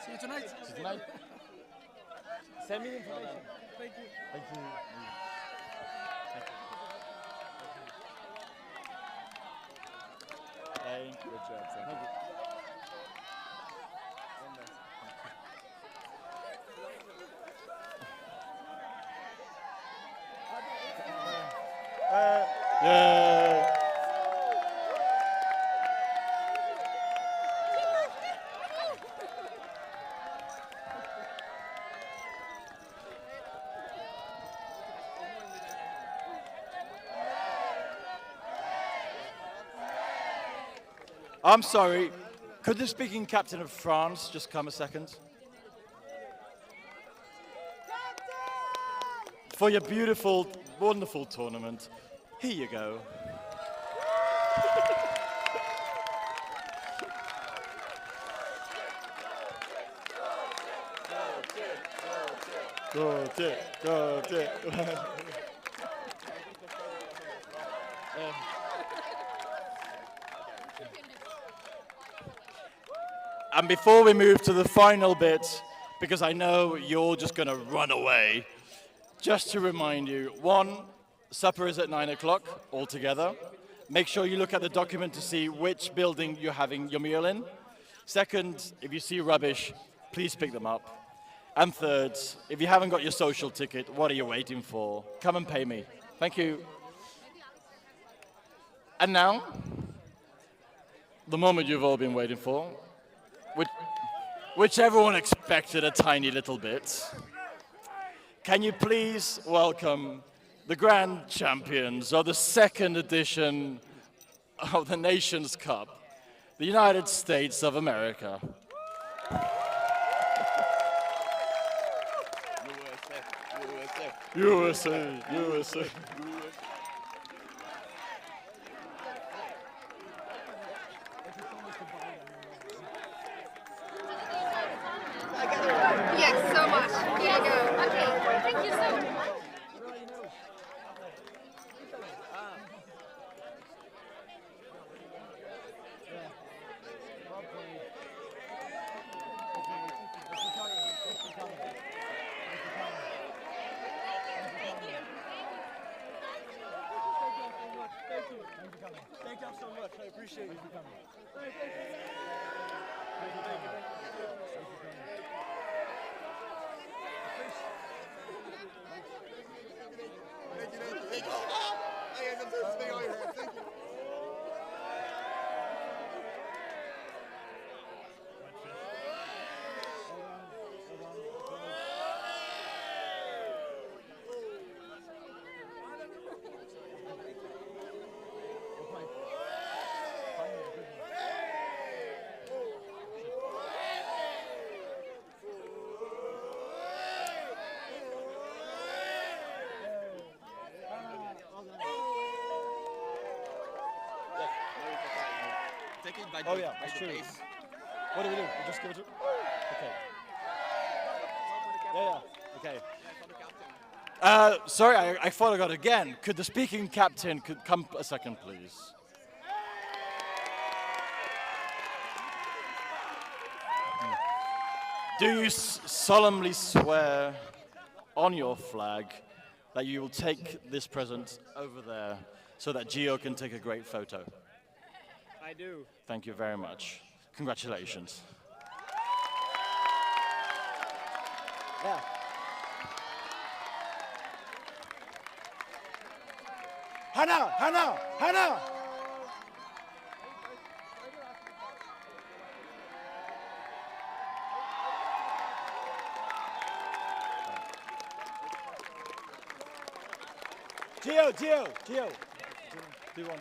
See you tonight. See you tonight. Send me the information. Thank you. Thank you. Thank you. Good job, sir. Thank you. Yay! I'm sorry, could the speaking captain of France just come a second? For your beautiful, wonderful tournament, here you go. Go, Dick, go, Dick. And before we move to the final bit, because I know you're just going to run away, just to remind you, one, supper is at 9 o'clock altogether. Make sure you look at the document to see which building you're having your meal in. Second, if you see rubbish, please pick them up. And third, if you haven't got your social ticket, what are you waiting for? Come and pay me. Thank you. And now, the moment you've all been waiting for, which everyone expected a tiny little bit. Can you please welcome the grand champions of the second edition of the Nations Cup, the United States of America. USA, USA. Yes, so much. Here you go. Okay, thank you so much. Thank you so much. I appreciate you coming. Thank you. Thank you. I got this thing on your head. Thank you. Oh yeah, that's true. What do we do? We just give it to... Okay. Yeah, okay. Sorry, I forgot again. Could the speaking captain come a second, please? Do you solemnly swear on your flag that you will take this present over there so that Gio can take a great photo? I do. Thank you very much. Congratulations. Yeah. Hannah, Hannah, Hannah! Gio. Do one.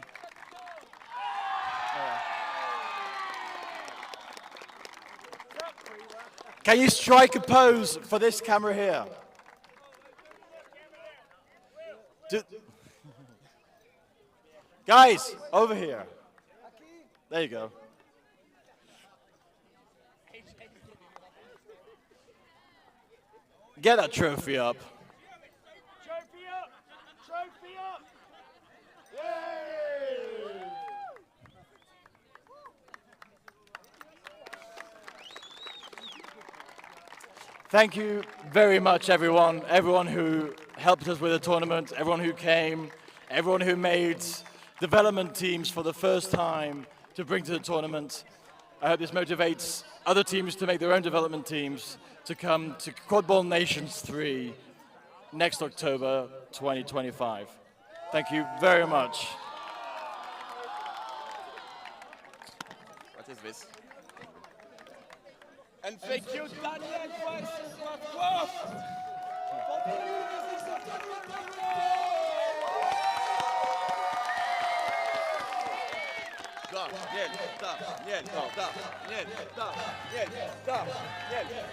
Can you strike a pose for this camera here? Guys, over here. There you go. Get that trophy up. Trophy up! Trophy up! Yay! Thank you very much, everyone. Everyone who helped us with the tournament, everyone who came, everyone who made development teams for the first time to bring to the tournament. I hope this motivates other teams to make their own development teams to come to Quadball Nations 3 next October 2025. Thank you very much. What is this? And thank you, Daniel, Daniel.